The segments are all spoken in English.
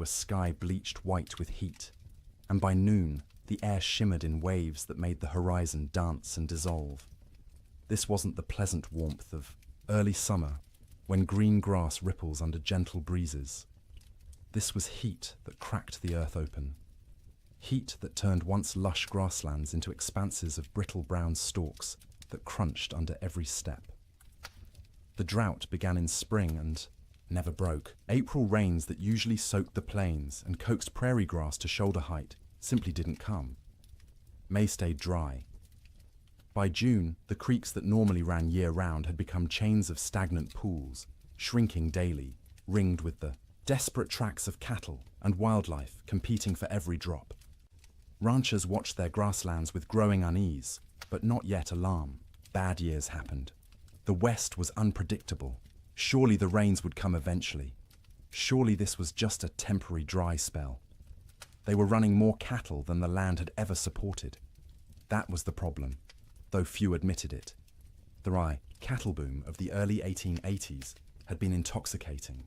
into a sky bleached white with heat, and by noon, the air shimmered in waves that made the horizon dance and dissolve. This wasn't the pleasant warmth of early summer, when green grass ripples under gentle breezes. This was heat that cracked the earth open. Heat that turned once lush grasslands into expanses of brittle brown stalks that crunched under every step. The drought began in spring and never broke. April rains that usually soaked the plains and coaxed prairie grass to shoulder height simply didn't come. May stayed dry. By June, the creeks that normally ran year-round had become chains of stagnant pools, shrinking daily, ringed with the desperate tracks of cattle and wildlife competing for every drop. Ranchers watched their grasslands with growing unease, but not yet alarm. Bad years happened. The West was unpredictable. Surely the rains would come eventually. Surely this was just a temporary dry spell. They were running more cattle than the land had ever supported. That was the problem, though few admitted it. The cattle boom of the early 1880s had been intoxicating.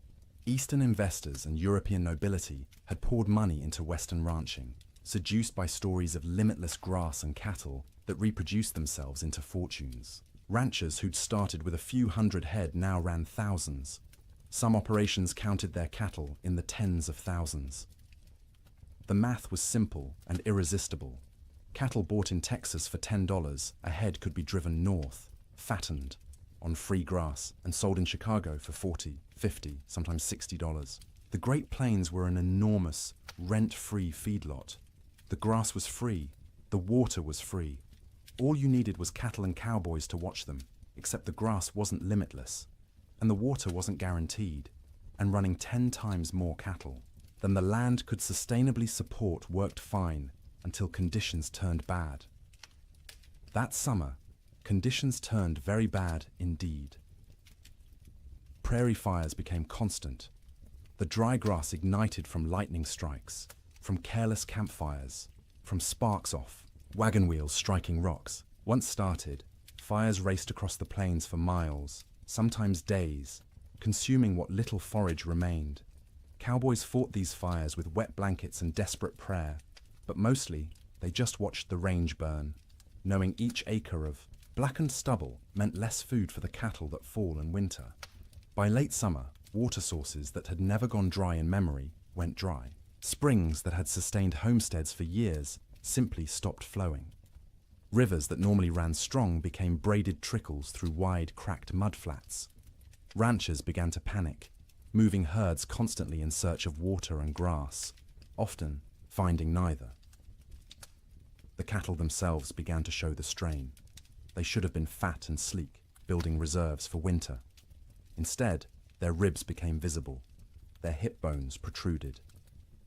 Eastern investors and European nobility had poured money into Western ranching, seduced by stories of limitless grass and cattle that reproduced themselves into fortunes. Ranchers who'd started with a few hundred head now ran thousands. Some operations counted their cattle in the tens of thousands. The math was simple and irresistible. Cattle bought in Texas for $10 a head could be driven north, fattened, on free grass, and sold in Chicago for $40, $50, sometimes $60. The Great Plains were an enormous, rent-free feedlot. The grass was free, the water was free. All you needed was cattle and cowboys to watch them, except the grass wasn't limitless, and the water wasn't guaranteed, and running 10 times more cattle than the land could sustainably support worked fine until conditions turned bad. That summer, conditions turned very bad indeed. Prairie fires became constant. The dry grass ignited from lightning strikes, from careless campfires, from sparks off wagon wheels striking rocks. Once started, fires raced across the plains for miles, sometimes days, consuming what little forage remained. Cowboys fought these fires with wet blankets and desperate prayer, but mostly they just watched the range burn, knowing each acre of blackened stubble meant less food for the cattle that fall in winter. By late summer, water sources that had never gone dry in memory went dry. Springs that had sustained homesteads for years simply stopped flowing. Rivers that normally ran strong became braided trickles through wide, cracked mudflats. Ranchers began to panic, moving herds constantly in search of water and grass, often finding neither. The cattle themselves began to show the strain. They should have been fat and sleek, building reserves for winter. Instead, their ribs became visible. Their hip bones protruded.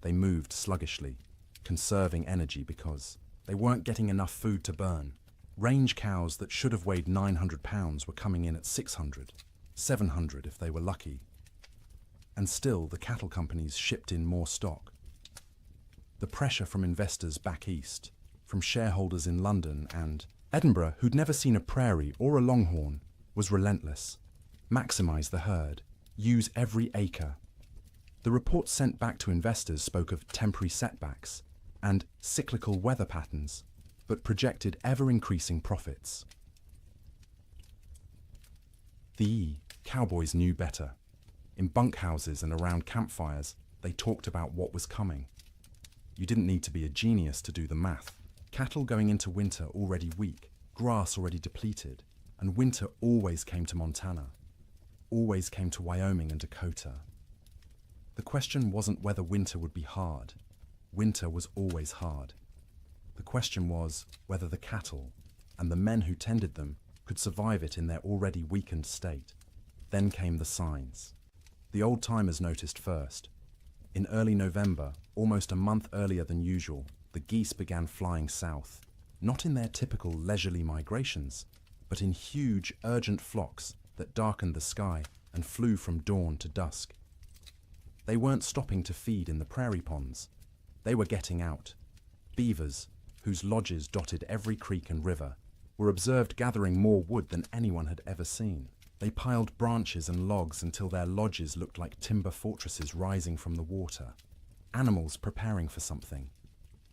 They moved sluggishly, conserving energy because they weren't getting enough food to burn. Range cows that should have weighed 900 pounds were coming in at 600, 700 if they were lucky. And still, the cattle companies shipped in more stock. The pressure from investors back east, from shareholders in London and Edinburgh who'd never seen a prairie or a longhorn, was relentless. Maximize the herd. Use every acre. The reports sent back to investors spoke of temporary setbacks and cyclical weather patterns, but projected ever-increasing profits. The cowboys knew better. In bunkhouses and around campfires, they talked about what was coming. You didn't need to be a genius to do the math. Cattle going into winter already weak, grass already depleted, and winter always came to Montana, always came to Wyoming and Dakota. The question wasn't whether winter would be hard. Winter was always hard. The question was whether the cattle and the men who tended them could survive it in their already weakened state. Then came the signs. The old-timers noticed first. In early November, almost a month earlier than usual, the geese began flying south, not in their typical leisurely migrations, but in huge, urgent flocks that darkened the sky and flew from dawn to dusk. They weren't stopping to feed in the prairie ponds. They were getting out. Beavers, whose lodges dotted every creek and river, were observed gathering more wood than anyone had ever seen. They piled branches and logs until their lodges looked like timber fortresses rising from the water. animals preparing for something.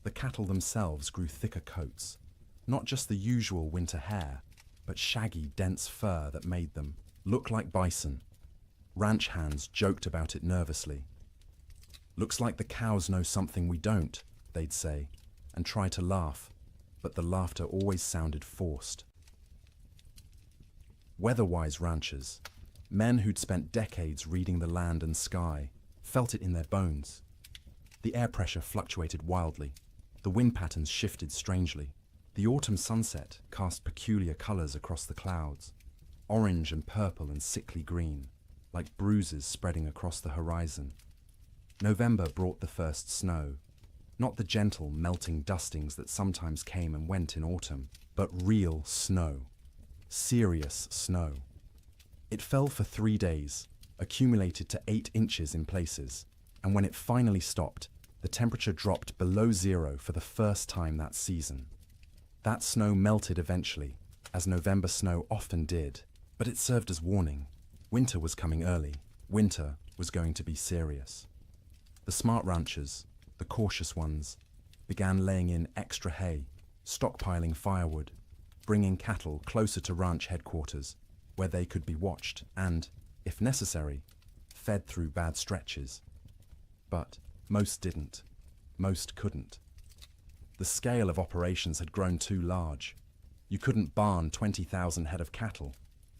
The cattle themselves grew thicker coats, not just the usual winter hair, but shaggy, dense fur that made them look like bison. Ranch hands joked about it nervously. "Looks like the cows know something we don't," they'd say, and try to laugh, but the laughter always sounded forced. Weather-wise ranchers, men who'd spent decades reading the land and sky, felt it in their bones. The air pressure fluctuated wildly. The wind patterns shifted strangely. The autumn sunset cast peculiar colors across the clouds, orange and purple and sickly green, like bruises spreading across the horizon. November brought the first snow, not the gentle, melting dustings that sometimes came and went in autumn, but real snow. Serious snow. It fell for 3 days, accumulated to 8 inches in places, and when it finally stopped, the temperature dropped below zero for the first time that season. That snow melted eventually, as November snow often did, but it served as warning. Winter was coming early. Winter was going to be serious. The smart ranchers, the cautious ones, began laying in extra hay, stockpiling firewood, bringing cattle closer to ranch headquarters, where they could be watched and, if necessary, fed through bad stretches. But most didn't. Most couldn't. The scale of operations had grown too large. You couldn't barn 20,000 head of cattle.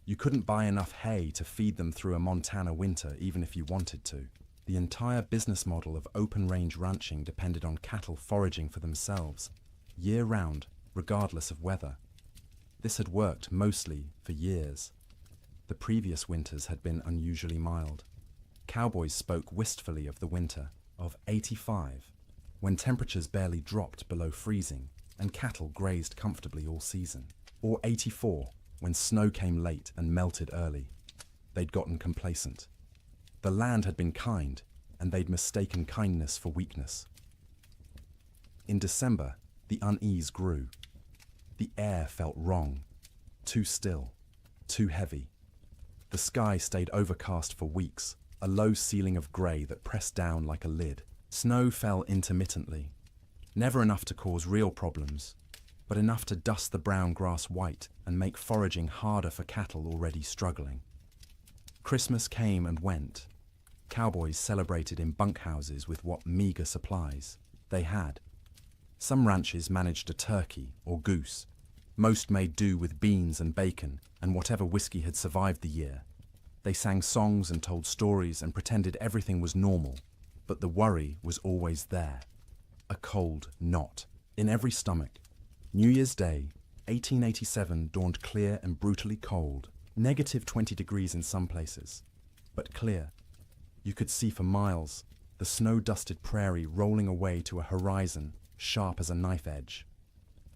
You couldn't buy enough hay to feed them through a Montana winter even if you wanted to. The entire business model of open-range ranching depended on cattle foraging for themselves, year-round, regardless of weather. This had worked mostly for years. The previous winters had been unusually mild. Cowboys spoke wistfully of the winter of '85, when temperatures barely dropped below freezing and cattle grazed comfortably all season. Or '84, when snow came late and melted early. They'd gotten complacent. The land had been kind, and they'd mistaken kindness for weakness. In December, the unease grew. The air felt wrong, too still, too heavy. The sky stayed overcast for weeks, a low ceiling of grey that pressed down like a lid. Snow fell intermittently, never enough to cause real problems, but enough to dust the brown grass white and make foraging harder for cattle already struggling. Christmas came and went. Cowboys celebrated in bunkhouses with what meager supplies they had. Some ranches managed a turkey or goose. Most made do with beans and bacon and whatever whiskey had survived the year. They sang songs and told stories and pretended everything was normal, but the worry was always there. A cold knot in every stomach. New Year's Day, 1887 dawned clear and brutally cold, -20 degrees in some places, but clear. You could see for miles, the snow-dusted prairie rolling away to a horizon sharp as a knife edge.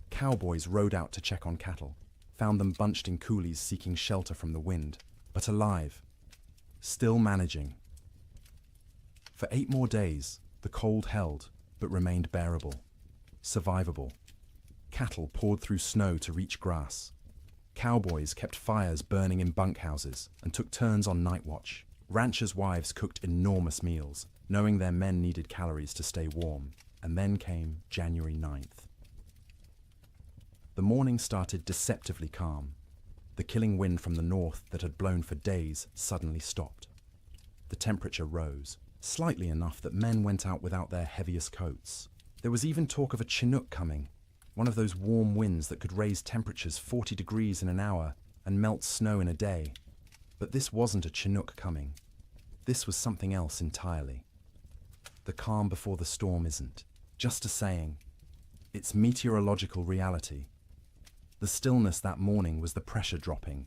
Cowboys rode out to check on cattle, found them bunched in coulees seeking shelter from the wind, but alive, still managing. For 8 more days, the cold held, but remained bearable, survivable. Cattle poured through snow to reach grass. Cowboys kept fires burning in bunkhouses and took turns on night watch. Ranchers' wives cooked enormous meals, knowing their men needed calories to stay warm. And then came January 9th. The morning started deceptively calm. The killing wind from the north that had blown for days suddenly stopped. The temperature rose, slightly enough that men went out without their heaviest coats. There was even talk of a Chinook coming, one of those warm winds that could raise temperatures 40 degrees in an hour and melt snow in a day. But this wasn't a Chinook coming. This was something else entirely. The calm before the storm isn't just a saying. It's meteorological reality. The stillness that morning was the pressure dropping,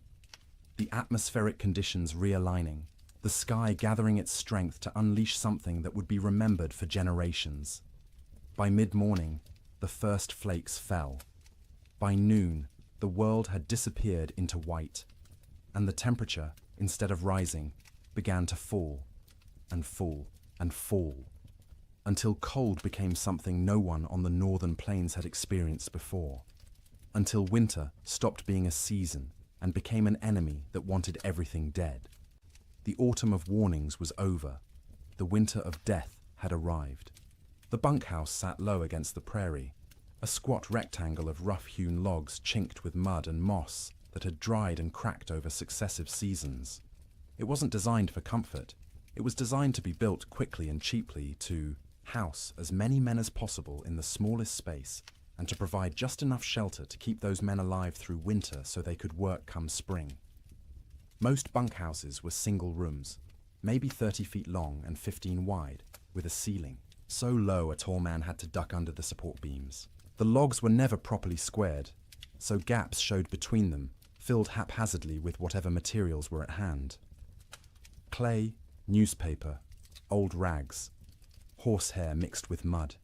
the atmospheric conditions realigning, the sky gathering its strength to unleash something that would be remembered for generations. By mid-morning, the first flakes fell. By noon, the world had disappeared into white, and the temperature, instead of rising, began to fall and fall and fall, until cold became something no one on the northern plains had experienced before, until winter stopped being a season and became an enemy that wanted everything dead. The autumn of warnings was over. The winter of death had arrived. The bunkhouse sat low against the prairie, a squat rectangle of rough-hewn logs chinked with mud and moss that had dried and cracked over successive seasons. It wasn't designed for comfort. It was designed to be built quickly and cheaply to house as many men as possible in the smallest space and to provide just enough shelter to keep those men alive through winter so they could work come spring. Most bunkhouses were single rooms, maybe 30 feet long and 15 wide, with a ceiling, so low a tall man had to duck under the support beams. The logs were never properly squared, so gaps showed between them, filled haphazardly with whatever materials were at hand. Clay, newspaper, old rags, horsehair mixed with mud.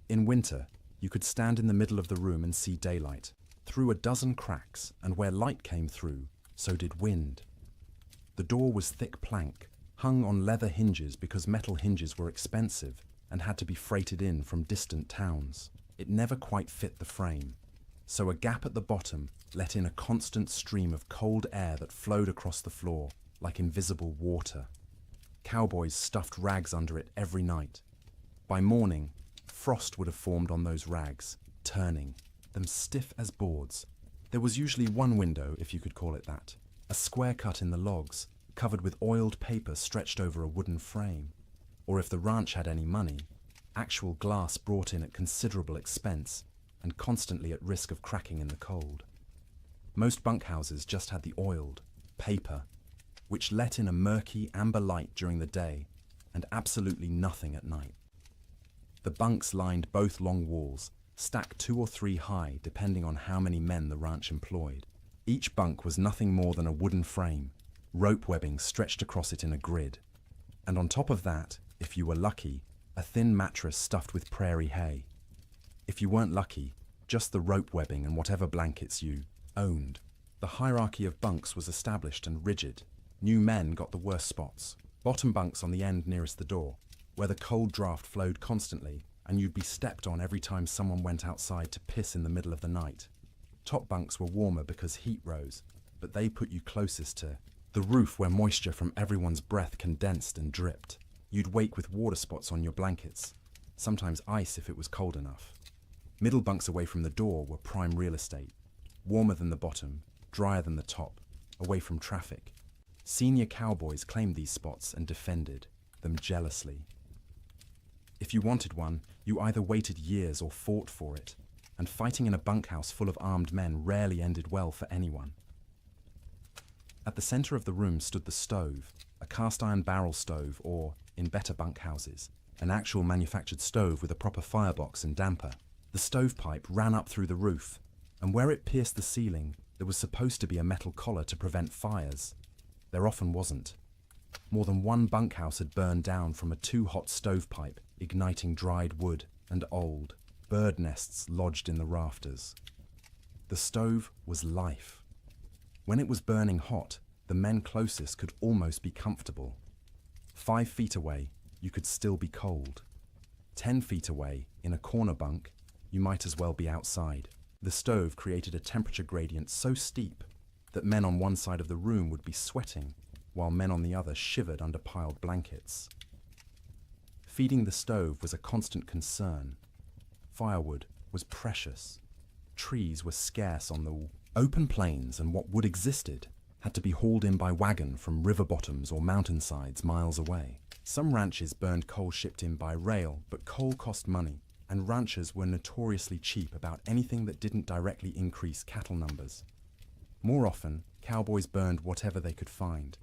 In winter, you could stand in the middle of the room and see daylight, through a dozen cracks, and where light came through, so did wind. The door was thick plank, hung on leather hinges because metal hinges were expensive and had to be freighted in from distant towns. It never quite fit the frame, so a gap at the bottom let in a constant stream of cold air that flowed across the floor like invisible water. Cowboys stuffed rags under it every night. By morning, frost would have formed on those rags, turning them stiff as boards. There was usually one window, if you could call it that, a square cut in the logs, covered with oiled paper stretched over a wooden frame. Or if the ranch had any money, actual glass brought in at considerable expense and constantly at risk of cracking in the cold. Most bunkhouses just had the oiled paper, which let in a murky amber light during the day and absolutely nothing at night. The bunks lined both long walls, stacked 2 or 3 high depending on how many men the ranch employed. Each bunk was nothing more than a wooden frame, rope webbing stretched across it in a grid. And on top of that, if you were lucky, a thin mattress stuffed with prairie hay. If you weren't lucky, just the rope webbing and whatever blankets you owned. The hierarchy of bunks was established and rigid. New men got the worst spots. Bottom bunks on the end nearest the door, where the cold draft flowed constantly and you'd be stepped on every time someone went outside to piss in the middle of the night. Top bunks were warmer because heat rose, but they put you closest to the roof where moisture from everyone's breath condensed and dripped. You'd wake with water spots on your blankets, sometimes ice if it was cold enough. Middle bunks away from the door were prime real estate, warmer than the bottom, drier than the top, away from traffic. Senior cowboys claimed these spots and defended them jealously. If you wanted one, you either waited years or fought for it, and fighting in a bunkhouse full of armed men rarely ended well for anyone. At the center of the room stood the stove, a cast-iron barrel stove or, in better bunkhouses, an actual manufactured stove with a proper firebox and damper. The stovepipe ran up through the roof, and where it pierced the ceiling, there was supposed to be a metal collar to prevent fires. There often wasn't. More than one bunkhouse had burned down from a too-hot stovepipe, igniting dried wood and old bird nests lodged in the rafters. The stove was life. When it was burning hot, the men closest could almost be comfortable. 5 feet away, you could still be cold. 10 feet away, in a corner bunk, you might as well be outside. The stove created a temperature gradient so steep that men on one side of the room would be sweating, while men on the other shivered under piled blankets. Feeding the stove was a constant concern. Firewood was precious. Trees were scarce on the open plains, and what wood existed had to be hauled in by wagon from river bottoms or mountainsides miles away. Some ranches burned coal shipped in by rail, but coal cost money, and ranchers were notoriously cheap about anything that didn't directly increase cattle numbers. More often, cowboys burned whatever they could find: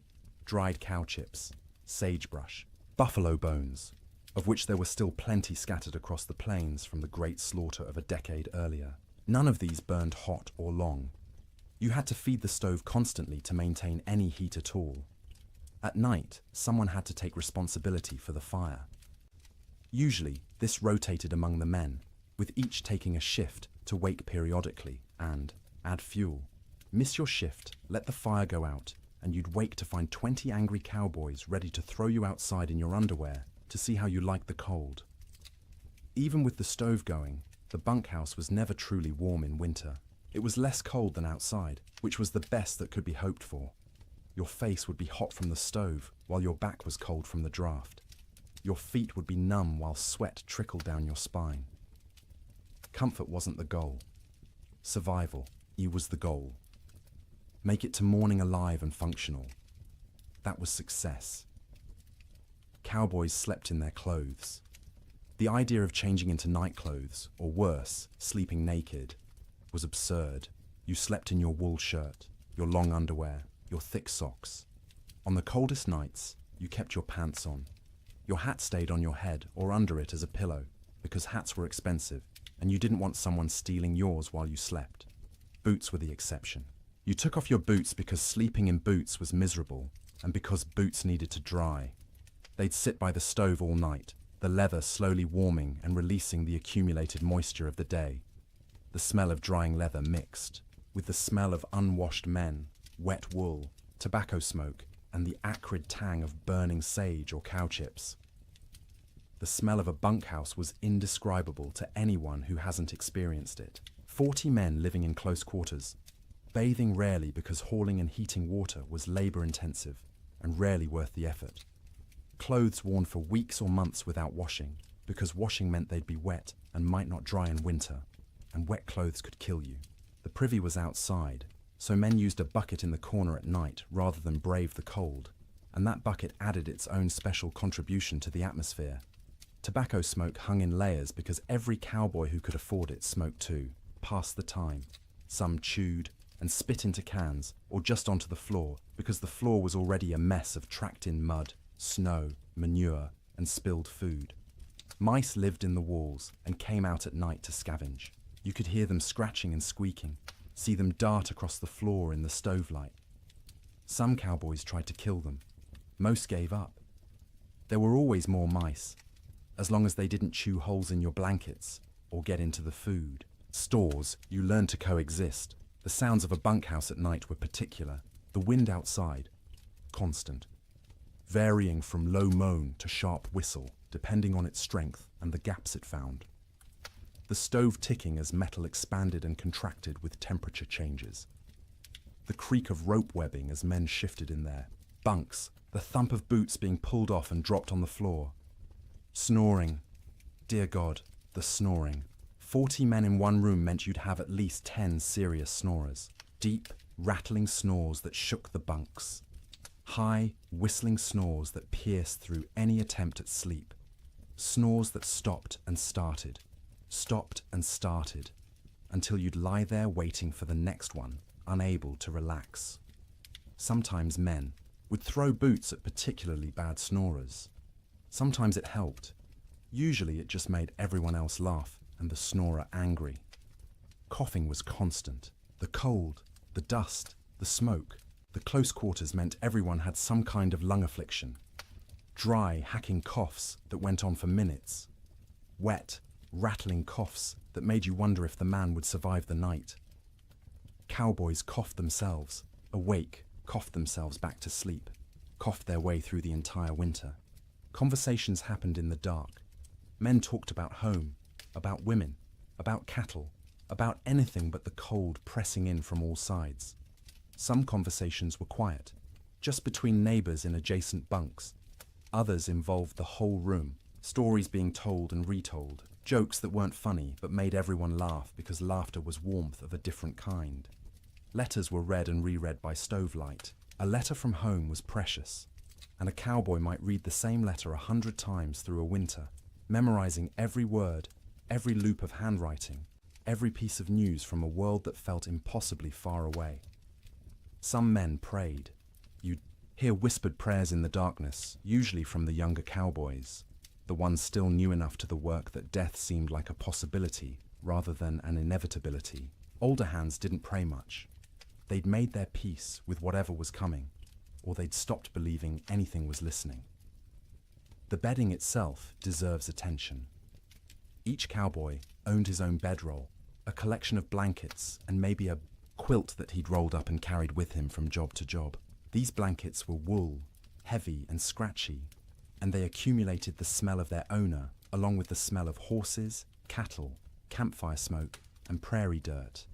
dried cow chips, sagebrush, buffalo bones, of which there were still plenty scattered across the plains from the great slaughter of a decade earlier. None of these burned hot or long. You had to feed the stove constantly to maintain any heat at all. At night, someone had to take responsibility for the fire. Usually, this rotated among the men, with each taking a shift to wake periodically and add fuel. Miss your shift, let the fire go out, and you'd wake to find 20 angry cowboys ready to throw you outside in your underwear to see how you liked the cold. Even with the stove going, the bunkhouse was never truly warm in winter. It was less cold than outside, which was the best that could be hoped for. Your face would be hot from the stove, while your back was cold from the draft. Your feet would be numb while sweat trickled down your spine. Comfort wasn't the goal. Survival, was the goal. Make it to morning alive and functional. That was success. Cowboys slept in their clothes. The idea of changing into night clothes, or worse, sleeping naked, was absurd. You slept in your wool shirt, your long underwear, your thick socks. On the coldest nights, you kept your pants on. Your hat stayed on your head or under it as a pillow, because hats were expensive, and you didn't want someone stealing yours while you slept. Boots were the exception. You took off your boots because sleeping in boots was miserable, and because boots needed to dry. They'd sit by the stove all night, the leather slowly warming and releasing the accumulated moisture of the day. The smell of drying leather mixed with the smell of unwashed men, wet wool, tobacco smoke, and the acrid tang of burning sage or cow chips. The smell of a bunkhouse was indescribable to anyone who hasn't experienced it. 40 men living in close quarters, bathing rarely because hauling and heating water was labor-intensive and rarely worth the effort. Clothes worn for weeks or months without washing, because washing meant they'd be wet and might not dry in winter, and wet clothes could kill you. The privy was outside, so men used a bucket in the corner at night rather than brave the cold, and that bucket added its own special contribution to the atmosphere. Tobacco smoke hung in layers because every cowboy who could afford it smoked too, passed the time. Some chewed and spit into cans or just onto the floor because the floor was already a mess of tracked-in mud, snow, manure, and spilled food. Mice lived in the walls and came out at night to scavenge. You could hear them scratching and squeaking, see them dart across the floor in the stove light. Some cowboys tried to kill them. Most gave up. There were always more mice, as long as they didn't chew holes in your blankets or get into the food. Stores, you learned to coexist. The sounds of a bunkhouse at night were particular. The wind outside, constant, varying from low moan to sharp whistle, depending on its strength and the gaps it found. The stove ticking as metal expanded and contracted with temperature changes. The creak of rope webbing as men shifted in their bunks, the thump of boots being pulled off and dropped on the floor. Snoring. Dear God, the snoring. 40 men in one room meant you'd have at least 10 serious snorers. Deep, rattling snores that shook the bunks. High, whistling snores that pierced through any attempt at sleep. Snores that stopped and started, until you'd lie there waiting for the next one, unable to relax. Sometimes men would throw boots at particularly bad snorers. Sometimes it helped. Usually it just made everyone else laugh and the snorer angry. Coughing was constant. The cold, the dust, the smoke, the close quarters meant everyone had some kind of lung affliction. Dry, hacking coughs that went on for minutes. Wet, rattling coughs that made you wonder if the man would survive the night. Cowboys coughed themselves, awake, coughed themselves back to sleep, coughed their way through the entire winter. Conversations happened in the dark. Men talked about home, about women, about cattle, about anything but the cold pressing in from all sides. Some conversations were quiet, just between neighbors in adjacent bunks. Others involved the whole room, stories being told and retold, jokes that weren't funny but made everyone laugh because laughter was warmth of a different kind. Letters were read and reread by stovelight. A letter from home was precious, and a cowboy might read the same letter 100 times through a winter, memorizing every word, every loop of handwriting, every piece of news from a world that felt impossibly far away. Some men prayed. You'd hear whispered prayers in the darkness, usually from the younger cowboys, the ones still new enough to the work that death seemed like a possibility rather than an inevitability. Older hands didn't pray much. They'd made their peace with whatever was coming, or they'd stopped believing anything was listening. The bedding itself deserves attention. Each cowboy owned his own bedroll, a collection of blankets, and maybe a quilt that he'd rolled up and carried with him from job to job. These blankets were wool, heavy and scratchy, and they accumulated the smell of their owner, along with the smell of horses, cattle, campfire smoke, and prairie dirt.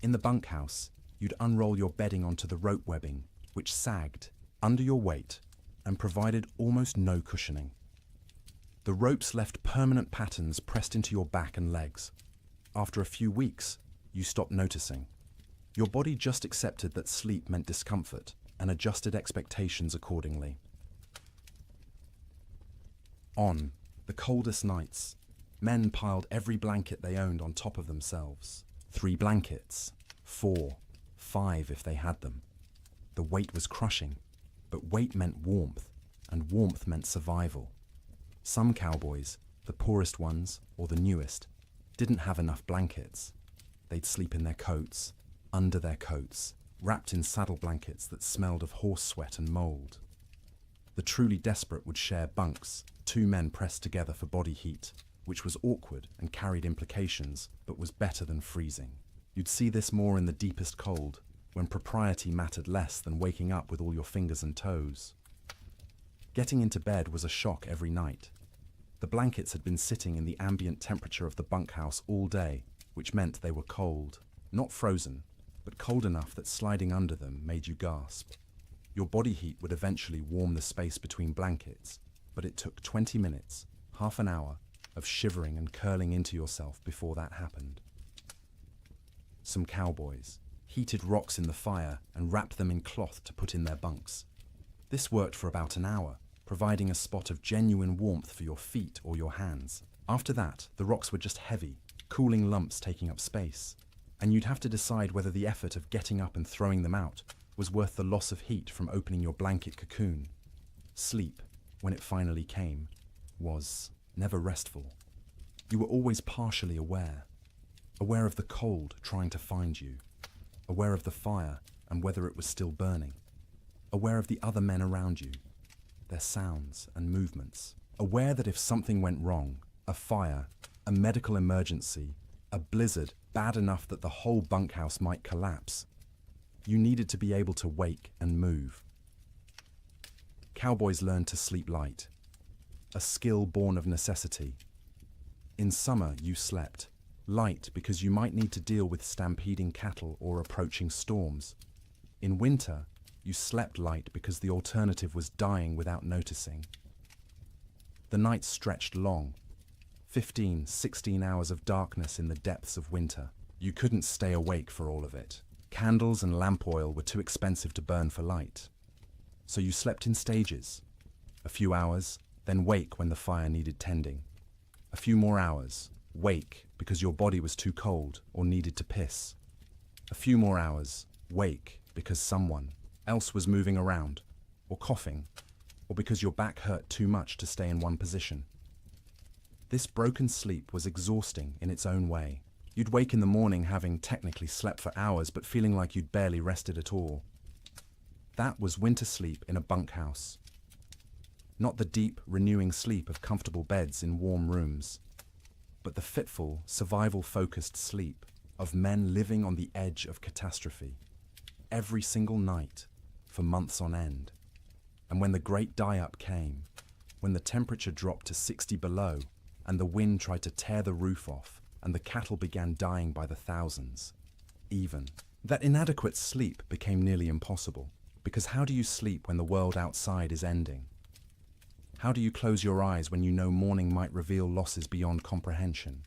In the bunkhouse, you'd unroll your bedding onto the rope webbing, which sagged under your weight and provided almost no cushioning. The ropes left permanent patterns pressed into your back and legs. After a few weeks, you stopped noticing. Your body just accepted that sleep meant discomfort and adjusted expectations accordingly. On the coldest nights, men piled every blanket they owned on top of themselves. 3 blankets, 4, 5 if they had them. The weight was crushing, but weight meant warmth, and warmth meant survival. Some cowboys, the poorest ones or the newest, didn't have enough blankets. They'd sleep in their coats, under their coats, wrapped in saddle blankets that smelled of horse sweat and mold. The truly desperate would share bunks, 2 men pressed together for body heat, which was awkward and carried implications, but was better than freezing. You'd see this more in the deepest cold, when propriety mattered less than waking up with all your fingers and toes. Getting into bed was a shock every night. The blankets had been sitting in the ambient temperature of the bunkhouse all day, which meant they were cold. Not frozen, but cold enough that sliding under them made you gasp. Your body heat would eventually warm the space between blankets, but it took 20 minutes, half an hour, of shivering and curling into yourself before that happened. Some cowboys heated rocks in the fire and wrapped them in cloth to put in their bunks. This worked for about an hour, providing a spot of genuine warmth for your feet or your hands. After that, the rocks were just heavy, cooling lumps taking up space, and you'd have to decide whether the effort of getting up and throwing them out was worth the loss of heat from opening your blanket cocoon. Sleep, when it finally came, was never restful. You were always partially aware of the cold trying to find you, aware of the fire and whether it was still burning, aware of the other men around you, their sounds and movements, aware that if something went wrong, a fire, a medical emergency, a blizzard bad enough that the whole bunkhouse might collapse, you needed to be able to wake and move. Cowboys learned to sleep light, a skill born of necessity. In summer, you slept light because you might need to deal with stampeding cattle or approaching storms. In winter, you slept light because the alternative was dying without noticing. The nights stretched long, 15, 16 hours of darkness in the depths of winter. You couldn't stay awake for all of it. Candles and lamp oil were too expensive to burn for light. So you slept in stages. A few hours, then wake when the fire needed tending. A few more hours, wake because your body was too cold or needed to piss. A few more hours, wake because someone else was moving around, or coughing, or because your back hurt too much to stay in one position. This broken sleep was exhausting in its own way. You'd wake in the morning having technically slept for hours but feeling like you'd barely rested at all. That was winter sleep in a bunkhouse. Not the deep, renewing sleep of comfortable beds in warm rooms, but the fitful, survival-focused sleep of men living on the edge of catastrophe, every single night, for months on end. And when the great die-up came, when the temperature dropped to 60 below, and the wind tried to tear the roof off, and the cattle began dying by the thousands, that inadequate sleep became nearly impossible. Because how do you sleep when the world outside is ending? How do you close your eyes when you know morning might reveal losses beyond comprehension?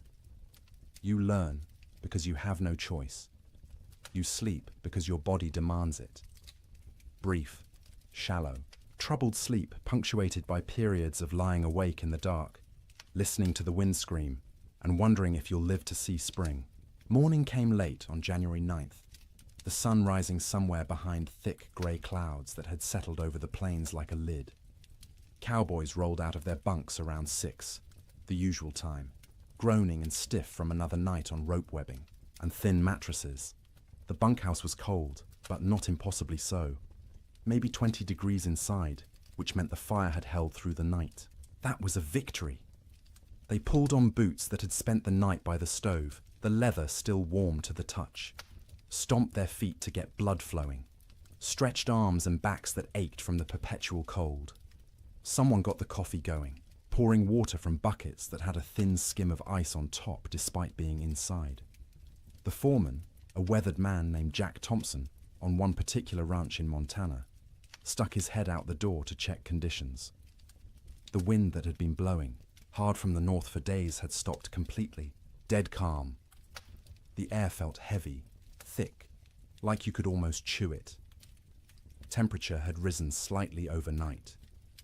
You learn because you have no choice. You sleep because your body demands it. Brief, shallow, troubled sleep punctuated by periods of lying awake in the dark, listening to the wind scream, and wondering if you'll live to see spring. Morning came late on January 9th, the sun rising somewhere behind thick grey clouds that had settled over the plains like a lid. Cowboys rolled out of their bunks around 6, the usual time, groaning and stiff from another night on rope webbing and thin mattresses. The bunkhouse was cold, but not impossibly so. Maybe 20 degrees inside, which meant the fire had held through the night. That was a victory. They pulled on boots that had spent the night by the stove, the leather still warm to the touch, stomped their feet to get blood flowing, stretched arms and backs that ached from the perpetual cold. Someone got the coffee going, pouring water from buckets that had a thin skim of ice on top despite being inside. The foreman, a weathered man named Jack Thompson, on one particular ranch in Montana, stuck his head out the door to check conditions. The wind that had been blowing, Hard from the north for days had stopped completely, dead calm. The air felt heavy, thick, like you could almost chew it. Temperature had risen slightly overnight,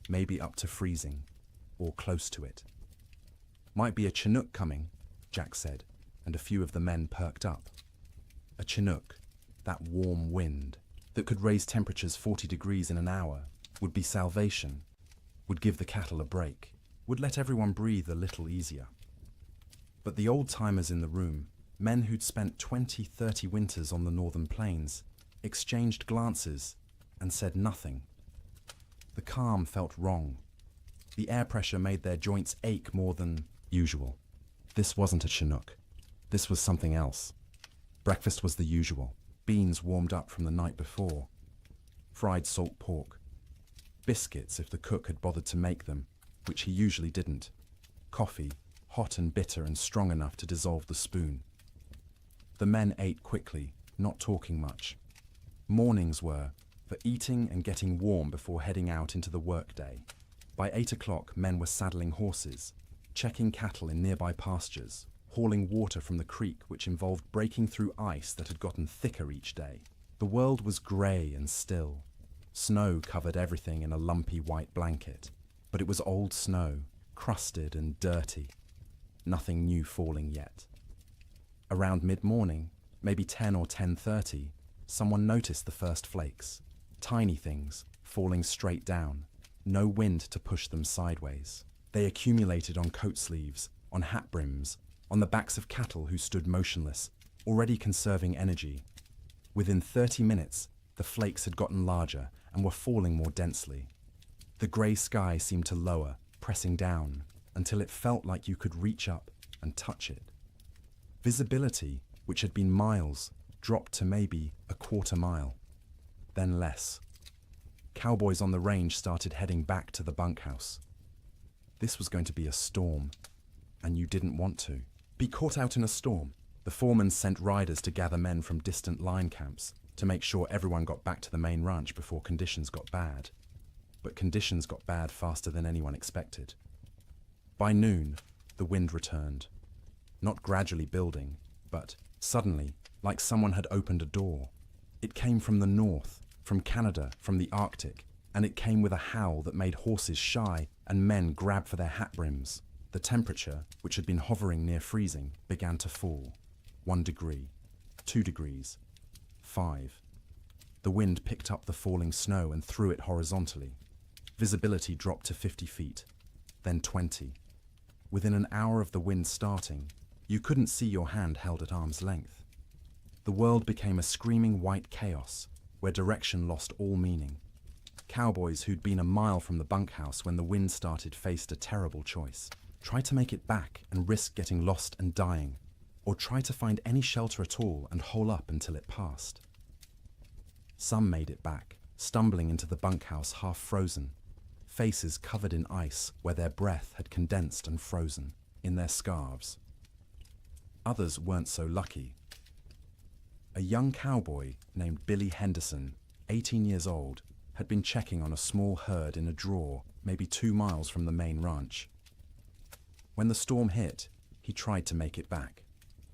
maybe up to freezing, or close to it. Might be a Chinook coming, Jack said, and a few of the men perked up. A Chinook, that warm wind that could raise temperatures 40 degrees in an hour, would be salvation, would give the cattle a break, would let everyone breathe a little easier. But the old-timers in the room, men who'd spent 20-30 winters on the northern plains, exchanged glances and said nothing. The calm felt wrong. The air pressure made their joints ache more than usual. This wasn't a Chinook. This was something else. Breakfast was the usual. Beans warmed up from the night before. Fried salt pork. Biscuits if the cook had bothered to make them, which he usually didn't. Coffee, hot and bitter and strong enough to dissolve the spoon. The men ate quickly, not talking much. Mornings were for eating and getting warm before heading out into the workday. By 8 o'clock, men were saddling horses, checking cattle in nearby pastures, hauling water from the creek, which involved breaking through ice that had gotten thicker each day. The world was grey and still. Snow covered everything in a lumpy white blanket, but it was old snow, crusted and dirty. Nothing new falling yet. Around mid-morning, maybe 10 or 10:30, someone noticed the first flakes. Tiny things, falling straight down. No wind to push them sideways. They accumulated on coat sleeves, on hat brims, on the backs of cattle who stood motionless, already conserving energy. Within 30 minutes, the flakes had gotten larger and were falling more densely. The grey sky seemed to lower, pressing down, until it felt like you could reach up and touch it. Visibility, which had been miles, dropped to maybe a quarter mile, then less. Cowboys on the range started heading back to the bunkhouse. This was going to be a storm, and you didn't want to be caught out in a storm. The foreman sent riders to gather men from distant line camps to make sure everyone got back to the main ranch before conditions got bad. But conditions got bad faster than anyone expected. By noon, the wind returned. Not gradually building, but suddenly, like someone had opened a door. It came from the north, from Canada, from the Arctic, and it came with a howl that made horses shy and men grab for their hat brims. The temperature, which had been hovering near freezing, began to fall. 1 degree, 2 degrees, 5. The wind picked up the falling snow and threw it horizontally. Visibility dropped to 50 feet, then 20. Within an hour of the wind starting, you couldn't see your hand held at arm's length. The world became a screaming white chaos, where direction lost all meaning. Cowboys who'd been a mile from the bunkhouse when the wind started faced a terrible choice. Try to make it back and risk getting lost and dying, or try to find any shelter at all and hole up until it passed. Some made it back, stumbling into the bunkhouse half frozen, faces covered in ice where their breath had condensed and frozen, in their scarves. Others weren't so lucky. A young cowboy named Billy Henderson, 18 years old, had been checking on a small herd in a draw maybe 2 miles from the main ranch. When the storm hit, he tried to make it back.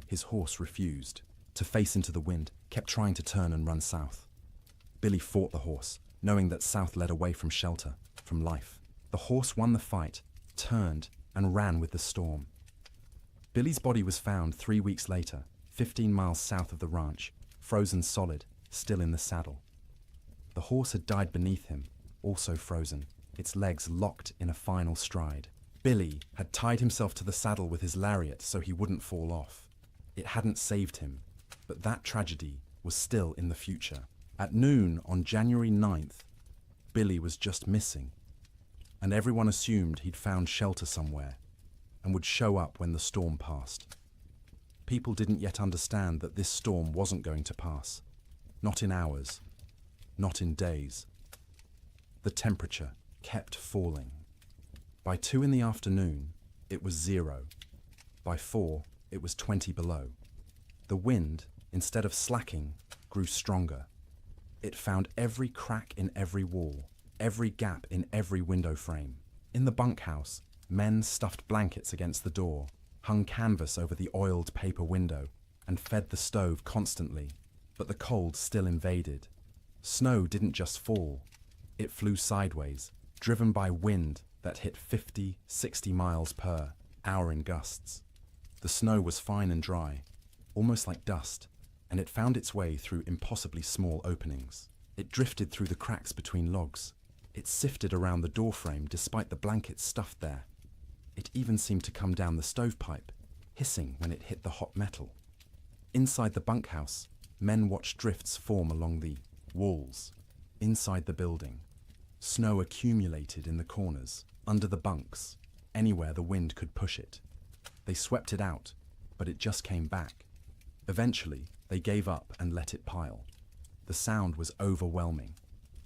His horse refused. To face into the wind, kept trying to turn and run south. Billy fought the horse, knowing that south led away from shelter, from life. The horse won the fight, turned, and ran with the storm. Billy's body was found 3 weeks later, 15 miles south of the ranch, frozen solid, still in the saddle. The horse had died beneath him, also frozen, its legs locked in a final stride. Billy had tied himself to the saddle with his lariat so he wouldn't fall off. It hadn't saved him, but that tragedy was still in the future. At noon on January 9th, Billy was just missing, and everyone assumed he'd found shelter somewhere and would show up when the storm passed. People didn't yet understand that this storm wasn't going to pass. Not in hours, not in days. The temperature kept falling. By 2 in the afternoon, it was 0. By 4, it was 20 below. The wind, instead of slacking, grew stronger. It found every crack in every wall, every gap in every window frame. In the bunkhouse, Men stuffed blankets against the door, hung canvas over the oiled paper window, and fed the stove constantly, but the cold still invaded. Snow didn't just fall, it flew sideways, driven by wind that hit 50, 60 miles per hour in gusts. The snow was fine and dry, almost like dust, and it found its way through impossibly small openings. It drifted through the cracks between logs. It sifted around the doorframe despite the blankets stuffed there. It even seemed to come down the stovepipe, hissing when it hit the hot metal. Inside the bunkhouse, men watched drifts form along the walls. Inside the building, snow accumulated in the corners, under the bunks, anywhere the wind could push it. They swept it out, but it just came back. Eventually, they gave up and let it pile. The sound was overwhelming.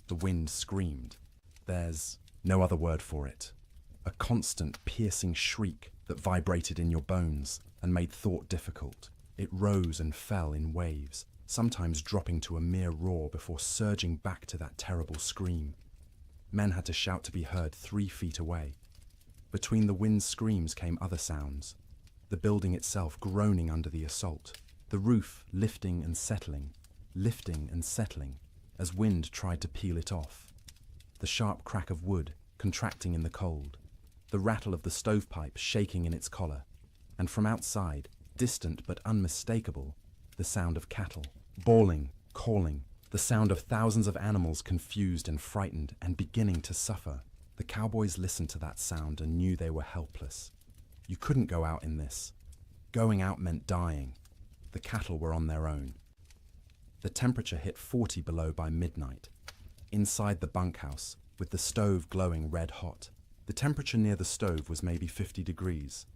The wind screamed. There's no other word for it. A constant, piercing shriek that vibrated in your bones and made thought difficult. It rose and fell in waves, sometimes dropping to a mere roar before surging back to that terrible scream. Men had to shout to be heard 3 feet away. Between the wind's screams came other sounds. The building itself groaning under the assault. The roof lifting and settling, as wind tried to peel it off. The sharp crack of wood contracting in the cold. The rattle of the stovepipe shaking in its collar. And from outside, distant but unmistakable, the sound of cattle, bawling, calling, the sound of thousands of animals confused and frightened and beginning to suffer. The cowboys listened to that sound and knew they were helpless. You couldn't go out in this. Going out meant dying. The cattle were on their own. The temperature hit 40 below by midnight. Inside the bunkhouse, with the stove glowing red hot, the temperature near the stove was maybe 50 degrees.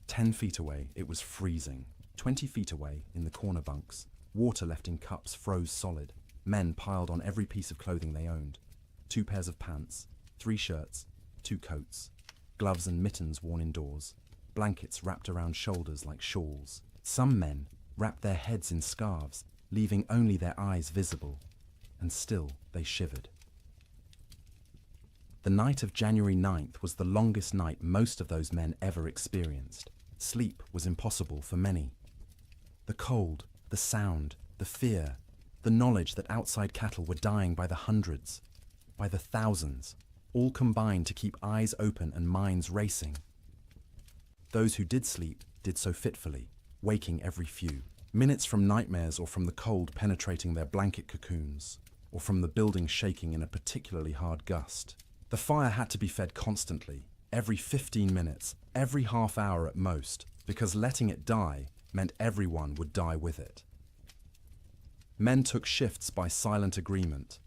10 feet away, it was freezing. 20 feet away, in the corner bunks, water left in cups froze solid. Men piled on every piece of clothing they owned. 2 pairs of pants, 3 shirts, 2 coats, gloves and mittens worn indoors, blankets wrapped around shoulders like shawls. Some men wrapped their heads in scarves, leaving only their eyes visible, and still they shivered. The night of January 9th was the longest night most of those men ever experienced. Sleep was impossible for many. The cold, the sound, the fear, the knowledge that outside cattle were dying by the hundreds, by the thousands, all combined to keep eyes open and minds racing. Those who did sleep did so fitfully, waking every few minutes from nightmares or from the cold penetrating their blanket cocoons, or from the building shaking in a particularly hard gust. The fire had to be fed constantly, every 15 minutes, every half hour at most, because letting it die meant everyone would die with it. Men took shifts by silent agreement.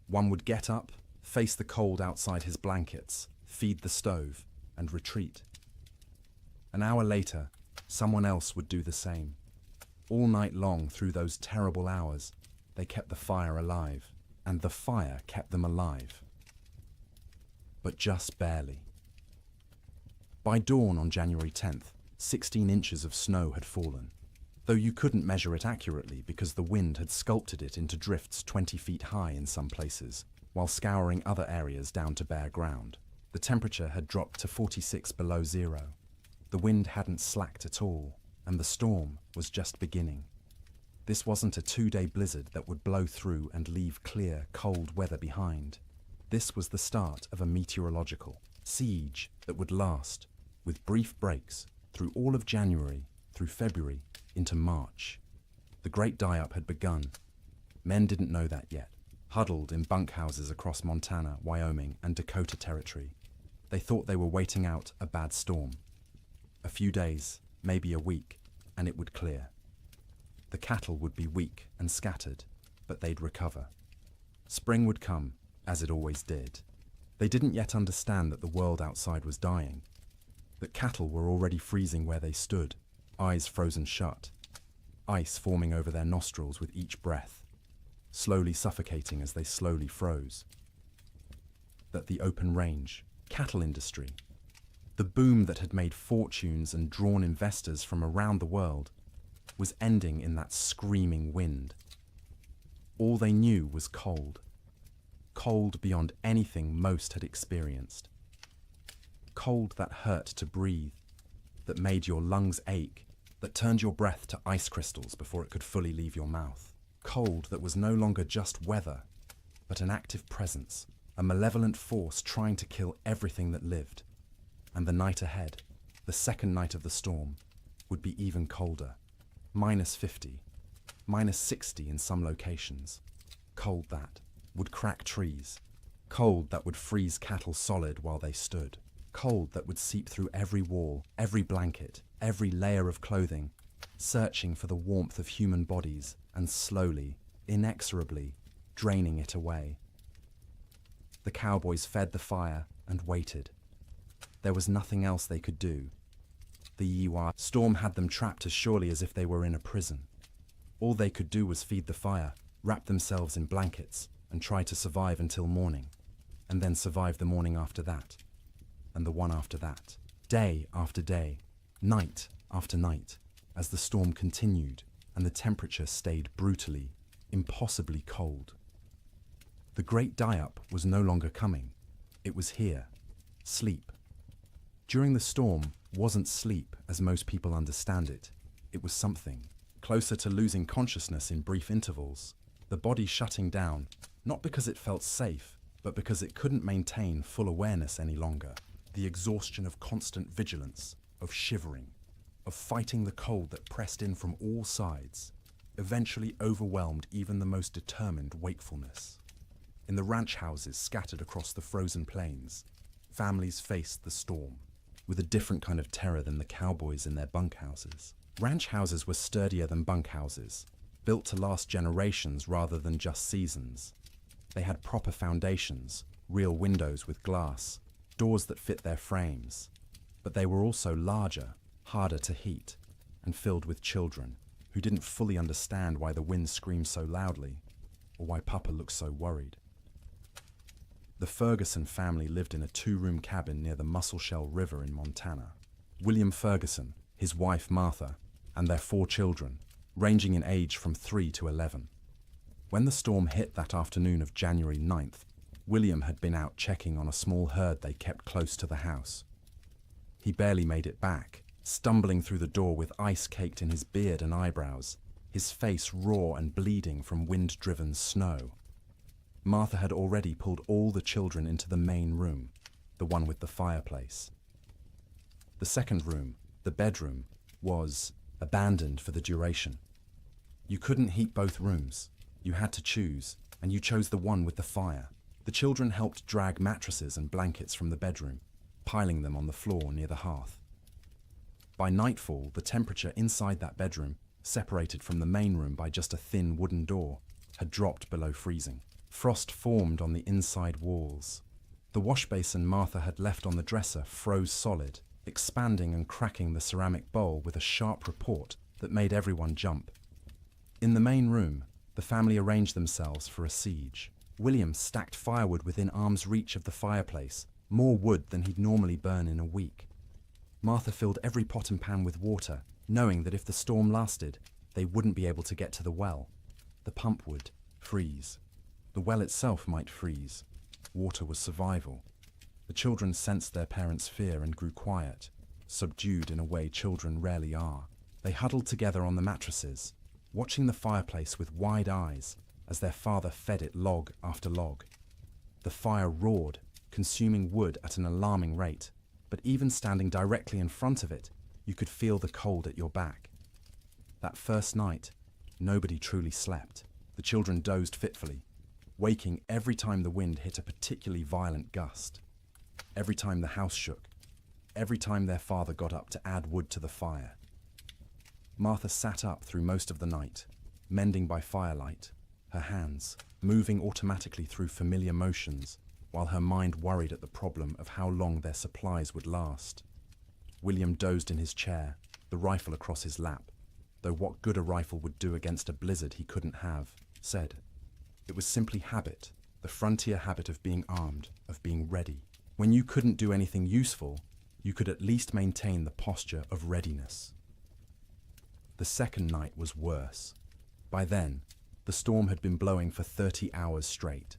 One would get up, face the cold outside his blankets, feed the stove, and retreat. An hour later, someone else would do the same. All night long through those terrible hours, they kept the fire alive, and the fire kept them alive. But just barely. By dawn on January 10th, 16 inches of snow had fallen, though you couldn't measure it accurately because the wind had sculpted it into drifts 20 feet high in some places, while scouring other areas down to bare ground. The temperature had dropped to 46 below zero. The wind hadn't slacked at all, and the storm was just beginning. This wasn't a 2-day blizzard that would blow through and leave clear, cold weather behind. This was the start of a meteorological siege that would last, with brief breaks, through all of January, through February, into March. The great die-up had begun. Men didn't know that yet, huddled in bunkhouses across Montana, Wyoming, and Dakota Territory. They thought they were waiting out a bad storm. A few days, maybe a week, and it would clear. The cattle would be weak and scattered, but they'd recover. Spring would come, as it always did. They didn't yet understand that the world outside was dying, that cattle were already freezing where they stood, eyes frozen shut, ice forming over their nostrils with each breath, slowly suffocating as they slowly froze. That the open range, cattle industry, the boom that had made fortunes and drawn investors from around the world, was ending in that screaming wind. All they knew was cold. Cold beyond anything most had experienced. Cold that hurt to breathe, that made your lungs ache, that turned your breath to ice crystals before it could fully leave your mouth. Cold that was no longer just weather, but an active presence, a malevolent force trying to kill everything that lived. And the night ahead, the second night of the storm, would be even colder. -50, -60 in some locations. Cold that would crack trees. Cold that would freeze cattle solid while they stood. Cold that would seep through every wall, every blanket, every layer of clothing, searching for the warmth of human bodies and slowly, inexorably, draining it away. The cowboys fed the fire and waited. There was nothing else they could do. The Yiwa storm had them trapped as surely as if they were in a prison. All they could do was feed the fire, wrap themselves in blankets, and try to survive until morning, and then survive the morning after that, and the one after that, day after day, night after night, as the storm continued and the temperature stayed brutally, impossibly cold. The great die-up was no longer coming. It was here. Sleep. During the storm wasn't sleep as most people understand it. It was something closer to losing consciousness in brief intervals, the body shutting down, not because it felt safe, but because it couldn't maintain full awareness any longer. The exhaustion of constant vigilance, of shivering, of fighting the cold that pressed in from all sides, eventually overwhelmed even the most determined wakefulness. In the ranch houses scattered across the frozen plains, families faced the storm with a different kind of terror than the cowboys in their bunkhouses. Ranch houses were sturdier than bunkhouses, built to last generations rather than just seasons. They had proper foundations, real windows with glass, doors that fit their frames. But they were also larger, harder to heat, and filled with children who didn't fully understand why the wind screamed so loudly or why Papa looked so worried. The Ferguson family lived in a 2-room cabin near the Musselshell River in Montana. William Ferguson, his wife Martha, and their 4 children, ranging in age from 3 to 11. When the storm hit that afternoon of January 9th, William had been out checking on a small herd they kept close to the house. He barely made it back, stumbling through the door with ice caked in his beard and eyebrows, his face raw and bleeding from wind-driven snow. Martha had already pulled all the children into the main room, the one with the fireplace. The second room, the bedroom, was abandoned for the duration. You couldn't heat both rooms. You had to choose, and you chose the one with the fire. The children helped drag mattresses and blankets from the bedroom, piling them on the floor near the hearth. By nightfall, the temperature inside that bedroom, separated from the main room by just a thin wooden door, had dropped below freezing. Frost formed on the inside walls. The wash basin Martha had left on the dresser froze solid, expanding and cracking the ceramic bowl with a sharp report that made everyone jump. In the main room, the family arranged themselves for a siege. William stacked firewood within arm's reach of the fireplace, more wood than he'd normally burn in a week. Martha filled every pot and pan with water, knowing that if the storm lasted, they wouldn't be able to get to the well. The pump would freeze. The well itself might freeze. Water was survival. The children sensed their parents' fear and grew quiet, subdued in a way children rarely are. They huddled together on the mattresses, watching the fireplace with wide eyes as their father fed it log after log. The fire roared, consuming wood at an alarming rate, but even standing directly in front of it, you could feel the cold at your back. That first night, nobody truly slept. The children dozed fitfully, waking every time the wind hit a particularly violent gust, every time the house shook, every time their father got up to add wood to the fire. Martha sat up through most of the night, mending by firelight, her hands moving automatically through familiar motions, while her mind worried at the problem of how long their supplies would last. William dozed in his chair, the rifle across his lap, though what good a rifle would do against a blizzard he couldn't have, said. It was simply habit, the frontier habit of being armed, of being ready. When you couldn't do anything useful, you could at least maintain the posture of readiness. The second night was worse. By then, the storm had been blowing for 30 hours straight.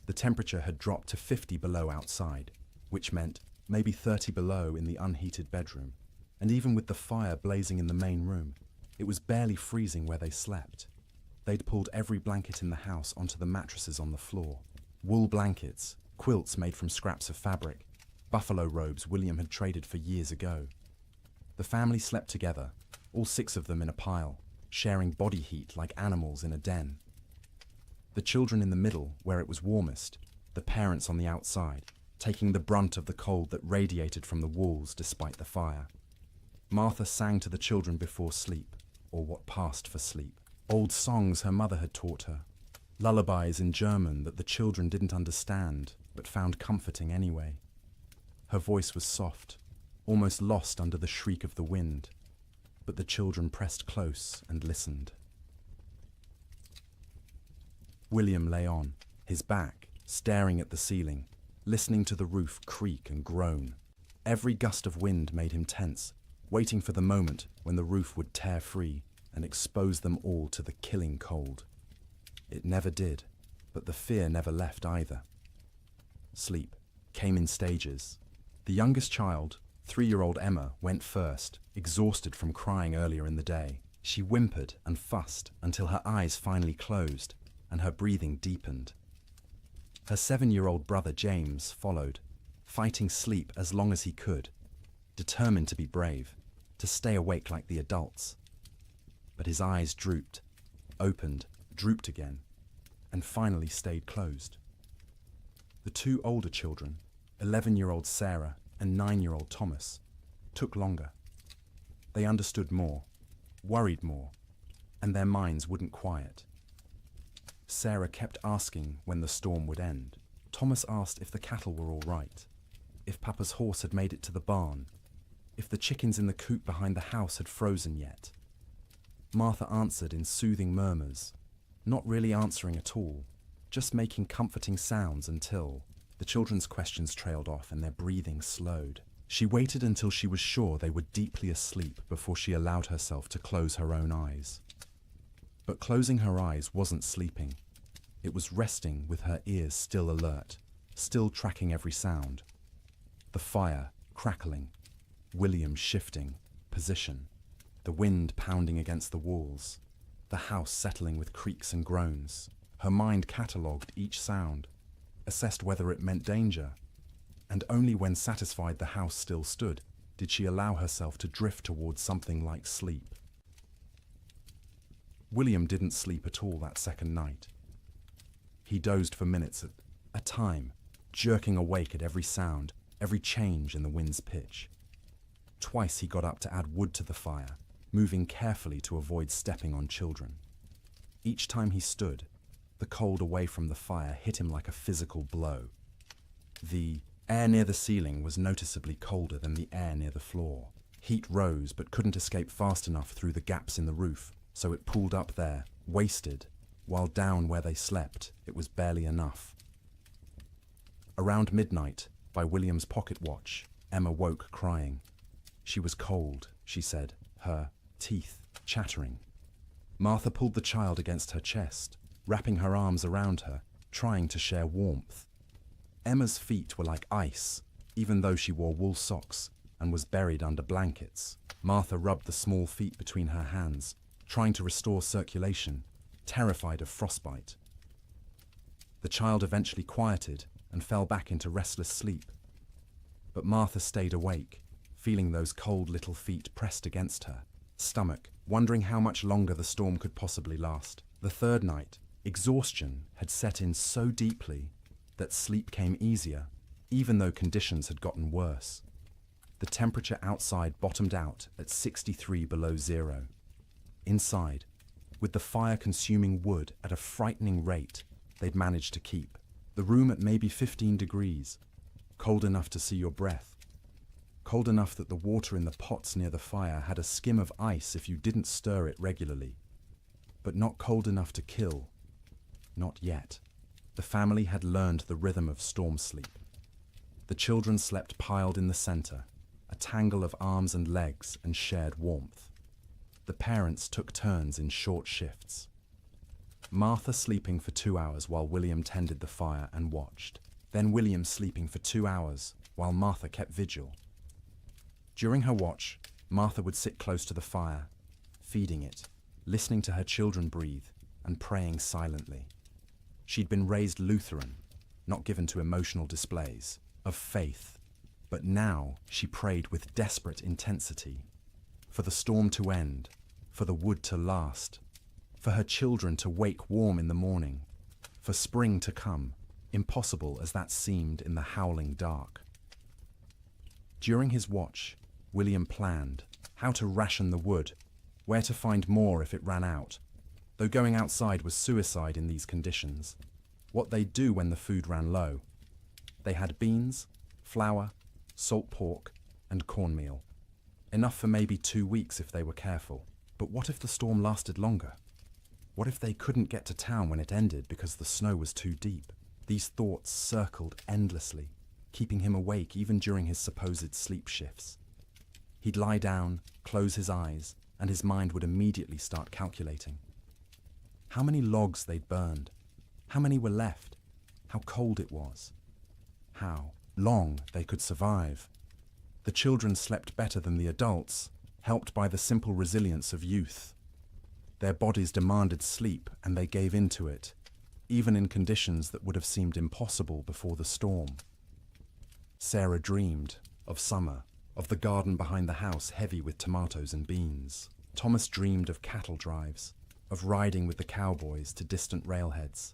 The temperature had dropped to 50 below outside, which meant maybe 30 below in the unheated bedroom, and even with the fire blazing in the main room, it was barely freezing where they slept. They'd pulled every blanket in the house onto the mattresses on the floor. Wool blankets, quilts made from scraps of fabric, buffalo robes William had traded for years ago. The family slept together, all 6 of them in a pile, sharing body heat like animals in a den. The children in the middle, where it was warmest, the parents on the outside, taking the brunt of the cold that radiated from the walls despite the fire. Martha sang to the children before sleep, or what passed for sleep. Old songs her mother had taught her, lullabies in German that the children didn't understand, but found comforting anyway. Her voice was soft, almost lost under the shriek of the wind, but the children pressed close and listened. William lay on, his back staring at the ceiling, listening to the roof creak and groan. Every gust of wind made him tense, waiting for the moment when the roof would tear free and expose them all to the killing cold. It never did, but the fear never left either. Sleep came in stages. The youngest child, 3-year-old Emma, went first, exhausted from crying earlier in the day. She whimpered and fussed until her eyes finally closed and her breathing deepened. Her 7-year-old brother James followed, fighting sleep as long as he could, determined to be brave, to stay awake like the adults. But his eyes drooped, opened, drooped again, and finally stayed closed. The 2 older children, 11-year-old Sarah and 9-year-old Thomas, took longer. They understood more, worried more, and their minds wouldn't quiet. Sarah kept asking when the storm would end. Thomas asked if the cattle were all right, if Papa's horse had made it to the barn, if the chickens in the coop behind the house had frozen yet. Martha answered in soothing murmurs, not really answering at all, just making comforting sounds until the children's questions trailed off and their breathing slowed. She waited until she was sure they were deeply asleep before she allowed herself to close her own eyes. But closing her eyes wasn't sleeping. It was resting with her ears still alert, still tracking every sound. The fire crackling, William shifting position, the wind pounding against the walls, the house settling with creaks and groans. Her mind catalogued each sound, assessed whether it meant danger, and only when satisfied the house still stood did she allow herself to drift towards something like sleep. William didn't sleep at all that second night. He dozed for minutes at a time, jerking awake at every sound, every change in the wind's pitch. Twice he got up to add wood to the fire, moving carefully to avoid stepping on children. Each time he stood, the cold away from the fire hit him like a physical blow. The air near the ceiling was noticeably colder than the air near the floor. Heat rose but couldn't escape fast enough through the gaps in the roof, so it pooled up there, wasted, while down where they slept, it was barely enough. Around midnight, by William's pocket watch, Emma woke crying. She was cold, she said, her teeth chattering. Martha pulled the child against her chest, wrapping her arms around her, trying to share warmth. Emma's feet were like ice, even though she wore wool socks and was buried under blankets. Martha rubbed the small feet between her hands, trying to restore circulation, terrified of frostbite. The child eventually quieted and fell back into restless sleep. But Martha stayed awake, feeling those cold little feet pressed against her stomach, wondering how much longer the storm could possibly last. The third night, exhaustion had set in so deeply that sleep came easier, even though conditions had gotten worse. The temperature outside bottomed out at 63 below zero. Inside, with the fire consuming wood at a frightening rate, they'd managed to keep the room at maybe 15 degrees, cold enough to see your breath, cold enough that the water in the pots near the fire had a skim of ice if you didn't stir it regularly, but not cold enough to kill. Not yet. The family had learned the rhythm of storm sleep. The children slept piled in the center, a tangle of arms and legs and shared warmth. The parents took turns in short shifts. Martha sleeping for 2 hours while William tended the fire and watched. Then William sleeping for 2 hours while Martha kept vigil. During her watch, Martha would sit close to the fire, feeding it, listening to her children breathe, and praying silently. She'd been raised Lutheran, not given to emotional displays, of faith, but now she prayed with desperate intensity, for the storm to end, for the wood to last, for her children to wake warm in the morning, for spring to come, impossible as that seemed in the howling dark. During his watch, William planned how to ration the wood, where to find more if it ran out, though going outside was suicide in these conditions. What they'd do when the food ran low. They had beans, flour, salt pork, and cornmeal. Enough for maybe 2 weeks if they were careful. But what if the storm lasted longer? What if they couldn't get to town when it ended because the snow was too deep? These thoughts circled endlessly, keeping him awake even during his supposed sleep shifts. He'd lie down, close his eyes, and his mind would immediately start calculating. How many logs they'd burned, how many were left, how cold it was, how long they could survive. The children slept better than the adults, helped by the simple resilience of youth. Their bodies demanded sleep and they gave in to it, even in conditions that would have seemed impossible before the storm. Sarah dreamed of summer, of the garden behind the house heavy with tomatoes and beans. Thomas dreamed of cattle drives, of riding with the cowboys to distant railheads.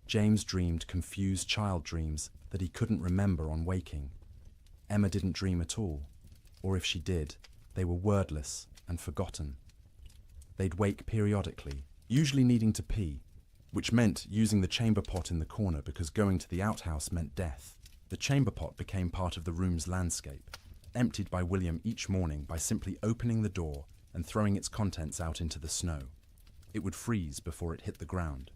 James dreamed confused child dreams that he couldn't remember on waking. Emma didn't dream at all, or if she did, they were wordless and forgotten. They'd wake periodically, usually needing to pee, which meant using the chamber pot in the corner because going to the outhouse meant death. The chamber pot became part of the room's landscape, emptied by William each morning by simply opening the door and throwing its contents out into the snow. It would freeze before it hit the ground.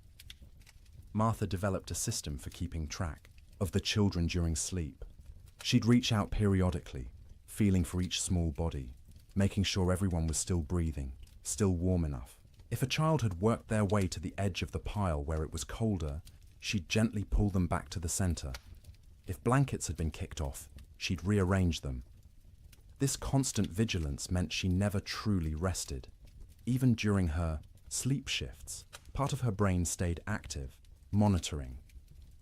Martha developed a system for keeping track of the children during sleep. She'd reach out periodically, feeling for each small body, making sure everyone was still breathing, still warm enough. If a child had worked their way to the edge of the pile where it was colder, she'd gently pull them back to the center. If blankets had been kicked off, she'd rearrange them. This constant vigilance meant she never truly rested. Even during her sleep shifts, part of her brain stayed active, monitoring.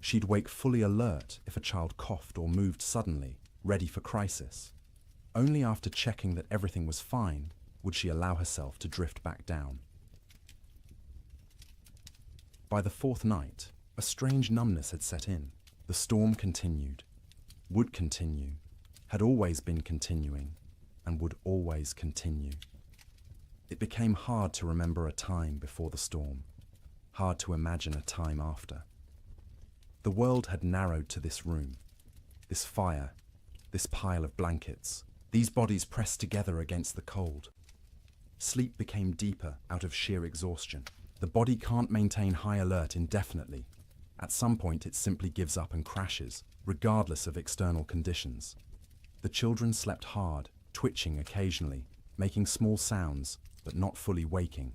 She'd wake fully alert if a child coughed or moved suddenly, ready for crisis. Only after checking that everything was fine would she allow herself to drift back down. By the fourth night, a strange numbness had set in. The storm continued, would continue, had always been continuing, and would always continue. It became hard to remember a time before the storm, hard to imagine a time after. The world had narrowed to this room, this fire, this pile of blankets, these bodies pressed together against the cold. Sleep became deeper out of sheer exhaustion. The body can't maintain high alert indefinitely. At some point it simply gives up and crashes, regardless of external conditions. The children slept hard, twitching occasionally, making small sounds, but not fully waking.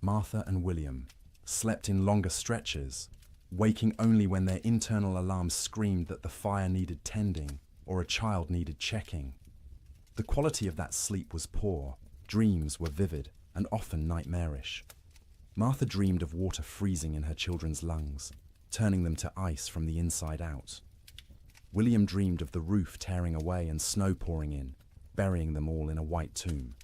Martha and William slept in longer stretches, waking only when their internal alarms screamed that the fire needed tending or a child needed checking. The quality of that sleep was poor, dreams were vivid and often nightmarish. Martha dreamed of water freezing in her children's lungs, turning them to ice from the inside out. William dreamed of the roof tearing away and snow pouring in, burying them all in a white tomb.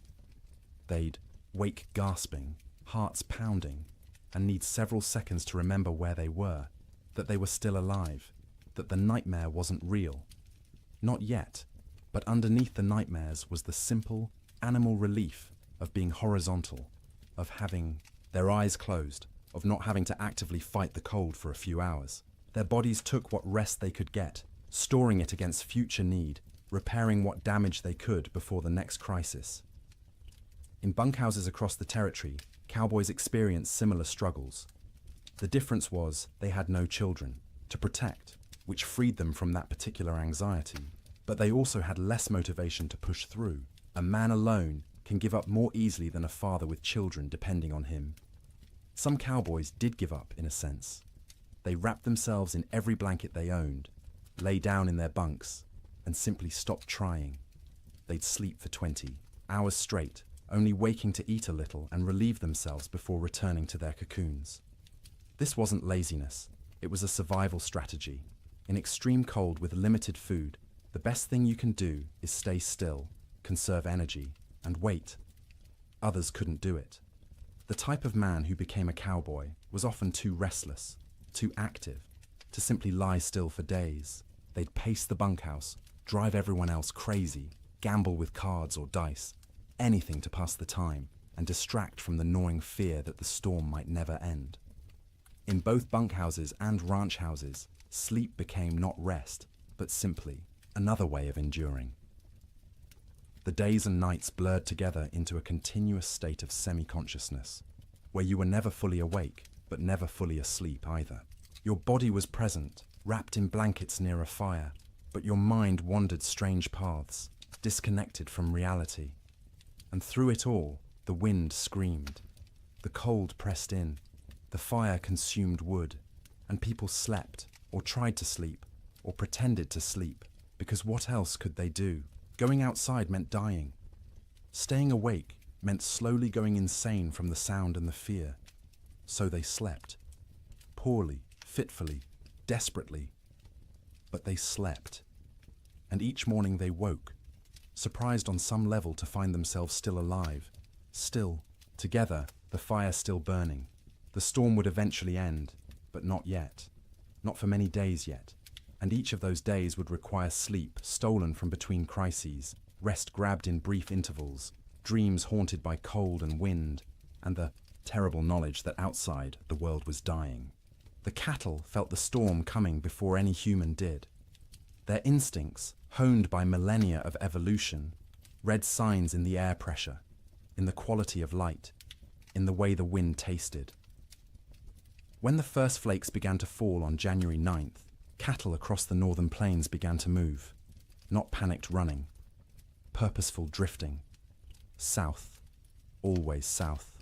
They'd wake gasping, hearts pounding, and need several seconds to remember where they were, that they were still alive, that the nightmare wasn't real. Not yet, but underneath the nightmares was the simple, animal relief of being horizontal, of having their eyes closed, of not having to actively fight the cold for a few hours. Their bodies took what rest they could get, storing it against future need, repairing what damage they could before the next crisis. In bunkhouses across the territory, cowboys experienced similar struggles. The difference was they had no children to protect, which freed them from that particular anxiety. But they also had less motivation to push through. A man alone can give up more easily than a father with children depending on him. Some cowboys did give up, in a sense. They wrapped themselves in every blanket they owned, lay down in their bunks, and simply stop trying. They'd sleep for 20 hours straight, only waking to eat a little and relieve themselves before returning to their cocoons. This wasn't laziness, it was a survival strategy. In extreme cold with limited food, the best thing you can do is stay still, conserve energy, and wait. Others couldn't do it. The type of man who became a cowboy was often too restless, too active, to simply lie still for days. They'd pace the bunkhouse, drive everyone else crazy, gamble with cards or dice, anything to pass the time and distract from the gnawing fear that the storm might never end. In both bunkhouses and ranch houses, sleep became not rest, but simply another way of enduring. The days and nights blurred together into a continuous state of semi-consciousness, where you were never fully awake, but never fully asleep either. Your body was present, wrapped in blankets near a fire, but your mind wandered strange paths, disconnected from reality. And through it all, the wind screamed. The cold pressed in, the fire consumed wood, and people slept, or tried to sleep, or pretended to sleep, because what else could they do? Going outside meant dying. Staying awake meant slowly going insane from the sound and the fear. So they slept. Poorly, fitfully, desperately. But they slept. And each morning they woke, surprised on some level to find themselves still alive, still, together, the fire still burning. The storm would eventually end, but not yet. Not for many days yet. And each of those days would require sleep stolen from between crises, rest grabbed in brief intervals, dreams haunted by cold and wind, and the terrible knowledge that outside the world was dying. The cattle felt the storm coming before any human did. Their instincts, honed by millennia of evolution, read signs in the air pressure, in the quality of light, in the way the wind tasted. When the first flakes began to fall on January 9th, cattle across the northern plains began to move, not panicked running, purposeful drifting, south, always south,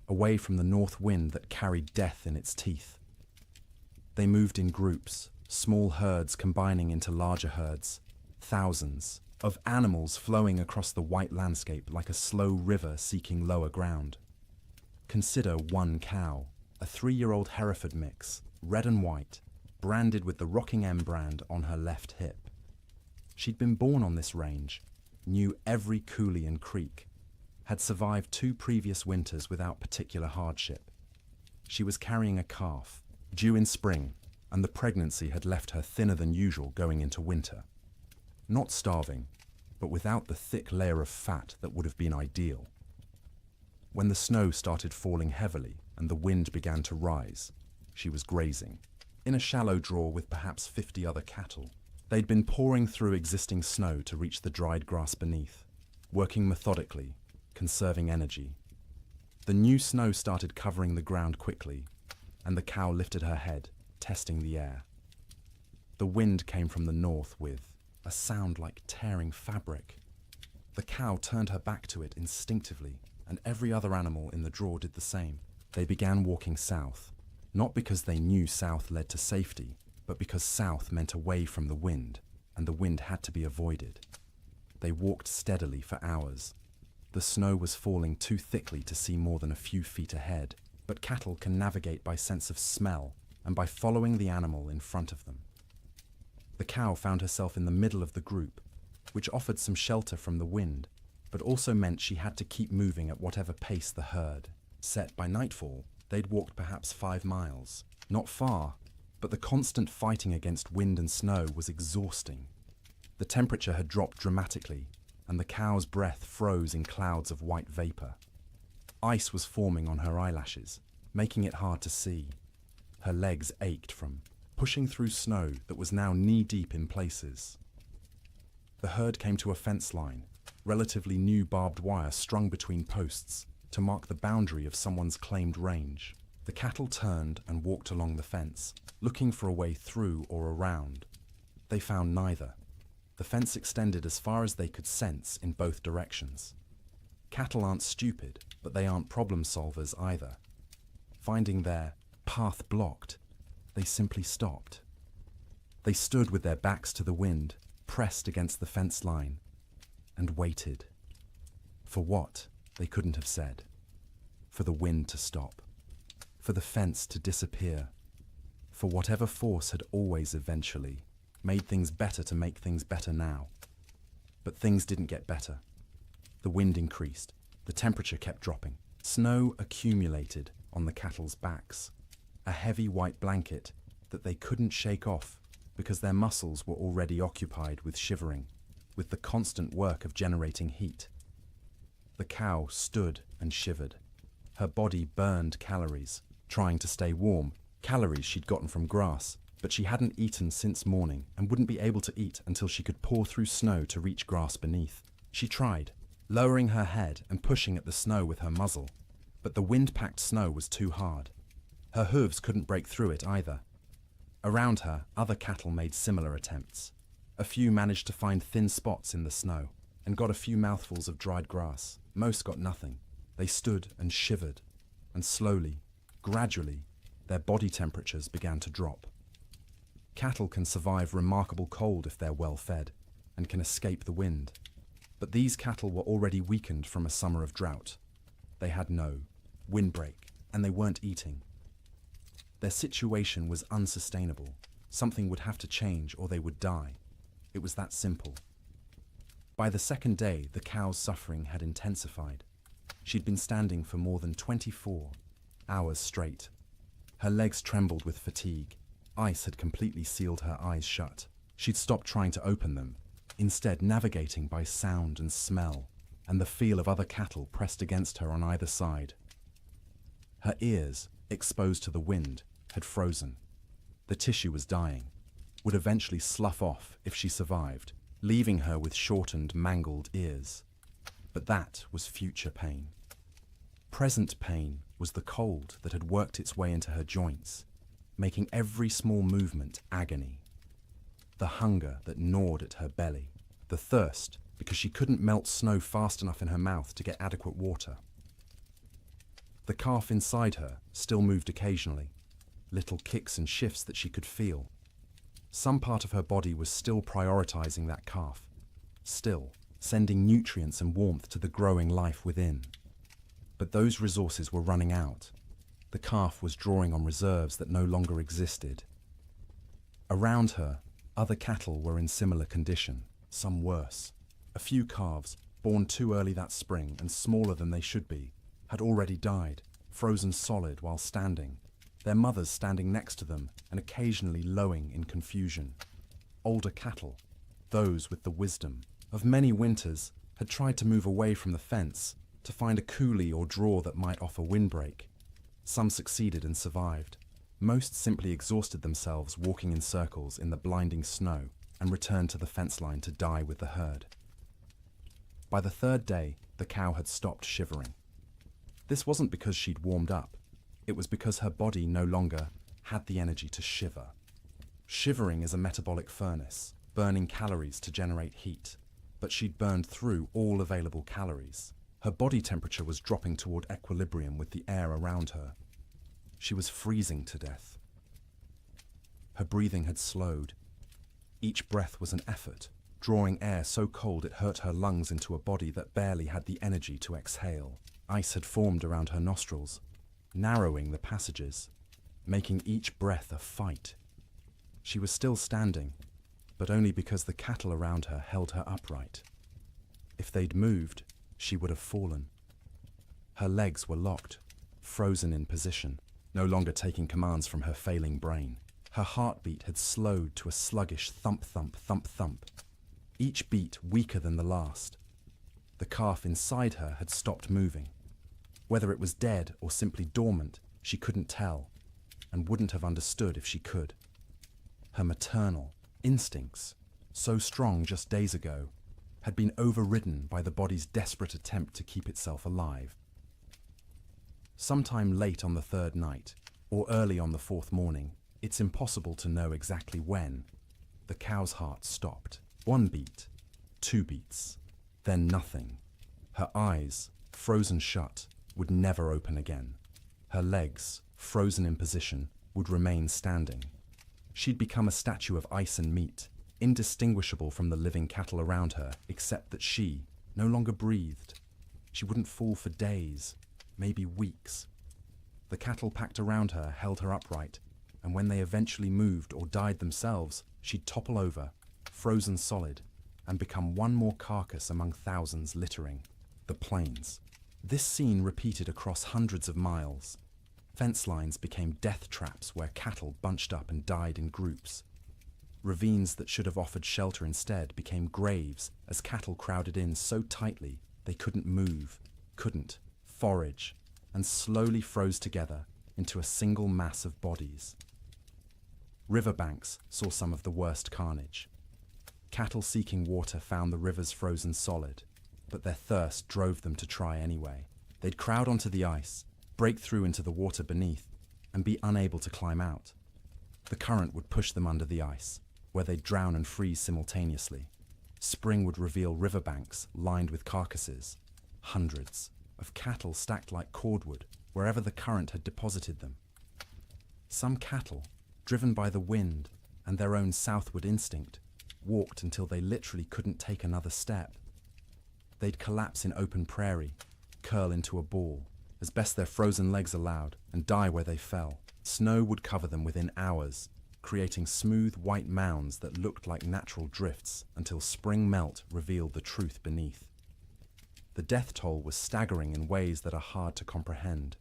away from the north wind that carried death in its teeth. They moved in groups, small herds combining into larger herds, thousands of animals flowing across the white landscape like a slow river seeking lower ground. Consider one cow, a 3-year-old Hereford mix, red and white, branded with the Rocking M brand on her left hip. She'd been born on this range, knew every coulee and creek, had survived 2 previous winters without particular hardship. She was carrying a calf, due in spring, and the pregnancy had left her thinner than usual going into winter. Not starving, but without the thick layer of fat that would have been ideal. When the snow started falling heavily and the wind began to rise, she was grazing, in a shallow draw with perhaps 50 other cattle. They'd been pouring through existing snow to reach the dried grass beneath, working methodically, conserving energy. The new snow started covering the ground quickly, and the cow lifted her head, testing the air. The wind came from the north with a sound like tearing fabric. The cow turned her back to it instinctively, and every other animal in the draw did the same. They began walking south, not because they knew south led to safety, but because south meant away from the wind, and the wind had to be avoided. They walked steadily for hours. The snow was falling too thickly to see more than a few feet ahead, but cattle can navigate by sense of smell and by following the animal in front of them. The cow found herself in the middle of the group, which offered some shelter from the wind, but also meant she had to keep moving at whatever pace the herd set. By nightfall, they'd walked perhaps 5 miles. Not far, but the constant fighting against wind and snow was exhausting. The temperature had dropped dramatically, and the cow's breath froze in clouds of white vapor. Ice was forming on her eyelashes, making it hard to see. Her legs ached from pushing through snow that was now knee-deep in places. The herd came to a fence line, relatively new barbed wire strung between posts, to mark the boundary of someone's claimed range. The cattle turned and walked along the fence, looking for a way through or around. They found neither. The fence extended as far as they could sense in both directions. Cattle aren't stupid, but they aren't problem solvers either. Finding their path blocked, they simply stopped. They stood with their backs to the wind, pressed against the fence line, and waited. For what, they couldn't have said. For the wind to stop. For the fence to disappear. For whatever force had always eventually made things better to make things better now. But things didn't get better. The wind increased. The temperature kept dropping. Snow accumulated on the cattle's backs. A heavy white blanket that they couldn't shake off because their muscles were already occupied with shivering, with the constant work of generating heat. The cow stood and shivered. Her body burned calories, trying to stay warm, calories she'd gotten from grass, but she hadn't eaten since morning and wouldn't be able to eat until she could paw through snow to reach grass beneath. She tried, lowering her head and pushing at the snow with her muzzle, but the wind-packed snow was too hard. Her hooves couldn't break through it either. Around her, other cattle made similar attempts. A few managed to find thin spots in the snow and got a few mouthfuls of dried grass. Most got nothing. They stood and shivered, and slowly, gradually, their body temperatures began to drop. Cattle can survive remarkable cold if they're well fed and can escape the wind. But these cattle were already weakened from a summer of drought. They had no windbreak, and they weren't eating. Their situation was unsustainable. Something would have to change or they would die. It was that simple. By the second day, the cow's suffering had intensified. She'd been standing for more than 24 hours straight. Her legs trembled with fatigue. Ice had completely sealed her eyes shut. She'd stopped trying to open them, instead navigating by sound and smell, and the feel of other cattle pressed against her on either side. Her ears, exposed to the wind, had frozen. The tissue was dying, would eventually slough off if she survived, leaving her with shortened, mangled ears. But that was future pain. Present pain was the cold that had worked its way into her joints, making every small movement agony. The hunger that gnawed at her belly, the thirst because she couldn't melt snow fast enough in her mouth to get adequate water. The calf inside her still moved occasionally, little kicks and shifts that she could feel. Some part of her body was still prioritizing that calf, still sending nutrients and warmth to the growing life within. But those resources were running out. The calf was drawing on reserves that no longer existed. Around her, other cattle were in similar condition, some worse. A few calves, born too early that spring and smaller than they should be, had already died, frozen solid while standing, their mothers standing next to them and occasionally lowing in confusion. Older cattle, those with the wisdom of many winters, had tried to move away from the fence to find a coulee or draw that might offer windbreak. Some succeeded and survived. Most simply exhausted themselves walking in circles in the blinding snow and returned to the fence line to die with the herd. By the third day, the cow had stopped shivering. This wasn't because she'd warmed up. It was because her body no longer had the energy to shiver. Shivering is a metabolic furnace, burning calories to generate heat. But she'd burned through all available calories. Her body temperature was dropping toward equilibrium with the air around her. She was freezing to death. Her breathing had slowed. Each breath was an effort, drawing air so cold it hurt her lungs into a body that barely had the energy to exhale. Ice had formed around her nostrils, narrowing the passages, making each breath a fight. She was still standing, but only because the cattle around her held her upright. If they'd moved, she would have fallen. Her legs were locked, frozen in position, no longer taking commands from her failing brain. Her heartbeat had slowed to a sluggish thump, thump, thump, thump, each beat weaker than the last. The calf inside her had stopped moving. Whether it was dead or simply dormant, she couldn't tell, and wouldn't have understood if she could. Her maternal instincts, so strong just days ago, had been overridden by the body's desperate attempt to keep itself alive. Sometime late on the third night, or early on the fourth morning, it's impossible to know exactly when, the cow's heart stopped. 1 beat, 2 beats, then nothing. Her eyes, frozen shut, would never open again. Her legs, frozen in position, would remain standing. She'd become a statue of ice and meat, indistinguishable from the living cattle around her, except that she no longer breathed. She wouldn't fall for days, maybe weeks. The cattle packed around her held her upright, and when they eventually moved or died themselves, she'd topple over, frozen solid, and become one more carcass among thousands littering the plains. This scene repeated across hundreds of miles. Fence lines became death traps where cattle bunched up and died in groups. Ravines that should have offered shelter instead became graves as cattle crowded in so tightly they couldn't move, couldn't forage, and slowly froze together into a single mass of bodies. Riverbanks saw some of the worst carnage. Cattle seeking water found the rivers frozen solid, but their thirst drove them to try anyway. They'd crowd onto the ice, break through into the water beneath, and be unable to climb out. The current would push them under the ice, where they'd drown and freeze simultaneously. Spring would reveal riverbanks lined with carcasses, hundreds of cattle stacked like cordwood wherever the current had deposited them. Some cattle, driven by the wind and their own southward instinct, walked until they literally couldn't take another step. They'd collapse in open prairie, curl into a ball, as best their frozen legs allowed, and die where they fell. Snow would cover them within hours, creating smooth white mounds that looked like natural drifts until spring melt revealed the truth beneath. The death toll was staggering in ways that are hard to comprehend.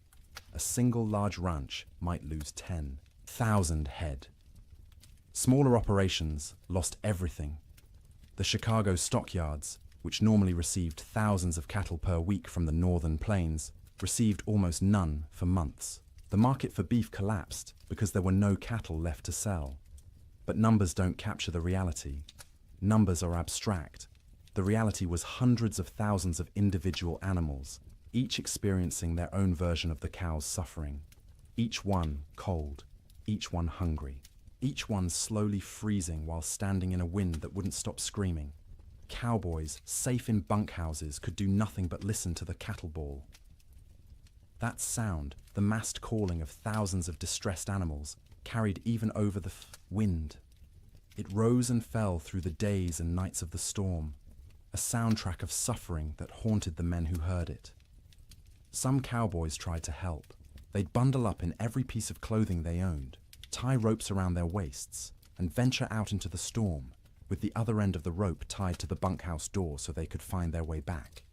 A single large ranch might lose 10,000 head. Smaller operations lost everything. The Chicago stockyards, which normally received thousands of cattle per week from the northern plains, received almost none for months. The market for beef collapsed because there were no cattle left to sell. But numbers don't capture the reality. Numbers are abstract. The reality was hundreds of thousands of individual animals, each experiencing their own version of the cow's suffering. Each one cold, each one hungry, each one slowly freezing while standing in a wind that wouldn't stop screaming. Cowboys, safe in bunkhouses, could do nothing but listen to the cattle bawl. That sound, the massed calling of thousands of distressed animals, carried even over the wind. It rose and fell through the days and nights of the storm, a soundtrack of suffering that haunted the men who heard it. Some cowboys tried to help. They'd bundle up in every piece of clothing they owned, tie ropes around their waists, and venture out into the storm, with the other end of the rope tied to the bunkhouse door so they could find their way back.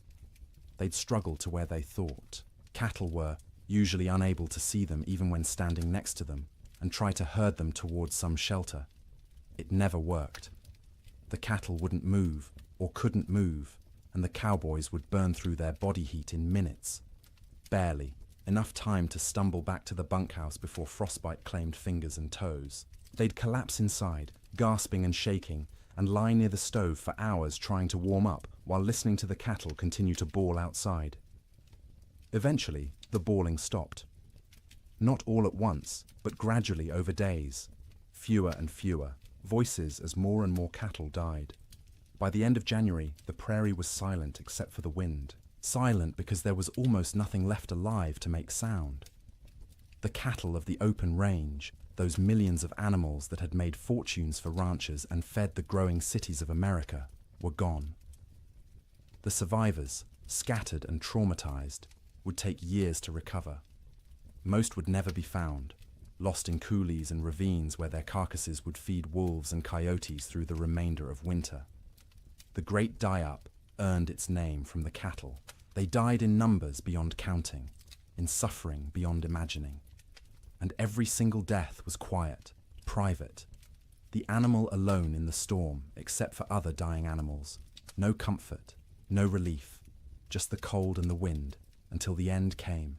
They'd struggle to where they thought. Cattle were usually unable to see them even when standing next to them, and try to herd them towards some shelter. It never worked. The cattle wouldn't move, or couldn't move, and the cowboys would burn through their body heat in minutes. Barely, enough time to stumble back to the bunkhouse before frostbite claimed fingers and toes. They'd collapse inside, gasping and shaking, and lie near the stove for hours trying to warm up while listening to the cattle continue to bawl outside. Eventually, the bawling stopped. Not all at once, but gradually over days. Fewer and fewer, voices as more and more cattle died. By the end of January, the prairie was silent except for the wind. Silent because there was almost nothing left alive to make sound. The cattle of the open range, those millions of animals that had made fortunes for ranchers and fed the growing cities of America, were gone. The survivors, scattered and traumatized, would take years to recover. Most would never be found, lost in coulees and ravines where their carcasses would feed wolves and coyotes through the remainder of winter. The Great Die-Up earned its name from the cattle. They died in numbers beyond counting, in suffering beyond imagining. And every single death was quiet, private. The animal alone in the storm, except for other dying animals. No comfort, no relief, just the cold and the wind, until the end came,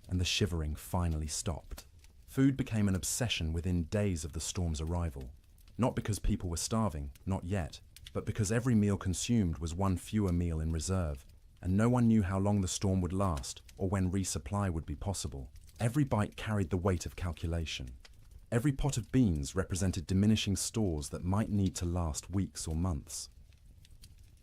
and the shivering finally stopped. Food became an obsession within days of the storm's arrival. Not because people were starving, not yet, but because every meal consumed was one fewer meal in reserve, and no one knew how long the storm would last or when resupply would be possible. Every bite carried the weight of calculation. Every pot of beans represented diminishing stores that might need to last weeks or months.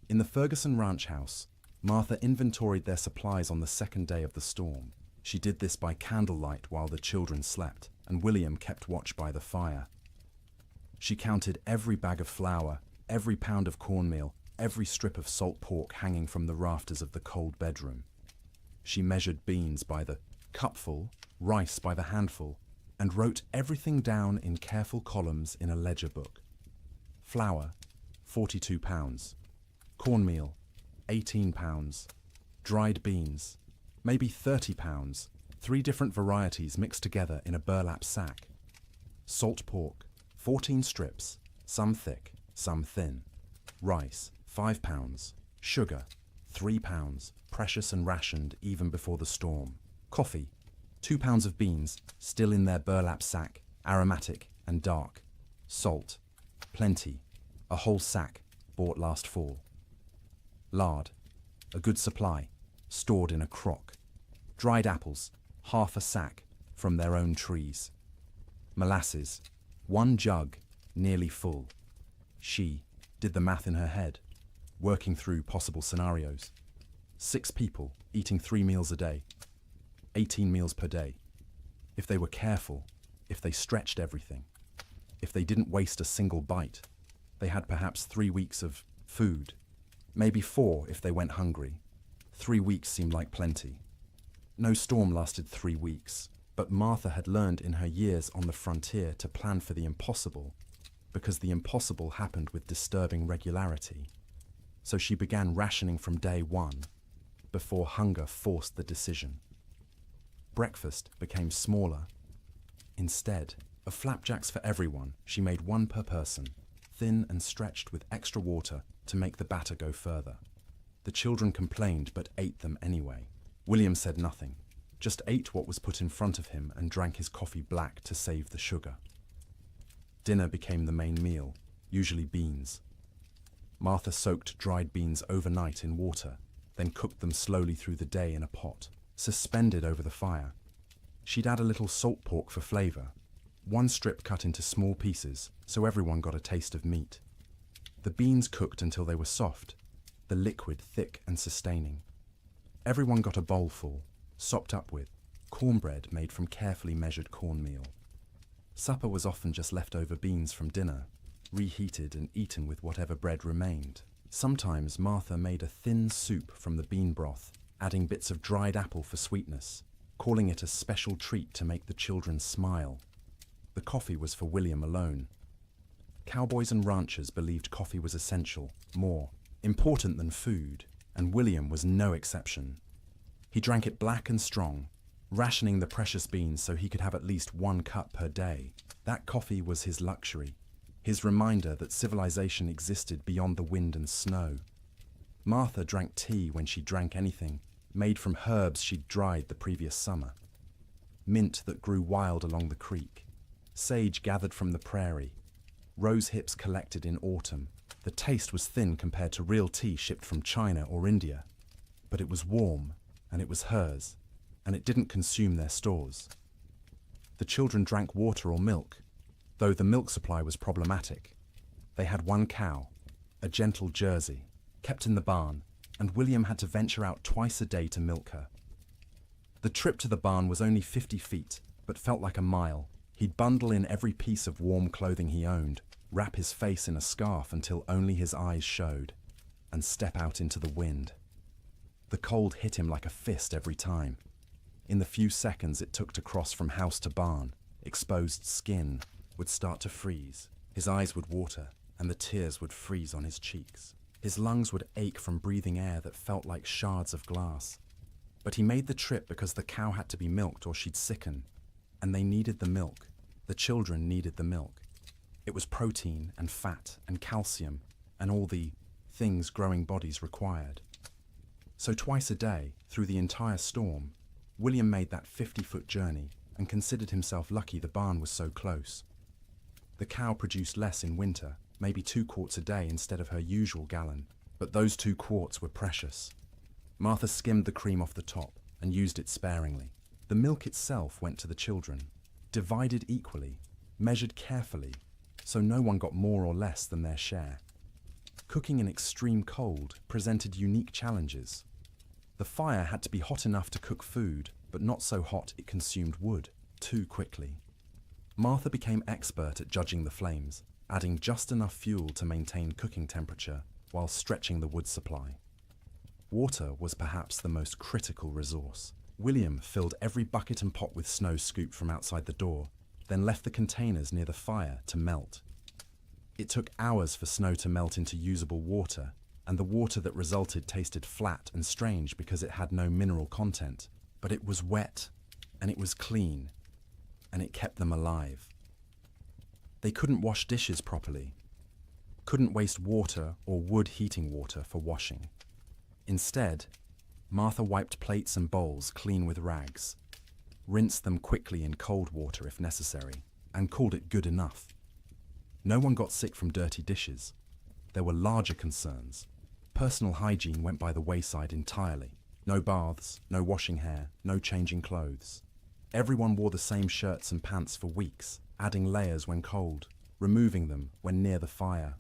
In the Ferguson ranch house, Martha inventoried their supplies on the second day of the storm. She did this by candlelight while the children slept, and William kept watch by the fire. She counted every bag of flour, every pound of cornmeal, every strip of salt pork hanging from the rafters of the cold bedroom. She measured beans by the cupful, rice by the handful, and wrote everything down in careful columns in a ledger book. Flour, 42 pounds. Cornmeal, 18 pounds. Dried beans, maybe 30 pounds, 3 different varieties mixed together in a burlap sack. Salt pork, 14 strips, some thick, some thin. Rice, 5 pounds. Sugar, 3 pounds, precious and rationed even before the storm. Coffee, 2 pounds of beans, still in their burlap sack, aromatic and dark. Salt, plenty, a whole sack, bought last fall. Lard, a good supply, stored in a crock. Dried apples, half a sack, from their own trees. Molasses, 1 jug, nearly full. She did the math in her head, working through possible scenarios. 6 people eating 3 meals a day, 18 meals per day. If they were careful, if they stretched everything, if they didn't waste a single bite, they had perhaps 3 weeks of food, maybe 4 if they went hungry. 3 weeks seemed like plenty. No storm lasted 3 weeks, but Martha had learned in her years on the frontier to plan for the impossible, because the impossible happened with disturbing regularity. So she began rationing from day 1, before hunger forced the decision. Breakfast became smaller. Instead of flapjacks for everyone, she made 1 per person, thin and stretched with extra water to make the batter go further. The children complained but ate them anyway. William said nothing, just ate what was put in front of him and drank his coffee black to save the sugar. Dinner became the main meal, usually beans. Martha soaked dried beans overnight in water, then cooked them slowly through the day in a pot, suspended over the fire. She'd add a little salt pork for flavor, 1 strip cut into small pieces so everyone got a taste of meat. The beans cooked until they were soft, the liquid thick and sustaining. Everyone got a bowlful, sopped up with cornbread made from carefully measured cornmeal. Supper was often just leftover beans from dinner, reheated and eaten with whatever bread remained. Sometimes Martha made a thin soup from the bean broth, adding bits of dried apple for sweetness, calling it a special treat to make the children smile. The coffee was for William alone. Cowboys and ranchers believed coffee was essential, more important than food, and William was no exception. He drank it black and strong, rationing the precious beans so he could have at least 1 cup per day. That coffee was his luxury, his reminder that civilization existed beyond the wind and snow. Martha drank tea when she drank anything, made from herbs she'd dried the previous summer. Mint that grew wild along the creek, sage gathered from the prairie, rose hips collected in autumn. The taste was thin compared to real tea shipped from China or India, but it was warm, and it was hers, and it didn't consume their stores. The children drank water or milk, though the milk supply was problematic. They had 1 cow, a gentle Jersey, kept in the barn, and William had to venture out twice a day to milk her. The trip to the barn was only 50 feet, but felt like a mile. He'd bundle in every piece of warm clothing he owned, wrap his face in a scarf until only his eyes showed, and step out into the wind. The cold hit him like a fist every time. In the few seconds it took to cross from house to barn, exposed skin would start to freeze. His eyes would water, and the tears would freeze on his cheeks. His lungs would ache from breathing air that felt like shards of glass. But he made the trip because the cow had to be milked or she'd sicken, and they needed the milk. The children needed the milk. It was protein and fat and calcium and all the things growing bodies required. So twice a day, through the entire storm, William made that 50-foot journey and considered himself lucky the barn was so close. The cow produced less in winter, maybe 2 quarts a day instead of her usual gallon, but those 2 quarts were precious. Martha skimmed the cream off the top and used it sparingly. The milk itself went to the children, divided equally, measured carefully, so no one got more or less than their share. Cooking in extreme cold presented unique challenges. The fire had to be hot enough to cook food, but not so hot it consumed wood too quickly. Martha became expert at judging the flames. adding just enough fuel to maintain cooking temperature while stretching the wood supply. Water was perhaps the most critical resource. William filled every bucket and pot with snow scooped from outside the door, then left the containers near the fire to melt. It took hours for snow to melt into usable water, and the water that resulted tasted flat and strange because it had no mineral content. But it was wet, and it was clean, and it kept them alive. They couldn't wash dishes properly, couldn't waste water or wood heating water for washing. Instead, Martha wiped plates and bowls clean with rags, rinsed them quickly in cold water if necessary, and called it good enough. No one got sick from dirty dishes. There were larger concerns. Personal hygiene went by the wayside entirely. No baths, no washing hair, no changing clothes. Everyone wore the same shirts and pants for weeks, adding layers when cold, removing them when near the fire.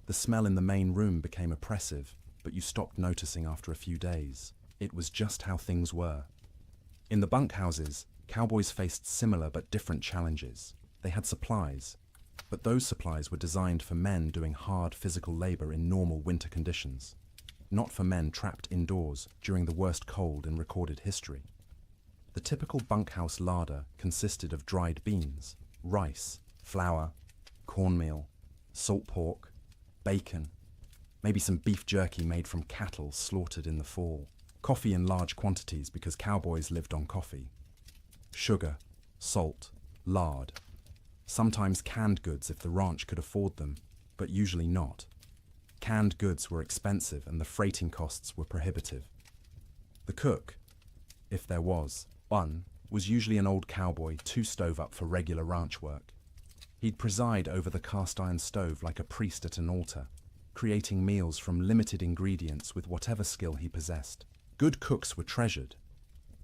The smell in the main room became oppressive, but you stopped noticing after a few days. It was just how things were. In the bunkhouses, cowboys faced similar but different challenges. They had supplies, but those supplies were designed for men doing hard physical labor in normal winter conditions, not for men trapped indoors during the worst cold in recorded history. The typical bunkhouse larder consisted of dried beans, rice, flour, cornmeal, salt pork, bacon, maybe some beef jerky made from cattle slaughtered in the fall, coffee in large quantities because cowboys lived on coffee, sugar, salt, lard, sometimes canned goods if the ranch could afford them, but usually not. Canned goods were expensive and the freighting costs were prohibitive. The cook, if there was one, was usually an old cowboy too stove up for regular ranch work. He'd preside over the cast iron stove like a priest at an altar, creating meals from limited ingredients with whatever skill he possessed. Good cooks were treasured.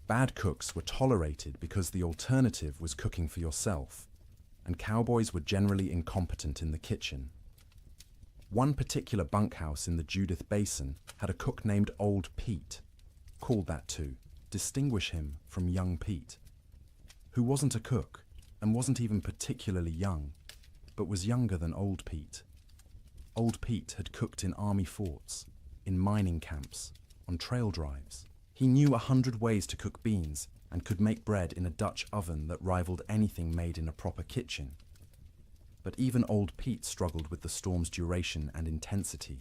Bad cooks were tolerated because the alternative was cooking for yourself, and cowboys were generally incompetent in the kitchen. One particular bunkhouse in the Judith Basin had a cook named Old Pete, called that to distinguish him from young Pete, who wasn't a cook and wasn't even particularly young, but was younger than Old Pete. Old Pete had cooked in army forts, in mining camps, on trail drives. He knew 100 ways to cook beans and could make bread in a Dutch oven that rivaled anything made in a proper kitchen. But even Old Pete struggled with the storm's duration and intensity.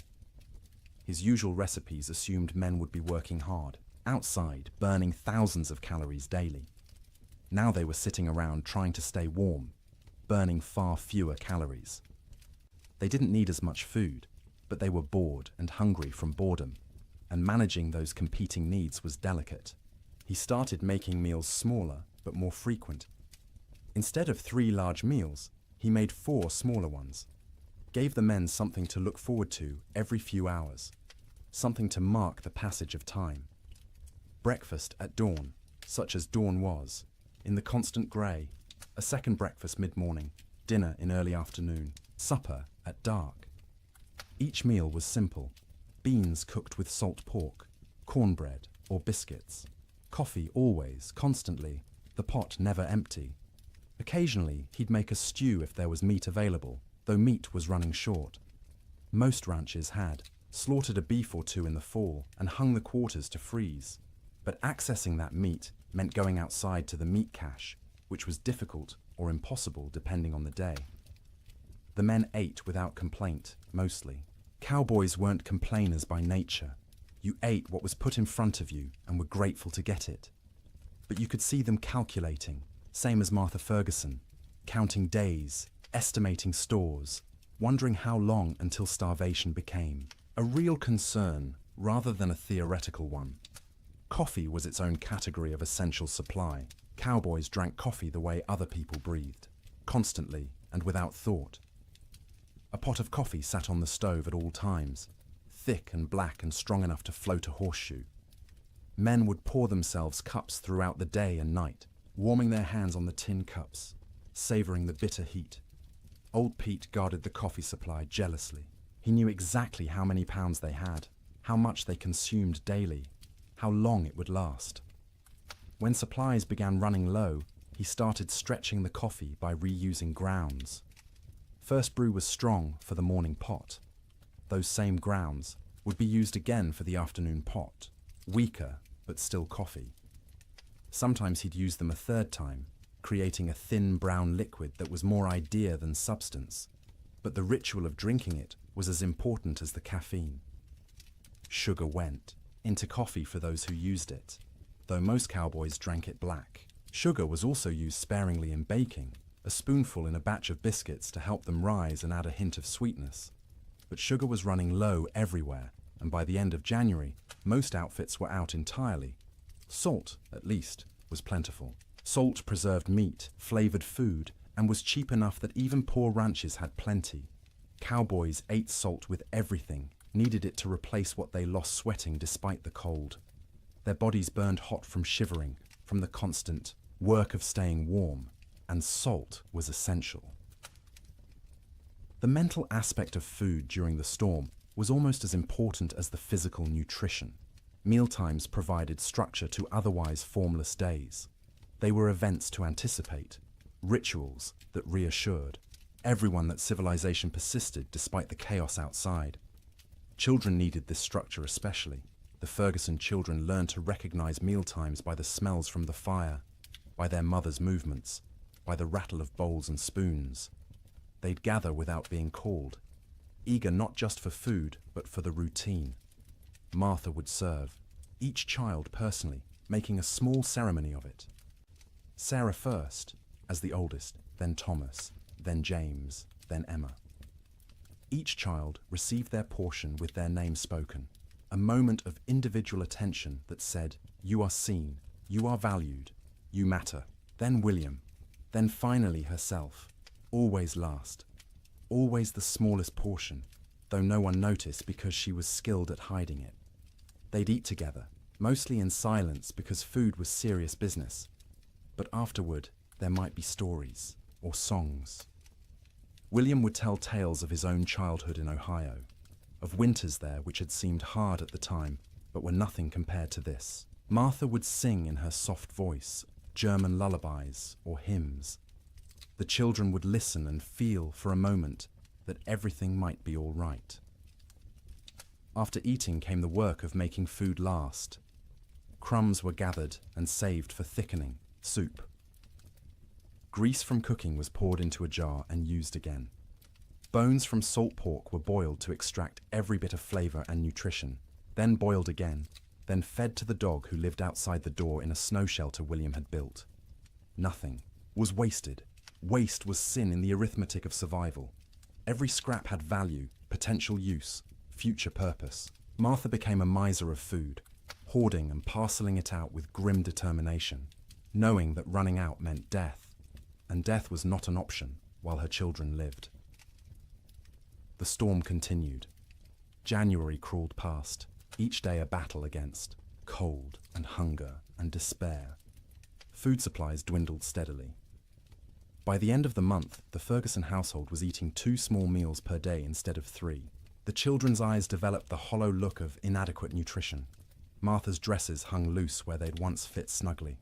His usual recipes assumed men would be working hard, outside, burning thousands of calories daily. Now they were sitting around trying to stay warm, burning far fewer calories. They didn't need as much food, but they were bored and hungry from boredom, and managing those competing needs was delicate. He started making meals smaller but more frequent. Instead of 3 large meals, he made 4 smaller ones, gave the men something to look forward to every few hours, something to mark the passage of time. Breakfast at dawn, such as dawn was, in the constant grey, a second breakfast mid-morning, dinner in early afternoon, supper at dark. Each meal was simple: beans cooked with salt pork, cornbread or biscuits, coffee always, constantly, the pot never empty. Occasionally, he'd make a stew if there was meat available, though meat was running short. Most ranches had slaughtered a beef or 2 in the fall and hung the quarters to freeze. But accessing that meat meant going outside to the meat cache, which was difficult or impossible depending on the day. The men ate without complaint, mostly. Cowboys weren't complainers by nature. You ate what was put in front of you and were grateful to get it. But you could see them calculating, same as Martha Ferguson, counting days, estimating stores, wondering how long until starvation became a real concern rather than a theoretical one. Coffee was its own category of essential supply. Cowboys drank coffee the way other people breathed, constantly and without thought. A pot of coffee sat on the stove at all times, thick and black and strong enough to float a horseshoe. Men would pour themselves cups throughout the day and night, warming their hands on the tin cups, savoring the bitter heat. Old Pete guarded the coffee supply jealously. He knew exactly how many pounds they had, how much they consumed daily, how long it would last. When supplies began running low, he started stretching the coffee by reusing grounds. First brew was strong for the morning pot. Those same grounds would be used again for the afternoon pot, weaker but still coffee. Sometimes he'd use them a third time, creating a thin brown liquid that was more idea than substance, but the ritual of drinking it was as important as the caffeine. Sugar went into coffee for those who used it, though most cowboys drank it black. Sugar was also used sparingly in baking, a spoonful in a batch of biscuits to help them rise and add a hint of sweetness. But sugar was running low everywhere, and by the end of January, most outfits were out entirely. Salt, at least, was plentiful. Salt preserved meat, flavored food, and was cheap enough that even poor ranches had plenty. Cowboys ate salt with everything, needed it to replace what they lost sweating despite the cold. Their bodies burned hot from shivering, from the constant work of staying warm, and salt was essential. The mental aspect of food during the storm was almost as important as the physical nutrition. Mealtimes provided structure to otherwise formless days. They were events to anticipate, rituals that reassured everyone that civilization persisted despite the chaos outside. Children needed this structure especially. The Ferguson children learned to recognize mealtimes by the smells from the fire, by their mother's movements, by the rattle of bowls and spoons. They'd gather without being called, eager not just for food, but for the routine. Martha would serve, each child personally, making a small ceremony of it. Sarah first, as the oldest, then Thomas, then James, then Emma. Each child received their portion with their name spoken, a moment of individual attention that said, "You are seen, you are valued, you matter." Then William, then finally herself, always last, always the smallest portion, though no one noticed because she was skilled at hiding it. They'd eat together, mostly in silence because food was serious business, but afterward there might be stories or songs. William would tell tales of his own childhood in Ohio, of winters there which had seemed hard at the time, but were nothing compared to this. Martha would sing in her soft voice German lullabies or hymns. The children would listen and feel for a moment that everything might be all right. After eating came the work of making food last. Crumbs were gathered and saved for thickening, soup. Grease from cooking was poured into a jar and used again. Bones from salt pork were boiled to extract every bit of flavor and nutrition, then boiled again, then fed to the dog who lived outside the door in a snow shelter William had built. Nothing was wasted. Waste was sin in the arithmetic of survival. Every scrap had value, potential use, future purpose. Martha became a miser of food, hoarding and parceling it out with grim determination, knowing that running out meant death, and death was not an option while her children lived. The storm continued. January crawled past, each day a battle against cold and hunger and despair. Food supplies dwindled steadily. By the end of the month, the Ferguson household was eating 2 small meals per day instead of 3. The children's eyes developed the hollow look of inadequate nutrition. Martha's dresses hung loose where they'd once fit snugly.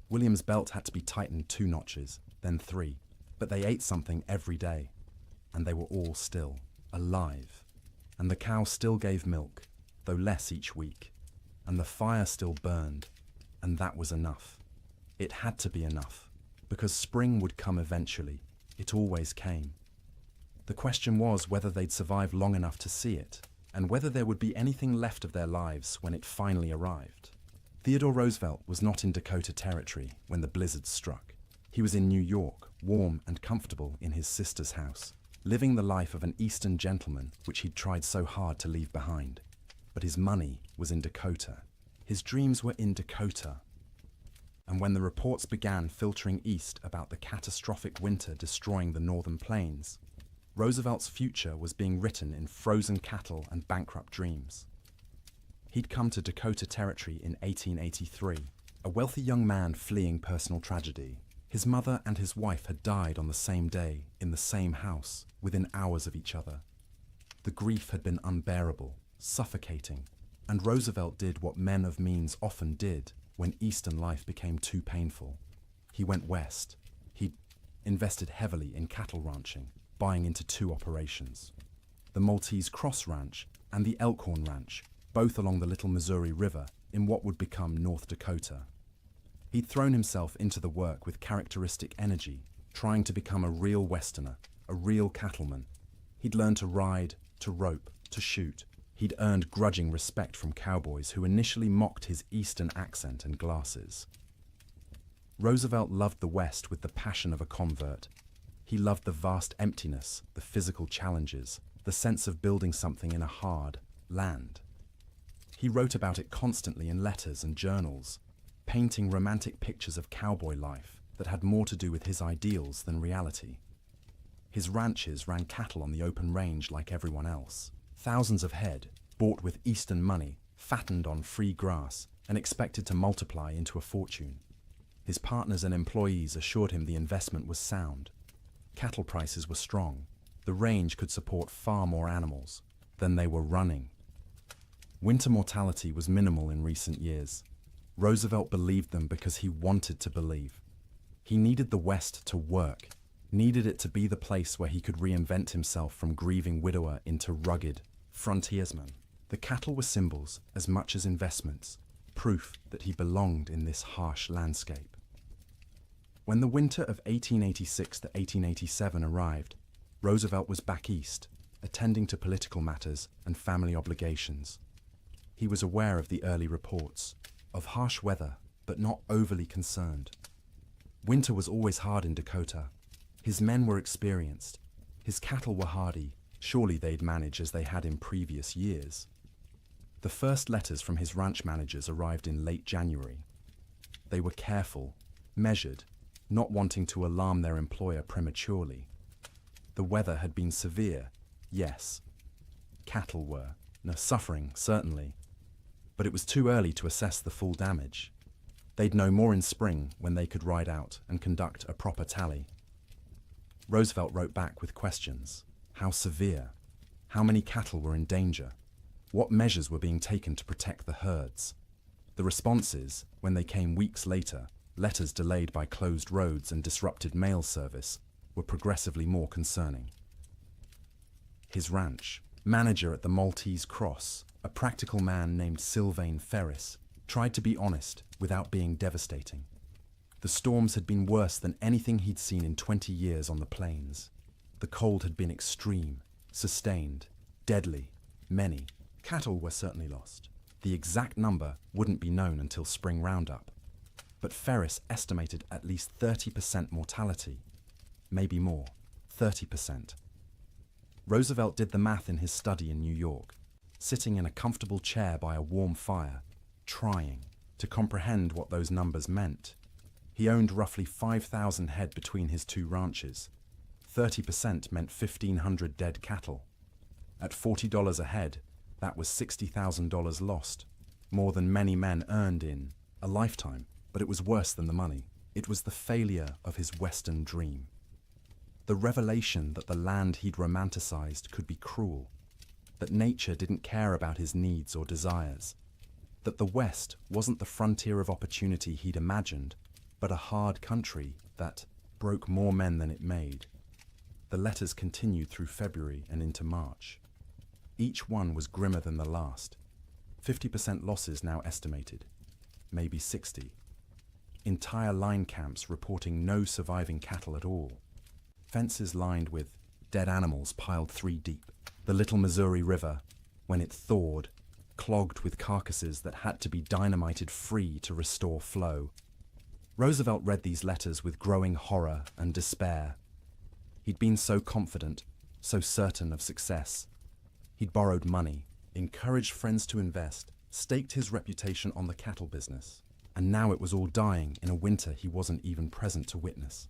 William's belt had to be tightened 2 notches, then 3, but they ate something every day, and they were all still alive. And the cow still gave milk, though less each week, and the fire still burned, and that was enough. It had to be enough. Because spring would come eventually. It always came. The question was whether they'd survive long enough to see it, and whether there would be anything left of their lives when it finally arrived. Theodore Roosevelt was not in Dakota Territory when the blizzard struck. He was in New York, warm and comfortable in his sister's house, living the life of an Eastern gentleman which he'd tried so hard to leave behind. But his money was in Dakota. His dreams were in Dakota. And when the reports began filtering east about the catastrophic winter destroying the northern plains, Roosevelt's future was being written in frozen cattle and bankrupt dreams. He'd come to Dakota Territory in 1883, a wealthy young man fleeing personal tragedy. His mother and his wife had died on the same day, in the same house, within hours of each other. The grief had been unbearable, suffocating, and Roosevelt did what men of means often did when Eastern life became too painful. He went west. He invested heavily in cattle ranching. buying into two operations: the Maltese Cross Ranch and the Elkhorn Ranch, both along the Little Missouri River in what would become North Dakota. He'd thrown himself into the work with characteristic energy, trying to become a real Westerner, a real cattleman. He'd learned to ride, to rope, to shoot. He'd earned grudging respect from cowboys who initially mocked his Eastern accent and glasses. Roosevelt loved the West with the passion of a convert. He loved the vast emptiness, the physical challenges, the sense of building something in a hard land. He wrote about it constantly in letters and journals, painting romantic pictures of cowboy life that had more to do with his ideals than reality. His ranches ran cattle on the open range like everyone else. Thousands of head, bought with Eastern money, fattened on free grass, and expected to multiply into a fortune. His partners and employees assured him the investment was sound. Cattle prices were strong. The range could support far more animals than they were running. Winter mortality was minimal in recent years. Roosevelt believed them because he wanted to believe. He needed the West to work, needed it to be the place where he could reinvent himself from grieving widower into rugged frontiersman. The cattle were symbols as much as investments, proof that he belonged in this harsh landscape. When the winter of 1886 to 1887 arrived, Roosevelt was back east, attending to political matters and family obligations. He was aware of the early reports, of harsh weather, but not overly concerned. Winter was always hard in Dakota. His men were experienced. His cattle were hardy. Surely they'd manage as they had in previous years. The first letters from his ranch managers arrived in late January. They were careful, measured, not wanting to alarm their employer prematurely. The weather had been severe, yes. Cattle were, suffering, certainly. But it was too early to assess the full damage. They'd know more in spring when they could ride out and conduct a proper tally. Roosevelt wrote back with questions. How severe? How many cattle were in danger? What measures were being taken to protect the herds? The responses, when they came weeks later, letters delayed by closed roads and disrupted mail service, were progressively more concerning. His ranch, manager at the Maltese Cross, a practical man named Sylvain Ferris, tried to be honest without being devastating. The storms had been worse than anything he'd seen in 20 years on the plains. The cold had been extreme, sustained, deadly, many. Cattle were certainly lost. The exact number wouldn't be known until spring roundup. But Ferris estimated at least 30% mortality. Maybe more, 30%. Roosevelt did the math in his study in New York, sitting in a comfortable chair by a warm fire, trying to comprehend what those numbers meant. He owned roughly 5,000 head between his two ranches. 30% meant 1,500 dead cattle. At $40 a head, that was $60,000 lost, more than many men earned in a lifetime. But it was worse than the money. It was the failure of his Western dream. The revelation that the land he'd romanticized could be cruel, that nature didn't care about his needs or desires, that the West wasn't the frontier of opportunity he'd imagined, but a hard country that broke more men than it made. The letters continued through February and into March. Each one was grimmer than the last. 50% losses now estimated, maybe 60. Entire line camps reporting no surviving cattle at all. Fences lined with dead animals piled 3 deep. The Little Missouri River, when it thawed, clogged with carcasses that had to be dynamited free to restore flow. Roosevelt read these letters with growing horror and despair. He'd been so confident, so certain of success. He'd borrowed money, encouraged friends to invest, staked his reputation on the cattle business. And now it was all dying in a winter he wasn't even present to witness.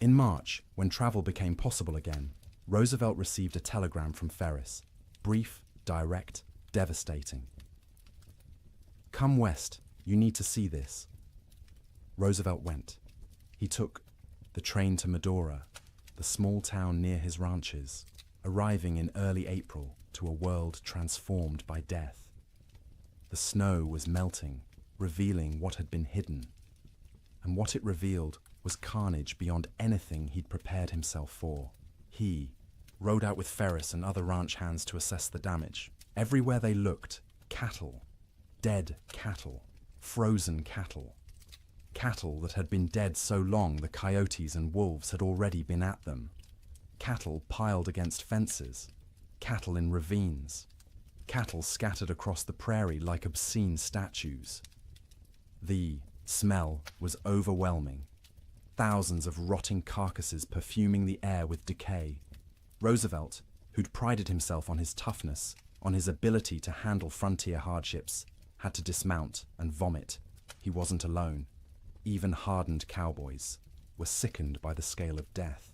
In March, when travel became possible again, Roosevelt received a telegram from Ferris. Brief, direct, devastating. Come west, you need to see this. Roosevelt went. He took the train to Medora, the small town near his ranches, arriving in early April to a world transformed by death. The snow was melting, revealing what had been hidden. And what it revealed was carnage beyond anything he'd prepared himself for. He rode out with Ferris and other ranch hands to assess the damage. Everywhere they looked, cattle. Dead cattle. Frozen cattle. Cattle that had been dead so long the coyotes and wolves had already been at them. Cattle piled against fences. Cattle in ravines. Cattle scattered across the prairie like obscene statues. The smell was overwhelming. Thousands of rotting carcasses perfuming the air with decay. Roosevelt, who'd prided himself on his toughness, on his ability to handle frontier hardships, had to dismount and vomit. He wasn't alone. Even hardened cowboys were sickened by the scale of death.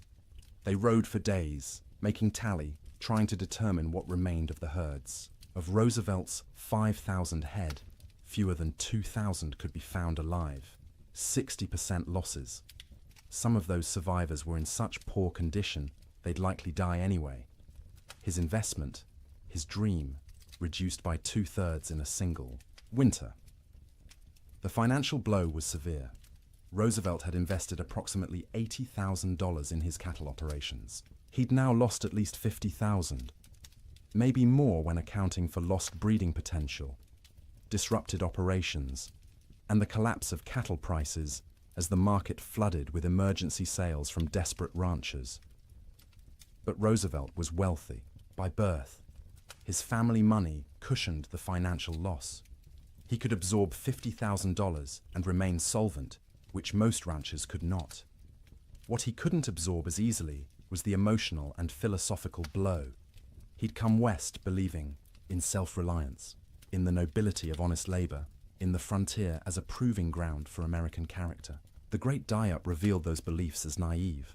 They rode for days, making tally, trying to determine what remained of the herds. Of Roosevelt's 5,000 head, fewer than 2,000 could be found alive. 60% losses. Some of those survivors were in such poor condition they'd likely die anyway. His investment, his dream, reduced by 2/3 in a single winter. The financial blow was severe. Roosevelt had invested approximately $80,000 in his cattle operations. He'd now lost at least $50,000, maybe more when accounting for lost breeding potential, disrupted operations, and the collapse of cattle prices as the market flooded with emergency sales from desperate ranchers. But Roosevelt was wealthy by birth. His family money cushioned the financial loss. He could absorb $50,000 and remain solvent, which most ranchers could not. What he couldn't absorb as easily was the emotional and philosophical blow. He'd come west believing in self-reliance, in the nobility of honest labor, in the frontier as a proving ground for American character. The Great Die-Up revealed those beliefs as naive.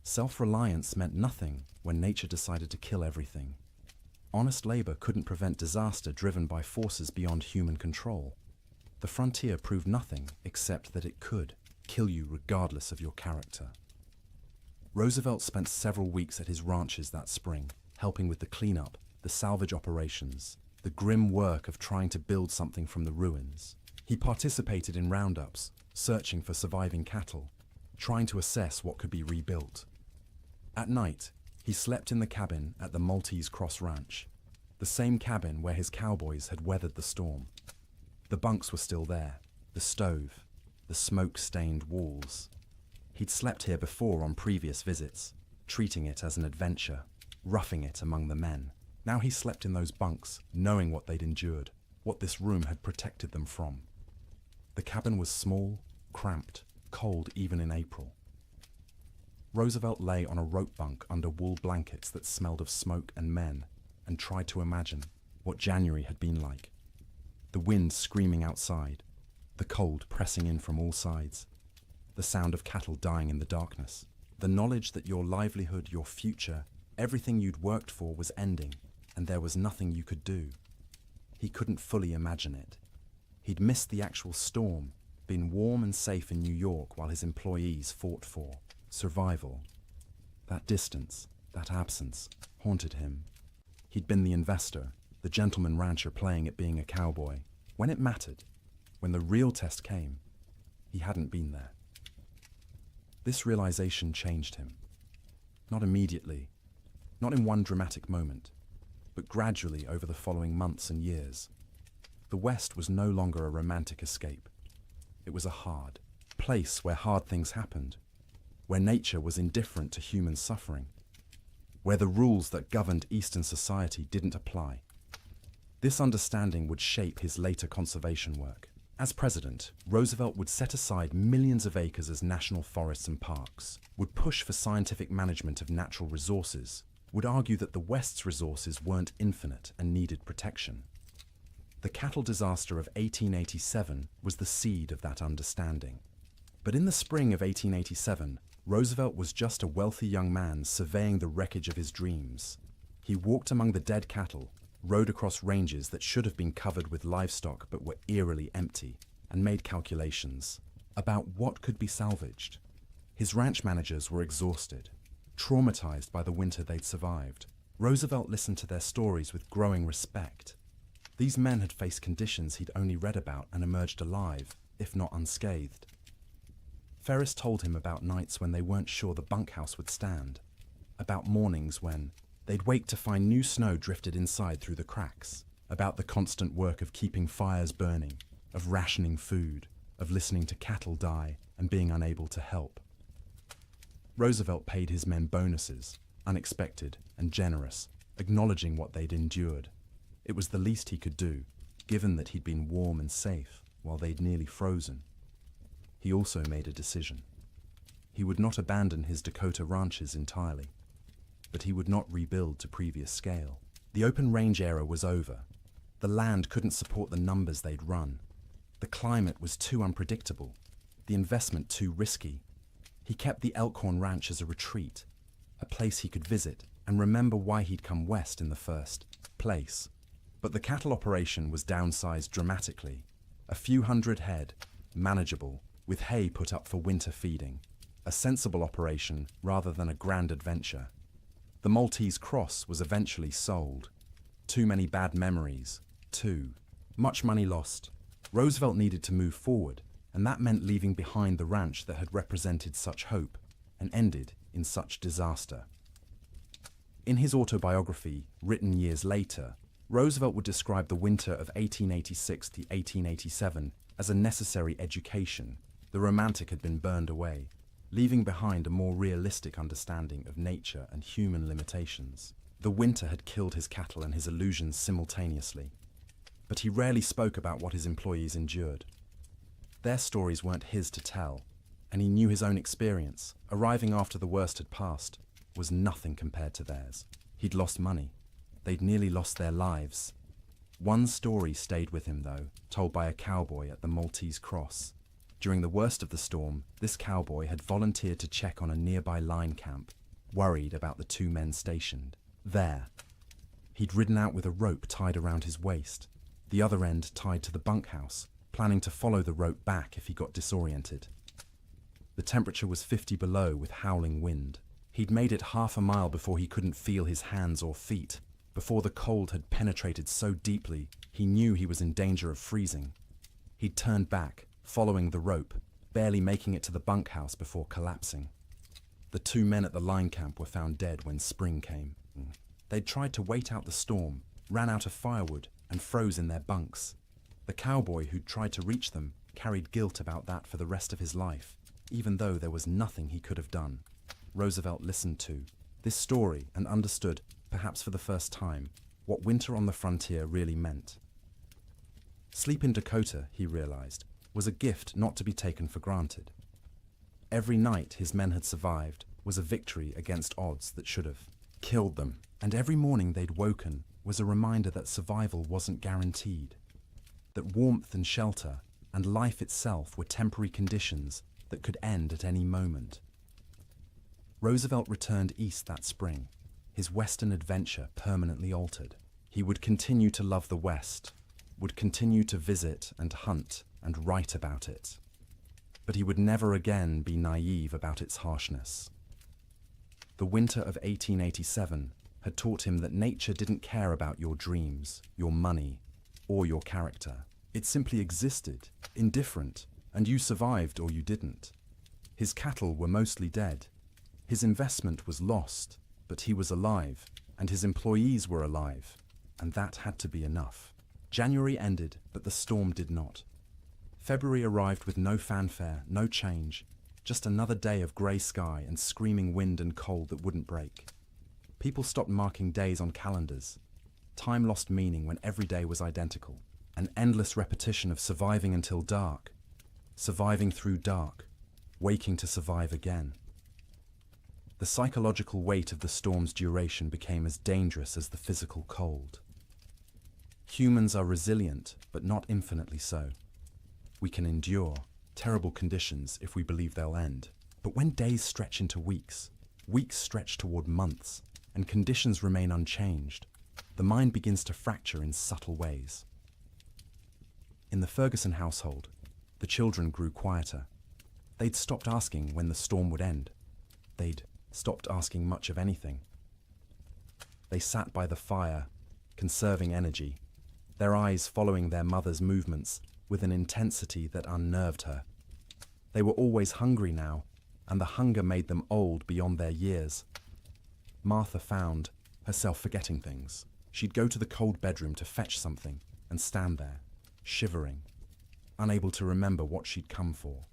Self-reliance meant nothing when nature decided to kill everything. Honest labor couldn't prevent disaster driven by forces beyond human control. The frontier proved nothing except that it could kill you regardless of your character. Roosevelt spent several weeks at his ranches that spring, helping with the cleanup, the salvage operations, the grim work of trying to build something from the ruins. He participated in roundups, searching for surviving cattle, trying to assess what could be rebuilt. At night, he slept in the cabin at the Maltese Cross Ranch, the same cabin where his cowboys had weathered the storm. The bunks were still there, the stove, the smoke-stained walls. He'd slept here before on previous visits, treating it as an adventure, roughing it among the men. Now he slept in those bunks, knowing what they'd endured, what this room had protected them from. The cabin was small, cramped, cold even in April. Roosevelt lay on a rope bunk under wool blankets that smelled of smoke and men, and tried to imagine what January had been like. The wind screaming outside, the cold pressing in from all sides, the sound of cattle dying in the darkness, the knowledge that your livelihood, your future, everything you'd worked for was ending, and there was nothing you could do. He couldn't fully imagine it. He'd missed the actual storm, been warm and safe in New York while his employees fought for survival. That distance, that absence, haunted him. He'd been the investor, the gentleman rancher playing at being a cowboy. When it mattered, when the real test came, he hadn't been there. This realization changed him. Not immediately, not in one dramatic moment, but gradually over the following months and years. The West was no longer a romantic escape. It was a hard place where hard things happened, where nature was indifferent to human suffering, where the rules that governed Eastern society didn't apply. This understanding would shape his later conservation work. As president, Roosevelt would set aside millions of acres as national forests and parks, would push for scientific management of natural resources, would argue that the West's resources weren't infinite and needed protection. The cattle disaster of 1887 was the seed of that understanding. But in the spring of 1887, Roosevelt was just a wealthy young man surveying the wreckage of his dreams. He walked among the dead cattle, rode across ranges that should have been covered with livestock but were eerily empty, and made calculations about what could be salvaged. His ranch managers were exhausted, traumatized by the winter they'd survived. Roosevelt listened to their stories with growing respect. These men had faced conditions he'd only read about and emerged alive, if not unscathed. Ferris told him about nights when they weren't sure the bunkhouse would stand, about mornings when they'd wake to find new snow drifted inside through the cracks, about the constant work of keeping fires burning, of rationing food, of listening to cattle die and being unable to help. Roosevelt paid his men bonuses, unexpected and generous, acknowledging what they'd endured. It was the least he could do, given that he'd been warm and safe while they'd nearly frozen. He also made a decision. He would not abandon his Dakota ranches entirely, but he would not rebuild to previous scale. The open range era was over. The land couldn't support the numbers they'd run. The climate was too unpredictable, the investment too risky. He kept the Elkhorn Ranch as a retreat, a place he could visit and remember why he'd come west in the first place. But the cattle operation was downsized dramatically. A few hundred head, manageable, with hay put up for winter feeding. A sensible operation rather than a grand adventure. The Maltese Cross was eventually sold. Too many bad memories. Too much money lost. Roosevelt needed to move forward, and that meant leaving behind the ranch that had represented such hope and ended in such disaster. In his autobiography, written years later, Roosevelt would describe the winter of 1886 to 1887 as a necessary education. The romantic had been burned away, leaving behind a more realistic understanding of nature and human limitations. The winter had killed his cattle and his illusions simultaneously, but he rarely spoke about what his employees endured. Their stories weren't his to tell, and he knew his own experience, arriving after the worst had passed, was nothing compared to theirs. He'd lost money. They'd nearly lost their lives. One story stayed with him, though, told by a cowboy at the Maltese Cross. During the worst of the storm, this cowboy had volunteered to check on a nearby line camp, worried about the two men stationed there. He'd ridden out with a rope tied around his waist, the other end tied to the bunkhouse, planning to follow the rope back if he got disoriented. The temperature was 50 below with howling wind. He'd made it half a mile before he couldn't feel his hands or feet, before the cold had penetrated so deeply he knew he was in danger of freezing. He'd turned back, following the rope, barely making it to the bunkhouse before collapsing. The two men at the line camp were found dead when spring came. They'd tried to wait out the storm, ran out of firewood, and froze in their bunks. The cowboy who'd tried to reach them carried guilt about that for the rest of his life, even though there was nothing he could have done. Roosevelt listened to this story and understood, perhaps for the first time, what winter on the frontier really meant. Sleep in Dakota, he realized, was a gift not to be taken for granted. Every night his men had survived was a victory against odds that should have killed them, and every morning they'd woken was a reminder that survival wasn't guaranteed, that warmth and shelter and life itself were temporary conditions that could end at any moment. Roosevelt returned east that spring, his western adventure permanently altered. He would continue to love the West, would continue to visit and hunt and write about it, but he would never again be naive about its harshness. The winter of 1887 had taught him that nature didn't care about your dreams, your money, or your character. It simply existed, indifferent, and you survived or you didn't. His cattle were mostly dead. His investment was lost, but he was alive, and his employees were alive, and that had to be enough. January ended, but the storm did not. February arrived with no fanfare, no change, just another day of grey sky and screaming wind and cold that wouldn't break. People stopped marking days on calendars. Time lost meaning when every day was identical. An endless repetition of surviving until dark, surviving through dark, waking to survive again. The psychological weight of the storm's duration became as dangerous as the physical cold. Humans are resilient, but not infinitely so. We can endure terrible conditions if we believe they'll end. But when days stretch into weeks, weeks stretch toward months, and conditions remain unchanged, the mind begins to fracture in subtle ways. In the Ferguson household, the children grew quieter. They'd stopped asking when the storm would end. They'd stopped asking much of anything. They sat by the fire, conserving energy, their eyes following their mother's movements with an intensity that unnerved her. They were always hungry now, and the hunger made them old beyond their years. Martha found herself forgetting things. She'd go to the cold bedroom to fetch something and stand there, shivering, unable to remember what she'd come for.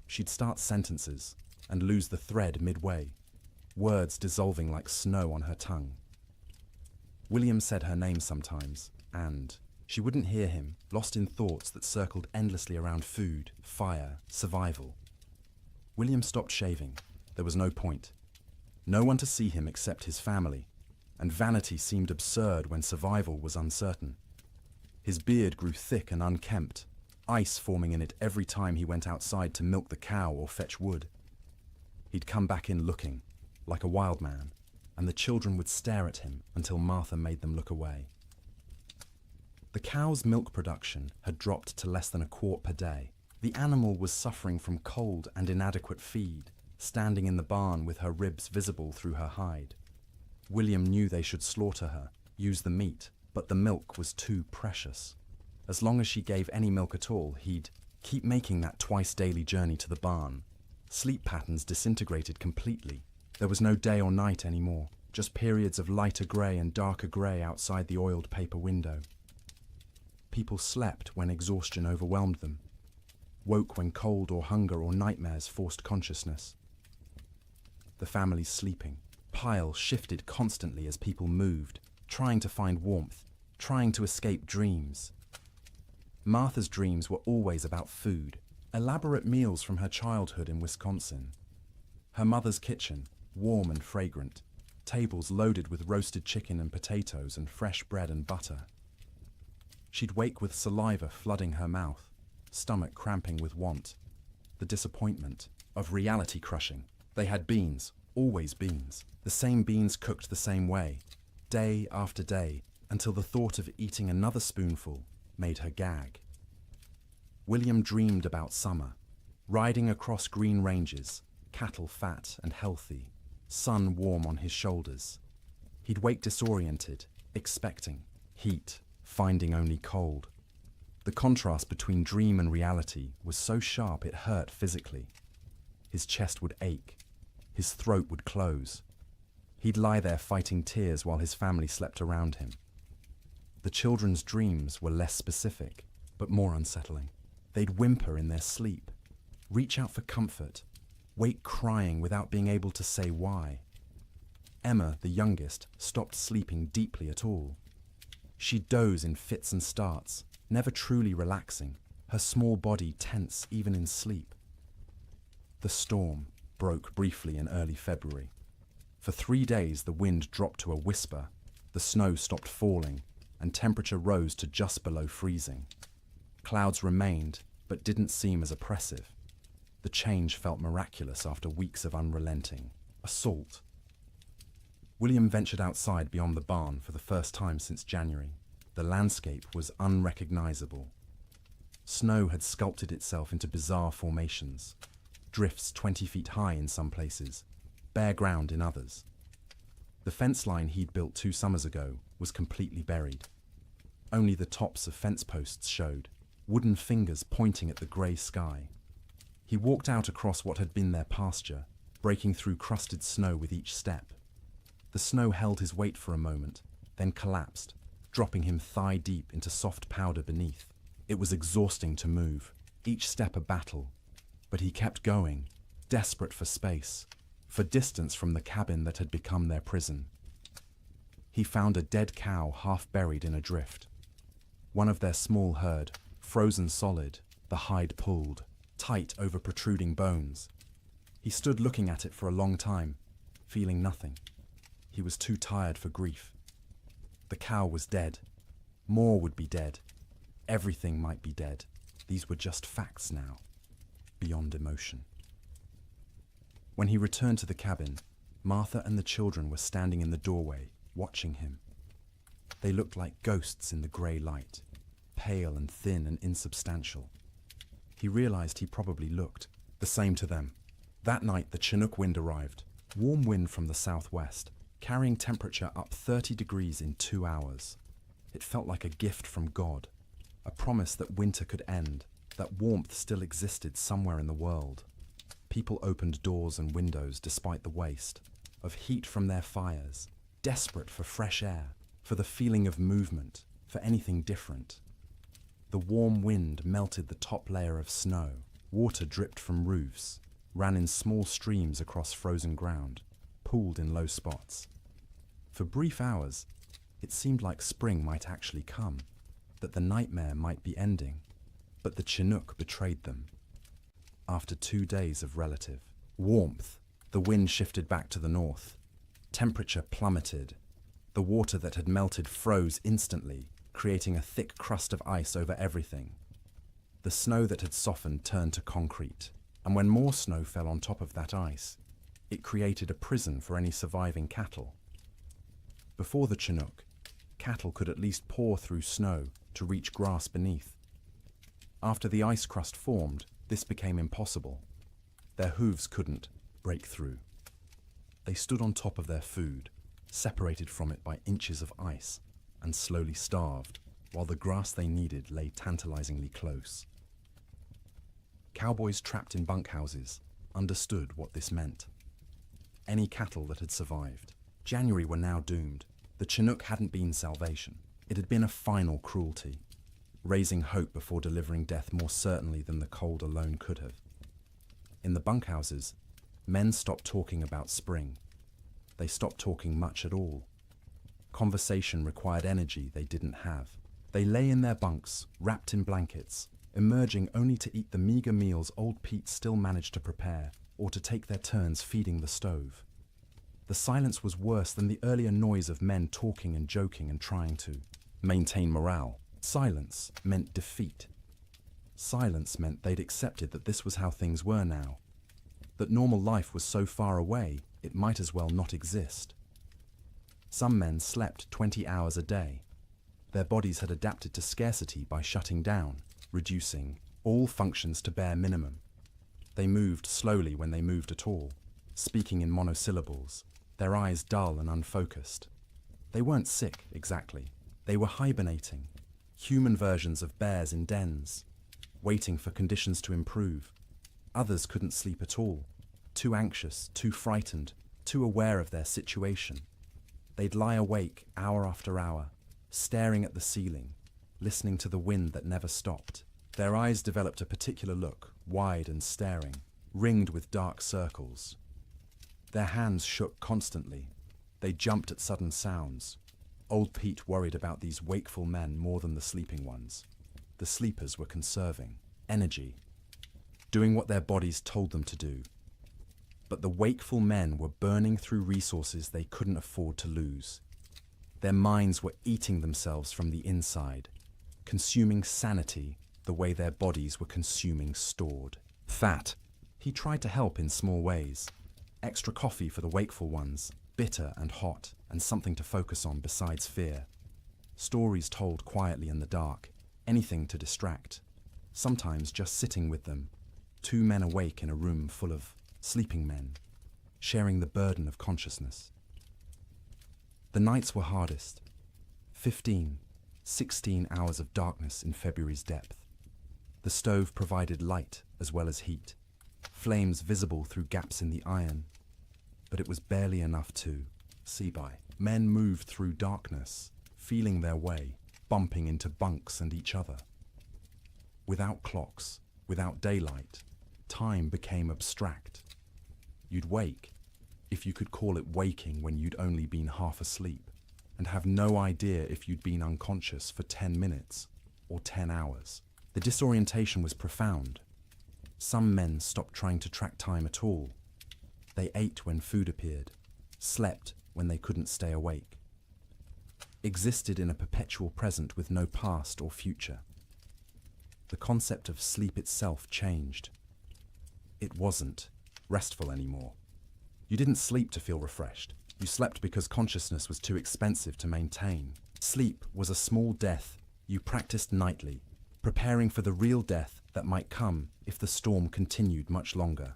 She'd start sentences and lose the thread midway, words dissolving like snow on her tongue. William said her name sometimes, and she wouldn't hear him, lost in thoughts that circled endlessly around food, fire, survival. William stopped shaving. There was no point. No one to see him except his family, and vanity seemed absurd when survival was uncertain. His beard grew thick and unkempt, ice forming in it every time he went outside to milk the cow or fetch wood. He'd come back in looking, like a wild man, and the children would stare at him until Martha made them look away. The cow's milk production had dropped to less than a quart per day. The animal was suffering from cold and inadequate feed, standing in the barn with her ribs visible through her hide. William knew they should slaughter her, use the meat, but the milk was too precious. As long as she gave any milk at all, he'd keep making that twice-daily journey to the barn. Sleep patterns disintegrated completely. There was no day or night anymore, just periods of lighter grey and darker grey outside the oiled paper window. People slept when exhaustion overwhelmed them, woke when cold or hunger or nightmares forced consciousness. The family's sleeping pile shifted constantly as people moved, trying to find warmth, trying to escape dreams. Martha's dreams were always about food, elaborate meals from her childhood in Wisconsin. Her mother's kitchen, warm and fragrant, tables loaded with roasted chicken and potatoes and fresh bread and butter. She'd wake with saliva flooding her mouth, stomach cramping with want, the disappointment of reality crushing. They had beans, always beans, the same beans cooked the same way, day after day, until the thought of eating another spoonful made her gag. William dreamed about summer, riding across green ranges, cattle fat and healthy, sun warm on his shoulders. He'd wake disoriented, expecting heat, finding only cold. The contrast between dream and reality was so sharp it hurt physically. His chest would ache, his throat would close. He'd lie there fighting tears while his family slept around him. The children's dreams were less specific, but more unsettling. They'd whimper in their sleep, reach out for comfort, wake crying without being able to say why. Emma, the youngest, stopped sleeping deeply at all. She'd doze in fits and starts, never truly relaxing, her small body tense even in sleep. The storm broke briefly in early February. For 3 days the wind dropped to a whisper, the snow stopped falling, and temperature rose to just below freezing. Clouds remained, but didn't seem as oppressive. The change felt miraculous after weeks of unrelenting assault. William ventured outside beyond the barn for the first time since January. The landscape was unrecognizable. Snow had sculpted itself into bizarre formations, drifts 20 feet high in some places, bare ground in others. The fence line he'd built 2 summers ago was completely buried. Only the tops of fence posts showed, wooden fingers pointing at the grey sky. He walked out across what had been their pasture, breaking through crusted snow with each step. The snow held his weight for a moment, then collapsed, dropping him thigh-deep into soft powder beneath. It was exhausting to move, each step a battle, but he kept going, desperate for space, for distance from the cabin that had become their prison. He found a dead cow half buried in a drift. One of their small herd, frozen solid, the hide pulled, tight over protruding bones. He stood looking at it for a long time, feeling nothing. He was too tired for grief. The cow was dead. More would be dead. Everything might be dead. These were just facts now, beyond emotion. When he returned to the cabin, Martha and the children were standing in the doorway, watching him. They looked like ghosts in the grey light, pale and thin and insubstantial. He realized he probably looked the same to them. That night the Chinook wind arrived, warm wind from the southwest, carrying temperature up 30 degrees in 2 hours. It felt like a gift from God, a promise that winter could end, that warmth still existed somewhere in the world. People opened doors and windows despite the waste. of heat from their fires, desperate for fresh air, for the feeling of movement, for anything different. The warm wind melted the top layer of snow, water dripped from roofs, ran in small streams across frozen ground, pooled in low spots. For brief hours, it seemed like spring might actually come, that the nightmare might be ending, but the Chinook betrayed them. After 2 days of relative warmth, the wind shifted back to the north. Temperature plummeted. The water that had melted froze instantly, creating a thick crust of ice over everything. The snow that had softened turned to concrete, and when more snow fell on top of that ice, it created a prison for any surviving cattle. Before the Chinook, cattle could at least paw through snow to reach grass beneath. After the ice crust formed, this became impossible. Their hooves couldn't break through. They stood on top of their food, separated from it by inches of ice, and slowly starved, while the grass they needed lay tantalizingly close. Cowboys trapped in bunkhouses understood what this meant. Any cattle that had survived, January were now doomed. The Chinook hadn't been salvation. It had been a final cruelty, raising hope before delivering death more certainly than the cold alone could have. In the bunkhouses, men stopped talking about spring. They stopped talking much at all. Conversation required energy they didn't have. They lay in their bunks, wrapped in blankets, emerging only to eat the meager meals old Pete still managed to prepare, or to take their turns feeding the stove. The silence was worse than the earlier noise of men talking and joking and trying to maintain morale. Silence meant defeat. Silence meant they'd accepted that this was how things were now, that normal life was so far away it might as well not exist. Some men slept 20 hours a day. Their bodies had adapted to scarcity by shutting down, reducing all functions to bare minimum. They moved slowly when they moved at all, speaking in monosyllables, their eyes dull and unfocused. They weren't sick, exactly. They were hibernating, human versions of bears in dens, waiting for conditions to improve. Others couldn't sleep at all, too anxious, too frightened, too aware of their situation. They'd lie awake hour after hour, staring at the ceiling, listening to the wind that never stopped. Their eyes developed a particular look, wide and staring, ringed with dark circles. Their hands shook constantly. They jumped at sudden sounds. Old Pete worried about these wakeful men more than the sleeping ones. The sleepers were conserving energy, doing what their bodies told them to do. But the wakeful men were burning through resources they couldn't afford to lose. Their minds were eating themselves from the inside, consuming sanity the way their bodies were consuming stored fat. He tried to help in small ways. Extra coffee for the wakeful ones, bitter and hot, and something to focus on besides fear. Stories told quietly in the dark, anything to distract. Sometimes just sitting with them, 2 men awake in a room full of sleeping men, sharing the burden of consciousness. The nights were hardest. 15, 16 hours of darkness in February's depth. The stove provided light as well as heat, flames visible through gaps in the iron, but it was barely enough to see by. Men moved through darkness, feeling their way, bumping into bunks and each other. Without clocks, without daylight, time became abstract. You'd wake, if you could call it waking when you'd only been half asleep, and have no idea if you'd been unconscious for 10 minutes or 10 hours. The disorientation was profound. Some men stopped trying to track time at all. They ate when food appeared, slept when they couldn't stay awake, existed in a perpetual present with no past or future. The concept of sleep itself changed. It wasn't restful anymore. You didn't sleep to feel refreshed. You slept because consciousness was too expensive to maintain. Sleep was a small death you practiced nightly, preparing for the real death that might come if the storm continued much longer.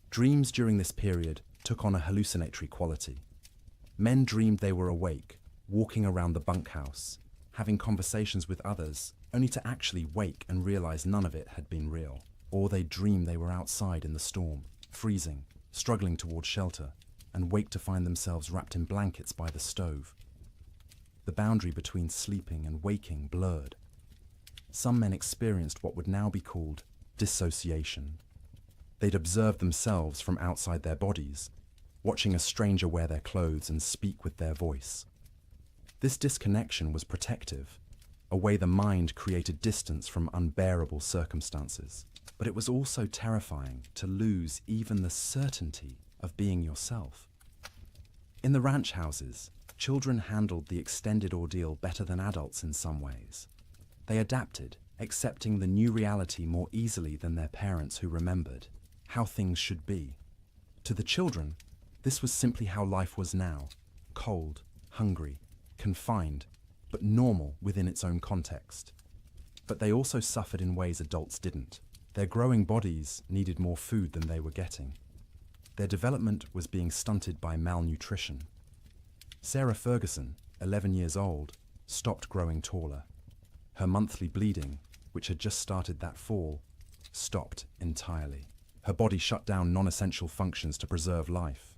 Dreams during this period took on a hallucinatory quality. Men dreamed they were awake, walking around the bunkhouse, having conversations with others, only to actually wake and realize none of it had been real. Or they dreamed they were outside in the storm, freezing, struggling toward shelter, and wake to find themselves wrapped in blankets by the stove. The boundary between sleeping and waking blurred. Some men experienced what would now be called dissociation. They'd observe themselves from outside their bodies, watching a stranger wear their clothes and speak with their voice. This disconnection was protective, a way the mind created distance from unbearable circumstances. But it was also terrifying to lose even the certainty of being yourself. In the ranch houses, children handled the extended ordeal better than adults in some ways. They adapted, accepting the new reality more easily than their parents who remembered how things should be. To the children, this was simply how life was now, cold, hungry, confined, but normal within its own context. But they also suffered in ways adults didn't. Their growing bodies needed more food than they were getting. Their development was being stunted by malnutrition. Sarah Ferguson, 11 years old, stopped growing taller. Her monthly bleeding, which had just started that fall, stopped entirely. Her body shut down non-essential functions to preserve life.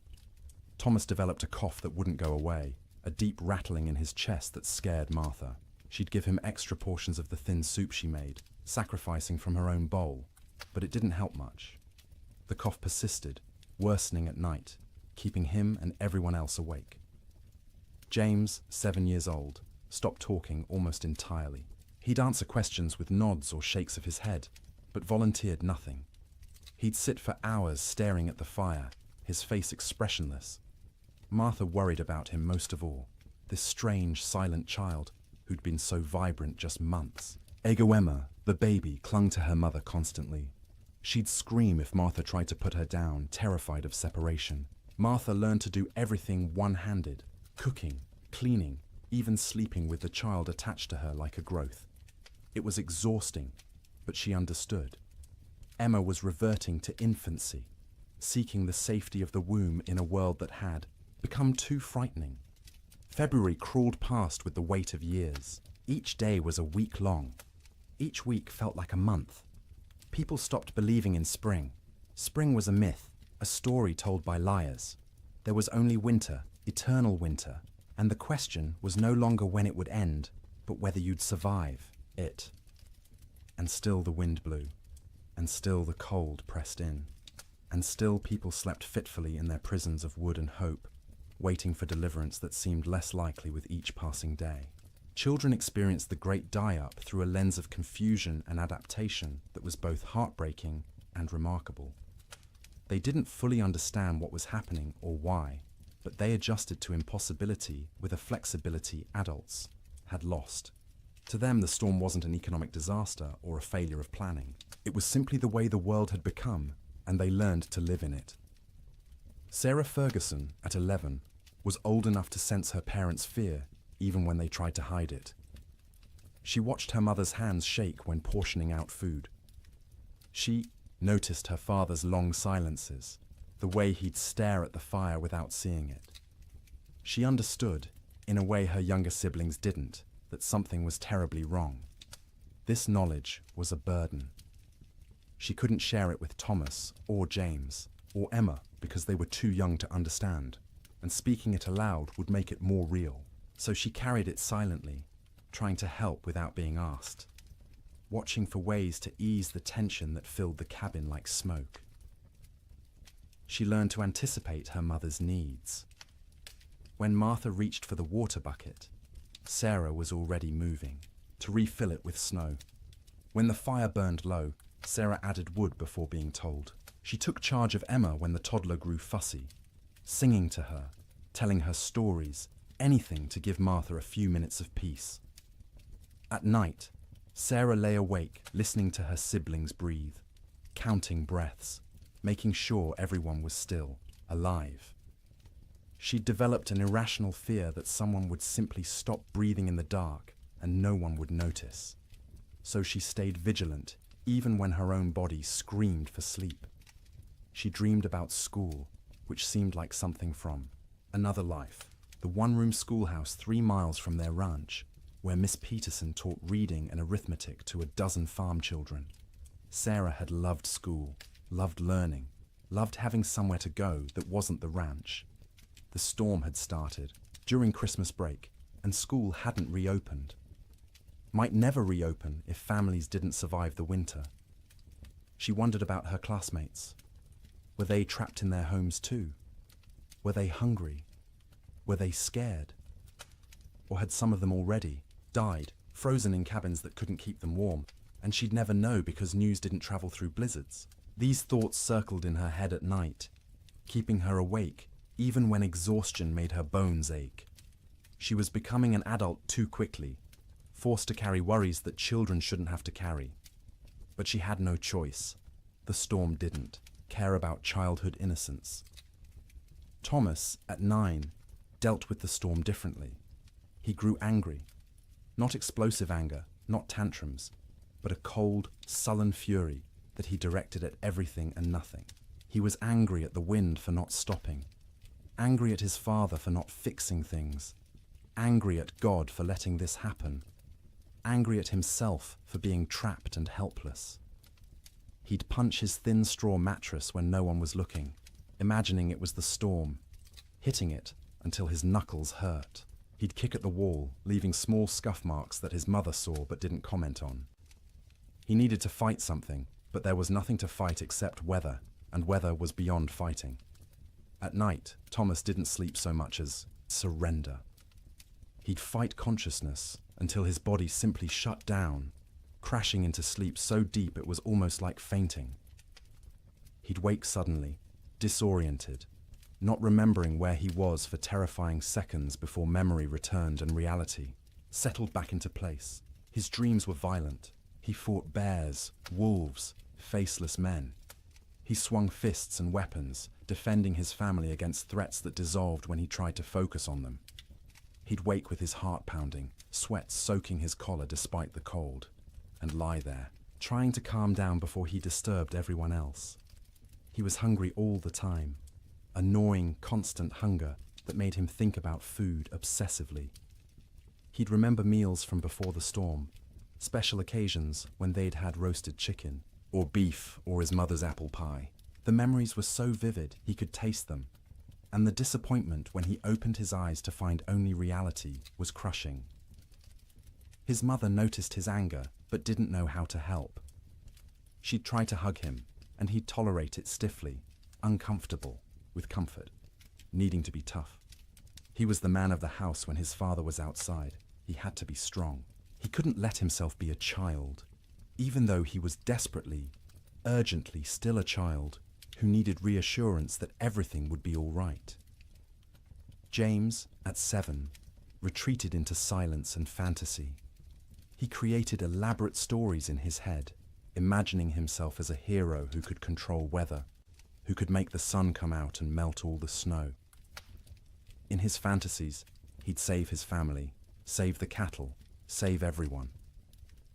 Thomas developed a cough that wouldn't go away, a deep rattling in his chest that scared Martha. She'd give him extra portions of the thin soup she made, sacrificing from her own bowl, but it didn't help much. The cough persisted, worsening at night, keeping him and everyone else awake. James, 7 years old, stopped talking almost entirely. He'd answer questions with nods or shakes of his head, but volunteered nothing. He'd sit for hours staring at the fire, his face expressionless. Martha worried about him most of all, this strange, silent child who'd been so vibrant just months. Emma, the baby, clung to her mother constantly. She'd scream if Martha tried to put her down, terrified of separation. Martha learned to do everything one-handed, cooking, cleaning, even sleeping with the child attached to her like a growth. It was exhausting, but she understood. Emma was reverting to infancy, seeking the safety of the womb in a world that had become too frightening. February crawled past with the weight of years. Each day was a week long. Each week felt like a month. People stopped believing in spring. Spring was a myth, a story told by liars. There was only winter, eternal winter, and the question was no longer when it would end, but whether you'd survive it. And still the wind blew, and still the cold pressed in, and still people slept fitfully in their prisons of wood and hope, waiting for deliverance that seemed less likely with each passing day. Children experienced the great die-up through a lens of confusion and adaptation that was both heartbreaking and remarkable. They didn't fully understand what was happening or why, but they adjusted to impossibility with a flexibility adults had lost. To them, the storm wasn't an economic disaster or a failure of planning. It was simply the way the world had become, and they learned to live in it. Sarah Ferguson, at 11, was old enough to sense her parents' fear, even when they tried to hide it. She watched her mother's hands shake when portioning out food. She noticed her father's long silences, the way he'd stare at the fire without seeing it. She understood, in a way her younger siblings didn't, that something was terribly wrong. This knowledge was a burden. She couldn't share it with Thomas or James or Emma because they were too young to understand, and speaking it aloud would make it more real. So she carried it silently, trying to help without being asked, watching for ways to ease the tension that filled the cabin like smoke. She learned to anticipate her mother's needs. When Martha reached for the water bucket, Sarah was already moving, to refill it with snow. When the fire burned low, Sarah added wood before being told. She took charge of Emma when the toddler grew fussy, singing to her, telling her stories, anything to give Martha a few minutes of peace. At night, Sarah lay awake, listening to her siblings breathe, counting breaths, making sure everyone was still, alive. She'd developed an irrational fear that someone would simply stop breathing in the dark and no one would notice. So she stayed vigilant, even when her own body screamed for sleep. She dreamed about school, which seemed like something from another life. The one-room schoolhouse 3 miles from their ranch, where Miss Peterson taught reading and arithmetic to a dozen farm children. Sarah had loved school, loved learning, loved having somewhere to go that wasn't the ranch. The storm had started during Christmas break, and school hadn't reopened. Might never reopen if families didn't survive the winter. She wondered about her classmates. Were they trapped in their homes too? Were they hungry? Were they scared? Or had some of them already died, frozen in cabins that couldn't keep them warm, and she'd never know because news didn't travel through blizzards? These thoughts circled in her head at night, keeping her awake even when exhaustion made her bones ache. She was becoming an adult too quickly, forced to carry worries that children shouldn't have to carry. But she had no choice. The storm didn't care about childhood innocence. Thomas, at 9, dealt with the storm differently. He grew angry. Not explosive anger, not tantrums, but a cold, sullen fury that he directed at everything and nothing. He was angry at the wind for not stopping, angry at his father for not fixing things, angry at God for letting this happen, angry at himself for being trapped and helpless. He'd punch his thin straw mattress when no one was looking, imagining it was the storm, hitting it until his knuckles hurt. He'd kick at the wall, leaving small scuff marks that his mother saw but didn't comment on. He needed to fight something, but there was nothing to fight except weather, and weather was beyond fighting. At night, Thomas didn't sleep so much as surrender. He'd fight consciousness until his body simply shut down, crashing into sleep so deep it was almost like fainting. He'd wake suddenly, disoriented, not remembering where he was for terrifying seconds before memory returned and reality settled back into place. His dreams were violent. He fought bears, wolves, faceless men. He swung fists and weapons, defending his family against threats that dissolved when he tried to focus on them. He'd wake with his heart pounding, sweat soaking his collar despite the cold, and lie there, trying to calm down before he disturbed everyone else. He was hungry all the time, a gnawing, constant hunger that made him think about food obsessively. He'd remember meals from before the storm, special occasions when they'd had roasted chicken, or beef, or his mother's apple pie. The memories were so vivid he could taste them, and the disappointment when he opened his eyes to find only reality was crushing. His mother noticed his anger, but didn't know how to help. She'd try to hug him, and he'd tolerate it stiffly, uncomfortable, with comfort, needing to be tough. He was the man of the house when his father was outside. He had to be strong. He couldn't let himself be a child, even though he was desperately, urgently still a child who needed reassurance that everything would be all right. James, at 7, retreated into silence and fantasy. He created elaborate stories in his head, imagining himself as a hero who could control weather, who could make the sun come out and melt all the snow. In his fantasies, he'd save his family, save the cattle, save everyone.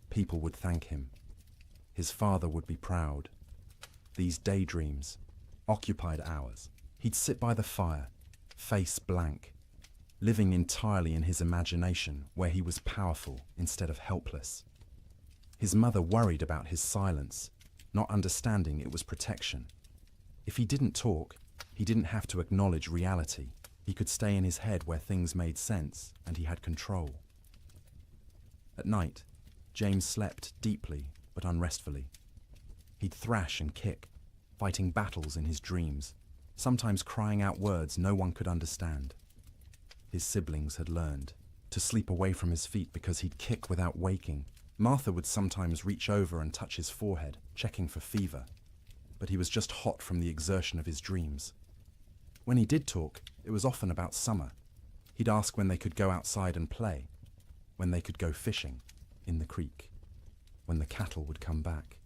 People would thank him. His father would be proud. These daydreams occupied hours. He'd sit by the fire, face blank, living entirely in his imagination where he was powerful instead of helpless. His mother worried about his silence, not understanding it was protection. If he didn't talk, he didn't have to acknowledge reality. He could stay in his head where things made sense and he had control. At night, James slept deeply but unrestfully. He'd thrash and kick, fighting battles in his dreams, sometimes crying out words no one could understand. His siblings had learned to sleep away from his feet because he'd kick without waking. Martha would sometimes reach over and touch his forehead, checking for fever, but he was just hot from the exertion of his dreams. When he did talk, it was often about summer. He'd ask when they could go outside and play, when they could go fishing in the creek, when the cattle would come back.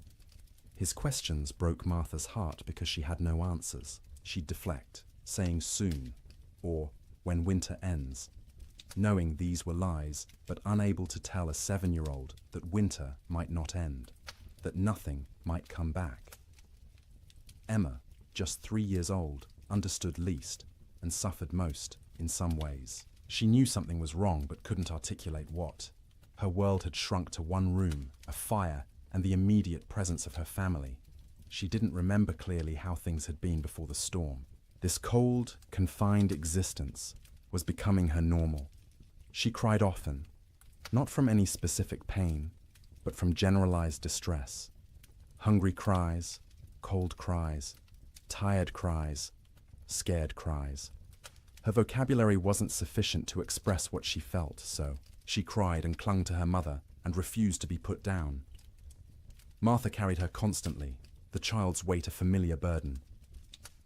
His questions broke Martha's heart because she had no answers. She'd deflect, saying soon, or when winter ends, knowing these were lies, but unable to tell a 7-year-old that winter might not end, that nothing might come back. Emma, just 3 years old, understood least and suffered most in some ways. She knew something was wrong but couldn't articulate what. Her world had shrunk to one room, a fire, and the immediate presence of her family. She didn't remember clearly how things had been before the storm. This cold, confined existence was becoming her normal. She cried often, not from any specific pain, but from generalized distress. Hungry cries, cold cries, tired cries, scared cries. Her vocabulary wasn't sufficient to express what she felt, so she cried and clung to her mother and refused to be put down. Martha carried her constantly, the child's weight a familiar burden.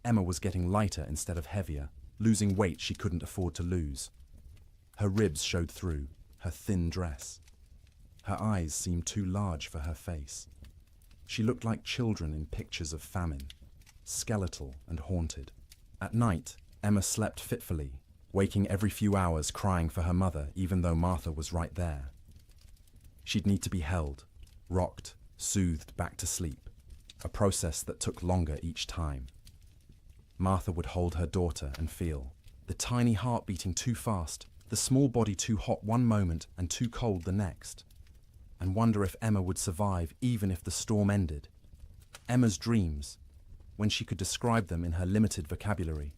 Emma was getting lighter instead of heavier, losing weight she couldn't afford to lose. Her ribs showed through her thin dress. Her eyes seemed too large for her face. She looked like children in pictures of famine, skeletal and haunted. At night, Emma slept fitfully, waking every few hours crying for her mother even though Martha was right there. She'd need to be held, rocked, soothed back to sleep, a process that took longer each time. Martha would hold her daughter and feel the tiny heart beating too fast, the small body too hot one moment and too cold the next, and wonder if Emma would survive even if the storm ended. Emma's dreams, when she could describe them in her limited vocabulary,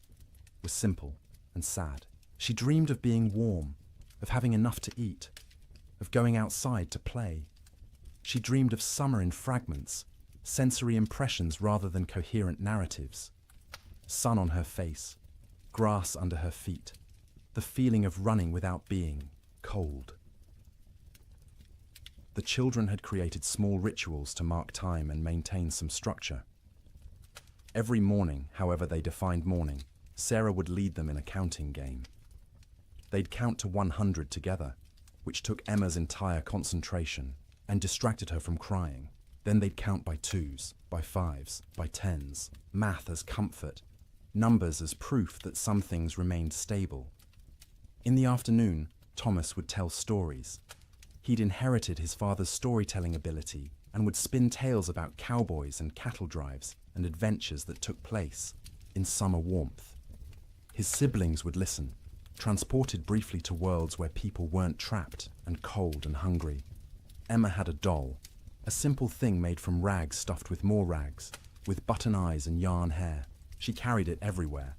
were simple and sad. She dreamed of being warm, of having enough to eat, of going outside to play. She dreamed of summer in fragments, sensory impressions rather than coherent narratives. Sun on her face, grass under her feet, the feeling of running without being cold. The children had created small rituals to mark time and maintain some structure. Every morning, however they defined morning, Sarah would lead them in a counting game. They'd count to 100 together, which took Emma's entire concentration and distracted her from crying. Then they'd count by twos, by fives, by tens, math as comfort, numbers as proof that some things remained stable. In the afternoon, Thomas would tell stories. He'd inherited his father's storytelling ability and would spin tales about cowboys and cattle drives and adventures that took place in summer warmth. His siblings would listen, transported briefly to worlds where people weren't trapped and cold and hungry. Emma had a doll, a simple thing made from rags stuffed with more rags, with button eyes and yarn hair. She carried it everywhere,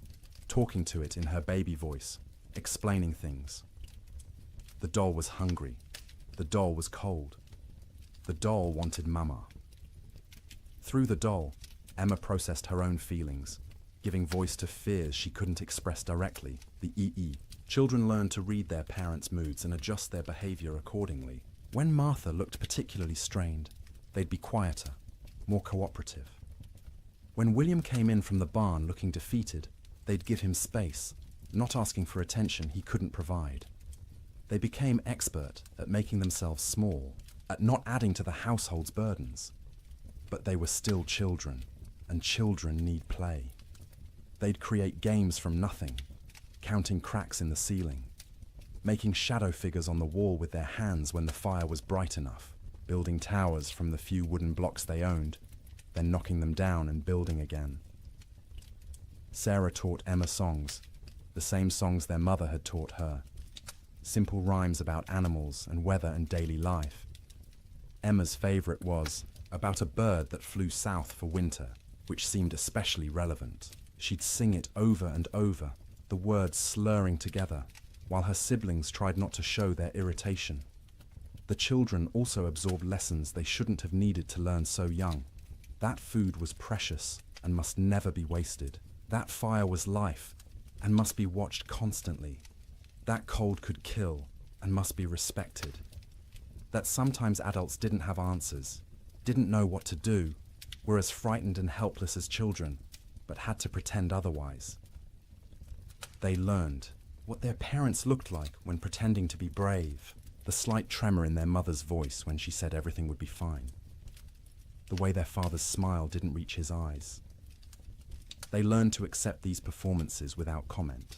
talking to it in her baby voice, explaining things. The doll was hungry. The doll was cold. The doll wanted Mama. Through the doll, Emma processed her own feelings, giving voice to fears she couldn't express directly, the EE. Children learn to read their parents' moods and adjust their behavior accordingly. When Martha looked particularly strained, they'd be quieter, more cooperative. When William came in from the barn looking defeated, they'd give him space, not asking for attention he couldn't provide. They became expert at making themselves small, at not adding to the household's burdens. But they were still children, and children need play. They'd create games from nothing, counting cracks in the ceiling, making shadow figures on the wall with their hands when the fire was bright enough, building towers from the few wooden blocks they owned, then knocking them down and building again. Sarah taught Emma songs, the same songs their mother had taught her. Simple rhymes about animals and weather and daily life. Emma's favorite was about a bird that flew south for winter, which seemed especially relevant. She'd sing it over and over, the words slurring together, while her siblings tried not to show their irritation. The children also absorbed lessons they shouldn't have needed to learn so young. That food was precious and must never be wasted. That fire was life and must be watched constantly. That cold could kill and must be respected. That sometimes adults didn't have answers, didn't know what to do, were as frightened and helpless as children, but had to pretend otherwise. They learned what their parents looked like when pretending to be brave, the slight tremor in their mother's voice when she said everything would be fine, the way their father's smile didn't reach his eyes. They learned to accept these performances without comment,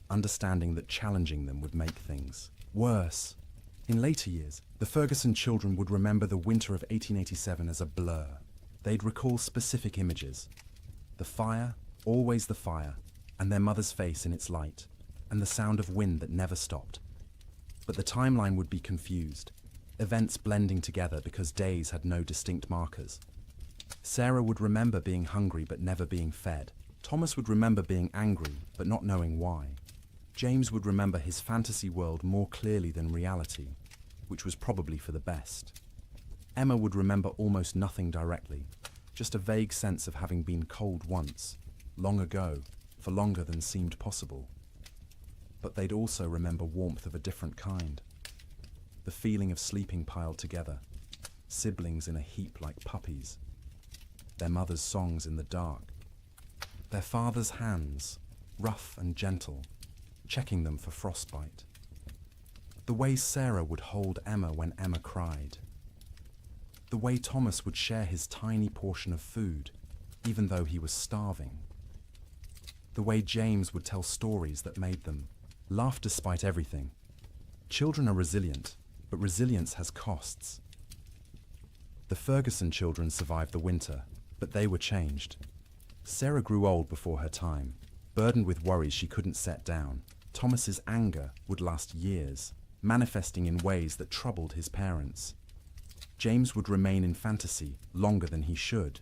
understanding that challenging them would make things worse. In later years, the Ferguson children would remember the winter of 1887 as a blur. They'd recall specific images. The fire, always the fire, and their mother's face in its light, and the sound of wind that never stopped. But the timeline would be confused, events blending together because days had no distinct markers. Sarah would remember being hungry but never being fed, Thomas would remember being angry, but not knowing why. James would remember his fantasy world more clearly than reality, which was probably for the best. Emma would remember almost nothing directly, just a vague sense of having been cold once, long ago, for longer than seemed possible. But they'd also remember warmth of a different kind. The feeling of sleeping piled together, siblings in a heap like puppies, their mother's songs in the dark, their father's hands, rough and gentle, checking them for frostbite. The way Sarah would hold Emma when Emma cried. The way Thomas would share his tiny portion of food, even though he was starving. The way James would tell stories that made them laugh despite everything. Children are resilient, but resilience has costs. The Ferguson children survived the winter, but they were changed. Sarah grew old before her time, burdened with worries she couldn't set down. Thomas's anger would last years, manifesting in ways that troubled his parents. James would remain in fantasy longer than he should,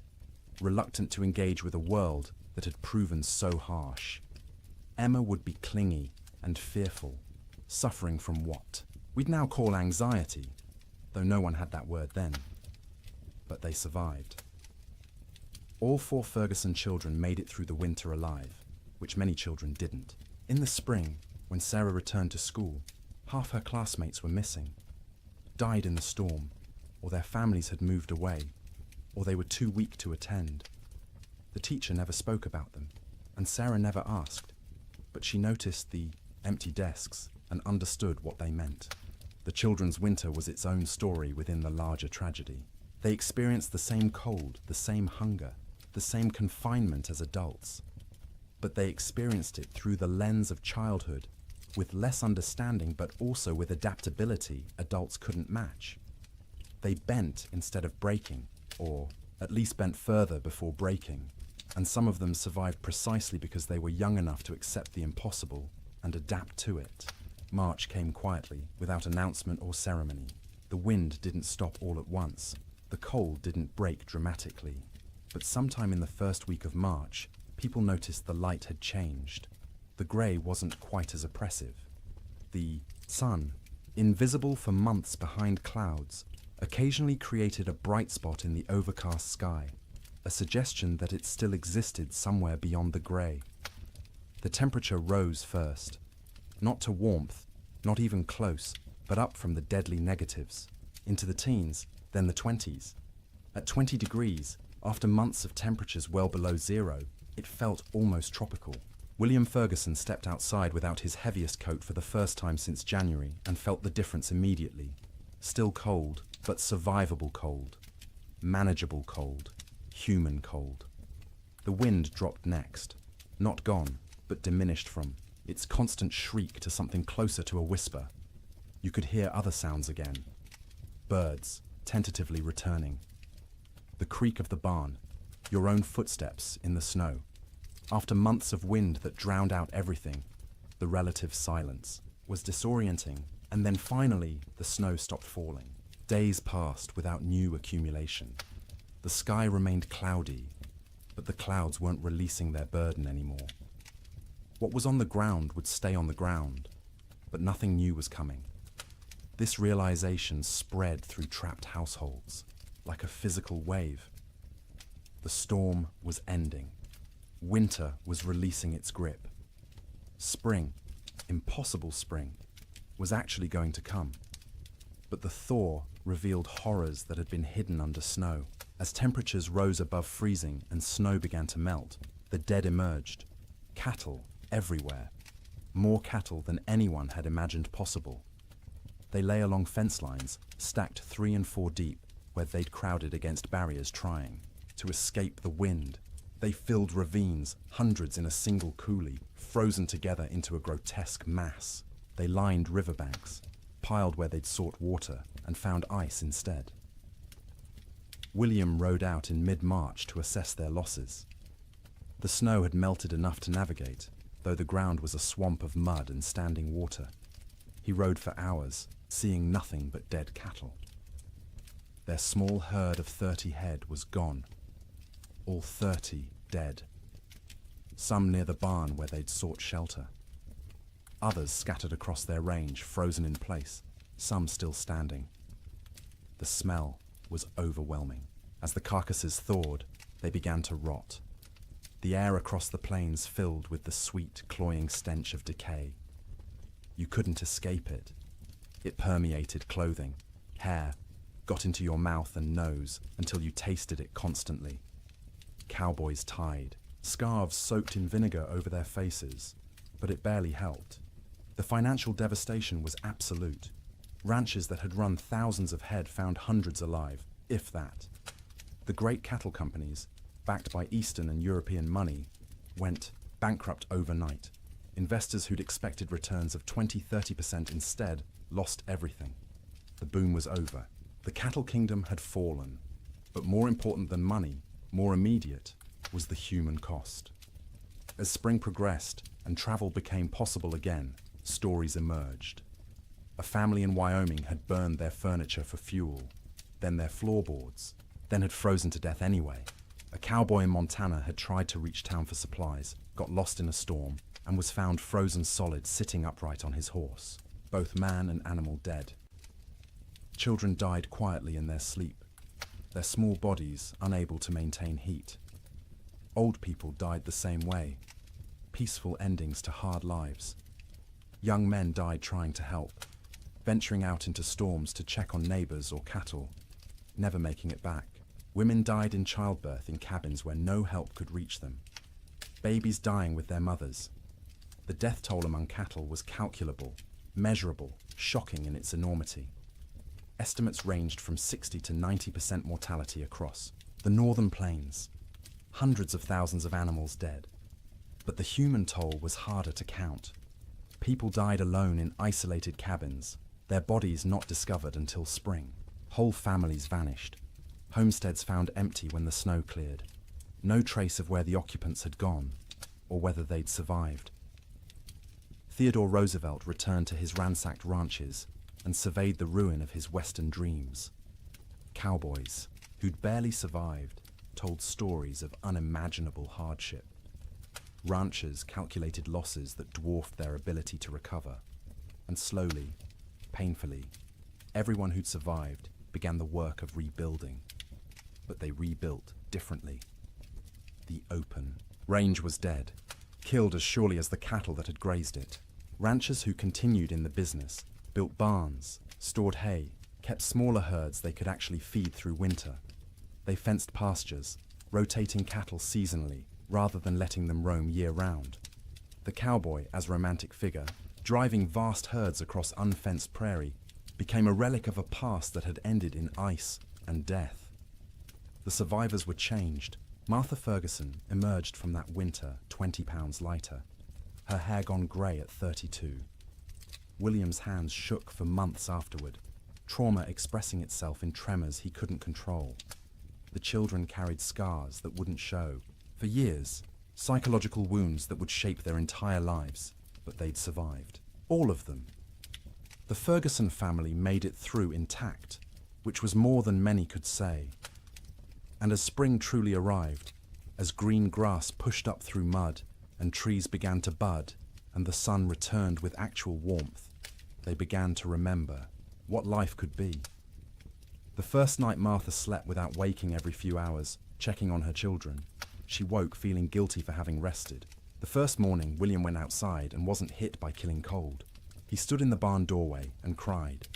reluctant to engage with a world that had proven so harsh. Emma would be clingy and fearful, suffering from what we'd now call anxiety, though no one had that word then. But they survived. All 4 Ferguson children made it through the winter alive, which many children didn't. In the spring, when Sarah returned to school, half her classmates were missing, died in the storm, or their families had moved away, or they were too weak to attend. The teacher never spoke about them, and Sarah never asked, but she noticed the empty desks and understood what they meant. The children's winter was its own story within the larger tragedy. They experienced the same cold, the same hunger, the same confinement as adults, but they experienced it through the lens of childhood, with less understanding but also with adaptability adults couldn't match. They bent instead of breaking, or at least bent further before breaking, and some of them survived precisely because they were young enough to accept the impossible and adapt to it. March came quietly, without announcement or ceremony. The wind didn't stop all at once. The cold didn't break dramatically. But sometime in the first week of March, people noticed the light had changed. The grey wasn't quite as oppressive. The sun, invisible for months behind clouds, occasionally created a bright spot in the overcast sky, a suggestion that it still existed somewhere beyond the grey. The temperature rose first, not to warmth, not even close, but up from the deadly negatives, into the teens, then the 20s. At 20 degrees, after months of temperatures well below zero, it felt almost tropical. William Ferguson stepped outside without his heaviest coat for the first time since January and felt the difference immediately. Still cold, but survivable cold. Manageable cold. Human cold. The wind dropped next. Not gone, but diminished from its constant shriek to something closer to a whisper. You could hear other sounds again. Birds, tentatively returning. The creak of the barn. Your own footsteps in the snow. After months of wind that drowned out everything, the relative silence was disorienting, and then finally the snow stopped falling. Days passed without new accumulation. The sky remained cloudy, but the clouds weren't releasing their burden anymore. What was on the ground would stay on the ground, but nothing new was coming. This realization spread through trapped households, like a physical wave. The storm was ending. Winter was releasing its grip. Spring, impossible spring, was actually going to come. But the thaw revealed horrors that had been hidden under snow. As temperatures rose above freezing and snow began to melt, the dead emerged. Cattle everywhere. More cattle than anyone had imagined possible. They lay along fence lines, stacked 3 and 4 deep, where they'd crowded against barriers trying to escape the wind. They filled ravines, hundreds in a single coulee, frozen together into a grotesque mass. They lined riverbanks, piled where they'd sought water, and found ice instead. William rode out in mid-March to assess their losses. The snow had melted enough to navigate, though the ground was a swamp of mud and standing water. He rode for hours, seeing nothing but dead cattle. Their small herd of 30 head was gone. All 30 dead. some near the barn where they'd sought shelter. Others scattered across their range, frozen in place, some still standing. The smell was overwhelming. As the carcasses thawed, they began to rot. The air across the plains filled with the sweet, cloying stench of decay. You couldn't escape it. It permeated clothing, hair, got into your mouth and nose until you tasted it constantly. Cowboys tied, scarves soaked in vinegar over their faces, but it barely helped. The financial devastation was absolute. Ranches that had run thousands of head found hundreds alive, if that. The great cattle companies, backed by Eastern and European money, went bankrupt overnight. Investors who'd expected returns of 20–30% instead lost everything. The boom was over. The cattle kingdom had fallen. But more important than money, more immediate, was the human cost. As spring progressed and travel became possible again, stories emerged. A family in Wyoming had burned their furniture for fuel, then their floorboards, then had frozen to death anyway. A cowboy in Montana had tried to reach town for supplies, got lost in a storm, and was found frozen solid sitting upright on his horse, both man and animal dead. Children died quietly in their sleep, their small bodies unable to maintain heat. Old people died the same way, peaceful endings to hard lives. Young men died trying to help, venturing out into storms to check on neighbors or cattle, never making it back. Women died in childbirth in cabins where no help could reach them. Babies dying with their mothers. The death toll among cattle was calculable, measurable, shocking in its enormity. Estimates ranged from 60 to 90% mortality across the northern plains. Hundreds of thousands of animals dead. But the human toll was harder to count. People died alone in isolated cabins, their bodies not discovered until spring. Whole families vanished. Homesteads found empty when the snow cleared. No trace of where the occupants had gone, or whether they'd survived. Theodore Roosevelt returned to his ransacked ranches and surveyed the ruin of his Western dreams. Cowboys, who'd barely survived, told stories of unimaginable hardship. Ranchers calculated losses that dwarfed their ability to recover. And slowly, painfully, everyone who'd survived began the work of rebuilding. But they rebuilt differently. The open range was dead, killed as surely as the cattle that had grazed it. Ranchers who continued in the business built barns, stored hay, kept smaller herds they could actually feed through winter. They fenced pastures, rotating cattle seasonally rather than letting them roam year-round. The cowboy, as romantic figure, driving vast herds across unfenced prairie, became a relic of a past that had ended in ice and death. The survivors were changed. Martha Ferguson emerged from that winter 20 pounds lighter, her hair gone grey at 32. William's hands shook for months afterward, trauma expressing itself in tremors he couldn't control. The children carried scars that wouldn't show. For years, psychological wounds that would shape their entire lives, but they'd survived. All of them. The Ferguson family made it through intact, which was more than many could say. And as spring truly arrived, as green grass pushed up through mud and trees began to bud and the sun returned with actual warmth, they began to remember what life could be. The first night Martha slept without waking every few hours, checking on her children. She woke feeling guilty for having rested. The first morning, William went outside and wasn't hit by killing cold. He stood in the barn doorway and cried.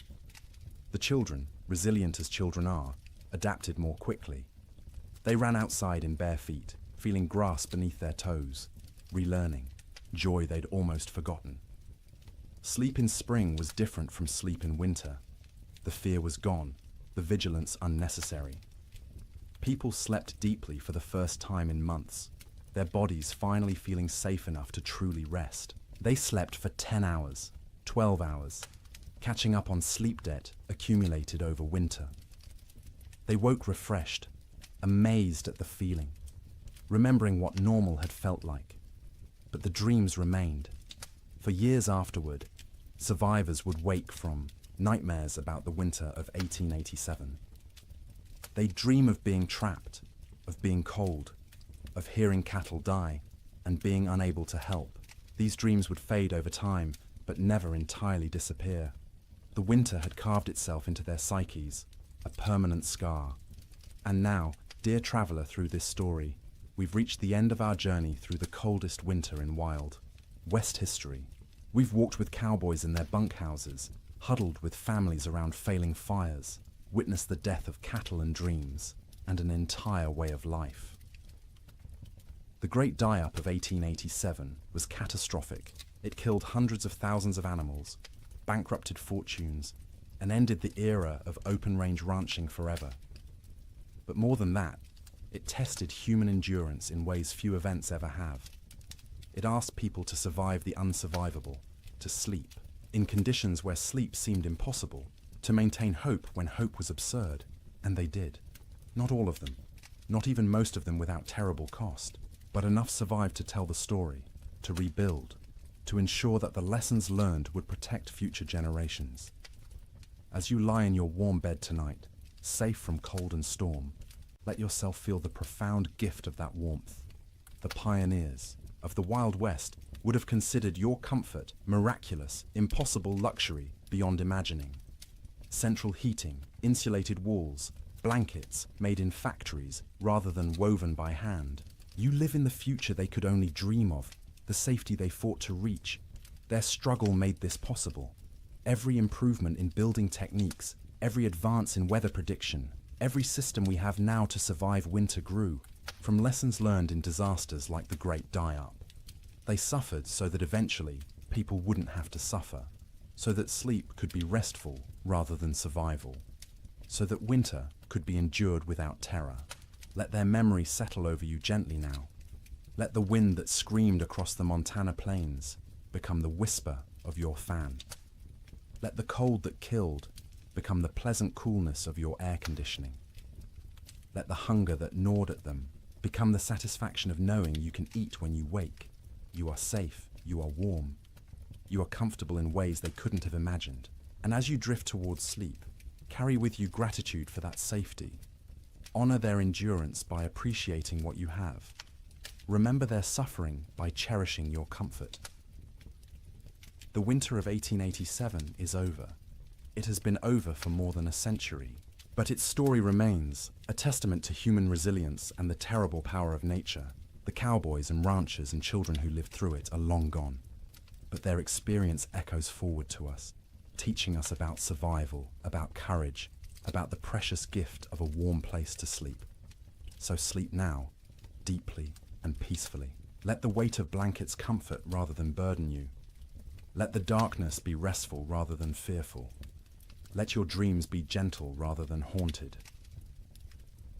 The children, resilient as children are, adapted more quickly. They ran outside in bare feet, feeling grass beneath their toes, relearning, joy they'd almost forgotten. Sleep in spring was different from sleep in winter. The fear was gone, the vigilance unnecessary. People slept deeply for the first time in months, their bodies finally feeling safe enough to truly rest. They slept for 10 hours, 12 hours, catching up on sleep debt accumulated over winter. They woke refreshed, amazed at the feeling, remembering what normal had felt like. But the dreams remained. For years afterward, survivors would wake from nightmares about the winter of 1887. They'd dream of being trapped, of being cold, of hearing cattle die, and being unable to help. These dreams would fade over time, but never entirely disappear. The winter had carved itself into their psyches, a permanent scar. And now, dear traveller through this story, we've reached the end of our journey through the coldest winter in wild West history. We've walked with cowboys in their bunkhouses, huddled with families around failing fires, witnessed the death of cattle and dreams, and an entire way of life. The Great Die-Up of 1887 was catastrophic. It killed hundreds of thousands of animals, bankrupted fortunes, and ended the era of open-range ranching forever. But more than that, it tested human endurance in ways few events ever have. It asked people to survive the unsurvivable, to sleep, in conditions where sleep seemed impossible, to maintain hope when hope was absurd, and they did. Not all of them, not even most of them without terrible cost, but enough survived to tell the story, to rebuild, to ensure that the lessons learned would protect future generations. As you lie in your warm bed tonight, safe from cold and storm, let yourself feel the profound gift of that warmth. The pioneers of the Wild West would have considered your comfort miraculous, impossible luxury beyond imagining. Central heating, insulated walls, blankets made in factories rather than woven by hand. You live in the future they could only dream of, the safety they fought to reach. Their struggle made this possible. Every improvement in building techniques, every advance in weather prediction, every system we have now to survive winter grew from lessons learned in disasters like the Great Die-Up. They suffered so that eventually people wouldn't have to suffer, so that sleep could be restful rather than survival, so that winter could be endured without terror. Let their memory settle over you gently now. Let the wind that screamed across the Montana plains become the whisper of your fan. Let the cold that killed become the pleasant coolness of your air conditioning. Let the hunger that gnawed at them become the satisfaction of knowing you can eat when you wake. You are safe, you are warm, you are comfortable in ways they couldn't have imagined. And as you drift towards sleep, carry with you gratitude for that safety. Honor their endurance by appreciating what you have. Remember their suffering by cherishing your comfort. The winter of 1887 is over. It has been over for more than a century, but its story remains, a testament to human resilience and the terrible power of nature. The cowboys and ranchers and children who lived through it are long gone, but their experience echoes forward to us, teaching us about survival, about courage, about the precious gift of a warm place to sleep. So sleep now, deeply and peacefully. Let the weight of blankets comfort rather than burden you. Let the darkness be restful rather than fearful. Let your dreams be gentle rather than haunted.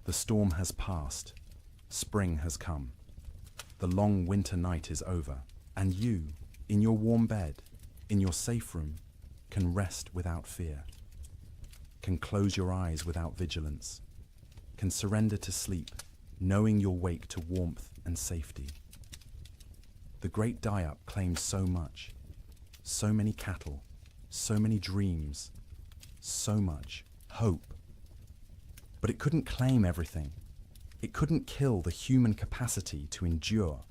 The storm has passed. Spring has come. The long winter night is over, and you, in your warm bed, in your safe room, can rest without fear, can close your eyes without vigilance, can surrender to sleep, knowing you'll wake to warmth and safety. The Great Die-Up claimed so much, so many cattle, so many dreams, so much hope. But it couldn't claim everything. It couldn't kill the human capacity to endure,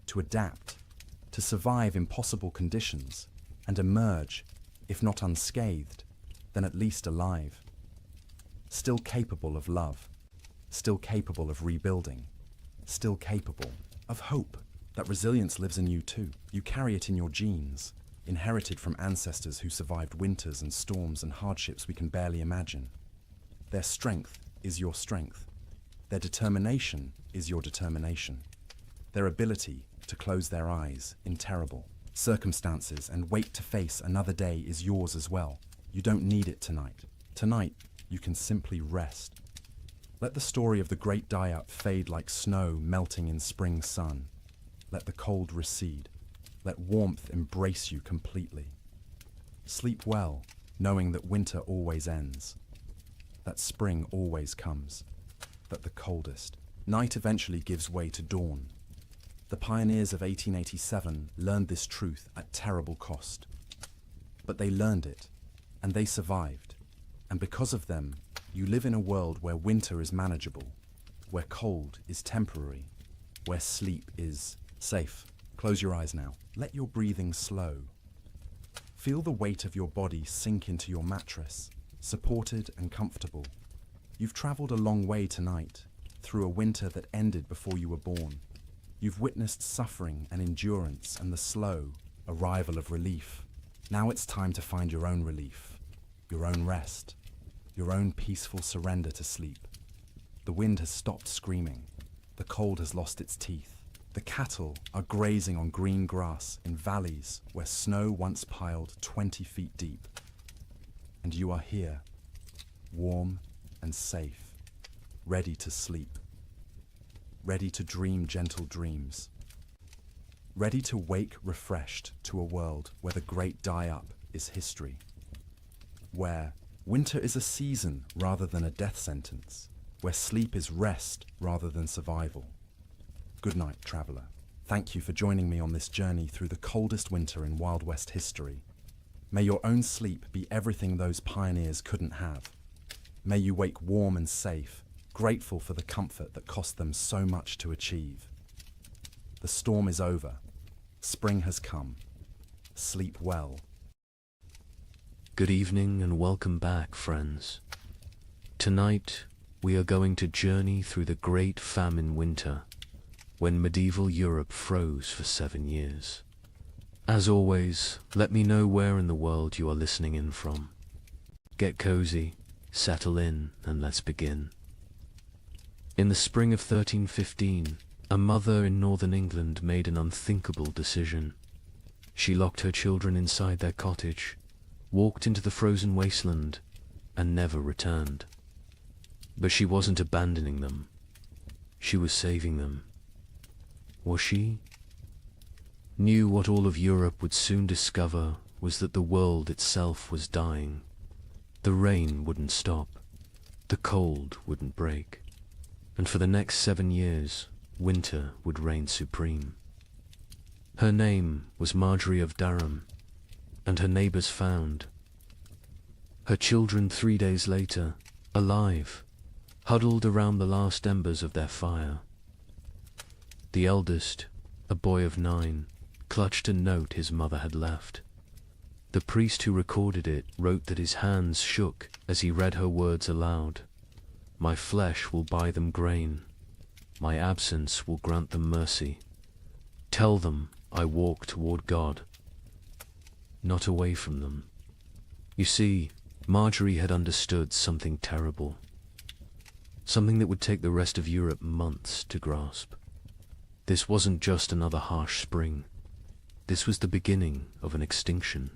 to adapt, to survive impossible conditions, and emerge, if not unscathed, then at least alive. Still capable of love, still capable of rebuilding, still capable of hope. That resilience lives in you too. You carry it in your genes, inherited from ancestors who survived winters and storms and hardships we can barely imagine. Their strength is your strength. Their determination is your determination. Their ability to close their eyes in terrible circumstances and wait to face another day is yours as well. You don't need it tonight. Tonight, you can simply rest. Let the story of the Great Die-Up fade like snow melting in spring sun. Let the cold recede. Let warmth embrace you completely. Sleep well, knowing that winter always ends, that spring always comes, that the coldest night eventually gives way to dawn. The pioneers of 1887 learned this truth at terrible cost. But they learned it, and they survived. And because of them, you live in a world where winter is manageable, where cold is temporary, where sleep is Safe. Close your eyes now. Let your breathing slow. Feel the weight of your body sink into your mattress, supported and comfortable. You've traveled a long way tonight, through a winter that ended before you were born. You've witnessed suffering and endurance and the slow arrival of relief. Now it's time to find your own relief, your own rest, your own peaceful surrender to sleep. The wind has stopped screaming. The cold has lost its teeth. The cattle are grazing on green grass in valleys where snow once piled 20 feet deep. And you are here, warm and safe, ready to sleep, ready to dream gentle dreams, ready to wake refreshed to a world where the great die-up is history, where winter is a season rather than a death sentence, where sleep is rest rather than survival. Good night, traveler. Thank you for joining me on this journey through the coldest winter in Wild West history. May your own sleep be everything those pioneers couldn't have. May you wake warm and safe, grateful for the comfort that cost them so much to achieve. The storm is over. Spring has come. Sleep well. Good evening and welcome back, friends. Tonight, we are going to journey through the Great Famine Winter, when medieval Europe froze for 7 years. As always, let me know where in the world you are listening in from. Get cozy, settle in, and let's begin. In the spring of 1315, a mother in northern England made an unthinkable decision. She locked her children inside their cottage, walked into the frozen wasteland, and never returned. But she wasn't abandoning them. She was saving them. Was she? Knew what all of Europe would soon discover was that the world itself was dying. The rain wouldn't stop. The cold wouldn't break. And for the next 7 years, winter would reign supreme. Her name was Marjorie of Durham, and her neighbors found her children 3 days later, alive, huddled around the last embers of their fire. The eldest, a boy of 9, clutched a note his mother had left. The priest who recorded it wrote that his hands shook as he read her words aloud. My flesh will buy them grain. My absence will grant them mercy. Tell them I walk toward God, not away from them. You see, Marjorie had understood something terrible. Something that would take the rest of Europe months to grasp. This wasn't just another harsh spring. This was the beginning of an extinction.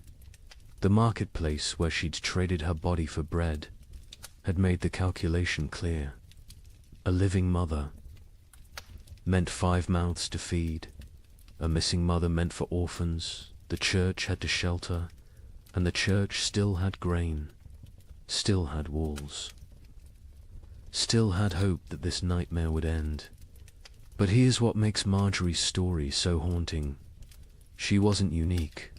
The marketplace where she'd traded her body for bread had made the calculation clear. A living mother meant 5 mouths to feed. A missing mother meant for orphans. The church had to shelter, and the church still had grain, still had walls, still had hope that this nightmare would end. But here's what makes Marjorie's story so haunting. She wasn't unique.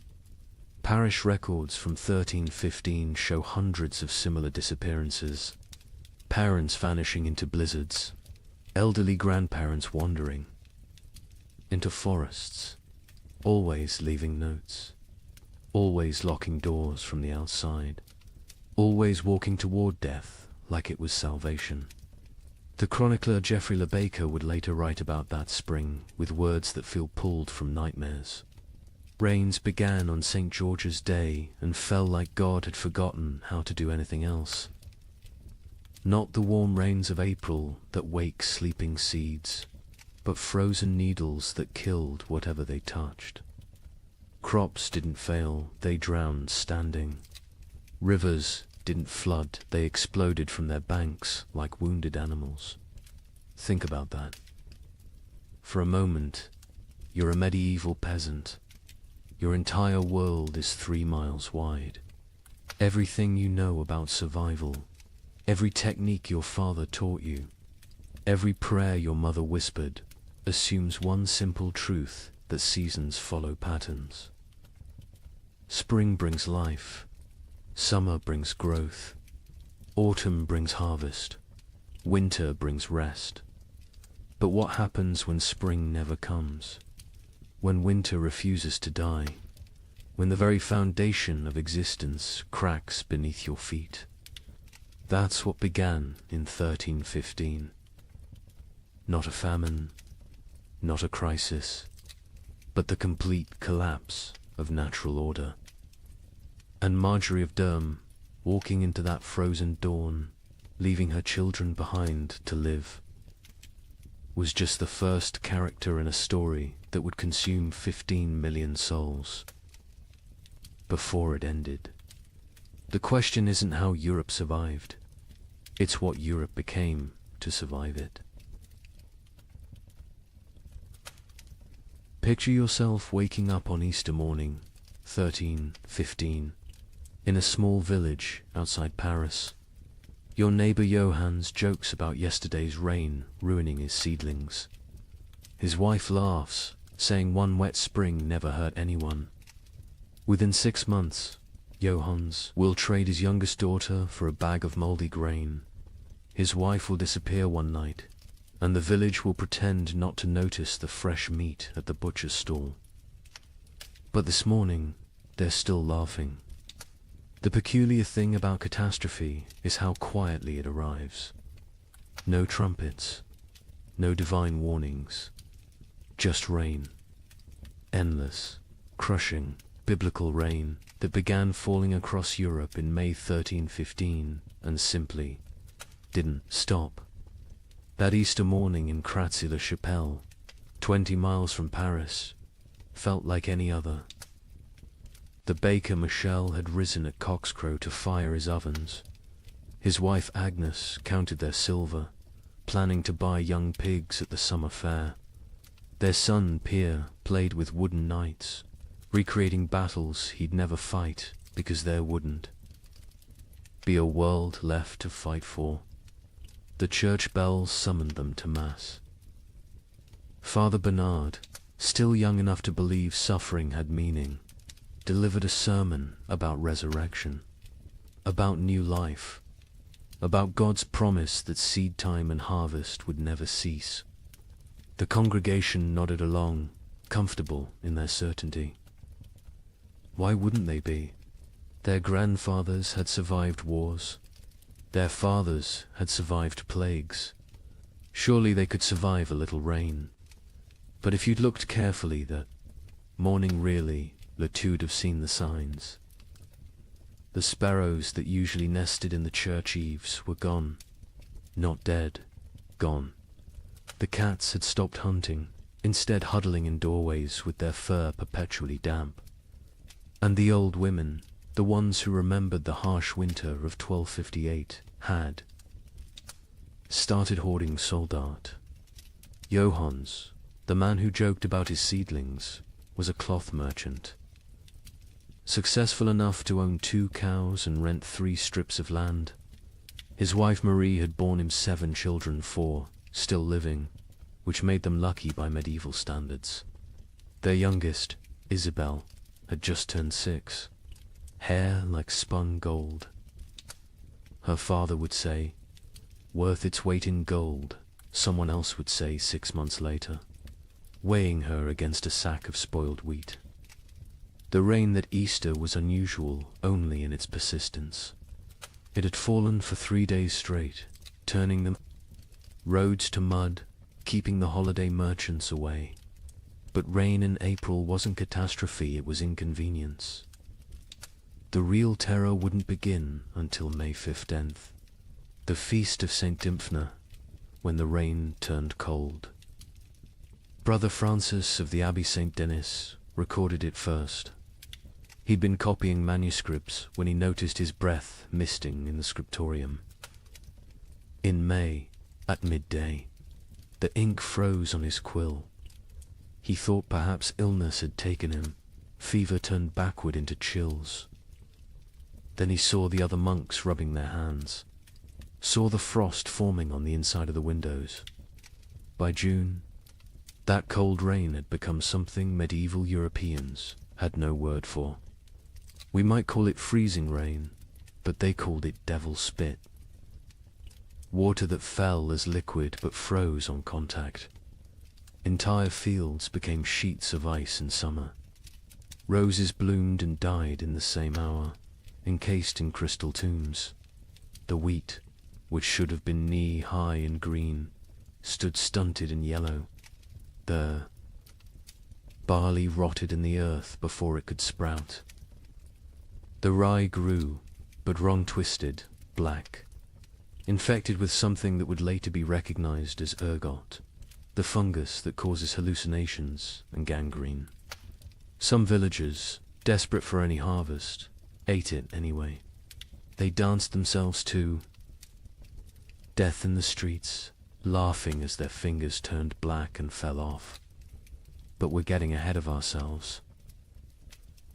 Parish records from 1315 show hundreds of similar disappearances. Parents vanishing into blizzards, elderly grandparents wandering into forests, always leaving notes, always locking doors from the outside, always walking toward death like it was salvation. The chronicler Geoffrey Le Baker would later write about that spring with words that feel pulled from nightmares. Rains began on St. George's Day and fell like God had forgotten how to do anything else. Not the warm rains of April that wake sleeping seeds, but frozen needles that killed whatever they touched. Crops didn't fail, they drowned standing. Rivers didn't flood, they exploded from their banks like wounded animals. Think about that. For a moment, you're a medieval peasant. Your entire world is 3 miles wide. Everything you know about survival, every technique your father taught you, every prayer your mother whispered, assumes one simple truth, that seasons follow patterns. Spring brings life. Summer brings growth. Autumn brings harvest. Winter brings rest. But what happens when spring never comes? when winter refuses to die, when the very foundation of existence cracks beneath your feet. That's what began in 1315. Not a famine, not a crisis, but the complete collapse of natural order. And Marjorie of Durham, walking into that frozen dawn, leaving her children behind to live, was just the first character in a story that would consume 15 million souls. Before it ended. The question isn't how Europe survived, it's what Europe became to survive it. Picture yourself waking up on Easter morning, 1315, in a small village outside Paris. Your neighbor Johann's jokes about yesterday's rain ruining his seedlings. His wife laughs, saying one wet spring never hurt anyone. Within 6 months, Johannes will trade his youngest daughter for a bag of moldy grain. His wife will disappear one night, and the village will pretend not to notice the fresh meat at the butcher's stall. But this morning, they're still laughing. The peculiar thing about catastrophe is how quietly it arrives. No trumpets, no divine warnings, just rain. Endless, crushing, biblical rain that began falling across Europe in May 1315 and simply didn't stop. That Easter morning in Kratzy-le-Chapelle, 20 miles from Paris, felt like any other. The baker Michel had risen at cockscrow to fire his ovens. His wife Agnes counted their silver, planning to buy young pigs at the summer fair. Their son Pierre played with wooden knights, recreating battles he'd never fight because there wouldn't be a world left to fight for. The church bells summoned them to Mass. Father Bernard, still young enough to believe suffering had meaning, delivered a sermon about resurrection, about new life, about God's promise that seed time and harvest would never cease. The congregation nodded along, comfortable in their certainty. Why wouldn't they be? Their grandfathers had survived wars. Their fathers had survived plagues. Surely they could survive a little rain. But if you'd looked carefully that morning really, Latude have seen the signs. The sparrows that usually nested in the church eaves were gone. Not dead, gone. The cats had stopped hunting, instead huddling in doorways with their fur perpetually damp. And the old women, the ones who remembered the harsh winter of 1258, had started hoarding soldat. Johannes, the man who joked about his seedlings, was a cloth merchant. Successful enough to own 2 cows and rent 3 strips of land. His wife Marie had borne him 7 children, 4 still living, which made them lucky by medieval standards. Their youngest, Isabel, had just turned 6, hair like spun gold. Her father would say, worth its weight in gold, someone else would say 6 months later, weighing her against a sack of spoiled wheat. The rain that Easter was unusual only in its persistence. It had fallen for 3 days straight, turning the roads to mud, keeping the holiday merchants away. But rain in April wasn't catastrophe, it was inconvenience. The real terror wouldn't begin until May 15th, the feast of St. Dymphna, when the rain turned cold. Brother Francis of the Abbey St. Denis recorded it first. He'd been copying manuscripts when he noticed his breath misting in the scriptorium. In May, at midday, the ink froze on his quill. He thought perhaps illness had taken him. Fever turned backward into chills. Then he saw the other monks rubbing their hands, saw the frost forming on the inside of the windows. By June, that cold rain had become something medieval Europeans had no word for. We might call it freezing rain, but they called it devil spit. Water that fell as liquid but froze on contact. Entire fields became sheets of ice in summer. Roses bloomed and died in the same hour, encased in crystal tombs. The wheat, which should have been knee-high and green, stood stunted and yellow. The barley rotted in the earth before it could sprout. The rye grew, but wrong-twisted, black, infected with something that would later be recognized as ergot, the fungus that causes hallucinations and gangrene. Some villagers, desperate for any harvest, ate it anyway. They danced themselves to death in the streets, laughing as their fingers turned black and fell off. But we're getting ahead of ourselves.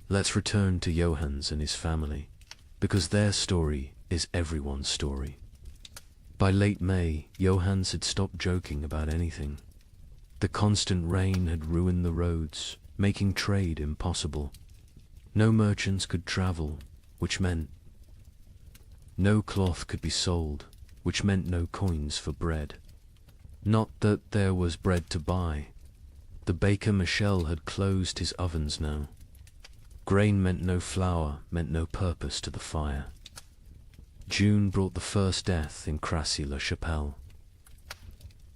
Let's return to Johannes and his family, because their story is everyone's story. By late May, Johannes had stopped joking about anything. The constant rain had ruined the roads, making trade impossible. No merchants could travel, which meant no cloth could be sold, which meant no coins for bread. Not that there was bread to buy. The baker Michel had closed his ovens now. Grain meant no flour, meant no purpose to the fire. June brought the first death in Crassy-la-Chapelle.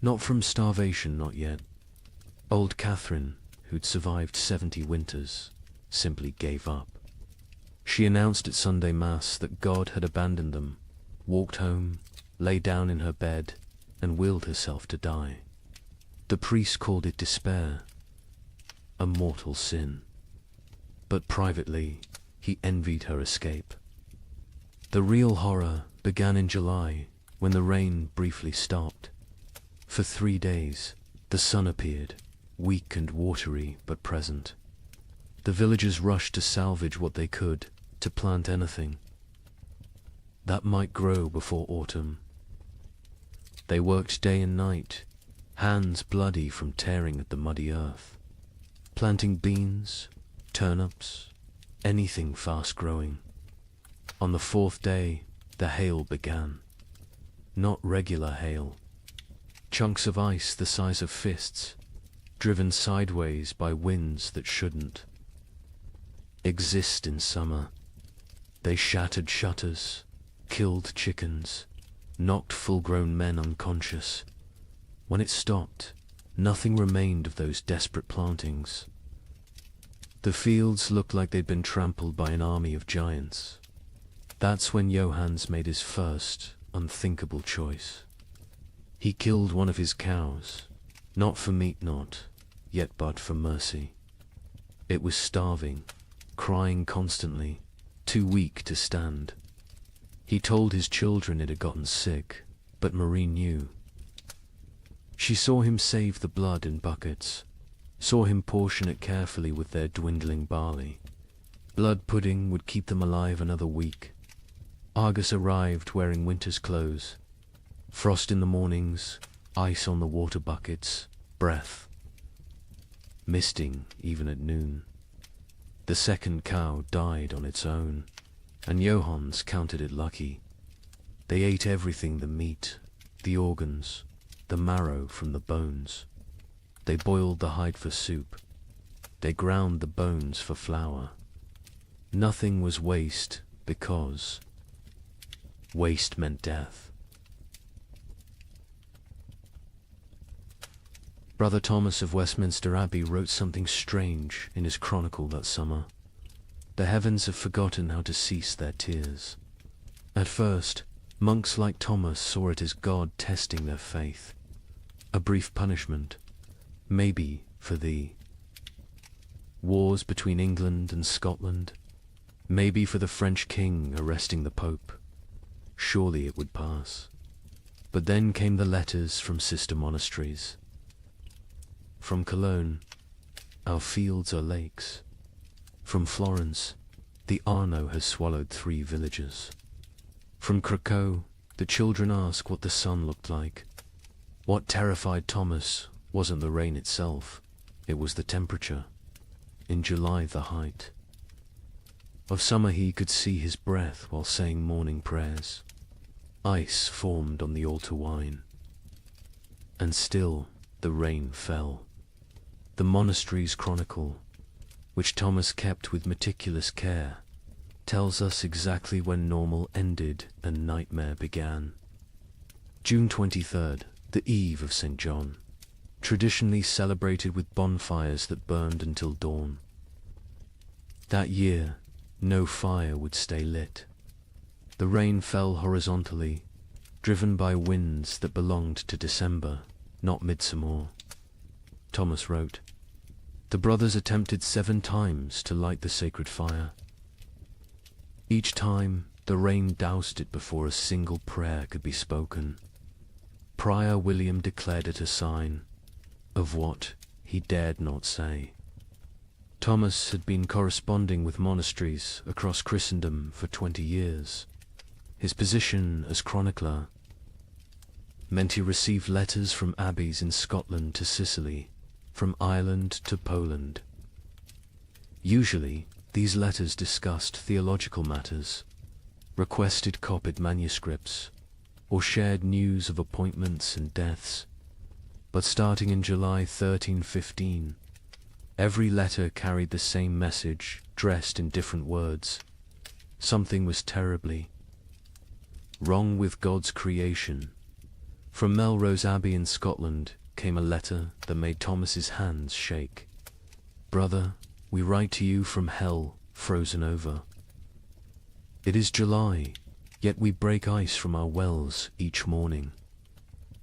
Not from starvation, not yet. Old Catherine, who'd survived 70 winters, simply gave up. She announced at Sunday Mass that God had abandoned them, walked home, lay down in her bed, and willed herself to die. The priest called it despair, a mortal sin. But privately, he envied her escape. The real horror began in July, when the rain briefly stopped. For 3 days, the sun appeared, weak and watery but present. The villagers rushed to salvage what they could, to plant anything that might grow before autumn. They worked day and night, hands bloody from tearing at the muddy earth, planting beans, turnips, anything fast-growing. On the 4th day, the hail began. Not regular hail. Chunks of ice the size of fists, driven sideways by winds that shouldn't exist in summer. They shattered shutters, killed chickens, knocked full-grown men unconscious. When it stopped, nothing remained of those desperate plantings. The fields looked like they'd been trampled by an army of giants. That's when Johannes made his first, unthinkable choice. He killed one of his cows, not for meat yet but for mercy. It was starving, crying constantly, too weak to stand. He told his children it had gotten sick, but Marie knew. She saw him save the blood in buckets, saw him portion it carefully with their dwindling barley. Blood pudding would keep them alive another week. Argus arrived wearing winter's clothes. Frost in the mornings, ice on the water buckets, breath misting even at noon. The second cow died on its own, and Johannes counted it lucky. They ate everything: the meat, the organs, the marrow from the bones. They boiled the hide for soup. They ground the bones for flour. Nothing was waste, because waste meant death. Brother Thomas of Westminster Abbey wrote something strange in his chronicle that summer. The heavens have forgotten how to cease their tears. At first, monks like Thomas saw it as God testing their faith. A brief punishment, maybe for the wars between England and Scotland, maybe for the French king arresting the Pope. Surely it would pass. But then came the letters from sister monasteries. From Cologne, our fields are lakes. From Florence, the Arno has swallowed 3 villages. From Krakow, the children ask what the sun looked like. What terrified Thomas wasn't the rain itself, it was the temperature. In July, the height. Of summer he could see his breath while saying morning prayers. Ice formed on the altar wine. And still the rain fell. The monastery's chronicle, which Thomas kept with meticulous care, tells us exactly when normal ended and nightmare began. June 23rd, the eve of St. John, traditionally celebrated with bonfires that burned until dawn. That year, no fire would stay lit. The rain fell horizontally, driven by winds that belonged to December, not midsummer. Thomas wrote, "The brothers attempted 7 times to light the sacred fire. Each time, the rain doused it before a single prayer could be spoken. Prior William declared it a sign of what he dared not say." Thomas had been corresponding with monasteries across Christendom for 20 years. His position as chronicler meant he received letters from abbeys in Scotland to Sicily, from Ireland to Poland. Usually, these letters discussed theological matters, requested copied manuscripts, or shared news of appointments and deaths. But starting in July 1315, every letter carried the same message, dressed in different words. Something was terribly wrong with God's creation. From Melrose Abbey in Scotland came a letter that made Thomas's hands shake. "Brother, we write to you from hell, frozen over. It is July, yet we break ice from our wells each morning.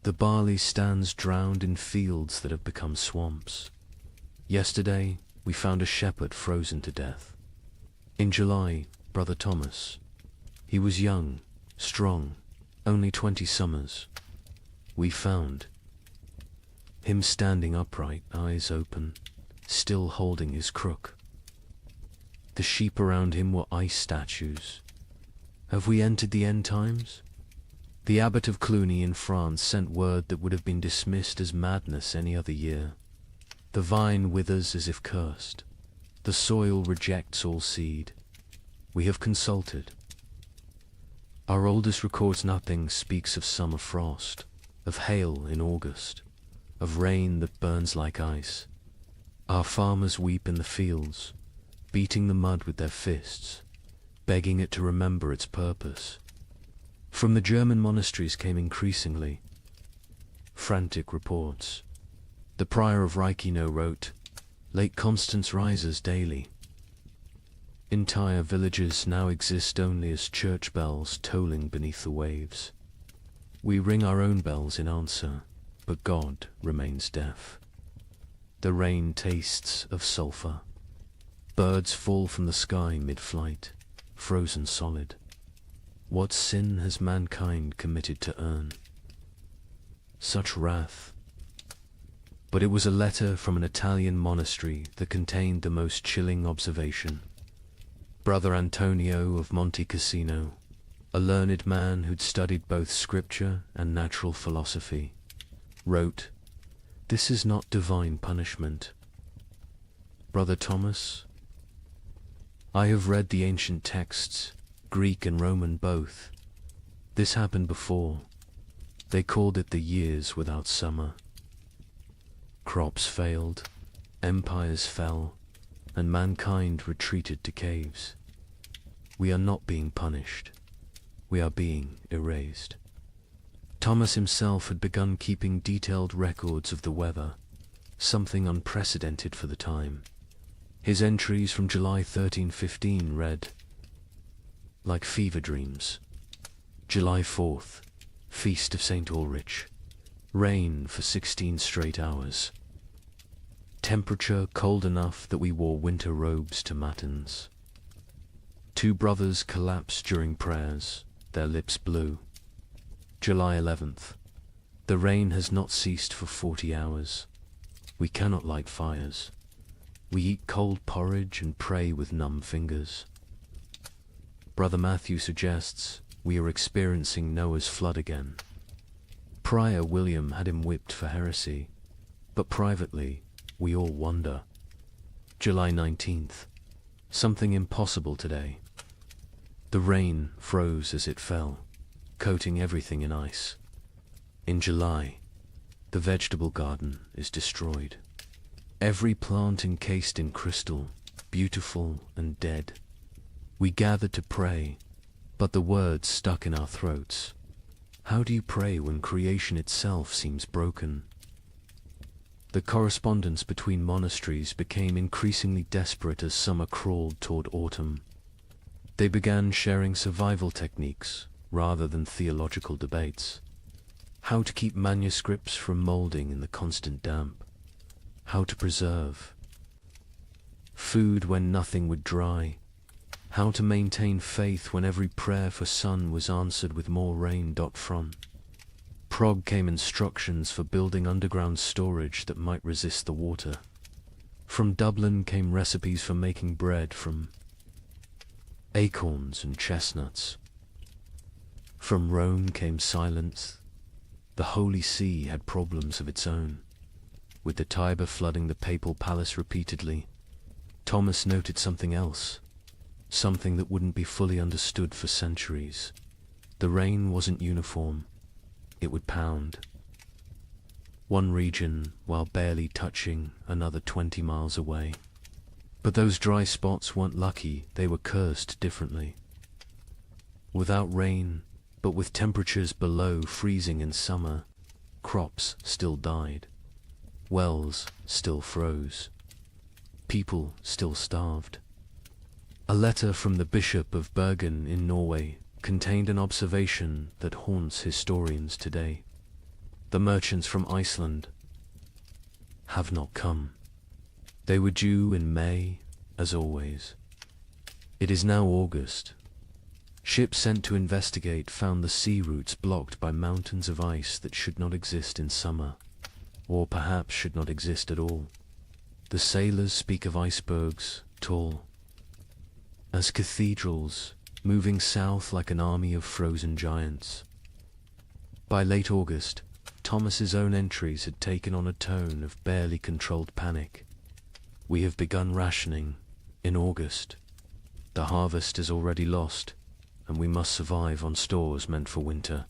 The barley stands drowned in fields that have become swamps. Yesterday, we found a shepherd frozen to death. In July, Brother Thomas. He was young, strong, only 20 summers. We found him standing upright, eyes open, still holding his crook. The sheep around him were ice statues. Have we entered the end times? The abbot of Cluny in France sent word that would have been dismissed as madness any other year. The vine withers as if cursed. The soil rejects all seed. We have consulted. Our oldest records nothing, speaks of summer frost, of hail in August, of rain that burns like ice. Our farmers weep in the fields, beating the mud with their fists, begging it to remember its purpose. From the German monasteries came increasingly frantic reports. The prior of Reichenau wrote, "Lake Constance rises daily. Entire villages now exist only as church bells tolling beneath the waves. We ring our own bells in answer, but God remains deaf. The rain tastes of sulphur. Birds fall from the sky mid-flight, frozen solid. What sin has mankind committed to earn such wrath?" But it was a letter from an Italian monastery that contained the most chilling observation. Brother Antonio of Monte Cassino, a learned man who'd studied both scripture and natural philosophy, wrote, "This is not divine punishment. Brother Thomas, I have read the ancient texts, Greek and Roman both. This happened before. They called it the years without summer. Crops failed, empires fell, and mankind retreated to caves. We are not being punished. We are being erased." Thomas himself had begun keeping detailed records of the weather, something unprecedented for the time. His entries from July 1315 read, "Like fever dreams. July 4th, Feast of St. Ulrich. Rain for 16 straight hours. Temperature cold enough that we wore winter robes to matins. 2 brothers collapsed during prayers, their lips blue. July 11th. The rain has not ceased for 40 hours. We cannot light fires. We eat cold porridge and pray with numb fingers. Brother Matthew suggests we are experiencing Noah's flood again. Prior William had him whipped for heresy, but privately we all wonder. July 19th. Something impossible today. The rain froze as it fell, coating everything in ice. In July, the vegetable garden is destroyed. every plant encased in crystal, beautiful and dead. We gathered to pray, but the words stuck in our throats. How do you pray when creation itself seems broken? The correspondence between monasteries became increasingly desperate as summer crawled toward autumn. They began sharing survival techniques rather than theological debates. How to keep manuscripts from molding in the constant damp. How to preserve food when nothing would dry. How to maintain faith when every prayer for sun was answered with more rain. From Prague came instructions for building underground storage that might resist the water. From Dublin came recipes for making bread from acorns and chestnuts. From Rome came silence. The Holy See had problems of its own, with the Tiber flooding the papal palace repeatedly. Thomas noted something else, something that wouldn't be fully understood for centuries. The rain wasn't uniform. It would pound. One region while barely touching another 20 miles away. But those dry spots weren't lucky, they were cursed differently. Without rain, but with temperatures below freezing in summer, crops still died. Wells still froze. People still starved. A letter from the Bishop of Bergen in Norway contained an observation that haunts historians today. The merchants from Iceland have not come. They were due in May, as always. It is now August. Ships sent to investigate found the sea routes blocked by mountains of ice that should not exist in summer, or perhaps should not exist at all. The sailors speak of icebergs, tall as cathedrals, moving south like an army of frozen giants. By late August, Thomas's own entries had taken on a tone of barely controlled panic. We have begun rationing in August. The harvest is already lost, and we must survive on stores meant for winter.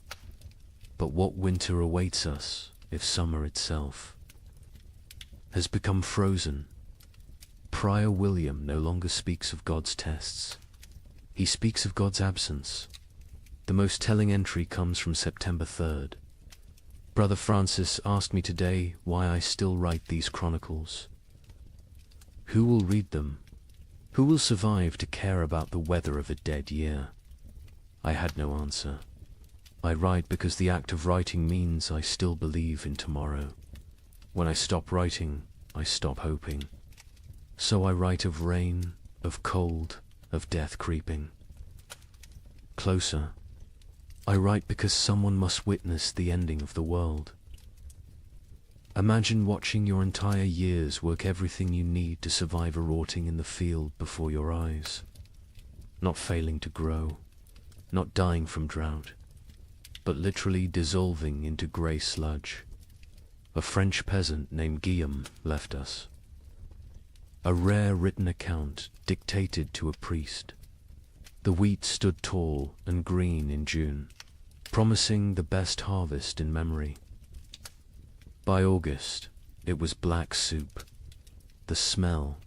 But what winter awaits us if summer itself has become frozen? Prior William no longer speaks of God's tests. He speaks of God's absence. The most telling entry comes from September 3rd. Brother Francis asked me today why I still write these chronicles. Who will read them? Who will survive to care about the weather of a dead year? I had no answer. I write because the act of writing means I still believe in tomorrow. When I stop writing, I stop hoping. So I write of rain, of cold, of death creeping closer. I write because someone must witness the ending of the world. Imagine watching your entire years work everything you need to survive a rotting in the field before your eyes. Not failing to grow, not dying from drought, but literally dissolving into grey sludge. A French peasant named Guillaume left us. A rare written account dictated to a priest. The wheat stood tall and green in June, promising the best harvest in memory. By August, it was black soup. The smell,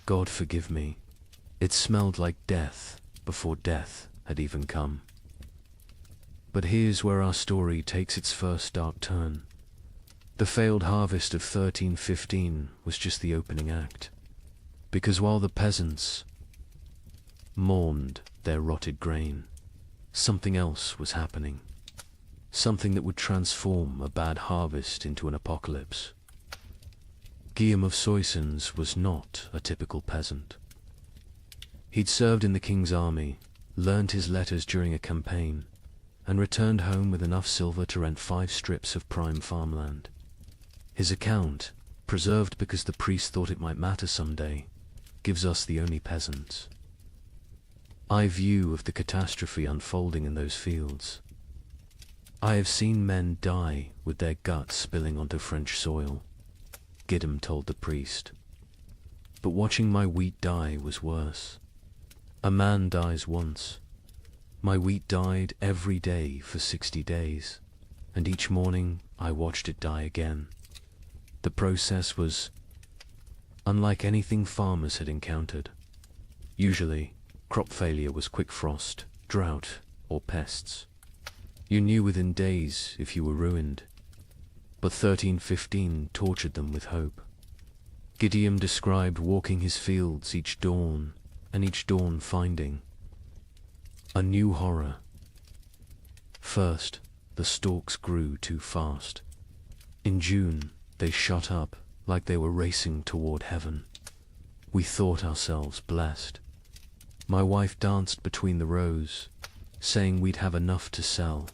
God forgive me, it smelled like death before death had even come. But here's where our story takes its first dark turn. The failed harvest of 1315 was just the opening act. Because while the peasants mourned their rotted grain, something else was happening. Something that would transform a bad harvest into an apocalypse. Guillaume of Soissons was not a typical peasant. He'd served in the king's army, learned his letters during a campaign, and returned home with enough silver to rent 5 strips of prime farmland. His account, preserved because the priest thought it might matter someday, gives us the only peasants. I view of the catastrophe unfolding in those fields. I have seen men die with their guts spilling onto French soil, Guillaume told the priest. But watching my wheat die was worse. A man dies once. My wheat died every day for 60 days, and each morning I watched it die again. The process was unlike anything farmers had encountered. Usually, crop failure was quick frost, drought, or pests. You knew within days if you were ruined. But 1315 tortured them with hope. Gideon described walking his fields each dawn, and each dawn finding a new horror. First, the stalks grew too fast. In June, they shot up like they were racing toward heaven. We thought ourselves blessed. My wife danced between the rows, saying we'd have enough to sell,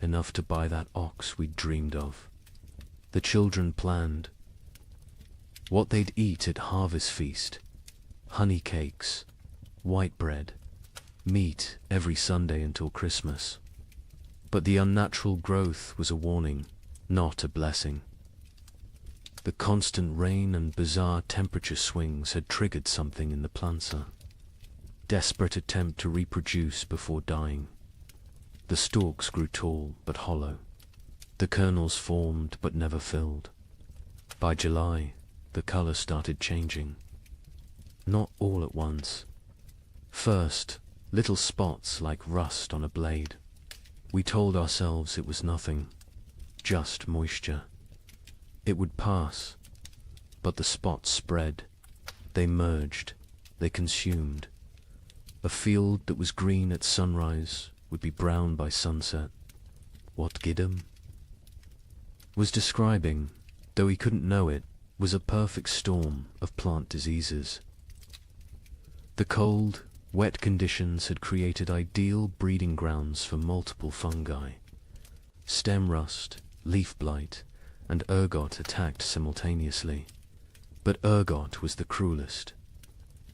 enough to buy that ox we'd dreamed of. The children planned what they'd eat at harvest feast: honey cakes, white bread, meat every Sunday until Christmas. But the unnatural growth was a warning, not a blessing. The constant rain and bizarre temperature swings had triggered something in the planter. Desperate attempt to reproduce before dying. The stalks grew tall but hollow. The kernels formed but never filled. By July, the color started changing. Not all at once. First, little spots like rust on a blade. We told ourselves it was nothing, just moisture. It would pass, but the spots spread. They merged, they consumed. A field that was green at sunrise would be brown by sunset. What Gideon was describing, though he couldn't know it, was a perfect storm of plant diseases. The cold, wet conditions had created ideal breeding grounds for multiple fungi. Stem rust, leaf blight, and ergot attacked simultaneously. But ergot was the cruelest.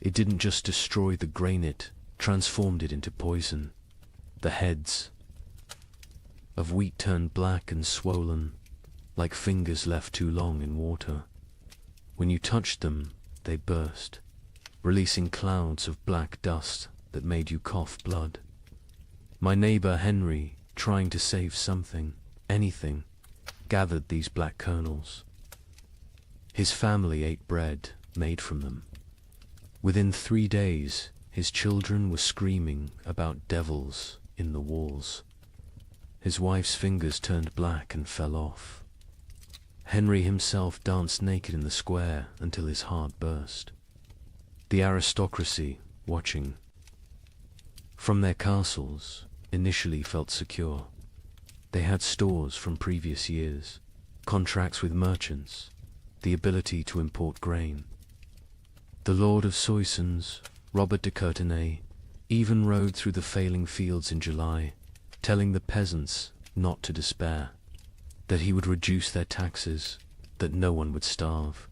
It didn't just destroy the grain, it transformed it into poison. The heads of wheat turned black and swollen, like fingers left too long in water. When you touched them, they burst, releasing clouds of black dust that made you cough blood. My neighbor Henry, trying to save something, anything, gathered these black kernels. His family ate bread made from them. Within 3 days, his children were screaming about devils in the walls. His wife's fingers turned black and fell off. Henry himself danced naked in the square until his heart burst. The aristocracy, watching from their castles, initially felt secure. They had stores from previous years, contracts with merchants, the ability to import grain. The Lord of Soissons, Robert de Courtenay, even rode through the failing fields in July, telling the peasants not to despair, that he would reduce their taxes, that no one would starve.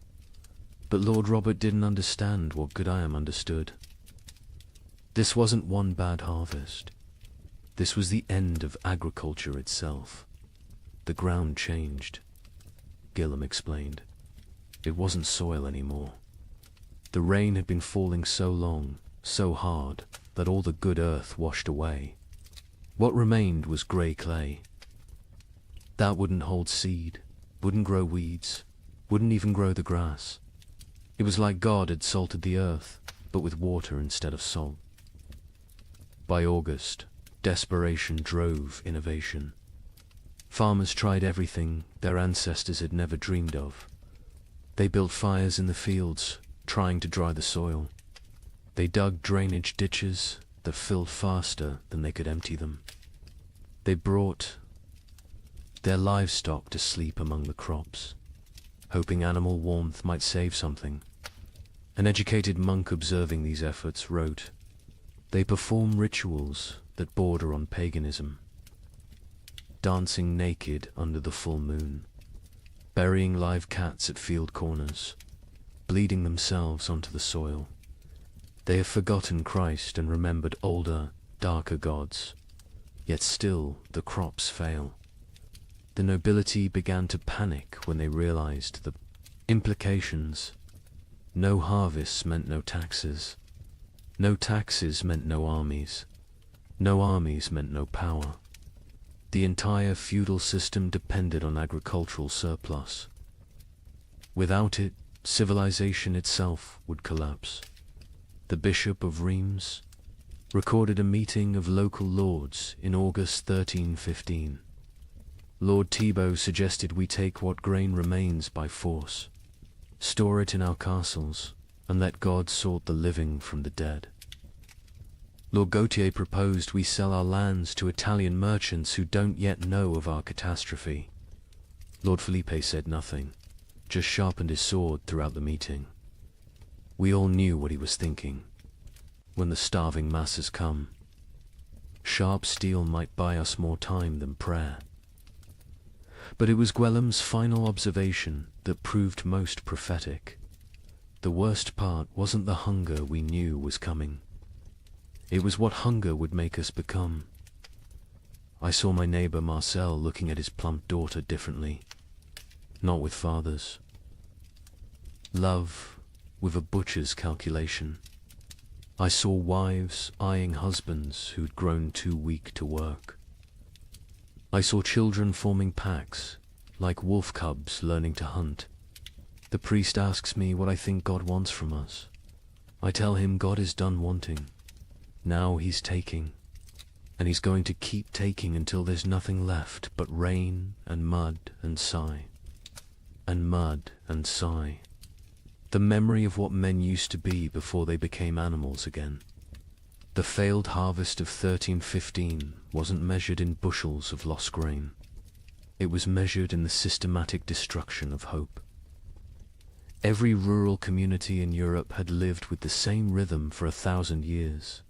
But Lord Robert didn't understand what Gideon understood. This wasn't one bad harvest. This was the end of agriculture itself. The ground changed. Gillam explained. It wasn't soil anymore. The rain had been falling so long, so hard, that all the good earth washed away. What remained was grey clay. That wouldn't hold seed, wouldn't grow weeds, wouldn't even grow the grass. It was like God had salted the earth, but with water instead of salt. By August, desperation drove innovation. Farmers tried everything their ancestors had never dreamed of. They built fires in the fields, trying to dry the soil. They dug drainage ditches that filled faster than they could empty them. They brought their livestock to sleep among the crops, hoping animal warmth might save something. An educated monk observing these efforts wrote, "They perform rituals that border on paganism, dancing naked under the full moon, burying live cats at field corners, bleeding themselves onto the soil. They have forgotten Christ and remembered older, darker gods, yet still the crops fail." The nobility began to panic when they realized the implications. No harvests meant no taxes. No taxes meant no armies. No armies meant no power. The entire feudal system depended on agricultural surplus. Without it, civilization itself would collapse. The Bishop of Reims recorded a meeting of local lords in August 1315. Lord Thibaut suggested we take what grain remains by force, store it in our castles, and let God sort the living from the dead. Lord Gautier proposed we sell our lands to Italian merchants who don't yet know of our catastrophe. Lord Felipe said nothing, just sharpened his sword throughout the meeting. We all knew what he was thinking. When the starving masses come, sharp steel might buy us more time than prayer. But it was Gwellem's final observation that proved most prophetic. The worst part wasn't the hunger we knew was coming. It was what hunger would make us become. I saw my neighbor Marcel looking at his plump daughter differently, not with father's love, with a butcher's calculation. I saw wives eyeing husbands who'd grown too weak to work. I saw children forming packs, like wolf cubs learning to hunt. The priest asks me what I think God wants from us. I tell him God is done wanting. Now he's taking, and he's going to keep taking until there's nothing left but rain and mud and sigh. And mud and sigh. The memory of what men used to be before they became animals again. The failed harvest of 1315 wasn't measured in bushels of lost grain. It was measured in the systematic destruction of hope. Every rural community in Europe had lived with the same rhythm for 1,000 years.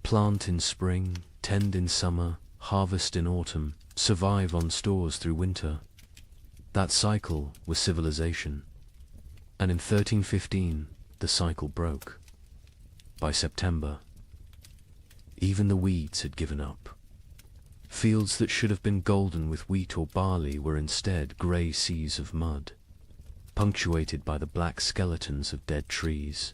Plant in spring, tend in summer, harvest in autumn, survive on stores through winter. That cycle was civilization. And in 1315, the cycle broke. By September, even the weeds had given up. Fields that should have been golden with wheat or barley were instead grey seas of mud, punctuated by the black skeletons of dead trees.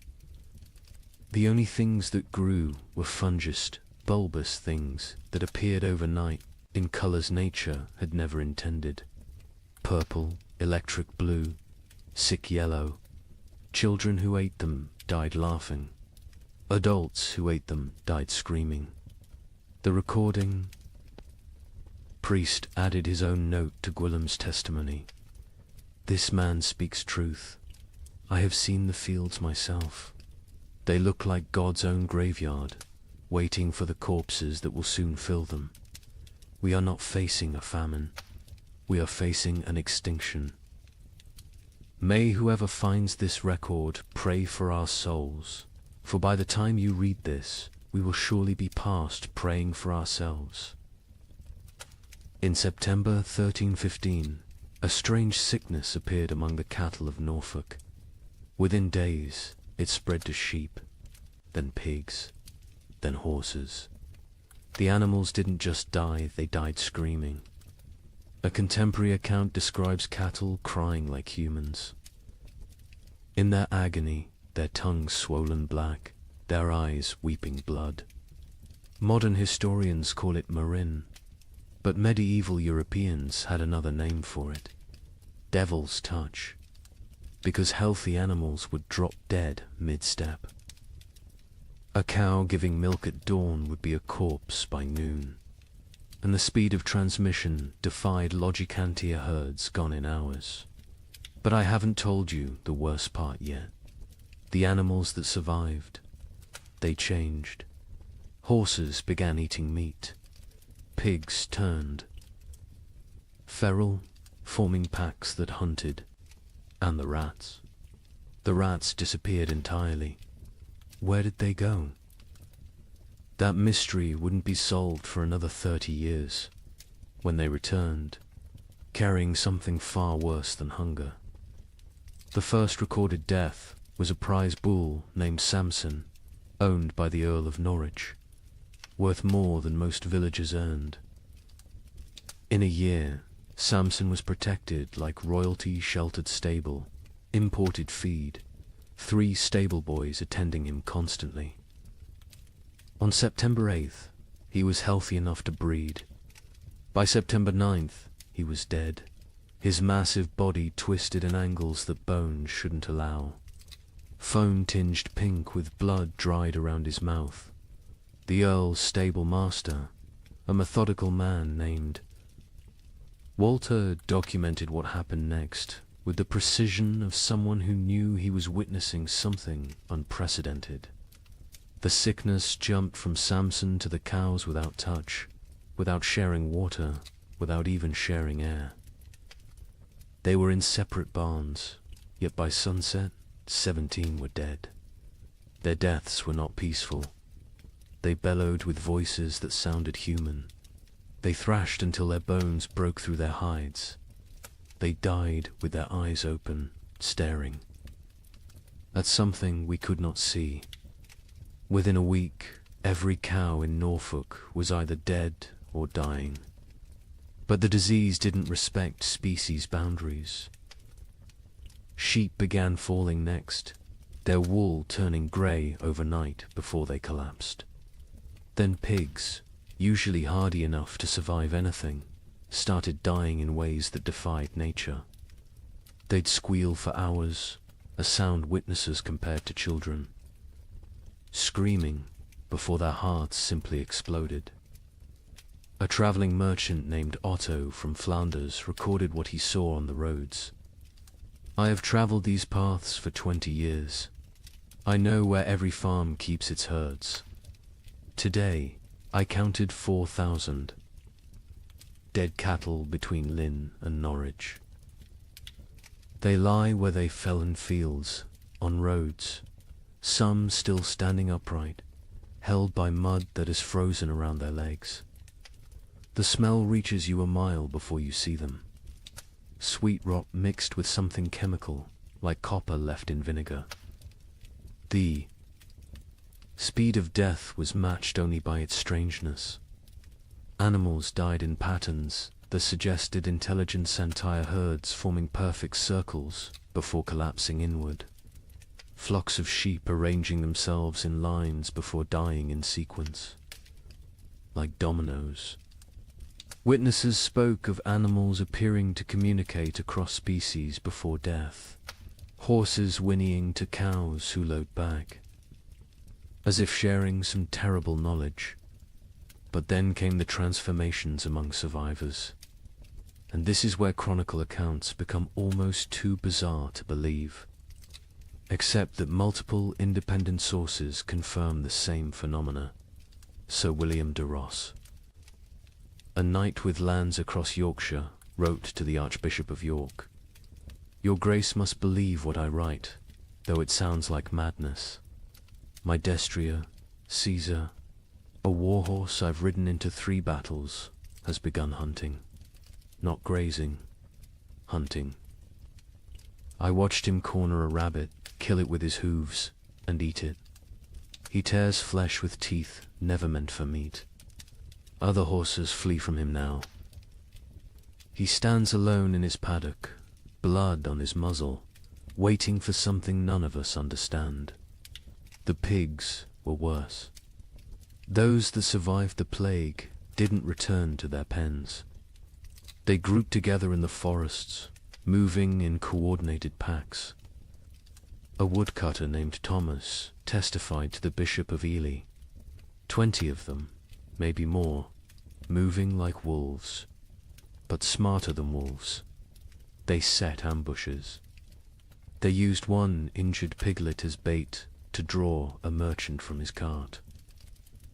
The only things that grew were fungous, bulbous things that appeared overnight in colours nature had never intended. Purple, electric blue, sick yellow. Children who ate them died laughing. Adults who ate them died screaming. The recording priest added his own note to Gwillem's testimony. This man speaks truth. I have seen the fields myself. They look like God's own graveyard, waiting for the corpses that will soon fill them. We are not facing a famine. We are facing an extinction. May whoever finds this record pray for our souls, for by the time you read this, we will surely be past praying for ourselves. In September 1315, a strange sickness appeared among the cattle of Norfolk. Within days, it spread to sheep, then pigs, then horses. The animals didn't just die, they died screaming. A contemporary account describes cattle crying like humans. In their agony, their tongues swollen black, their eyes weeping blood. Modern historians call it marin, but medieval Europeans had another name for it. Devil's touch, because healthy animals would drop dead mid-step. A cow giving milk at dawn would be a corpse by noon, and the speed of transmission defied Logicantia herds gone in hours. But I haven't told you the worst part yet. The animals that survived, they changed. Horses began eating meat. Pigs turned feral, forming packs that hunted. And the rats. The rats disappeared entirely. Where did they go? That mystery wouldn't be solved for another 30 years, when they returned, carrying something far worse than hunger. The first recorded death was a prize bull named Samson, owned by the Earl of Norwich, worth more than most villagers earned. In a year, Samson was protected like royalty-sheltered stable, imported feed, 3 stable boys attending him constantly. On September 8th, he was healthy enough to breed. By September 9th, he was dead. his massive body twisted in angles that bones shouldn't allow. Foam tinged pink with blood dried around his mouth. The Earl's stable master, a methodical man named Walter, documented what happened next with the precision of someone who knew he was witnessing something unprecedented. The sickness jumped from Samson to the cows without touch, without sharing water, without even sharing air. They were in separate barns, yet by sunset, 17 were dead. Their deaths were not peaceful. They bellowed with voices that sounded human. They thrashed until their bones broke through their hides. They died with their eyes open, staring at something we could not see. Within a week, every cow in Norfolk was either dead or dying. But the disease didn't respect species boundaries. Sheep began falling next, their wool turning grey overnight before they collapsed. Then pigs, usually hardy enough to survive anything, started dying in ways that defied nature. They'd squeal for hours, a sound witnesses compared to children, screaming before their hearts simply exploded. A traveling merchant named Otto from Flanders recorded what he saw on the roads. I have traveled these paths for 20 years. I know where every farm keeps its herds. Today, I counted 4,000 dead cattle between Lynn and Norwich. They lie where they fell in fields, on roads, some still standing upright, held by mud that is frozen around their legs. The smell reaches you a mile before you see them. Sweet rot mixed with something chemical, like copper left in vinegar. The speed of death was matched only by its strangeness. Animals died in patterns that suggested intelligent entire herds forming perfect circles before collapsing inward. Flocks of sheep arranging themselves in lines before dying in sequence, like dominoes. Witnesses spoke of animals appearing to communicate across species before death, horses whinnying to cows who lowed back, as if sharing some terrible knowledge. But then came the transformations among survivors, and this is where chronicle accounts become almost too bizarre to believe, except that multiple independent sources confirm the same phenomena. Sir William de Ross, a knight with lands across Yorkshire, wrote to the Archbishop of York, "Your Grace must believe what I write, though it sounds like madness. My destrier, Caesar, a warhorse I've ridden into 3 battles, has begun hunting. Not grazing, hunting. I watched him corner a rabbit, kill it with his hooves, and eat it. He tears flesh with teeth never meant for meat. Other horses flee from him now. He stands alone in his paddock, blood on his muzzle, waiting for something none of us understand. The pigs were worse. Those that survived the plague didn't return to their pens. They grouped together in the forests, moving in coordinated packs. A woodcutter named Thomas testified to the Bishop of Ely. 20 of them, maybe more, moving like wolves, but smarter than wolves. They set ambushes. They used one injured piglet as bait to draw a merchant from his cart.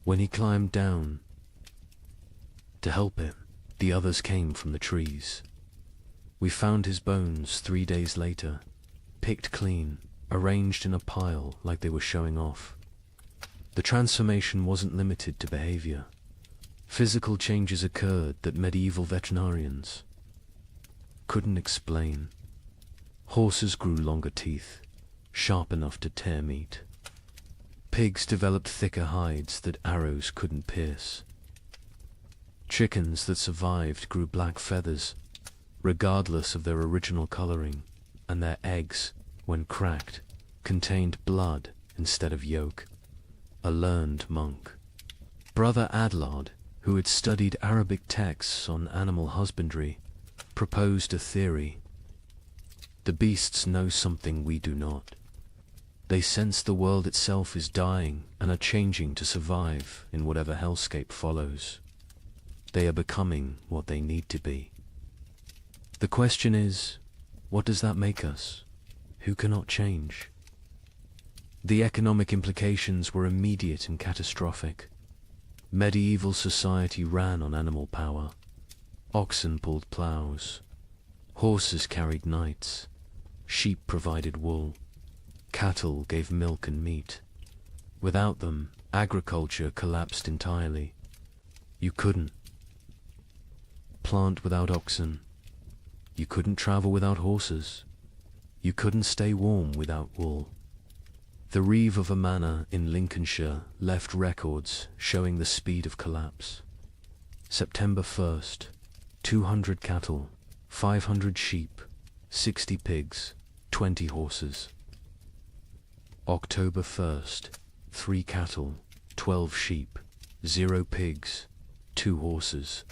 When he climbed down to help him, the others came from the trees. We found his bones 3 days later, picked clean, arranged in a pile like they were showing off. The transformation wasn't limited to behavior. Physical changes occurred that medieval veterinarians couldn't explain. Horses grew longer teeth, sharp enough to tear meat. Pigs developed thicker hides that arrows couldn't pierce. Chickens that survived grew black feathers, regardless of their original coloring, and their eggs, when cracked, contained blood instead of yolk. A learned monk, Brother Adlard, who had studied Arabic texts on animal husbandry, proposed a theory. The beasts know something we do not. They sense the world itself is dying and are changing to survive in whatever hellscape follows. They are becoming what they need to be. The question is, what does that make us? Who cannot change? The economic implications were immediate and catastrophic. Medieval society ran on animal power. Oxen pulled plows. Horses carried knights. Sheep provided wool. Cattle gave milk and meat. Without them, agriculture collapsed entirely. You couldn't plant without oxen. You couldn't travel without horses. You couldn't stay warm without wool. The reeve of a manor in Lincolnshire left records showing the speed of collapse. September 1st, 200 cattle, 500 sheep, 60 pigs, 20 horses. October 1st, 3 cattle, 12 sheep, 0 pigs, 2 horses.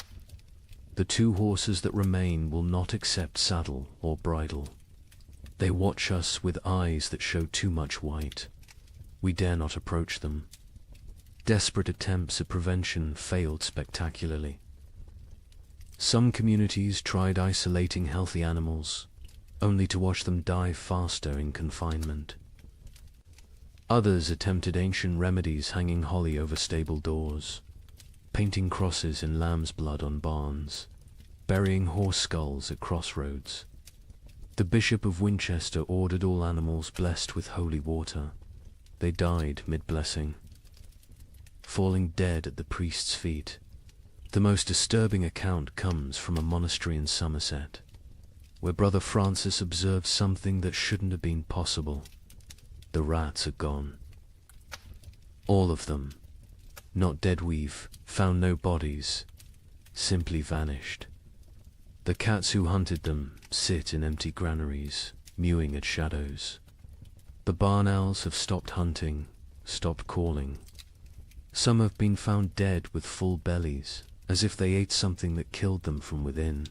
The 2 horses that remain will not accept saddle or bridle. They watch us with eyes that show too much white. We dare not approach them. Desperate attempts at prevention failed spectacularly. Some communities tried isolating healthy animals, only to watch them die faster in confinement. Others attempted ancient remedies, hanging holly over stable doors, painting crosses in lamb's blood on barns, burying horse skulls at crossroads. The Bishop of Winchester ordered all animals blessed with holy water. They died mid-blessing, falling dead at the priest's feet. The most disturbing account comes from a monastery in Somerset, where Brother Francis observed something that shouldn't have been possible. The rats are gone. All of them. Not dead, we've found no bodies, simply vanished. The cats who hunted them sit in empty granaries, mewing at shadows. The barn owls have stopped hunting, stopped calling. Some have been found dead with full bellies, as if they ate something that killed them from within.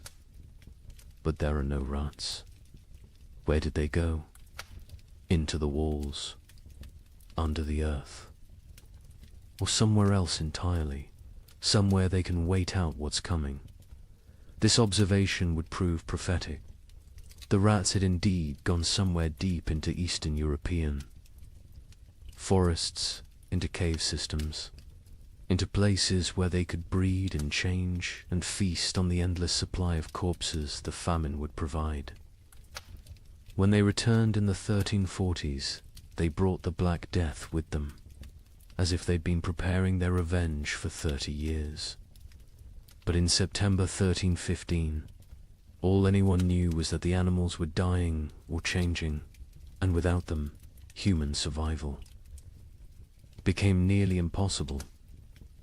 But there are no rats. Where did they go? Into the walls, under the earth, or somewhere else entirely, somewhere they can wait out what's coming. This observation would prove prophetic. The rats had indeed gone somewhere deep into Eastern European forests, into cave systems, into places where they could breed and change and feast on the endless supply of corpses the famine would provide. When they returned in the 1340s, they brought the Black Death with them, as if they'd been preparing their revenge for 30 years. But in September 1315, all anyone knew was that the animals were dying or changing, and without them, human survival became nearly impossible.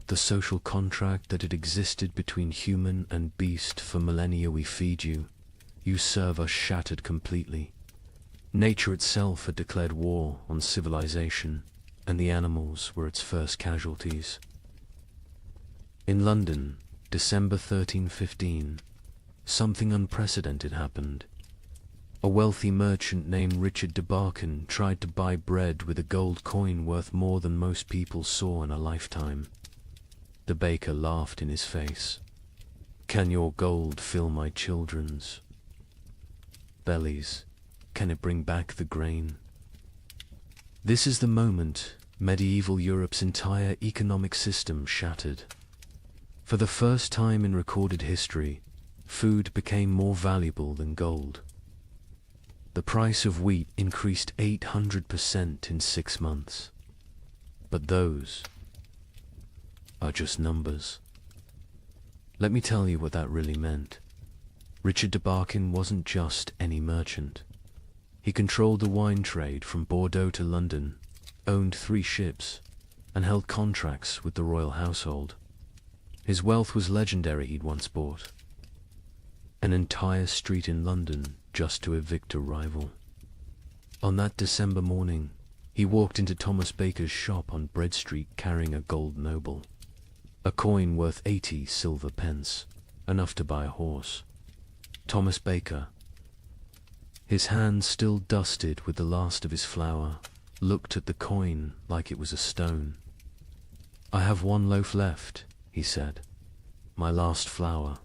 The social contract that had existed between human and beast for millennia, we feed you, you serve us, shattered completely. Nature itself had declared war on civilization, and the animals were its first casualties. In London, December 1315, something unprecedented happened. A wealthy merchant named Richard de Barkin tried to buy bread with a gold coin worth more than most people saw in a lifetime. The baker laughed in his face. "Can your gold fill my children's bellies? Can it bring back the grain?" This is the moment medieval Europe's entire economic system shattered. For the first time in recorded history, food became more valuable than gold. The price of wheat increased 800% in 6 months. But those are just numbers. Let me tell you what that really meant. Richard de Barkin wasn't just any merchant. He controlled the wine trade from Bordeaux to London, owned 3 ships, and held contracts with the royal household. His wealth was legendary. He'd once bought an entire street in London just to evict a rival. On that December morning, he walked into Thomas Baker's shop on Bread Street carrying a gold noble, a coin worth 80 silver pence, enough to buy a horse. Thomas Baker, his hands still dusted with the last of his flour, looked at the coin like it was a stone. "I have one loaf left," he said, "my last flour.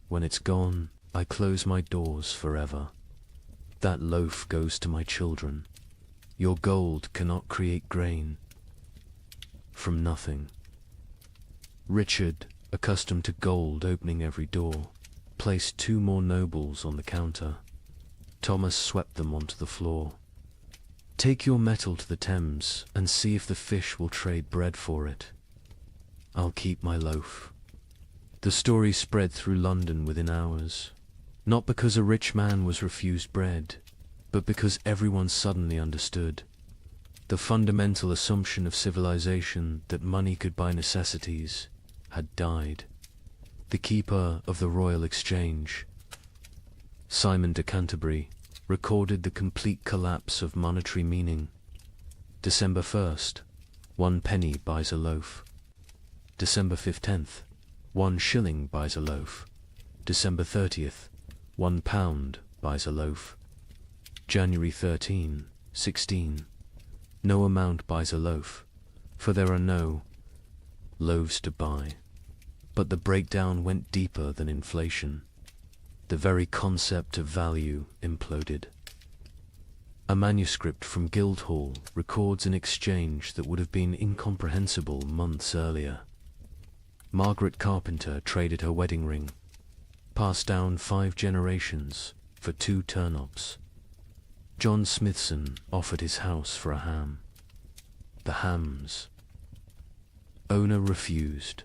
When it's gone, I close my doors forever. That loaf goes to my children. Your gold cannot create grain from nothing." Richard, accustomed to gold opening every door, placed 2 more nobles on the counter. Thomas swept them onto the floor. "Take your metal to the Thames and see if the fish will trade bread for it. I'll keep my loaf." The story spread through London within hours, not because a rich man was refused bread, but because everyone suddenly understood. The fundamental assumption of civilization that money could buy necessities had died. The keeper of the Royal Exchange, Simon de Canterbury, recorded the complete collapse of monetary meaning. December 1st, 1 penny buys a loaf. December 15th, 1 shilling buys a loaf. December 30th, 1 pound buys a loaf. January 13, 16, no amount buys a loaf, for there are no loaves to buy. But the breakdown went deeper than inflation. The very concept of value imploded. A manuscript from Guildhall records an exchange that would have been incomprehensible months earlier. Margaret Carpenter traded her wedding ring, passed down 5 generations, for 2 turnips. John Smithson offered his house for a ham. The hams. Owner refused.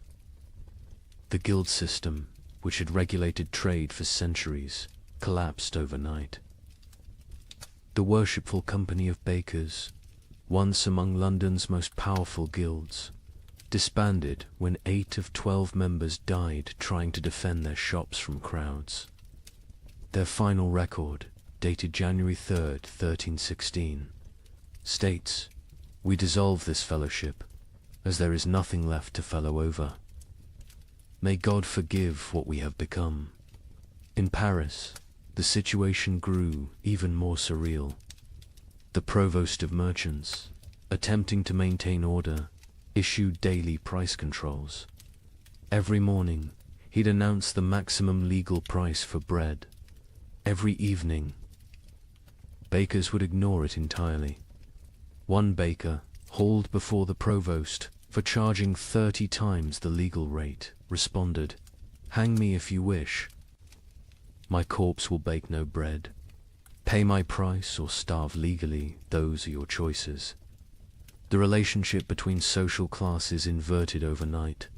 The guild system, which had regulated trade for centuries, collapsed overnight. The worshipful company of bakers, once among London's most powerful guilds, disbanded when 8 of 12 members died trying to defend their shops from crowds. Their final record, dated January 3rd, 1316, states, "We dissolve this fellowship, as there is nothing left to fellow over. May God forgive what we have become." In Paris, the situation grew even more surreal. The provost of merchants, attempting to maintain order, issued daily price controls. Every morning, he'd announce the maximum legal price for bread. Every evening, bakers would ignore it entirely. One baker, hauled before the provost for charging 30 times the legal rate, responded, "Hang me if you wish. My corpse will bake no bread. Pay my price or starve legally, those are your choices." The relationship between social classes inverted overnight.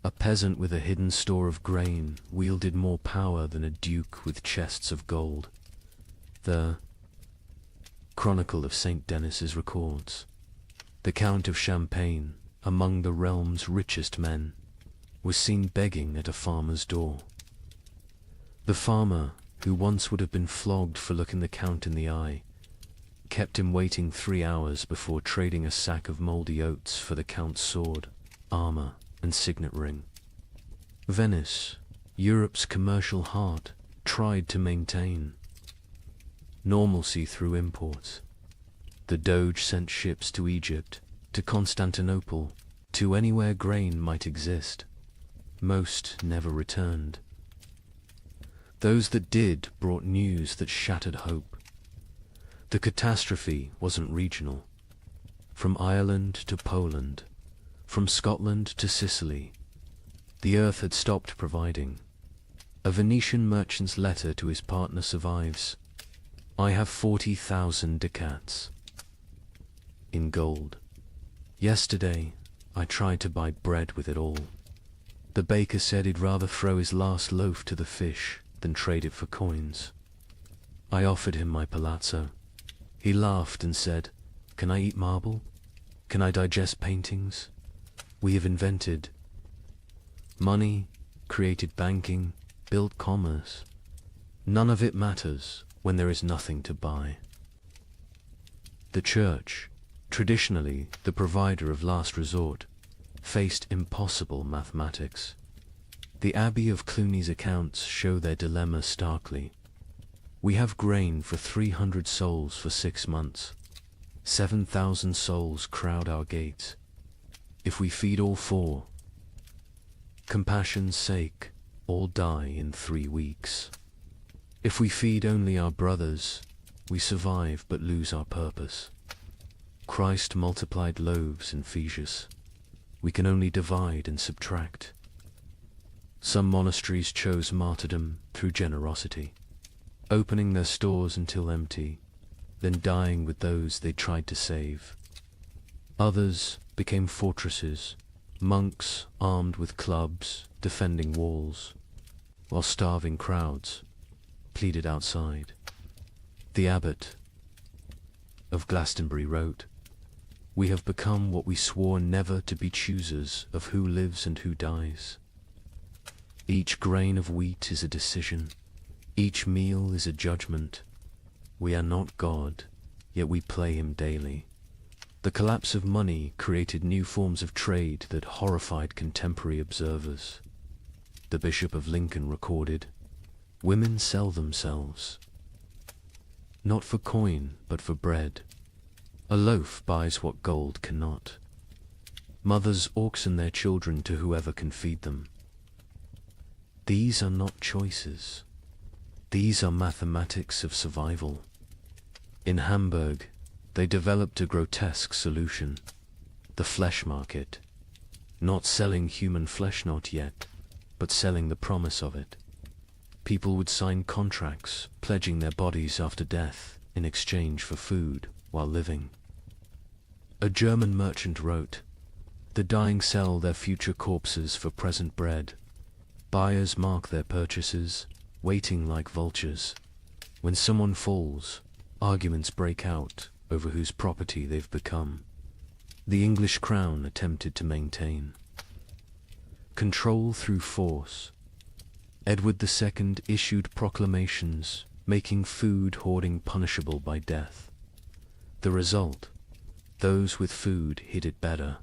A peasant with a hidden store of grain wielded more power than a duke with chests of gold. The Chronicle of St. Denis's records, the Count of Champagne, among the realm's richest men, was seen begging at a farmer's door. The farmer, who once would have been flogged for looking the Count in the eye, kept him waiting 3 hours before trading a sack of mouldy oats for the Count's sword, armor, and signet ring. Venice, Europe's commercial heart, tried to maintain normalcy through imports. The Doge sent ships to Egypt, to Constantinople, to anywhere grain might exist. Most never returned. Those that did brought news that shattered hope. The catastrophe wasn't regional. From Ireland to Poland, from Scotland to Sicily, the earth had stopped providing. A Venetian merchant's letter to his partner survives. "I have 40,000 ducats in gold. Yesterday, I tried to buy bread with it all. The baker said he'd rather throw his last loaf to the fish than trade it for coins. I offered him my palazzo. He laughed and said, 'Can I eat marble? Can I digest paintings? We have invented money, created banking, built commerce. None of it matters when there is nothing to buy.'" The church, traditionally the provider of last resort, faced impossible mathematics. The Abbey of Cluny's accounts show their dilemma starkly. We have grain for 300 souls for 6 months. 7,000 souls crowd our gates. If we feed all 4, compassion's sake, all die in 3 weeks. If we feed only our brothers, we survive but lose our purpose. Christ multiplied loaves in Phaedrus. We can only divide and subtract. Some monasteries chose martyrdom through generosity, opening their stores until empty, then dying with those they tried to save. Others became fortresses, monks armed with clubs, defending walls, while starving crowds pleaded outside. The abbot of Glastonbury wrote, "We have become what we swore never to be, choosers of who lives and who dies. Each grain of wheat is a decision, each meal is a judgment. We are not God, yet we play him daily." The collapse of money created new forms of trade that horrified contemporary observers. The Bishop of Lincoln recorded, "Women sell themselves, not for coin, but for bread. A loaf buys what gold cannot. Mothers auction their children to whoever can feed them. These are not choices. These are mathematics of survival." In Hamburg, they developed a grotesque solution, the flesh market. Not selling human flesh, not yet, but selling the promise of it. People would sign contracts, pledging their bodies after death in exchange for food while living. A German merchant wrote, "The dying sell their future corpses for present bread. Buyers mark their purchases, waiting like vultures. When someone falls, arguments break out over whose property they've become." The English crown attempted to maintain control through force. Edward II issued proclamations making food hoarding punishable by death. The result? Those with food hid it better.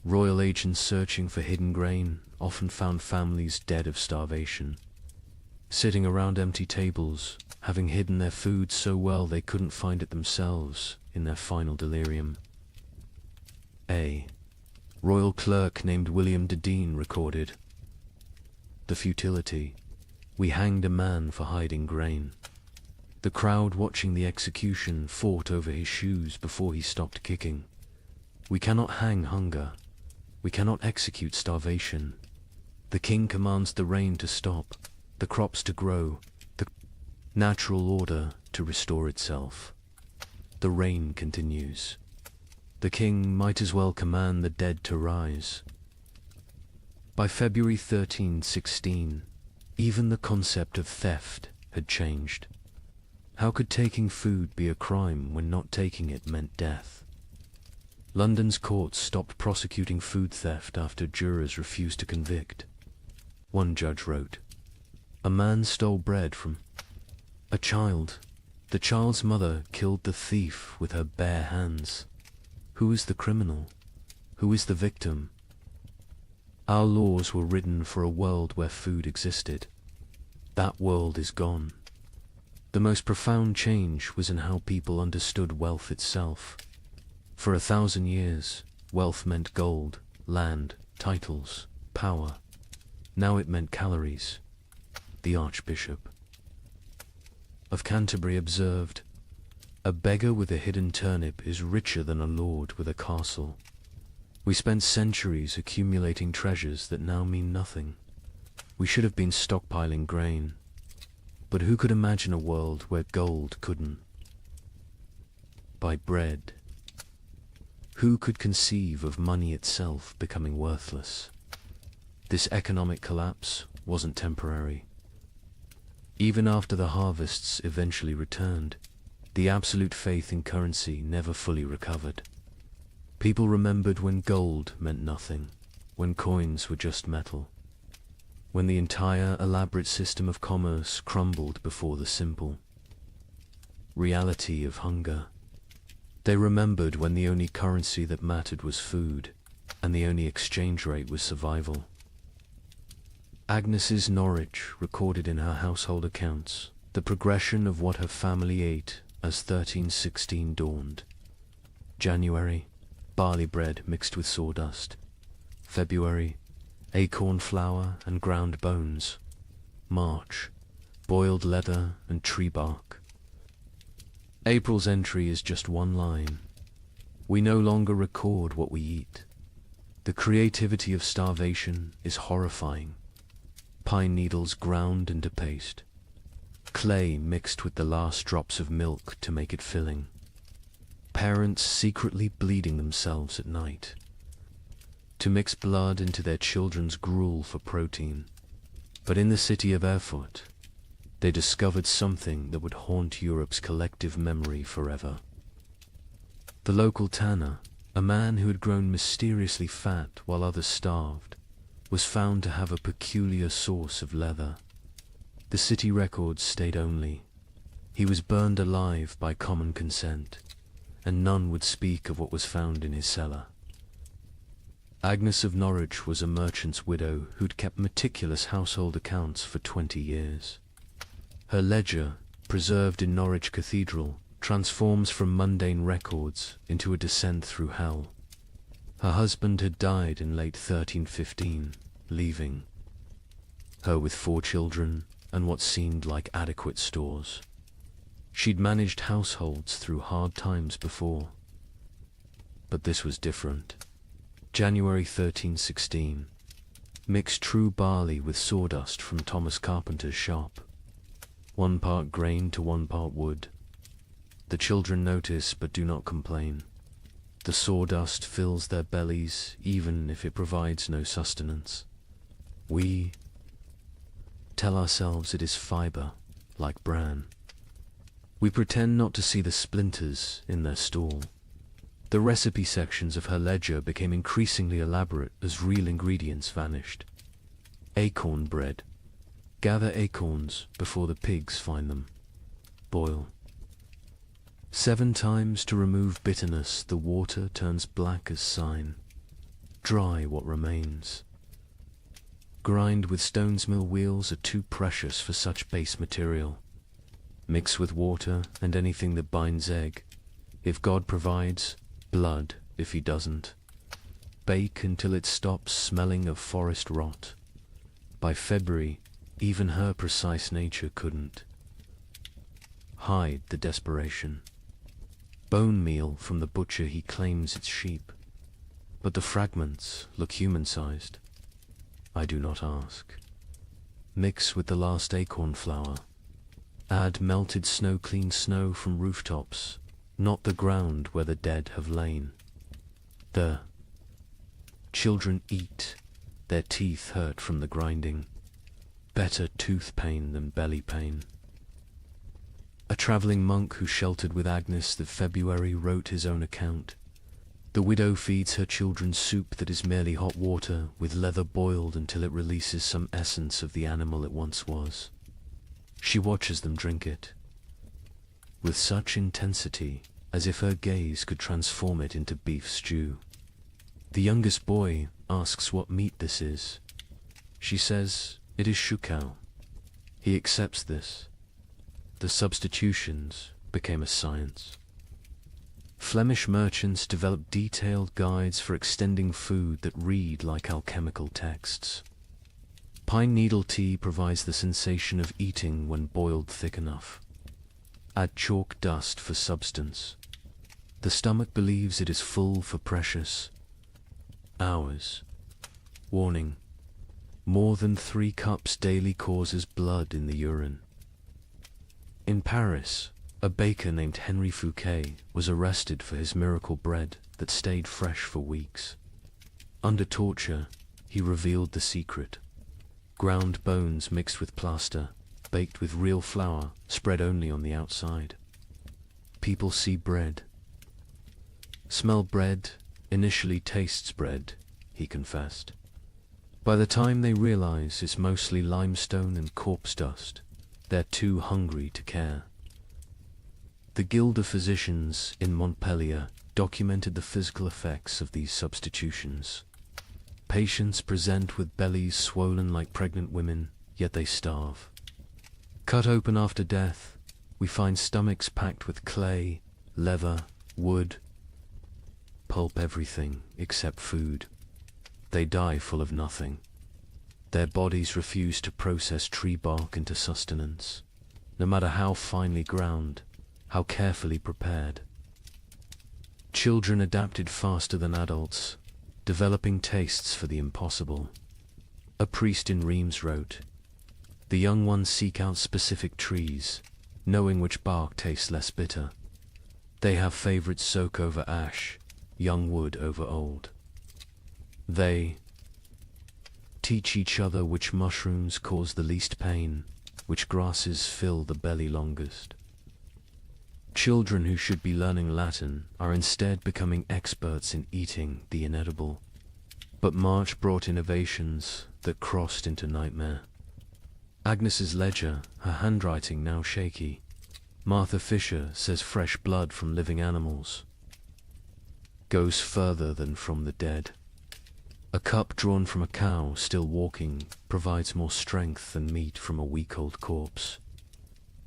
Royal agents searching for hidden grain often found families dead of starvation, sitting around empty tables, having hidden their food so well they couldn't find it themselves in their final delirium. A royal clerk named William de Dean recorded, "The futility. We hanged a man for hiding grain. The crowd watching the execution fought over his shoes before he stopped kicking. We cannot hang hunger. We cannot execute starvation. The king commands the rain to stop, the crops to grow, the natural order to restore itself. The rain continues. The king might as well command the dead to rise." By February 1316, even the concept of theft had changed. How could taking food be a crime when not taking it meant death? London's courts stopped prosecuting food theft after jurors refused to convict. One judge wrote, "A man stole bread from a child. The child's mother killed the thief with her bare hands. Who is the criminal? Who is the victim? Our laws were written for a world where food existed. That world is gone." The most profound change was in how people understood wealth itself. For 1,000 years, wealth meant gold, land, titles, power. Now it meant calories. The Archbishop of Canterbury observed, "A beggar with a hidden turnip is richer than a lord with a castle." We spent centuries accumulating treasures that now mean nothing. We should have been stockpiling grain. But who could imagine a world where gold couldn't buy bread? Who could conceive of money itself becoming worthless? This economic collapse wasn't temporary. Even after the harvests eventually returned, the absolute faith in currency never fully recovered. People remembered when gold meant nothing, when coins were just metal, when the entire elaborate system of commerce crumbled before the simple reality of hunger. They remembered when the only currency that mattered was food, and the only exchange rate was survival. Agnes's Norwich recorded in her household accounts the progression of what her family ate as 1316 dawned. January, barley bread mixed with sawdust. February, acorn flour and ground bones. March, boiled leather and tree bark. April's entry is just one line. We no longer record what we eat. The creativity of starvation is horrifying. Pine needles ground into paste. Clay mixed with the last drops of milk to make it filling. Parents secretly bleeding themselves at night to mix blood into their children's gruel for protein. But in the city of Erfurt, they discovered something that would haunt Europe's collective memory forever. The local tanner, a man who had grown mysteriously fat while others starved, was found to have a peculiar source of leather. The city records state only, he was burned alive by common consent, and none would speak of what was found in his cellar. Agnes of Norwich was a merchant's widow who'd kept meticulous household accounts for 20 years. Her ledger, preserved in Norwich Cathedral, transforms from mundane records into a descent through hell. Her husband had died in late 1315, leaving her with 4 children and what seemed like adequate stores. She'd managed households through hard times before. But this was different. January 1316. Mix true barley with sawdust from Thomas Carpenter's shop. 1 part grain to 1 part wood. The children notice but do not complain. The sawdust fills their bellies even if it provides no sustenance. We tell ourselves it is fibre, like bran. We pretend not to see the splinters in their stall. The recipe sections of her ledger became increasingly elaborate as real ingredients vanished. Acorn bread. Gather acorns before the pigs find them. Boil. 7 times to remove bitterness, the water turns black as sign. Dry what remains. Grind with stone's mill wheels are too precious for such base material. Mix with water and anything that binds egg. If God provides, blood if he doesn't. Bake until it stops smelling of forest rot. By February, even her precise nature couldn't hide the desperation. Bone meal from the butcher, he claims it's sheep, but the fragments look human-sized. I do not ask. Mix with the last acorn flour. Add melted snow-clean snow from rooftops, not the ground where the dead have lain. The children eat, their teeth hurt from the grinding. Better tooth pain than belly pain. A travelling monk who sheltered with Agnes that February wrote his own account. The widow feeds her children soup that is merely hot water, with leather boiled until it releases some essence of the animal it once was. She watches them drink it, with such intensity as if her gaze could transform it into beef stew. The youngest boy asks what meat this is. She says it is shukau. He accepts this. The substitutions became a science. Flemish merchants developed detailed guides for extending food that read like alchemical texts. Pine needle tea provides the sensation of eating when boiled thick enough. Add chalk dust for substance. The stomach believes it is full for precious hours. Warning: more than 3 cups daily causes blood in the urine. In Paris, a baker named Henry Fouquet was arrested for his miracle bread that stayed fresh for weeks. Under torture, he revealed the secret. Ground bones mixed with plaster, baked with real flour, spread only on the outside. People see bread. Smell bread, initially tastes bread, he confessed. By the time they realize it's mostly limestone and corpse dust, they're too hungry to care. The Guild of Physicians in Montpellier documented the physical effects of these substitutions. patients present with bellies swollen like pregnant women, yet they starve. Cut open after death, we find stomachs packed with clay, leather, wood, pulp, everything except food. They die full of nothing. Their bodies refuse to process tree bark into sustenance, no matter how finely ground, how carefully prepared. Children adapted faster than adults, developing tastes for the impossible. A priest in Reims wrote, "The young ones seek out specific trees, knowing which bark tastes less bitter. They have favorites: soak over ash, young wood over old. They teach each other which mushrooms cause the least pain, which grasses fill the belly longest." Children who should be learning Latin are instead becoming experts in eating the inedible. But March brought innovations that crossed into nightmare. Agnes's ledger, her handwriting now shaky. Martha Fisher says fresh blood from living animals goes further than from the dead. A cup drawn from a cow still walking provides more strength than meat from a week-old corpse.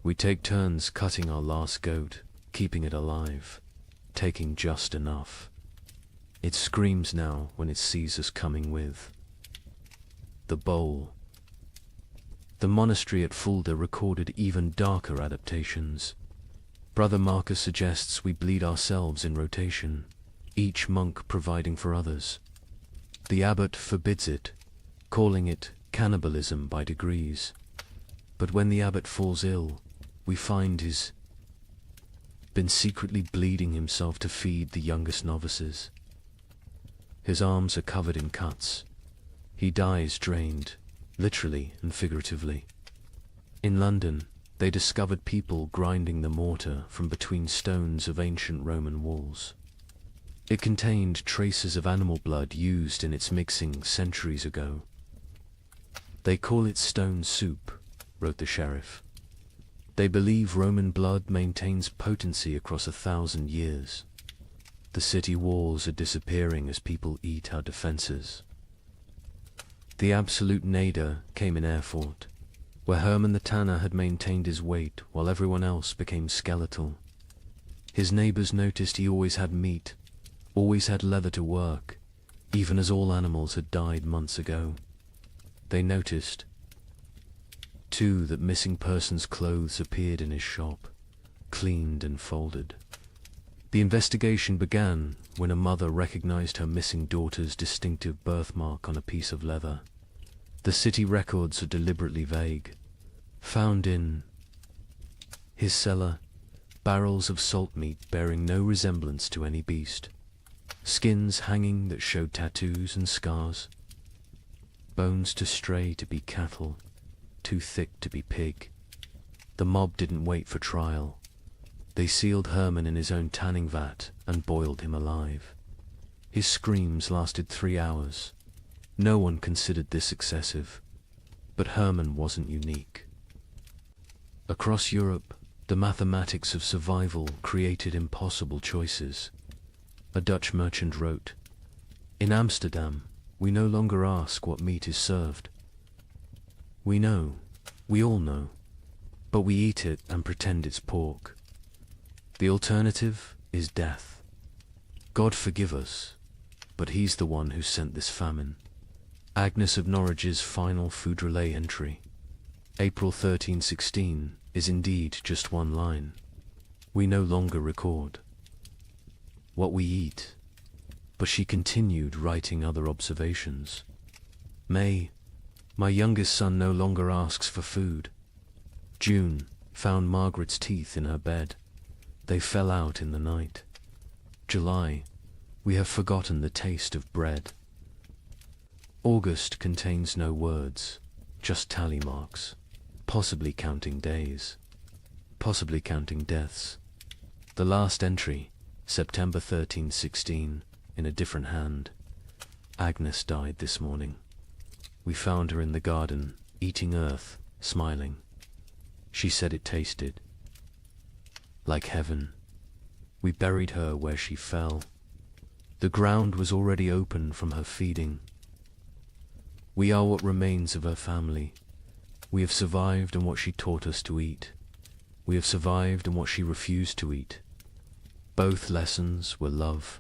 We take turns cutting our last goat, keeping it alive, taking just enough. It screams now when it sees us coming with the bowl. The monastery at Fulda recorded even darker adaptations. Brother Marcus suggests we bleed ourselves in rotation, each monk providing for others. The abbot forbids it, calling it cannibalism by degrees. But when the abbot falls ill, we find he's been secretly bleeding himself to feed the youngest novices. His arms are covered in cuts. He dies drained, literally and figuratively. In London, they discovered people grinding the mortar from between stones of ancient Roman walls. It contained traces of animal blood used in its mixing centuries ago. "They call it stone soup," wrote the sheriff. "They believe Roman blood maintains potency across 1,000 years. The city walls are disappearing as people eat our defenses." The absolute nadir came in Erfurt, where Hermann the tanner had maintained his weight while everyone else became skeletal. His neighbors noticed he always had meat, always had leather to work, even as all animals had died months ago. They noticed, too, that missing persons' clothes appeared in his shop, cleaned and folded. The investigation began when a mother recognized her missing daughter's distinctive birthmark on a piece of leather. The city records are deliberately vague. Found in his cellar, barrels of salt meat bearing no resemblance to any beast, skins hanging that showed tattoos and scars, bones too stray to be cattle, too thick to be pig. The mob didn't wait for trial. They sealed Hermann in his own tanning vat and boiled him alive. His screams lasted 3 hours. No one considered this excessive, but Hermann wasn't unique. Across Europe, the mathematics of survival created impossible choices. A Dutch merchant wrote, "In Amsterdam, we no longer ask what meat is served. We know, we all know, but we eat it and pretend it's pork. The alternative is death. God forgive us, but he's the one who sent this famine." Agnes of Norwich's final food relay entry, April 1316, is indeed just one line. We no longer record what we eat, but she continued writing other observations. May, my youngest son no longer asks for food. June, found Margaret's teeth in her bed. They fell out in the night. July, we have forgotten the taste of bread. August contains no words, just tally marks, possibly counting days, possibly counting deaths. The last entry, September 1316, in a different hand. Agnes died this morning. We found her in the garden, eating earth, smiling. She said it tasted like heaven. We buried her where she fell. The ground was already open from her feeding. We are what remains of her family. We have survived in what she taught us to eat. We have survived in what she refused to eat. Both lessons were love.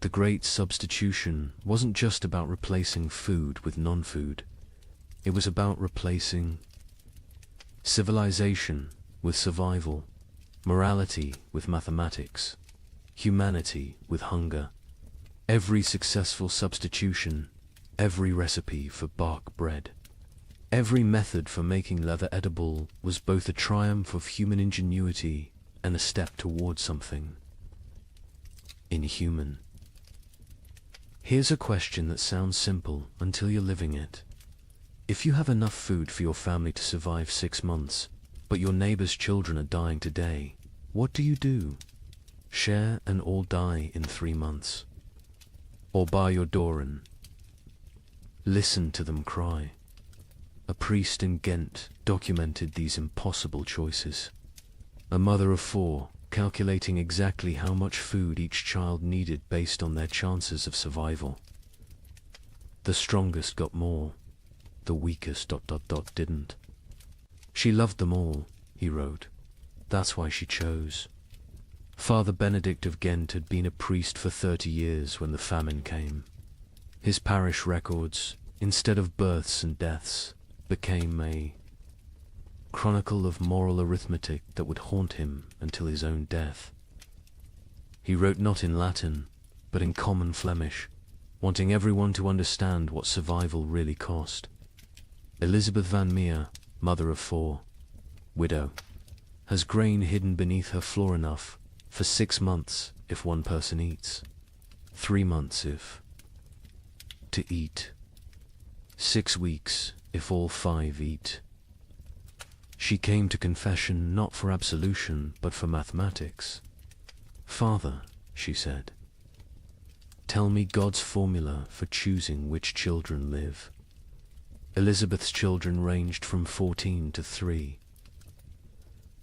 The great substitution wasn't just about replacing food with non-food. It was about replacing civilization with survival, morality with mathematics, humanity with hunger. Every successful substitution, every recipe for bark bread, every method for making leather edible was both a triumph of human ingenuity and a step toward something inhuman. Here's a question that sounds simple until you're living it. If you have enough food for your family to survive 6 months, but your neighbor's children are dying today, what do? Share and all die in 3 months? Or bar your door and listen to them cry? A priest in Ghent documented these impossible choices. A mother of 4, calculating exactly how much food each child needed based on their chances of survival. The strongest got more, the weakest ... didn't. She loved them all, he wrote. That's why she chose. Father Benedict of Ghent had been a priest for 30 years when the famine came. His parish records, instead of births and deaths, became a chronicle of moral arithmetic that would haunt him until his own death. He wrote not in Latin, but in common Flemish, wanting everyone to understand what survival really cost. Elizabeth van Meer, mother of 4, widow, has grain hidden beneath her floor enough for 6 months if one person eats, 3 months if to eat, 6 weeks if all 5 eat. She came to confession not for absolution, but for mathematics. Father, she said, tell me God's formula for choosing which children live. Elizabeth's children ranged from 14 to 3.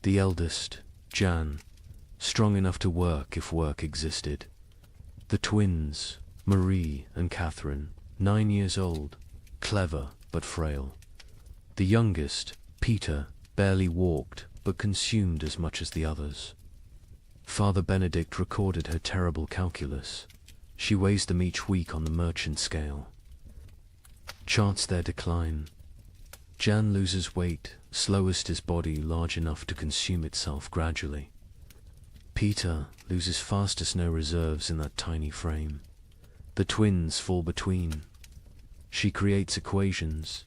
The eldest, Jan, strong enough to work if work existed. The twins, Marie and Catherine, 9 years old, clever but frail. The youngest, Peter, barely walked, but consumed as much as the others. Father Benedict recorded her terrible calculus. She weighs them each week on the merchant scale. Charts their decline. Jan loses weight, slowest his body large enough to consume itself gradually. Peter loses fastest, no reserves in that tiny frame. The twins fall between. She creates equations.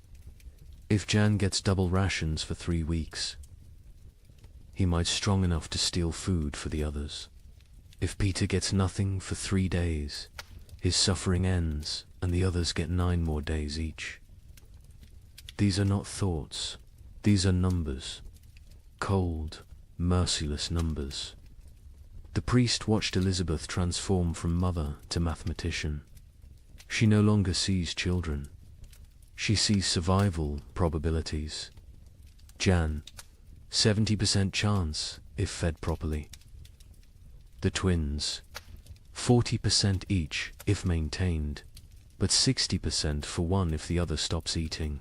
If Jan gets double rations for 3 weeks, he might strong enough to steal food for the others. If Peter gets nothing for 3 days, his suffering ends and the others get 9 more days each. These are not thoughts, these are numbers. Cold, merciless numbers. The priest watched Elizabeth transform from mother to mathematician. She no longer sees children. She sees survival probabilities. Jan, 70% chance if fed properly. The twins, 40% each if maintained, but 60% for one if the other stops eating.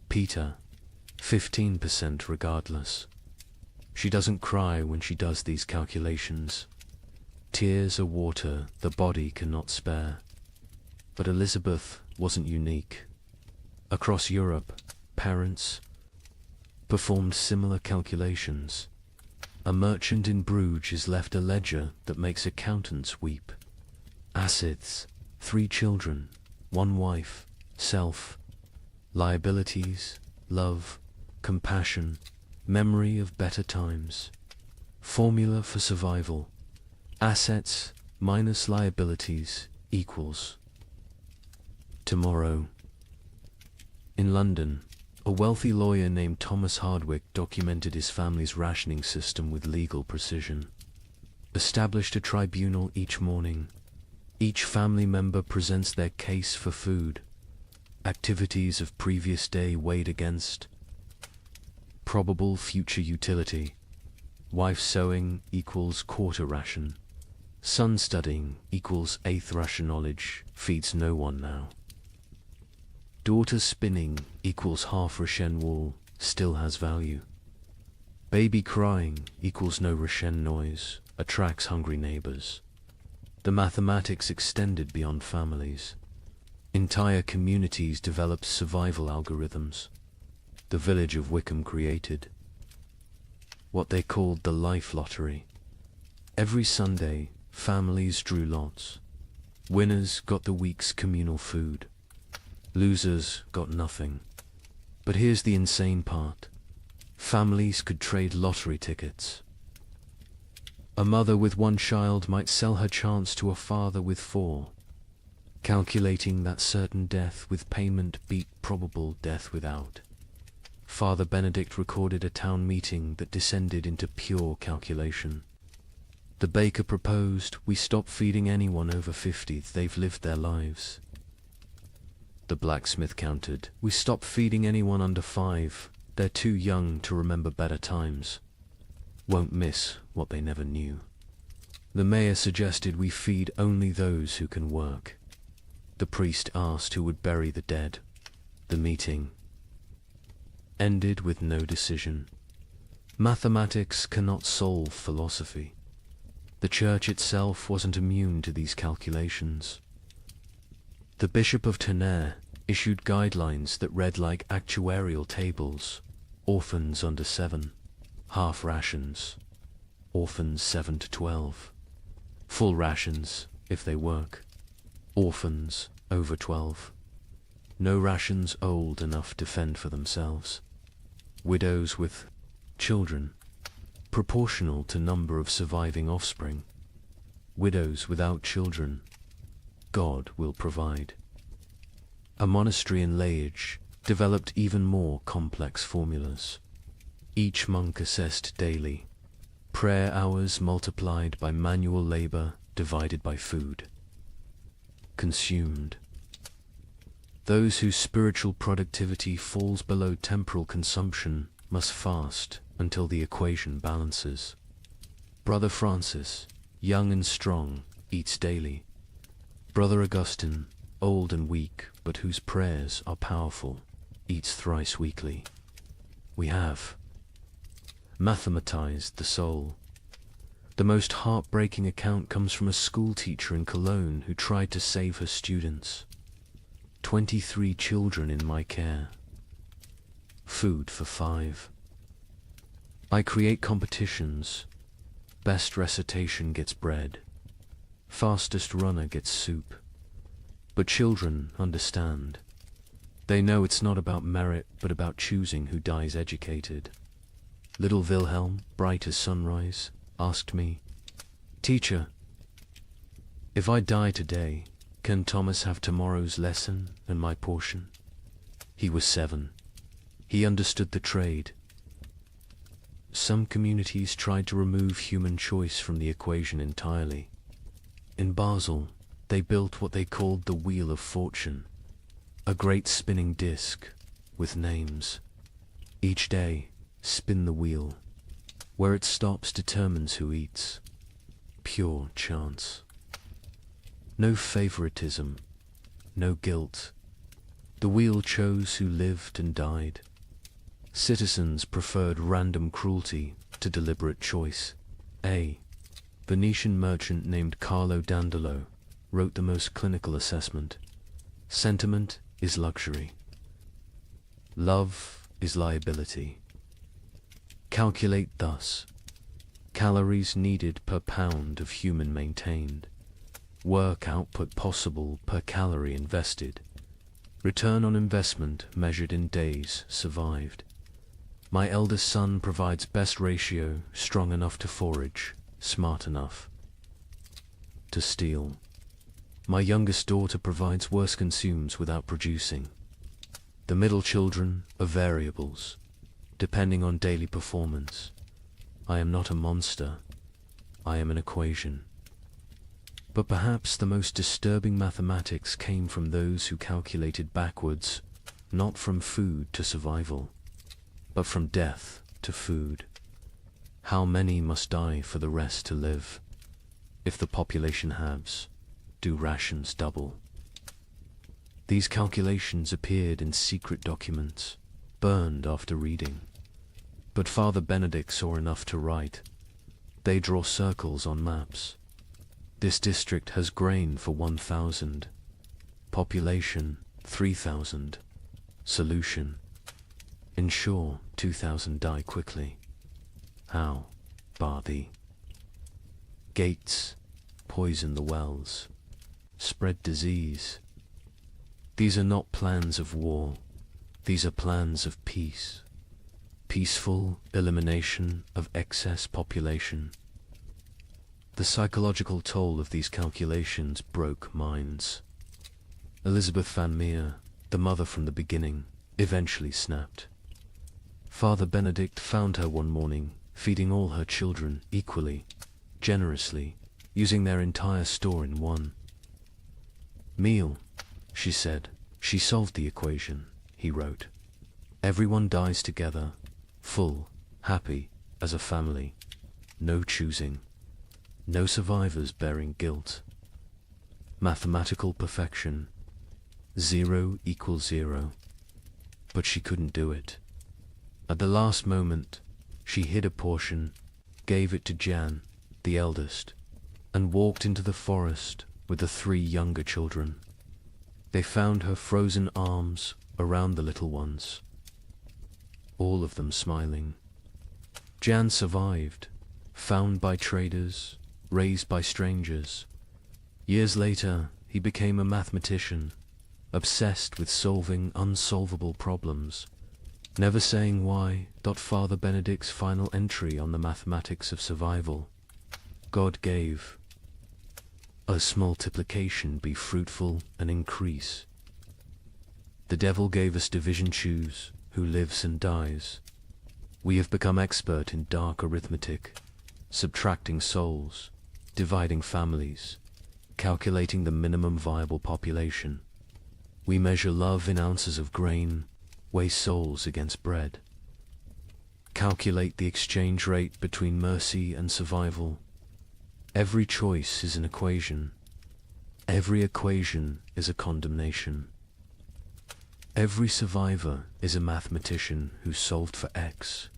Peter, 15% regardless. She doesn't cry when she does these calculations. Tears are water the body cannot spare. But Elizabeth wasn't unique. Across Europe, parents performed similar calculations. A merchant in Bruges is left a ledger that makes accountants weep. Assets, 3 children, 1 wife, self, liabilities, love, compassion, memory of better times. Formula for survival: assets minus liabilities equals tomorrow. In London, a wealthy lawyer named Thomas Hardwick documented his family's rationing system with legal precision. Established a tribunal each morning. Each family member presents their case for food. Activities of previous day weighed against probable future utility. Wife sewing equals quarter ration. Son studying equals 1/8 ration. Knowledge feeds no one now. Daughter spinning equals half Ration wool still has value. Baby crying equals no Ration noise, attracts hungry neighbors. The mathematics extended beyond families. Entire communities developed survival algorithms. The village of Wickham created what they called the life lottery. Every Sunday, families drew lots. Winners got the week's communal food. Losers got nothing. But here's the insane part. Families could trade lottery tickets. A mother with one child might sell her chance to a father with 4, calculating that certain death with payment beat probable death without. Father Benedict recorded a town meeting that descended into pure calculation. The baker proposed we stop feeding anyone over 50, they've lived their lives. The blacksmith countered, we stop feeding anyone under 5, they're too young to remember better times. Won't miss what they never knew. The mayor suggested we feed only those who can work. The priest asked who would bury the dead. The meeting ended with no decision. Mathematics cannot solve philosophy. The church itself wasn't immune to these calculations. The Bishop of Tonnerre issued guidelines that read like actuarial tables. Orphans under 7, half rations. Orphans 7 to 12. Full rations if they work. Orphans over 12. No rations old enough to fend for themselves. Widows with children, proportional to number of surviving offspring. Widows without children, God will provide. A monastery in Liège developed even more complex formulas. Each monk assessed daily. Prayer hours multiplied by manual labor divided by food consumed. Those whose spiritual productivity falls below temporal consumption must fast until the equation balances. Brother Francis, young and strong, eats daily. Brother Augustine, old and weak, but whose prayers are powerful, eats thrice weekly. We have mathematized the soul. The most heartbreaking account comes from a school teacher in Cologne who tried to save her students. 23 children in my care. Food for 5. I create competitions. Best recitation gets bread. Fastest runner gets soup. But children understand. They know it's not about merit, but about choosing who dies educated. Little Wilhelm, bright as sunrise, asked me, "Teacher, if I die today, can Thomas have tomorrow's lesson and my portion?" He was 7. He understood the trade. Some communities tried to remove human choice from the equation entirely. In Basel, they built what they called the Wheel of Fortune, a great spinning disc with names. Each day, spin the wheel. Where it stops determines who eats. Pure chance. No favoritism, no guilt. The wheel chose who lived and died. Citizens preferred random cruelty to deliberate choice. A Venetian merchant named Carlo Dandolo wrote the most clinical assessment. Sentiment is luxury. Love is liability. Calculate thus. Calories needed per pound of human maintained. Work output possible per calorie invested. Return on investment measured in days survived. My eldest son provides best ratio, strong enough to forage, smart enough to steal. My youngest daughter provides worse, consumes without producing. The middle children are variables, depending on daily performance. I am not a monster. I am an equation. But perhaps the most disturbing mathematics came from those who calculated backwards, not from food to survival, but from death to food. How many must die for the rest to live? If the population halves, do rations double? These calculations appeared in secret documents, burned after reading. But Father Benedict saw enough to write. They draw circles on maps. This district has grain for 1,000. Population, 3,000. Solution. Ensure 2,000 die quickly. How? Bar thee. Gates. Poison the wells. Spread disease. These are not plans of war. These are plans of peace. Peaceful elimination of excess population. The psychological toll of these calculations broke minds. Elizabeth Van Meer, the mother from the beginning, eventually snapped. Father Benedict found her one morning, feeding all her children equally, generously, using their entire store in one meal. She said. She solved the equation, he wrote. Everyone dies together, full, happy, as a family. No choosing. No survivors bearing guilt. Mathematical perfection. 0 equals 0. But she couldn't do it. At the last moment, she hid a portion, gave it to Jan, the eldest, and walked into the forest with the 3 younger children. They found her frozen arms around the little ones, all of them smiling. Jan survived, found by traders, raised by strangers. Years later, he became a mathematician, obsessed with solving unsolvable problems, never saying why. Father Benedict's final entry on the mathematics of survival. God gave us multiplication be fruitful and increase. The devil gave us division choose, who lives and dies. We have become expert in dark arithmetic, subtracting souls, dividing families, calculating the minimum viable population. We measure love in ounces of grain, weigh souls against bread. Calculate the exchange rate between mercy and survival. Every choice is an equation. Every equation is a condemnation. Every survivor is a mathematician who solved for x,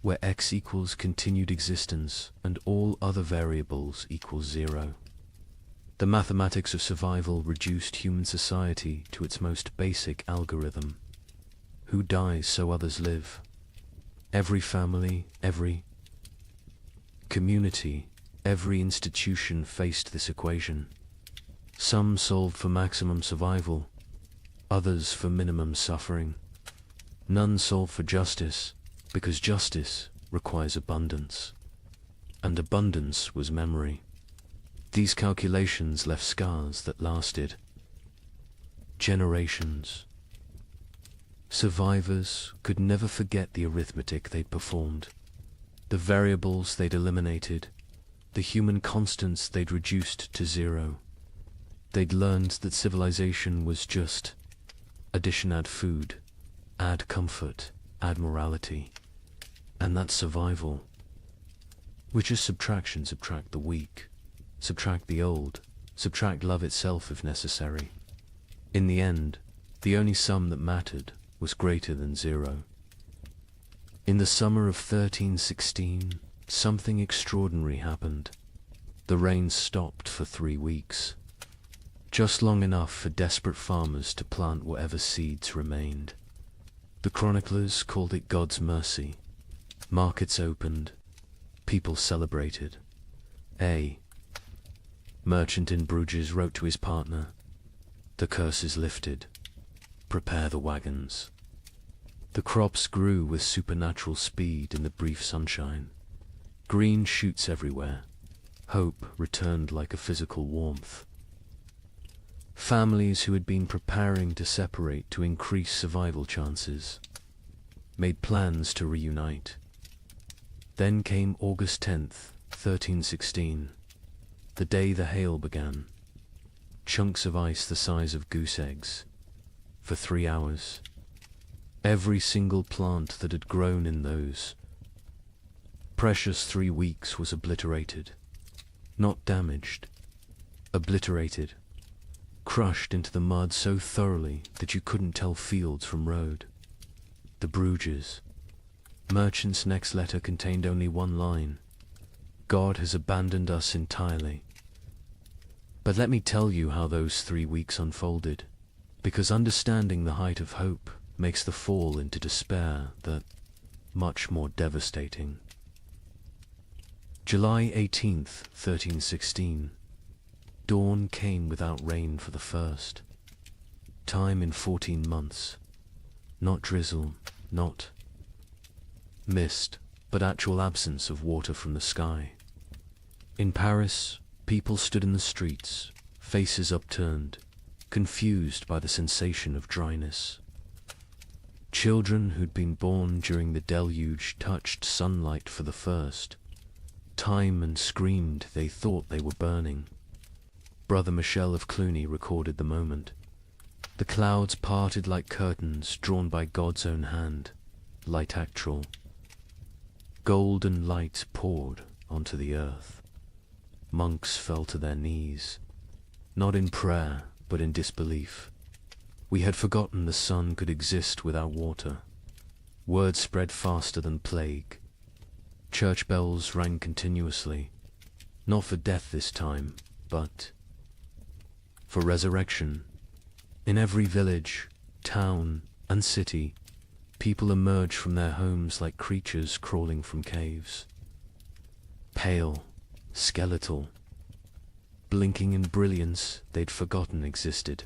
where x equals continued existence and all other variables equal 0. The mathematics of survival reduced human society to its most basic algorithm. Who dies so others live? Every family, every community, every institution faced this equation. Some solved for maximum survival, others for minimum suffering. None solved for justice, because justice requires abundance. And abundance was memory. These calculations left scars that lasted generations. Survivors could never forget the arithmetic they'd performed, the variables they'd eliminated, the human constants they'd reduced to 0. They'd learned that civilization was just addition add food, add comfort, add morality, and that survival, which is subtraction, subtract the weak, subtract the old, subtract love itself if necessary. In the end, the only sum that mattered was greater than 0. In the summer of 1316, something extraordinary happened. The rain stopped for 3 weeks, just long enough for desperate farmers to plant whatever seeds remained. The chroniclers called it God's mercy. Markets opened, people celebrated. A merchant in Bruges wrote to his partner, "The curse is lifted. Prepare the wagons." The crops grew with supernatural speed in the brief sunshine. Green shoots everywhere. Hope returned like a physical warmth. Families who had been preparing to separate to increase survival chances made plans to reunite. Then came August 10th, 1316, the day the hail began. Chunks of ice the size of goose eggs. For 3 hours. Every single plant that had grown in those precious 3 weeks was obliterated. Not damaged. Obliterated. crushed into the mud so thoroughly that you couldn't tell fields from road. The Bruges. Merchant's next letter contained only one line: God has abandoned us entirely. But let me tell you how those 3 weeks unfolded, because understanding the height of hope makes the fall into despair that much more devastating. July 18th, 1316. Dawn came without rain for the first time in 14 months. Not drizzle, not mist, but actual absence of water from the sky. In Paris, people stood in the streets, faces upturned, confused by the sensation of dryness. Children who'd been born during the deluge touched sunlight for the first time and screamed they thought they were burning. Brother Michel of Cluny recorded the moment. The clouds parted like curtains drawn by God's own hand, light actual. Golden light poured onto the earth. Monks fell to their knees, not in prayer, but in disbelief. We had forgotten the sun could exist without water. Word spread faster than plague. Church bells rang continuously, not for death this time, but for resurrection. In every village, town, and city, people emerged from their homes like creatures crawling from caves. Pale, skeletal, blinking in brilliance they'd forgotten existed.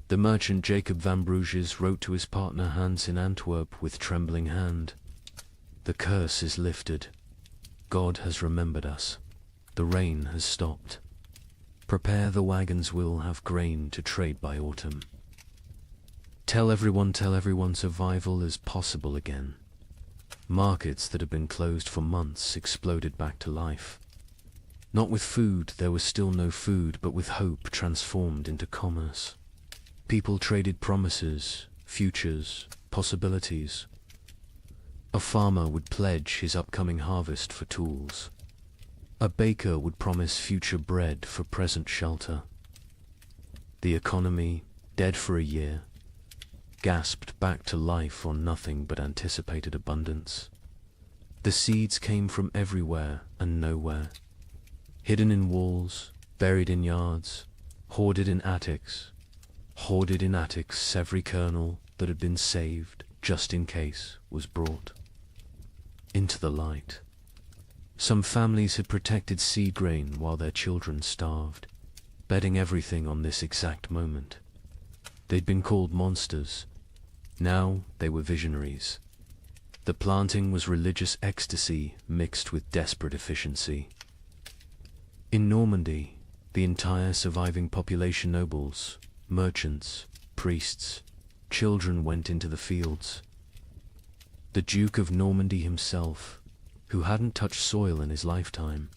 The merchant Jacob van Bruges wrote to his partner Hans in Antwerp with trembling hand. The curse is lifted. God has remembered us. The rain has stopped. Prepare, the wagons will have grain to trade by autumn. Tell everyone survival is possible again. Markets that had been closed for months exploded back to life. Not with food, there was still no food, but with hope transformed into commerce. People traded promises, futures, possibilities. A farmer would pledge his upcoming harvest for tools. A baker would promise future bread for present shelter. The economy, dead for a year, gasped back to life on nothing but anticipated abundance. The seeds came from everywhere and nowhere, hidden in walls, buried in yards, hoarded in attics. Every kernel that had been saved, just in case, was brought into the light. Some families had protected seed grain while their children starved, betting everything on this exact moment. They'd been called monsters. Now they were visionaries. The planting was religious ecstasy mixed with desperate efficiency. In Normandy, the entire surviving population, nobles, merchants, priests, children, went into the fields. The Duke of Normandy himself, who hadn't touched soil in his lifetime,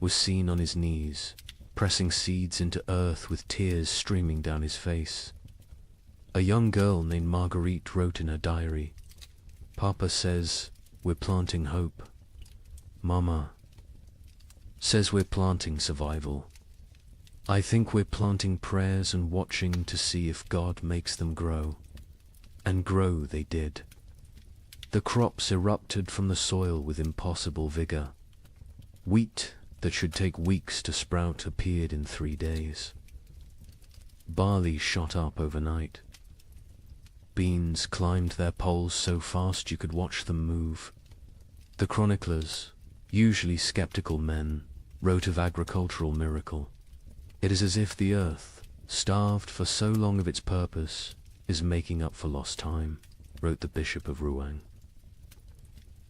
was seen on his knees, pressing seeds into earth with tears streaming down his face. A young girl named Marguerite wrote in her diary, "Papa says we're planting hope. Mama says we're planting survival. I think we're planting prayers and watching to see if God makes them grow." And grow they did. The crops erupted from the soil with impossible vigor. Wheat that should take weeks to sprout appeared in 3 days. Barley shot up overnight. Beans climbed their poles so fast you could watch them move. The chroniclers, usually skeptical men, wrote of agricultural miracle. It is as if the earth, starved for so long of its purpose, is making up for lost time, wrote the Bishop of Rouen.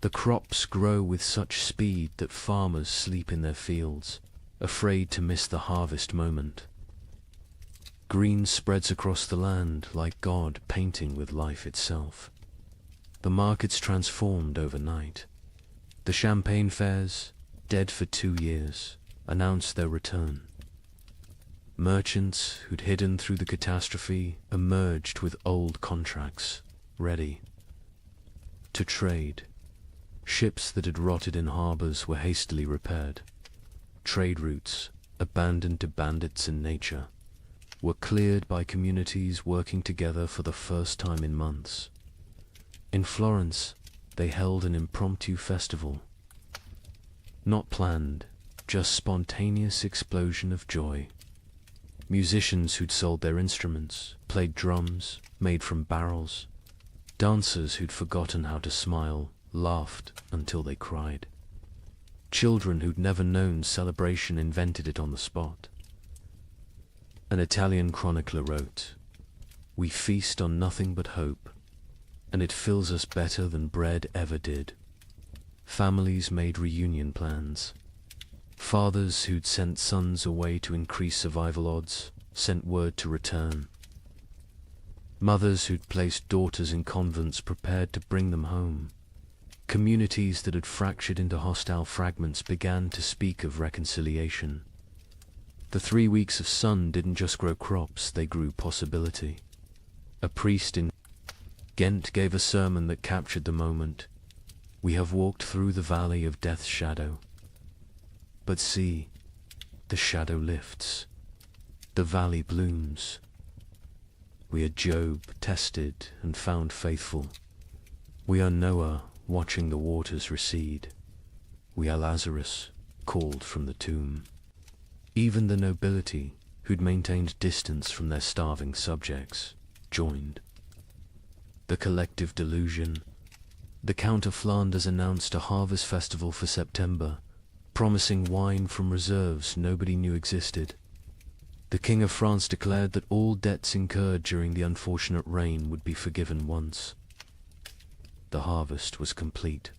The crops grow with such speed that farmers sleep in their fields, afraid to miss the harvest moment. Green spreads across the land like God painting with life itself. The markets transformed overnight. The champagne fairs, dead for 2 years, announced their return. Merchants who'd hidden through the catastrophe emerged with old contracts, ready to trade. Ships that had rotted in harbors were hastily repaired. Trade routes abandoned to bandits and nature. were cleared by communities working together for the first time in months. In Florence, they held an impromptu festival. Not planned, just spontaneous explosion of joy. Musicians who'd sold their instruments, played drums, made from barrels. Dancers who'd forgotten how to smile, laughed until they cried. Children who'd never known celebration invented it on the spot. An Italian chronicler wrote, "We feast on nothing but hope, and it fills us better than bread ever did." Families made reunion plans. Fathers who'd sent sons away to increase survival odds sent word to return. Mothers who'd placed daughters in convents prepared to bring them home. Communities that had fractured into hostile fragments began to speak of reconciliation. The 3 weeks of sun didn't just grow crops, they grew possibility. A priest in Ghent gave a sermon that captured the moment. "We have walked through the valley of death's shadow. But see, the shadow lifts. The valley blooms. We are Job, tested and found faithful. We are Noah, watching the waters recede. We are Lazarus, called from the tomb." Even the nobility, who'd maintained distance from their starving subjects, joined. The collective delusion. The Count of Flanders announced a harvest festival for September, promising wine from reserves nobody knew existed. The King of France declared that all debts incurred during the unfortunate rain would be forgiven once. The harvest was complete.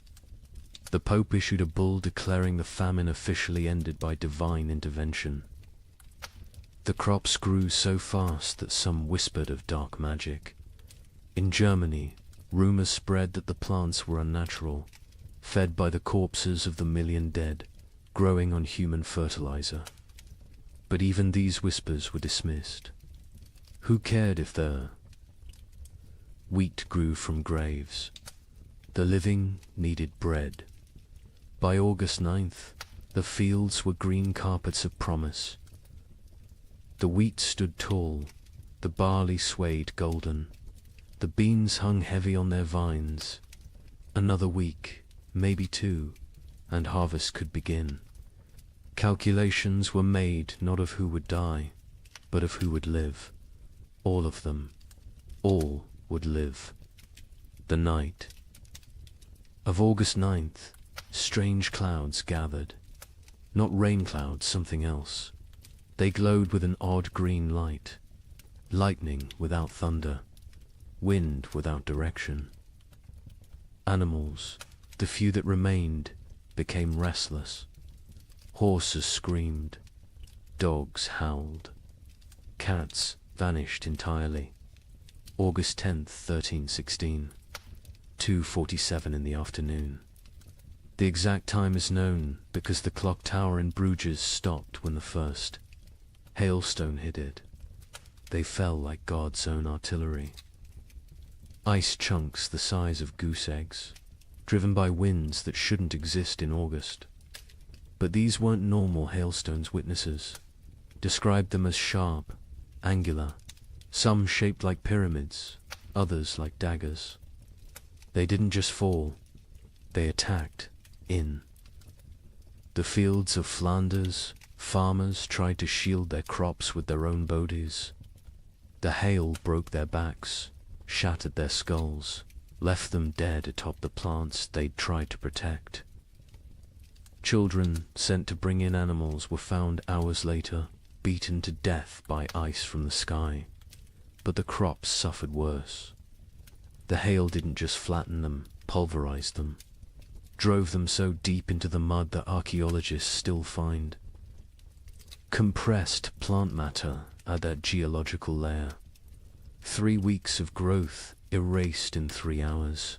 The Pope issued a bull declaring the famine officially ended by divine intervention. The crops grew so fast that some whispered of dark magic. In Germany, rumors spread that the plants were unnatural, fed by the corpses of the million dead, growing on human fertilizer. But even these whispers were dismissed. Who cared if the wheat grew from graves? The living needed bread. By August 9th, the fields were green carpets of promise. The wheat stood tall, the barley swayed golden, the beans hung heavy on their vines. Another week, maybe 2, and harvest could begin. Calculations were made not of who would die, but of who would live. All of them. All would live. The night of August 9th, strange clouds gathered. Not rain clouds, something else. They glowed with an odd green light. Lightning without thunder. Wind without direction. Animals, the few that remained, became restless. Horses screamed. Dogs howled. Cats vanished entirely. August 10th, 1316. 2:47 in the afternoon. The exact time is known because the clock tower in Bruges stopped when the first hailstone hit it. They fell like God's own artillery. Ice chunks the size of goose eggs, driven by winds that shouldn't exist in August. But these weren't normal hailstones. Witnesses described them as sharp, angular, some shaped like pyramids, others like daggers. They didn't just fall, they attacked in. The fields of Flanders, farmers tried to shield their crops with their own bodies. The hail broke their backs, shattered their skulls, left them dead atop the plants they'd tried to protect. Children sent to bring in animals were found hours later, beaten to death by ice from the sky. But the crops suffered worse. The hail didn't just flatten them, pulverized them, drove them so deep into the mud that archaeologists still find compressed plant matter at that geological layer. 3 weeks of growth erased in 3 hours.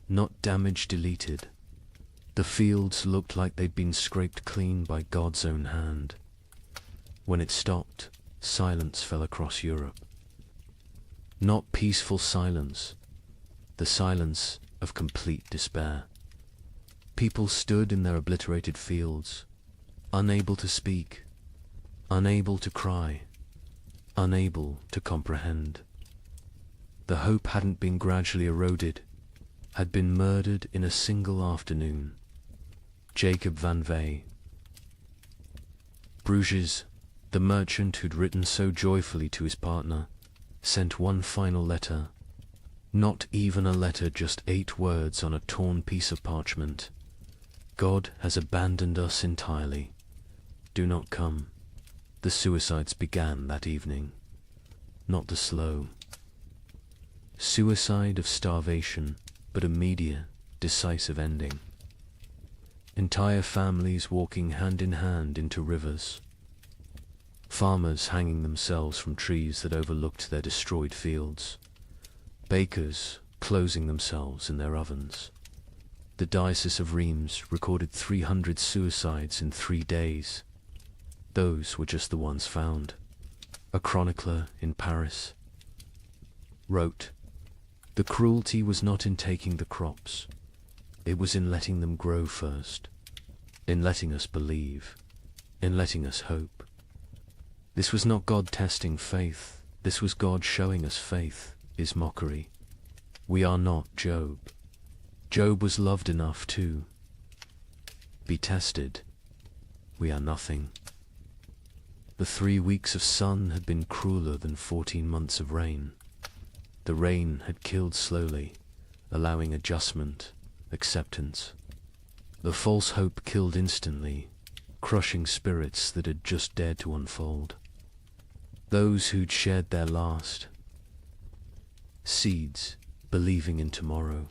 Not damage deleted. The fields looked like they'd been scraped clean by God's own hand. When it stopped, silence fell across Europe. Not peaceful silence, the silence of complete despair. People stood in their obliterated fields, unable to speak, unable to cry, unable to comprehend. The hope hadn't been gradually eroded, had been murdered in a single afternoon. Jacob van Vey. Bruges, the merchant who'd written so joyfully to his partner, sent one final letter. Not even a letter, just 8 words on a torn piece of parchment. God has abandoned us entirely. Do not come. The suicides began that evening. Not the slow suicide of starvation, but immediate, decisive ending. Entire families walking hand in hand into rivers. Farmers hanging themselves from trees that overlooked their destroyed fields. Bakers closing themselves in their ovens. The Diocese of Reims recorded 300 suicides in 3 days. Those were just the ones found. A chronicler in Paris wrote, "The cruelty was not in taking the crops. It was in letting them grow first, in letting us believe, in letting us hope. This was not God testing faith. This was God showing us faith is mockery. We are not Job. Job was loved enough to be tested. We are nothing." The 3 weeks of sun had been crueler than 14 months of rain. The rain had killed slowly, allowing adjustment, acceptance. The false hope killed instantly, crushing spirits that had just dared to unfold. Those who'd shared their last seeds, believing in tomorrow,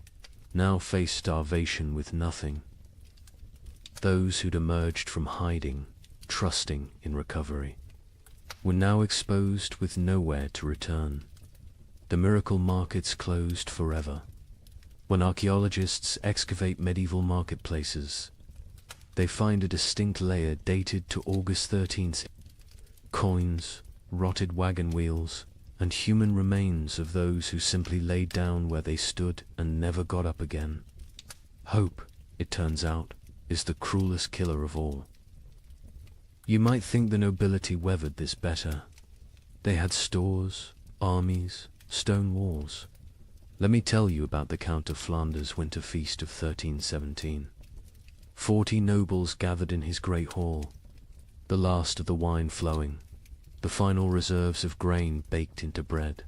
now faced starvation with nothing. Those who'd emerged from hiding, trusting in recovery, were now exposed with nowhere to return. The miracle markets closed forever. When archaeologists excavate medieval marketplaces, they find a distinct layer dated to August 13th. Coins, rotted wagon wheels, and human remains of those who simply laid down where they stood and never got up again. Hope, it turns out, is the cruelest killer of all. You might think the nobility weathered this better. They had stores, armies, stone walls. Let me tell you about the Count of Flanders' winter feast of 1317. 40 nobles gathered in his great hall, the last of the wine flowing, the final reserves of grain baked into bread.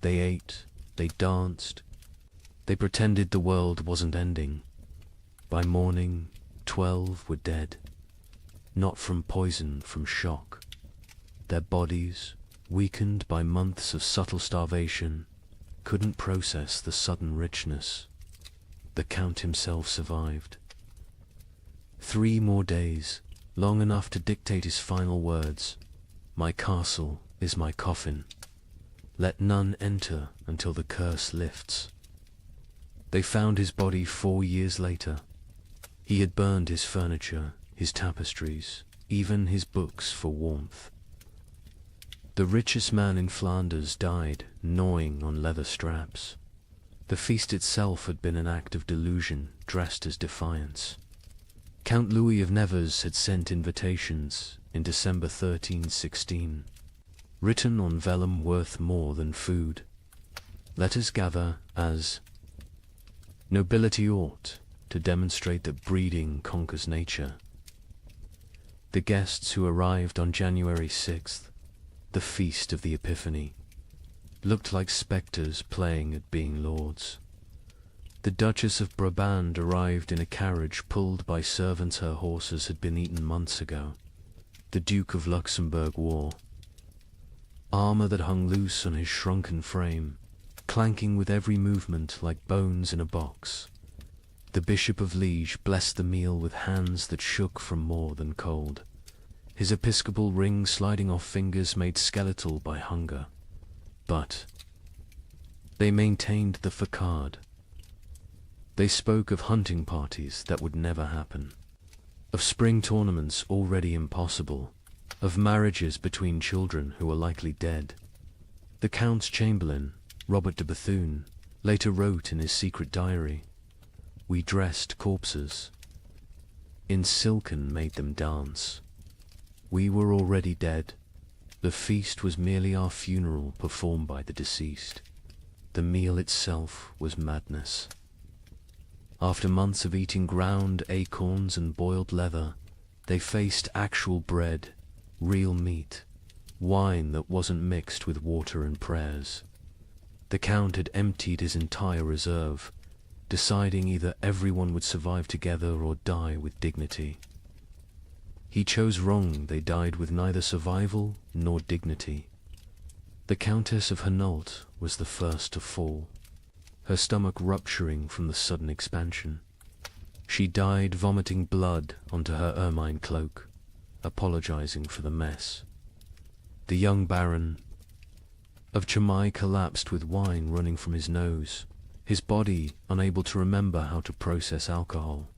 They ate, they danced, they pretended the world wasn't ending. By morning, 12 were dead, not from poison, from shock. Their bodies, weakened by months of subtle starvation, couldn't process the sudden richness. The Count himself survived. 3 more days, long enough to dictate his final words. "My castle is my coffin. Let none enter until the curse lifts." They found his body 4 years later. He had burned his furniture, his tapestries, even his books for warmth. The richest man in Flanders died, gnawing on leather straps. The feast itself had been an act of delusion, dressed as defiance. Count Louis of Nevers had sent invitations in December 1316, written on vellum worth more than food. Let us gather as nobility ought, to demonstrate that breeding conquers nature. The guests who arrived on January 6th, the feast of the Epiphany, looked like spectres playing at being lords. The Duchess of Brabant arrived in a carriage pulled by servants her horses had been eaten months ago. The Duke of Luxembourg wore armor that hung loose on his shrunken frame, clanking with every movement like bones in a box. The Bishop of Liege blessed the meal with hands that shook from more than cold, his episcopal ring sliding off fingers made skeletal by hunger. But they maintained the facade. They spoke of hunting parties that would never happen, of spring tournaments already impossible, of marriages between children who were likely dead. The Count's chamberlain, Robert de Bethune, later wrote in his secret diary, "We dressed corpses. In silken made them dance. We were already dead. The feast was merely our funeral performed by the deceased. The meal itself was madness. After months of eating ground acorns and boiled leather, they faced actual bread, real meat, wine that wasn't mixed with water and prayers. The Count had emptied his entire reserve, deciding either everyone would survive together or die with dignity. He chose wrong. They died with neither survival nor dignity. The Countess of Hainault was the first to fall, her stomach rupturing from the sudden expansion. She died vomiting blood onto her ermine cloak, apologizing for the mess. The young Baron of Chimay collapsed with wine running from his nose, his body unable to remember how to process alcohol.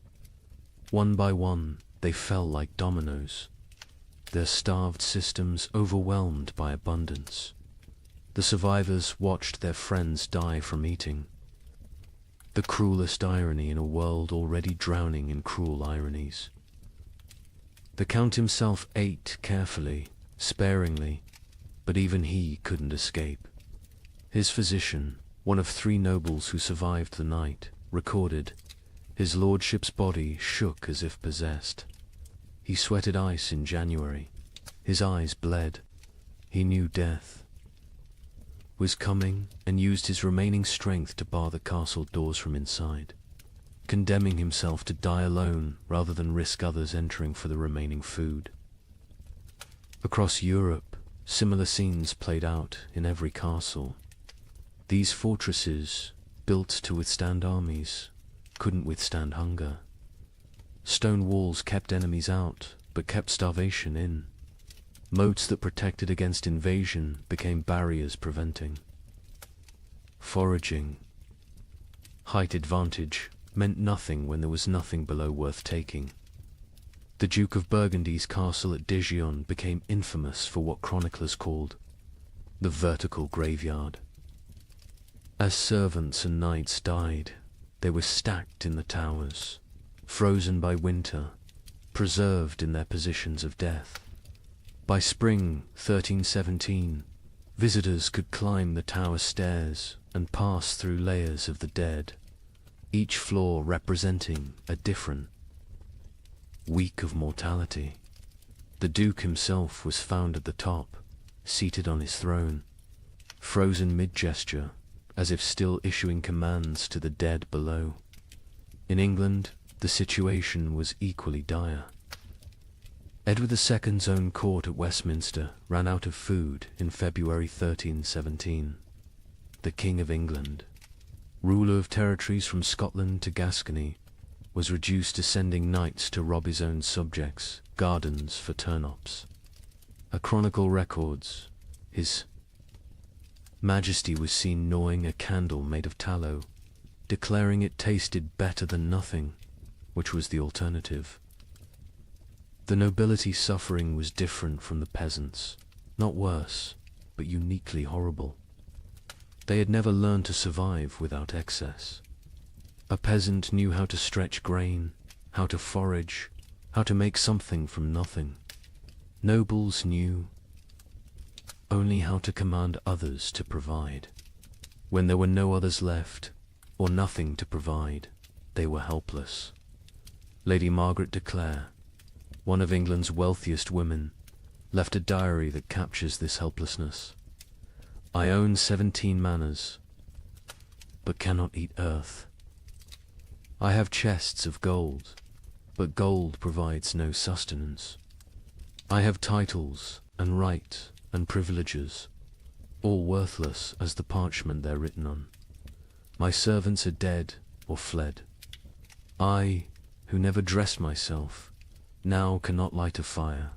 One by one, they fell like dominoes, their starved systems overwhelmed by abundance. The survivors watched their friends die from eating. The cruelest irony in a world already drowning in cruel ironies. The Count himself ate carefully, sparingly, but even he couldn't escape. His physician, one of 3 nobles who survived the night, recorded, his lordship's body shook as if possessed. He sweated ice in January. His eyes bled. He knew death was coming and used his remaining strength to bar the castle doors from inside, condemning himself to die alone rather than risk others entering for the remaining food. Across Europe, similar scenes played out in every castle. These fortresses, built to withstand armies, couldn't withstand hunger. Stone walls kept enemies out, but kept starvation in. Moats that protected against invasion became barriers preventing. Foraging, height advantage, meant nothing when there was nothing below worth taking. The Duke of Burgundy's castle at Dijon became infamous for what chroniclers called the vertical graveyard. As servants and knights died, they were stacked in the towers, frozen by winter, preserved in their positions of death. By spring 1317, visitors could climb the tower stairs and pass through layers of the dead, each floor representing a different week of mortality. The Duke himself was found at the top, seated on his throne, frozen mid-gesture, as if still issuing commands to the dead below. In England, the situation was equally dire. Edward II's own court at Westminster ran out of food in February 1317. The King of England, ruler of territories from Scotland to Gascony, was reduced to sending knights to rob his own subjects' gardens for turnips. A chronicle records, His Majesty was seen gnawing a candle made of tallow, declaring it tasted better than nothing, which was the alternative. The nobility suffering was different from the peasants, not worse, but uniquely horrible. They had never learned to survive without excess. A peasant knew how to stretch grain, how to forage, how to make something from nothing. Nobles knew only how to command others to provide. When there were no others left, or nothing to provide, they were helpless. Lady Margaret de Clare, one of England's wealthiest women, left a diary that captures this helplessness. I own 17 manors, but cannot eat earth. I have chests of gold, but gold provides no sustenance. I have titles and right and privileges, all worthless as the parchment they're written on. My servants are dead or fled. I, who never dressed myself, now cannot light a fire.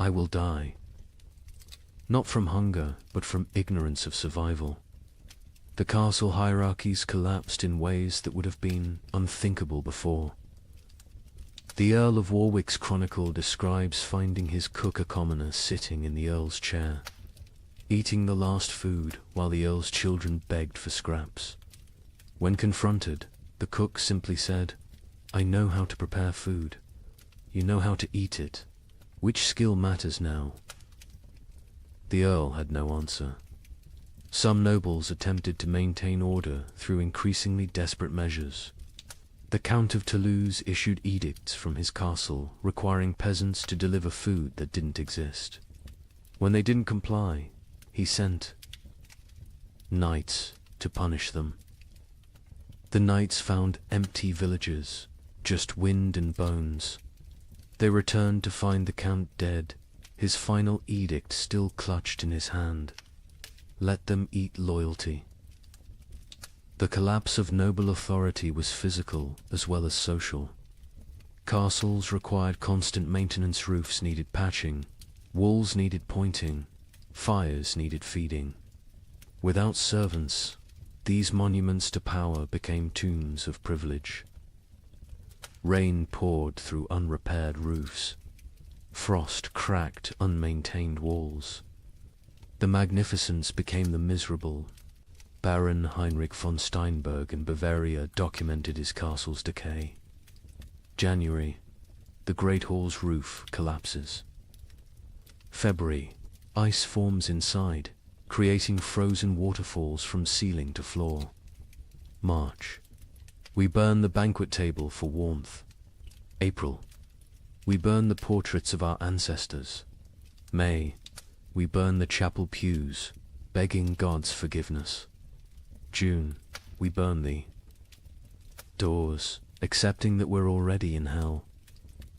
I will die, not from hunger, but from ignorance of survival. The castle hierarchies collapsed in ways that would have been unthinkable before. The Earl of Warwick's chronicle describes finding his cook a commoner sitting in the Earl's chair, eating the last food while the Earl's children begged for scraps. When confronted, the cook simply said, "I know how to prepare food. You know how to eat it. Which skill matters now?" The Earl had no answer. Some nobles attempted to maintain order through increasingly desperate measures. The Count of Toulouse issued edicts from his castle requiring peasants to deliver food that didn't exist. When they didn't comply, he sent knights to punish them. The knights found empty villages, just wind and bones. They returned to find the Count dead, his final edict still clutched in his hand. Let them eat loyalty. The collapse of noble authority was physical as well as social. Castles required constant maintenance, roofs needed patching, walls needed pointing, fires needed feeding. Without servants, these monuments to power became tombs of privilege. Rain poured through unrepaired roofs. Frost cracked unmaintained walls. The magnificence became the miserable. Baron Heinrich von Steinberg in Bavaria documented his castle's decay. January, the Great Hall's roof collapses. February, ice forms inside, creating frozen waterfalls from ceiling to floor. March, we burn the banquet table for warmth. April, we burn the portraits of our ancestors. May, we burn the chapel pews, begging God's forgiveness. June, we burn thee. Doors, accepting that we're already in hell.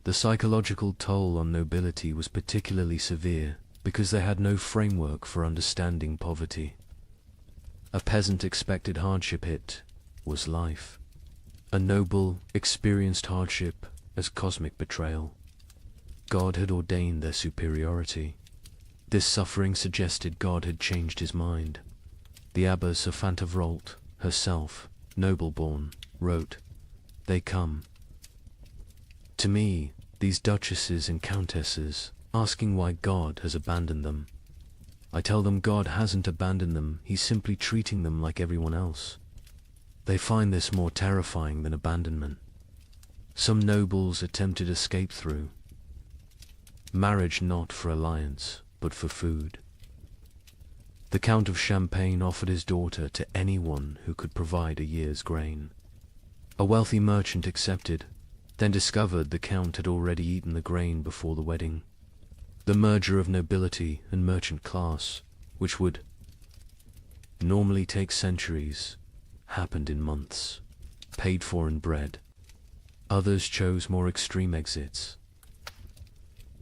The psychological toll on nobility was particularly severe because they had no framework for understanding poverty. A peasant expected hardship, it was life. A noble experienced hardship as cosmic betrayal. God had ordained their superiority. This suffering suggested God had changed his mind. The abbess of Fantevrolt, herself, noble-born, wrote, "They come to me, these duchesses and countesses, asking why God has abandoned them. I tell them God hasn't abandoned them, he's simply treating them like everyone else. They find this more terrifying than abandonment. Some nobles attempted escape through marriage, not for alliance, but for food. The Count of Champagne offered his daughter to anyone who could provide a year's grain. A wealthy merchant accepted, then discovered the Count had already eaten the grain before the wedding. The merger of nobility and merchant class, which would normally take centuries, happened in months, paid for in bread. Others chose more extreme exits.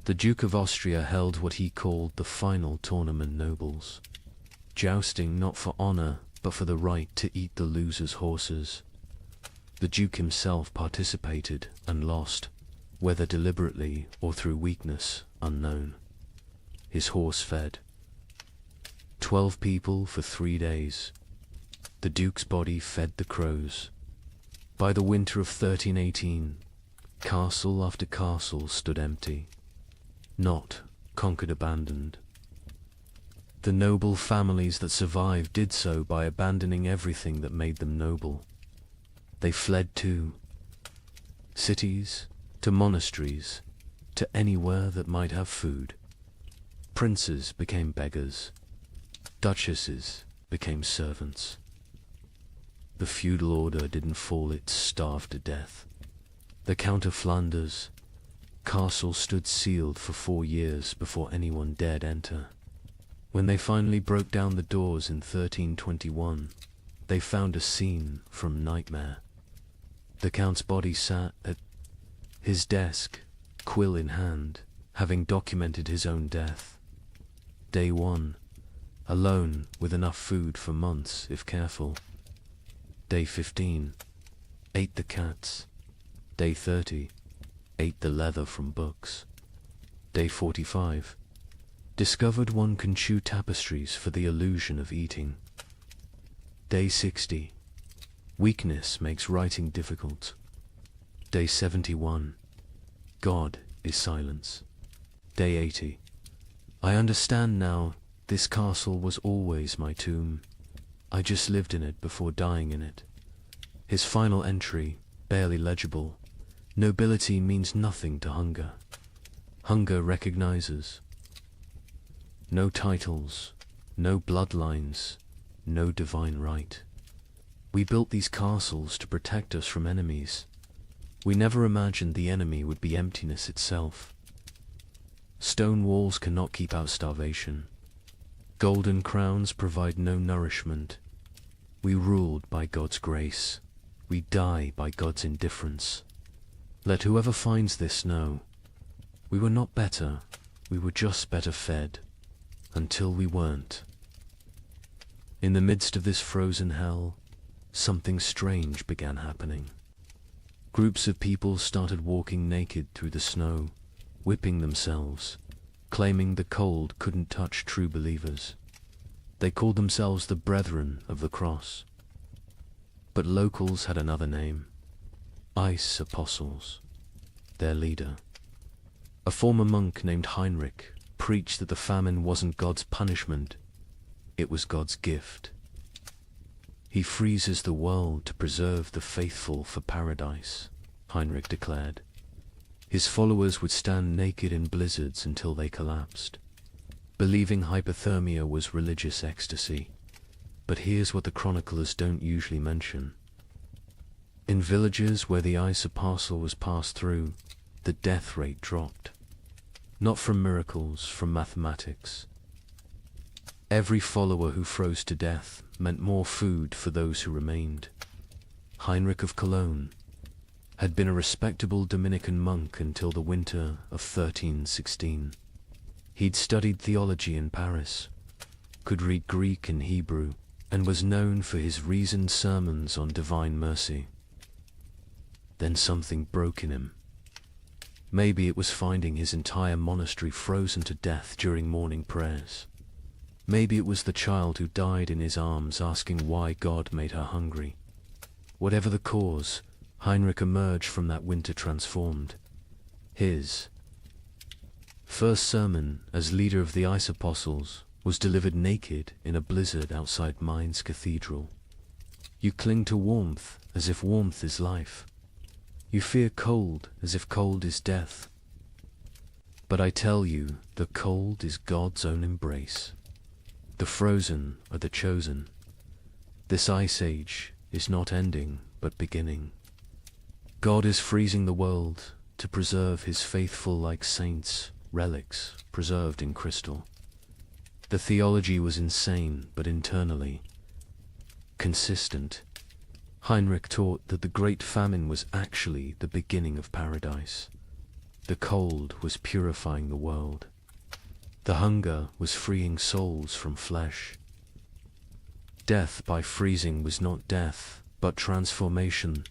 The Duke of Austria held what he called the final tournament nobles, jousting not for honor, but for the right to eat the loser's horses. The Duke himself participated and lost, whether deliberately or through weakness, unknown. His horse fed 12 people for 3 days. The Duke's body fed the crows. By the winter of 1318, castle after castle stood empty, not conquered, abandoned. The noble families that survived did so by abandoning everything that made them noble. They fled to cities, to monasteries, to anywhere that might have food. Princes became beggars. Duchesses became servants. The feudal order didn't fall, it starved to death. The Count of Flanders' castle stood sealed for 4 years before anyone dared enter. When they finally broke down the doors in 1321, they found a scene from nightmare. The Count's body sat at his desk, quill in hand, having documented his own death. Day 1, alone with enough food for months if careful. Day 15, ate the cats. Day 30, ate the leather from books. Day 45, discovered one can chew tapestries for the illusion of eating. Day 60, weakness makes writing difficult. Day 71, God is silence. Day 80, I understand now, this castle was always my tomb. I just lived in it before dying in it. His final entry, barely legible. Nobility means nothing to hunger. Hunger recognizes No titles, no bloodlines, no divine right. We built these castles to protect us from enemies. We never imagined the enemy would be emptiness itself. Stone walls cannot keep out starvation. Golden crowns provide no nourishment. We ruled by God's grace. We die by God's indifference. Let whoever finds this know, we were not better, we were just better fed, until we weren't. In the midst of this frozen hell, something strange began happening. Groups of people started walking naked through the snow, whipping themselves, claiming the cold couldn't touch true believers. They called themselves the Brethren of the Cross. But locals had another name, Ice Apostles. Their leader, a former monk named Heinrich, preached that the famine wasn't God's punishment, it was God's gift. He freezes the world to preserve the faithful for paradise, Heinrich declared. His followers would stand naked in blizzards until they collapsed, believing hypothermia was religious ecstasy. But here's what the chroniclers don't usually mention. In villages where the ice apostle was passed through, the death rate dropped. Not from miracles, from mathematics. Every follower who froze to death meant more food for those who remained. Heinrich of Cologne had been a respectable Dominican monk until the winter of 1316. He'd studied theology in Paris, could read Greek and Hebrew, and was known for his reasoned sermons on divine mercy. Then something broke in him. Maybe it was finding his entire monastery frozen to death during morning prayers. Maybe it was the child who died in his arms asking why God made her hungry. Whatever the cause, Heinrich emerged from that winter transformed. His first sermon as leader of the Ice Apostles was delivered naked in a blizzard outside Mainz Cathedral. You cling to warmth as if warmth is life. You fear cold as if cold is death. But I tell you, the cold is God's own embrace. The frozen are the chosen. This ice age is not ending, but beginning. God is freezing the world to preserve his faithful like saints, relics preserved in crystal. The theology was insane, but internally consistent. Heinrich taught that the great famine was actually the beginning of paradise. The cold was purifying the world. The hunger was freeing souls from flesh. Death by freezing was not death, but transformation,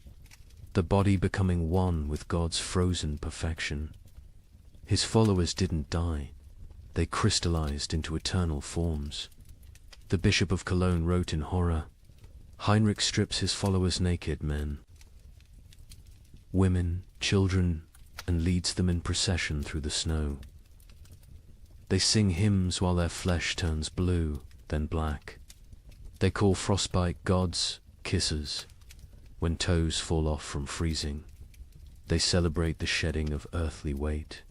the body becoming one with God's frozen perfection. His followers didn't die. They crystallized into eternal forms. The Bishop of Cologne wrote in horror, Heinrich strips his followers naked, men, women, children, and leads them in procession through the snow. They sing hymns while their flesh turns blue, then black. They call frostbite gods kisses when toes fall off from freezing. They celebrate the shedding of earthly weight.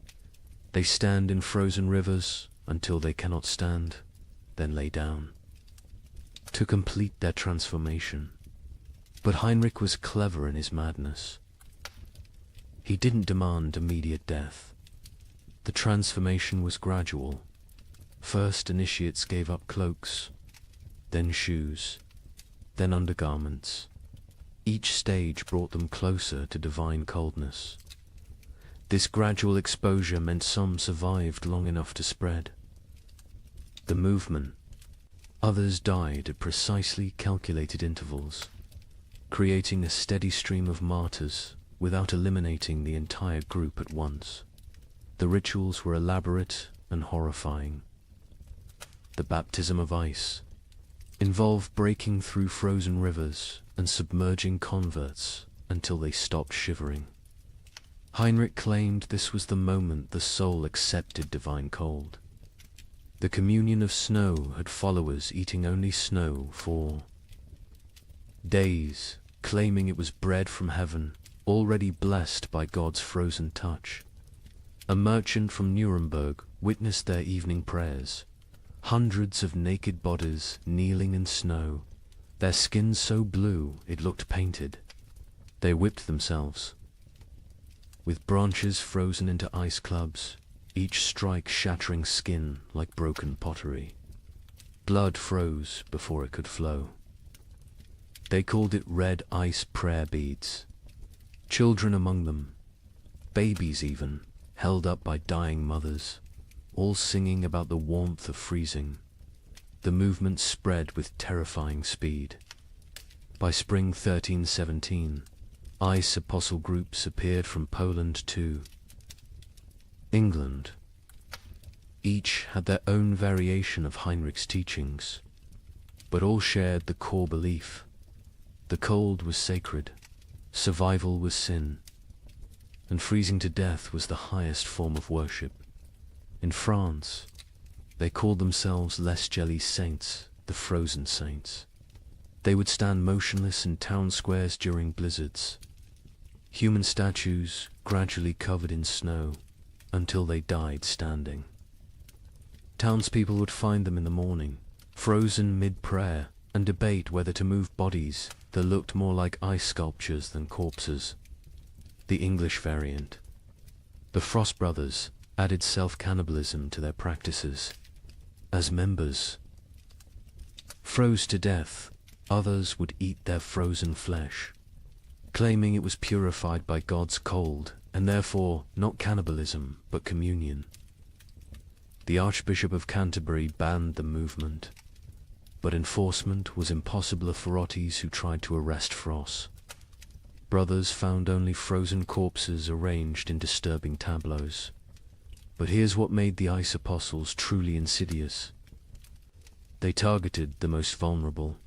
They stand in frozen rivers until they cannot stand, then lay down to complete their transformation. But Heinrich was clever in his madness. He didn't demand immediate death. The transformation was gradual. First, initiates gave up cloaks, then shoes, then undergarments. Each stage brought them closer to divine coldness. This gradual exposure meant some survived long enough to spread the movement. Others died at precisely calculated intervals, creating a steady stream of martyrs without eliminating the entire group at once. The rituals were elaborate and horrifying. The baptism of ice involved breaking through frozen rivers and submerging converts until they stopped shivering. Heinrich claimed this was the moment the soul accepted divine cold. The communion of snow had followers eating only snow for days, claiming it was bread from heaven, already blessed by God's frozen touch. A merchant from Nuremberg witnessed their evening prayers, Hundreds of naked bodies kneeling in snow, their skins so blue it looked painted. They whipped themselves, with branches frozen into ice clubs, each strike shattering skin like broken pottery. Blood froze before it could flow. They called it red ice prayer beads. Children among them, babies even, held up by dying mothers, all singing about the warmth of freezing. The movement spread with terrifying speed. By spring 1317, ice apostle groups appeared from Poland to England. Each had their own variation of Heinrich's teachings, but all shared the core belief. The cold was sacred, survival was sin, and freezing to death was the highest form of worship. In France, they called themselves Les Gelées Saints, the frozen saints. They would stand motionless in town squares during blizzards, human statues gradually covered in snow until they died standing. Townspeople would find them in the morning, frozen mid-prayer, and debate whether to move bodies that looked more like ice sculptures than corpses. The English variant. The Frost Brothers added self-cannibalism to their practices. As members froze to death, others would eat their frozen flesh, claiming it was purified by God's cold, and therefore not cannibalism but communion. The Archbishop of Canterbury banned the movement, but enforcement was impossible for authorities who tried to arrest Frost. Brothers found only frozen corpses arranged in disturbing tableaus. But here's what made the ice apostles truly insidious. They targeted the most vulnerable.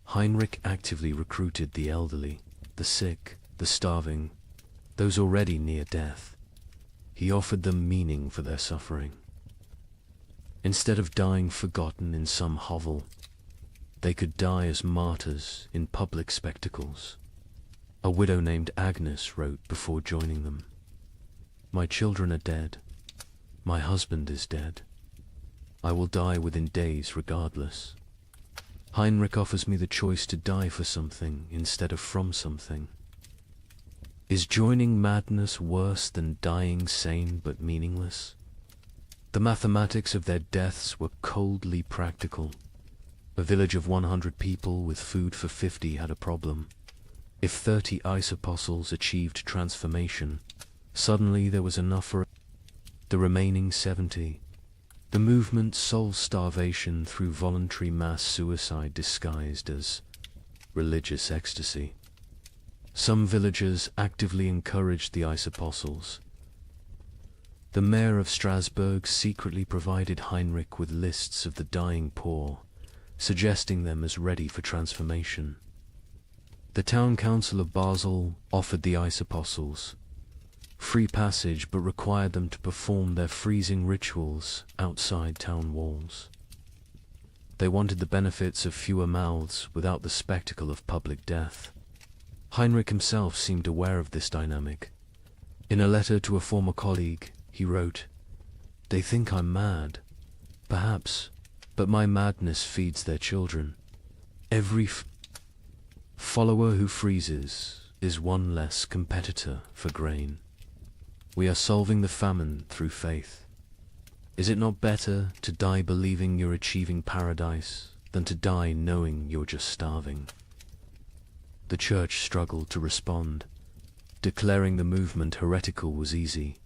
Heinrich actively recruited the elderly, the sick, the starving, those already near death. He offered them meaning for their suffering. Instead of dying forgotten in some hovel, they could die as martyrs in public spectacles. A widow named Agnes wrote before joining them, "My children are dead. My husband is dead. I will die within days regardless. Heinrich offers me the choice to die for something instead of from something. Is joining madness worse than dying sane but meaningless?" The mathematics of their deaths were coldly practical. A village of 100 people with food for 50 had a problem. If 30 ice apostles achieved transformation, suddenly there was enough for the remaining 70. The movement solved starvation through voluntary mass suicide disguised as religious ecstasy. Some villagers actively encouraged the ice apostles. The mayor of Strasbourg secretly provided Heinrich with lists of the dying poor, suggesting them as ready for transformation. The town council of Basel offered the ice apostles free passage but required them to perform their freezing rituals outside town walls. They wanted the benefits of fewer mouths without the spectacle of public death. Heinrich himself seemed aware of this dynamic. In a letter to a former colleague, he wrote, "They think I'm mad, perhaps, but my madness feeds their children. Every follower who freezes is one less competitor for grain. We are solving the famine through faith. Is it not better to die believing you're achieving paradise than to die knowing you're just starving?" The church struggled to respond. Declaring the movement heretical was easy.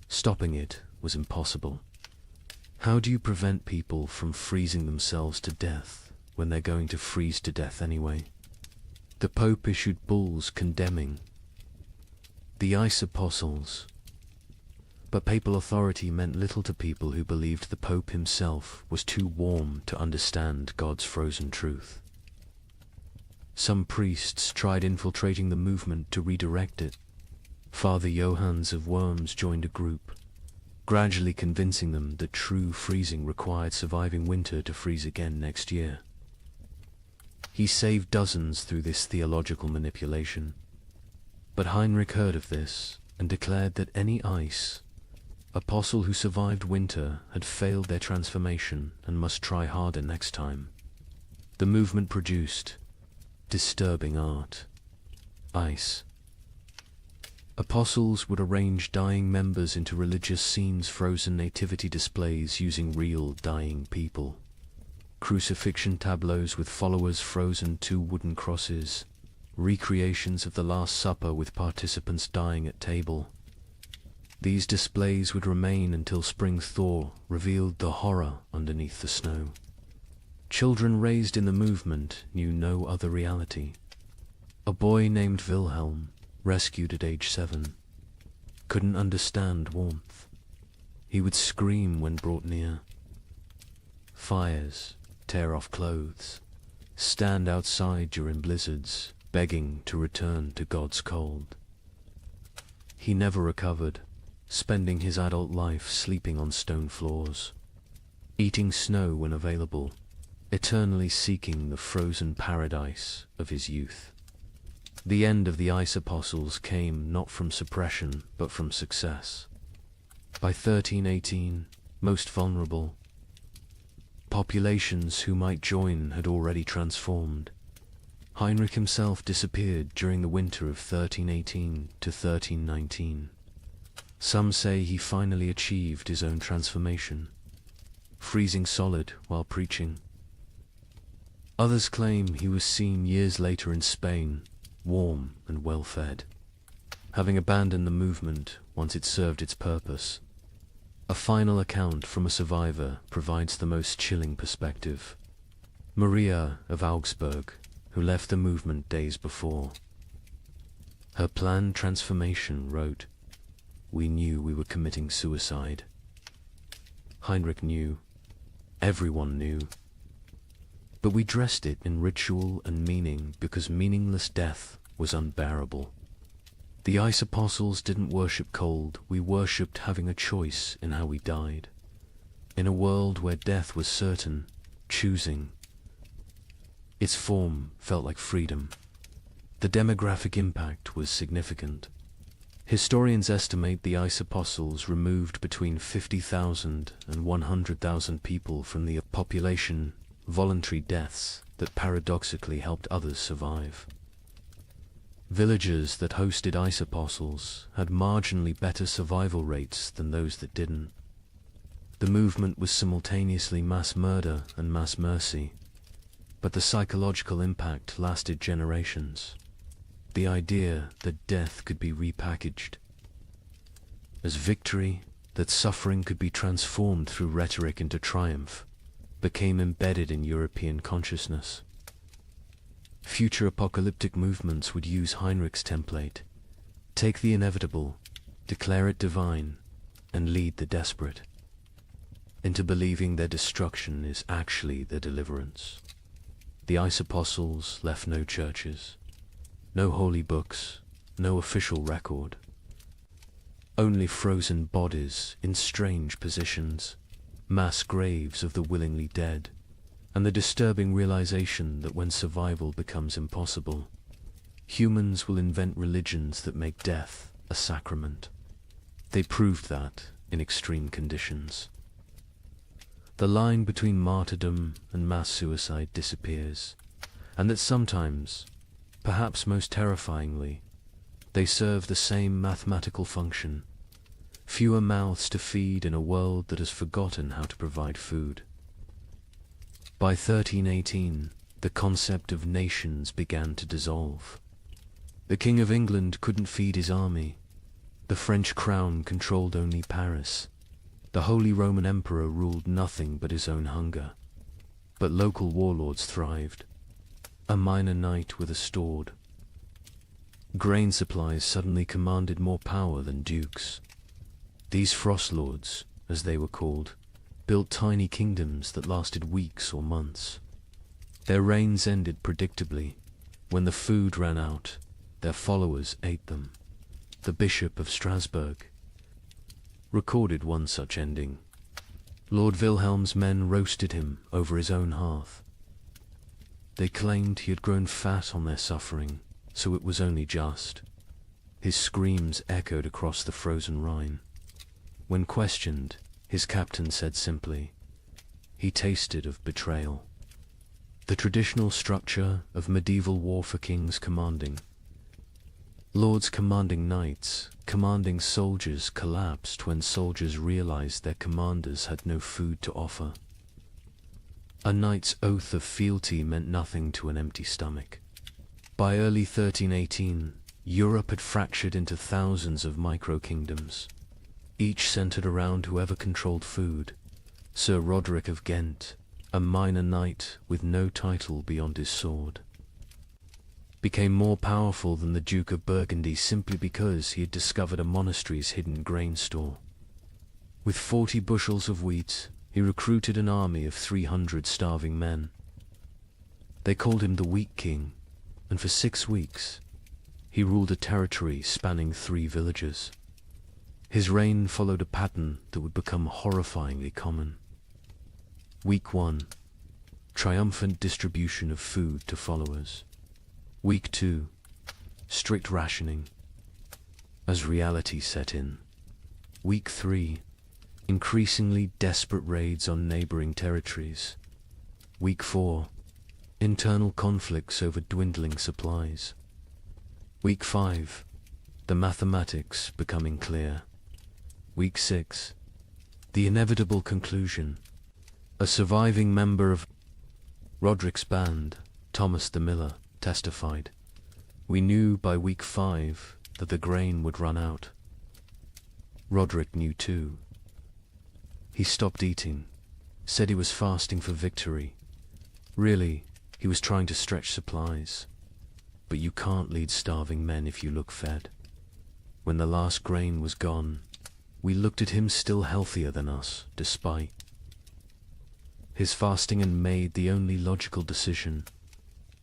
Stopping it was impossible. How do you prevent people from freezing themselves to death when they're going to freeze to death anyway? The Pope issued bulls condemning the ice apostles. But papal authority meant little to people who believed the Pope himself was too warm to understand God's frozen truth. Some priests tried infiltrating the movement to redirect it. Father Johannes of Worms joined a group, gradually convincing them that true freezing required surviving winter to freeze again next year. He saved dozens through this theological manipulation. But Heinrich heard of this and declared that any ice Apostle who survived winter had failed their transformation and must try harder next time. The movement produced disturbing art. Ice. Apostles would arrange dying members into religious scenes, frozen nativity displays using real dying people, crucifixion tableaus with followers frozen to wooden crosses, recreations of the Last Supper with participants dying at table. These displays would remain until spring thaw revealed the horror underneath the snow. Children raised in the movement knew no other reality. A boy named Wilhelm, rescued at age 7, couldn't understand warmth. He would scream when brought near. Fires, tear off clothes, stand outside during blizzards, begging to return to God's cold. He never recovered, spending his adult life sleeping on stone floors, eating snow when available, eternally seeking the frozen paradise of his youth. The end of the ice apostles came not from suppression, but from success. By 1318, most vulnerable, populations who might join had already transformed. Heinrich himself disappeared during the winter of 1318 to 1319. Some say he finally achieved his own transformation, freezing solid while preaching. Others claim he was seen years later in Spain, warm and well-fed, having abandoned the movement once it served its purpose. A final account from a survivor provides the most chilling perspective. Maria of Augsburg, who left the movement days before. Her planned transformation wrote, "We knew we were committing suicide." Heinrich knew. Everyone knew. But we dressed it in ritual and meaning because meaningless death was unbearable. The ice apostles didn't worship cold, we worshipped having a choice in how we died. In a world where death was certain, choosing. Its form felt like freedom. The demographic impact was significant. Historians estimate the ice apostles removed between 50,000 and 100,000 people from the population, voluntary deaths that paradoxically helped others survive. Villages that hosted ice apostles had marginally better survival rates than those that didn't. The movement was simultaneously mass murder and mass mercy, but the psychological impact lasted generations. The idea that death could be repackaged as victory, that suffering could be transformed through rhetoric into triumph, became embedded in European consciousness. Future apocalyptic movements would use Heinrich's template: take the inevitable, declare it divine, and lead the desperate into believing their destruction is actually their deliverance. The ice apostles left no churches, no holy books, no official record. Only frozen bodies in strange positions, mass graves of the willingly dead, and the disturbing realization that when survival becomes impossible, humans will invent religions that make death a sacrament. They proved that in extreme conditions. The line between martyrdom and mass suicide disappears, and that sometimes, perhaps most terrifyingly, they serve the same mathematical function: fewer mouths to feed in a world that has forgotten how to provide food. By 1318, the concept of nations began to dissolve. The King of England couldn't feed his army. The French crown controlled only Paris. The Holy Roman Emperor ruled nothing but his own hunger. But local warlords thrived. A minor knight with a sword. Grain supplies suddenly commanded more power than dukes. These frost lords, as they were called, built tiny kingdoms that lasted weeks or months. Their reigns ended predictably. When the food ran out, their followers ate them. The Bishop of Strasbourg recorded one such ending. Lord Wilhelm's men roasted him over his own hearth. They claimed he had grown fat on their suffering, so it was only just. His screams echoed across the frozen Rhine. When questioned, his captain said simply, "He tasted of betrayal." The traditional structure of medieval war for kings commanding lords commanding knights, commanding soldiers collapsed when soldiers realized their commanders had no food to offer. A knight's oath of fealty meant nothing to an empty stomach. By early 1318, Europe had fractured into thousands of micro-kingdoms, each centered around whoever controlled food. Sir Roderick of Ghent, a minor knight with no title beyond his sword, became more powerful than the Duke of Burgundy simply because he had discovered a monastery's hidden grain store. With 40 bushels of wheat, he recruited an army of 300 starving men. They called him the Wheat King, and for 6 weeks, he ruled a territory spanning 3 villages. His reign followed a pattern that would become horrifyingly common. Week 1. Triumphant distribution of food to followers. Week 2. Strict rationing. As reality set in. Week 3. Increasingly desperate raids on neighboring territories. Week 4. Internal conflicts over dwindling supplies. Week 5. The mathematics becoming clear. Week 6. The inevitable conclusion. A surviving member of Roderick's band, Thomas the Miller, testified, "We knew by week 5 that the grain would run out." Roderick knew too. He stopped eating, said he was fasting for victory. Really, he was trying to stretch supplies. But you can't lead starving men if you look fed. When the last grain was gone, we looked at him still healthier than us, despite his fasting, and made the only logical decision.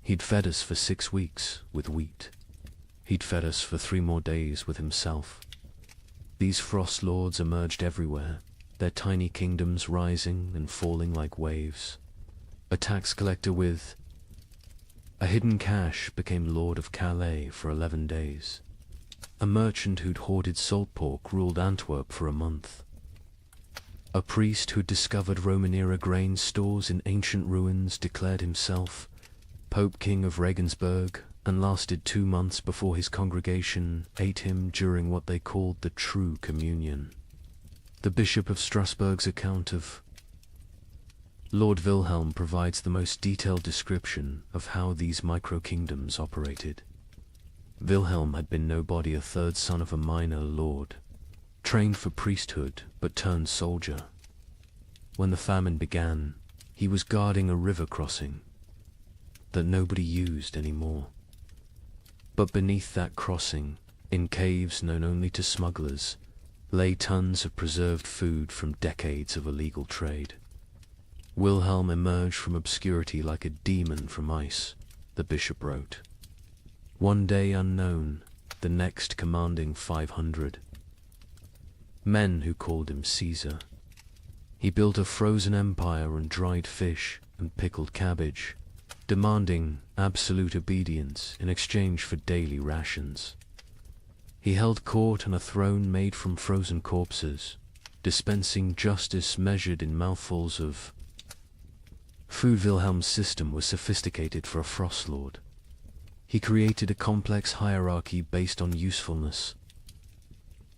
He'd fed us for 6 weeks with wheat. He'd fed us for 3 more days with himself. These frost lords emerged everywhere, their tiny kingdoms rising and falling like waves. A tax collector with a hidden cache became Lord of Calais for 11 days. A merchant who'd hoarded salt pork ruled Antwerp for a month. A priest who'd discovered Roman-era grain stores in ancient ruins declared himself Pope King of Regensburg, and lasted 2 months before his congregation ate him during what they called the True Communion. The Bishop of Strasbourg's account of Lord Wilhelm provides the most detailed description of how these micro-kingdoms operated. Wilhelm had been nobody, a 3rd son of a minor lord, trained for priesthood but turned soldier. When the famine began, he was guarding a river crossing that nobody used anymore. But beneath that crossing, in caves known only to smugglers, lay tons of preserved food from decades of illegal trade. Wilhelm emerged from obscurity like a demon from ice, the bishop wrote. One day unknown, the next commanding 500. Men who called him Caesar. He built a frozen empire on dried fish and pickled cabbage, demanding absolute obedience in exchange for daily rations. He held court on a throne made from frozen corpses, dispensing justice measured in mouthfuls of food. Wilhelm's system was sophisticated for a frost lord. He created a complex hierarchy based on usefulness.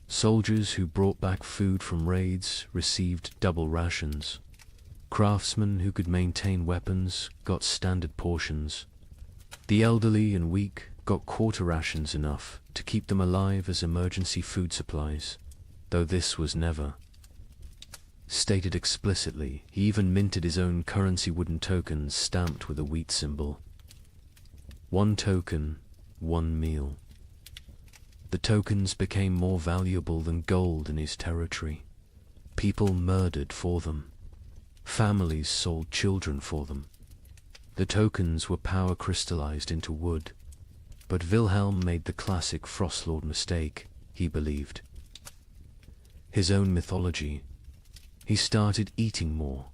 Soldiers who brought back food from raids received double rations. Craftsmen who could maintain weapons got standard portions. The elderly and weak got quarter rations, enough to keep them alive as emergency food supplies, though this was never stated explicitly. He even minted his own currency, wooden tokens stamped with a wheat symbol. 1 token, 1 meal. The tokens became more valuable than gold in his territory. People murdered for them. Families sold children for them. The tokens were power crystallized into wood. But Wilhelm made the classic Frostlord mistake, he believed. His own mythology. He started eating more,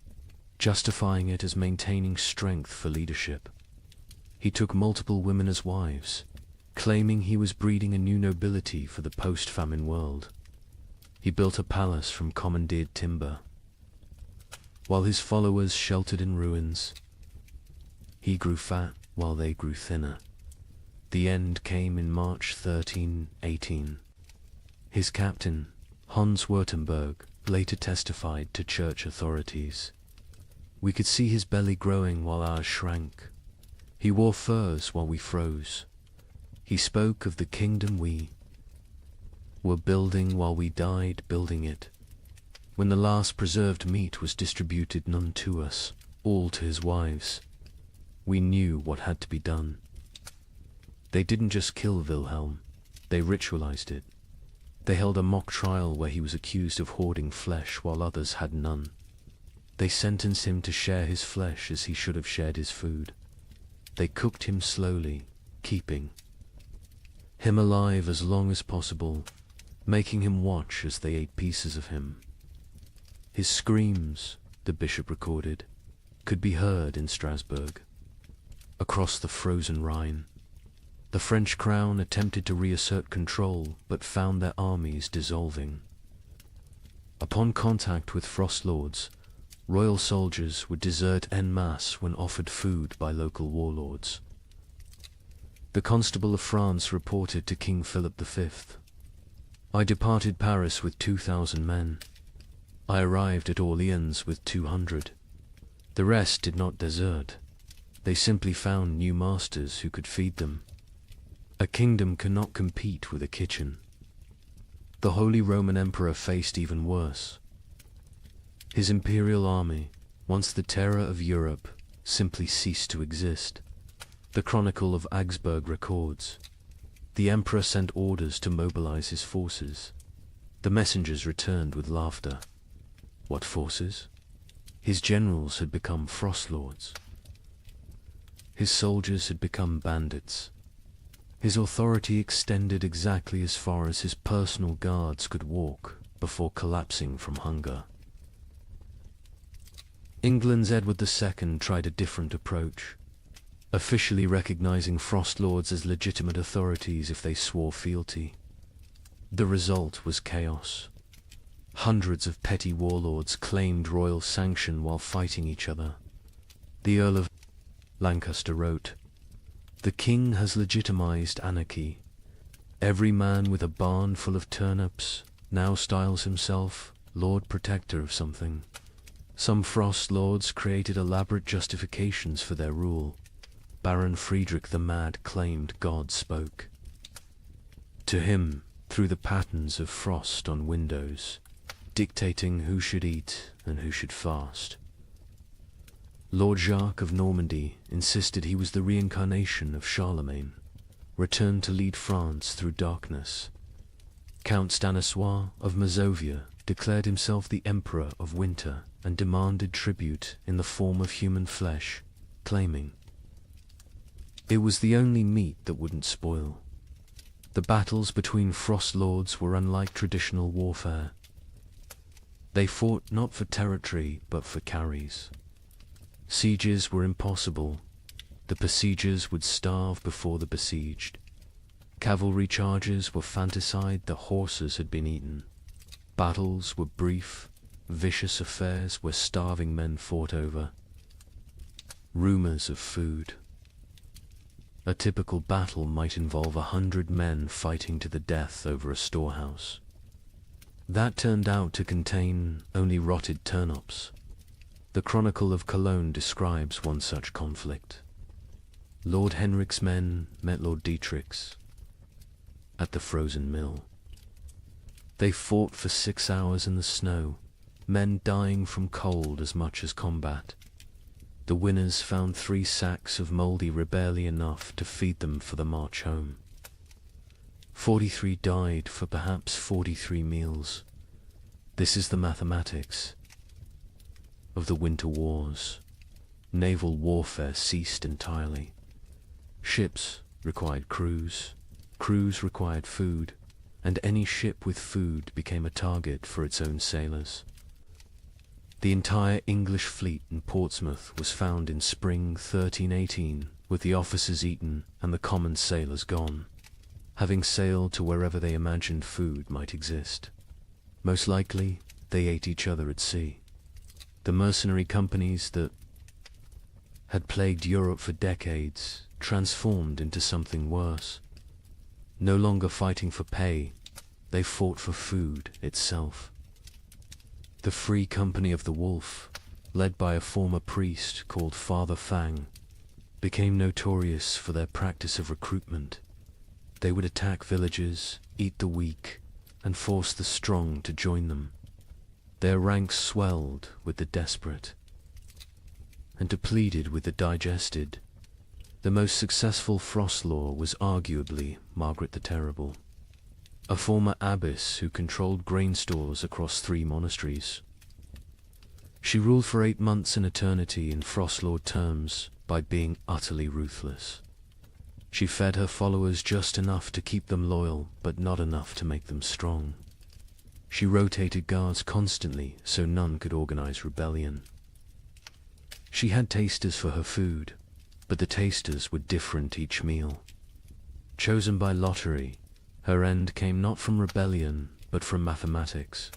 justifying it as maintaining strength for leadership. He took multiple women as wives, claiming he was breeding a new nobility for the post-famine world. He built a palace from commandeered timber. While his followers sheltered in ruins, he grew fat while they grew thinner. The end came in March 1318. His captain, Hans Württemberg, later testified to church authorities. We could see his belly growing while ours shrank. He wore furs while we froze. He spoke of the kingdom we were building while we died building it. When the last preserved meat was distributed, none to us, all to his wives, we knew what had to be done. They didn't just kill Wilhelm, they ritualized it. They held a mock trial where he was accused of hoarding flesh while others had none. They sentenced him to share his flesh as he should have shared his food. They cooked him slowly, keeping him alive as long as possible, making him watch as they ate pieces of him. His screams, the bishop recorded, could be heard in Strasbourg. Across the frozen Rhine, the French crown attempted to reassert control, but found their armies dissolving. Upon contact with frost lords, royal soldiers would desert en masse when offered food by local warlords. The Constable of France reported to King Philip V, "I departed Paris with 2,000 men. I arrived at Orleans with 200. The rest did not desert. They simply found new masters who could feed them. A kingdom cannot compete with a kitchen." The Holy Roman Emperor faced even worse. His imperial army, once the terror of Europe, simply ceased to exist. The Chronicle of Augsburg records, "The emperor sent orders to mobilize his forces. The messengers returned with laughter." What forces? His generals had become frost lords. His soldiers had become bandits. His authority extended exactly as far as his personal guards could walk before collapsing from hunger. England's Edward II tried a different approach, officially recognizing frost lords as legitimate authorities if they swore fealty. The result was chaos. Hundreds of petty warlords claimed royal sanction while fighting each other. The Earl of Lancaster wrote, "The king has legitimized anarchy. Every man with a barn full of turnips now styles himself Lord Protector of something. Some frost lords created elaborate justifications for their rule. Baron Friedrich the Mad claimed God spoke to him through the patterns of frost on windows, dictating who should eat and who should fast. Lord Jacques of Normandy insisted he was the reincarnation of Charlemagne, returned to lead France through darkness. Count Stanislaus of Mazovia declared himself the Emperor of Winter and demanded tribute in the form of human flesh, claiming it was the only meat that wouldn't spoil. The battles between frost lords were unlike traditional warfare. They fought not for territory but for carries. Sieges were impossible. The besiegers would starve before the besieged. Cavalry charges were fantaside, the horses had been eaten. Battles were brief, vicious affairs where starving men fought over rumors of food. A typical battle might involve 100 men fighting to the death over a storehouse. That turned out to contain only rotted turnips. The Chronicle of Cologne describes one such conflict. Lord Henrik's men met Lord Dietrich's at the frozen mill. They fought for 6 hours in the snow, men dying from cold as much as combat. The winners found 3 sacks of mouldy barely enough to feed them for the march home. 43 died for perhaps 43 meals. This is the mathematics of the winter wars. Naval warfare ceased entirely. Ships required crews, crews required food, and any ship with food became a target for its own sailors. The entire English fleet in Portsmouth was found in spring 1318, with the officers eaten and the common sailors gone, having sailed to wherever they imagined food might exist. Most likely, they ate each other at sea. The mercenary companies that had plagued Europe for decades transformed into something worse. No longer fighting for pay, they fought for food itself. The Free Company of the Wolf, led by a former priest called Father Fang, became notorious for their practice of recruitment. They would attack villages, eat the weak, and force the strong to join them. Their ranks swelled with the desperate and depleted with the digested. The most successful Frost Lord was arguably Margaret the Terrible, a former abbess who controlled grain stores across 3 monasteries. She ruled for 8 months in eternity in Frost Lord terms by being utterly ruthless. She fed her followers just enough to keep them loyal, but not enough to make them strong. She rotated guards constantly so none could organize rebellion. She had tasters for her food, but the tasters were different each meal. Chosen by lottery, her end came not from rebellion, but from mathematics.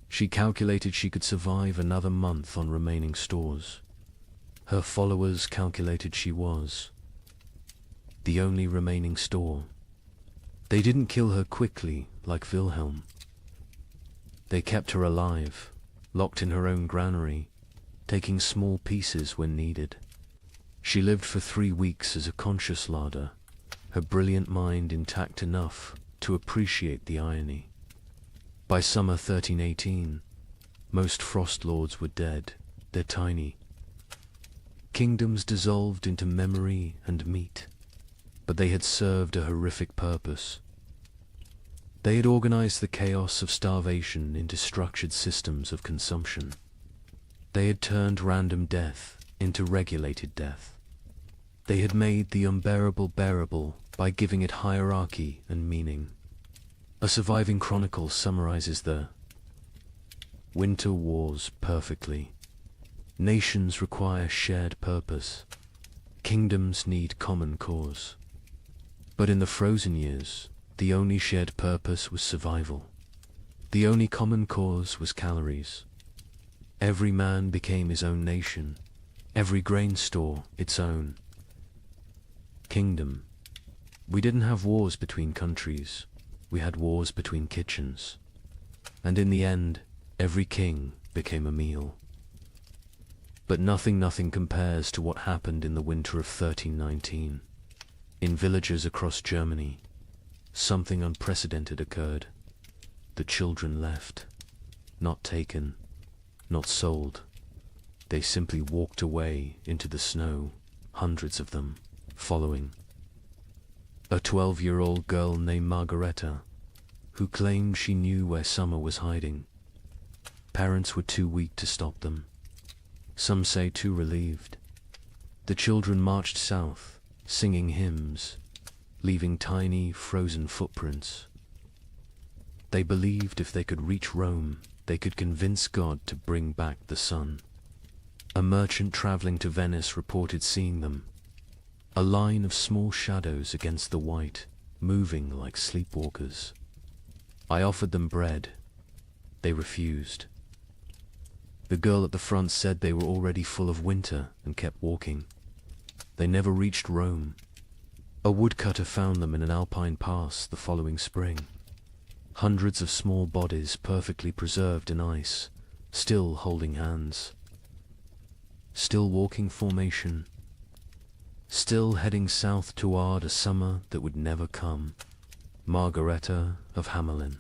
She calculated she could survive another month on remaining stores. Her followers calculated she was the only remaining store. They didn't kill her quickly like Wilhelm. They kept her alive, locked in her own granary, taking small pieces when needed. She lived for 3 weeks as a conscious larder, her brilliant mind intact enough to appreciate the irony. By summer 1318, most Frost Lords were dead. They're tiny. Kingdoms dissolved into memory and meat, but they had served a horrific purpose. They had organized the chaos of starvation into structured systems of consumption. They had turned random death into regulated death. They had made the unbearable bearable by giving it hierarchy and meaning. A surviving chronicle summarizes the winter wars perfectly. Nations require shared purpose. Kingdoms need common cause. But in the frozen years, the only shared purpose was survival. The only common cause was calories. Every man became his own nation, every grain store its own kingdom. We didn't have wars between countries, we had wars between kitchens. And in the end, every king became a meal. But nothing compares to what happened in the winter of 1319. In villages across Germany, something unprecedented occurred. The children left, not taken, not sold. They simply walked away into the snow, hundreds of them, following. A 12-year-old girl named Margareta, who claimed she knew where summer was hiding. Parents were too weak to stop them. Some say too relieved. The children marched south, singing hymns, leaving tiny, frozen footprints. They believed if they could reach Rome, they could convince God to bring back the sun. A merchant traveling to Venice reported seeing them, a line of small shadows against the white, moving like sleepwalkers. I offered them bread. They refused. The girl at the front said they were already full of winter and kept walking. They never reached Rome. A woodcutter found them in an alpine pass the following spring. Hundreds of small bodies perfectly preserved in ice, still holding hands. Still walking formation. Still heading south toward a summer that would never come. Margareta of Hamelin.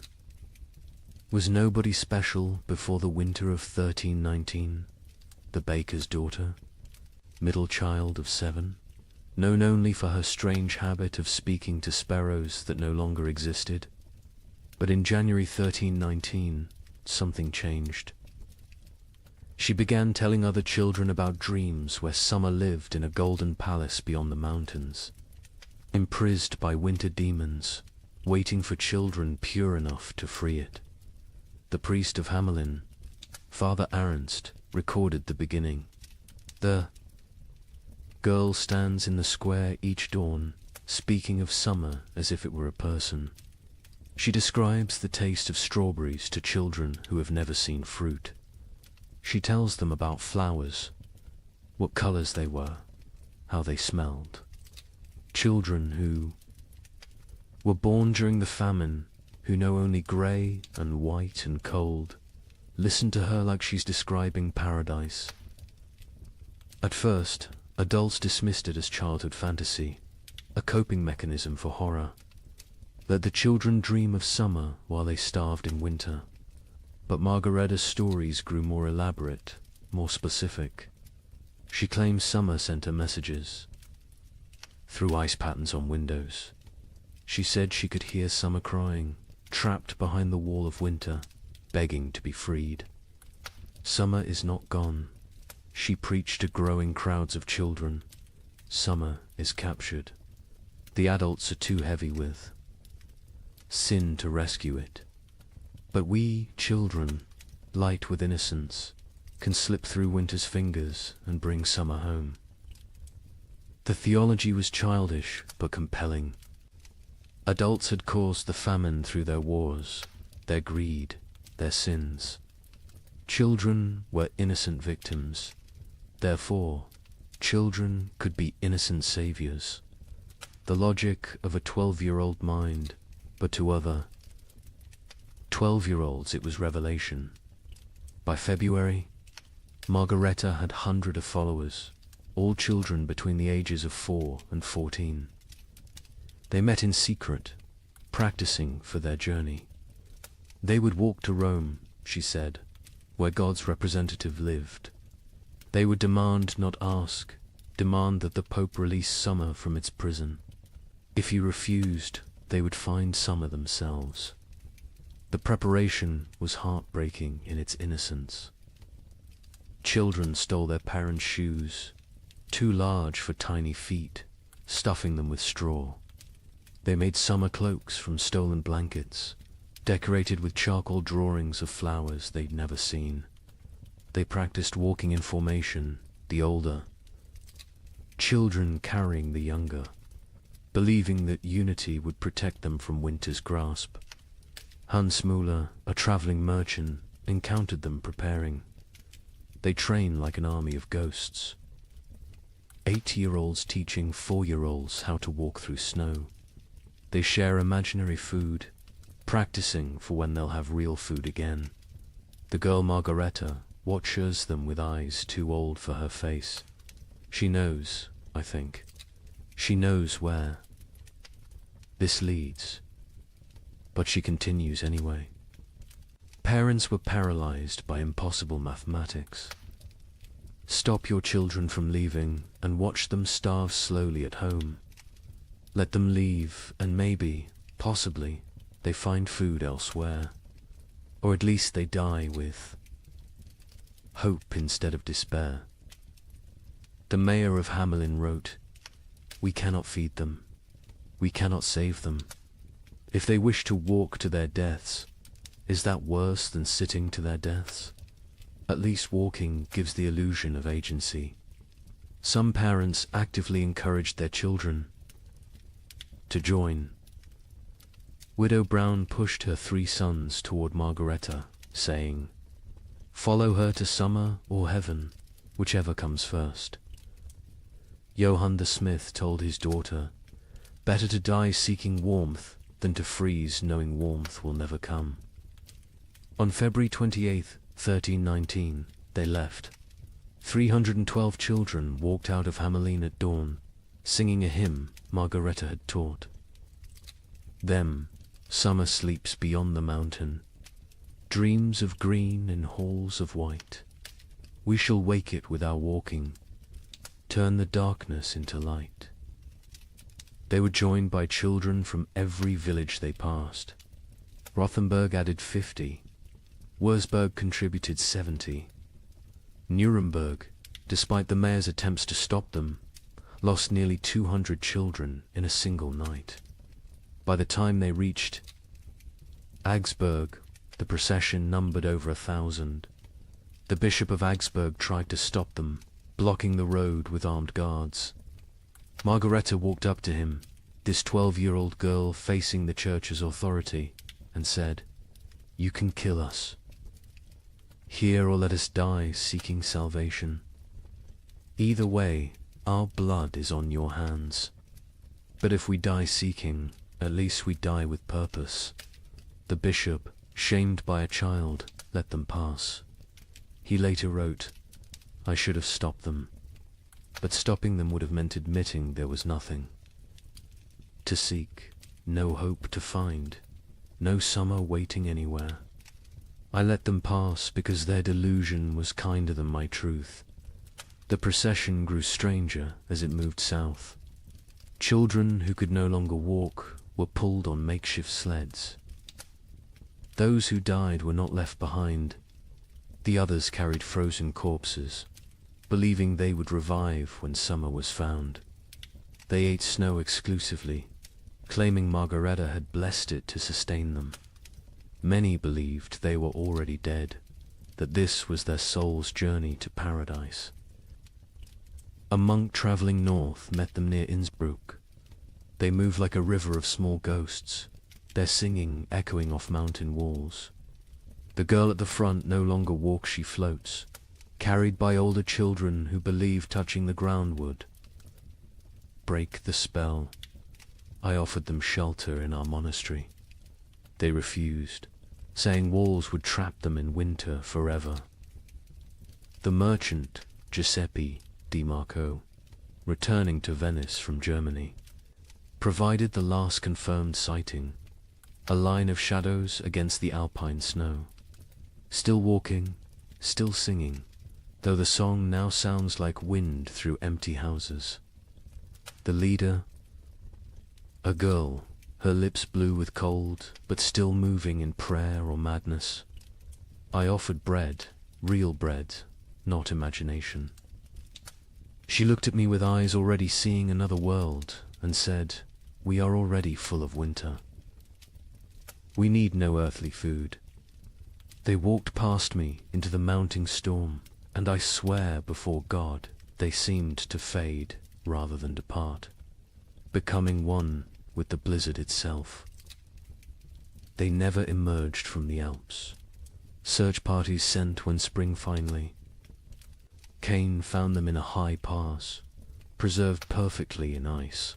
Was nobody special before the winter of 1319? The baker's daughter? Middle child of 7? Known only for her strange habit of speaking to sparrows that no longer existed? But in January 1319, something changed. She began telling other children about dreams where summer lived in a golden palace beyond the mountains, imprisoned by winter demons, waiting for children pure enough to free it. The priest of Hamelin, Father Ernst, recorded the beginning. The girl stands in the square each dawn, speaking of summer as if it were a person. She describes the taste of strawberries to children who have never seen fruit. She tells them about flowers, what colors they were, how they smelled. Children who were born during the famine, who know only grey and white and cold, listen to her like she's describing paradise. At first, adults dismissed it as childhood fantasy, a coping mechanism for horror. Let the children dream of summer while they starved in winter. But Margaretta's stories grew more elaborate, more specific. She claims summer sent her messages through ice patterns on windows. She said she could hear summer crying, trapped behind the wall of winter, begging to be freed. Summer is not gone. She preached to growing crowds of children. Summer is captured. The adults are too heavy with sin to rescue it. But we, children, light with innocence, can slip through winter's fingers and bring summer home. The theology was childish but compelling. Adults had caused the famine through their wars, their greed, their sins. Children were innocent victims. Therefore, children could be innocent saviors. The logic of a 12-year-old mind, but to other 12-year-olds it was revelation. By February, Margareta had hundreds of followers, all children between the ages of 4 and 14. They met in secret, practicing for their journey. They would walk to Rome, she said, where God's representative lived. They would demand, not ask, demand that the Pope release summer from its prison. If he refused, they would find summer themselves. The preparation was heartbreaking in its innocence. Children stole their parents' shoes, too large for tiny feet, stuffing them with straw. They made summer cloaks from stolen blankets, decorated with charcoal drawings of flowers they'd never seen. They practiced walking in formation, the older children carrying the younger, believing that unity would protect them from winter's grasp. Hans Müller, a traveling merchant, encountered them preparing. They train like an army of ghosts. 8-year-olds teaching 4-year-olds how to walk through snow. They share imaginary food, practicing for when they'll have real food again. The girl Margareta watches them with eyes too old for her face. She knows, I think. She knows where this leads. But she continues anyway. Parents were paralyzed by impossible mathematics. Stop your children from leaving and watch them starve slowly at home. Let them leave and maybe, possibly, they find food elsewhere. Or at least they die with hope instead of despair. The mayor of Hamelin wrote, "We cannot feed them. We cannot save them. If they wish to walk to their deaths, is that worse than sitting to their deaths? At least walking gives the illusion of agency." Some parents actively encouraged their children to join. Widow Brown pushed her 3 sons toward Margareta, saying, "Follow her to summer or heaven, whichever comes first." Johann the Smith told his daughter, "Better to die seeking warmth than to freeze knowing warmth will never come." On February 28, 1319, they left. 312 children walked out of Hamelin at dawn, singing a hymn Margareta had taught. Them, summer sleeps beyond the mountain, dreams of green in halls of white. We shall wake it with our walking, turn the darkness into light. They were joined by children from every village they passed. Rothenburg added 50. Wurzburg contributed 70. Nuremberg, despite the mayor's attempts to stop them, lost nearly 200 children in a single night. By the time they reached Augsburg, the procession numbered over 1,000. The Bishop of Augsburg tried to stop them, blocking the road with armed guards. Margareta walked up to him, this 12-year-old girl facing the church's authority. and said, "You can kill us. Here or let us die seeking salvation. Either way, our blood is on your hands. But if we die seeking, at least we die with purpose." The bishop, shamed by a child, let them pass. He later wrote, "I should have stopped them, but stopping them would have meant admitting there was nothing to seek, no hope to find, no summer waiting anywhere. I let them pass because their delusion was kinder than my truth." The procession grew stranger as it moved south. Children who could no longer walk were pulled on makeshift sleds. Those who died were not left behind. The others carried frozen corpses, believing they would revive when summer was found. They ate snow exclusively, claiming Margareta had blessed it to sustain them. Many believed they were already dead, that this was their soul's journey to paradise. A monk traveling north met them near Innsbruck. They moved like a river of small ghosts, their singing echoing off mountain walls. The girl at the front no longer walks, she floats, carried by older children who believe touching the ground would break the spell. I offered them shelter in our monastery. They refused, saying walls would trap them in winter forever. The merchant, Giuseppe Di Marco, returning to Venice from Germany, provided the last confirmed sighting, a line of shadows against the alpine snow. Still walking, still singing, though the song now sounds like wind through empty houses. The leader, a girl, her lips blue with cold, but still moving in prayer or madness. I offered bread, real bread, not imagination. She looked at me with eyes already seeing another world, and said, "We are already full of winter. We need no earthly food." They walked past me into the mounting storm, and I swear before God they seemed to fade rather than depart, becoming one with the blizzard itself. They never emerged from the Alps. Search parties sent when spring finally Kane found them in a high pass, preserved perfectly in ice.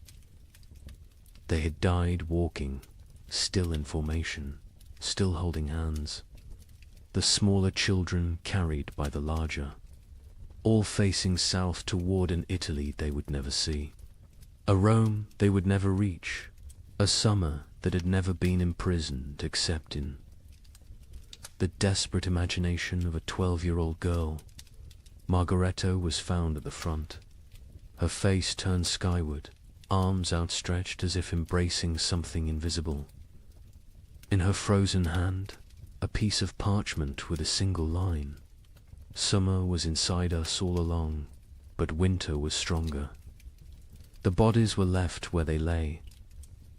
They had died walking, still in formation, still holding hands. The smaller children carried by the larger, all facing south toward an Italy they would never see, a Rome they would never reach, a summer that had never been imprisoned except in the desperate imagination of a 12-year-old girl. Margareta was found at the front, her face turned skyward, arms outstretched as if embracing something invisible. In her frozen hand, a piece of parchment with a single line. Summer was inside us all along, but winter was stronger. The bodies were left where they lay.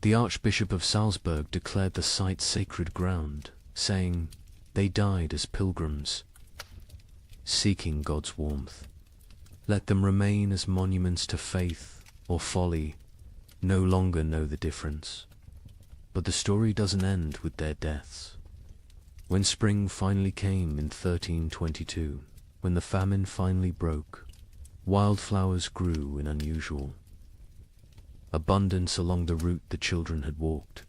The Archbishop of Salzburg declared the site sacred ground, saying, "They died as pilgrims, seeking God's warmth. Let them remain as monuments to faith or folly, no longer know the difference." But the story doesn't end with their deaths. When spring finally came in 1322, when the famine finally broke, wildflowers grew in unusual abundance along the route the children had walked.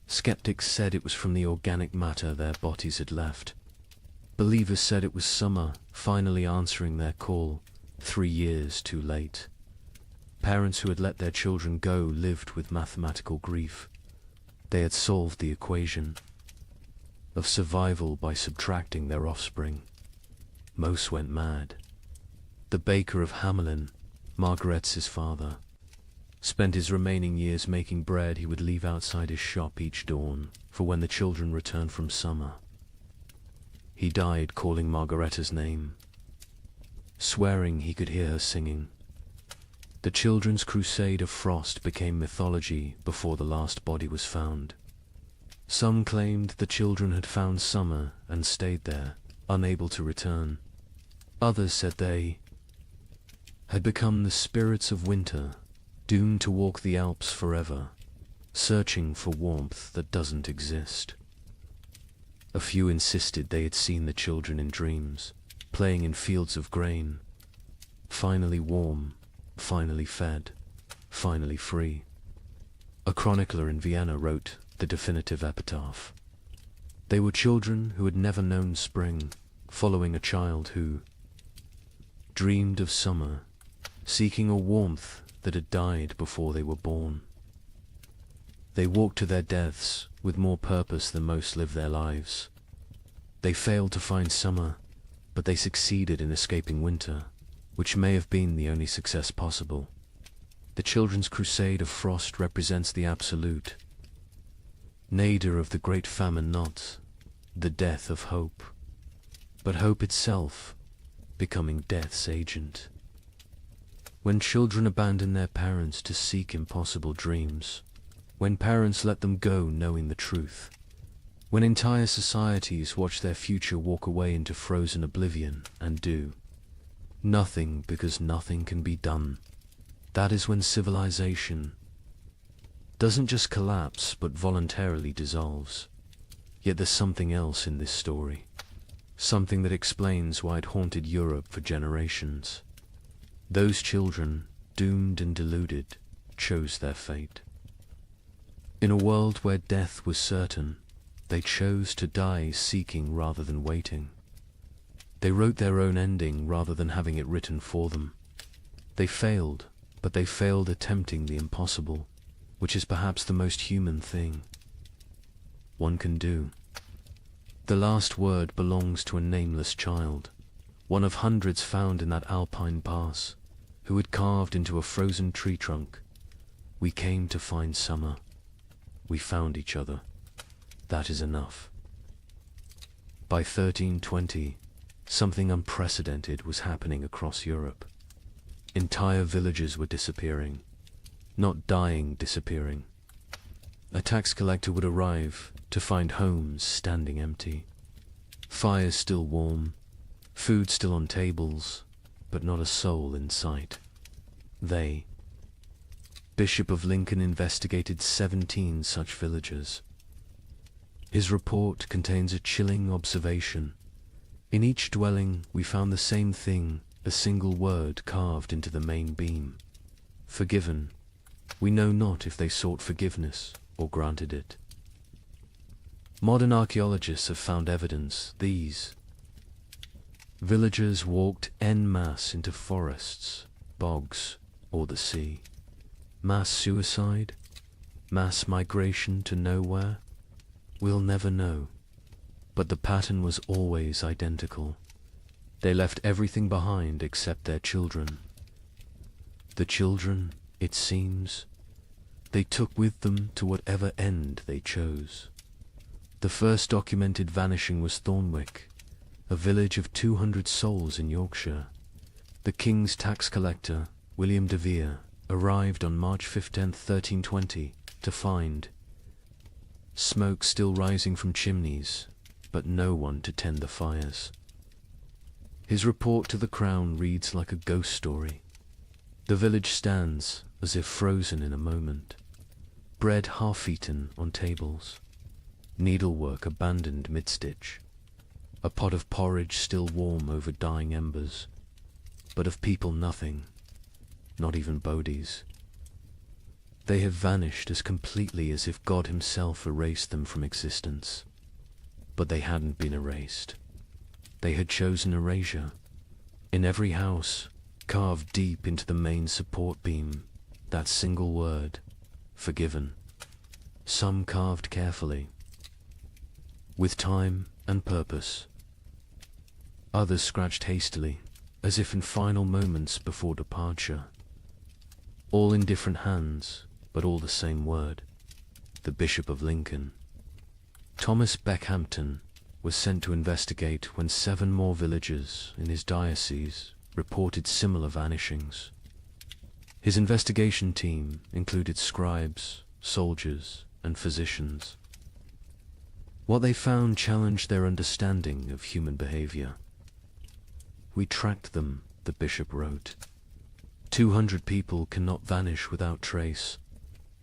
Skeptics said it was from the organic matter their bodies had left. Believers said it was summer finally answering their call, 3 years too late. Parents who had let their children go lived with mathematical grief. They had solved the equation of survival by subtracting their offspring. Most went mad. The baker of Hamelin, Margaret's father, spent his remaining years making bread he would leave outside his shop each dawn for when the children returned from summer. He died calling Margareta's name, swearing he could hear her singing. The children's crusade of frost became mythology before the last body was found. Some claimed the children had found summer and stayed there, unable to return. Others said they had become the spirits of winter, doomed to walk the Alps forever. searching for warmth that doesn't exist. A few insisted they had seen the children in dreams, playing in fields of grain, finally warm, finally fed, finally free. A chronicler in Vienna wrote the definitive epitaph. They were children who had never known spring, following a child who dreamed of summer, seeking a warmth that had died before they were born. They walked to their deaths with more purpose than most live their lives. They failed to find summer, but they succeeded in escaping winter, which may have been the only success possible. The children's crusade of frost represents the absolute, nadir of the great famine, not the death of hope, but hope itself becoming death's agent. When children abandon their parents to seek impossible dreams, when parents let them go knowing the truth, when entire societies watch their future walk away into frozen oblivion and do nothing because nothing can be done, that is when civilization doesn't just collapse but voluntarily dissolves. Yet there's something else in this story, something that explains why it haunted Europe for generations. Those children, doomed and deluded, chose their fate. In a world where death was certain, they chose to die seeking rather than waiting. They wrote their own ending rather than having it written for them. They failed, but they failed attempting the impossible, which is perhaps the most human thing one can do. The last word belongs to a nameless child, one of hundreds found in that alpine pass, who had carved into a frozen tree trunk. We came to find summer. We found each other. That is enough. By 1320, something unprecedented was happening across Europe. Entire villages were disappearing, not dying, disappearing. A tax collector would arrive to find homes standing empty, fires still warm, food still on tables, but not a soul in sight. Bishop of Lincoln investigated 17 such villages. His report contains a chilling observation. In each dwelling we found the same thing, a single word carved into the main beam. Forgiven. We know not if they sought forgiveness or granted it. Modern archaeologists have found evidence these villagers walked en masse into forests, bogs, or the sea. Mass suicide? Mass migration to nowhere? We'll never know. But the pattern was always identical. They left everything behind except their children. The children, it seems, they took with them to whatever end they chose. The first documented vanishing was Thornwick, a village of 200 souls in Yorkshire. The king's tax collector, William de Vere, arrived on March 15, 1320, to find smoke still rising from chimneys, but no one to tend the fires. His report to the crown reads like a ghost story. The village stands as if frozen in a moment, bread half-eaten on tables, needlework abandoned mid-stitch, a pot of porridge still warm over dying embers, but of people nothing, not even bodies. They have vanished as completely as if God himself erased them from existence. But they hadn't been erased. They had chosen erasure. In every house, carved deep into the main support beam, that single word, forgiven. Some carved carefully, with time and purpose. Others scratched hastily, as if in final moments before departure. All in different hands, but all the same word, the Bishop of Lincoln. Thomas Beckhampton was sent to investigate when 7 more villagers in his diocese reported similar vanishings. His investigation team included scribes, soldiers, and physicians. What they found challenged their understanding of human behavior. We tracked them, the bishop wrote. 200 people cannot vanish without trace.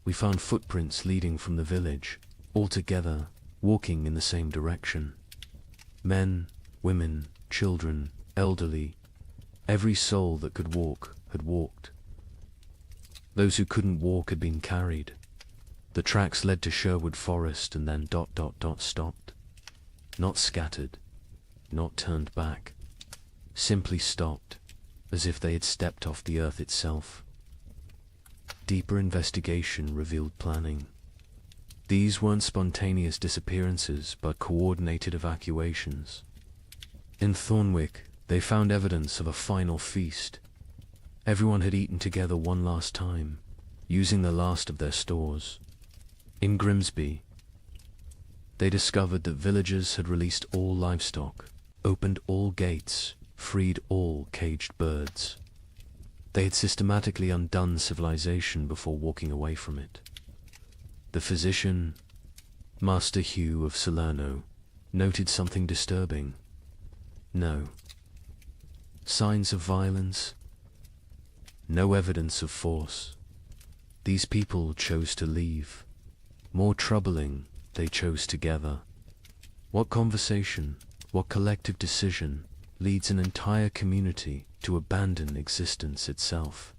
we found footprints leading from the village, all together, walking in the same direction. Men, women, children, elderly, every soul that could walk had walked. Those who couldn't walk had been carried. The tracks led to Sherwood Forest and then ... stopped. Not scattered, not turned back, simply stopped, as if they had stepped off the earth itself. Deeper investigation revealed planning. These weren't spontaneous disappearances, but coordinated evacuations. In Thornwick, they found evidence of a final feast. Everyone had eaten together one last time, using the last of their stores. In Grimsby, they discovered that villagers had released all livestock, opened all gates, freed all caged birds. They had systematically undone civilization before walking away from it. The physician, Master Hugh of Salerno, noted something disturbing. No signs of violence, no evidence of force. These people chose to leave. More troubling, they chose together. What conversation, what collective decision leads an entire community to abandon existence itself?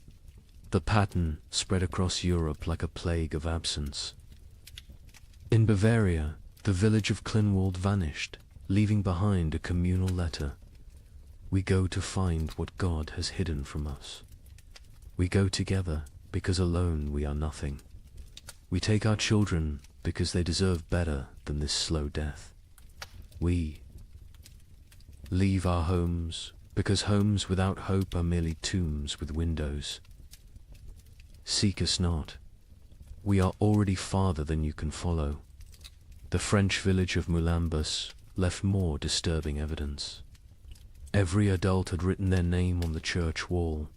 The pattern spread across Europe like a plague of absence. In Bavaria, the village of Klinwald vanished, leaving behind a communal letter. We go to find what God has hidden from us. We go together because alone we are nothing. We take our children because they deserve better than this slow death. We leave our homes because homes without hope are merely tombs with windows. Seek us not. We are already farther than you can follow. The French village of Moulambus left more disturbing evidence. Every adult had written their name on the church wall,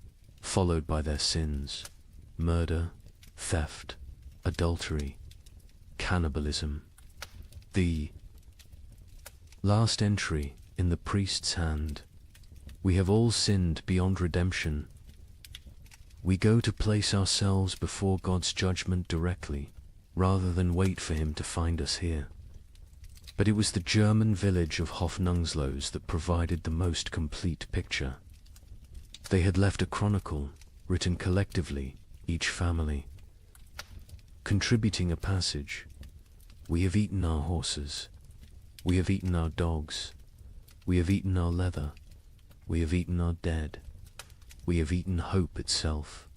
followed by their sins: murder, theft, adultery, cannibalism. The last entry in the priest's hand: we have all sinned beyond redemption. We go to place ourselves before God's judgment directly, rather than wait for him to find us here. But it was the German village of Hofnungslos that provided the most complete picture. They had left a chronicle, written collectively, each family, contributing a passage. We have eaten our horses. We have eaten our dogs. We have eaten our leather. We have eaten our dead. We have eaten hope itself.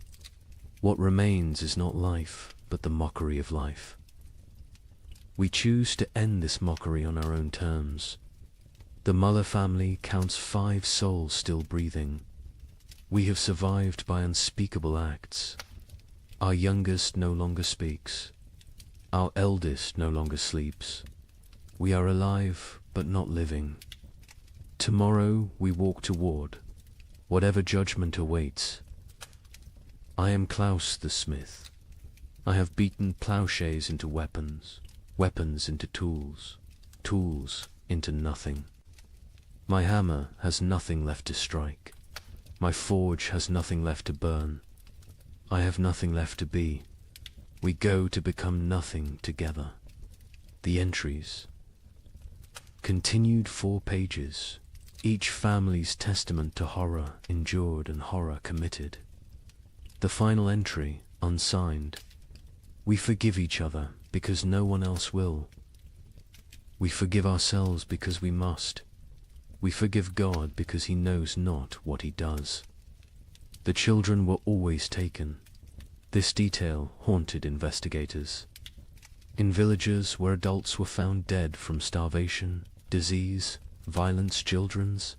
What remains is not life, but the mockery of life. We choose to end this mockery on our own terms. The Muller family counts 5 souls still breathing. We have survived by unspeakable acts. Our youngest no longer speaks. Our eldest no longer sleeps. We are alive, but not living. Tomorrow we walk toward whatever judgment awaits. I am Klaus the smith. I have beaten plowshares into weapons, weapons into tools, tools into nothing. My hammer has nothing left to strike. My forge has nothing left to burn. I have nothing left to be. We go to become nothing together. The entries. Continued 4 pages. Each family's testament to horror endured and horror committed. The final entry, unsigned. We forgive each other because no one else will. We forgive ourselves because we must. We forgive God because he knows not what he does. The children were always taken. This detail haunted investigators. In villages where adults were found dead from starvation, disease, violence, children's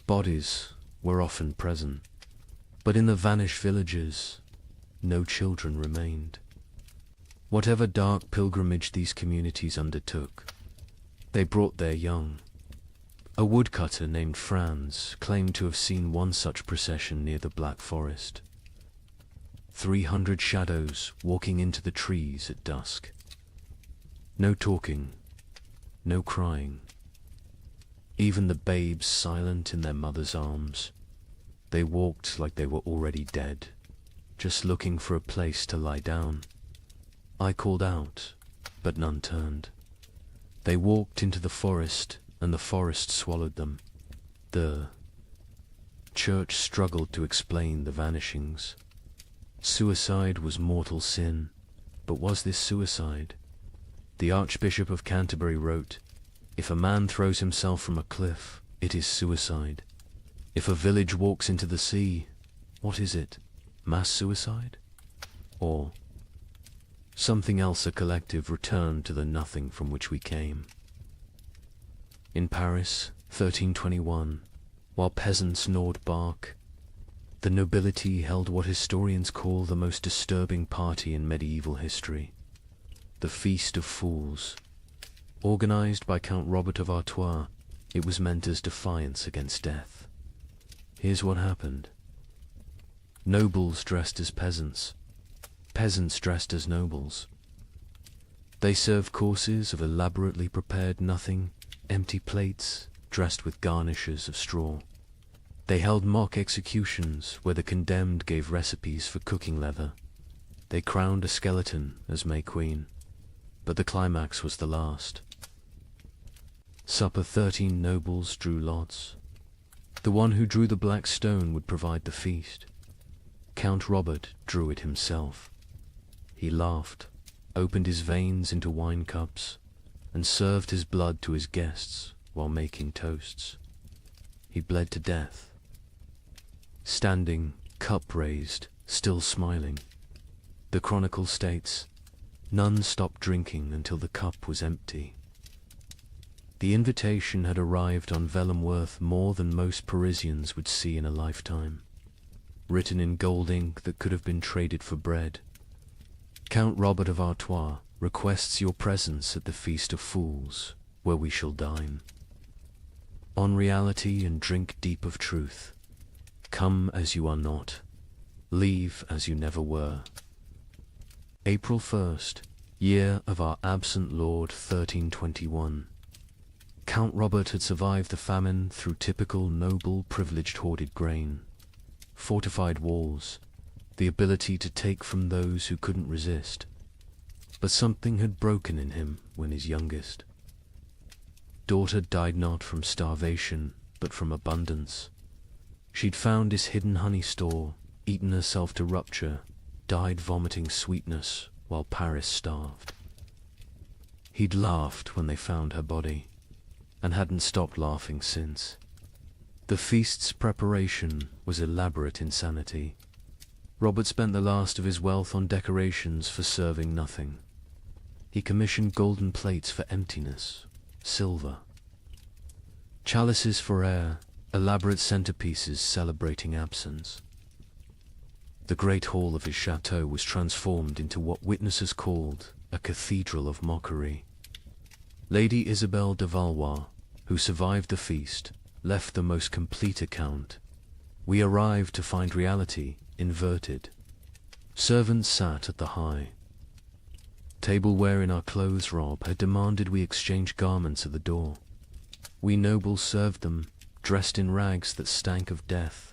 bodies were often present. But in the vanished villages, no children remained. Whatever dark pilgrimage these communities undertook, they brought their young. A woodcutter named Franz claimed to have seen one such procession near the Black Forest. 300 shadows walking into the trees at dusk. No talking, no crying. Even the babes silent in their mother's arms. They walked like they were already dead. just looking for a place to lie down. I called out, but none turned. They walked into the forest, and the forest swallowed them. The church struggled to explain the vanishings. Suicide was mortal sin, but was this suicide? The Archbishop of Canterbury wrote, "If a man throws himself from a cliff, it is suicide. If a village walks into the sea, what is it? Mass suicide? Or something else? A collective return to the nothing from which we came." In Paris, 1321, while peasants gnawed bark, the nobility held what historians call the most disturbing party in medieval history, the Feast of Fools. Organized by Count Robert of Artois, it was meant as defiance against death. Here's what happened. Nobles dressed as peasants, peasants dressed as nobles. They served courses of elaborately prepared nothing, empty plates dressed with garnishes of straw. They held mock executions where the condemned gave recipes for cooking leather. They crowned a skeleton as May Queen, but the climax was the last. Supper 13 nobles drew lots. The one who drew the black stone would provide the feast. Count Robert drew it himself. He laughed, opened his veins into wine cups, and served his blood to his guests while making toasts. He bled to death. Standing, cup raised, still smiling. The chronicle states, none stopped drinking until the cup was empty. The invitation had arrived on vellum worth more than most Parisians would see in a lifetime, written in gold ink that could have been traded for bread. Count Robert of Artois requests your presence at the Feast of Fools, where we shall dine. On reality and drink deep of truth. Come as you are not. Leave as you never were. April 1st, year of our absent Lord 1321. Count Robert had survived the famine through typical noble privileged hoarded grain, fortified walls, the ability to take from those who couldn't resist. But something had broken in him when his youngest daughter died not from starvation, but from abundance. She'd found his hidden honey store, eaten herself to rupture, died vomiting sweetness while Paris starved. He'd laughed when they found her body, and hadn't stopped laughing since. The feast's preparation was elaborate insanity. Robert spent the last of his wealth on decorations for serving nothing. He commissioned golden plates for emptiness, silver, chalices for air, elaborate centerpieces celebrating absence. The great hall of his chateau was transformed into what witnesses called a cathedral of mockery. Lady Isabelle de Valois, who survived the feast, left the most complete account. We arrived to find reality inverted. Servants sat at the high tableware in our clothes rob had demanded we exchange garments at the door. We nobles served them, dressed in rags that stank of death.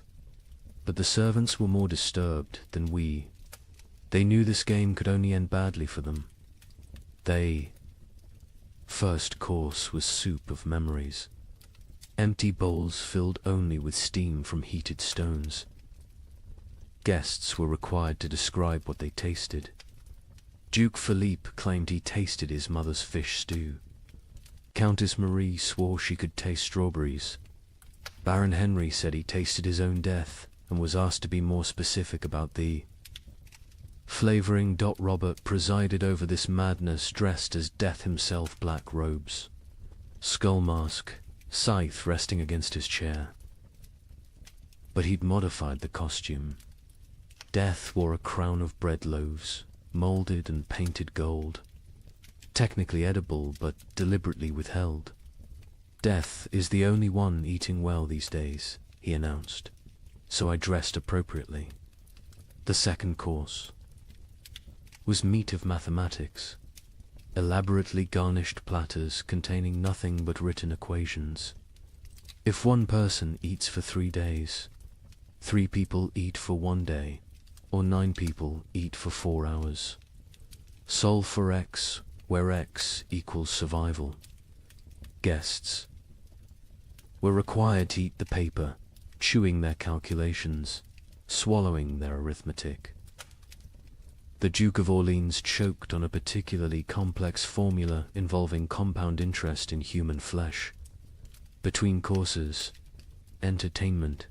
But the servants were more disturbed than we. They knew this game could only end badly for them. First course was soup of memories. Empty bowls filled only with steam from heated stones. Guests were required to describe what they tasted. Duke Philippe claimed he tasted his mother's fish stew. Countess Marie swore she could taste strawberries. Baron Henry said he tasted his own death and was asked to be more specific about the flavoring. Robert presided over this madness dressed as Death himself, black robes, skull mask, scythe resting against his chair. But he'd modified the costume. Death wore a crown of bread loaves, molded and painted gold, technically edible but deliberately withheld. Death is the only one eating well these days, he announced, so I dressed appropriately. The second course was meat of mathematics, elaborately garnished platters containing nothing but written equations. If one person eats for 3 days, 3 people eat for 1 day, or 9 people eat for 4 hours. Solve for X, where X equals survival. Guests were required to eat the paper, chewing their calculations, swallowing their arithmetic. The Duke of Orleans choked on a particularly complex formula involving compound interest in human flesh. Between courses, entertainment,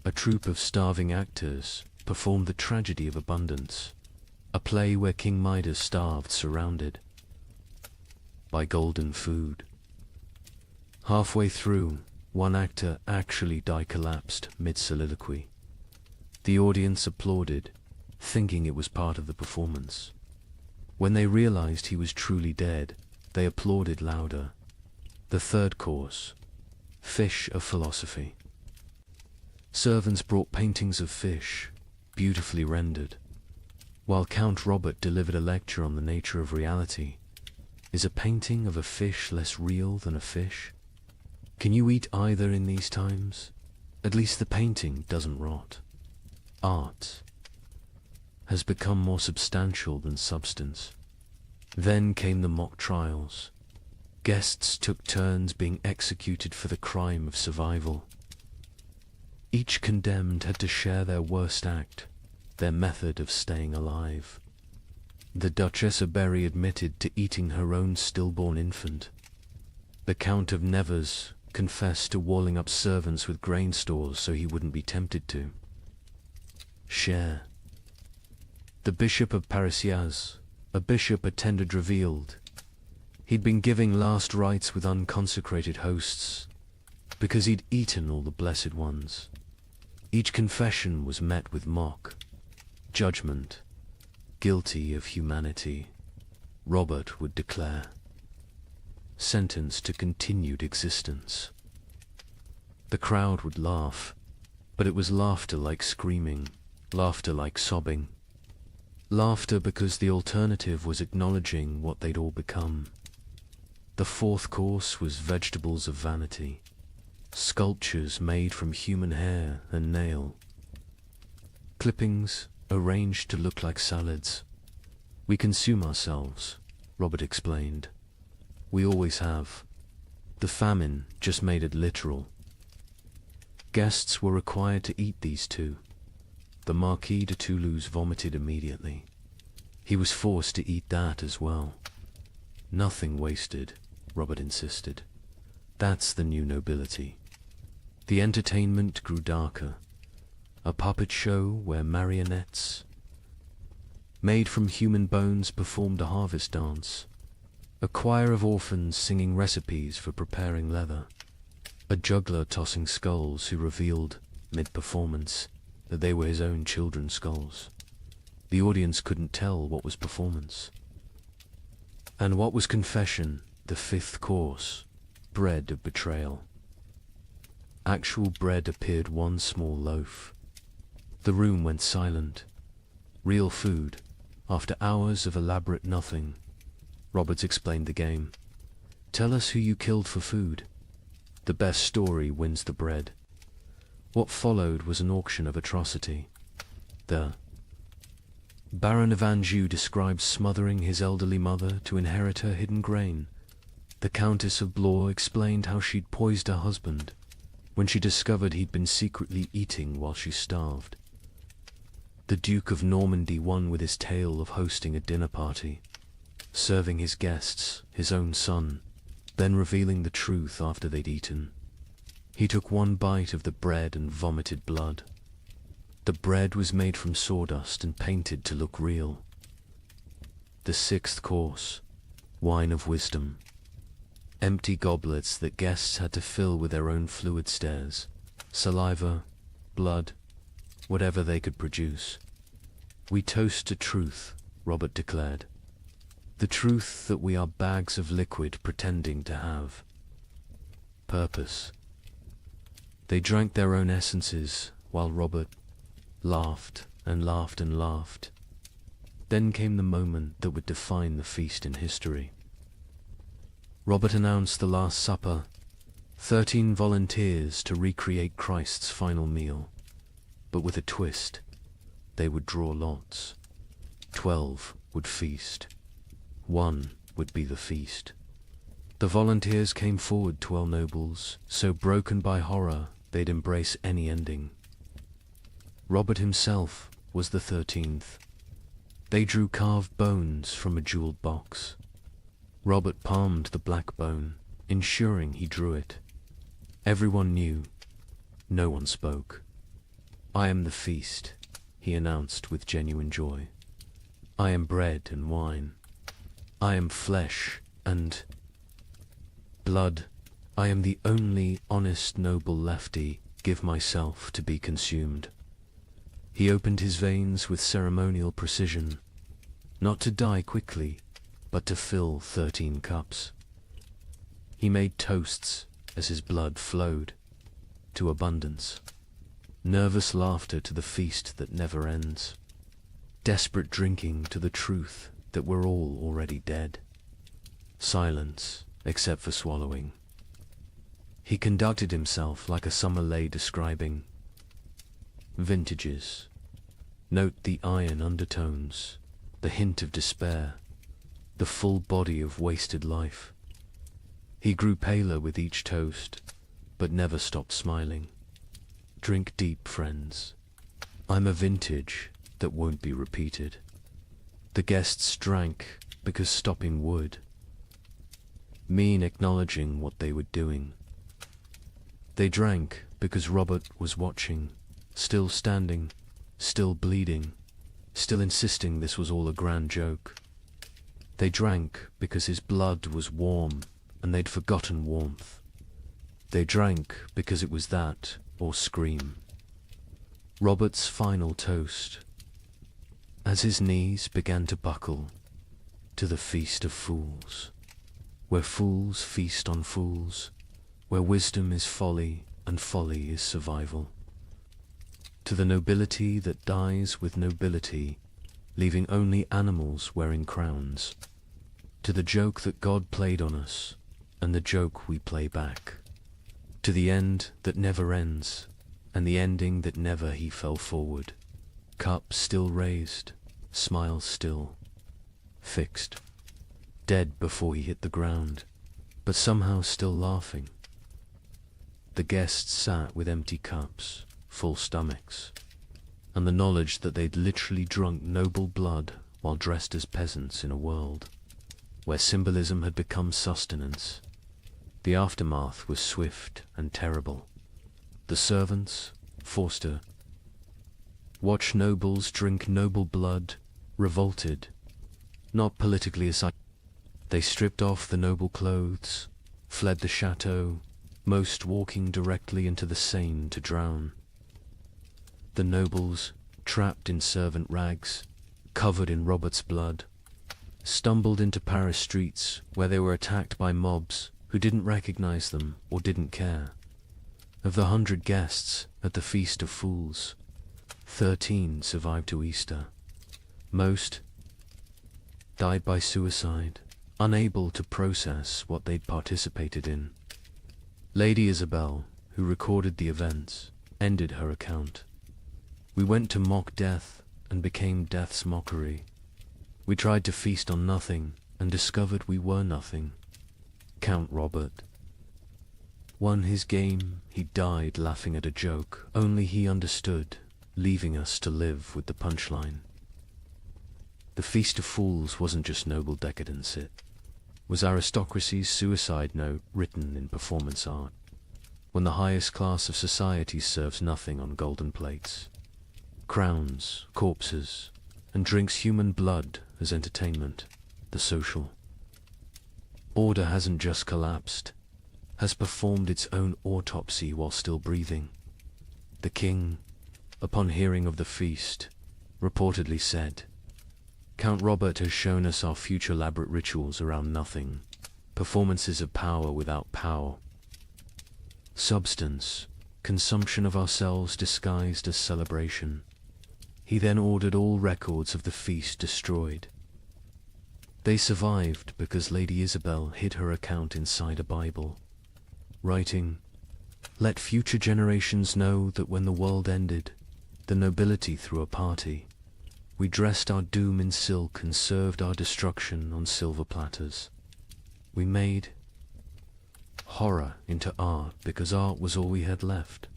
a troupe of starving actors performed the tragedy of abundance, a play where King Midas starved surrounded by golden food. Halfway through, one actor actually collapsed mid-soliloquy. The audience applauded, thinking it was part of the performance. When they realized he was truly dead, they applauded louder. The third course, fish of philosophy. Servants brought paintings of fish, beautifully rendered, while Count Robert delivered a lecture on the nature of reality. Is a painting of a fish less real than a fish? Can you eat either in these times? At least the painting doesn't rot. Art has become more substantial than substance. Then came the mock trials. Guests took turns being executed for the crime of survival. Each condemned had to share their worst act, their method of staying alive. The Duchess of Berry admitted to eating her own stillborn infant. The Count of Nevers confessed to walling up servants with grain stores so he wouldn't be tempted to share. The Bishop of Parisiaz, a bishop attended, revealed he'd been giving last rites with unconsecrated hosts because he'd eaten all the blessed ones. Each confession was met with mock judgment. Guilty of humanity, Robert would declare. Sentenced to continued existence. The crowd would laugh, but it was laughter like screaming, laughter like sobbing. Laughter because the alternative was acknowledging what they'd all become. The fourth course was vegetables of vanity, sculptures made from human hair and nail. Clippings arranged to look like salads. We consume ourselves, Robert explained. We always have. The famine just made it literal. Guests were required to eat these too. The Marquis de Toulouse vomited immediately. He was forced to eat that as well. Nothing wasted, Robert insisted. That's the new nobility. The entertainment grew darker. A puppet show where marionettes made from human bones performed a harvest dance. A choir of orphans singing recipes for preparing leather. A juggler tossing skulls who revealed, mid-performance, that they were his own children's skulls. The audience couldn't tell what was performance and what was confession. The fifth course, bread of betrayal. Actual bread appeared, one small loaf. The room went silent. Real food, after hours of elaborate nothing. Roberts explained the game. Tell us who you killed for food. The best story wins the bread. What followed was an auction of atrocity. The Baron of Anjou describes smothering his elderly mother to inherit her hidden grain. The Countess of Blois explained how she'd poisoned her husband when she discovered he'd been secretly eating while she starved. The Duke of Normandy won with his tale of hosting a dinner party, serving his guests, his own son, then revealing the truth after they'd eaten. He took one bite of the bread and vomited blood. The bread was made from sawdust and painted to look real. The sixth course, wine of wisdom. Empty goblets that guests had to fill with their own fluid stares, saliva, blood, whatever they could produce. We toast to truth, Robert declared. The truth that we are bags of liquid pretending to have purpose. They drank their own essences while Robert laughed and laughed and laughed. Then came the moment that would define the feast in history. Robert announced the Last Supper, 13 volunteers to recreate Christ's final meal, but with a twist. they would draw lots. 12 would feast. 1 would be the feast. The volunteers came forward, 12 nobles, so broken by horror they'd embrace any ending. Robert himself was the 13th. They drew carved bones from a jeweled box. Robert palmed the black bone, ensuring he drew it. Everyone knew. No one spoke. "I am the feast," he announced with genuine joy. "I am bread and wine. I am flesh and blood. I am the only honest noble lefty. Give myself to be consumed." He opened his veins with ceremonial precision, not to die quickly, but to fill 13 cups. He made toasts as his blood flowed, to abundance. Nervous laughter to the feast that never ends. Desperate drinking to the truth that we're all already dead. Silence, except for swallowing. He conducted himself like a summer lay describing vintages. Note the iron undertones, the hint of despair, the full body of wasted life. He grew paler with each toast, but never stopped smiling. Drink deep, friends. I'm a vintage that won't be repeated. The guests drank because stopping would mean acknowledging what they were doing. They drank because Robert was watching, still standing, still bleeding, still insisting this was all a grand joke. They drank because his blood was warm and they'd forgotten warmth. They drank because it was that or scream. Robert's final toast, as his knees began to buckle, to the feast of fools, where fools feast on fools, where wisdom is folly and folly is survival. To the nobility that dies with nobility, leaving only animals wearing crowns. To the joke that God played on us, and the joke we play back. To the end that never ends, and the ending that never he fell forward. Cup still raised, smile still, fixed. Dead before he hit the ground, but somehow still laughing. The guests sat with empty cups, full stomachs, and the knowledge that they'd literally drunk noble blood while dressed as peasants in a world where symbolism had become sustenance. The aftermath was swift and terrible. The servants, Forster, watch nobles drink noble blood, revolted, not politically aside. They stripped off the noble clothes, fled the chateau, most walking directly into the Seine to drown. The nobles, trapped in servant rags, covered in Robert's blood, stumbled into Paris streets where they were attacked by mobs who didn't recognize them or didn't care. Of the 100 guests at the Feast of Fools, 13 survived to Easter. Most died by suicide, unable to process what they'd participated in. Lady Isabel, who recorded the events, ended her account. "We went to mock death and became death's mockery. We tried to feast on nothing and discovered we were nothing." Count Robert won his game. He died laughing at a joke only he understood, leaving us to live with the punchline. The Feast of Fools wasn't just noble decadence, it was aristocracy's suicide note written in performance art, when the highest class of society serves nothing on golden plates. Crowns, corpses, and drinks human blood as entertainment, the social order hasn't just collapsed, has performed its own autopsy while still breathing. The king, upon hearing of the feast, reportedly said, "Count Robert has shown us our future elaborate rituals around nothing, performances of power without power. Substance, consumption of ourselves disguised as celebration." He then ordered all records of the feast destroyed. They survived because Lady Isabel hid her account inside a Bible, writing, "Let future generations know that when the world ended, the nobility threw a party. We dressed our doom in silk and served our destruction on silver platters. We made horror into art because art was all we had left.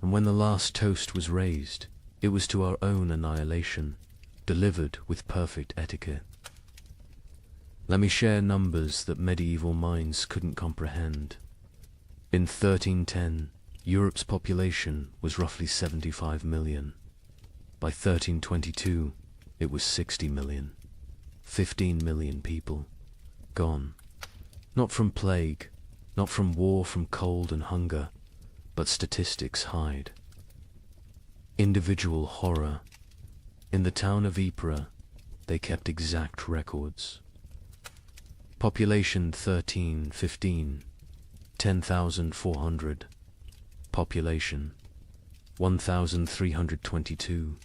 And when the last toast was raised, it was to our own annihilation, delivered with perfect etiquette. Let me share numbers that medieval minds couldn't comprehend. In 1310, Europe's population was roughly 75 million. By 1322, it was 60 million. 15 million people gone. Not from plague, not from war, from cold and hunger, but statistics hide. Individual horror. In the town of Ypres, they kept exact records. Population 1315, 10,400. Population 1,322,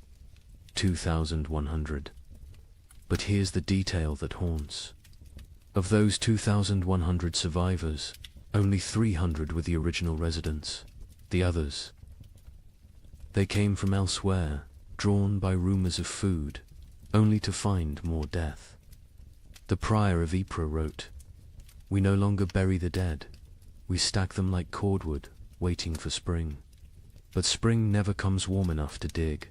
2,100. But here's the detail that haunts. Of those 2,100 survivors, only 300 were the original residents. The others, they came from elsewhere, drawn by rumors of food, only to find more death. The prior of Ypres wrote, "We no longer bury the dead. We stack them like cordwood, waiting for spring. But spring never comes warm enough to dig.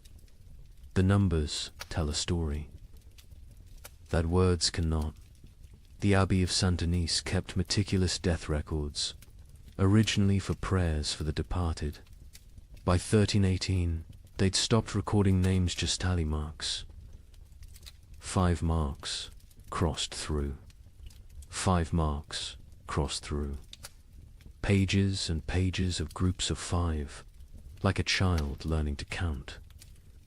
The numbers tell a story that words cannot." The Abbey of Saint-Denis kept meticulous death records, originally for prayers for the departed. By 1318, they'd stopped recording names, just tally marks. 5 marks crossed through. 5 marks crossed through. Pages and pages of groups of 5, like a child learning to count,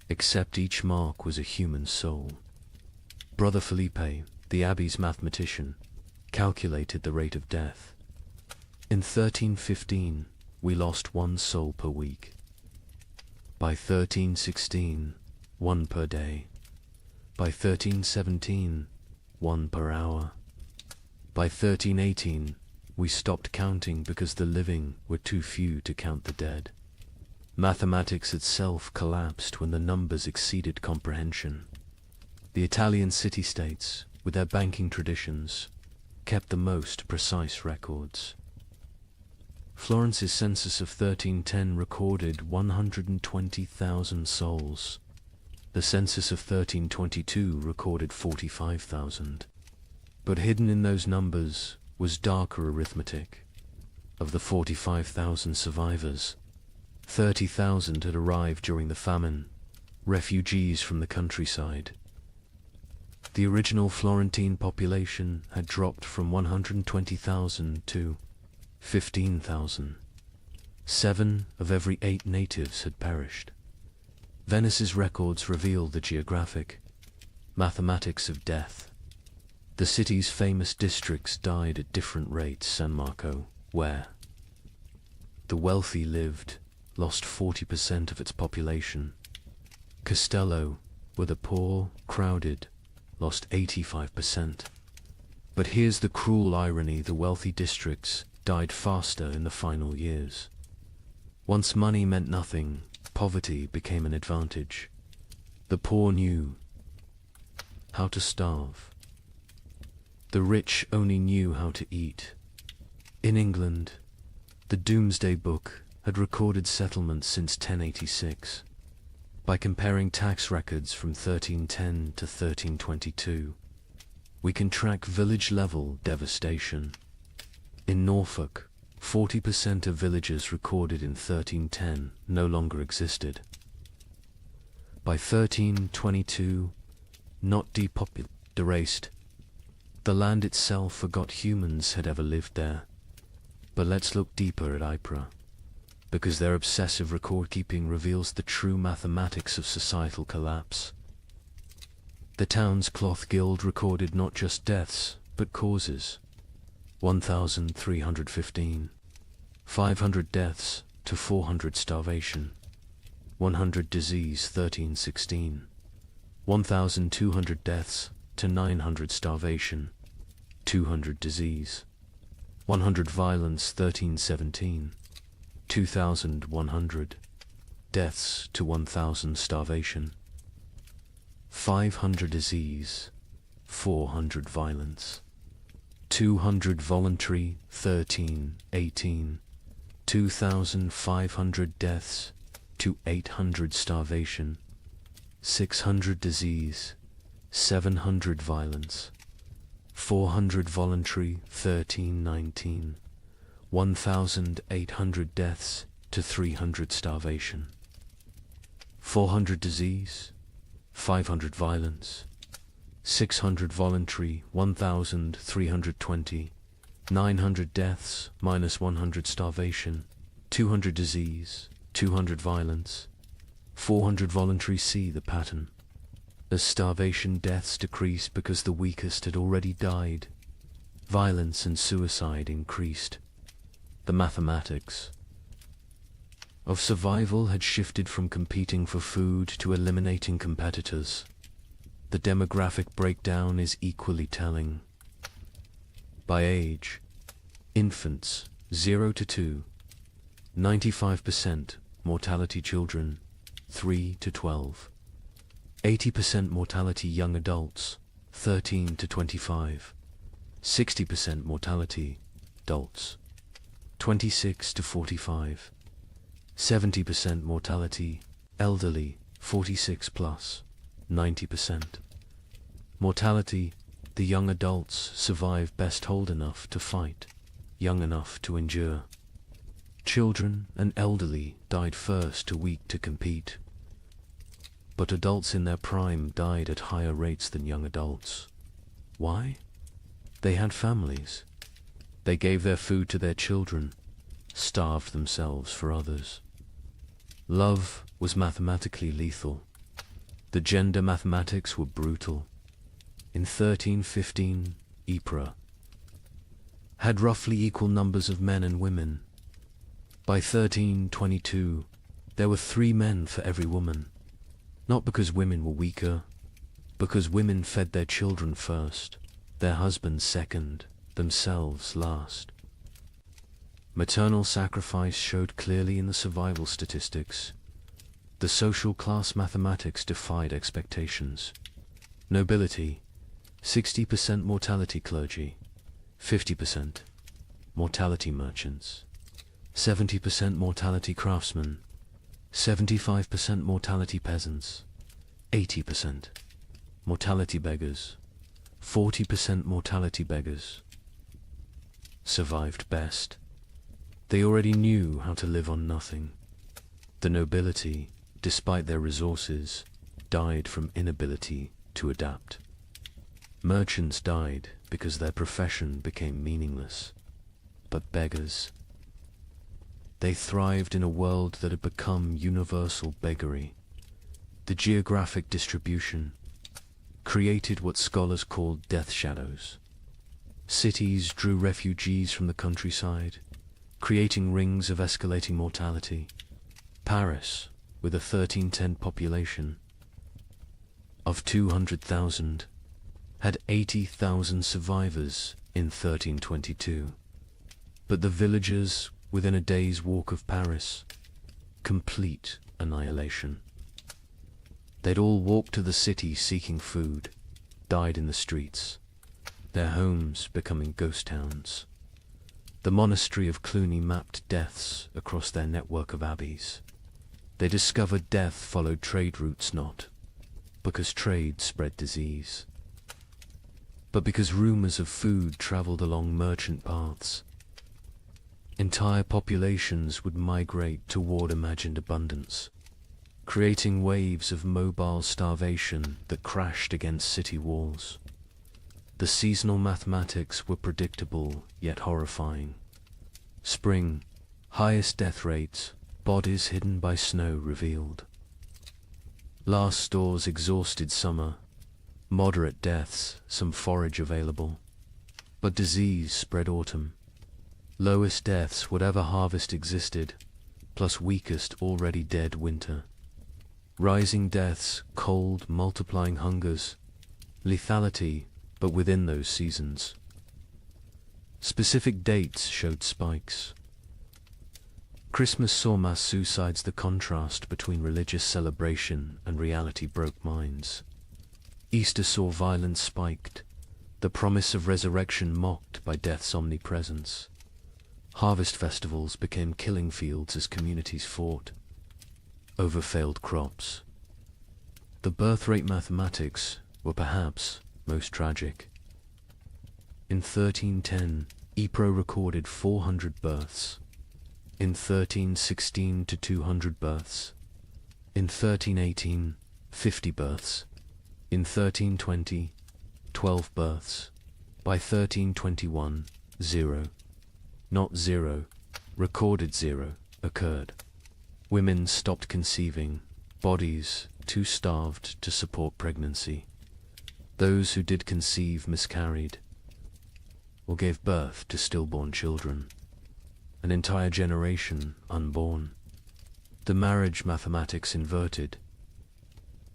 except each mark was a human soul. Brother Felipe, the abbey's mathematician, calculated the rate of death. In 1315, we lost 1 soul per week. By 1316, 1 per day. By 1317, 1 per hour. By 1318, we stopped counting because the living were too few to count the dead. Mathematics itself collapsed when the numbers exceeded comprehension. The Italian city-states, with their banking traditions, kept the most precise records. Florence's census of 1310 recorded 120,000 souls. The census of 1322 recorded 45,000. But hidden in those numbers was darker arithmetic. Of the 45,000 survivors, 30,000 had arrived during the famine, refugees from the countryside. The original Florentine population had dropped from 120,000 to 15,000. 7 of every 8 natives had perished. Venice's records reveal the geographic mathematics of death. The city's famous districts died at different rates. San Marco, where the wealthy lived, lost 40% of its population. Castello, where the poor, crowded, lost 85%. But here's the cruel irony: the wealthy districts died faster in the final years. Once money meant nothing, poverty became an advantage. The poor knew how to starve. The rich only knew how to eat. In England, the Domesday Book had recorded settlements since 1086. By comparing tax records from 1310 to 1322, we can track village-level devastation. In Norfolk, 40% of villages recorded in 1310 no longer existed. By 1322, not depopulated, erased. The land itself forgot humans had ever lived there. But let's look deeper at Ypres, because their obsessive record-keeping reveals the true mathematics of societal collapse. The town's cloth guild recorded not just deaths, but causes. 1,315. 500 deaths to 400 starvation. 100 disease 1316. 1,200 deaths to 900 starvation. 200 disease. 100 violence 1317. 2,100. deaths to 1,000 starvation, 500 disease, 400 violence, 200 voluntary, 18, 2,500 deaths to 800 starvation, 600 disease, 700 violence, 400 voluntary, 19, 1,800 deaths to 300 starvation, 400 disease, 500 violence, 600 voluntary, 1,320, 900 deaths minus 100 starvation, 200 disease, 200 violence, 400 voluntary. See the pattern. As starvation deaths decreased because the weakest had already died, violence and suicide increased. The mathematics of survival had shifted from competing for food to eliminating competitors. The demographic breakdown is equally telling. By age, infants 0 to 2, 95% mortality children 3 to 12, 80% mortality young adults 13 to 25, 60% mortality adults 26 to 45, 70% mortality elderly 46 plus, 90%. Mortality, the young adults survive best old enough to fight, young enough to endure. Children and elderly died first, too weak to compete. But adults in their prime died at higher rates than young adults. Why? They had families. They gave their food to their children, starved themselves for others. Love was mathematically lethal. The gender mathematics were brutal. In 1315, Ypres had roughly equal numbers of men and women. By 1322, there were 3 men for every woman. Not because women were weaker, because women fed their children first, their husbands second, themselves last. Maternal sacrifice showed clearly in the survival statistics. The social class mathematics defied expectations. Nobility, 60% mortality clergy, 50% mortality merchants, 70% mortality craftsmen, 75% mortality peasants, 80% mortality beggars, 40% mortality beggars. Survived best. They already knew how to live on nothing. The nobility, despite their resources, died from inability to adapt. Merchants died because their profession became meaningless. But beggars, they thrived in a world that had become universal beggary. The geographic distribution created what scholars called death shadows. Cities drew refugees from the countryside, creating rings of escalating mortality. Paris, with a 1310 population of 200,000, had 80,000 survivors in 1322. But the villagers within a day's walk of Paris, complete annihilation. They'd all walked to the city seeking food, died in the streets, their homes becoming ghost towns. The monastery of Cluny mapped deaths across their network of abbeys. They discovered death followed trade routes not because trade spread disease, but because rumors of food traveled along merchant paths. Entire populations would migrate toward imagined abundance, creating waves of mobile starvation that crashed against city walls. The seasonal mathematics were predictable yet horrifying. Spring, highest death rates, bodies hidden by snow revealed. Last stores exhausted summer, moderate deaths, some forage available. But disease spread autumn. Lowest deaths, whatever harvest existed, plus weakest already dead winter. Rising deaths, cold, multiplying hungers, lethality, but within those seasons. Specific dates showed spikes. Christmas saw mass suicides. The contrast between religious celebration and reality broke minds. Easter saw violence spiked, the promise of resurrection mocked by death's omnipresence. Harvest festivals became killing fields as communities fought over failed crops. The birth rate mathematics were perhaps most tragic. In 1310, Ypres recorded 400 births. In 1316 to 200 births. In 1318, 50 births. In 1320, 12 births. By 1321, 0. Not 0, recorded 0, occurred. Women stopped conceiving, bodies too starved to support pregnancy. Those who did conceive miscarried, or gave birth to stillborn children. An entire generation unborn. The marriage mathematics inverted.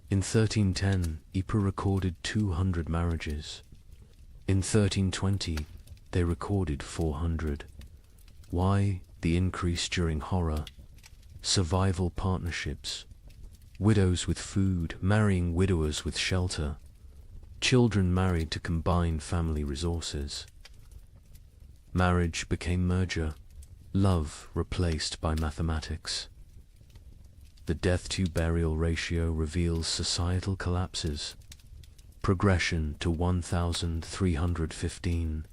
In 1310, Ypres recorded 200 marriages. In 1320, they recorded 400. Why the increase during horror? Survival partnerships. Widows with food marrying widowers with shelter. Children married to combine family resources. Marriage became merger. Love replaced by mathematics. The death-to-burial ratio reveals societal collapses. Progression to 1,315.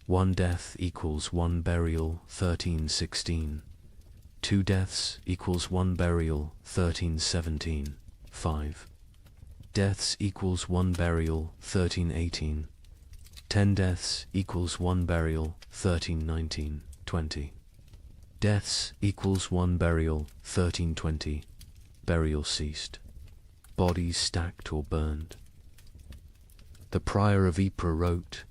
One death equals one burial, 1316. Two deaths equals one burial, 1317. 5 deaths equals one burial, 1318. 10 deaths equals one burial, 1319. 20 deaths equals one burial, 1320. Burial ceased. Bodies stacked or burned. The prior of Ypres wrote,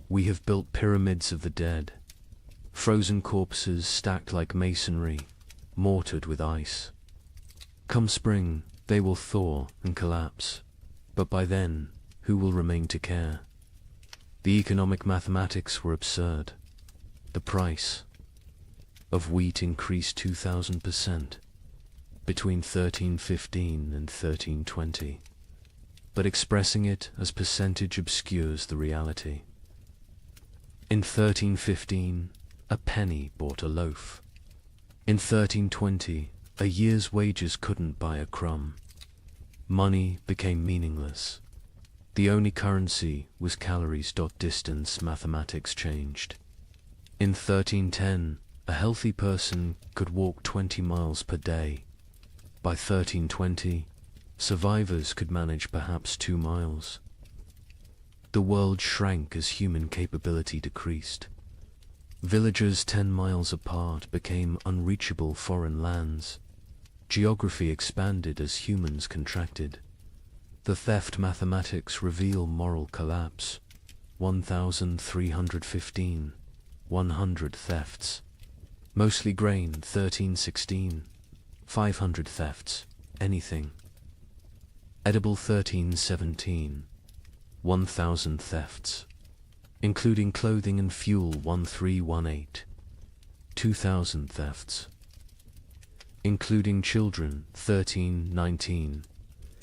"We have built pyramids of the dead, frozen corpses stacked like masonry, mortared with ice. Come spring, they will thaw and collapse, but by then, who will remain to care?" The economic mathematics were absurd. The price of wheat increased 2,000% between 1315 and 1320, but expressing it as percentage obscures the reality. In 1315, a penny bought a loaf. In 1320, a year's wages couldn't buy a crumb. Money became meaningless. The only currency was calories. Distance mathematics changed. In 1310, a healthy person could walk 20 miles per day. By 1320, survivors could manage perhaps 2 miles. The world shrank as human capability decreased. Villages 10 miles apart became unreachable foreign lands. Geography expanded as humans contracted. The theft mathematics reveal moral collapse. 1,315. 100 thefts. Mostly grain, 1316. 500 thefts. Anything. Edible, 1317. 1,000 thefts. Including clothing and fuel, 1318. 2,000 thefts. Including children, 1319.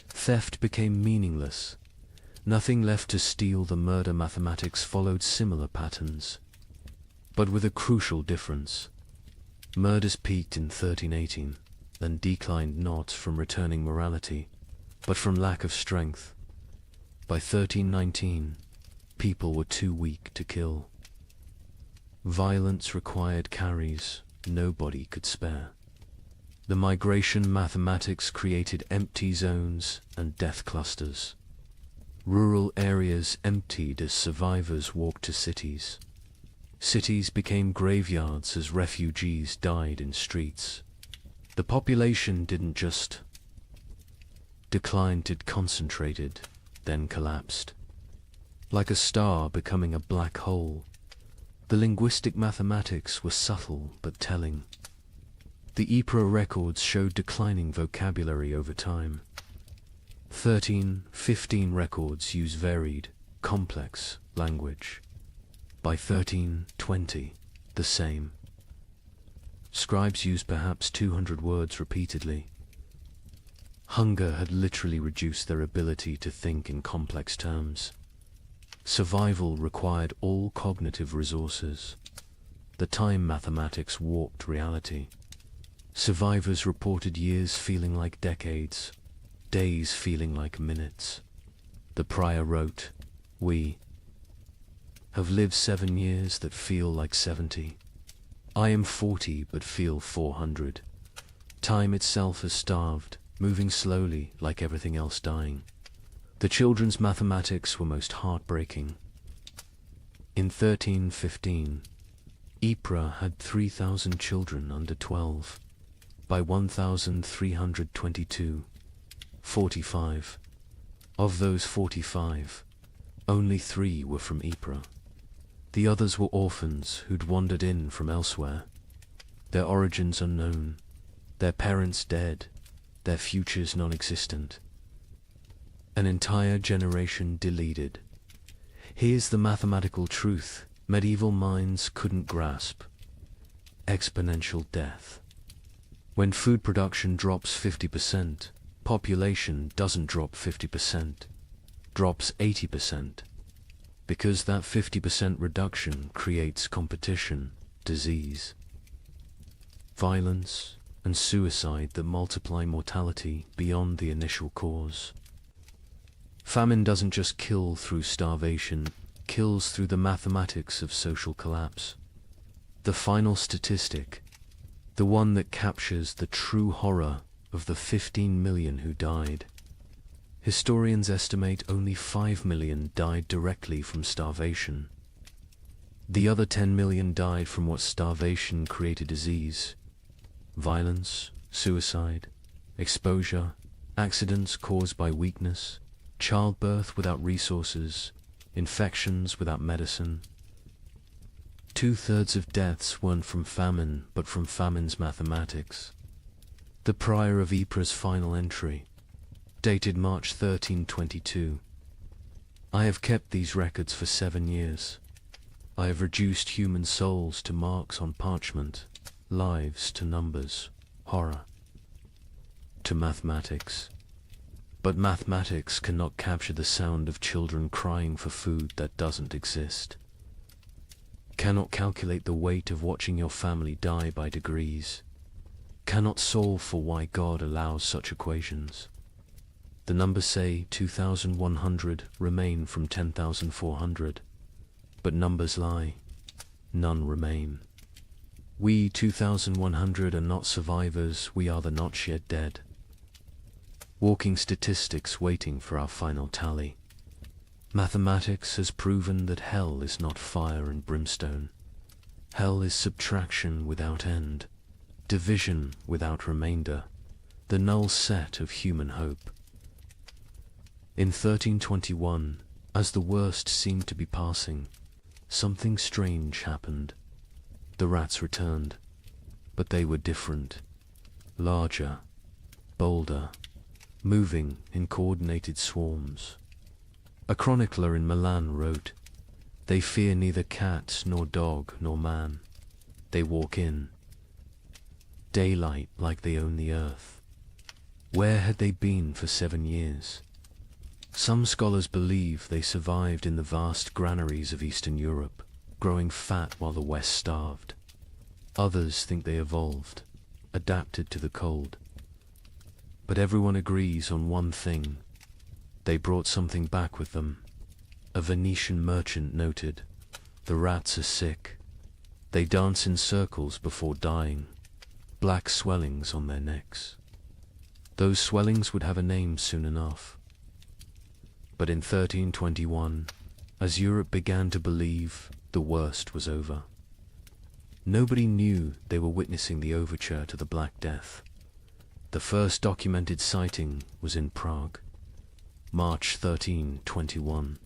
Theft became meaningless. Nothing left to steal. The murder mathematics followed similar patterns, but with a crucial difference. Murders peaked in 1318, then declined not from returning morality, but from lack of strength. By 1319, people were too weak to kill. Violence required carries nobody could spare. The migration mathematics created empty zones and death clusters. Rural areas emptied as survivors walked to cities. Cities became graveyards as refugees died in streets. The population didn't just decline, it concentrated, then collapsed. Like a star becoming a black hole, the linguistic mathematics were subtle but telling. The Ypres records showed declining vocabulary over time. 1315 records use varied, complex language. By 1320, the same. Scribes used perhaps 200 words repeatedly. Hunger had literally reduced their ability to think in complex terms. Survival required all cognitive resources. The time mathematics warped reality. Survivors reported years feeling like decades, days feeling like minutes. The prior wrote, "We have lived 7 years that feel like 70. I am 40 but feel 400. Time itself has starved, moving slowly like everything else dying." The children's mathematics were most heartbreaking. In 1315, Ypres had 3,000 children under 12. By 1322, 45. Of those 45, only 3 were from Ypres. The others were orphans who'd wandered in from elsewhere. Their origins unknown, their parents dead, their futures non-existent. An entire generation deleted. Here's the mathematical truth medieval minds couldn't grasp. Exponential death. When food production drops 50%, population doesn't drop 50%, drops 80%. Because that 50% reduction creates competition, disease, violence, and suicide that multiply mortality beyond the initial cause. Famine doesn't just kill through starvation, kills through the mathematics of social collapse. The final statistic, the one that captures the true horror of the 15 million who died. Historians estimate only 5 million died directly from starvation. The other 10 million died from what starvation created: disease, violence, suicide, exposure, accidents caused by weakness, childbirth without resources, infections without medicine. 2/3 of deaths weren't from famine, but from famine's mathematics. The prior of Ypres' final entry, dated March 1322. I have kept these records for 7 years. I have reduced human souls to marks on parchment, lives to numbers, horror to mathematics. But mathematics cannot capture the sound of children crying for food that doesn't exist. Cannot calculate the weight of watching your family die by degrees. Cannot solve for why God allows such equations. The numbers say 2,100 remain from 10,400. But numbers lie. None remain. We 2,100 are not survivors, we are the not yet dead. Walking statistics waiting for our final tally. Mathematics has proven that hell is not fire and brimstone. Hell is subtraction without end, division without remainder, the null set of human hope. In 1321, as the worst seemed to be passing, something strange happened. The rats returned, but they were different, larger, bolder, moving in coordinated swarms. A chronicler in Milan wrote, "They fear neither cat nor dog nor man. They walk in daylight like they own the earth." Where had they been for 7 years? Some scholars believe they survived in the vast granaries of Eastern Europe, growing fat while the West starved. Others think they evolved, adapted to the cold. But everyone agrees on one thing. They brought something back with them. A Venetian merchant noted, "The rats are sick. They dance in circles before dying, black swellings on their necks." Those swellings would have a name soon enough. But in 1321, as Europe began to believe, the worst was over. Nobody knew they were witnessing the overture to the Black Death. The first documented sighting was in Prague, March 1321.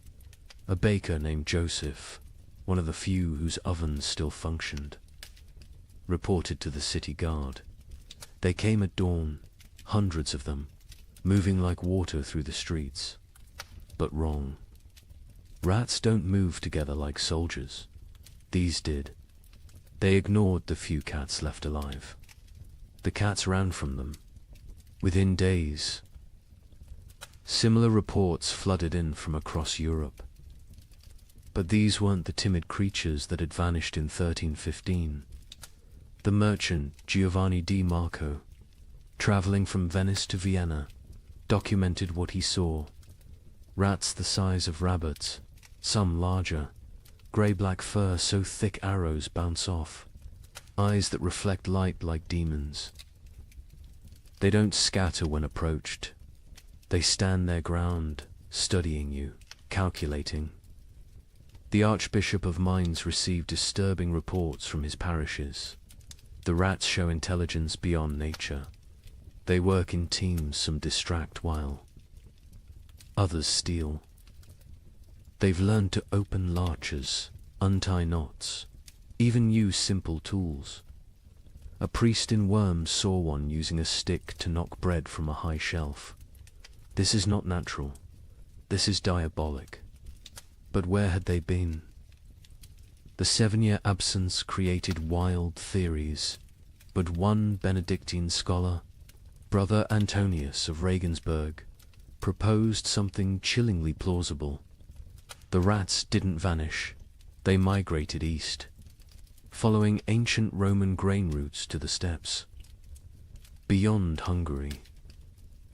A baker named Joseph, one of the few whose ovens still functioned, reported to the city guard. They came at dawn, hundreds of them, moving like water through the streets. But wrong. Rats don't move together like soldiers. These did. They ignored the few cats left alive. The cats ran from them. Within days, similar reports flooded in from across Europe. But these weren't the timid creatures that had vanished in 1315. The merchant Giovanni di Marco, traveling from Venice to Vienna, documented what he saw. Rats the size of rabbits, some larger, grey-black fur so thick arrows bounce off, eyes that reflect light like demons. They don't scatter when approached. They stand their ground, studying you, calculating. The Archbishop of Mainz received disturbing reports from his parishes. The rats show intelligence beyond nature. They work in teams, some distract while others steal. They've learned to open larches, untie knots, even use simple tools. A priest in Worms saw one using a stick to knock bread from a high shelf. This is not natural. This is diabolic. But where had they been? The 7-year absence created wild theories, but one Benedictine scholar, Brother Antonius of Regensburg, proposed something chillingly plausible. The rats didn't vanish, they migrated east, following ancient Roman grain routes to the steppes. Beyond Hungary,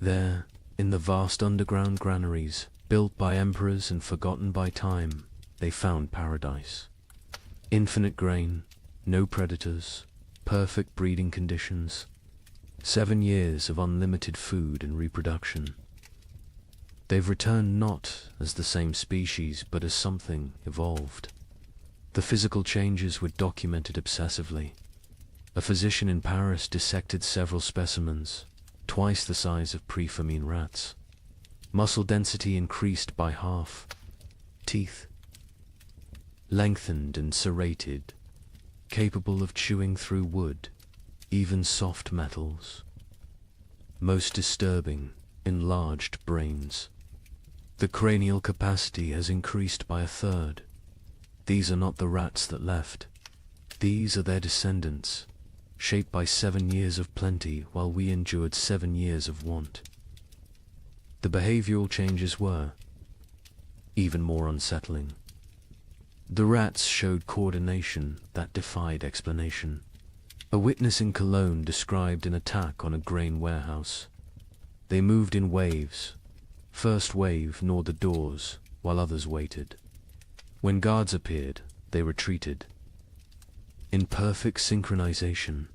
there, in the vast underground granaries, built by emperors and forgotten by time, they found paradise. Infinite grain, no predators, perfect breeding conditions, 7 years of unlimited food and reproduction. They've returned not as the same species, but as something evolved. The physical changes were documented obsessively. A physician in Paris dissected several specimens, twice the size of pre-famine rats. Muscle density increased by half. Teeth lengthened and serrated, capable of chewing through wood, even soft metals. Most disturbing, enlarged brains. The cranial capacity has increased by 1/3. These are not the rats that left. These are their descendants, shaped by 7 years of plenty while we endured 7 years of want. The behavioral changes were even more unsettling. The rats showed coordination that defied explanation. A witness in Cologne described an attack on a grain warehouse. They moved in waves. First wave gnawed the doors, while others waited. When guards appeared, they retreated. In perfect synchronization,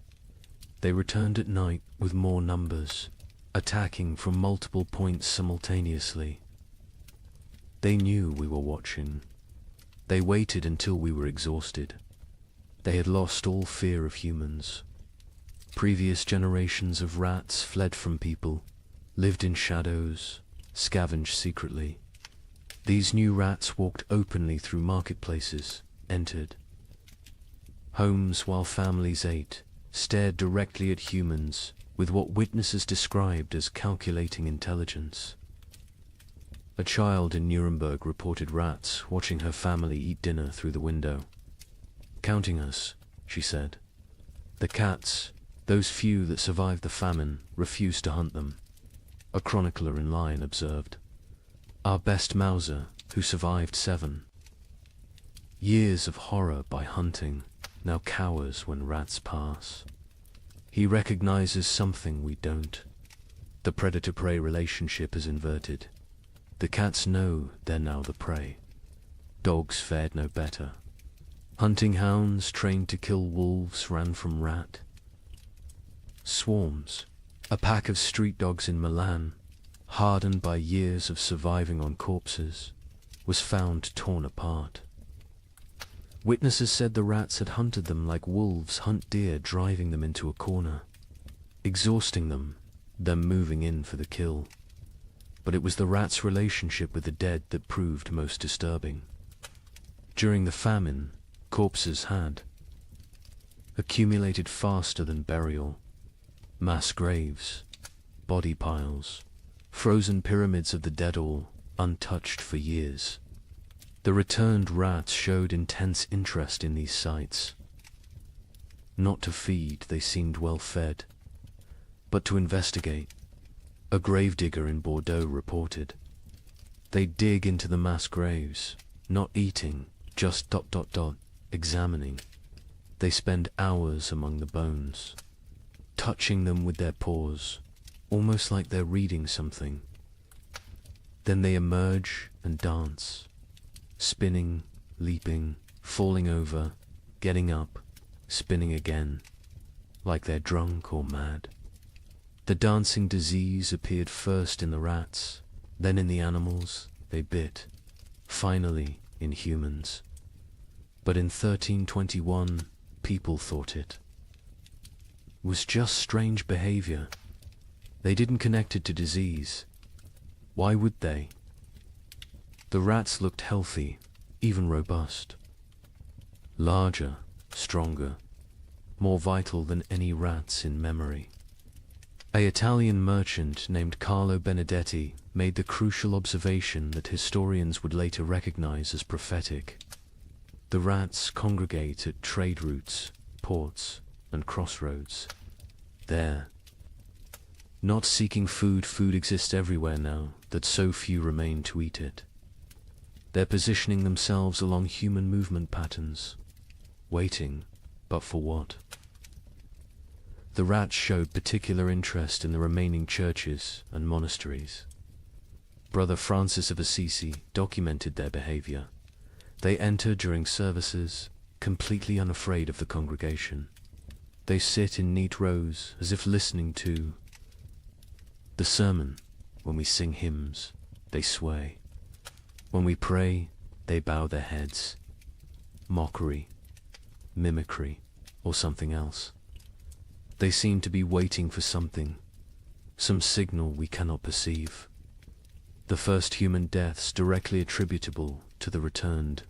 they returned at night with more numbers, attacking from multiple points simultaneously. They knew we were watching. They waited until we were exhausted. They had lost all fear of humans. Previous generations of rats fled from people, lived in shadows, scavenged secretly. These new rats walked openly through marketplaces, entered homes while families ate, stared directly at humans with what witnesses described as calculating intelligence. A child in Nuremberg reported rats watching her family eat dinner through the window. "Counting us," she said. "The cats, those few that survived the famine, refused to hunt them." A chronicler in line observed. "Our best Mauser, who survived 7 years of horror by hunting, now cowers when rats pass. He recognizes something we don't. The predator-prey relationship is inverted. The cats know they're now the prey. Dogs fared no better. Hunting hounds trained to kill wolves ran from rat. Swarms, a pack of street dogs in Milan, hardened by years of surviving on corpses, was found torn apart. Witnesses said the rats had hunted them like wolves hunt deer, driving them into a corner, exhausting them, then moving in for the kill. But it was the rats' relationship with the dead that proved most disturbing. During the famine, corpses had accumulated faster than burial. Mass graves, body piles, frozen pyramids of the dead, all untouched for years. The returned rats showed intense interest in these sites. Not to feed, they seemed well fed, but to investigate, a gravedigger in Bordeaux reported. They dig into the mass graves, not eating, just ... examining. They spend hours among the bones, touching them with their paws, almost like they're reading something. Then they emerge and dance, spinning, leaping, falling over, getting up, spinning again, like they're drunk or mad. The dancing disease appeared first in the rats, then in the animals they bit, finally in humans. But in 1321, people thought it was just strange behavior. They didn't connect it to disease. Why would they? The rats looked healthy, even robust. Larger, stronger, more vital than any rats in memory. An Italian merchant named Carlo Benedetti made the crucial observation that historians would later recognize as prophetic. The rats congregate at trade routes, ports, and crossroads. There, not seeking food, food exists everywhere now, that so few remain to eat it. They're positioning themselves along human movement patterns, waiting, but for what? The rats showed particular interest in the remaining churches and monasteries. Brother Francis of Assisi documented their behavior. They enter during services, completely unafraid of the congregation. They sit in neat rows as if listening to the sermon. When we sing hymns, they sway. When we pray, they bow their heads. Mockery, mimicry, or something else. They seem to be waiting for something, some signal we cannot perceive. The first human deaths directly attributable to the returned.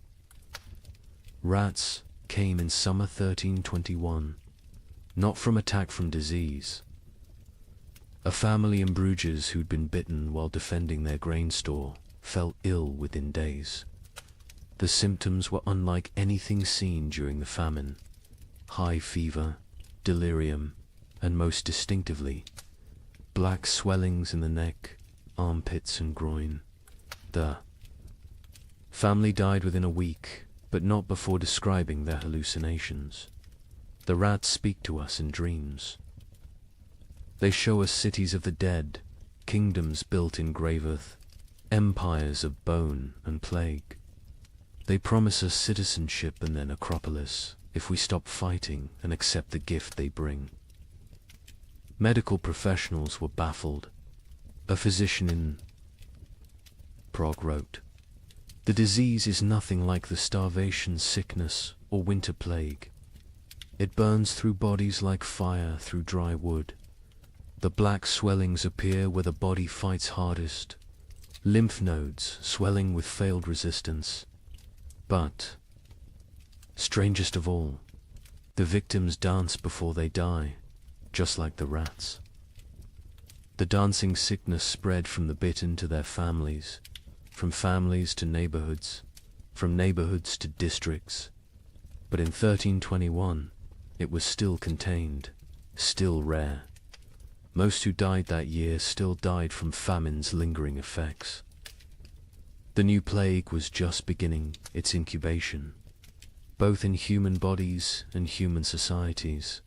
Rats came in summer 1321, not from attack from disease. A family in Bruges who'd been bitten while defending their grain store fell ill within days. The symptoms were unlike anything seen during the famine. High fever, delirium, and most distinctively, black swellings in the neck, armpits and groin. The family died within a week, but not before describing their hallucinations. The rats speak to us in dreams. They show us cities of the dead, kingdoms built in grave earth, empires of bone and plague. They promise us citizenship and then Acropolis if we stop fighting and accept the gift they bring. Medical professionals were baffled. A physician in Prague wrote, "The disease is nothing like the starvation, sickness, or winter plague. It burns through bodies like fire through dry wood. The black swellings appear where the body fights hardest, lymph nodes swelling with failed resistance. But, strangest of all, the victims dance before they die, just like the rats." The dancing sickness spread from the bitten to their families, from families to neighborhoods, from neighborhoods to districts. But in 1321, it was still contained, still rare. Most who died that year still died from famine's lingering effects. The new plague was just beginning its incubation, both in human bodies and human societies.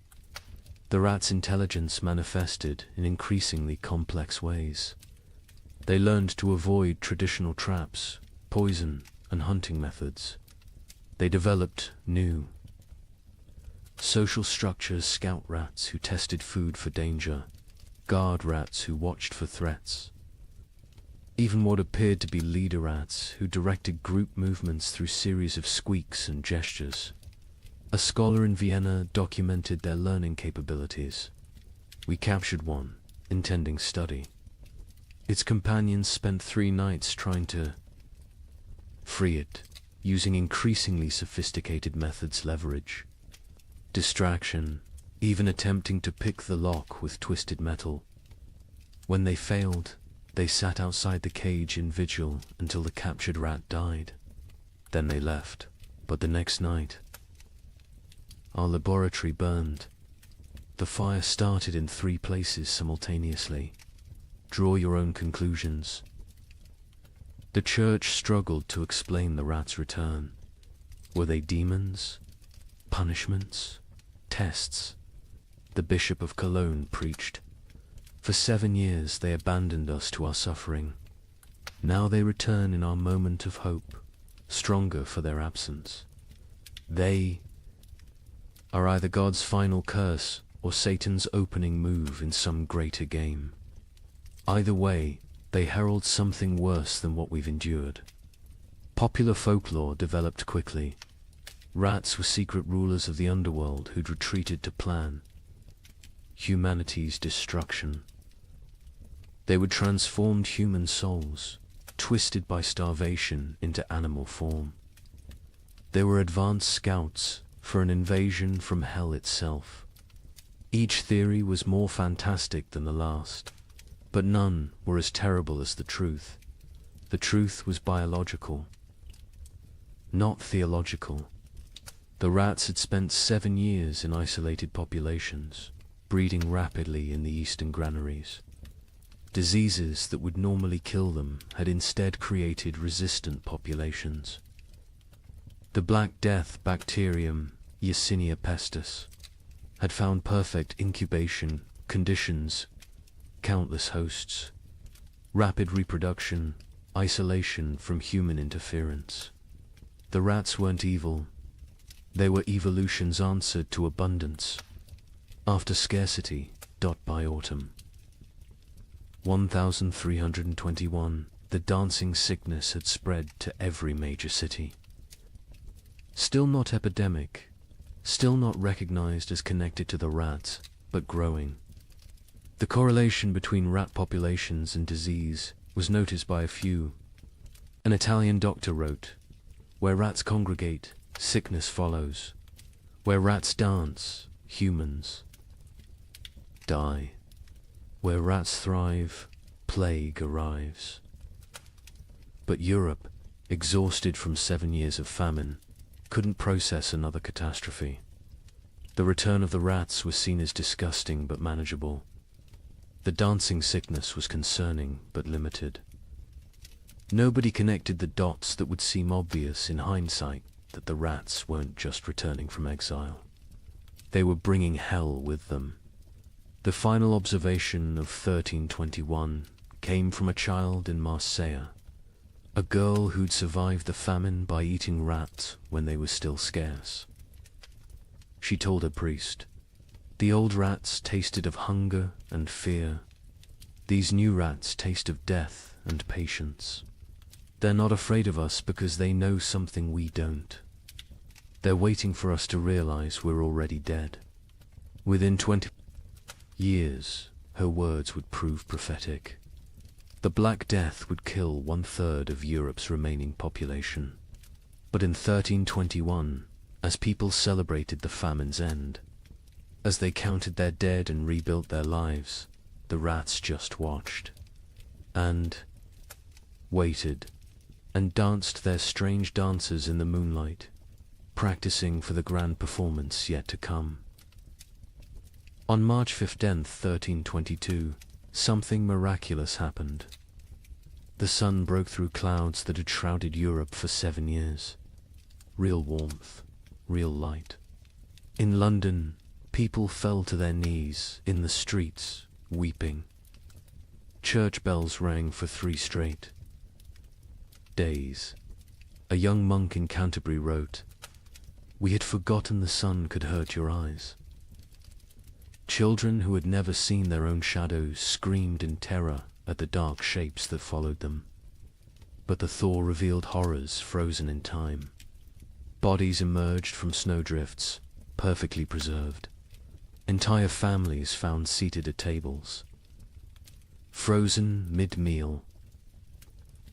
The rats' intelligence manifested in increasingly complex ways. They learned to avoid traditional traps, poison, and hunting methods. They developed new social structures: scout rats who tested food for danger, guard rats who watched for threats, even what appeared to be leader rats who directed group movements through series of squeaks and gestures. A scholar in Vienna documented their learning capabilities. We captured one, intending study. Its companions spent 3 nights trying to free it, using increasingly sophisticated methods: leverage, distraction, even attempting to pick the lock with twisted metal. When they failed, they sat outside the cage in vigil until the captured rat died. Then they left. But the next night, our laboratory burned. The fire started in 3 places simultaneously. Draw your own conclusions. The church struggled to explain the rats' return. Were they demons? Punishments? Tests? The Bishop of Cologne preached. For 7 years they abandoned us to our suffering. Now they return in our moment of hope, stronger for their absence. They are either God's final curse or Satan's opening move in some greater game. Either way, they herald something worse than what we've endured. Popular folklore developed quickly. Rats were secret rulers of the underworld who'd retreated to plan humanity's destruction. They would transformed human souls, twisted by starvation, into animal form. They were advanced scouts for an invasion from hell itself. Each theory was more fantastic than the last, but none were as terrible as the truth. The truth was biological, not theological. The rats had spent 7 years in isolated populations, breeding rapidly in the eastern granaries. Diseases that would normally kill them had instead created resistant populations. The Black Death bacterium, Yersinia pestis, had found perfect incubation conditions, countless hosts, rapid reproduction, isolation from human interference. The rats weren't evil. They were evolution's answer to abundance. After scarcity, by autumn. 1321, the dancing sickness had spread to every major city. Still not epidemic, still not recognized as connected to the rats, but growing. The correlation between rat populations and disease was noticed by a few. An Italian doctor wrote, "Where rats congregate, sickness follows. Where rats dance, humans die. Where rats thrive, plague arrives." But Europe, exhausted from 7 years of famine, couldn't process another catastrophe. The return of the rats was seen as disgusting but manageable. The dancing sickness was concerning but limited. Nobody connected the dots that would seem obvious in hindsight, that the rats weren't just returning from exile. They were bringing hell with them. The final observation of 1321 came from a child in Marseille, a girl who'd survived the famine by eating rats when they were still scarce. She told her priest, "The old rats tasted of hunger and fear. These new rats taste of death and patience. They're not afraid of us because they know something we don't. They're waiting for us to realize we're already dead." Within 20 years, her words would prove prophetic. The Black Death would kill 1/3 of Europe's remaining population. But in 1321, as people celebrated the famine's end, as they counted their dead and rebuilt their lives, the rats just watched, and waited, and danced their strange dances in the moonlight, practicing for the grand performance yet to come. On March 15th, 1322, something miraculous happened. The sun broke through clouds that had shrouded Europe for 7 years. Real warmth, real light. In London, people fell to their knees in the streets, weeping. Church bells rang for 3 straight days. A young monk in Canterbury wrote, "We had forgotten the sun could hurt your eyes." Children who had never seen their own shadows screamed in terror at the dark shapes that followed them. But the thaw revealed horrors frozen in time. Bodies emerged from snowdrifts, perfectly preserved. Entire families found seated at tables. Frozen mid-meal.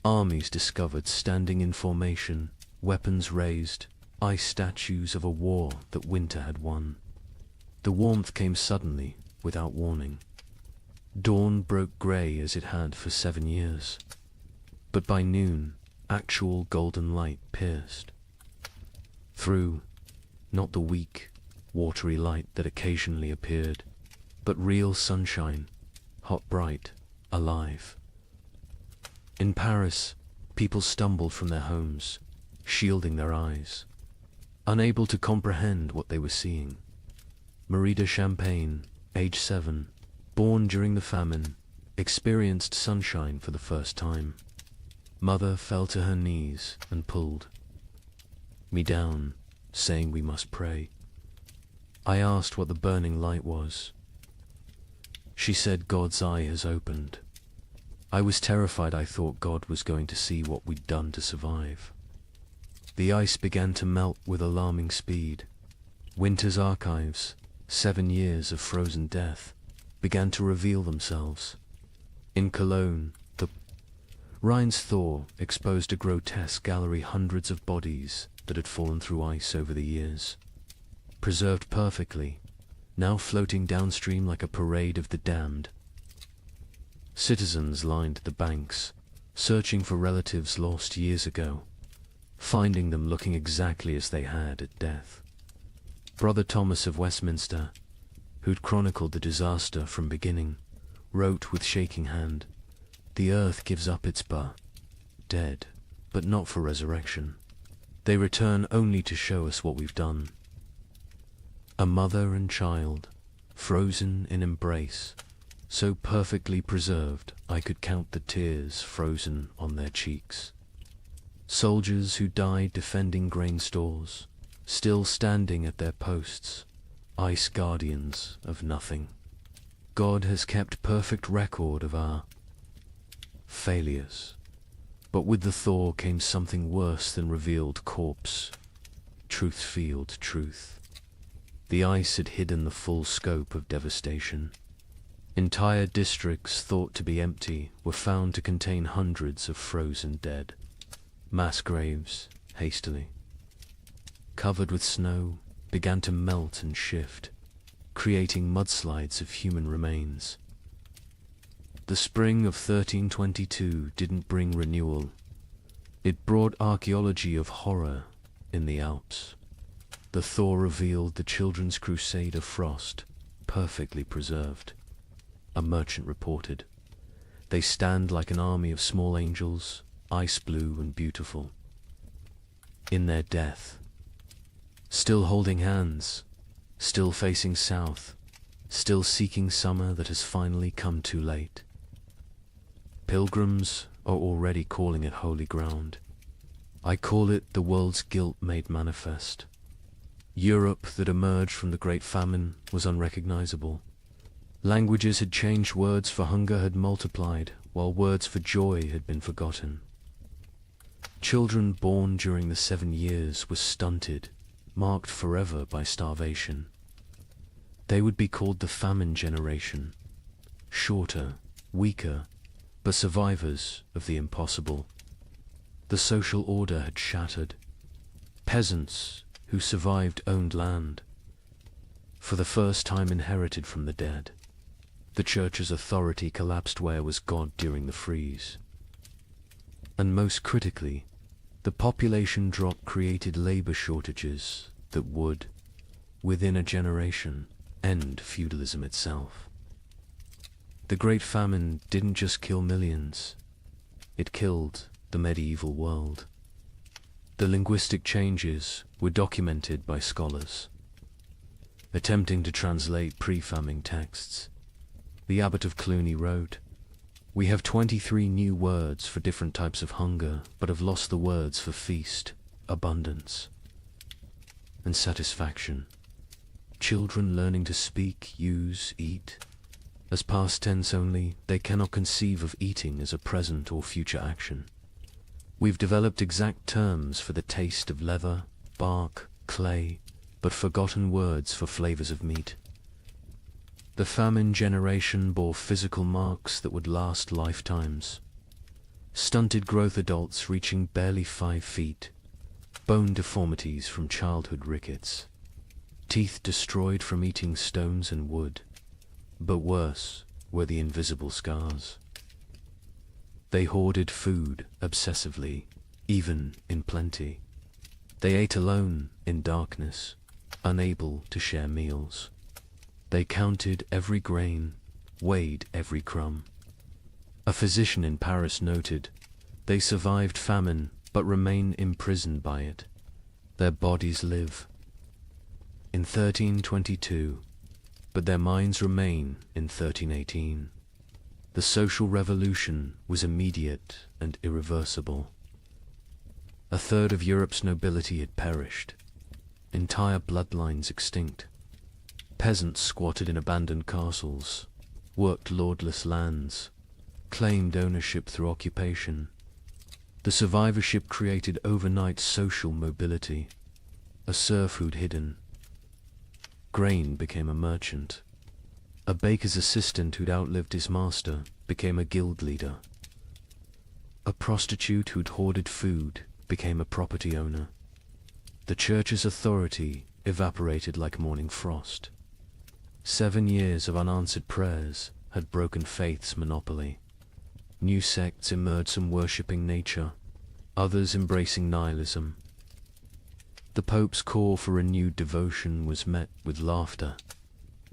Armies discovered standing in formation, weapons raised, ice statues of a war that winter had won. The warmth came suddenly, without warning. Dawn broke grey as it had for 7 years. But by noon, actual golden light pierced through, not the weak, watery light that occasionally appeared, but real sunshine, hot, bright, alive. In Paris, people stumbled from their homes, shielding their eyes, unable to comprehend what they were seeing. Marie de Champagne, age 7, born during the famine, experienced sunshine for the first time. Mother fell to her knees and pulled me down, saying we must pray. I asked what the burning light was. She said God's eye has opened. I was terrified. I thought God was going to see what we'd done to survive. The ice began to melt with alarming speed. Winter's archives, 7 years of frozen death, began to reveal themselves. In Cologne, the Rhine's thaw exposed a grotesque gallery, hundreds of bodies that had fallen through ice over the years, preserved perfectly, now floating downstream like a parade of the damned. Citizens lined the banks, searching for relatives lost years ago, finding them looking exactly as they had at death. Brother Thomas of Westminster, who'd chronicled the disaster from beginning, wrote with shaking hand, "The earth gives up its dead, but not for resurrection. They return only to show us what we've done." A mother and child, frozen in embrace, so perfectly preserved I could count the tears frozen on their cheeks. Soldiers who died defending grain stores, still standing at their posts, ice guardians of nothing. God has kept perfect record of our failures, but with the thaw came something worse than revealed corpse, truth-field truth. The ice had hidden the full scope of devastation. Entire districts thought to be empty were found to contain hundreds of frozen dead. Mass graves, hastily covered with snow, began to melt and shift, creating mudslides of human remains. The spring of 1322 didn't bring renewal. It brought archaeology of horror in the Alps. The thaw revealed the children's crusade of frost, perfectly preserved. A merchant reported, "They stand like an army of small angels, ice blue and beautiful. In their death, still holding hands, still facing south, still seeking summer that has finally come too late. Pilgrims are already calling it holy ground. I call it the world's guilt made manifest. Europe that emerged from the Great Famine was unrecognizable. Languages had changed, words for hunger had multiplied, while words for joy had been forgotten. Children born during the 7 years were stunted, marked forever by starvation. They would be called the famine generation, shorter, weaker, but survivors of the impossible. The social order had shattered. Peasants who survived owned land, for the first time inherited from the dead. The church's authority collapsed. Where was God during the freeze? And most critically, the population drop created labor shortages that would, within a generation, end feudalism itself. The Great Famine didn't just kill millions, it killed the medieval world. The linguistic changes were documented by scholars, attempting to translate pre-famine texts. The abbot of Cluny wrote, "We have 23 new words for different types of hunger, but have lost the words for feast, abundance, and satisfaction. Children learning to speak, use, eat, as past tense only, they cannot conceive of eating as a present or future action. We've developed exact terms for the taste of leather, bark, clay, but forgotten words for flavors of meat. The famine generation bore physical marks that would last lifetimes. Stunted growth, adults reaching barely 5 feet, bone deformities from childhood rickets, teeth destroyed from eating stones and wood, but worse were the invisible scars. They hoarded food obsessively, even in plenty. They ate alone in darkness, unable to share meals. They counted every grain, weighed every crumb. A physician in Paris noted, they survived famine but remain imprisoned by it. Their bodies live in 1322, but their minds remain in 1318. The social revolution was immediate and irreversible. A third of Europe's nobility had perished, entire bloodlines extinct. Peasants squatted in abandoned castles, worked lordless lands, claimed ownership through occupation. The survivorship created overnight social mobility, a serf who'd hidden. Grain became a merchant. A baker's assistant who'd outlived his master became a guild leader. A prostitute who'd hoarded food became a property owner. The church's authority evaporated like morning frost. 7 years of unanswered prayers had broken faith's monopoly. New sects emerged, some worshipping nature, others embracing nihilism. The Pope's call for renewed devotion was met with laughter.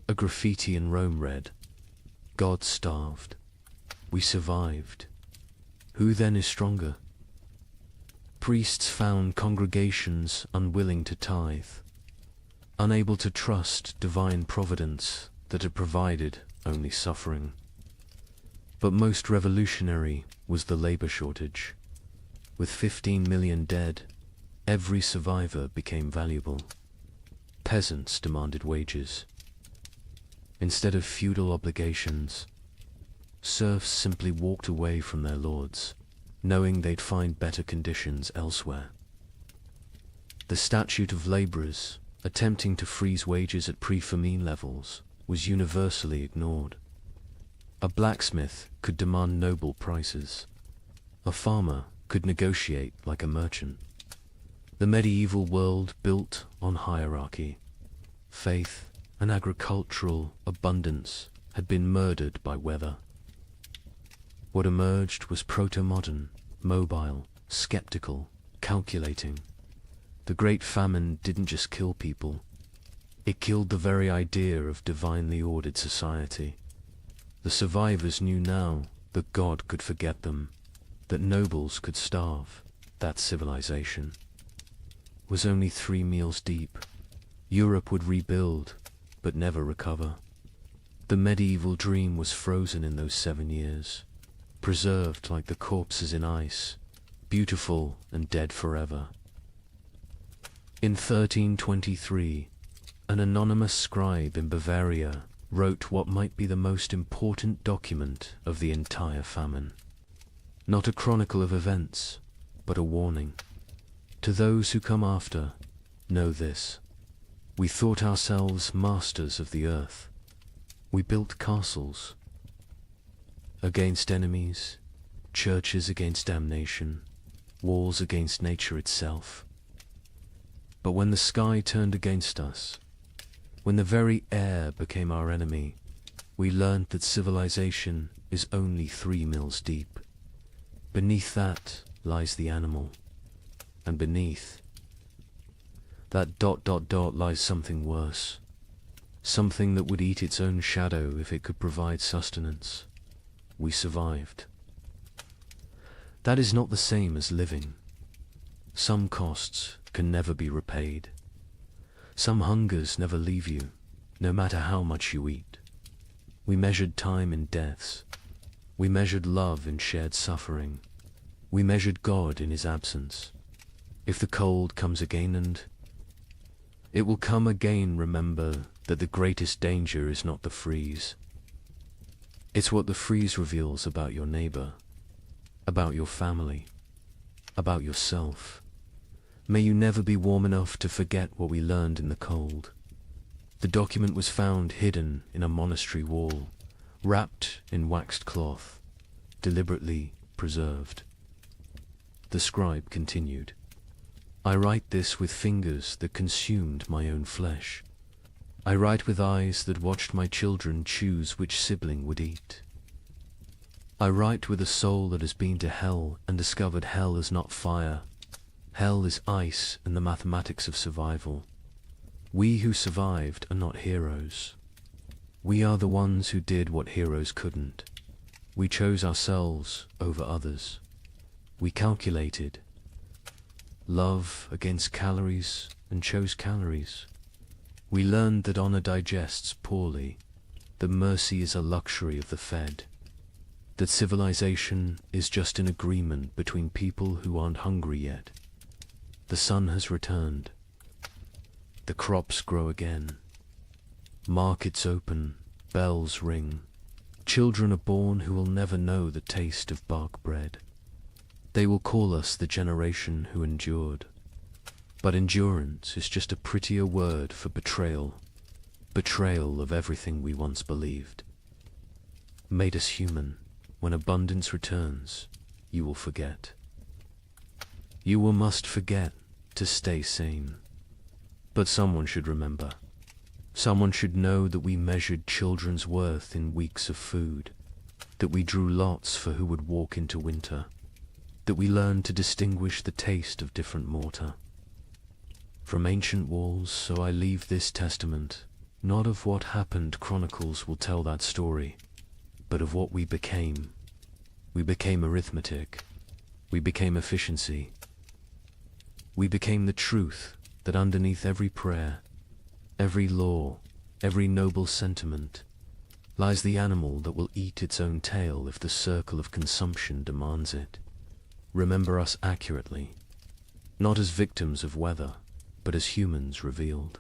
A graffiti in Rome read, "God starved. We survived. Who then is stronger?" Priests found congregations unwilling to tithe, unable to trust divine providence that had provided only suffering. But most revolutionary was the labor shortage. With 15 million dead, every survivor became valuable. Peasants demanded wages. Instead of feudal obligations, serfs simply walked away from their lords, knowing they'd find better conditions elsewhere. The statute of laborers, attempting to freeze wages at pre-famine levels, was universally ignored. A blacksmith could demand noble prices. A farmer could negotiate like a merchant. The medieval world built on hierarchy. Faith and agricultural abundance had been murdered by weather. What emerged was proto-modern, mobile, skeptical, calculating. The Great Famine didn't just kill people. It killed the very idea of divinely ordered society. The survivors knew now that God could forget them, that nobles could starve, that civilization was only 3 meals deep. Europe would rebuild, but never recover. The medieval dream was frozen in those 7 years, preserved like the corpses in ice, beautiful and dead forever. In 1323, an anonymous scribe in Bavaria wrote what might be the most important document of the entire famine. Not a chronicle of events, but a warning. To those who come after, know this. We thought ourselves masters of the earth. We built castles against enemies, churches against damnation, walls against nature itself. But when the sky turned against us, when the very air became our enemy, we learned that civilization is only 3 meals deep. Beneath that lies the animal, and beneath that ... lies something worse, something that would eat its own shadow if it could provide sustenance. We survived. That is not the same as living. Some costs can never be repaid. Some hungers never leave you, no matter how much you eat. We measured time in deaths. We measured love in shared suffering. We measured God in his absence. If the cold comes again, and it will come again, remember that the greatest danger is not the freeze. It's what the freeze reveals about your neighbor, about your family, about yourself. May you never be warm enough to forget what we learned in the cold. The document was found hidden in a monastery wall, wrapped in waxed cloth, deliberately preserved. The scribe continued, I write this with fingers that consumed my own flesh. I write with eyes that watched my children choose which sibling would eat. I write with a soul that has been to hell and discovered hell is not fire. Hell is ice and the mathematics of survival. We who survived are not heroes. We are the ones who did what heroes couldn't. We chose ourselves over others. We calculated love against calories and chose calories. We learned that honor digests poorly, that mercy is a luxury of the fed, that civilization is just an agreement between people who aren't hungry yet. The sun has returned. The crops grow again. Markets open, bells ring. Children are born who will never know the taste of bark bread. They will call us the generation who endured. But endurance is just a prettier word for betrayal. Betrayal of everything we once believed. Made us human. When abundance returns, you will forget. You will must forget to stay sane. But someone should remember. Someone should know that we measured children's worth in weeks of food, that we drew lots for who would walk into winter, that we learned to distinguish the taste of different mortar. From ancient walls, so I leave this testament, not of what happened chronicles will tell that story, but of what we became. We became arithmetic. We became efficiency. We became the truth that underneath every prayer, every law, every noble sentiment, lies the animal that will eat its own tail if the circle of consumption demands it. Remember us accurately, not as victims of weather, but as humans revealed.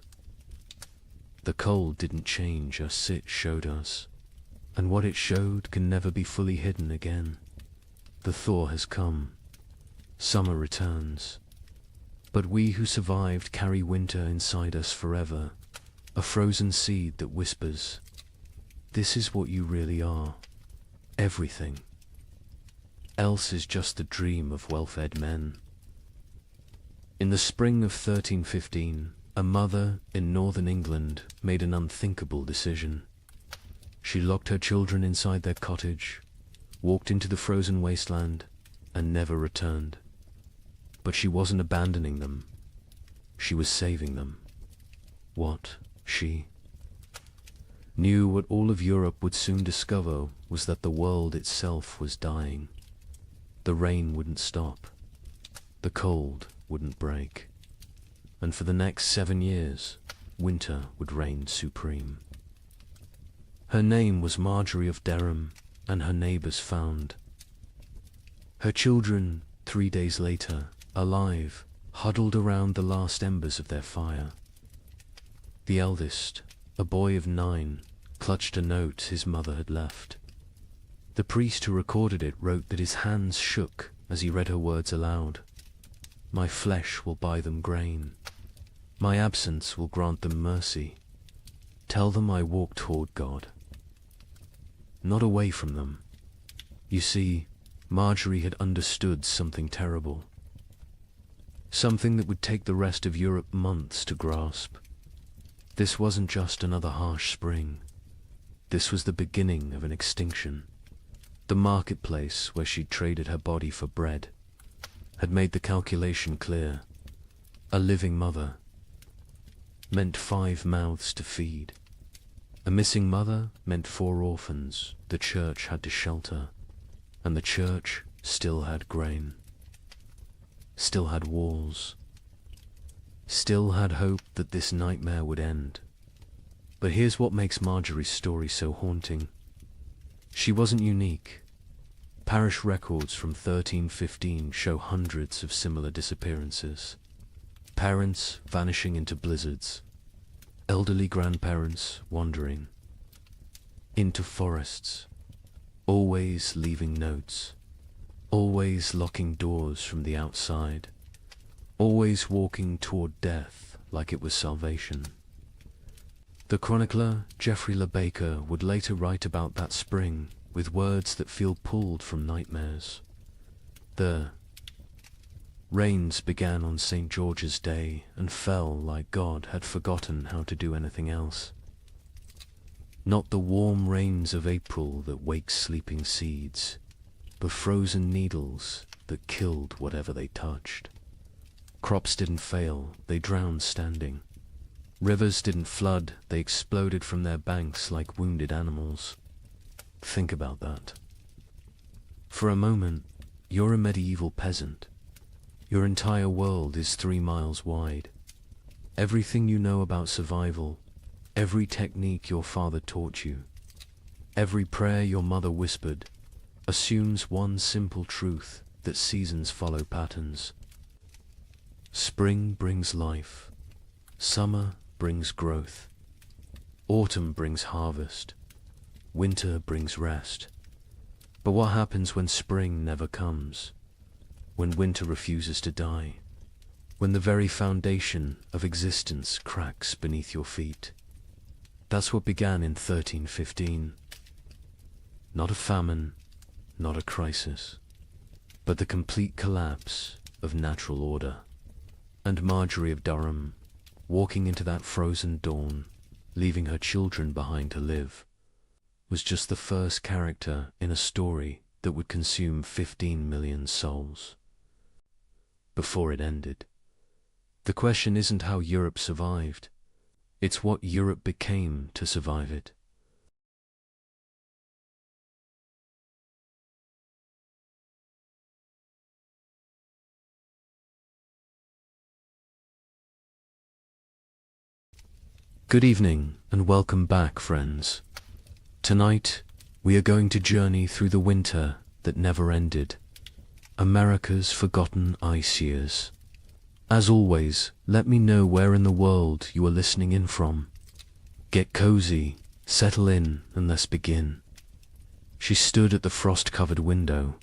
The cold didn't change us, it showed us, and what it showed can never be fully hidden again. The thaw has come. Summer returns. But we who survived carry winter inside us forever, a frozen seed that whispers, "This is what you really are. Everything. Else is just the dream of well-fed men." In the spring of 1315, a mother in northern England made an unthinkable decision. She locked her children inside their cottage, walked into the frozen wasteland, and never returned. But she wasn't abandoning them. She was saving them. What she knew, what all of Europe would soon discover, was that the world itself was dying. The rain wouldn't stop. The cold wouldn't break. And for the next 7 years, winter would reign supreme. Her name was Marjorie of Dereham, and her neighbors found her children 3 days later, alive, huddled around the last embers of their fire. The eldest, a boy of 9, clutched a note his mother had left. The priest who recorded it wrote that his hands shook as he read her words aloud. "My flesh will buy them grain. My absence will grant them mercy. Tell them I walk toward God, not away from them." You see, Marjorie had understood something terrible. Something that would take the rest of Europe months to grasp. This wasn't just another harsh spring. This was the beginning of an extinction. The marketplace where she'd traded her body for bread had made the calculation clear. A living mother meant 5 mouths to feed. A missing mother meant 4 orphans the church had to shelter, and the church still had grain, still had walls, still had hope that this nightmare would end. But here's what makes Marjorie's story so haunting. She wasn't unique. Parish records from 1315 show hundreds of similar disappearances. Parents vanishing into blizzards, elderly grandparents wandering into forests, always leaving notes, always locking doors from the outside, always walking toward death like it was salvation. The chronicler Geoffrey Le Baker would later write about that spring with words that feel pulled from nightmares. The rains began on St. George's Day and fell like God had forgotten how to do anything else. Not the warm rains of April that wake sleeping seeds, but frozen needles that killed whatever they touched. Crops didn't fail, they drowned standing. Rivers didn't flood, they exploded from their banks like wounded animals. Think about that. For a moment, you're a medieval peasant. Your entire world is 3 miles wide. Everything you know about survival, every technique your father taught you, every prayer your mother whispered, assumes one simple truth, that seasons follow patterns. Spring brings life. Summer brings growth. Autumn brings harvest. Winter brings rest. But what happens when spring never comes? When winter refuses to die? When the very foundation of existence cracks beneath your feet? That's what began in 1315. Not a famine, not a crisis, but the complete collapse of natural order. And Marjorie of Durham, walking into that frozen dawn, leaving her children behind to live, was just the first character in a story that would consume 15 million souls. Before it ended, the question isn't how Europe survived, it's what Europe became to survive it. Good evening and welcome back, friends. Tonight, we are going to journey through the winter that never ended, America's forgotten ice years. As always, let me know where in the world you are listening in from. Get cozy, settle in, and let's begin. She stood at the frost-covered window.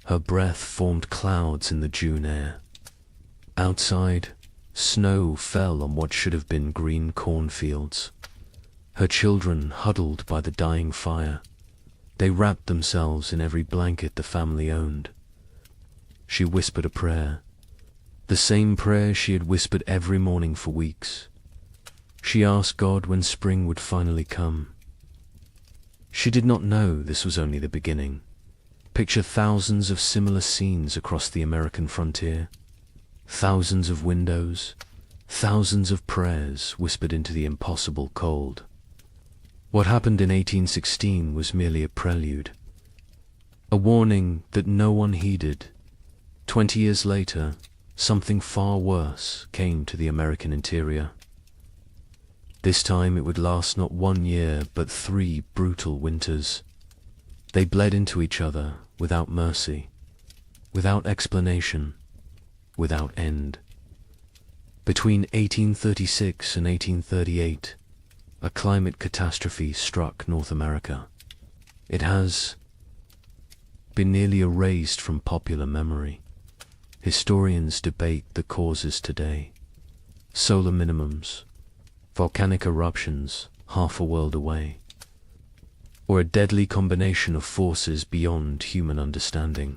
Her breath formed clouds in the June air. Outside, snow fell on what should have been green cornfields. Her children huddled by the dying fire. They wrapped themselves in every blanket the family owned. She whispered a prayer, the same prayer she had whispered every morning for weeks. She asked God when spring would finally come. She did not know this was only the beginning. Picture thousands of similar scenes across the American frontier. Thousands of windows, thousands of prayers whispered into the impossible cold. What happened in 1816 was merely a prelude, a warning that no one heeded. 20 years later, something far worse came to the American interior. This time it would last not 1 year, but 3 brutal winters. They bled into each other without mercy, without explanation, without end. Between 1836 and 1838, a climate catastrophe struck North America. It has been nearly erased from popular memory. Historians debate the causes today. Solar minimums, volcanic eruptions half a world away, or a deadly combination of forces beyond human understanding.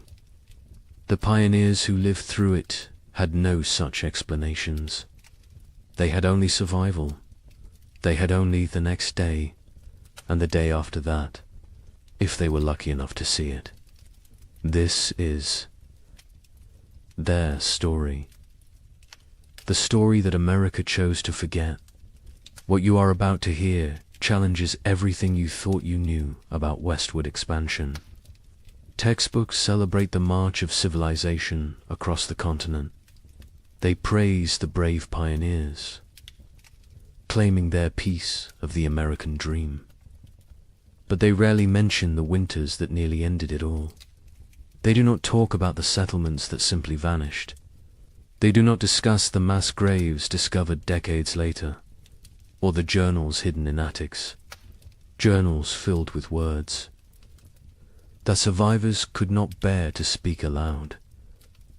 The pioneers who lived through it had no such explanations. They had only survival. They had only the next day, and the day after that, if they were lucky enough to see it. This is their story. The story that America chose to forget. What you are about to hear challenges everything you thought you knew about westward expansion. Textbooks celebrate the march of civilization across the continent. They praise the brave pioneers, claiming their piece of the American dream. But they rarely mention the winters that nearly ended it all. They do not talk about the settlements that simply vanished. They do not discuss the mass graves discovered decades later, or the journals hidden in attics, journals filled with words that survivors could not bear to speak aloud.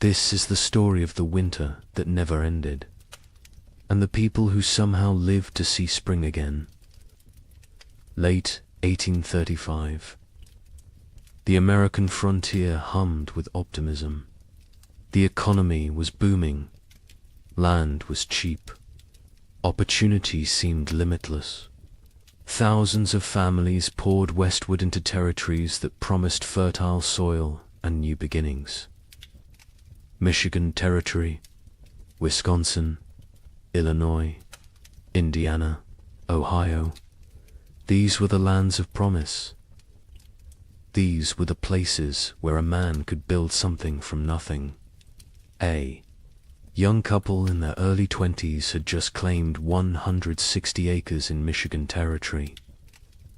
This is the story of the winter that never ended, and the people who somehow lived to see spring again. Late 1835. The American frontier hummed with optimism. The economy was booming. Land was cheap. Opportunity seemed limitless. Thousands of families poured westward into territories that promised fertile soil and new beginnings. Michigan Territory, Wisconsin, Illinois, Indiana, Ohio. These were the lands of promise. These were the places where a man could build something from nothing. A young couple in their early 20s had just claimed 160 acres in Michigan Territory.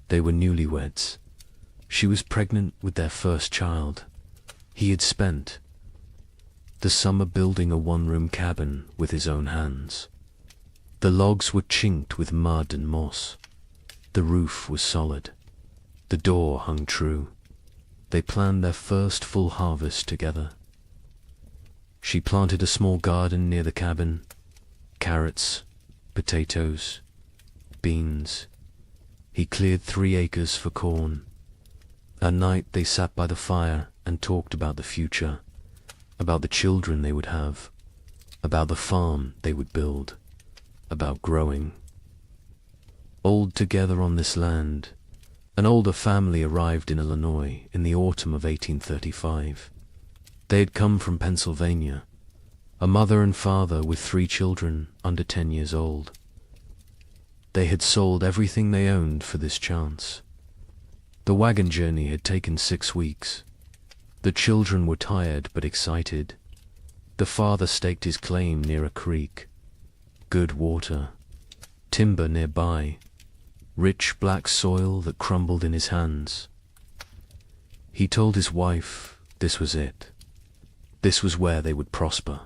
They were newlyweds. She was pregnant with their first child. He had spent the summer building a one-room cabin with his own hands. The logs were chinked with mud and moss. The roof was solid. The door hung true. They planned their first full harvest together. She planted a small garden near the cabin. Carrots, potatoes, beans. He cleared 3 acres for corn. At night they sat by the fire and talked about the future, about the children they would have, about the farm they would build, about growing. Old together on this land, an older family arrived in Illinois in the autumn of 1835. They had come from Pennsylvania, a mother and father with 3 children under 10 years old. They had sold everything they owned for this chance. The wagon journey had taken 6 weeks. The children were tired but excited. The father staked his claim near a creek. Good water, timber nearby, rich black soil that crumbled in his hands. He told his wife this was it. This was where they would prosper.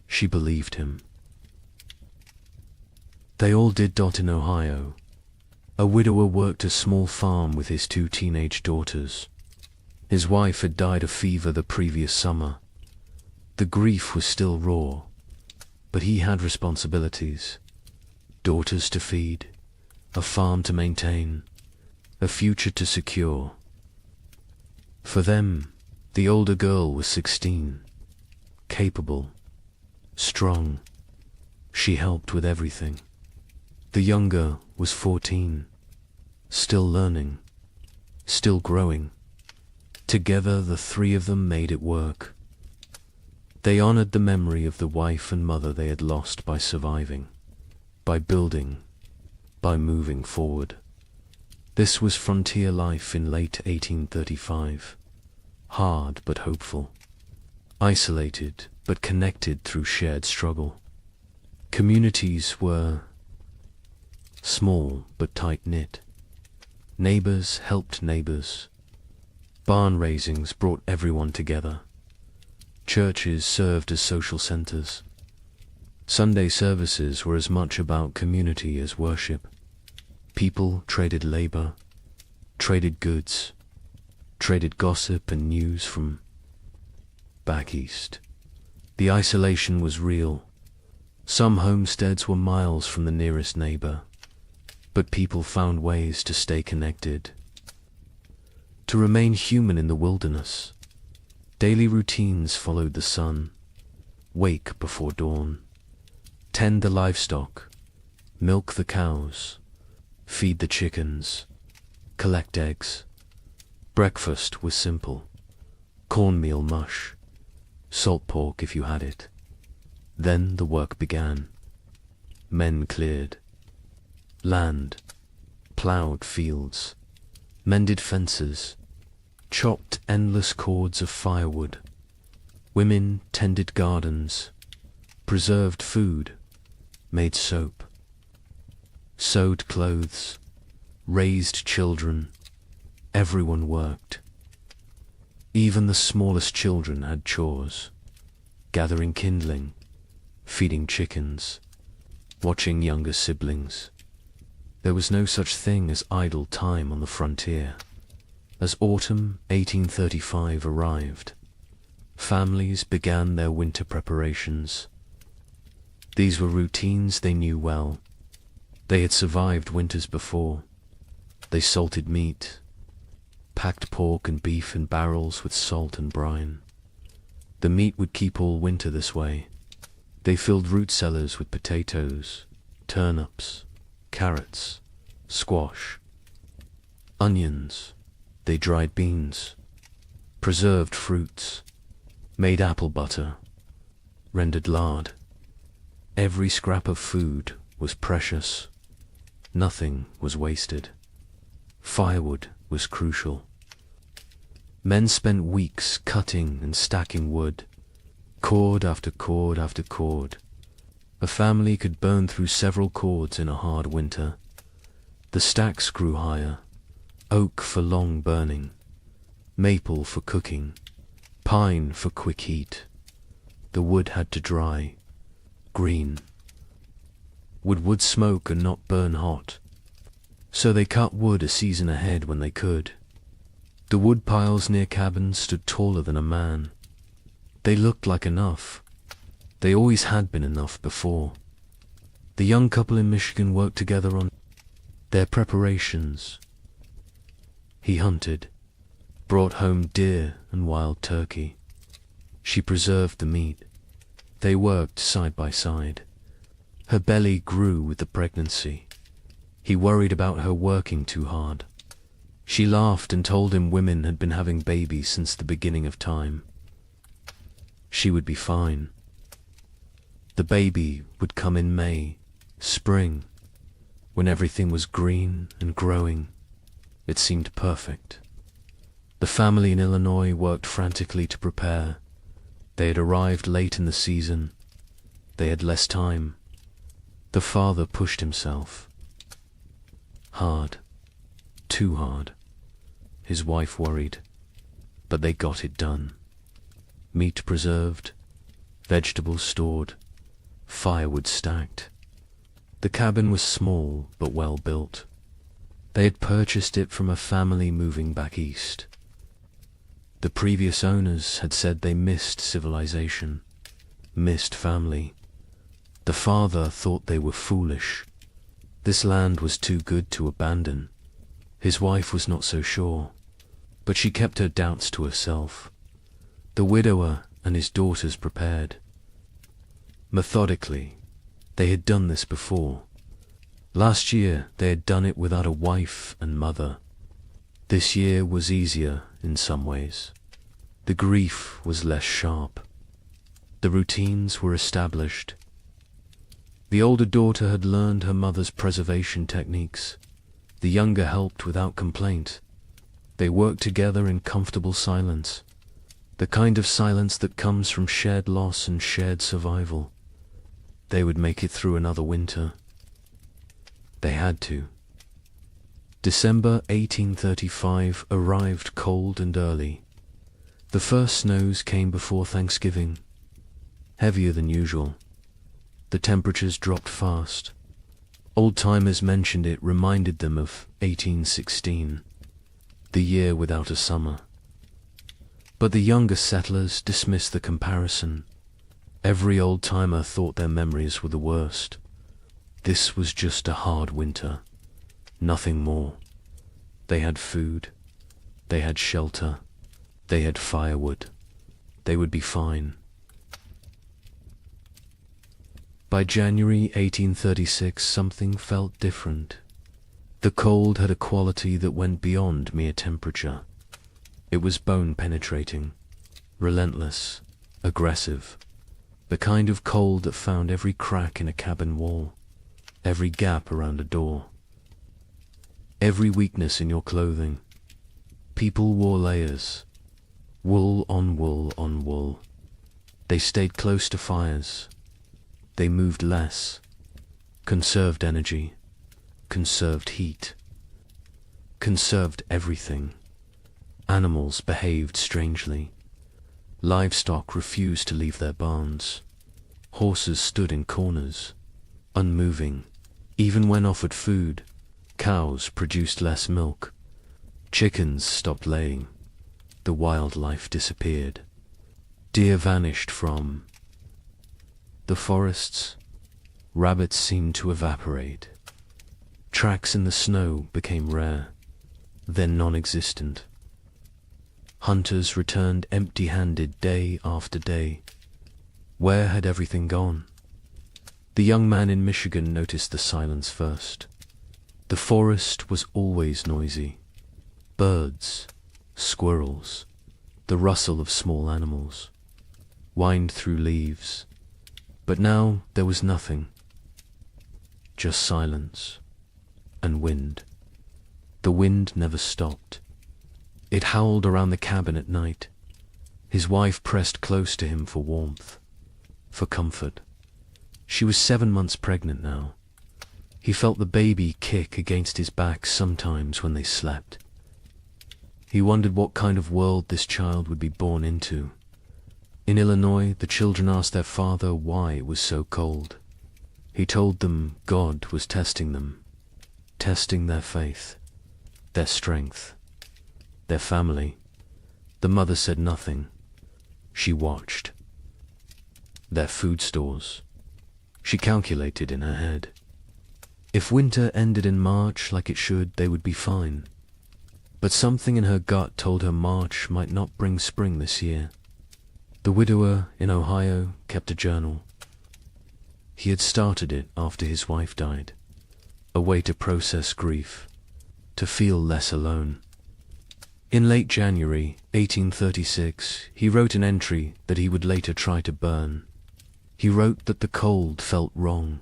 She believed him. They all did dot in Ohio. A widower worked a small farm with his 2 teenage daughters. His wife had died of fever the previous summer. The grief was still raw, but he had responsibilities. Daughters to feed, a farm to maintain, a future to secure. For them, the older girl was 16, capable, strong. She helped with everything. The younger was 14, still learning, still growing. Together the 3 of them made it work. They honored the memory of the wife and mother they had lost by surviving, by building, by moving forward. This was frontier life in late 1835, hard but hopeful, isolated but connected through shared struggle. Communities were small but tight-knit. Neighbors helped neighbors. Barn raisings brought everyone together. Churches served as social centers. Sunday services were as much about community as worship. People traded labor, traded goods, traded gossip and news from back east. The isolation was real. Some homesteads were miles from the nearest neighbor, but people found ways to stay connected, to remain human in the wilderness. Daily routines followed the sun. Wake before dawn, tend the livestock, milk the cows, feed the chickens, collect eggs. Breakfast was simple: cornmeal mush, salt pork if you had it. Then the work began. Men cleared land, ploughed fields, mended fences, chopped endless cords of firewood. Women tended gardens, preserved food, made soap, sewed clothes, raised children. Everyone worked. Even the smallest children had chores: gathering kindling, feeding chickens, watching younger siblings. There was no such thing as idle time on the frontier. As autumn 1835 arrived, families began their winter preparations. These were routines they knew well. They had survived winters before. They salted meat, packed pork and beef in barrels with salt and brine. The meat would keep all winter this way. They filled root cellars with potatoes, turnips, carrots, squash, onions. They dried beans, preserved fruits, made apple butter, rendered lard. Every scrap of food was precious. Nothing was wasted. Firewood was crucial. Men spent weeks cutting and stacking wood, cord after cord after cord. A family could burn through several cords in a hard winter. The stacks grew higher, oak for long burning, maple for cooking, pine for quick heat. The wood had to dry, green. Would wood smoke and not burn hot? So they cut wood a season ahead when they could. The wood piles near cabins stood taller than a man. They looked like enough. They always had been enough before. The young couple in Michigan worked together on their preparations. He hunted, brought home deer and wild turkey. She preserved the meat. They worked side by side. Her belly grew with the pregnancy. He worried about her working too hard. She laughed and told him women had been having babies since the beginning of time. She would be fine. The baby would come in May, spring, when everything was green and growing. It seemed perfect. The family in Illinois worked frantically to prepare. They had arrived late in the season. They had less time. The father pushed himself. Hard. Too hard. His wife worried. But they got it done. Meat preserved, vegetables stored, firewood stacked. The cabin was small but well built. They had purchased it from a family moving back east. The previous owners had said they missed civilization, missed family. The father thought they were foolish. This land was too good to abandon. His wife was not so sure, but she kept her doubts to herself. The widower and his daughters prepared. Methodically, they had done this before. Last year they had done it without a wife and mother. This year was easier in some ways. The grief was less sharp. The routines were established. The older daughter had learned her mother's preservation techniques. The younger helped without complaint. They worked together in comfortable silence, the kind of silence that comes from shared loss and shared survival. They would make it through another winter. They had to. December 1835 arrived cold and early. The first snows came before Thanksgiving, heavier than usual. The temperatures dropped fast. Old-timers mentioned it reminded them of 1816, the year without a summer. But the younger settlers dismissed the comparison. Every old-timer thought their memories were the worst. This was just a hard winter, nothing more. They had food, they had shelter, they had firewood. They would be fine. By January 1836, something felt different. The cold had a quality that went beyond mere temperature. It was bone-penetrating, relentless, aggressive, the kind of cold that found every crack in a cabin wall, every gap around a door, every weakness in your clothing. People wore layers, wool on wool on wool. They stayed close to fires. They moved less, conserved energy, conserved heat, conserved everything. Animals behaved strangely. Livestock refused to leave their barns. Horses stood in corners, unmoving. Even when offered food, cows produced less milk. Chickens stopped laying. The wildlife disappeared. Deer vanished from the forests. Rabbits seemed to evaporate. Tracks in the snow became rare, then non-existent. Hunters returned empty-handed day after day. Where had everything gone? The young man in Michigan noticed the silence first. The forest was always noisy. Birds, squirrels, the rustle of small animals, whined through leaves. But now there was nothing. just silence and wind. The wind never stopped. It howled around the cabin at night. His wife pressed close to him for warmth, for comfort. She was 7 months pregnant now. He felt the baby kick against his back sometimes when they slept. He wondered what kind of world this child would be born into. In Illinois, the children asked their father why it was so cold. He told them God was testing them, testing their faith, their strength, their family. The mother said nothing. She watched. Their food stores. She calculated in her head. If winter ended in March like it should, they would be fine. But something in her gut told her March might not bring spring this year. The widower in Ohio kept a journal. He had started it after his wife died, a way to process grief, to feel less alone. In late January 1836, he wrote an entry that he would later try to burn. He wrote that the cold felt wrong,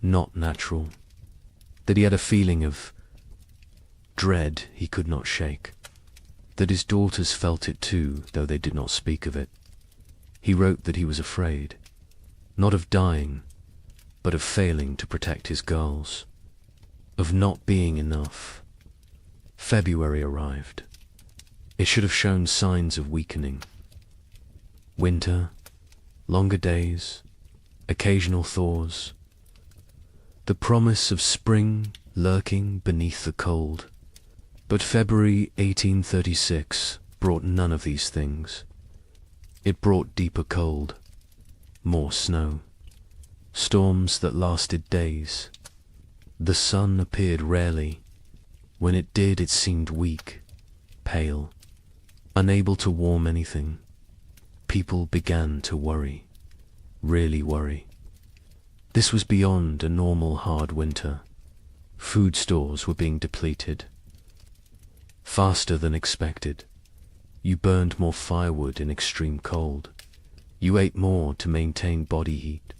not natural, that he had a feeling of dread he could not shake, that his daughters felt it too, though they did not speak of it. He wrote that he was afraid, not of dying, but of failing to protect his girls, of not being enough. February arrived. It should have shown signs of weakening. Winter, longer days, occasional thaws, the promise of spring lurking beneath the cold. But February 1836 brought none of these things. It brought deeper cold, more snow, storms that lasted days. The sun appeared rarely. When it did, it seemed weak, pale, unable to warm anything. People began to worry, really worry. This was beyond a normal hard winter. Food stores were being depleted. Faster than expected. You burned more firewood in extreme cold. You ate more to maintain body heat.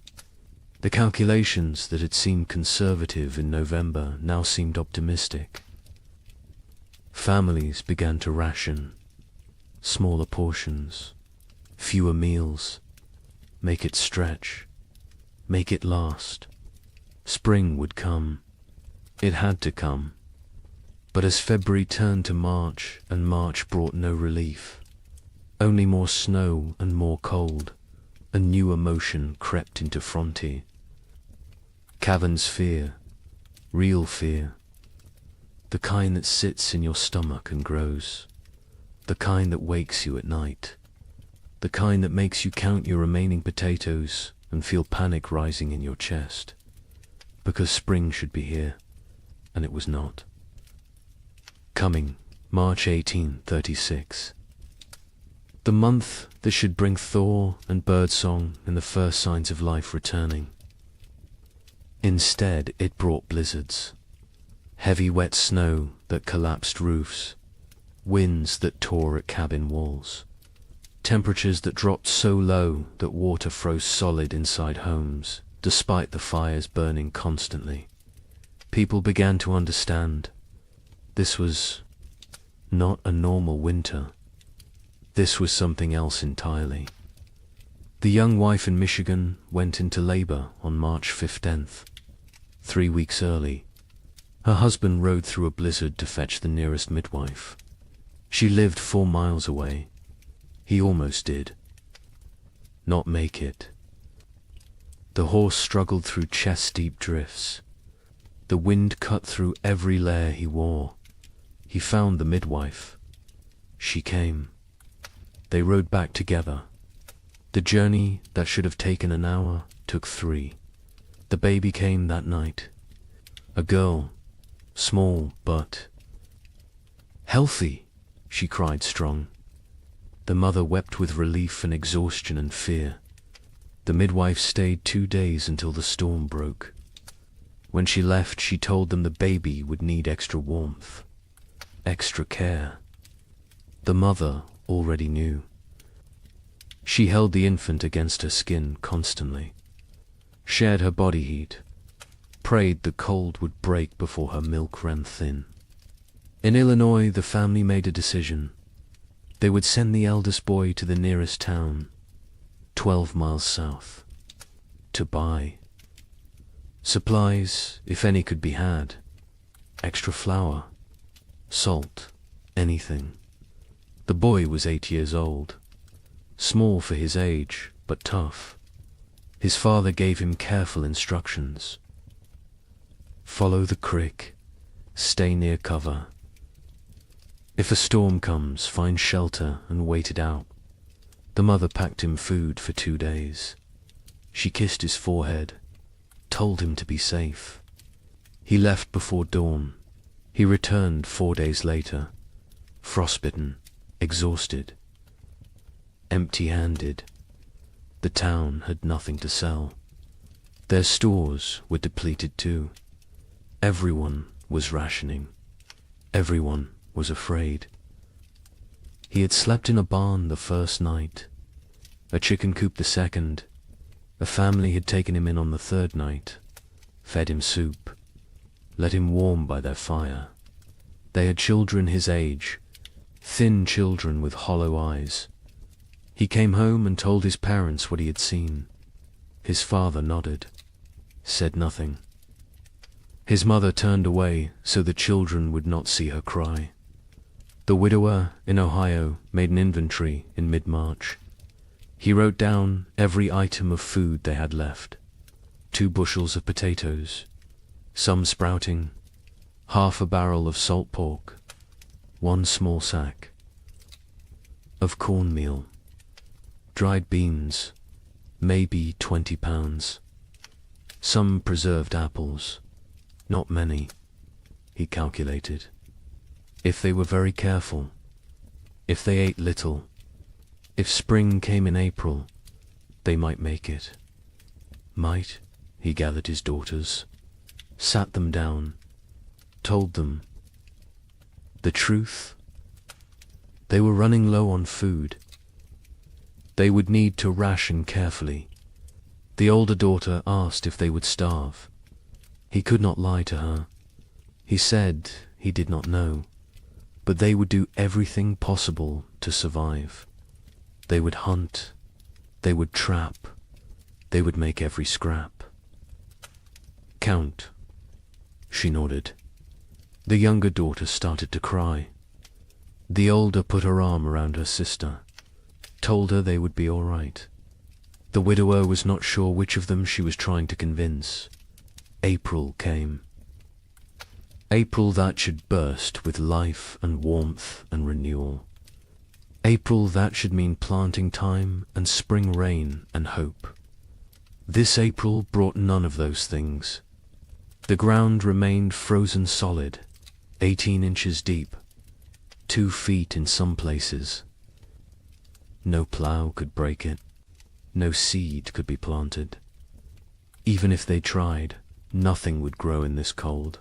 The calculations that had seemed conservative in November now seemed optimistic. Families began to ration. Smaller portions, fewer meals. Make it stretch. Make it last. Spring would come. It had to come. But as February turned to March, and March brought no relief, only more snow and more cold, a new emotion crept into Frontier. Cavern's fear, real fear, the kind that sits in your stomach and grows, the kind that wakes you at night, the kind that makes you count your remaining potatoes and feel panic rising in your chest, because spring should be here, and it was not. Coming, March 1836. The month that should bring thaw and birdsong and the first signs of life returning. Instead, it brought blizzards, heavy wet snow that collapsed roofs, winds that tore at cabin walls, temperatures that dropped so low that water froze solid inside homes, despite the fires burning constantly. People began to understand. This was not a normal winter. This was something else entirely. The young wife in Michigan went into labor on March 15th, 3 weeks early. Her husband rode through a blizzard to fetch the nearest midwife. She lived 4 miles away. He almost did not make it. The horse struggled through chest-deep drifts. The wind cut through every layer he wore. He found the midwife. She came. They rode back together. The journey that should have taken an hour took 3. The baby came that night. A girl, small but healthy, she cried strong. The mother wept with relief and exhaustion and fear. The midwife stayed 2 days until the storm broke. When she left, she told them the baby would need extra warmth, extra care. The mother already knew. She held the infant against her skin constantly, shared her body heat, prayed the cold would break before her milk ran thin. In Illinois, the family made a decision. They would send the eldest boy to the nearest town, 12 miles south, to buy supplies, if any could be had, extra flour, salt, anything. The boy was 8 years old, small for his age, but tough. His father gave him careful instructions. Follow the creek, stay near cover. If a storm comes, find shelter and wait it out. The mother packed him food for 2 days. She kissed his forehead, told him to be safe. He left before dawn. He returned 4 days later, frostbitten, exhausted, empty-handed. The town had nothing to sell. Their stores were depleted too. Everyone was rationing. Everyone was afraid. He had slept in a barn the first night, a chicken coop the second. A family had taken him in on the third night, fed him soup, let him warm by their fire. They had children his age, thin children with hollow eyes. He came home and told his parents what he had seen. His father nodded, said nothing. His mother turned away so the children would not see her cry. The widower in Ohio made an inventory in mid-March. He wrote down every item of food they had left. 2 bushels of potatoes, some sprouting, half a barrel of salt pork, 1 small sack of cornmeal, dried beans, maybe 20 pounds, some preserved apples, not many, he calculated. If they were very careful, if they ate little, if spring came in April, they might make it. Might, he gathered his daughters, sat them down, told them the truth. They were running low on food. They would need to ration carefully. The older daughter asked if they would starve. He could not lie to her. He said he did not know, but they would do everything possible to survive. They would hunt, they would trap, they would make every scrap. Count, she nodded. The younger daughter started to cry. The older put her arm around her sister, told her they would be all right. The widower was not sure which of them she was trying to convince. April came. April that should burst with life and warmth and renewal. April that should mean planting time and spring rain and hope. This April brought none of those things. The ground remained frozen solid, 18 inches deep, 2 feet in some places. No plough could break it. No seed could be planted. Even if they tried, nothing would grow in this cold.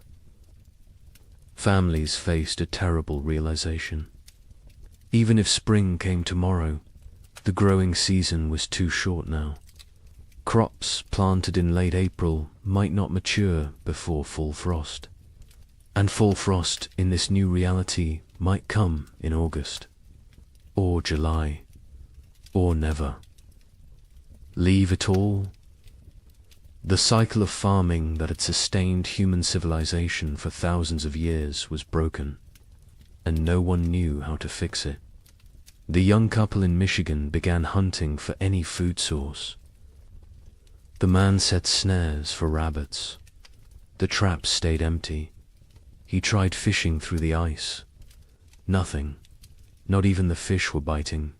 Families faced a terrible realization. Even if spring came tomorrow, the growing season was too short now. Crops planted in late April might not mature before full frost. And full frost in this new reality might come in August, or July, or never. Leave it all? The cycle of farming that had sustained human civilization for thousands of years was broken, and no one knew how to fix it. The young couple in Michigan began hunting for any food source. The man set snares for rabbits. The traps stayed empty. He tried fishing through the ice. Nothing. Not even the fish were biting.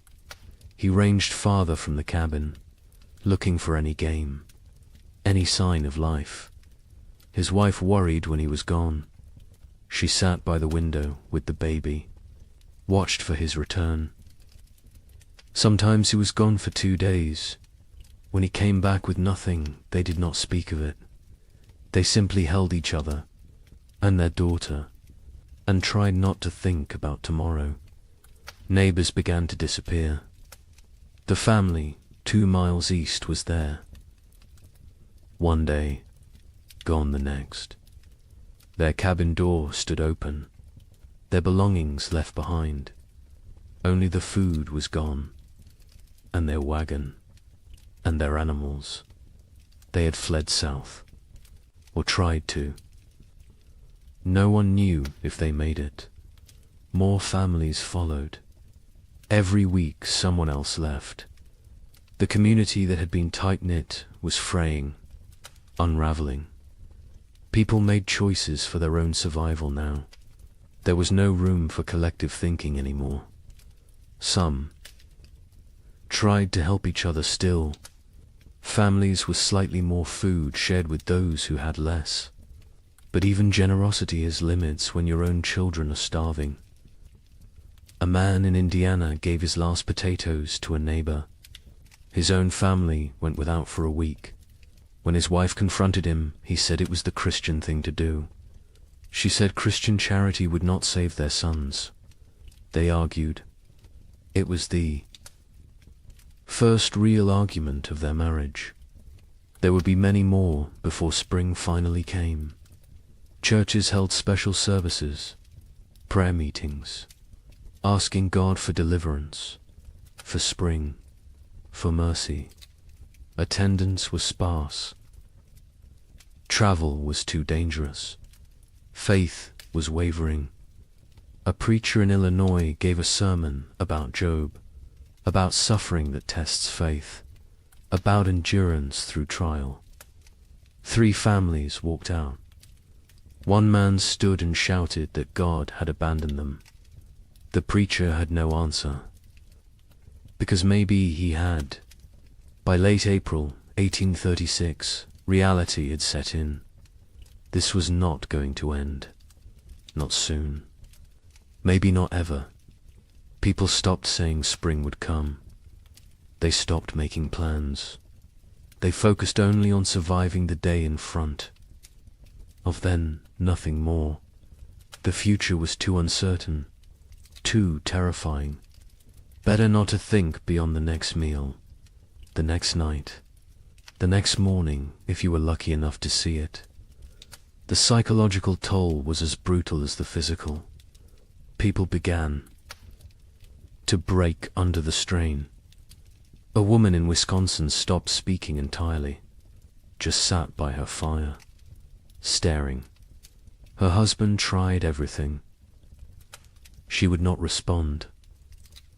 He ranged farther from the cabin, looking for any game, any sign of life. His wife worried when he was gone. She sat by the window with the baby, watched for his return. Sometimes he was gone for 2 days. When he came back with nothing, they did not speak of it. They simply held each other and their daughter and tried not to think about tomorrow. Neighbors began to disappear. The family 2 miles east was there. One day, gone the next. Their cabin door stood open, their belongings left behind. Only the food was gone, and their wagon, and their animals. They had fled south, or tried to. No one knew if they made it. More families followed. Every week someone else left. The community that had been tight-knit was fraying, unraveling. People made choices for their own survival now. There was no room for collective thinking anymore. Some tried to help each other still. Families with slightly more food shared with those who had less. But even generosity has limits when your own children are starving. A man in Indiana gave his last potatoes to a neighbor. His own family went without for a week. When his wife confronted him, he said it was the Christian thing to do. She said Christian charity would not save their sons. They argued. It was the first real argument of their marriage. There would be many more before spring finally came. Churches held special services, prayer meetings, asking God for deliverance, for spring, for mercy. Attendance was sparse. Travel was too dangerous. Faith was wavering. A preacher in Illinois gave a sermon about Job, about suffering that tests faith, about endurance through trial. 3 families walked out. One man stood and shouted that God had abandoned them. The preacher had no answer, because maybe he had. By late April 1836, reality had set in. This was not going to end. Not soon. Maybe not ever. People stopped saying spring would come. They stopped making plans. They focused only on surviving the day in front. Of then, nothing more. The future was too uncertain, too terrifying. Better not to think beyond the next meal, the next night, the next morning if you were lucky enough to see it. The psychological toll was as brutal as the physical. People began to break under the strain. A woman in Wisconsin stopped speaking entirely, just sat by her fire, staring. Her husband tried everything. She would not respond.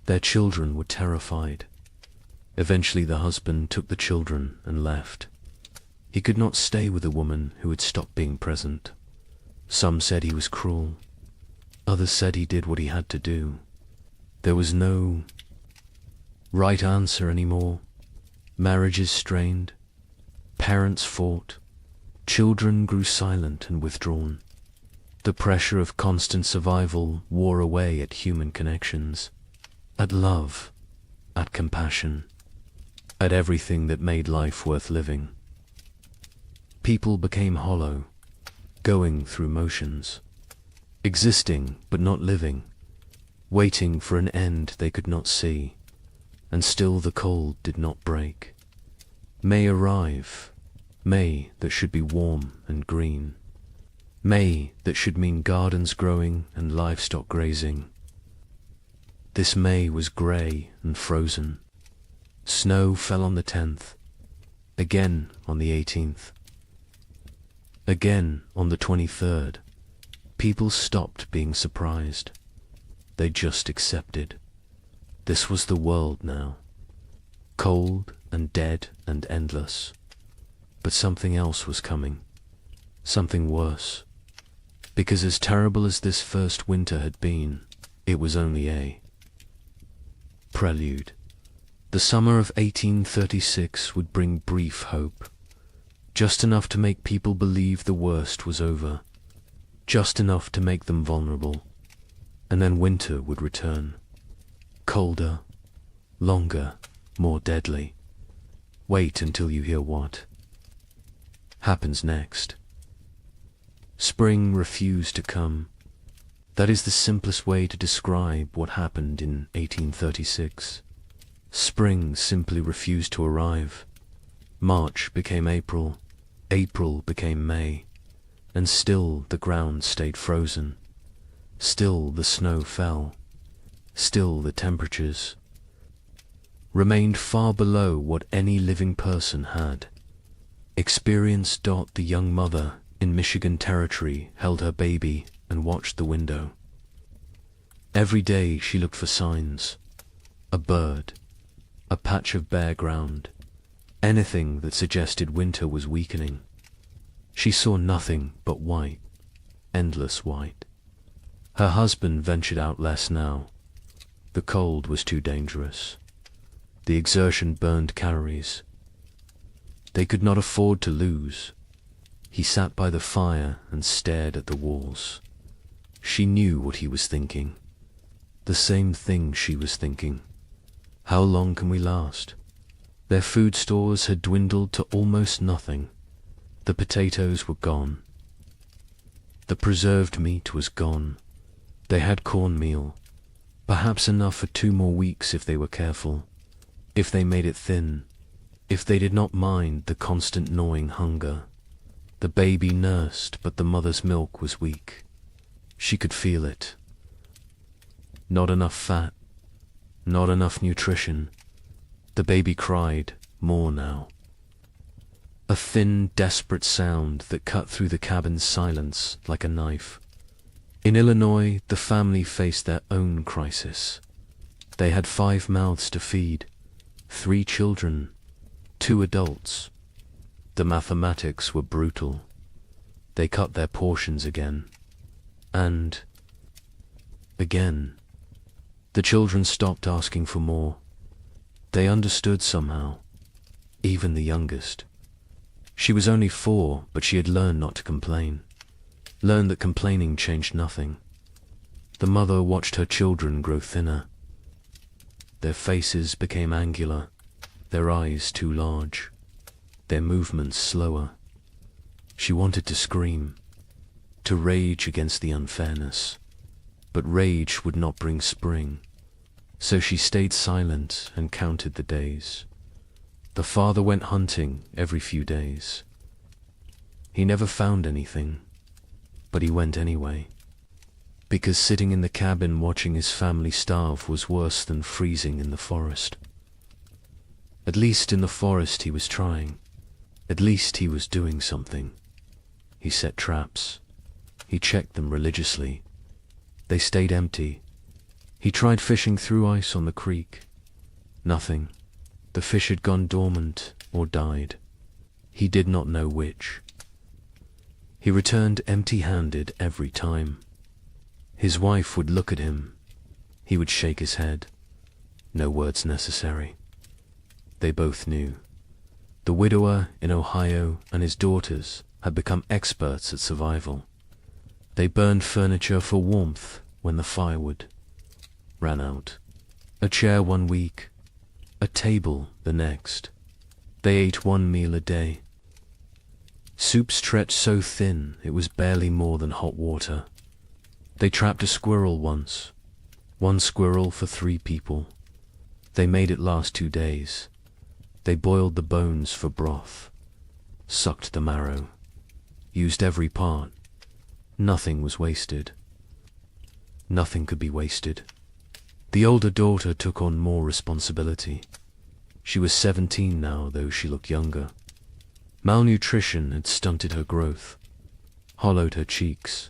Their children were terrified. Eventually the husband took the children and left. He could not stay with a woman who had stopped being present. Some said he was cruel. Others said he did what he had to do. There was no right answer anymore. Marriages strained. Parents fought. Children grew silent and withdrawn. The pressure of constant survival wore away at human connections, at love, at compassion, at everything that made life worth living. People became hollow, going through motions, existing but not living, waiting for an end they could not see, and still the cold did not break. May arrive, May that should be warm and green, May that should mean gardens growing and livestock grazing. This May was grey and frozen. Snow fell on the 10th, again on the 18th, again on the 23rd. People stopped being surprised. They just accepted. This was the world now. Cold and dead and endless. But something else was coming. Something worse. Because as terrible as this first winter had been, it was only a prelude. The summer of 1836 would bring brief hope. Just enough to make people believe the worst was over. Just enough to make them vulnerable. And then winter would return. Colder, longer, more deadly. Wait until you hear what happens next. Spring refused to come. That is the simplest way to describe what happened in 1836. Spring simply refused to arrive. March became April. April became May, and still the ground stayed frozen. Still the snow fell. Still the temperatures remained far below what any living person had. Experienced Dot, the young mother in Michigan Territory, held her baby and watched the window. Every day she looked for signs. A bird, a patch of bare ground, anything that suggested winter was weakening. She saw nothing but white, endless white. Her husband ventured out less now. The cold was too dangerous. The exertion burned calories. They could not afford to lose. He sat by the fire and stared at the walls. She knew what he was thinking. The same thing she was thinking. How long can we last? Their food stores had dwindled to almost nothing. The potatoes were gone. The preserved meat was gone. They had cornmeal, perhaps enough for 2 more weeks if they were careful, if they made it thin, if they did not mind the constant gnawing hunger. The baby nursed, but the mother's milk was weak. She could feel it. Not enough fat, not enough nutrition. The baby cried, more now. A thin, desperate sound that cut through the cabin's silence like a knife. In Illinois, the family faced their own crisis. They had 5 mouths to feed, 3 children, 2 adults. The mathematics were brutal. They cut their portions again. And again. The children stopped asking for more. They understood somehow, even the youngest. She was only 4, but she had learned not to complain, learned that complaining changed nothing. The mother watched her children grow thinner. Their faces became angular, their eyes too large, their movements slower. She wanted to scream, to rage against the unfairness, but rage would not bring spring. So she stayed silent and counted the days. The father went hunting every few days. He never found anything, but he went anyway, because sitting in the cabin watching his family starve was worse than freezing in the forest. At least in the forest he was trying. At least he was doing something. He set traps. He checked them religiously. They stayed empty. He tried fishing through ice on the creek. Nothing. The fish had gone dormant or died. He did not know which. He returned empty-handed every time. His wife would look at him. He would shake his head. No words necessary. They both knew. The widower in Ohio and his daughters had become experts at survival. They burned furniture for warmth when the firewood ran out. A chair 1 week, a table the next. They ate 1 meal a day. Soup stretched so thin it was barely more than hot water. They trapped a squirrel once. 1 squirrel for 3 people. They made it last 2 days. They boiled the bones for broth, sucked the marrow, used every part. Nothing was wasted. Nothing could be wasted. The older daughter took on more responsibility. She was 17 now, though she looked younger. Malnutrition had stunted her growth, hollowed her cheeks,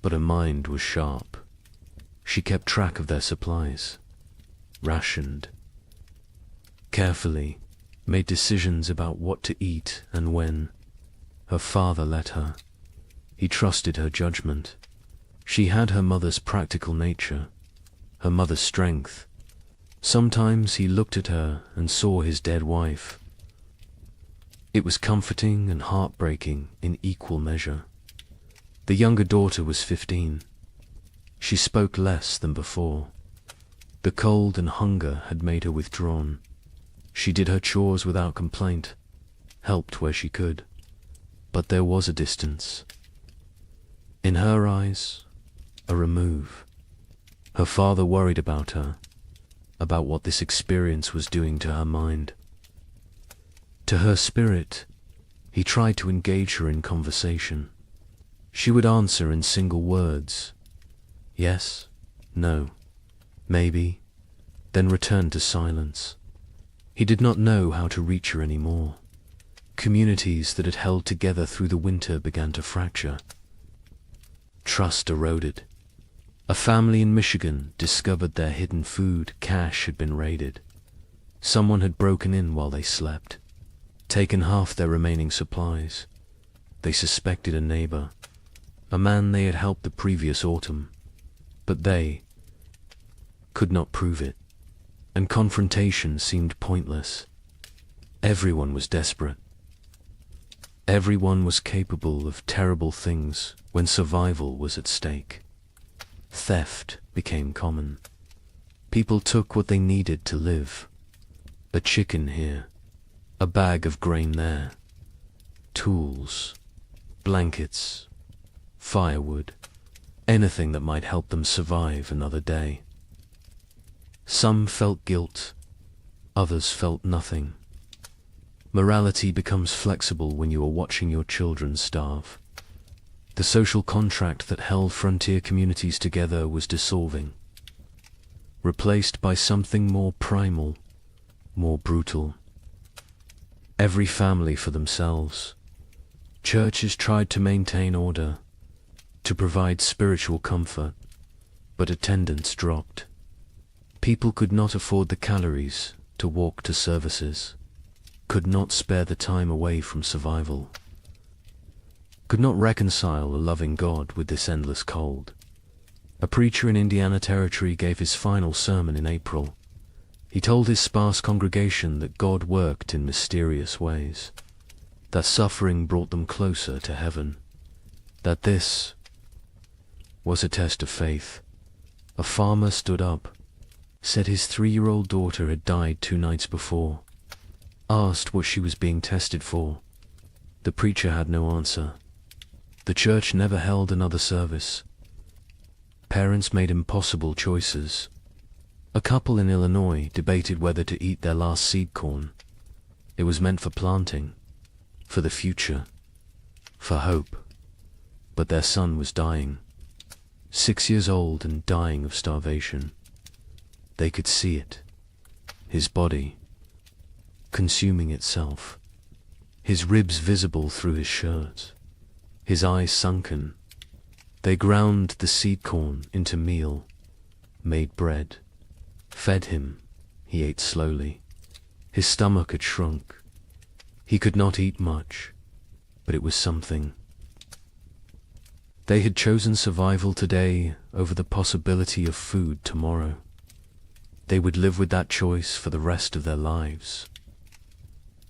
but her mind was sharp. She kept track of their supplies, rationed, carefully, made decisions about what to eat and when. Her father let her. He trusted her judgment. She had her mother's practical nature, her mother's strength. Sometimes he looked at her and saw his dead wife. It was comforting and heartbreaking in equal measure. The younger daughter was 15. She spoke less than before. The cold and hunger had made her withdrawn. She did her chores without complaint, helped where she could. But there was a distance. In her eyes, a remove. Her father worried about her, about what this experience was doing to her mind. To her spirit, He tried to engage her in conversation. She would answer in single words. Yes, no, maybe, then return to silence. He did not know how to reach her anymore. Communities that had held together through the winter began to fracture. Trust eroded. A family in Michigan discovered their hidden food cache had been raided. Someone had broken in while they slept, taken half their remaining supplies. They suspected a neighbor, a man they had helped the previous autumn, but they could not prove it, and confrontation seemed pointless. Everyone was desperate. Everyone was capable of terrible things when survival was at stake. Theft became common. People took what they needed to live. A chicken here, a bag of grain there, tools, blankets, firewood, anything that might help them survive another day. Some felt guilt, others felt nothing. Morality becomes flexible when you are watching your children starve. The social contract that held frontier communities together was dissolving, replaced by something more primal, more brutal. Every family for themselves. Churches tried to maintain order, to provide spiritual comfort, but attendance dropped. People could not afford the calories to walk to services, could not spare the time away from survival, could not reconcile a loving God with this endless cold. A preacher in Indiana Territory gave his final sermon in April. He told his sparse congregation that God worked in mysterious ways, that suffering brought them closer to heaven, that this was a test of faith. A farmer stood up, said his 3-year-old daughter had died 2 nights before, asked what she was being tested for. The preacher had no answer. The church never held another service. Parents made impossible choices. A couple in Illinois debated whether to eat their last seed corn. It was meant for planting, for the future, for hope. But their son was dying, 6 years old and dying of starvation. They could see it, his body consuming itself, his ribs visible through his shirt, his eyes sunken. They ground the seed corn into meal, made bread, fed him. He ate slowly. His stomach had shrunk. He could not eat much, but it was something. They had chosen survival today over the possibility of food tomorrow. They would live with that choice for the rest of their lives.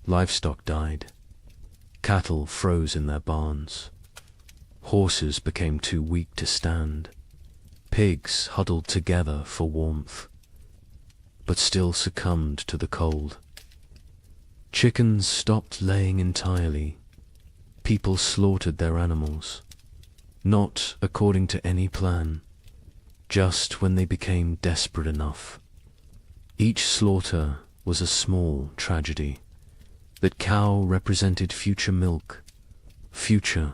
Livestock died. Cattle froze in their barns. Horses became too weak to stand. Pigs huddled together for warmth, but still succumbed to the cold. Chickens stopped laying entirely. People slaughtered their animals, not according to any plan, just when they became desperate enough. Each slaughter was a small tragedy. That cow represented future milk, future.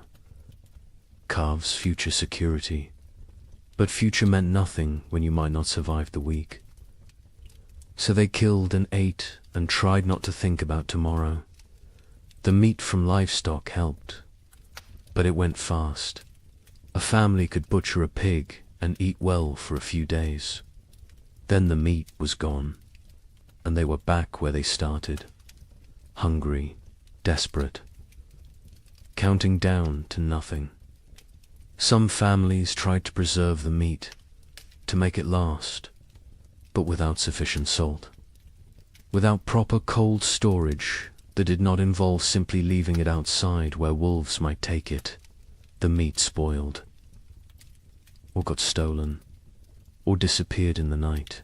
Calves, future security. But future meant nothing when you might not survive the week. So they killed and ate and tried not to think about tomorrow. The meat from livestock helped, but it went fast. A family could butcher a pig and eat well for a few days. Then the meat was gone, and they were back where they started, hungry, desperate, counting down to nothing. Some families tried to preserve the meat, to make it last, but without sufficient salt, without proper cold storage that did not involve simply leaving it outside where wolves might take it. The meat spoiled, or got stolen, or disappeared in the night.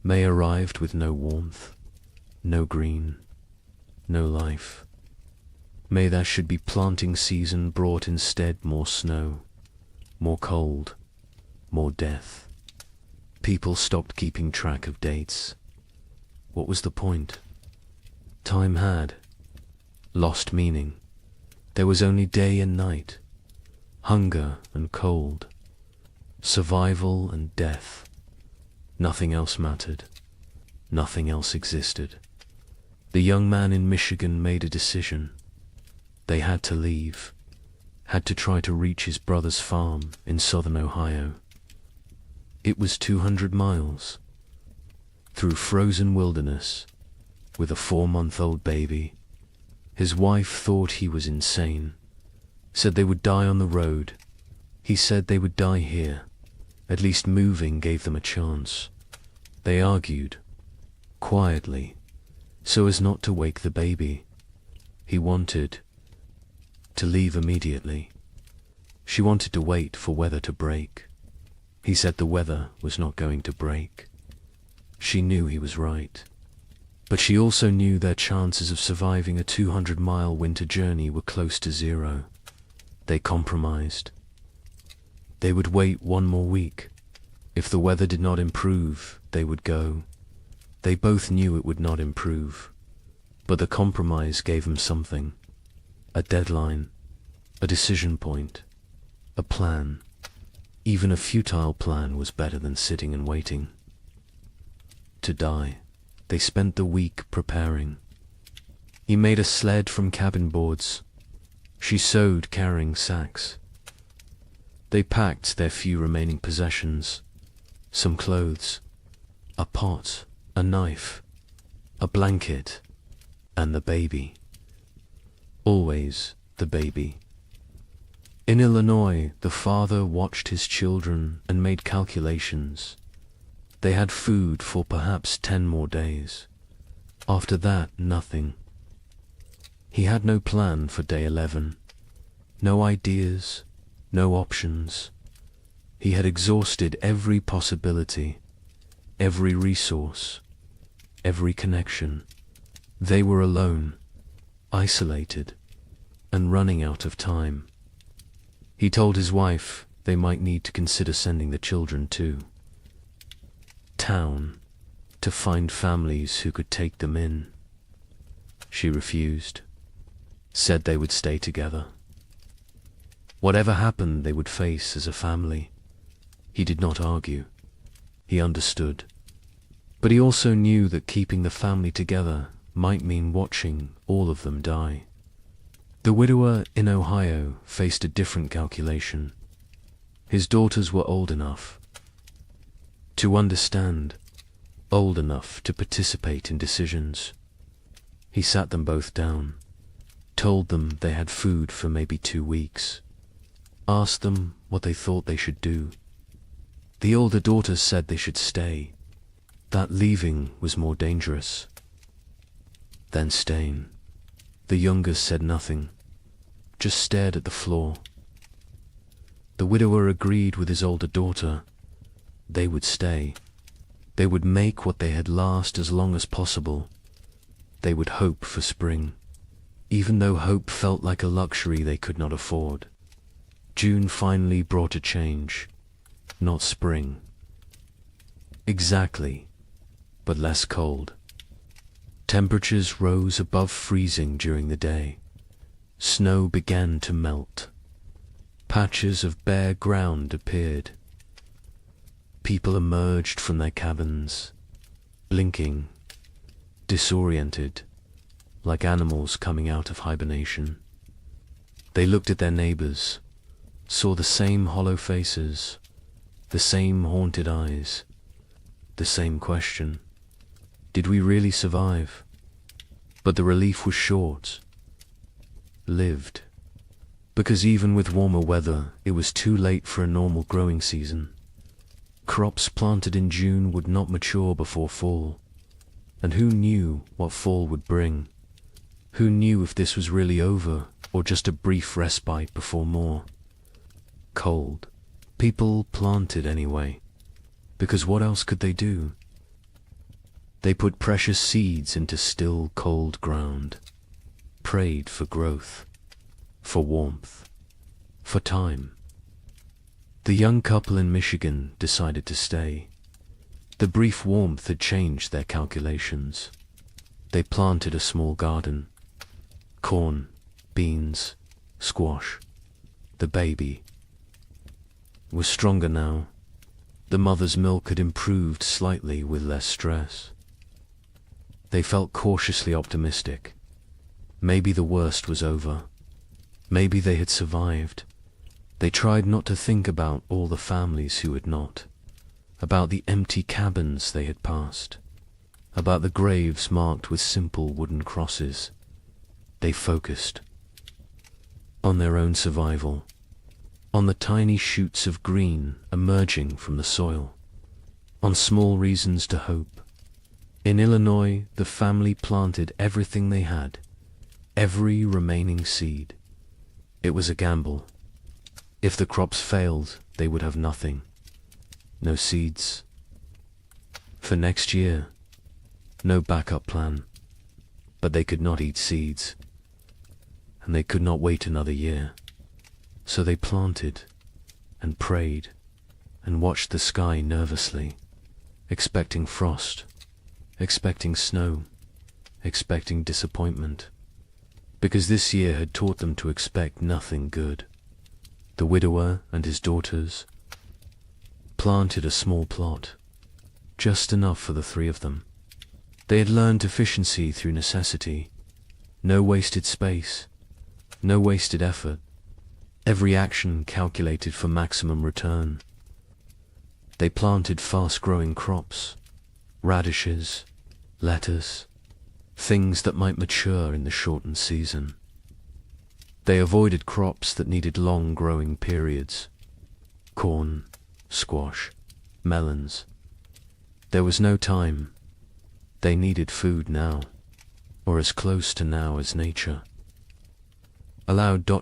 May arrived with no warmth, no green, no life. May there should be planting season brought instead more snow, more cold, more death. People stopped keeping track of dates. What was the point? Time had lost meaning. There was only day and night, hunger and cold, survival and death. Nothing else mattered. Nothing else existed. The young man in Michigan made a decision. They had to leave, had to try to reach his brother's farm in southern Ohio. It was 200 miles, through frozen wilderness, with a 4-month-old baby. His wife thought he was insane, said they would die on the road. He said they would die here. At least moving gave them a chance. They argued, quietly, so as not to wake the baby. He wanted to leave immediately. She wanted to wait for weather to break. He said the weather was not going to break. She knew he was right. But she also knew their chances of surviving a 200-mile winter journey were close to zero. They compromised. They would wait 1 more week. If the weather did not improve, they would go. They both knew it would not improve. But the compromise gave them something. A deadline, a decision point, a plan. Even a futile plan was better than sitting and waiting. To die. They spent the week preparing. He made a sled from cabin boards. She sewed carrying sacks. They packed their few remaining possessions, some clothes, a pot, a knife, a blanket, and the baby. Always the baby. In Illinois, the father watched his children and made calculations. They had food for perhaps 10 more days. After that, nothing. He had no plan for day 11. No ideas, no options. He had exhausted every possibility, every resource, every connection. They were alone, isolated, and running out of time. He told his wife they might need to consider sending the children too. Town, to find families who could take them in. She refused, said they would stay together. Whatever happened, they would face as a family. He did not argue. He understood. But he also knew that keeping the family together might mean watching all of them die. The widower in Ohio faced a different calculation. His daughters were old enough to understand, old enough to participate in decisions. He sat them both down, told them they had food for maybe 2 weeks, asked them what they thought they should do. The older daughters said they should stay, that leaving was more dangerous than staying. The younger said nothing, just stared at the floor. The widower agreed with his older daughter. They would stay. They would make what they had last as long as possible. They would hope for spring, even though hope felt like a luxury they could not afford. June finally brought a change, not spring. Exactly, but less cold. Temperatures rose above freezing during the day. Snow began to melt. Patches of bare ground appeared. People emerged from their cabins, blinking, disoriented, like animals coming out of hibernation. They looked at their neighbors, saw the same hollow faces, the same haunted eyes, the same question. Did we really survive? But the relief was short. Lived. Because even with warmer weather, it was too late for a normal growing season. Crops planted in June would not mature before fall. And who knew what fall would bring? Who knew if this was really over, or just a brief respite before more? Cold. People planted anyway, because what else could they do? They put precious seeds into still, cold ground, prayed for growth, for warmth, for time. The young couple in Michigan decided to stay. The brief warmth had changed their calculations. They planted a small garden. Corn, beans, squash. The baby was stronger now. The mother's milk had improved slightly with less stress. They felt cautiously optimistic. Maybe the worst was over. Maybe they had survived. They tried not to think about all the families who had not, about the empty cabins they had passed, about the graves marked with simple wooden crosses. They focused on their own survival, on the tiny shoots of green emerging from the soil, on small reasons to hope. In Illinois, the family planted everything they had, every remaining seed. It was a gamble. If the crops failed, they would have nothing. No seeds. For next year, no backup plan. But they could not eat seeds, and they could not wait another year. So they planted and prayed and watched the sky nervously, expecting frost, expecting snow, expecting disappointment, because this year had taught them to expect nothing good. The widower and his daughters planted a small plot, just enough for the three of them. They had learned efficiency through necessity, no wasted space, no wasted effort, every action calculated for maximum return. They planted fast-growing crops, radishes, lettuce, things that might mature in the shortened season. They avoided crops that needed long growing periods, corn, squash, melons. There was no time. They needed food now, or as close to now as nature.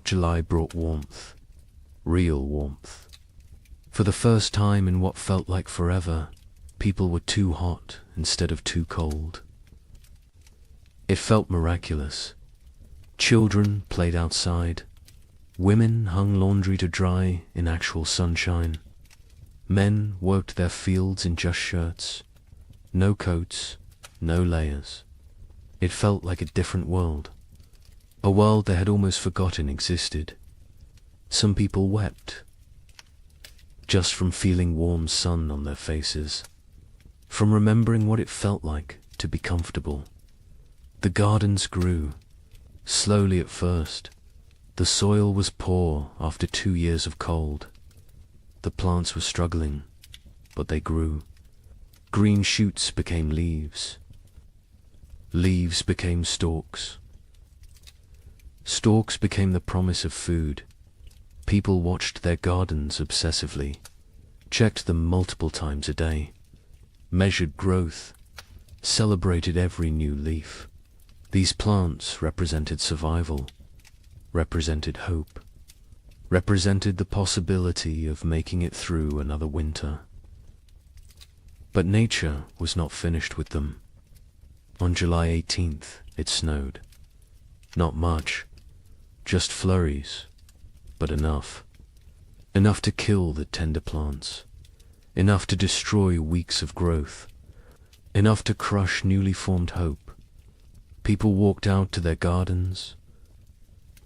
July brought warmth, real warmth. For the first time in what felt like forever, people were too hot instead of too cold. It felt miraculous. Children played outside. Women hung laundry to dry in actual sunshine. Men worked their fields in just shirts. No coats, no layers. It felt like a different world. A world they had almost forgotten existed. Some people wept, just from feeling warm sun on their faces, from remembering what it felt like to be comfortable. The gardens grew, slowly at first. The soil was poor after 2 years of cold. The plants were struggling, but they grew. Green shoots became leaves. Leaves became stalks. Stalks became the promise of food. People watched their gardens obsessively, checked them multiple times a day, measured growth, celebrated every new leaf. These plants represented survival, represented hope, represented the possibility of making it through another winter. But nature was not finished with them. On July 18th, it snowed. Not much, just flurries, but enough. Enough to kill the tender plants, enough to destroy weeks of growth, enough to crush newly formed hope. People walked out to their gardens.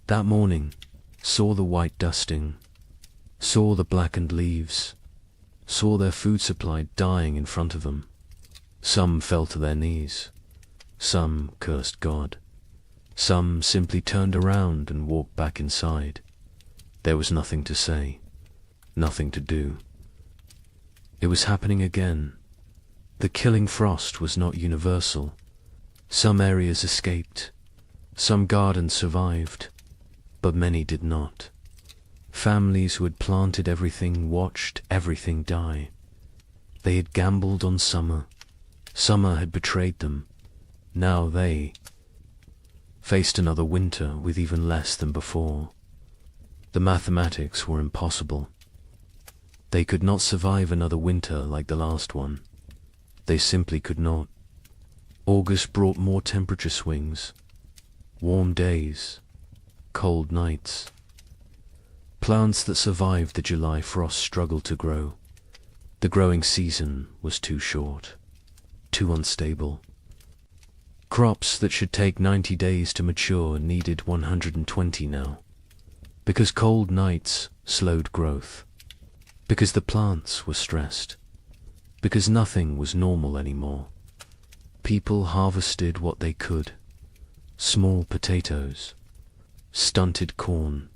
That morning, saw the white dusting, saw the blackened leaves, saw their food supply dying in front of them. Some fell to their knees. Some cursed God. Some simply turned around and walked back inside. There was nothing to say, nothing to do. It was happening again. The killing frost was not universal. Some areas escaped. Some gardens survived, but many did not. Families who had planted everything watched everything die. They had gambled on summer. Summer had betrayed them. Now they faced another winter with even less than before. The mathematics were impossible. They could not survive another winter like the last one. They simply could not. August brought more temperature swings, warm days, cold nights. Plants that survived the July frost struggled to grow. The growing season was too short, too unstable. Crops that should take 90 days to mature needed 120 now. because cold nights slowed growth, because the plants were stressed, because nothing was normal anymore. People harvested what they could: small potatoes, stunted corn,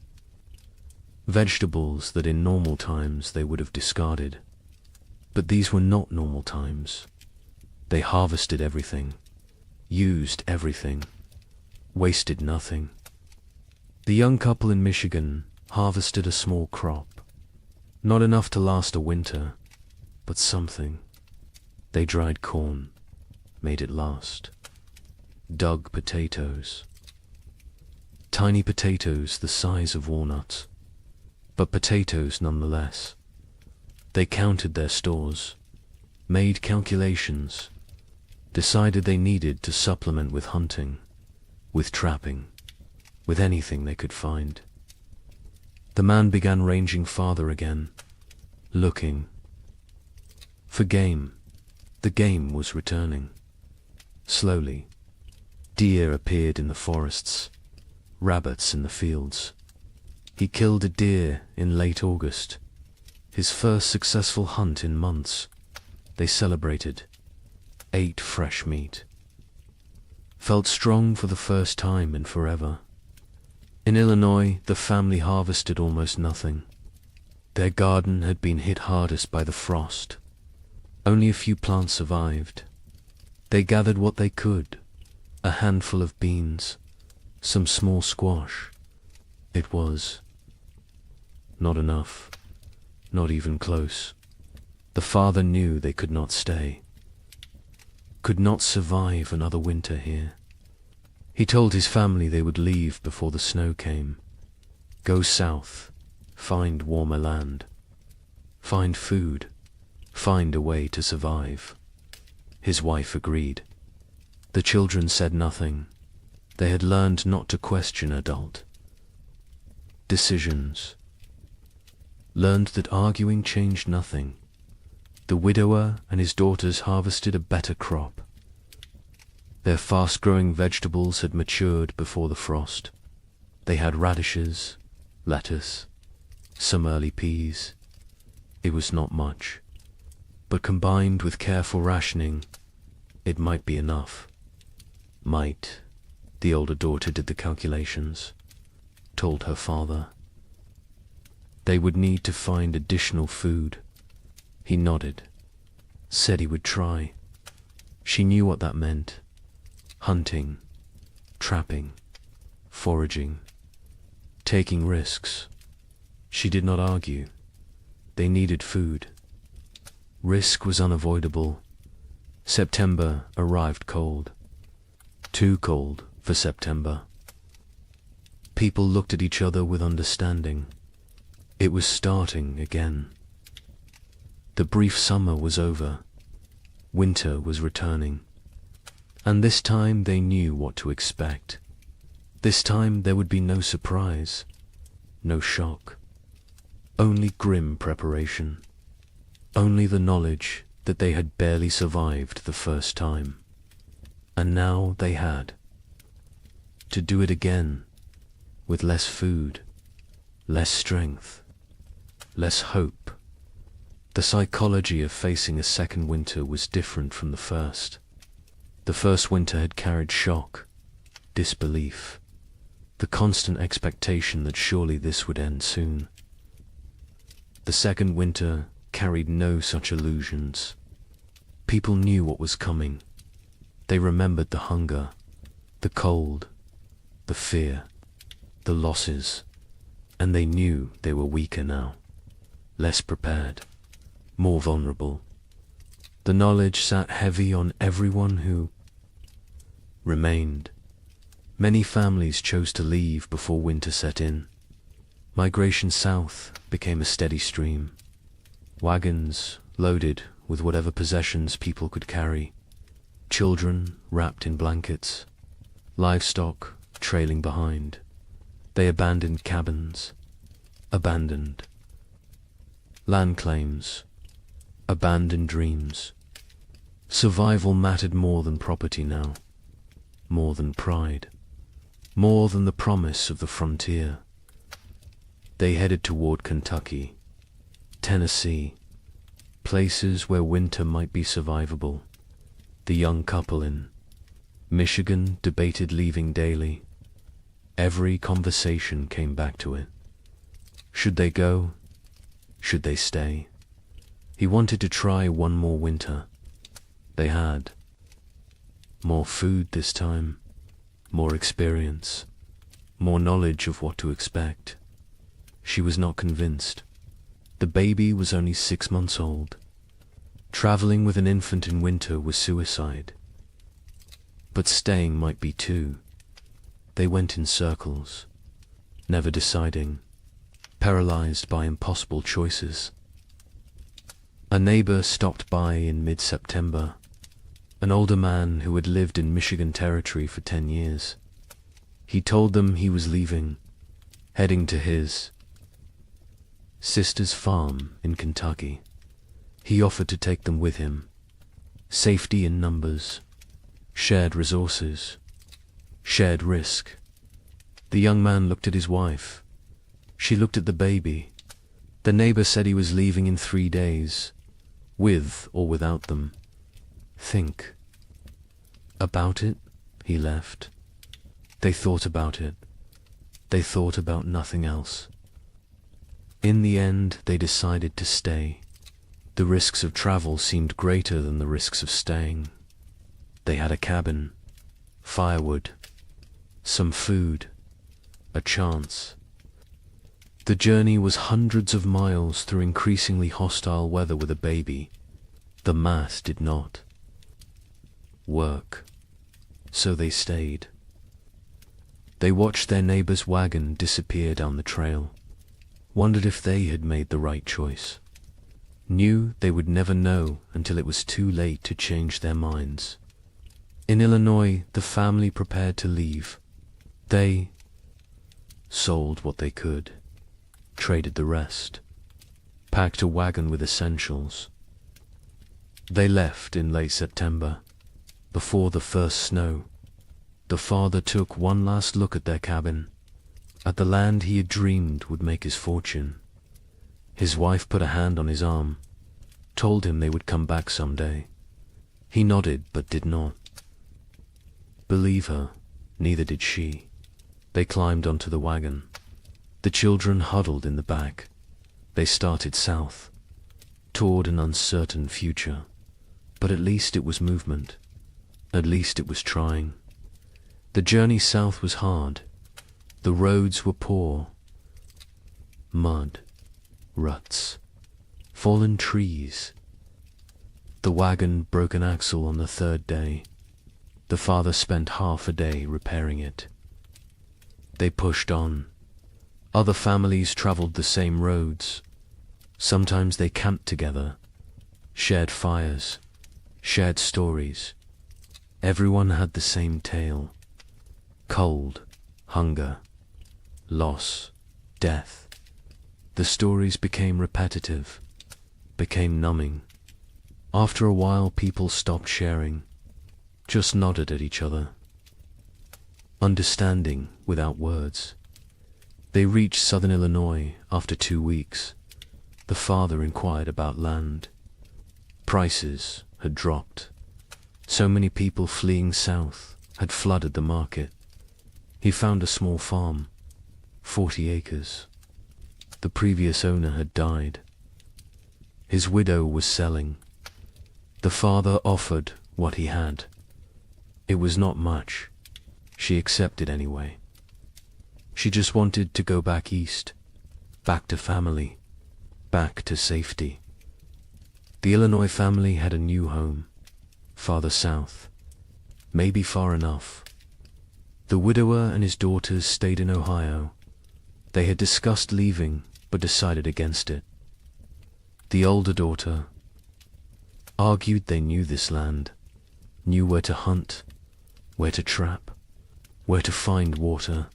vegetables that in normal times they would have discarded. But these were not normal times. They harvested everything, used everything, wasted nothing. The young couple in Michigan harvested a small crop, not enough to last a winter, but something. They dried corn, made it last. Dug potatoes. Tiny potatoes the size of walnuts, but potatoes nonetheless. They counted their stores, made calculations, decided they needed to supplement with hunting, with trapping, with anything they could find. The man began ranging farther again, looking for game. The game was returning. Slowly, deer appeared in the forests, rabbits in the fields. He killed a deer in late August, his first successful hunt in months. They celebrated, ate fresh meat, felt strong for the first time in forever. In Illinois, the family harvested almost nothing. Their garden had been hit hardest by the frost. Only a few plants survived. They gathered what they could: a handful of beans, some small squash. It was not enough, not even close. The father knew they could not stay, could not survive another winter here. He told his family they would leave before the snow came, go south, find warmer land, find food, find a way to survive. His wife agreed. The children said nothing. They had learned not to question adult decisions, learned that arguing changed nothing. The widower and his daughters harvested a better crop. Their fast-growing vegetables had matured before the frost. They had radishes, lettuce, some early peas. It was not much, but combined with careful rationing, it might be enough. Might. The older daughter did the calculations, told her father. They would need to find additional food. He nodded, said he would try. She knew what that meant: hunting, trapping, foraging, taking risks. She did not argue. They needed food. Risk was unavoidable. September arrived cold. Too cold for September. People looked at each other with understanding. It was starting again. The brief summer was over. Winter was returning. And this time they knew what to expect. This time there would be no surprise, no shock. Only grim preparation. Only the knowledge that they had barely survived the first time. And now they had to do it again, with less food, less strength, less hope. The psychology of facing a second winter was different from the first. The first winter had carried shock, disbelief, the constant expectation that surely this would end soon. The second winter carried no such illusions. People knew what was coming. They remembered the hunger, the cold, the fear, the losses, and they knew they were weaker now, less prepared, more vulnerable. The knowledge sat heavy on everyone who remained. Many families chose to leave before winter set in. Migration south became a steady stream. Wagons loaded with whatever possessions people could carry. Children wrapped in blankets. Livestock trailing behind. They abandoned cabins. Abandoned land claims. Abandoned dreams. Survival mattered more than property now. More than pride. More than the promise of the frontier. They headed toward Kentucky, Tennessee, places where winter might be survivable. The young couple in Michigan debated leaving daily. Every conversation came back to it. Should they go? Should they stay? He wanted to try one more winter. They had more food this time, more experience, more knowledge of what to expect. She was not convinced. The baby was only 6 months old. Traveling with an infant in winter was suicide. But staying might be too. They went in circles, never deciding, paralyzed by impossible choices. A neighbor stopped by in mid-September, an older man who had lived in Michigan Territory for 10 years. He told them he was leaving, heading to his sister's farm in Kentucky. He offered to take them with him. Safety in numbers, shared resources, shared risk. The young man looked at his wife. She looked at the baby. The neighbor said he was leaving in 3 days, with or without them. Think about it. He left. They thought about it. They thought about nothing else. In the end, they decided to stay. The risks of travel seemed greater than the risks of staying. They had a cabin, firewood, some food, a chance. The journey was hundreds of miles through increasingly hostile weather with a baby. The math did not work, so they stayed. They watched their neighbor's wagon disappear down the trail, wondered if they had made the right choice, knew they would never know until it was too late to change their minds. In Illinois, the family prepared to leave. They sold what they could, traded the rest, packed a wagon with essentials. They left in late September, before the first snow. The father took one last look at their cabin, at the land he had dreamed would make his fortune. His wife put a hand on his arm, told him they would come back someday. He nodded but did not believe her. Neither did she. They climbed onto the wagon. The children huddled in the back. They started south, toward an uncertain future. But at least it was movement. At least it was trying. The journey south was hard. The roads were poor. Mud, ruts, fallen trees. The wagon broke an axle on the 3rd day. The father spent half a day repairing it. They pushed on. Other families traveled the same roads. Sometimes they camped together, shared fires, shared stories. Everyone had the same tale. Cold, hunger, loss, death. The stories became repetitive, became numbing. After a while, people stopped sharing, just nodded at each other, understanding without words. They reached southern Illinois after 2 weeks. The father inquired about land. Prices had dropped. So many people fleeing south had flooded the market. He found a small farm, 40 acres. The previous owner had died. His widow was selling. The father offered what he had. It was not much. She accepted anyway. She just wanted to go back east, back to family, back to safety. The Illinois family had a new home, farther south, maybe far enough. The widower and his daughters stayed in Ohio. They had discussed leaving, but decided against it. The older daughter argued they knew this land, knew where to hunt, where to trap, where to find water.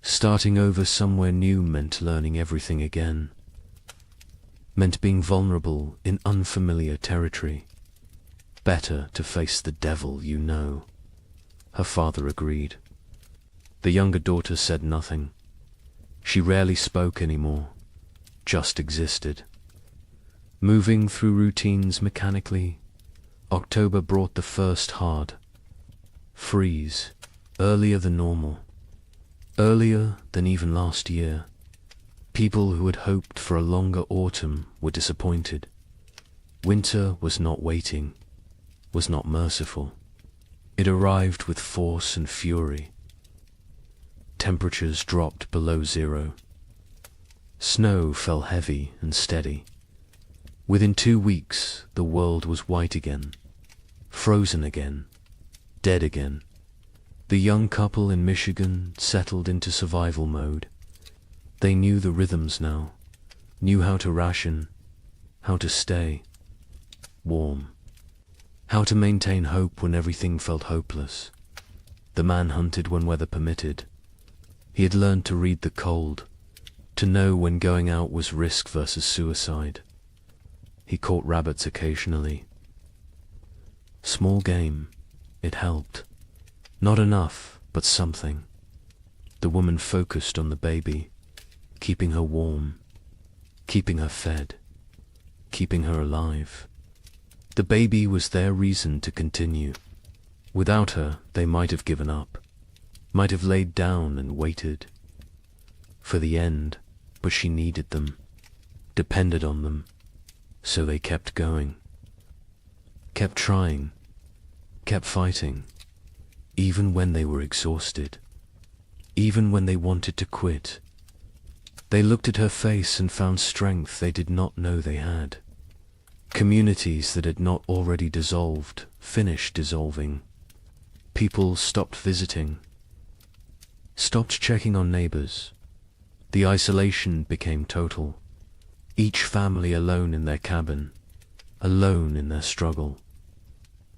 Starting over somewhere new meant learning everything again, meant being vulnerable in unfamiliar territory. Better to face the devil you know. Her father agreed. The younger daughter said nothing. She rarely spoke anymore, just existed. Moving through routines mechanically, October brought the first hard freeze, earlier than normal, earlier than even last year. People who had hoped for a longer autumn were disappointed. Winter was not waiting, was not merciful. It arrived with force and fury. Temperatures dropped below zero. Snow fell heavy and steady. Within 2 weeks, the world was white again, frozen again, dead again. The young couple in Michigan settled into survival mode. They knew the rhythms now, knew how to ration, how to stay warm, how to maintain hope when everything felt hopeless. The man hunted when weather permitted. He had learned to read the cold, to know when going out was risk versus suicide. He caught rabbits occasionally. Small game, it helped. Not enough, but something. The woman focused on the baby, keeping her warm, keeping her fed, keeping her alive. The baby was their reason to continue. Without her, they might have given up, might have laid down and waited for the end, but she needed them, depended on them, so they kept going, kept trying, kept fighting, even when they were exhausted, even when they wanted to quit. They looked at her face and found strength they did not know they had. Communities that had not already dissolved finished dissolving. People stopped visiting, stopped checking on neighbors. The isolation became total. Each family alone in their cabin, alone in their struggle,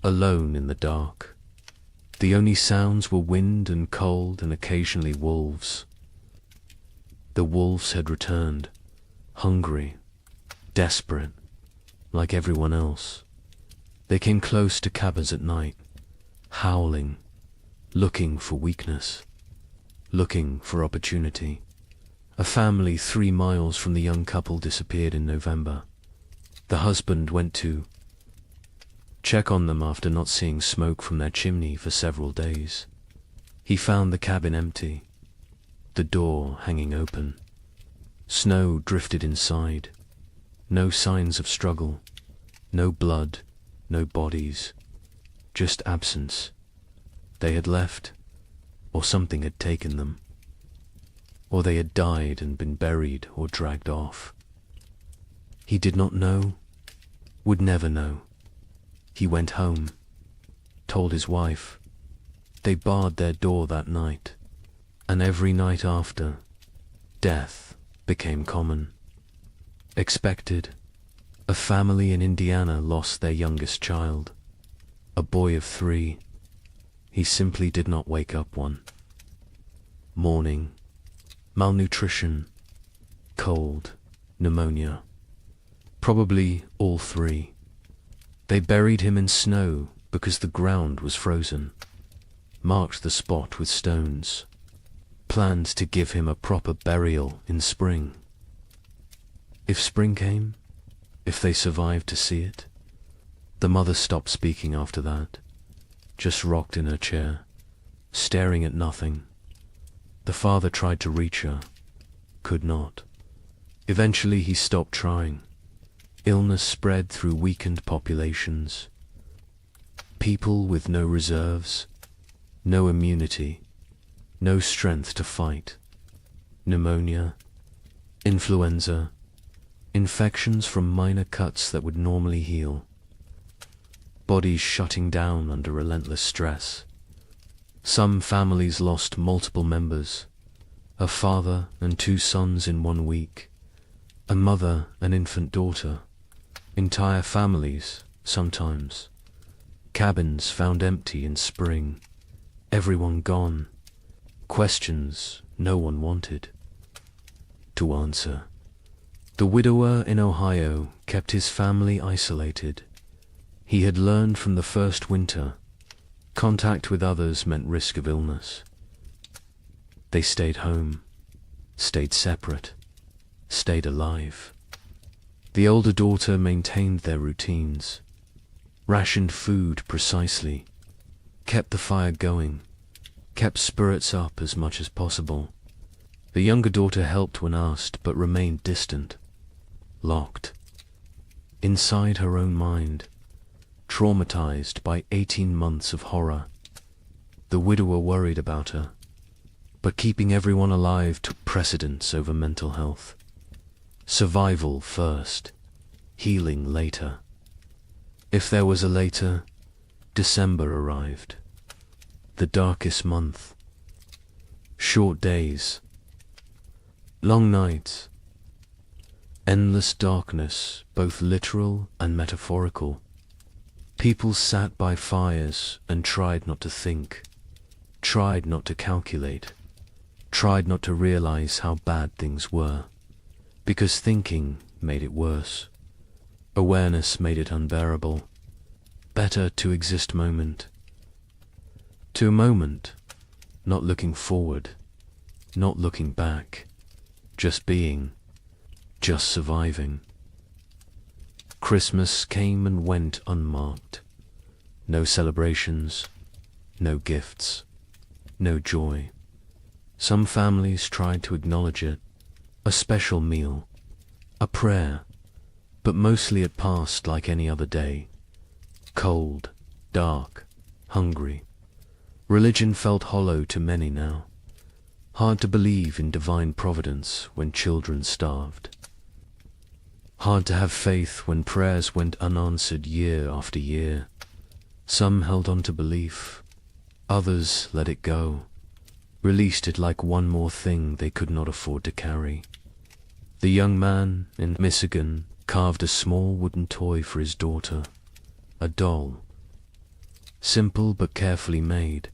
alone in the dark. The only sounds were wind and cold and occasionally wolves. The wolves had returned, hungry, desperate, like everyone else. They came close to cabins at night, howling, looking for weakness, looking for opportunity. A family 3 miles from the young couple disappeared in November. The husband went to check on them after not seeing smoke from their chimney for several days. He found the cabin empty, the door hanging open. Snow drifted inside. No signs of struggle, no blood, no bodies, just absence. They had left, or something had taken them, or they had died and been buried or dragged off. He did not know, would never know. He went home, told his wife. They barred their door that night, and every night after, death became common. Expected. A family in Indiana lost their youngest child, a boy of 3. He simply did not wake up one. Mourning, malnutrition, cold, pneumonia. Probably all 3. They buried him in snow because the ground was frozen, marked the spot with stones, planned to give him a proper burial in spring. If spring came, if they survived to see it. The mother stopped speaking after that, just rocked in her chair, staring at nothing. The father tried to reach her, could not. Eventually he stopped trying. Illness spread through weakened populations. People with no reserves, no immunity, no strength to fight. Pneumonia, influenza, infections from minor cuts that would normally heal. Bodies shutting down under relentless stress. Some families lost multiple members, a father and 2 sons in 1 week, a mother and infant daughter, entire families, sometimes. Cabins found empty in spring, everyone gone, questions no one wanted to answer. The widower in Ohio kept his family isolated. He had learned from the first winter, contact with others meant risk of illness. They stayed home, stayed separate, stayed alive. The older daughter maintained their routines, rationed food precisely, kept the fire going, kept spirits up as much as possible. The younger daughter helped when asked, but remained distant, locked, inside her own mind, traumatized by 18 months of horror. The widower worried about her, but keeping everyone alive took precedence over mental health. Survival first, healing later. If there was a later, December arrived. The darkest month. Short days. Long nights. Endless darkness, both literal and metaphorical. People sat by fires and tried not to think, tried not to calculate, tried not to realize how bad things were, because thinking made it worse. Awareness made it unbearable. Better to exist moment to moment, not looking forward, not looking back, just being, just surviving. Christmas came and went unmarked. No celebrations, no gifts, no joy. Some families tried to acknowledge it, a special meal, a prayer, but mostly it passed like any other day. Cold, dark, hungry. Religion felt hollow to many now. Hard to believe in divine providence when children starved. Hard to have faith when prayers went unanswered year after year. Some held on to belief, others let it go, released it like one more thing they could not afford to carry. The young man in Michigan carved a small wooden toy for his daughter, a doll. Simple but carefully made.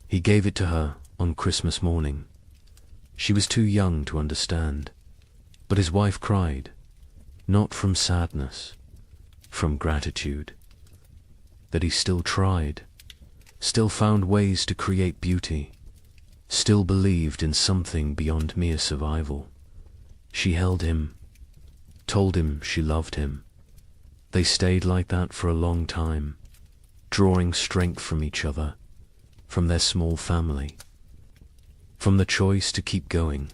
He gave it to her on Christmas morning. She was too young to understand, but his wife cried, not from sadness, from gratitude, that he still tried, still found ways to create beauty, still believed in something beyond mere survival. She held him, told him she loved him. They stayed like that for a long time, drawing strength from each other, from their small family, from the choice to keep going.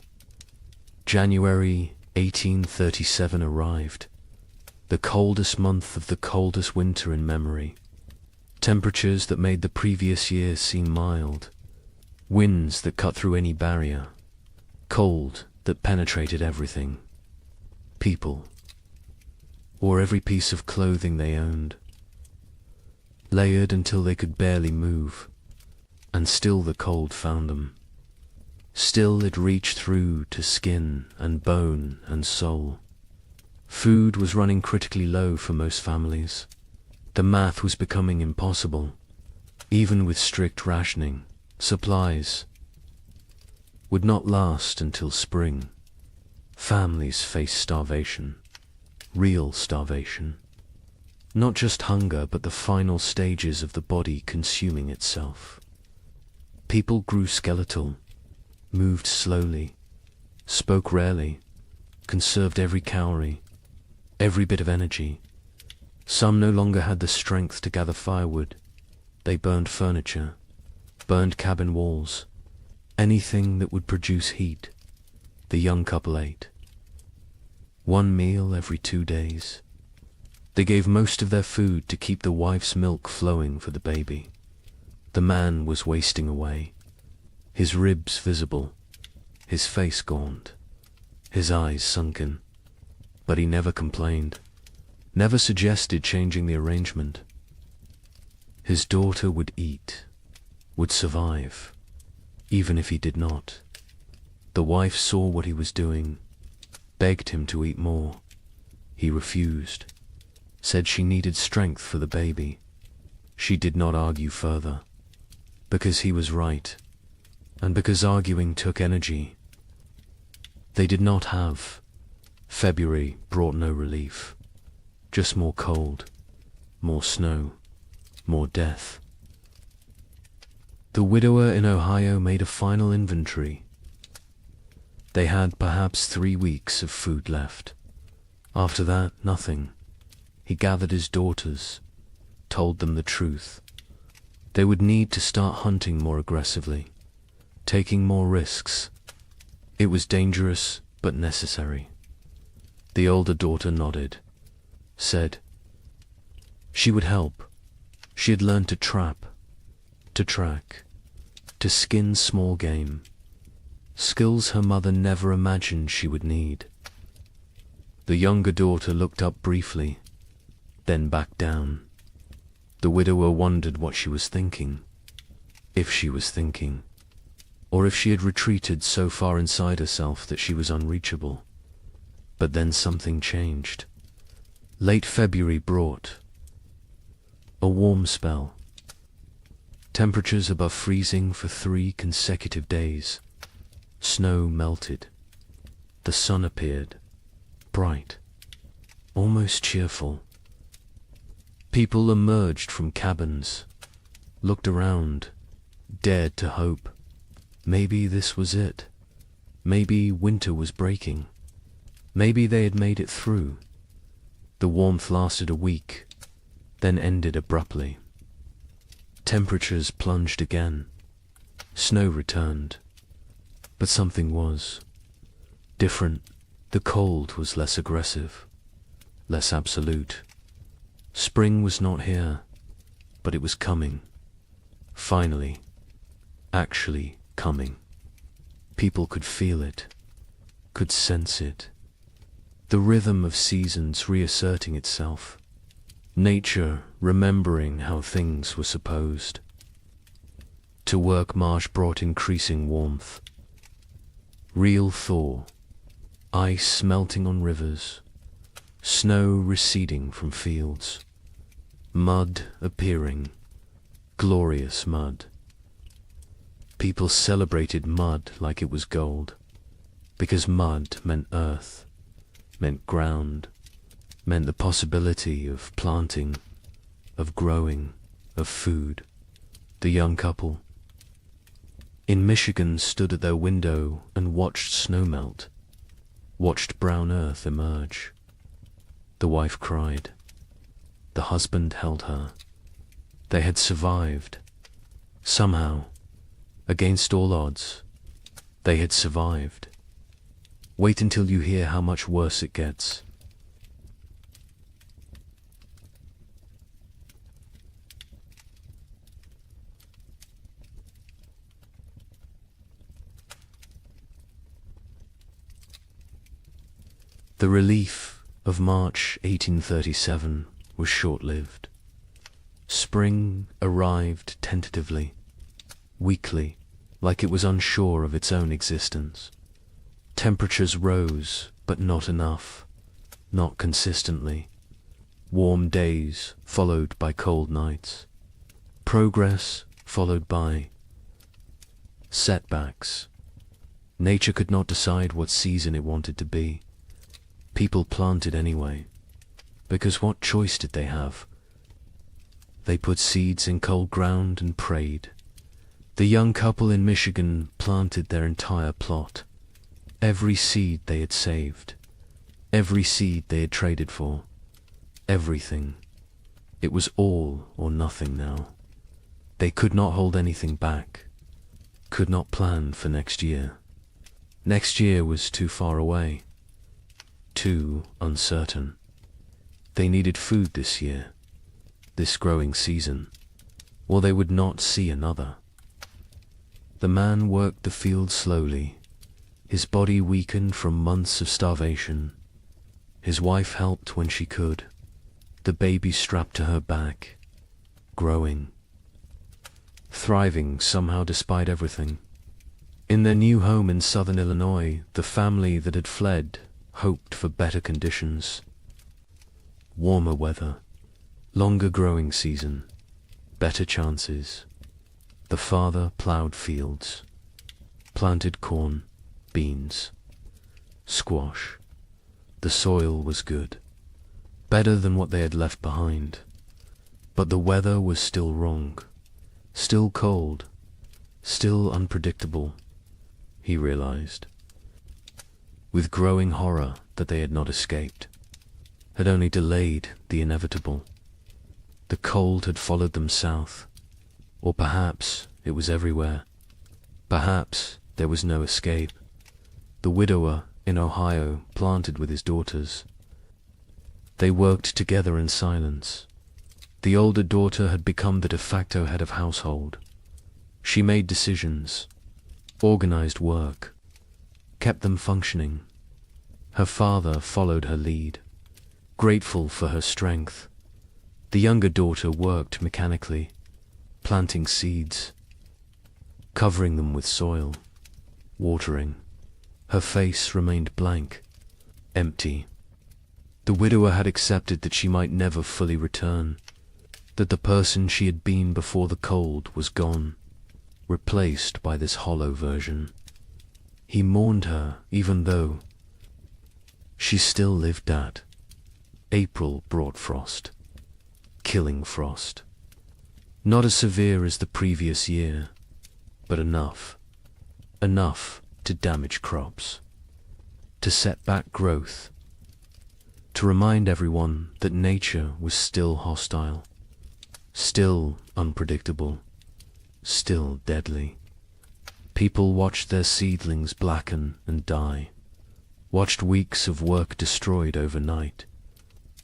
January 1837 arrived, the coldest month of the coldest winter in memory. Temperatures that made the previous year seem mild, winds that cut through any barrier, cold that penetrated everything. People, or every piece of clothing they owned, layered until they could barely move, and still the cold found them. Still it reached through to skin and bone and soul. Food was running critically low for most families. The math was becoming impossible. Even with strict rationing, supplies would not last until spring. Families faced starvation, real starvation. Not just hunger, but the final stages of the body consuming itself. People grew skeletal, moved slowly, spoke rarely, conserved every calorie, every bit of energy. Some no longer had the strength to gather firewood. They burned furniture, burned cabin walls, anything that would produce heat. The young couple ate. One meal every 2 days. They gave most of their food to keep the wife's milk flowing for the baby. The man was wasting away, his ribs visible, his face gaunt, his eyes sunken. But he never complained, never suggested changing the arrangement. His daughter would eat, would survive, even if he did not. The wife saw what he was doing, begged him to eat more. He refused, said she needed strength for the baby. She did not argue further, because he was right, and because arguing took energy. They did not have. February brought no relief, just more cold, more snow, more death. The widower in Ohio made a final inventory. They had perhaps 3 weeks of food left. After that, nothing. He gathered his daughters, told them the truth. They would need to start hunting more aggressively, taking more risks. It was dangerous, but necessary. The older daughter nodded, said she would help. She had learned to trap, to track, to skin small game, skills her mother never imagined she would need. The younger daughter looked up briefly, then back down. The widower wondered what she was thinking, if she was thinking, or if she had retreated so far inside herself that she was unreachable. But then something changed. Late February brought a warm spell. Temperatures above freezing for 3 consecutive days. Snow melted. The sun appeared, bright, almost cheerful. People emerged from cabins, looked around, dared to hope. Maybe this was it. Maybe winter was breaking. Maybe they had made it through. The warmth lasted a week, then ended abruptly. Temperatures plunged again. Snow returned. But something was different. The cold was less aggressive, less absolute. Spring was not here, but it was coming. Finally, actually coming. People could feel it, could sense it. The rhythm of seasons reasserting itself. Nature remembering how things were supposed. To work marsh brought increasing warmth. Real thaw. Ice melting on rivers. Snow receding from fields. Mud appearing. Glorious mud. People celebrated mud like it was gold, because mud meant earth, meant ground, meant the possibility of planting, of growing, of food. The young couple in Michigan stood at their window and watched snow melt, watched brown earth emerge. The wife cried. The husband held her. They had survived. Somehow, against all odds, they had survived. Wait until you hear how much worse it gets. The relief of March 1837 was short-lived. Spring arrived tentatively, weakly, like it was unsure of its own existence. Temperatures rose, but not enough, not consistently. Warm days followed by cold nights. Progress followed by setbacks. Nature could not decide what season it wanted to be. People planted anyway, because what choice did they have? They put seeds in cold ground and prayed. The young couple in Michigan planted their entire plot. Every seed they had saved, every seed they had traded for, everything. It was all or nothing now. They could not hold anything back, could not plan for next year. Next year was too far away, too uncertain. They needed food this year, this growing season, or they would not see another. The man worked the field slowly, his body weakened from months of starvation. His wife helped when she could, the baby strapped to her back, growing, thriving somehow despite everything. In their new home in southern Illinois, the family that had fled hoped for better conditions. Warmer weather, longer growing season, better chances. The father plowed fields, planted corn, beans, squash. The soil was good, better than what they had left behind. But the weather was still wrong, still cold, still unpredictable, he realized. with growing horror that they had not escaped, had only delayed the inevitable. The cold had followed them south, or perhaps it was everywhere. Perhaps there was no escape. The widower in Ohio planted with his daughters. They worked together in silence. The older daughter had become the de facto head of household. She made decisions, organized work, kept them functioning. Her father followed her lead, grateful for her strength. The younger daughter worked mechanically, planting seeds, covering them with soil, watering. Her face remained blank, empty. The widower had accepted that she might never fully return, that the person she had been before the cold was gone, replaced by this hollow version. He mourned her even though she still lived at. April brought frost, killing frost. Not as severe as the previous year, but enough to damage crops, to set back growth, to remind everyone that nature was still hostile, still unpredictable, still deadly. People watched their seedlings blacken and die, watched weeks of work destroyed overnight.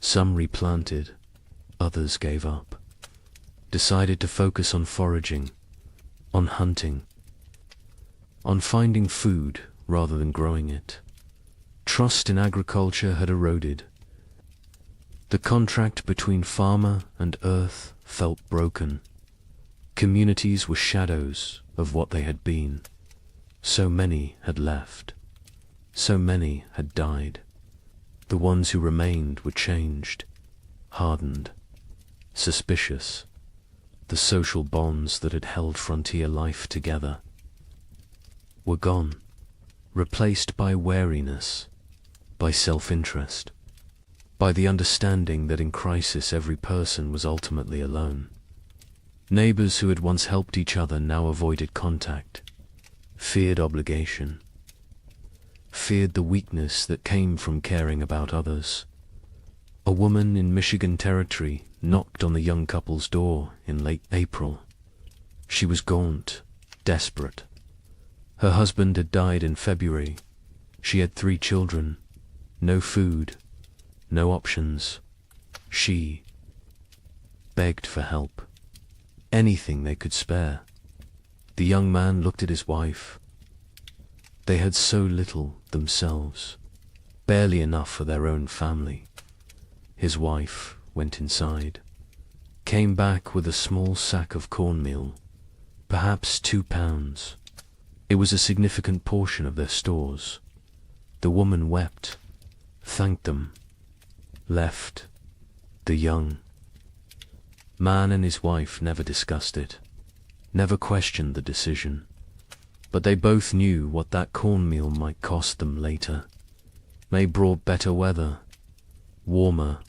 Some replanted, others gave up, decided to focus on foraging, on hunting, on finding food rather than growing it. Trust in agriculture had eroded. The contract between farmer and earth felt broken. Communities were shadows of what they had been. So many had left. So many had died. The ones who remained were changed, hardened, suspicious. The social bonds that had held frontier life together were gone, replaced by wariness, by self-interest, by the understanding that in crisis every person was ultimately alone. Neighbors who had once helped each other now avoided contact, feared obligation, feared the weakness that came from caring about others. A woman in Michigan Territory knocked on the young couple's door in late April. She was gaunt, desperate. Her husband had died in February. She had 3 children, no food, no options. She begged for help, anything they could spare. The young man looked at his wife. They had so little themselves, barely enough for their own family. His wife went inside, came back with a small sack of cornmeal, perhaps 2 pounds. It was a significant portion of their stores. The woman wept, thanked them, left. The young man and his wife never discussed it, never questioned the decision, but they both knew what that cornmeal might cost them later. May brought better weather, warmer,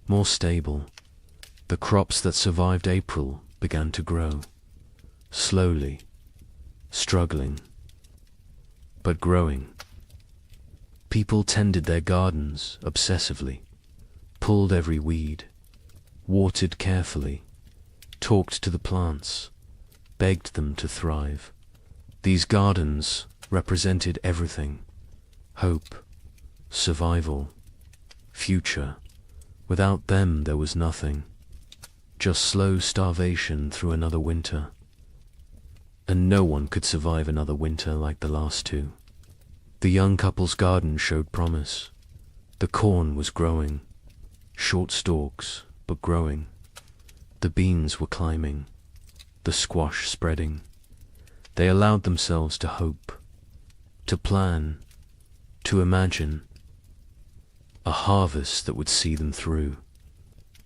more stable. The crops that survived April began to grow, slowly, struggling, but growing. People tended their gardens obsessively, pulled every weed, watered carefully, talked to the plants, begged them to thrive. These gardens represented everything: hope, survival, future. Without them there was nothing, just slow starvation through another winter. And no one could survive another winter like the last 2. The young couple's garden showed promise. The corn was growing, short stalks, but growing. The beans were climbing, the squash spreading. They allowed themselves to hope, to plan, to imagine a harvest that would see them through.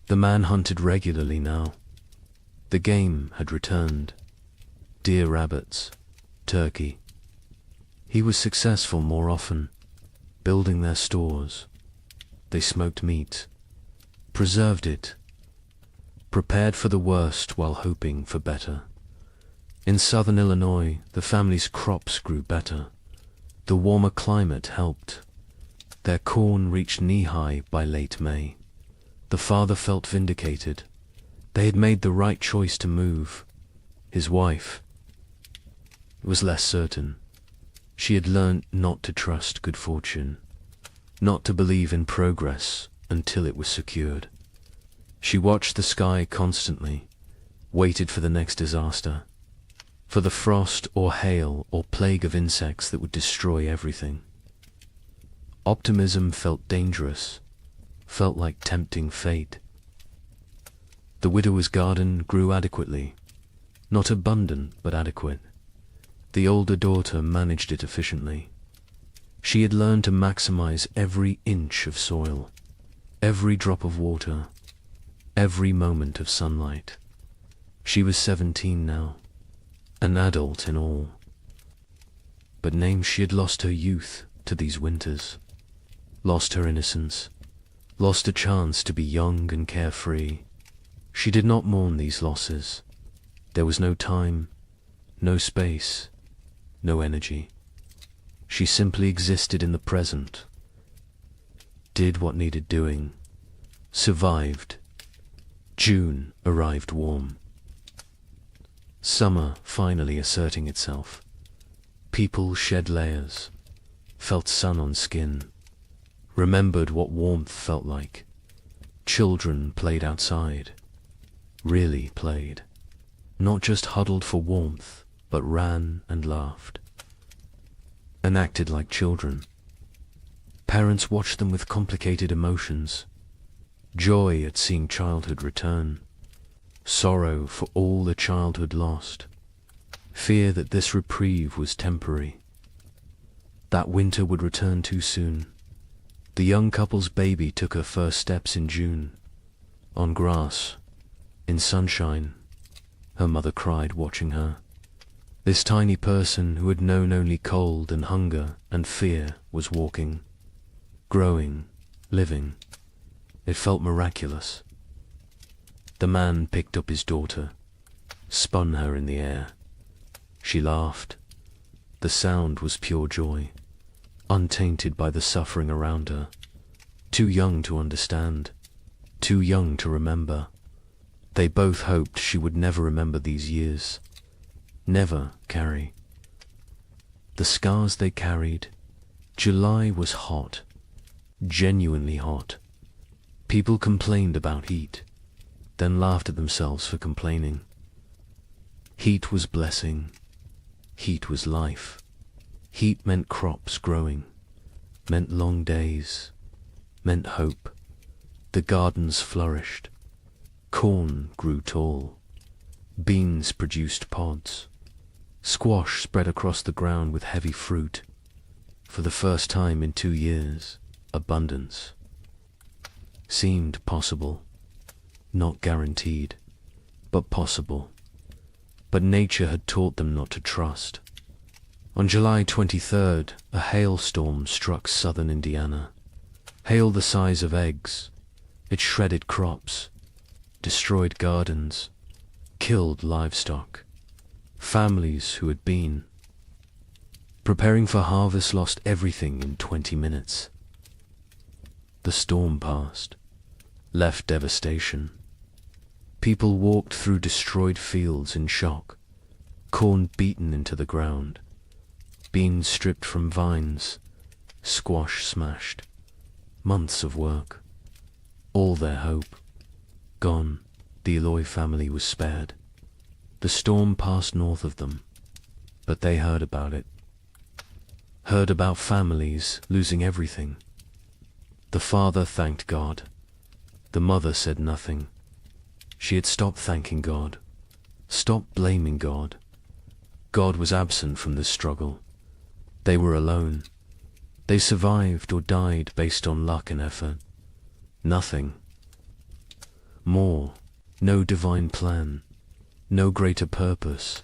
The man hunted regularly now. The game had returned. Deer, rabbits, turkey. He was successful more often, building their stores. They smoked meat, preserved it, prepared for the worst while hoping for better. In southern Illinois, the family's crops grew better. The warmer climate helped. Their corn reached knee-high by late May. The father felt vindicated. They had made the right choice to move. His wife was less certain. She had learned not to trust good fortune, not to believe in progress until it was secured. She watched the sky constantly, waited for the next disaster, for the frost or hail or plague of insects that would destroy everything. Optimism felt dangerous, felt like tempting fate. The widower's garden grew adequately, not abundant but adequate. The older daughter managed it efficiently. She had learned to maximize every inch of soil, every drop of water, every moment of sunlight. She was 17 now, an adult in all. But names she had lost her youth to these winters, lost her innocence, lost a chance to be young and carefree. She did not mourn these losses. There was no time, no space, no energy. She simply existed in the present, did what needed doing, survived. June arrived warm. Summer finally asserting itself. People shed layers, felt sun on skin, remembered what warmth felt like. Children played outside, really played, not just huddled for warmth, but ran and laughed, and acted like children. Parents watched them with complicated emotions, joy at seeing childhood return, sorrow for all the childhood lost, fear that this reprieve was temporary, that winter would return too soon. The young couple's baby took her first steps in June, on grass, in sunshine. Her mother cried watching her. This tiny person who had known only cold and hunger and fear was walking, growing, living. It felt miraculous. The man picked up his daughter, spun her in the air. She laughed. The sound was pure joy, untainted by the suffering around her. Too young to understand, too young to remember. They both hoped she would never remember these years, never carry the scars they carried. July was hot, genuinely hot. People complained about heat, then laughed at themselves for complaining. Heat was blessing. Heat was life. Heat meant crops growing, meant long days, meant hope. The gardens flourished. Corn grew tall. Beans produced pods. Squash spread across the ground with heavy fruit. For the first time in 2 years, abundance seemed possible. Not guaranteed, but possible. But nature had taught them not to trust. On July 23rd, a hailstorm struck southern Indiana. Hail the size of eggs. It shredded crops, destroyed gardens, killed livestock. Families who had been preparing for harvest lost everything in 20 minutes. The storm passed, left devastation. People walked through destroyed fields in shock, corn beaten into the ground, beans stripped from vines, squash smashed. Months of work, all their hope, gone. The Eloy family was spared. The storm passed north of them, but they heard about it. Heard about families losing everything. The father thanked God. The mother said nothing. She had stopped thanking God, stopped blaming God. God was absent from this struggle. They were alone. They survived or died based on luck and effort. Nothing more, no divine plan, no greater purpose,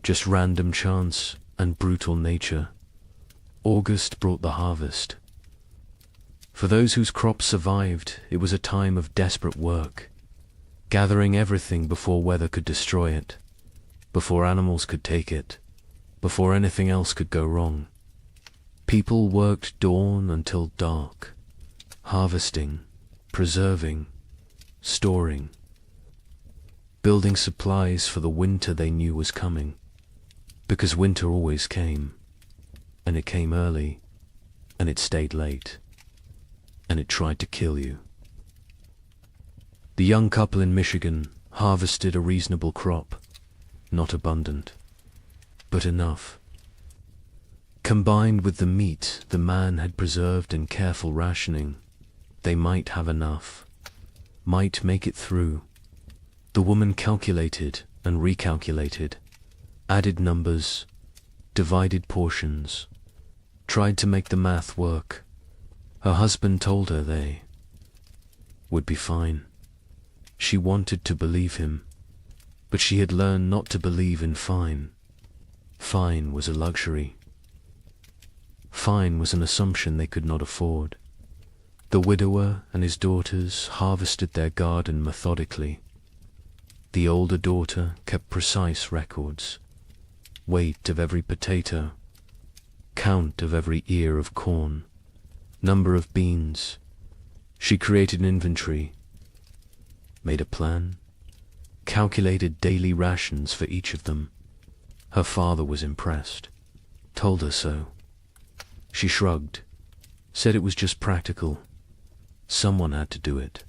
just random chance and brutal nature. August brought the harvest. For those whose crops survived, it was a time of desperate work, gathering everything before weather could destroy it, before animals could take it, before anything else could go wrong. People worked dawn until dark, harvesting, preserving, storing, building supplies for the winter they knew was coming, because winter always came, and it came early, and it stayed late, and it tried to kill you. The young couple in Michigan harvested a reasonable crop, not abundant, but enough. Combined with the meat the man had preserved in careful rationing, they might have enough, might make it through. The woman calculated and recalculated, added numbers, divided portions, tried to make the math work. Her husband told her they would be fine. She wanted to believe him, but she had learned not to believe in fine. Fine was a luxury. Fine was an assumption they could not afford. The widower and his daughters harvested their garden methodically. The older daughter kept precise records, weight of every potato, count of every ear of corn, number of beans. She created an inventory, made a plan, calculated daily rations for each of them. Her father was impressed, told her so. She shrugged, said it was just practical. Someone had to do it.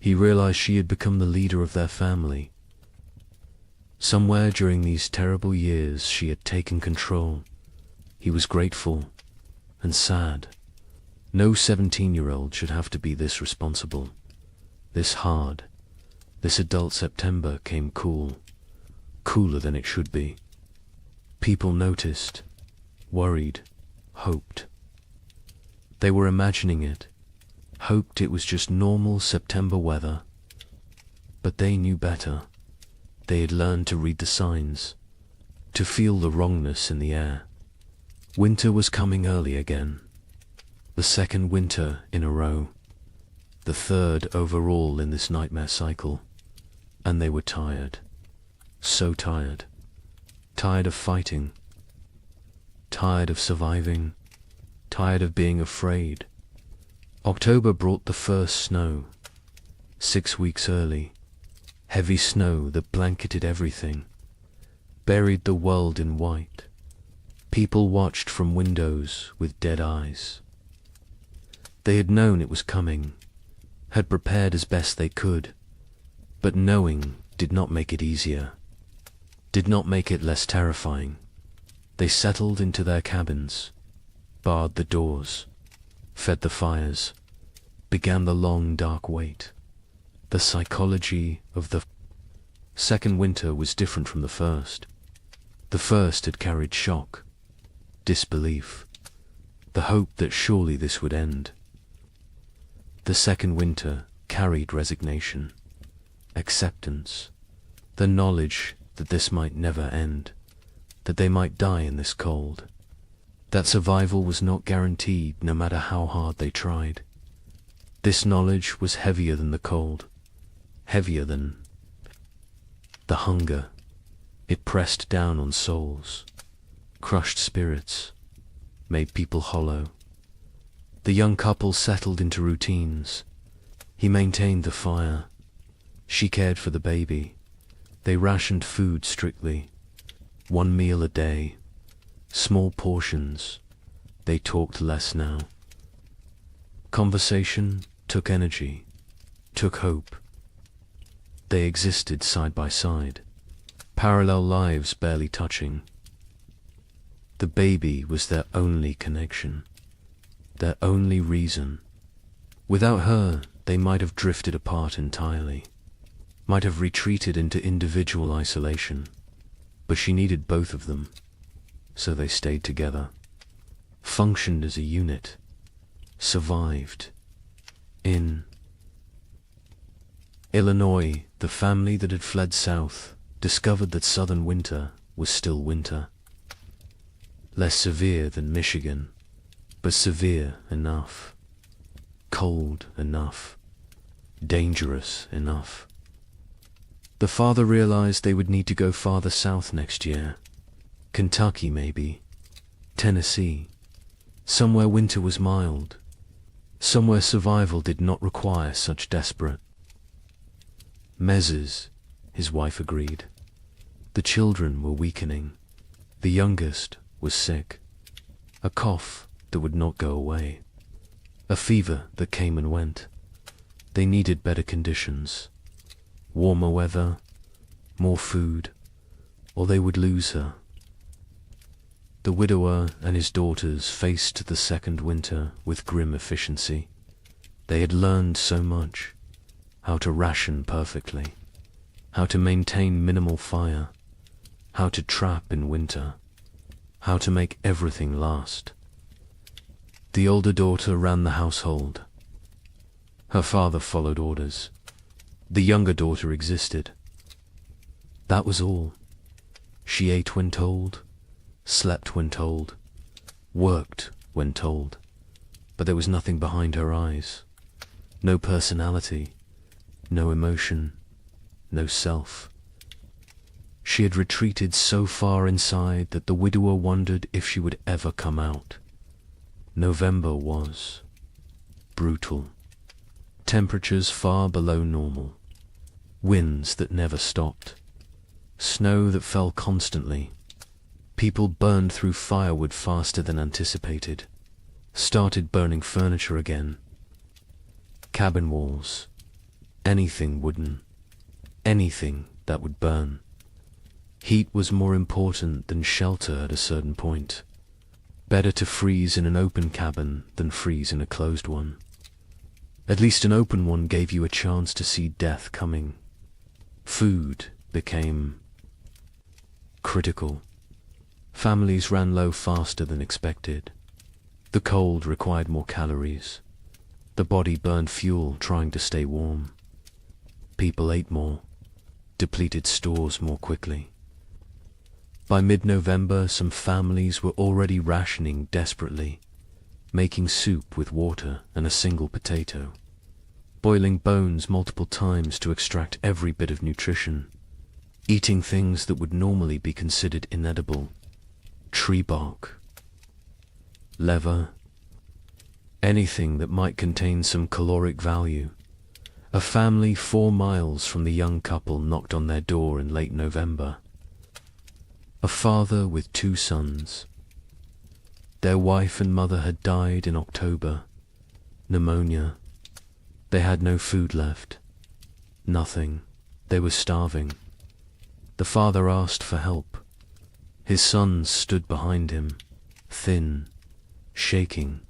He realized she had become the leader of their family. Somewhere during these terrible years she had taken control. He was grateful and sad. No 17-year-old should have to be this responsible, this hard. This adult September came cool, cooler than it should be. People noticed, worried, hoped. They were imagining it, hoped it was just normal September weather. But they knew better. They had learned to read the signs, to feel the wrongness in the air. Winter was coming early again. The second winter in a row. The third overall in this nightmare cycle. And they were tired. So tired. Tired of fighting. Tired of surviving. Tired of being afraid. October brought the first snow. 6 weeks early. Heavy snow that blanketed everything. Buried the world in white. People watched from windows with dead eyes. They had known it was coming, had prepared as best they could, but knowing did not make it easier, did not make it less terrifying. They settled into their cabins, barred the doors, fed the fires, began the long dark wait. The psychology of the second winter was different from the first. The first had carried shock, disbelief, the hope that surely this would end. The second winter carried resignation, acceptance, the knowledge that this might never end, that they might die in this cold, that survival was not guaranteed no matter how hard they tried. This knowledge was heavier than the cold, heavier than the hunger. It pressed down on souls, crushed spirits, made people hollow. The young couple settled into routines. He maintained the fire. She cared for the baby. They rationed food strictly. 1 meal a day. Small portions. They talked less now. Conversation took energy, took hope. They existed side by side, parallel lives barely touching. The baby was their only connection, their only reason. Without her, they might have drifted apart entirely, might have retreated into individual isolation, but she needed both of them, so they stayed together, functioned as a unit, survived. In Illinois, the family that had fled south discovered that southern winter was still winter. Less severe than Michigan, but severe enough. Cold enough. Dangerous enough. The father realized they would need to go farther south next year. Kentucky, maybe. Tennessee. Somewhere winter was mild. Somewhere survival did not require such desperate measures, his wife agreed. The children were weakening. The youngest was sick. A cough that would not go away. A fever that came and went. They needed better conditions. Warmer weather, more food, or they would lose her. The widower and his daughters faced the second winter with grim efficiency. They had learned so much. How to ration perfectly. How to maintain minimal fire. How to trap in winter. How to make everything last. The older daughter ran the household. Her father followed orders. The younger daughter existed. That was all. She ate when told, slept when told, worked when told, but there was nothing behind her eyes. No personality, no emotion, no self. She had retreated so far inside that the widower wondered if she would ever come out. November was brutal. Temperatures far below normal. Winds that never stopped. Snow that fell constantly. People burned through firewood faster than anticipated. Started burning furniture again. Cabin walls. Anything wooden. Anything that would burn. Heat was more important than shelter at a certain point. Better to freeze in an open cabin than freeze in a closed one. At least an open one gave you a chance to see death coming. Food became critical. Families ran low faster than expected. The cold required more calories. The body burned fuel trying to stay warm. People ate more, depleted stores more quickly. By mid-November, some families were already rationing desperately, making soup with water and a single potato, boiling bones multiple times to extract every bit of nutrition, eating things that would normally be considered inedible, tree bark, leather, anything that might contain some caloric value. A family 4 miles from the young couple knocked on their door in late November. A father with 2 sons. Their wife and mother had died in October. Pneumonia. They had no food left. Nothing. They were starving. The father asked for help. His sons stood behind him, thin, shaking,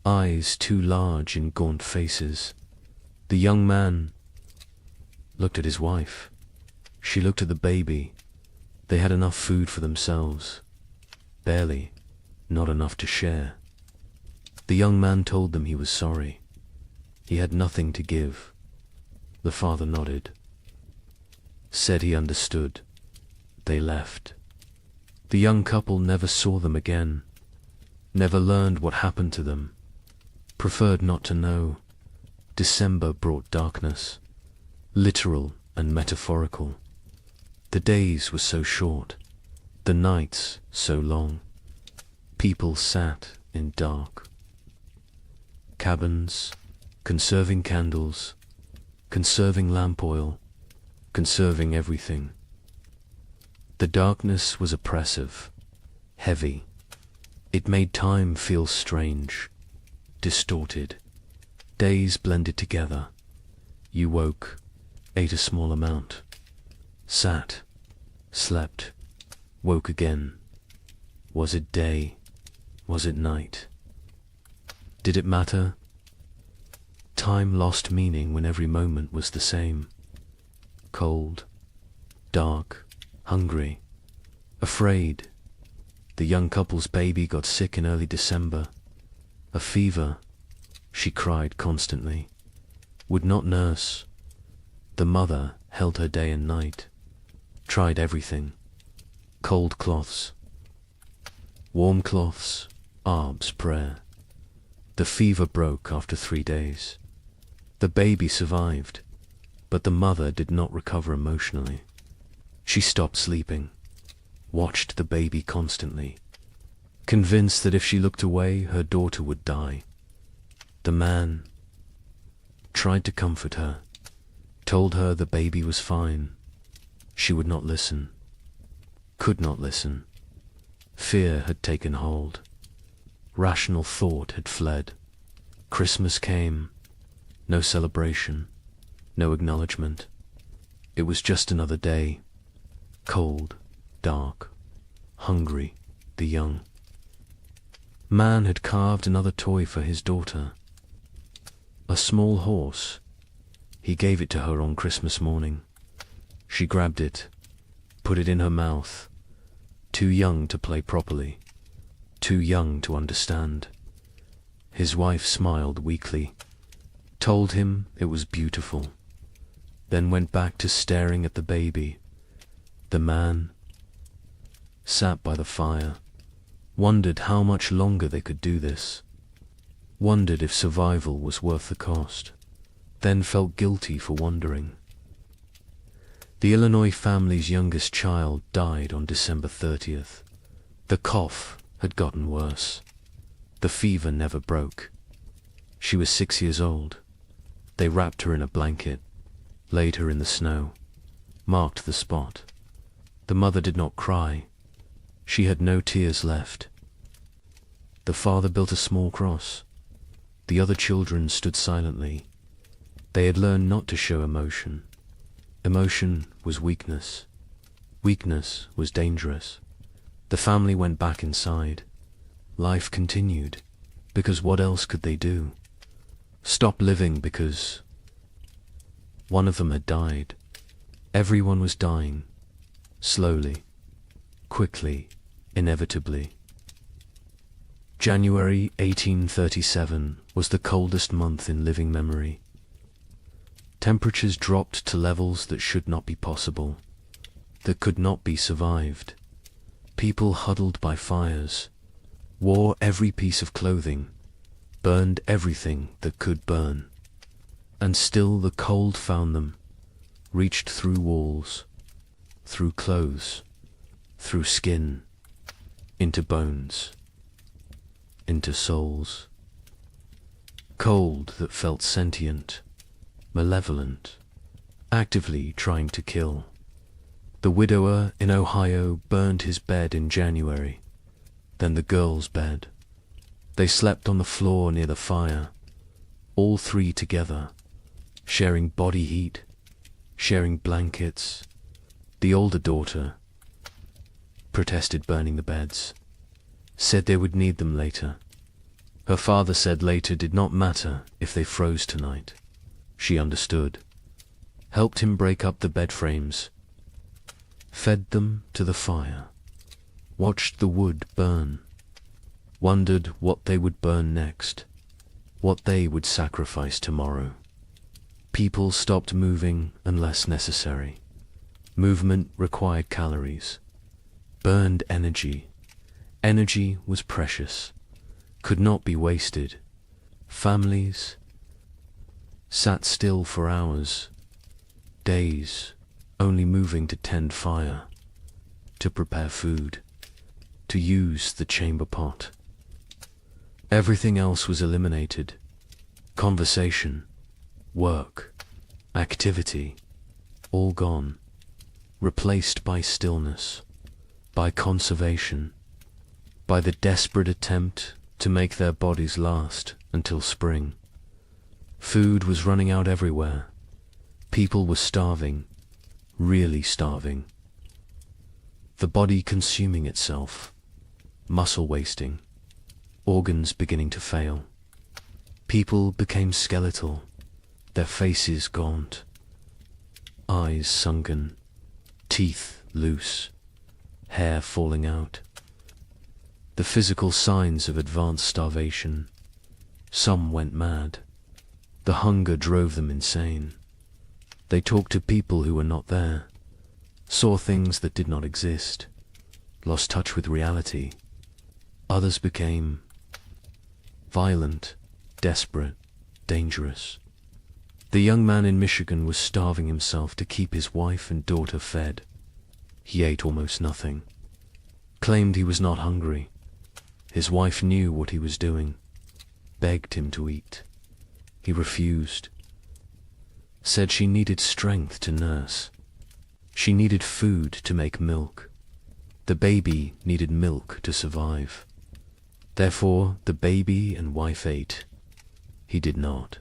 eyes too large in gaunt faces. The young man looked at his wife. She looked at the baby. They had enough food for themselves. Barely, not enough to share. The young man told them he was sorry. He had nothing to give. The father nodded. Said he understood. They left. The young couple never saw them again. Never learned what happened to them. Preferred not to know. December brought darkness, literal and metaphorical. The days were so short, the nights so long. People sat in dark. Cabins, conserving candles, conserving lamp oil, conserving everything. The darkness was oppressive, heavy. It made time feel strange, distorted. Days blended together. You woke, ate a small amount, sat, slept, woke again. Was it day? Was it night? Did it matter? Time lost meaning when every moment was the same. Cold, dark, hungry, afraid. The young couple's baby got sick in early December. A fever. She cried constantly, would not nurse. The mother held her day and night, tried everything. Cold cloths, warm cloths, Arb's prayer. The fever broke after 3 days. The baby survived, but the mother did not recover emotionally. She stopped sleeping, watched the baby constantly, convinced that if she looked away, her daughter would die. The man tried to comfort her, told her the baby was fine. She would not listen, could not listen. Fear had taken hold. Rational thought had fled. Christmas came. No celebration, no acknowledgement. It was just another day. Cold, dark, hungry, the young. Man had carved another toy for his daughter. A small horse. He gave it to her on Christmas morning. She grabbed it, put it in her mouth. Too young to play properly, too young to understand. His wife smiled weakly, told him it was beautiful, then went back to staring at the baby. The man sat by the fire, wondered how much longer they could do this, wondered if survival was worth the cost, then felt guilty for wondering. The Illinois family's youngest child died on December 30th. The cough had gotten worse. The fever never broke. She was 6 years old. They wrapped her in a blanket, laid her in the snow, marked the spot. The mother did not cry. She had no tears left. The father built a small cross. The other children stood silently. They had learned not to show emotion. Emotion was weakness. Weakness was dangerous. The family went back inside. Life continued, because what else could they do? Stop living because one of them had died. Everyone was dying, slowly, quickly, inevitably. January 1837 was the coldest month in living memory. Temperatures dropped to levels that should not be possible, that could not be survived. People huddled by fires, wore every piece of clothing, burned everything that could burn. And still the cold found them, reached through walls, through clothes, through skin, into bones, into souls. Cold that felt sentient, malevolent, actively trying to kill. The widower in Ohio burned his bed in January, then the girl's bed. They slept on the floor near the fire, all three together, sharing body heat, sharing blankets. The older daughter protested burning the beds, said they would need them later. Her father said later did not matter if they froze tonight. She understood, helped him break up the bed frames, fed them to the fire, watched the wood burn, wondered what they would burn next, what they would sacrifice tomorrow. People stopped moving unless necessary. Movement required calories, burned energy. Energy was precious, could not be wasted. Families sat still for hours, days, only moving to tend fire, to prepare food, to use the chamber pot. Everything else was eliminated. Conversation, work, activity, all gone, replaced by stillness, by conservation, by the desperate attempt to make their bodies last until spring. Food was running out everywhere. People were starving, really starving. The body consuming itself, muscle wasting, organs beginning to fail. People became skeletal, their faces gaunt, eyes sunken, teeth loose, hair falling out. The physical signs of advanced starvation. Some went mad. The hunger drove them insane. They talked to people who were not there, saw things that did not exist, lost touch with reality. Others became violent, desperate, dangerous. The young man in Michigan was starving himself to keep his wife and daughter fed. He ate almost nothing, claimed he was not hungry. His wife knew what he was doing, begged him to eat. He refused, said she needed strength to nurse. She needed food to make milk. The baby needed milk to survive. Therefore, the baby and wife ate. He did not.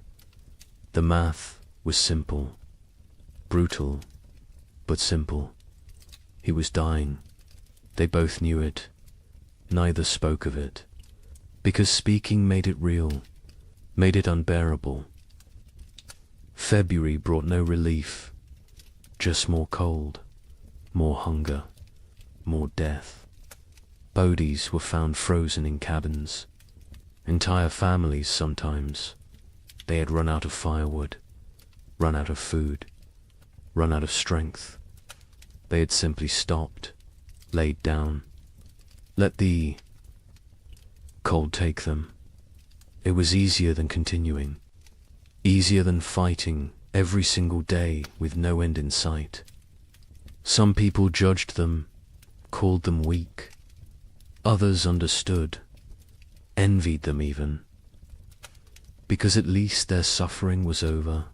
The math was simple, brutal, but simple. He was dying. They both knew it. Neither spoke of it, because speaking made it real, made it unbearable. February brought no relief, just more cold, more hunger, more death. Bodies were found frozen in cabins. Entire families sometimes. They had run out of firewood, run out of food, run out of strength. They had simply stopped, laid down, let the cold take them. It was easier than continuing, easier than fighting every single day with no end in sight. Some people judged them, called them weak. Others understood, envied them even, because at least their suffering was over.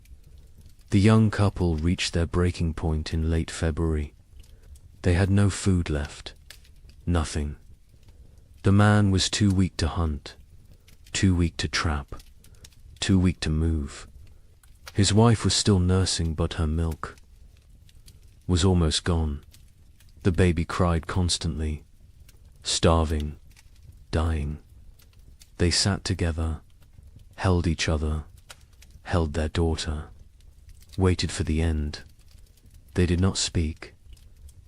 The young couple reached their breaking point in late February. They had no food left, nothing. The man was too weak to hunt, too weak to trap, too weak to move. His wife was still nursing, but her milk was almost gone. The baby cried constantly, starving, dying. They sat together, held each other, held their daughter, waited for the end. They did not speak,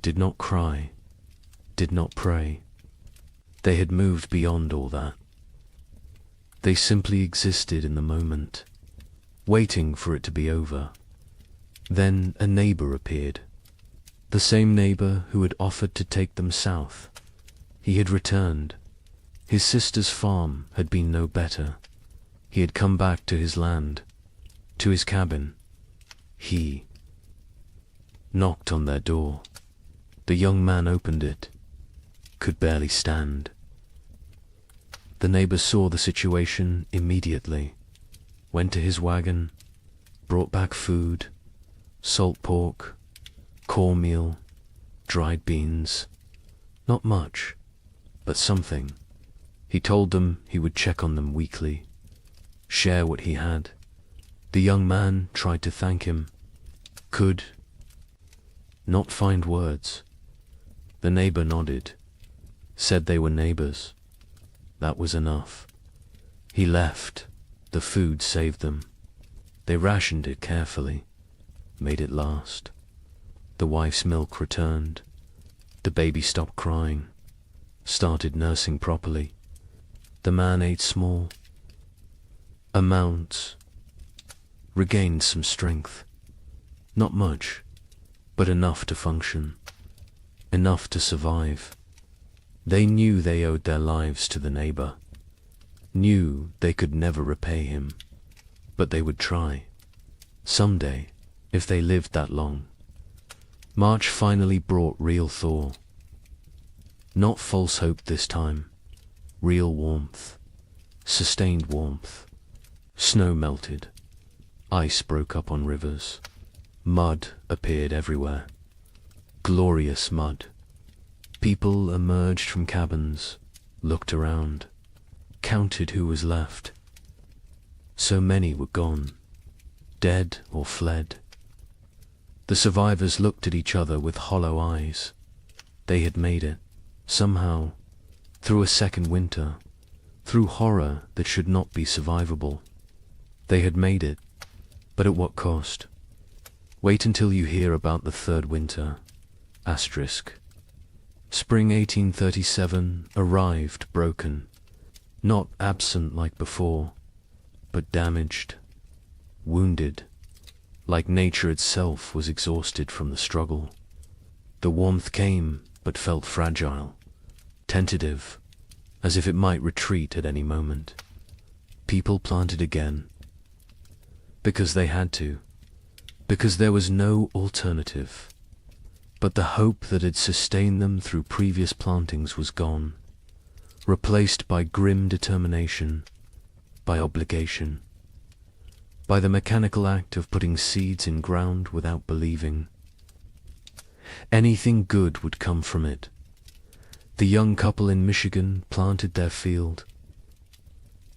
did not cry, did not pray. They had moved beyond all that. They simply existed in the moment, waiting for it to be over. Then a neighbor appeared, the same neighbor who had offered to take them south. He had returned. His sister's farm had been no better. He had come back to his land, to his cabin. He knocked on their door. The young man opened it, could barely stand. The neighbor saw the situation immediately, went to his wagon, brought back food, salt pork, cornmeal, dried beans. Not much, but something. He told them he would check on them weekly, share what he had. The young man tried to thank him, could not find words. The neighbor nodded, said they were neighbors. That was enough. He left. The food saved them. They rationed it carefully, made it last. The wife's milk returned. The baby stopped crying, started nursing properly. The man ate small amounts, regained some strength. Not much, but enough to function, enough to survive. They knew they owed their lives to the neighbor, knew they could never repay him, but they would try. Someday, if they lived that long. March finally brought real thaw. Not false hope this time, real warmth, sustained warmth. Snow melted, ice broke up on rivers, mud appeared everywhere. Glorious mud. People emerged from cabins, looked around, counted who was left. So many were gone, dead or fled. The survivors looked at each other with hollow eyes. They had made it, somehow, through a second winter, through horror that should not be survivable. They had made it, but at what cost? Wait until you hear about the third winter. Asterisk. Spring 1837 arrived broken, not absent like before, but damaged, wounded, like nature itself was exhausted from the struggle. The warmth came, but felt fragile, tentative, as if it might retreat at any moment. People planted again, because they had to, because there was no alternative. But the hope that had sustained them through previous plantings was gone. replaced by grim determination, by obligation, by the mechanical act of putting seeds in ground without believing. Anything good would come from it. The young couple in Michigan planted their field.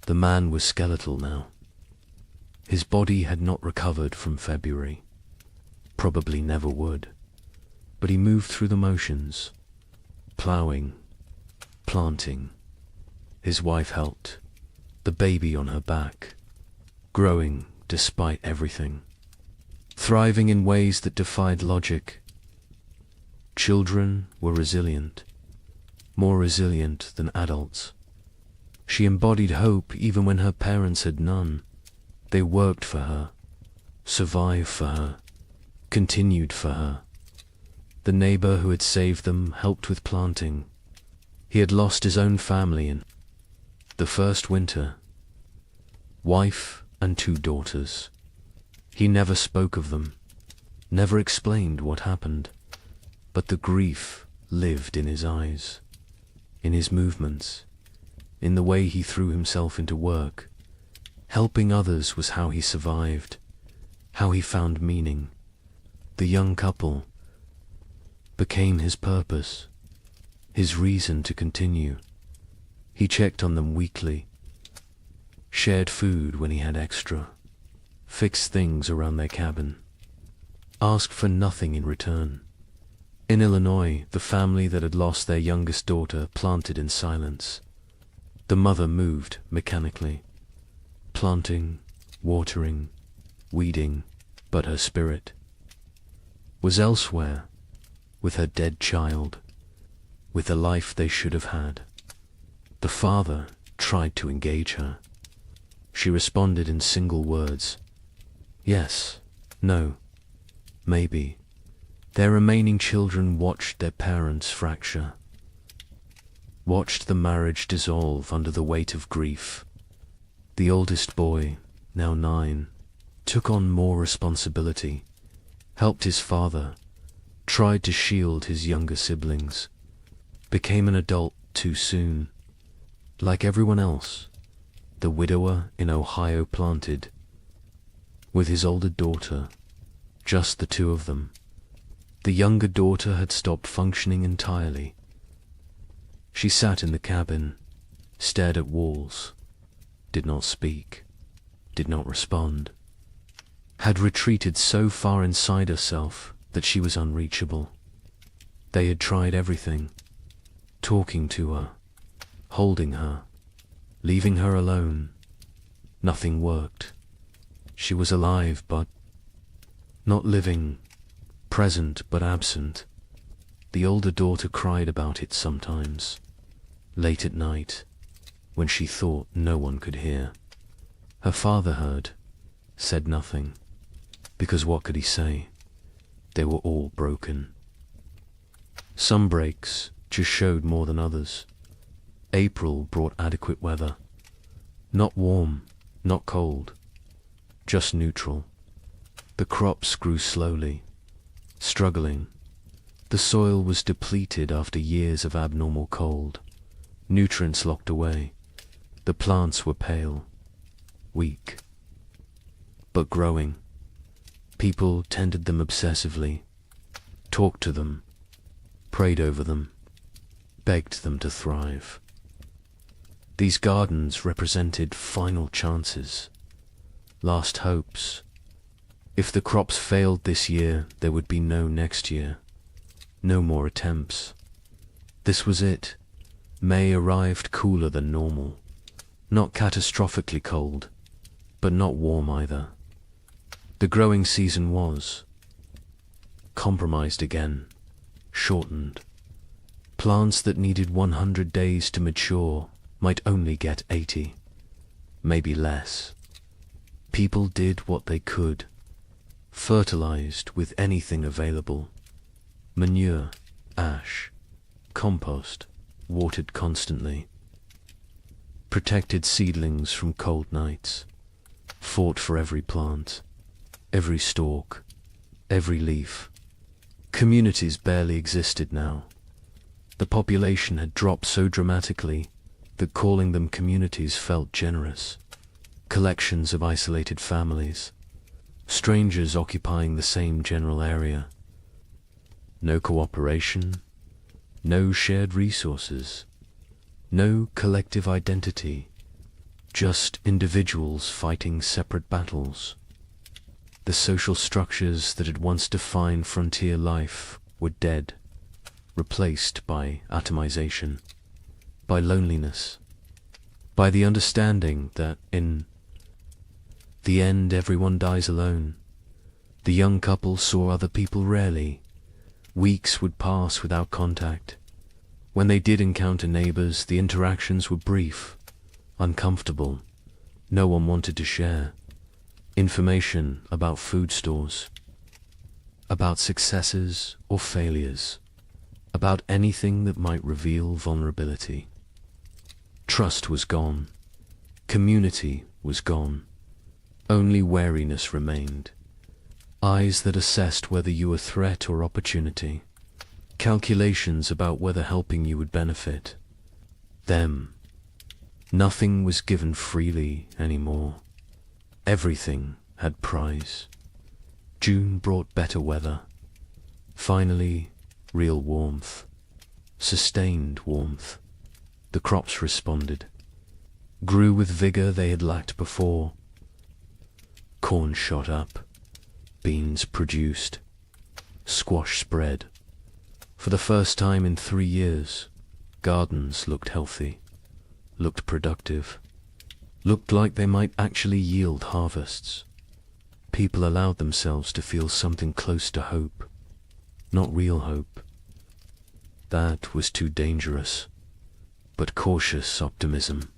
The man was skeletal now. His body had not recovered from February, probably never would, but he moved through the motions, ploughing, planting. His wife helped, the baby on her back, growing despite everything, thriving in ways that defied logic. Children were resilient, more resilient than adults. She embodied hope even when her parents had none. They worked for her, survived for her, continued for her. The neighbor who had saved them helped with planting. He had lost his own family in the first winter. Wife and 2 daughters. He never spoke of them, never explained what happened, but the grief lived in his eyes, in his movements, in the way he threw himself into work. Helping others was how he survived, how he found meaning. The young couple became his purpose, his reason to continue. He checked on them weekly, shared food when he had extra, fixed things around their cabin, asked for nothing in return. In Illinois, the family that had lost their youngest daughter planted in silence. The mother moved mechanically, planting, watering, weeding, but her spirit was elsewhere, with her dead child, with the life they should have had. The father tried to engage her. She responded in single words. Yes, no, maybe. Their remaining children watched their parents fracture, watched the marriage dissolve under the weight of grief. The oldest boy, now 9, took on more responsibility, helped his father, tried to shield his younger siblings, became an adult too soon. Like everyone else, the widower in Ohio planted, with his older daughter, just the 2 of them. The younger daughter had stopped functioning entirely. She sat in the cabin, stared at walls, did not speak, did not respond, had retreated so far inside herself that she was unreachable. They had tried everything, talking to her, holding her, leaving her alone. Nothing worked. She was alive but not living, present but absent. The older daughter cried about it sometimes, late at night, when she thought no one could hear. Her father heard, said nothing, because what could he say? They were all broken. Some breaks just showed more than others. April brought adequate weather. Not warm, not cold, just neutral. The crops grew slowly, struggling. The soil was depleted after years of abnormal cold. Nutrients locked away. The plants were pale, weak, but growing. People tended them obsessively, talked to them, prayed over them, begged them to thrive. These gardens represented final chances, last hopes. If the crops failed this year, there would be no next year, no more attempts. This was it. May arrived cooler than normal, not catastrophically cold, but not warm either. The growing season was compromised again, shortened. Plants that needed 100 days to mature might only get 80, maybe less. People did what they could, fertilized with anything available. Manure, ash, compost, watered constantly. Protected seedlings from cold nights, fought for every plant, every stalk, every leaf. Communities barely existed now. The population had dropped so dramatically, that calling them communities felt generous. Collections of isolated families, strangers occupying the same general area. No cooperation, no shared resources, no collective identity, just individuals fighting separate battles. The social structures that had once defined frontier life were dead, replaced by atomization, by loneliness, by the understanding that in the end everyone dies alone. The young couple saw other people rarely. Weeks would pass without contact. When they did encounter neighbors, the interactions were brief, uncomfortable. No one wanted to share information about food stores, about successes or failures, about anything that might reveal vulnerability. Trust was gone. Community was gone. Only wariness remained. Eyes that assessed whether you were threat or opportunity. Calculations about whether helping you would benefit them. Nothing was given freely anymore. Everything had price. June brought better weather. Finally, real warmth. Sustained warmth. The crops responded. Grew with vigor they had lacked before. Corn shot up. Beans produced. Squash spread. For the first time in 3 years, gardens looked healthy, looked productive, looked like they might actually yield harvests. People allowed themselves to feel something close to hope, not real hope. That was too dangerous, but cautious optimism.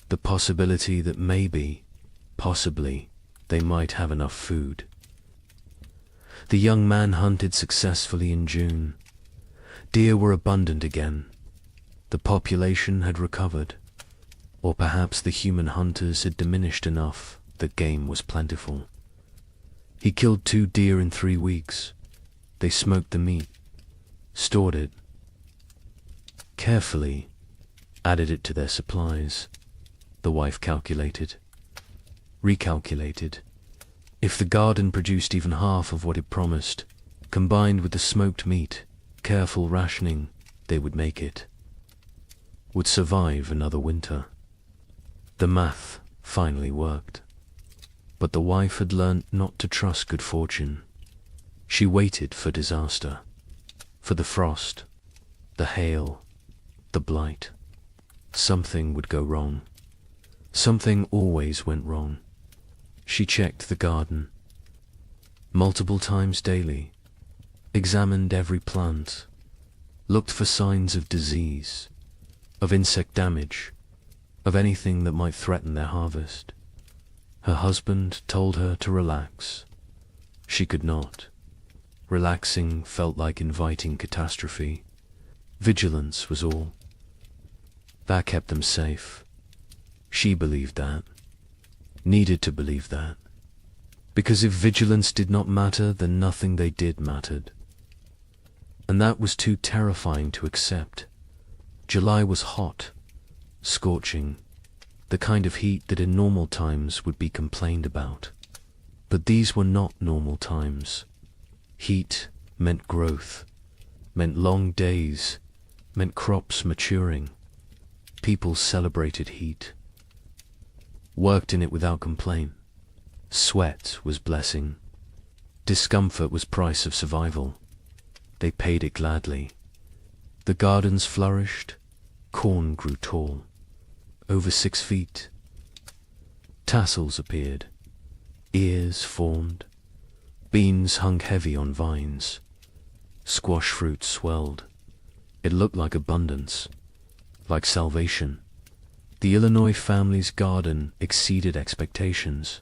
The possibility that maybe, possibly, they might have enough food. The young man hunted successfully in June. Deer were abundant again. The population had recovered, or perhaps the human hunters had diminished enough that game was plentiful. He killed 2 deer in 3 weeks. They smoked the meat, stored it carefully, added it to their supplies. The wife calculated, recalculated. If the garden produced even half of what it promised, combined with the smoked meat, careful rationing, they would make it. Would survive another winter. The math finally worked. But the wife had learnt not to trust good fortune. She waited for disaster, for the frost, the hail, the blight. Something would go wrong. Something always went wrong. She checked the garden multiple times daily, examined every plant, looked for signs of disease, of insect damage, of anything that might threaten their harvest. Her husband told her to relax. She could not. Relaxing felt like inviting catastrophe. Vigilance was all. That kept them safe. She believed that. Needed to believe that. Because if vigilance did not matter, then nothing they did mattered. And that was too terrifying to accept. July was hot, scorching, the kind of heat that in normal times would be complained about. But these were not normal times. Heat meant growth, meant long days, meant crops maturing. People celebrated heat, worked in it without complaint. Sweat was blessing. Discomfort was price of survival. They paid it gladly. The gardens flourished. Corn grew tall, over 6 feet. Tassels appeared. Ears formed. Beans hung heavy on vines. Squash fruit swelled. It looked like abundance, like salvation. The Illinois family's garden exceeded expectations.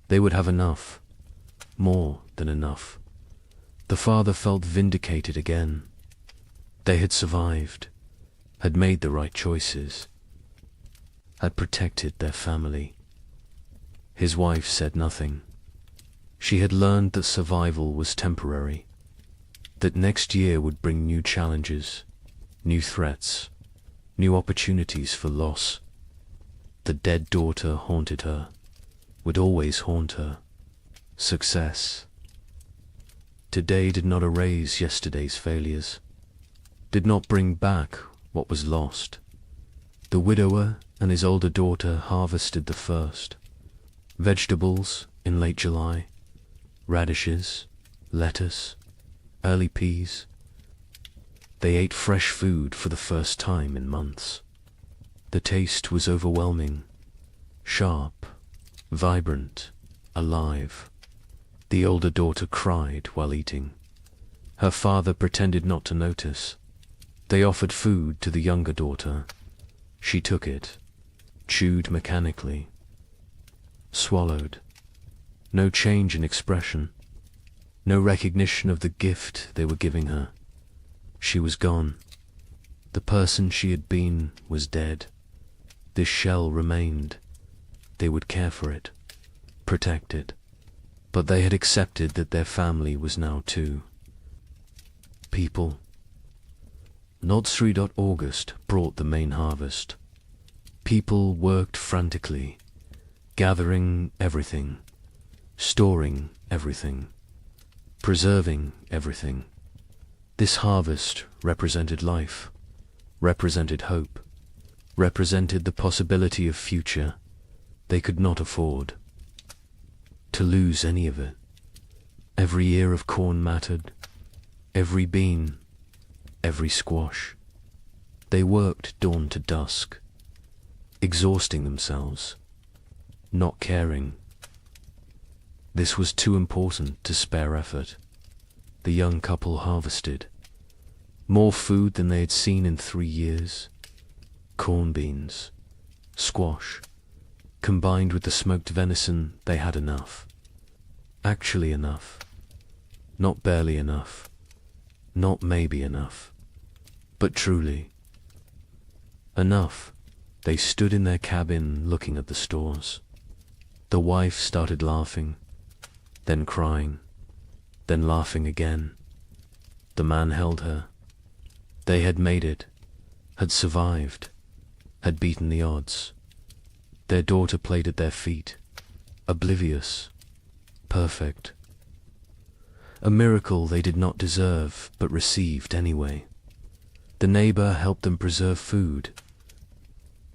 They would have enough, more than enough. The father felt vindicated again. They had survived, had made the right choices, had protected their family. His wife said nothing. She had learned that survival was temporary, that next year would bring new challenges, new threats, new opportunities for loss. The dead daughter haunted her, would always haunt her. Success. Today did not erase yesterday's failures, did not bring back what was lost. The widower and his older daughter harvested the first. Vegetables in late July, radishes, lettuce, early peas. They ate fresh food for the first time in months. The taste was overwhelming, sharp, vibrant, alive. The older daughter cried while eating. Her father pretended not to notice. They offered food to the younger daughter. She took it, chewed mechanically, swallowed. No change in expression, no recognition of the gift they were giving her. She was gone. The person she had been was dead. This shell remained. They would care for it, protect it. But they had accepted that their family was now too. People. August brought the main harvest. People worked frantically, gathering everything, storing everything, preserving everything. This harvest represented life, represented hope, represented the possibility of future they could not afford to lose any of it. Every ear of corn mattered, every bean, every squash. They worked dawn to dusk, exhausting themselves, not caring. This was too important to spare effort. The young couple harvested more food than they had seen in 3 years. Corn beans, squash, combined with the smoked venison, they had enough. Actually enough. Not barely enough. Not maybe enough. But truly enough. They stood in their cabin looking at the stores. The wife started laughing, then crying, then laughing again. The man held her. They had made it, had survived, had beaten the odds. Their daughter played at their feet, oblivious, perfect. A miracle they did not deserve, but received anyway. The neighbor helped them preserve food,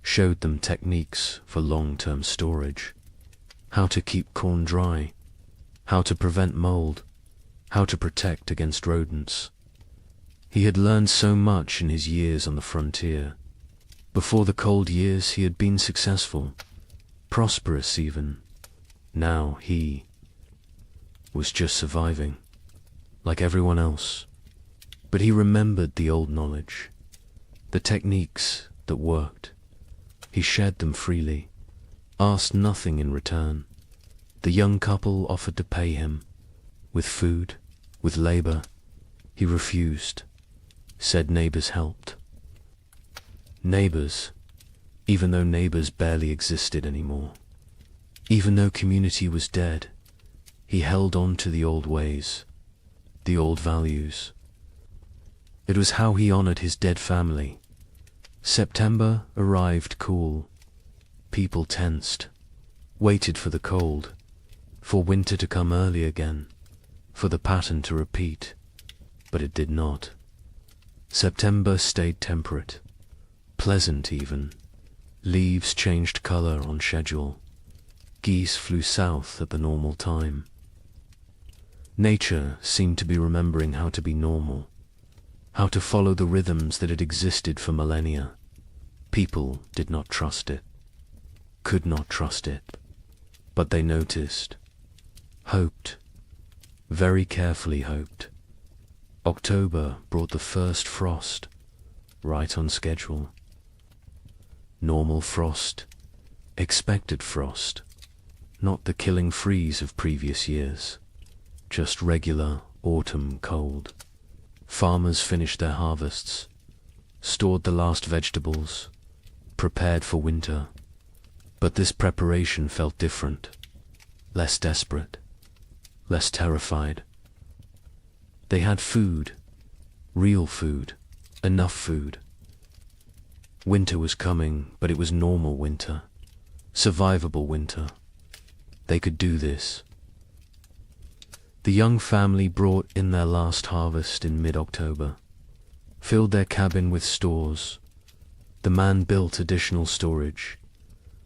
showed them techniques for long-term storage, how to keep corn dry, how to prevent mold, how to protect against rodents. He had learned so much in his years on the frontier. Before the cold years he had been successful, prosperous even. Now he was just surviving, like everyone else. But he remembered the old knowledge, the techniques that worked. He shared them freely, asked nothing in return. The young couple offered to pay him, with food, with labor. He refused, said neighbors helped. Neighbors, even though neighbors barely existed anymore. Even though community was dead, he held on to the old ways, the old values. It was how he honored his dead family. September arrived cool. People tensed, waited for the cold, for winter to come early again, for the pattern to repeat, but it did not. September stayed temperate, pleasant even. Leaves changed color on schedule. Geese flew south at the normal time. Nature seemed to be remembering how to be normal, how to follow the rhythms that had existed for millennia. People did not trust it, could not trust it, but they noticed, hoped, very carefully hoped. October brought the first frost, right on schedule. Normal frost, expected frost, not the killing freeze of previous years, just regular autumn cold. Farmers finished their harvests, stored the last vegetables, prepared for winter. But this preparation felt different, less desperate, less terrified. They had food, real food, enough food. Winter was coming, but it was normal winter. Survivable winter. They could do this. The young family brought in their last harvest in mid-October, filled their cabin with stores. The man built additional storage,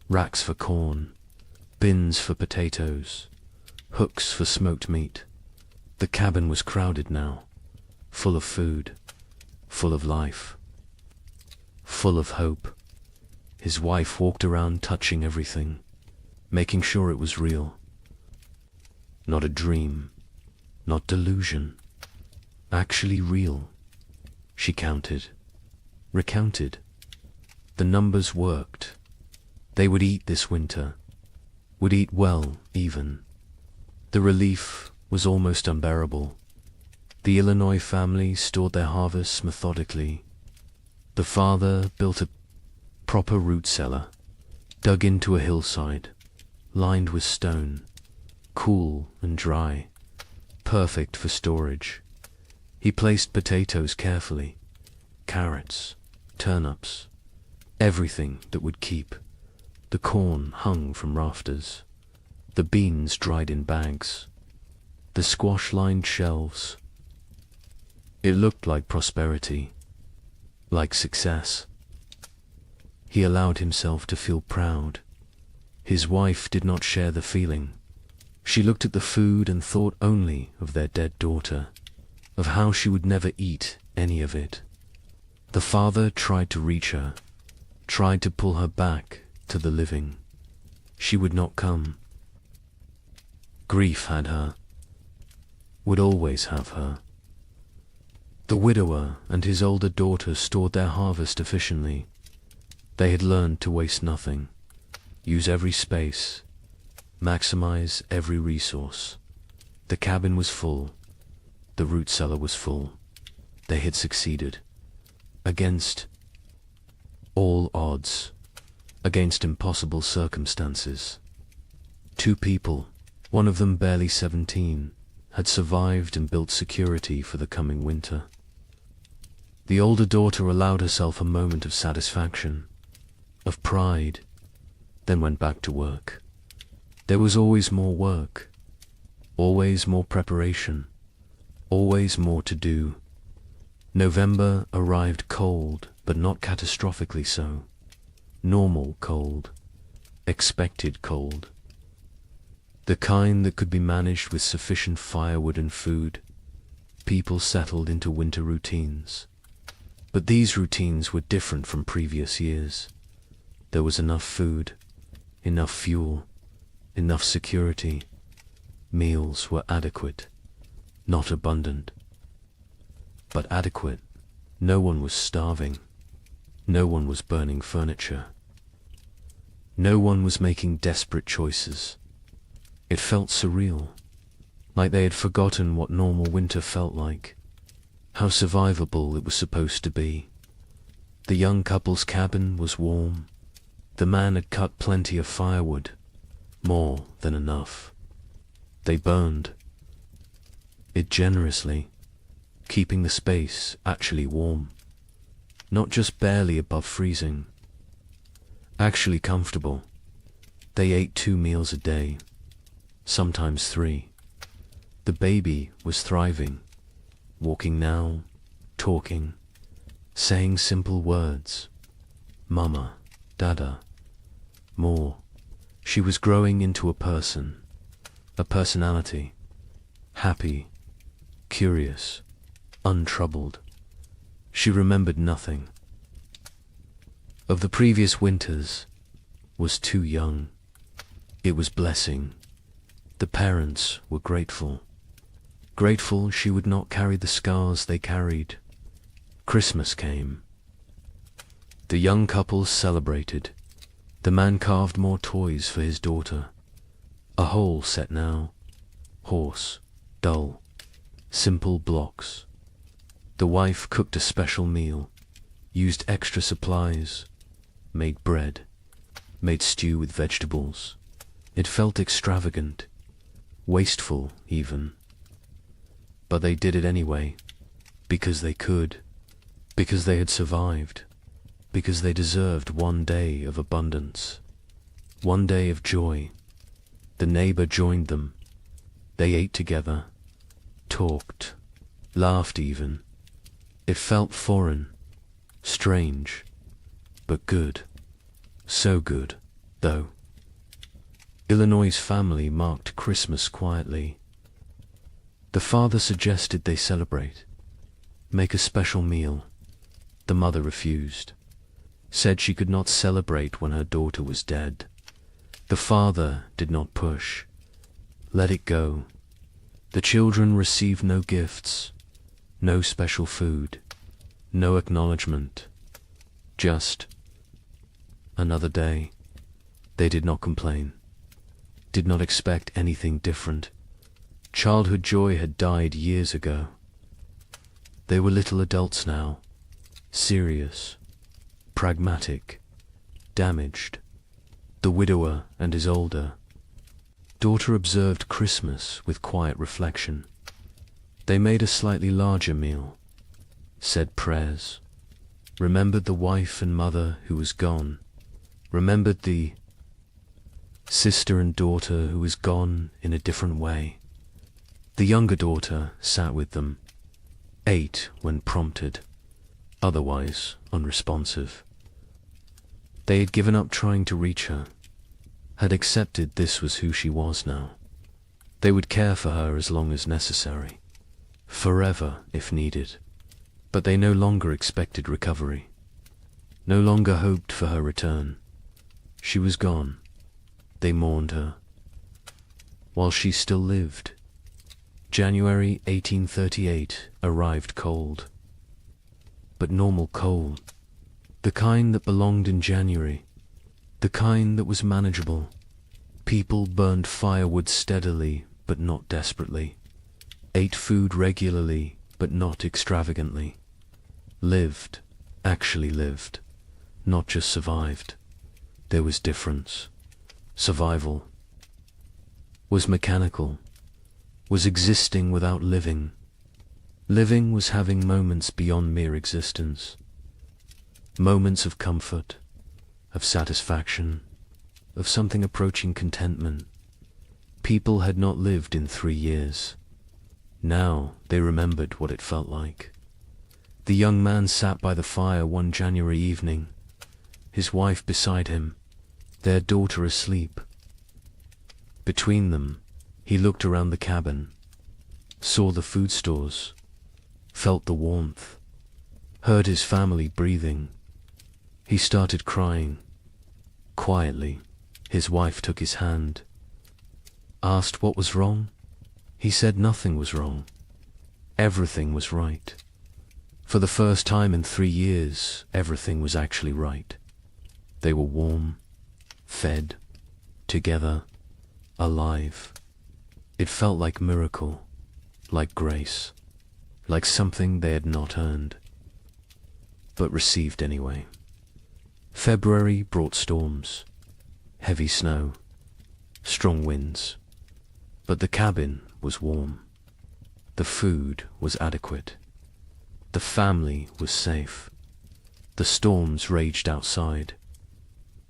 racks for corn, bins for potatoes, hooks for smoked meat. The cabin was crowded now, full of food, full of life, full of hope. His wife walked around touching everything, making sure it was real. Not a dream, not delusion, actually real. She counted, recounted. The numbers worked. They would eat this winter, would eat well even. The relief was almost unbearable. The Illinois family stored their harvests methodically. The father built a proper root cellar, dug into a hillside, lined with stone, cool and dry, perfect for storage. He placed potatoes carefully, carrots, turnips, everything that would keep. The corn hung from rafters, the beans dried in bags, the squash lined shelves. It looked like prosperity, like success. He allowed himself to feel proud. His wife did not share the feeling. She looked at the food and thought only of their dead daughter, of how she would never eat any of it. The father tried to reach her, tried to pull her back to the living. She would not come. Grief had her, would always have her. The widower and his older daughter stored their harvest efficiently. They had learned to waste nothing, use every space, maximize every resource. The cabin was full. The root cellar was full. They had succeeded. Against all odds, against impossible circumstances. 2 people, one of them barely 17, had survived and built security for the coming winter. The older daughter allowed herself a moment of satisfaction, of pride, then went back to work. There was always more work, always more preparation, always more to do. November arrived cold, but not catastrophically so. Normal cold, expected cold. The kind that could be managed with sufficient firewood and food. People settled into winter routines. But these routines were different from previous years. There was enough food, enough fuel, enough security. Meals were adequate, not abundant, but adequate. No one was starving. No one was burning furniture. No one was making desperate choices. It felt surreal, like they had forgotten what normal winter felt like, how survivable it was supposed to be. The young couple's cabin was warm. The man had cut plenty of firewood, more than enough. They burned it generously, keeping the space actually warm, not just barely above freezing, actually comfortable. They ate 2 meals a day, sometimes 3. The baby was thriving, walking now, talking, saying simple words. Mama, Dada, more. She was growing into a person, a personality, happy, curious, untroubled. She remembered nothing of the previous winters, was too young. It was blessing. The parents were grateful. Grateful she would not carry the scars they carried. Christmas came. The young couple celebrated. The man carved more toys for his daughter. A whole set now. Horse, dull, simple blocks. The wife cooked a special meal, used extra supplies, made bread, made stew with vegetables. It felt extravagant, wasteful even. But they did it anyway, because they could, because they had survived. because they deserved one day of abundance, one day of joy. The neighbor joined them. They ate together, talked, laughed even. It felt foreign, strange, but good. So good, though. Illinois' family marked Christmas quietly. The father suggested they celebrate, make a special meal. The mother refused, said she could not celebrate when her daughter was dead. The father did not push, let it go. The children received no gifts, no special food, no acknowledgement, just another day. They did not complain, did not expect anything different. Childhood joy had died years ago. They were little adults now, serious, pragmatic, damaged. The widower and his older daughter observed Christmas with quiet reflection. They made a slightly larger meal, said prayers, remembered the wife and mother who was gone, remembered the sister and daughter who was gone in a different way. The younger daughter sat with them, ate when prompted, otherwise unresponsive. They had given up trying to reach her, had accepted this was who she was now. They would care for her as long as necessary, forever if needed, but they no longer expected recovery, no longer hoped for her return. She was gone. They mourned her, while she still lived. January 1838 arrived cold, but normal cold, the kind that belonged in January, the kind that was manageable. People burned firewood steadily but not desperately, ate food regularly but not extravagantly, lived, actually lived, not just survived. There was difference. Survival was mechanical, was existing without living. Living was having moments beyond mere existence, moments of comfort, of satisfaction, of something approaching contentment. People had not lived in 3 years. Now they remembered what it felt like. The young man sat by the fire one January evening, his wife beside him, their daughter asleep. Between them, he looked around the cabin, saw the food stores, felt the warmth, heard his family breathing. He started crying. Quietly, his wife took his hand, asked what was wrong. He said nothing was wrong. Everything was right. For the first time in 3 years, everything was actually right. They were warm, fed, together, alive. It felt like miracle, like grace, like something they had not earned, but received anyway. February brought storms, heavy snow, strong winds, but the cabin was warm. The food was adequate. The family was safe. The storms raged outside.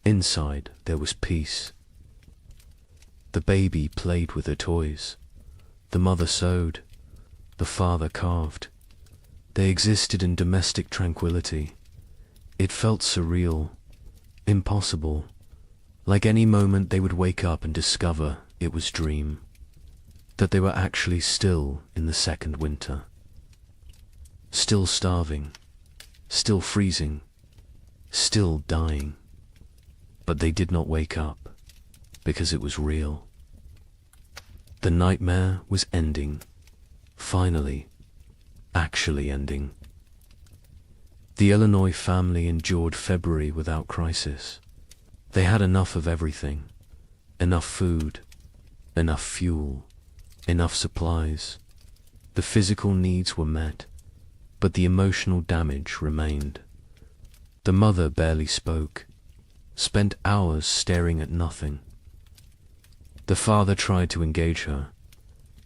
Inside there was peace. The baby played with her toys. The mother sewed. The father carved. They existed in domestic tranquility. It felt surreal, impossible, like any moment they would wake up and discover it was dream, that they were actually still in the second winter, still starving, still freezing, still dying. But they did not wake up, because it was real. The nightmare was ending, finally, actually ending. The Illinois family endured February without crisis. They had enough of everything, enough food, enough fuel, enough supplies. The physical needs were met, but the emotional damage remained. The mother barely spoke, spent hours staring at nothing. The father tried to engage her.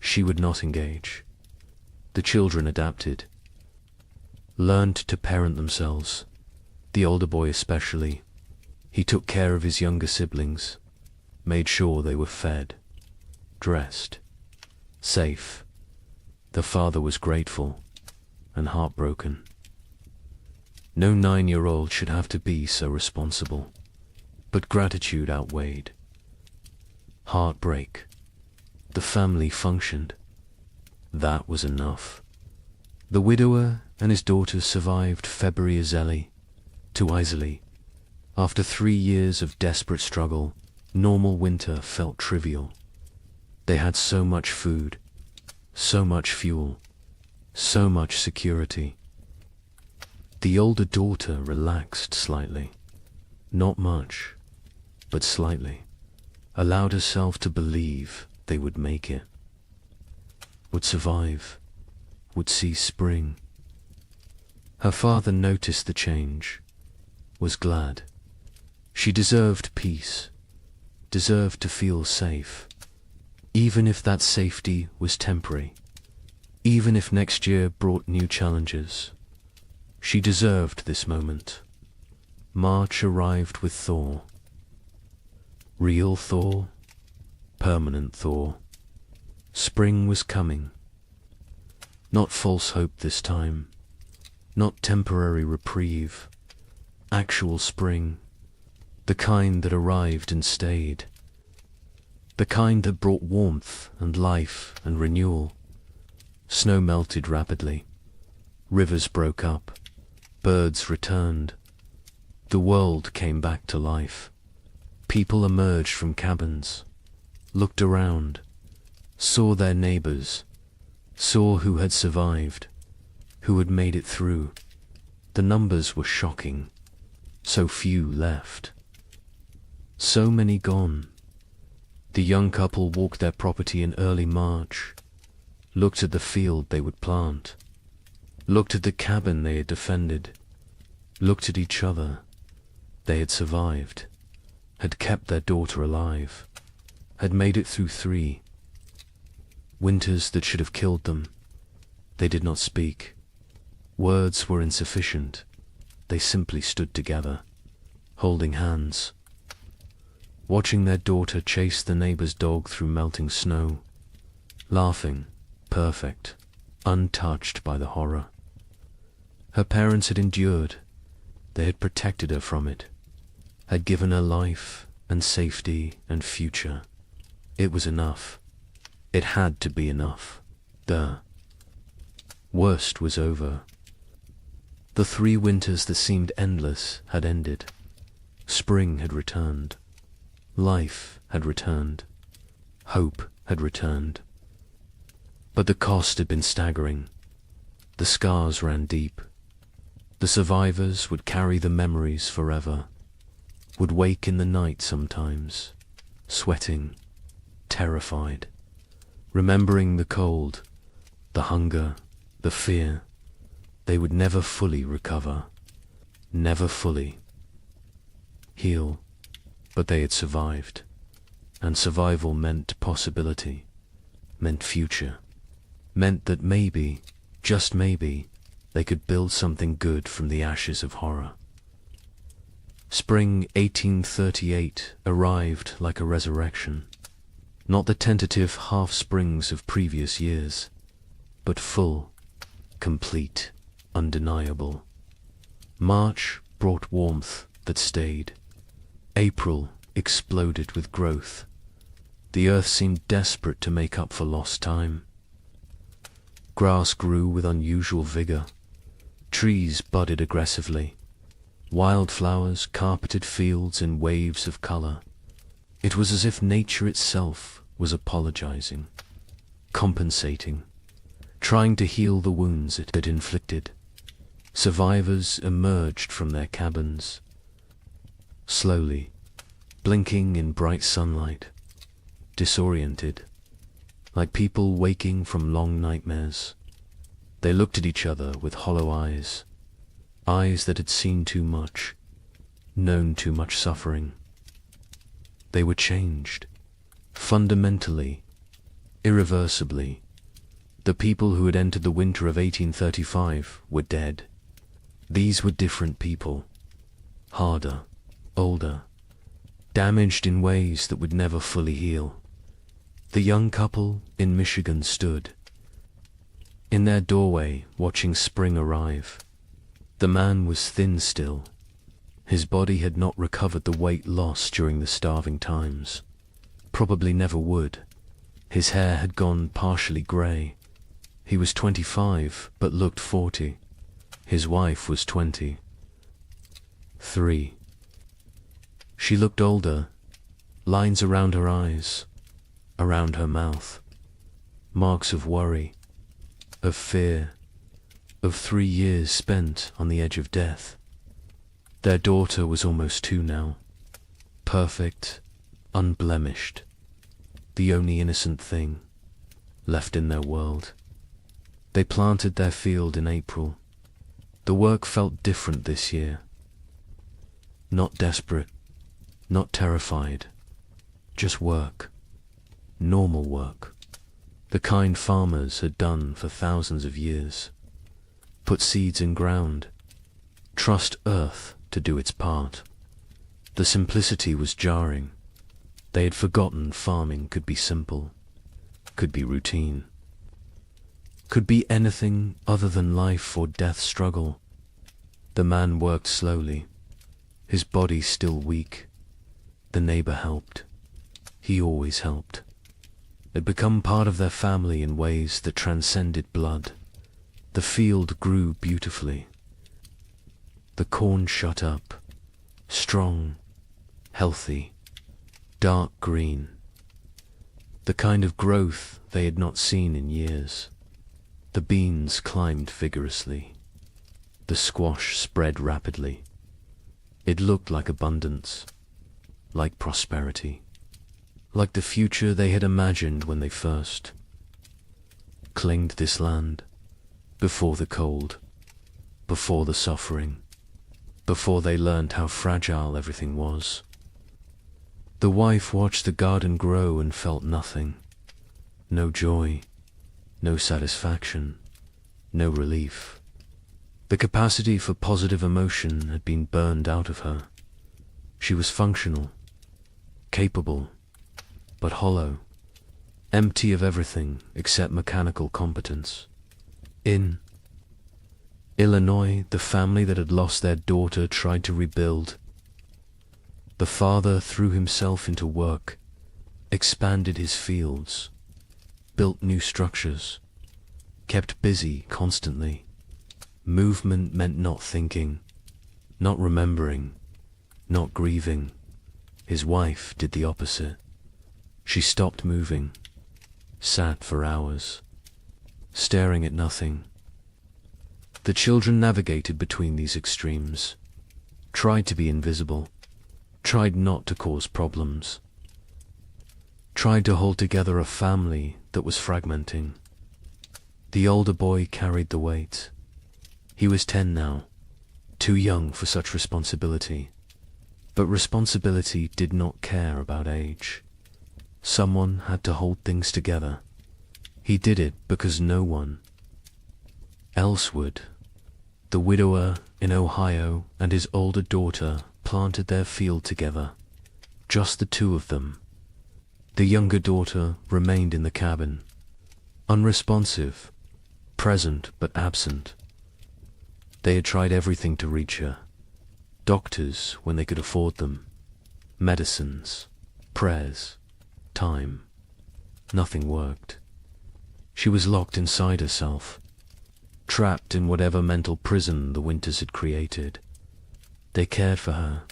She would not engage. The children adapted, learned to parent themselves, The older boy especially. He took care of his younger siblings, made sure they were fed, dressed, safe. The father was grateful and heartbroken. No 9-year-old should have to be so responsible, but gratitude outweighed heartbreak. The family functioned. That was enough. The widower and his daughters survived February too easily. After 3 years of desperate struggle, normal winter felt trivial. They had so much food, so much fuel, so much security. The older daughter relaxed slightly. Not much, but slightly. Allowed herself to believe they would make it, would survive, would see spring. Her father noticed the change, was glad. She deserved peace, deserved to feel safe, even if that safety was temporary, even if next year brought new challenges. She deserved this moment. March arrived with thaw. Real thaw, permanent thaw. Spring was coming. Not false hope this time, not temporary reprieve, actual spring, the kind that arrived and stayed, the kind that brought warmth and life and renewal. Snow melted rapidly, rivers broke up, birds returned, the world came back to life. People emerged from cabins, looked around, saw their neighbors, saw who had survived, who had made it through. The numbers were shocking. So few left. So many gone. The young couple walked their property in early March, looked at the field they would plant, looked at the cabin they had defended, looked at each other. They had survived, had kept their daughter alive, had made it through 3 winters that should have killed them. They did not speak. Words were insufficient. They simply stood together, holding hands, watching their daughter chase the neighbor's dog through melting snow, laughing, perfect, untouched by the horror. Her parents had endured. They had protected her from it, had given her life and safety and future. It was enough. It had to be enough. The worst was over. The 3 winters that seemed endless had ended. Spring had returned. Life had returned. Hope had returned. But the cost had been staggering. The scars ran deep. The survivors would carry the memories forever, would wake in the night sometimes, sweating, terrified, remembering the cold, the hunger, the fear. They would never fully recover, never fully heal, but they had survived, and survival meant possibility, meant future, meant that maybe, just maybe, they could build something good from the ashes of horror. Spring 1838 arrived like a resurrection, not the tentative half-springs of previous years, but full, complete, undeniable. March brought warmth that stayed. April exploded with growth. The earth seemed desperate to make up for lost time. Grass grew with unusual vigor. Trees budded aggressively. Wildflowers carpeted fields in waves of color. It was as if nature itself was apologizing, compensating, trying to heal the wounds it had inflicted. Survivors emerged from their cabins, slowly, blinking in bright sunlight, disoriented, like people waking from long nightmares. They looked at each other with hollow eyes, eyes that had seen too much, known too much suffering. They were changed, fundamentally, irreversibly. The people who had entered the winter of 1835 were dead. These were different people, harder, older, damaged in ways that would never fully heal. The young couple in Michigan stood in their doorway watching spring arrive. The man was thin still. His body had not recovered the weight lost during the starving times. Probably never would. His hair had gone partially grey. He was 25, but looked 40. His wife was 23. She looked older, lines around her eyes, around her mouth, marks of worry, of fear, of 3 years spent on the edge of death. Their daughter was almost 2 now, perfect, unblemished, the only innocent thing left in their world. They planted their field in April. The work felt different this year. Not desperate, not terrified, just work, normal work, the kind farmers had done for thousands of years. Put seeds in ground, trust earth to do its part. The simplicity was jarring. They had forgotten farming could be simple, could be routine, could be anything other than life or death struggle. The man worked slowly, his body still weak. The neighbor helped. He always helped. It had become part of their family in ways that transcended blood. The field grew beautifully. The corn shut up, strong, healthy, dark green, the kind of growth they had not seen in years. The beans climbed vigorously. The squash spread rapidly. It looked like abundance, like prosperity, like the future they had imagined when they first claimed this land, before the cold, before the suffering, before they learned how fragile everything was. The wife watched the garden grow and felt nothing. No joy, no satisfaction, no relief. The capacity for positive emotion had been burned out of her. She was functional, capable, but hollow, empty of everything except mechanical competence. In Illinois, the family that had lost their daughter tried to rebuild. The father threw himself into work, expanded his fields, built new structures, kept busy constantly. Movement meant not thinking, not remembering, not grieving. His wife did the opposite. She stopped moving, sat for hours, staring at nothing. The children navigated between these extremes, tried to be invisible, tried not to cause problems, tried to hold together a family that was fragmenting. The older boy carried the weight. He was 10 now, too young for such responsibility. But responsibility did not care about age. Someone had to hold things together. He did it because no one else would. The widower in Ohio and his older daughter planted their field together, just the 2 of them. The younger daughter remained in the cabin, unresponsive, present but absent. They had tried everything to reach her. Doctors when they could afford them, medicines, prayers, time. Nothing worked. She was locked inside herself, trapped in whatever mental prison the winters had created. They cared for her,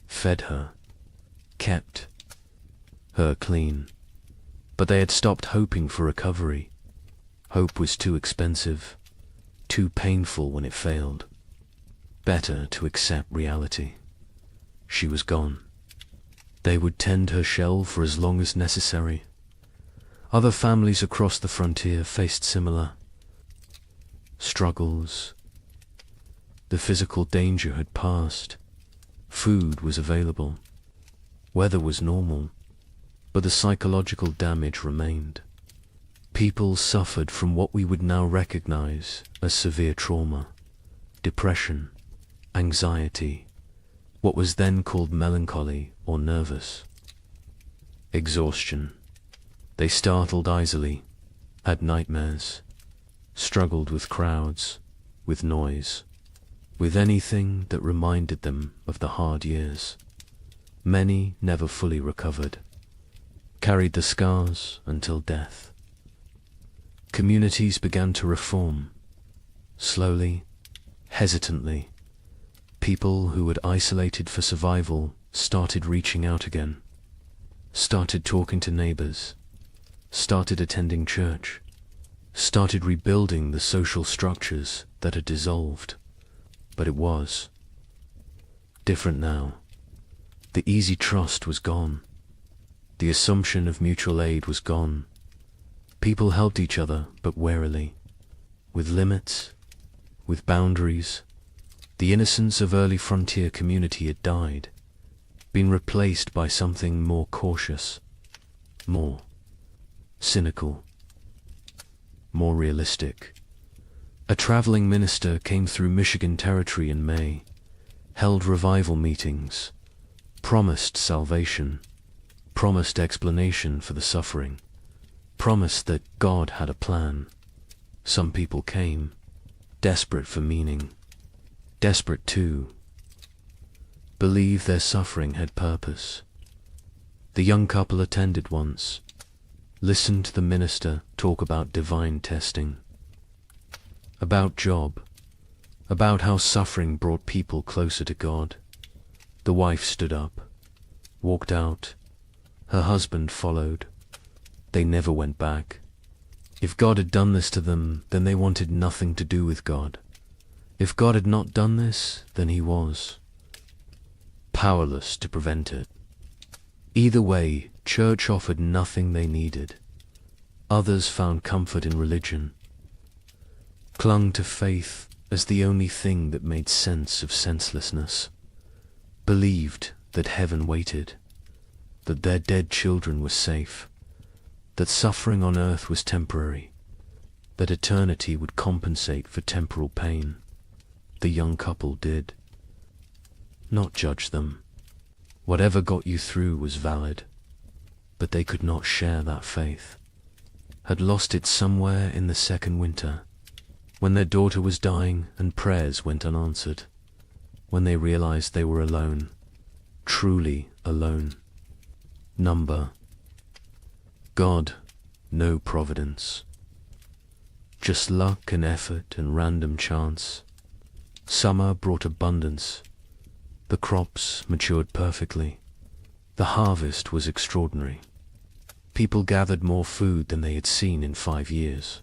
fed her, kept her clean, but they had stopped hoping for recovery. Hope was too expensive, too painful when it failed. Better to accept reality. She was gone. They would tend her shell for as long as necessary. Other families across the frontier faced similar struggles. The physical danger had passed. Food was available. Weather was normal. But the psychological damage remained. People suffered from what we would now recognize as severe trauma, depression, anxiety, what was then called melancholy or nervous. Exhaustion. They startled easily, had nightmares, struggled with crowds, with noise, with anything that reminded them of the hard years. Many never fully recovered, carried the scars until death. Communities began to reform, slowly, hesitantly. People who had isolated for survival started reaching out again, started talking to neighbors, started attending church, started rebuilding the social structures that had dissolved. But it was different now. The easy trust was gone. The assumption of mutual aid was gone. People helped each other, but warily, with limits, with boundaries. The innocence of early frontier community had died, been replaced by something more cautious, more cynical, more realistic. A traveling minister came through Michigan territory in May, held revival meetings, promised salvation, promised explanation for the suffering, promised that God had a plan. Some people came, desperate for meaning, desperate to believe their suffering had purpose. The young couple attended once, listened to the minister talk about divine testing, about Job, about how suffering brought people closer to God. The wife stood up, walked out. Her husband followed. They never went back. If God had done this to them, then they wanted nothing to do with God. If God had not done this, then he was powerless to prevent it. Either way, church offered nothing they needed. Others found comfort in religion, clung to faith as the only thing that made sense of senselessness, believed that heaven waited, that their dead children were safe, that suffering on earth was temporary, that eternity would compensate for temporal pain. The young couple did not judge them. Whatever got you through was valid, but they could not share that faith, had lost it somewhere in the second winter, when their daughter was dying and prayers went unanswered, when they realized they were alone, truly alone. Number. God, no providence. Just luck and effort and random chance. Summer brought abundance. The crops matured perfectly. The harvest was extraordinary. People gathered more food than they had seen in 5 years.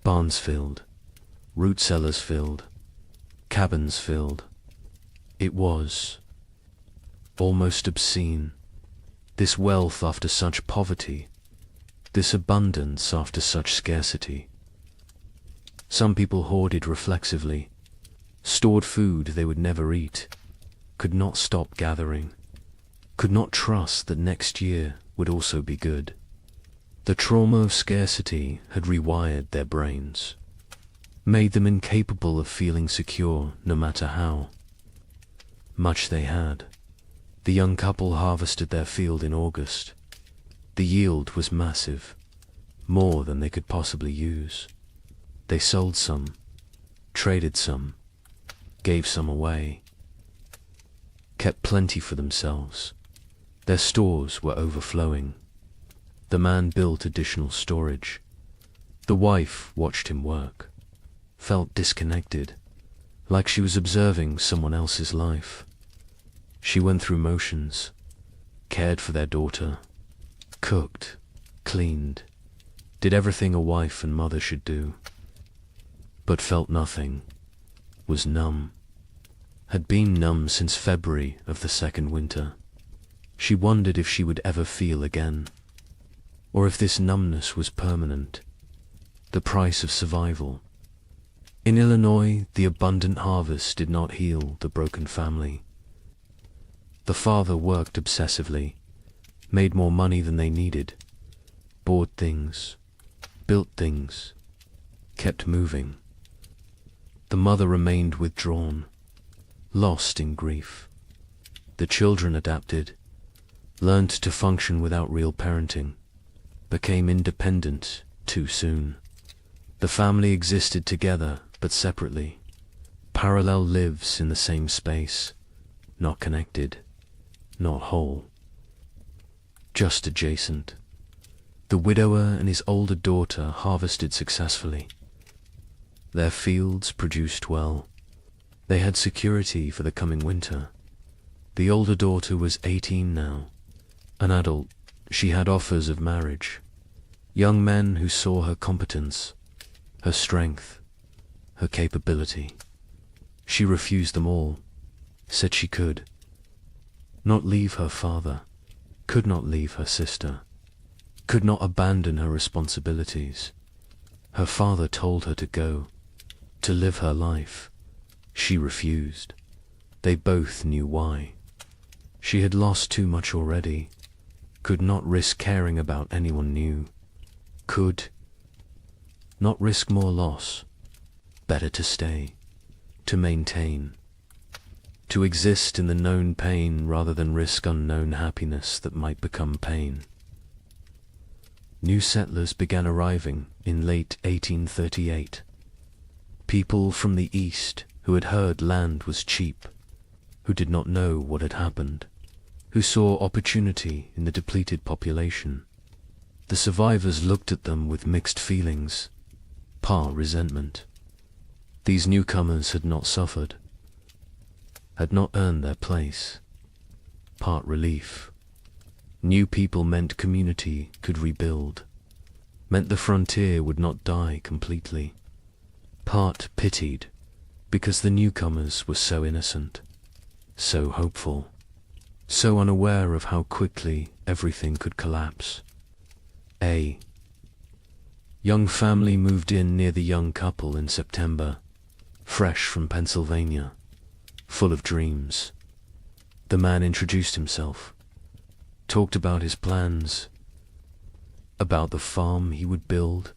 Barns filled, root cellars filled, cabins filled. It was almost obscene, this wealth after such poverty, this abundance after such scarcity. Some people hoarded reflexively, stored food they would never eat, could not stop gathering, could not trust that next year would also be good. The trauma of scarcity had rewired their brains, made them incapable of feeling secure no matter how much they had. The young couple harvested their field in August. The yield was massive, more than they could possibly use. They sold some, traded some, gave some away, kept plenty for themselves. Their stores were overflowing. The man built additional storage. The wife watched him work, felt disconnected, like she was observing someone else's life. She went through motions, cared for their daughter, cooked, cleaned, did everything a wife and mother should do, but felt nothing, was numb, had been numb since February of the second winter. She wondered if she would ever feel again, or if this numbness was permanent, the price of survival. In Illinois, the abundant harvest did not heal the broken family. The father worked obsessively, made more money than they needed, bought things, built things, kept moving. The mother remained withdrawn, lost in grief, The children adapted, learned to function without real parenting, became independent too soon. The family existed together but separately, parallel lives in the same space, not connected, not whole, just adjacent. The widower and his older daughter harvested successfully. Their fields produced well. They had security for the coming winter. The older daughter was 18 now. An adult, she had offers of marriage. Young men who saw her competence, her strength, her capability. She refused them all, said she could not leave her father, could not leave her sister, could not abandon her responsibilities. Her father told her to go, to live her life. She refused. They both knew why. She had lost too much already, could not risk caring about anyone new, could not risk more loss. Better to stay, to maintain, to exist in the known pain rather than risk unknown happiness that might become pain. New settlers began arriving in late 1838. People from the east who had heard land was cheap, who did not know what had happened, who saw opportunity in the depleted population. The survivors looked at them with mixed feelings, part resentment. These newcomers had not suffered, had not earned their place, part relief. New people meant community could rebuild, meant the frontier would not die completely. Part pitied, because the newcomers were so innocent, so hopeful, so unaware of how quickly everything could collapse. A young family moved in near the young couple in September, fresh from Pennsylvania, full of dreams. The man introduced himself, talked about his plans, about the farm he would build,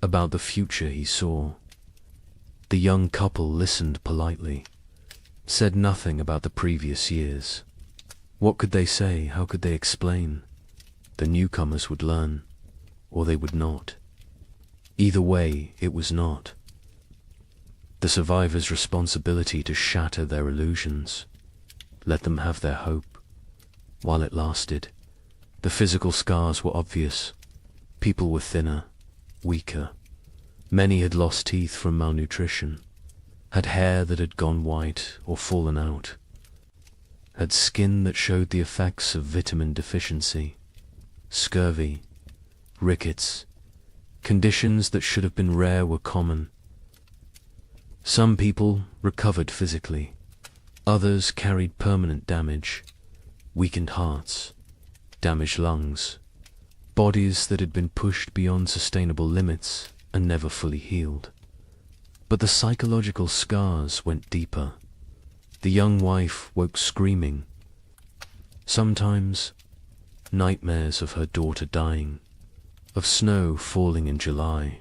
about the future he saw. The young couple listened politely, said nothing about the previous years. What could they say? How could they explain? The newcomers would learn, or they would not. Either way, it was not the survivors' responsibility to shatter their illusions, let them have their hope, while it lasted. The physical scars were obvious. People were thinner, weaker. Many had lost teeth from malnutrition, had hair that had gone white or fallen out, had skin that showed the effects of vitamin deficiency, scurvy, rickets. Conditions that should have been rare were common. Some people recovered physically, others carried permanent damage, weakened hearts, damaged lungs, bodies that had been pushed beyond sustainable limits and never fully healed. But the psychological scars went deeper. The young wife woke screaming, sometimes nightmares of her daughter dying, of snow falling in July,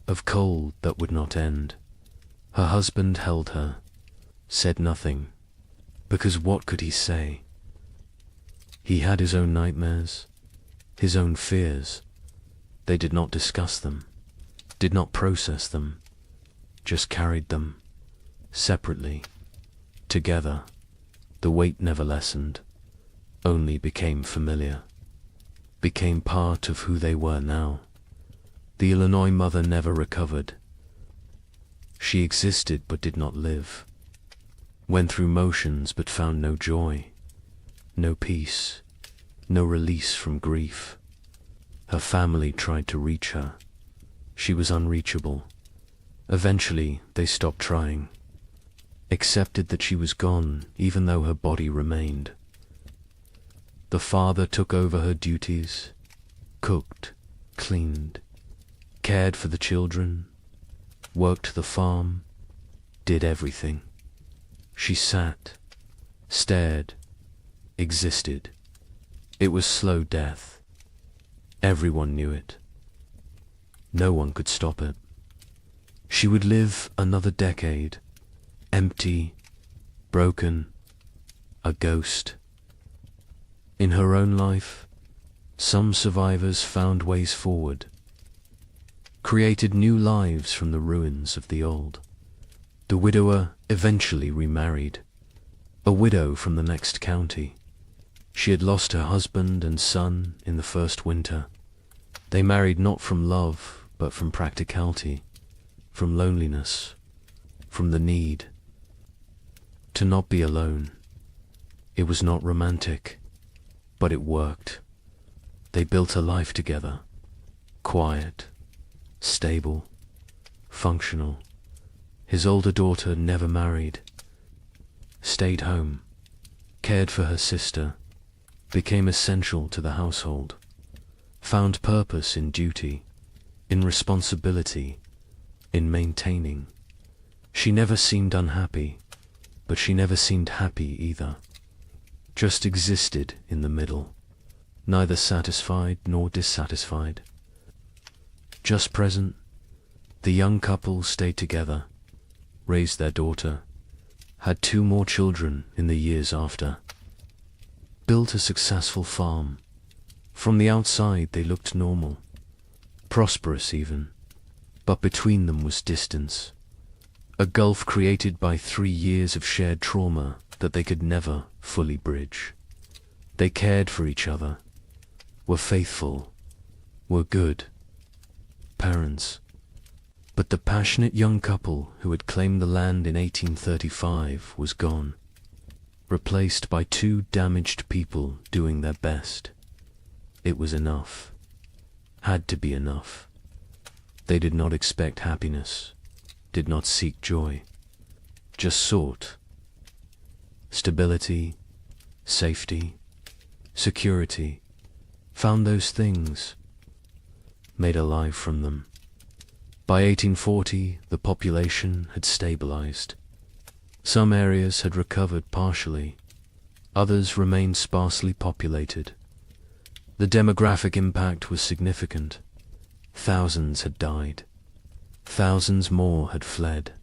of cold that would not end. Her husband held her, said nothing, because what could he say? He had his own nightmares, his own fears. They did not discuss them, did not process them, just carried them, separately, together. The weight never lessened, only became familiar, became part of who they were now. The Illinois mother never recovered. She existed but did not live, went through motions but found no joy, no peace, no release from grief. Her family tried to reach her. She was unreachable. Eventually, they stopped trying, accepted that she was gone even though her body remained. The father took over her duties, cooked, cleaned, cared for the children, worked the farm, did everything. She sat, stared, existed. It was slow death. Everyone knew it. No one could stop it. She would live another decade, empty, broken, a ghost. In her own life, some survivors found ways forward, created new lives from the ruins of the old. The widower eventually remarried, a widow from the next county. She had lost her husband and son in the first winter. They married not from love, but from practicality, from loneliness, from the need to not be alone. It was not romantic, but it worked. They built a life together, quiet, stable, functional. His older daughter never married, stayed home, cared for her sister, became essential to the household, found purpose in duty, in responsibility, in maintaining. She never seemed unhappy, but she never seemed happy either. Just existed in the middle, neither satisfied nor dissatisfied. Just present, the young couple stayed together, raised their daughter, had 2 more children in the years after, built a successful farm. From the outside they looked normal, prosperous even, but between them was distance, a gulf created by 3 years of shared trauma that they could never fully bridge. They cared for each other, were faithful, were good parents. But the passionate young couple who had claimed the land in 1835 was gone, replaced by 2 damaged people doing their best. It was enough, had to be enough. They did not expect happiness, did not seek joy, just sought stability, safety, security, found those things, made a life from them. By 1840, the population had stabilized. Some areas had recovered partially, others remained sparsely populated. The demographic impact was significant. Thousands had died. Thousands more had fled.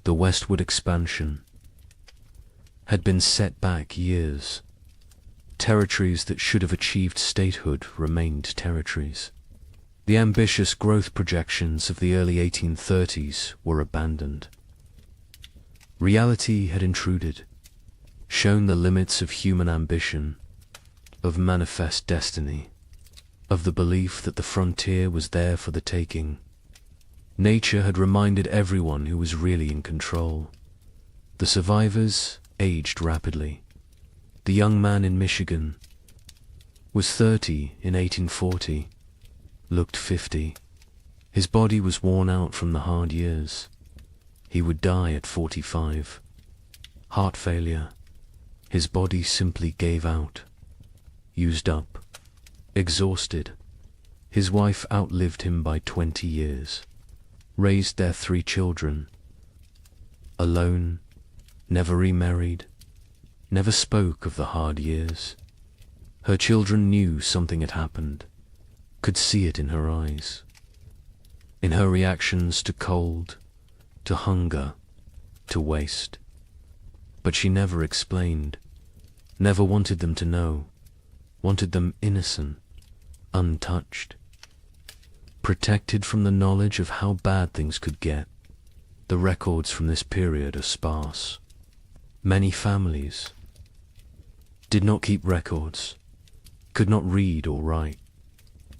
The westward expansion had been set back years. Territories that should have achieved statehood remained territories. The ambitious growth projections of the early 1830s were abandoned. Reality had intruded, shown the limits of human ambition, of manifest destiny, of the belief that the frontier was there for the taking. Nature had reminded everyone who was really in control. The survivors aged rapidly. The young man in Michigan was 30 in 1840, looked 50. His body was worn out from the hard years. He would die at 45. Heart failure. His body simply gave out, used up, exhausted. His wife outlived him by 20 years, raised their 3 children. Alone, never remarried, never spoke of the hard years. Her children knew something had happened, could see it in her eyes, in her reactions to cold, to hunger, to waste. But she never explained, never wanted them to know, wanted them innocent, untouched, protected from the knowledge of how bad things could get. The records from this period are sparse. Many families did not keep records, could not read or write,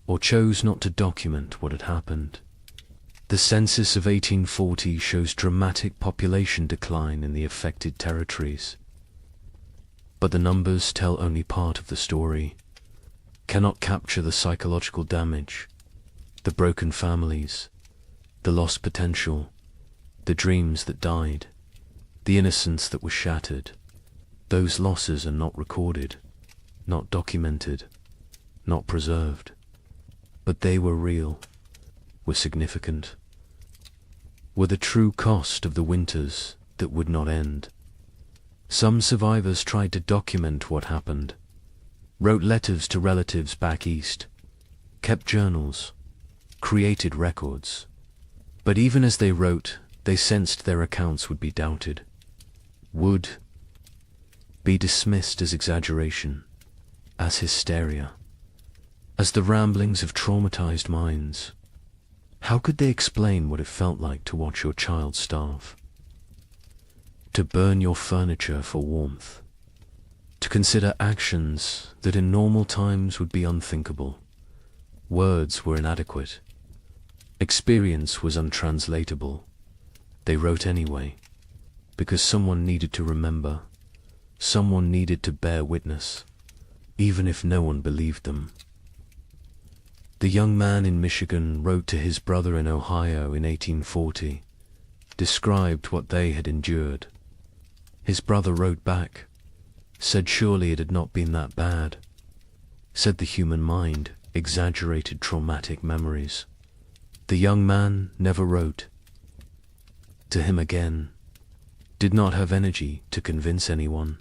or chose not to document what had happened. The census of 1840 shows dramatic population decline in the affected territories. But the numbers tell only part of the story, cannot capture the psychological damage, the broken families, the lost potential, the dreams that died, the innocence that was shattered. Those losses are not recorded, not documented, not preserved. But they were real, were significant, were the true cost of the winters that would not end. Some survivors tried to document what happened, wrote letters to relatives back east, kept journals, created records. But even as they wrote, they sensed their accounts would be doubted, would be dismissed as exaggeration, as hysteria, as the ramblings of traumatized minds. How could they explain what it felt like to watch your child starve? To burn your furniture for warmth? To consider actions that in normal times would be unthinkable? Words were inadequate. Experience was untranslatable. They wrote anyway, because someone needed to remember, someone needed to bear witness, even if no one believed them. The young man in Michigan wrote to his brother in Ohio in 1840, described what they had endured. His brother wrote back, said surely it had not been that bad, said the human mind exaggerated traumatic memories. The young man never wrote to him again, did not have energy to convince anyone,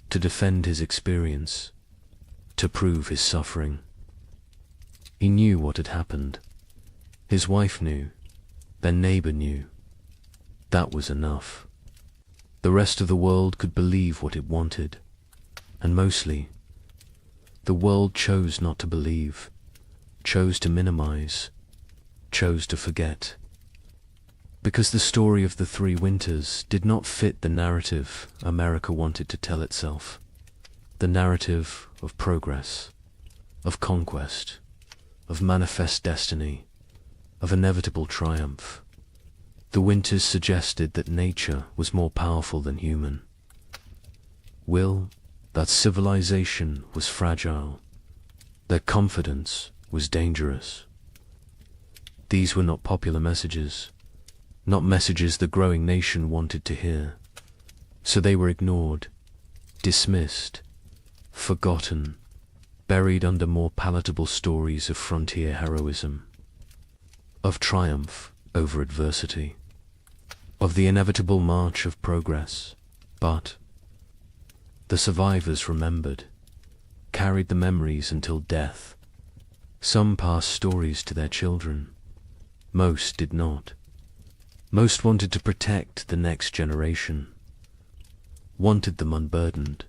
to defend his experience, to prove his suffering. He knew what had happened. His wife knew. Their neighbor knew. That was enough. The rest of the world could believe what it wanted, and mostly, the world chose not to believe, chose to minimize, chose to forget. Because the story of the three winters did not fit the narrative America wanted to tell itself. The narrative of progress, of conquest, of manifest destiny, of inevitable triumph. The winters suggested that nature was more powerful than human. That civilization was fragile, that confidence was dangerous. These were not popular messages, not messages the growing nation wanted to hear. So they were ignored, dismissed, forgotten, buried under more palatable stories of frontier heroism, of triumph over adversity, of the inevitable march of progress. But the survivors remembered, carried the memories until death. Some passed stories to their children. Most did not. Most wanted to protect the next generation, wanted them unburdened.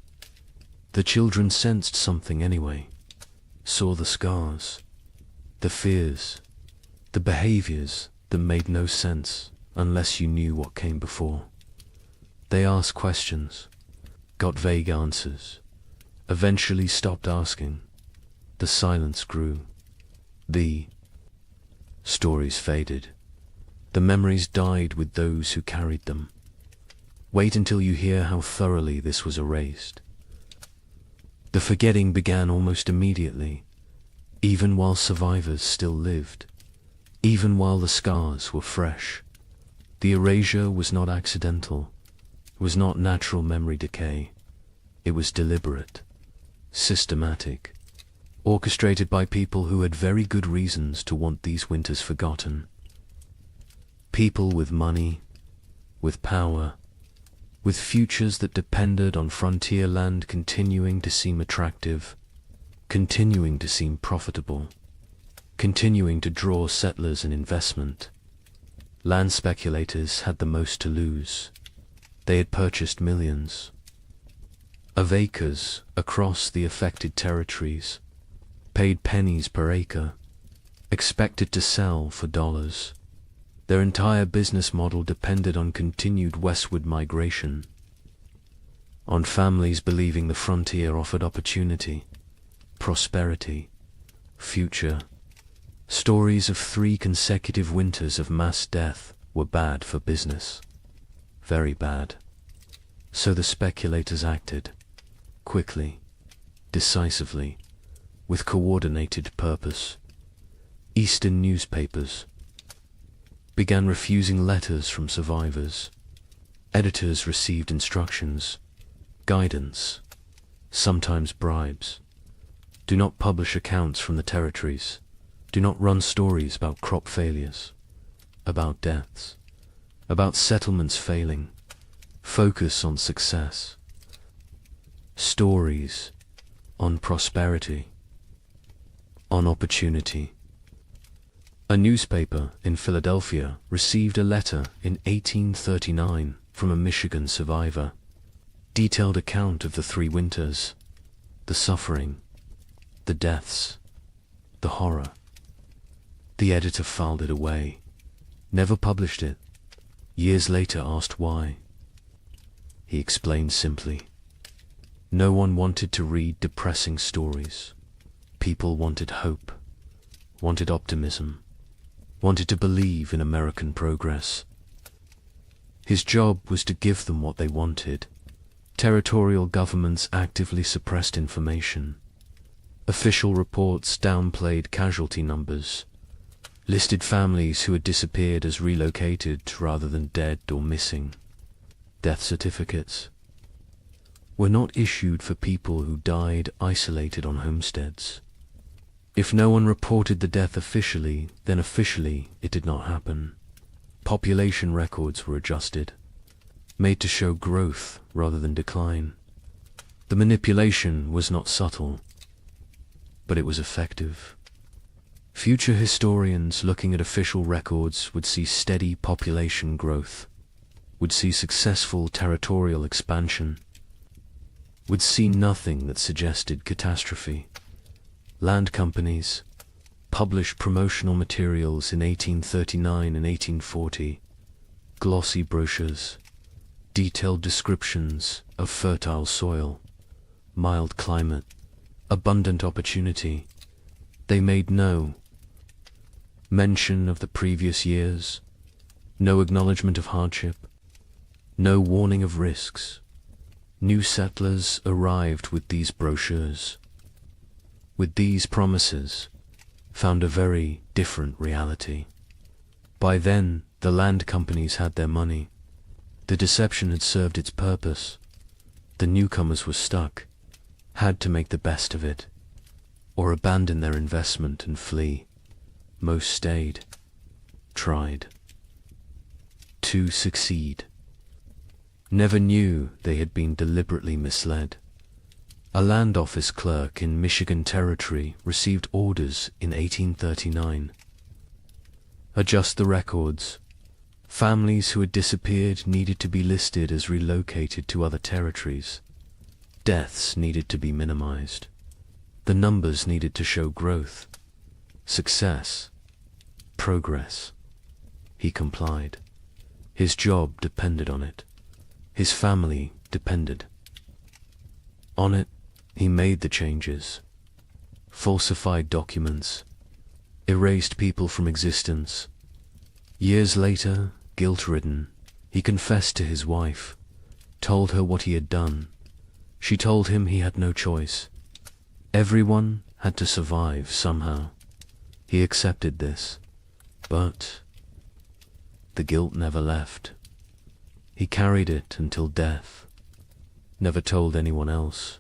The children sensed something anyway, saw the scars, the fears, the behaviors that made no sense unless you knew what came before. They asked questions, got vague answers, eventually stopped asking. The silence grew. The stories faded. The memories died with those who carried them. Wait until you hear how thoroughly this was erased. The forgetting began almost immediately, even while survivors still lived, even while the scars were fresh. The erasure was not accidental, it was not natural memory decay. It was deliberate, systematic, orchestrated by people who had very good reasons to want these winters forgotten. People with money, with power, with futures that depended on frontier land continuing to seem attractive, continuing to seem profitable, continuing to draw settlers and investment. Land speculators had the most to lose. They had purchased millions of acres across the affected territories, paid pennies per acre, expected to sell for dollars. Their entire business model depended on continued westward migration, on families believing the frontier offered opportunity, prosperity, future. Stories of 3 consecutive winters of mass death were bad for business, very bad. So the speculators acted, quickly, decisively, with coordinated purpose. Eastern newspapers began refusing letters from survivors. Editors received instructions, guidance, sometimes bribes. Do not publish accounts from the territories. Do not run stories about crop failures, about deaths, about settlements failing. Focus on success. Stories on prosperity, on opportunity. A newspaper in Philadelphia received a letter in 1839 from a Michigan survivor, detailed account of the 3 winters, the suffering, the deaths, the horror. The editor filed it away, never published it. Years later asked why. He explained simply, no one wanted to read depressing stories. People wanted hope, wanted optimism, wanted to believe in American progress. His job was to give them what they wanted. Territorial governments actively suppressed information. Official reports downplayed casualty numbers, listed families who had disappeared as relocated rather than dead or missing. Death certificates were not issued for people who died isolated on homesteads. If no one reported the death officially, then officially it did not happen. Population records were adjusted, made to show growth rather than decline. The manipulation was not subtle, but it was effective. Future historians looking at official records would see steady population growth, would see successful territorial expansion, would see nothing that suggested catastrophe. Land companies published promotional materials in 1839 and 1840, glossy brochures, detailed descriptions of fertile soil, mild climate, abundant opportunity. They made no mention of the previous years, no acknowledgement of hardship, no warning of risks. New settlers arrived with these brochures, with these promises, found a very different reality. By then, the land companies had their money. The deception had served its purpose. The newcomers were stuck, had to make the best of it, or abandon their investment and flee. Most stayed, tried to succeed. Never knew they had been deliberately misled. A land office clerk in Michigan Territory received orders in 1839. Adjust the records. Families who had disappeared needed to be listed as relocated to other territories. Deaths needed to be minimized. The numbers needed to show growth, success, progress. He complied. His job depended on it. His family depended on it. He made the changes, falsified documents, erased people from existence. Years later, guilt-ridden, he confessed to his wife, told her what he had done. She told him he had no choice. Everyone had to survive somehow. He accepted this, but the guilt never left. He carried it until death, never told anyone else,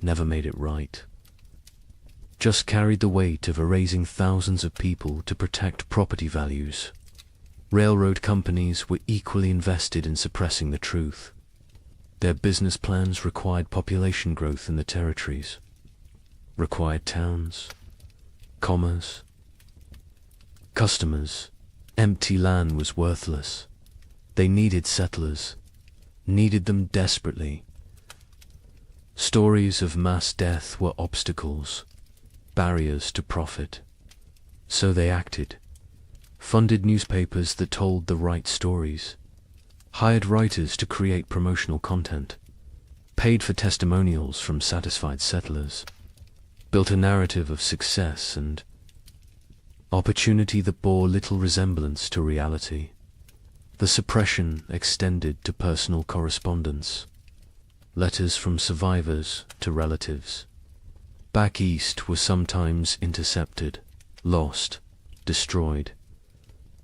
never made it right. Just carried the weight of erasing thousands of people to protect property values. Railroad companies were equally invested in suppressing the truth. Their business plans required population growth in the territories, required towns, commerce, customers. Empty land was worthless. They needed settlers, needed them desperately. Stories of mass death were obstacles, barriers to profit. So they acted, funded newspapers that told the right stories, hired writers to create promotional content, paid for testimonials from satisfied settlers, built a narrative of success and opportunity that bore little resemblance to reality. The suppression extended to personal correspondence, letters from survivors to relatives. Back east were sometimes intercepted, lost, destroyed.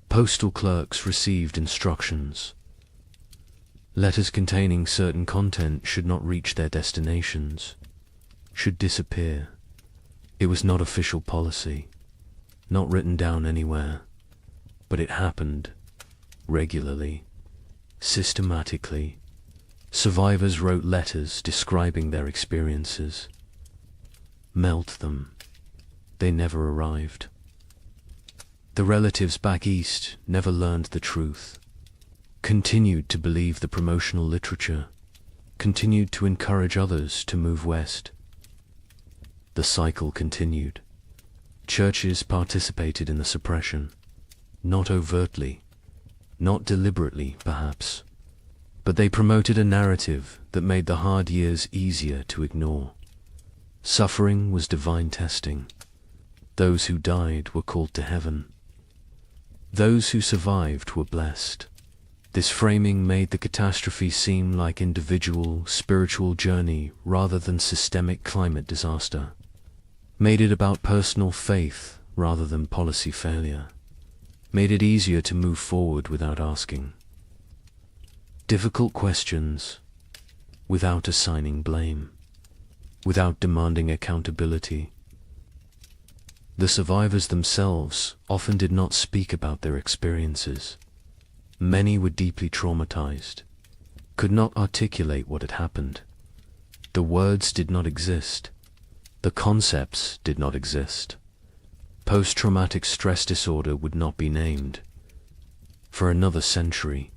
Postal clerks received instructions. Letters containing certain content should not reach their destinations, should disappear. It was not official policy, not written down anywhere, but it happened regularly, systematically. Survivors wrote letters describing their experiences. Melt them. They never arrived. The relatives back east never learned the truth, continued to believe the promotional literature, continued to encourage others to move west. The cycle continued. Churches participated in the suppression, not overtly, not deliberately, perhaps, but they promoted a narrative that made the hard years easier to ignore. Suffering was divine testing. Those who died were called to heaven. Those who survived were blessed. This framing made the catastrophe seem like individual, spiritual journey rather than systemic climate disaster. Made it about personal faith rather than policy failure. Made it easier to move forward without asking difficult questions, without assigning blame, without demanding accountability. The survivors themselves often did not speak about their experiences. Many were deeply traumatized, could not articulate what had happened. The words did not exist. The concepts did not exist. Post-traumatic stress disorder would not be named. For another century,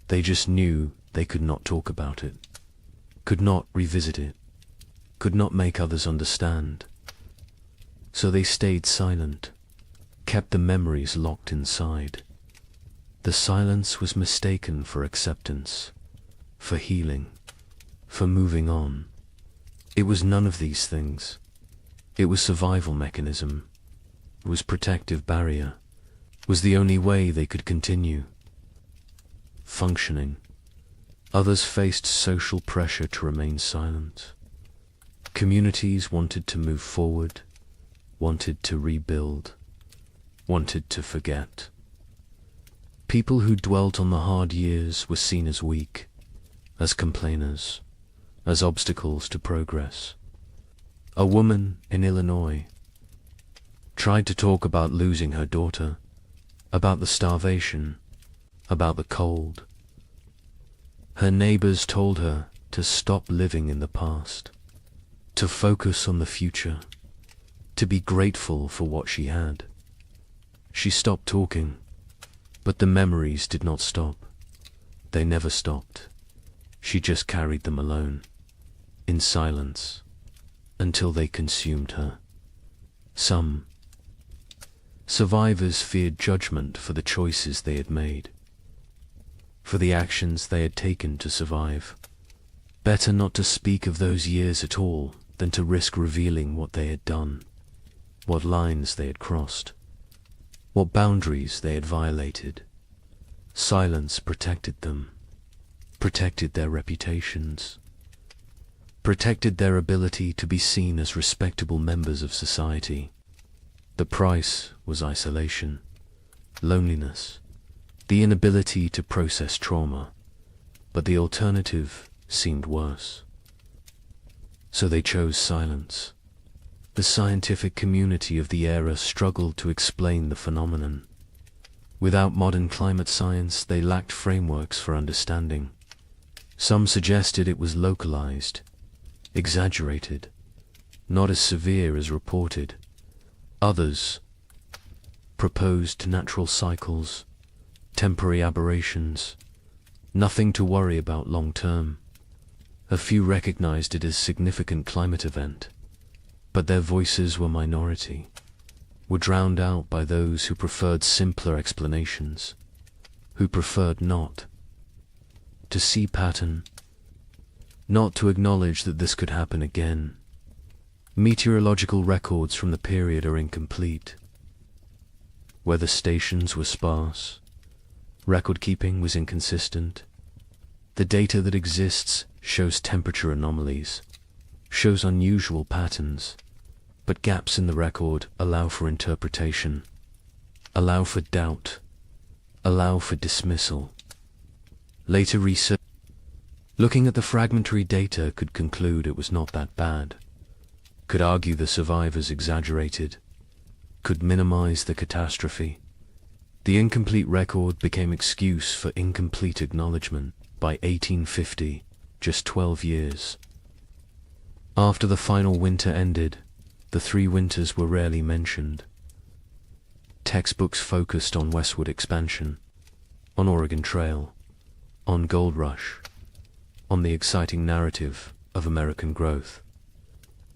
they just knew they could not talk about it, could not revisit it, could not make others understand. So they stayed silent, kept the memories locked inside. The silence was mistaken for acceptance, for healing, for moving on. It was none of these things. It was survival mechanism. It was protective barrier. It was the only way they could continue functioning. Others faced social pressure to remain silent. Communities wanted to move forward, wanted to rebuild, wanted to forget. People who dwelt on the hard years were seen as weak, as complainers, as obstacles to progress. A woman in Illinois tried to talk about losing her daughter, about the starvation, about the cold. Her neighbors told her to stop living in the past, to focus on the future, to be grateful for what she had. She stopped talking, but the memories did not stop. They never stopped. She just carried them alone, in silence, until they consumed her. Some survivors feared judgment for the choices they had made, for the actions they had taken to survive. Better not to speak of those years at all than to risk revealing what they had done, what lines they had crossed, what boundaries they had violated. Silence protected them, protected their reputations, protected their ability to be seen as respectable members of society. The price was isolation, loneliness, the inability to process trauma, but the alternative seemed worse. So they chose silence. The scientific community of the era struggled to explain the phenomenon. Without modern climate science, they lacked frameworks for understanding. Some suggested it was localized, exaggerated, not as severe as reported. Others proposed natural cycles, temporary aberrations, nothing to worry about long term. A few recognized it as significant climate event, but their voices were minority, were drowned out by those who preferred simpler explanations, who preferred not to see pattern, not to acknowledge that this could happen again. Meteorological records from the period are incomplete. Weather stations were sparse. Record-keeping was inconsistent. The data that exists shows temperature anomalies, shows unusual patterns, but gaps in the record allow for interpretation, allow for doubt, allow for dismissal. Later research, looking at the fragmentary data, could conclude it was not that bad, could argue the survivors exaggerated, could minimize the catastrophe. The incomplete record became excuse for incomplete acknowledgement. By 1850, just 12 years after the final winter ended, the 3 winters were rarely mentioned. Textbooks focused on westward expansion, on Oregon Trail, on Gold Rush, on the exciting narrative of American growth.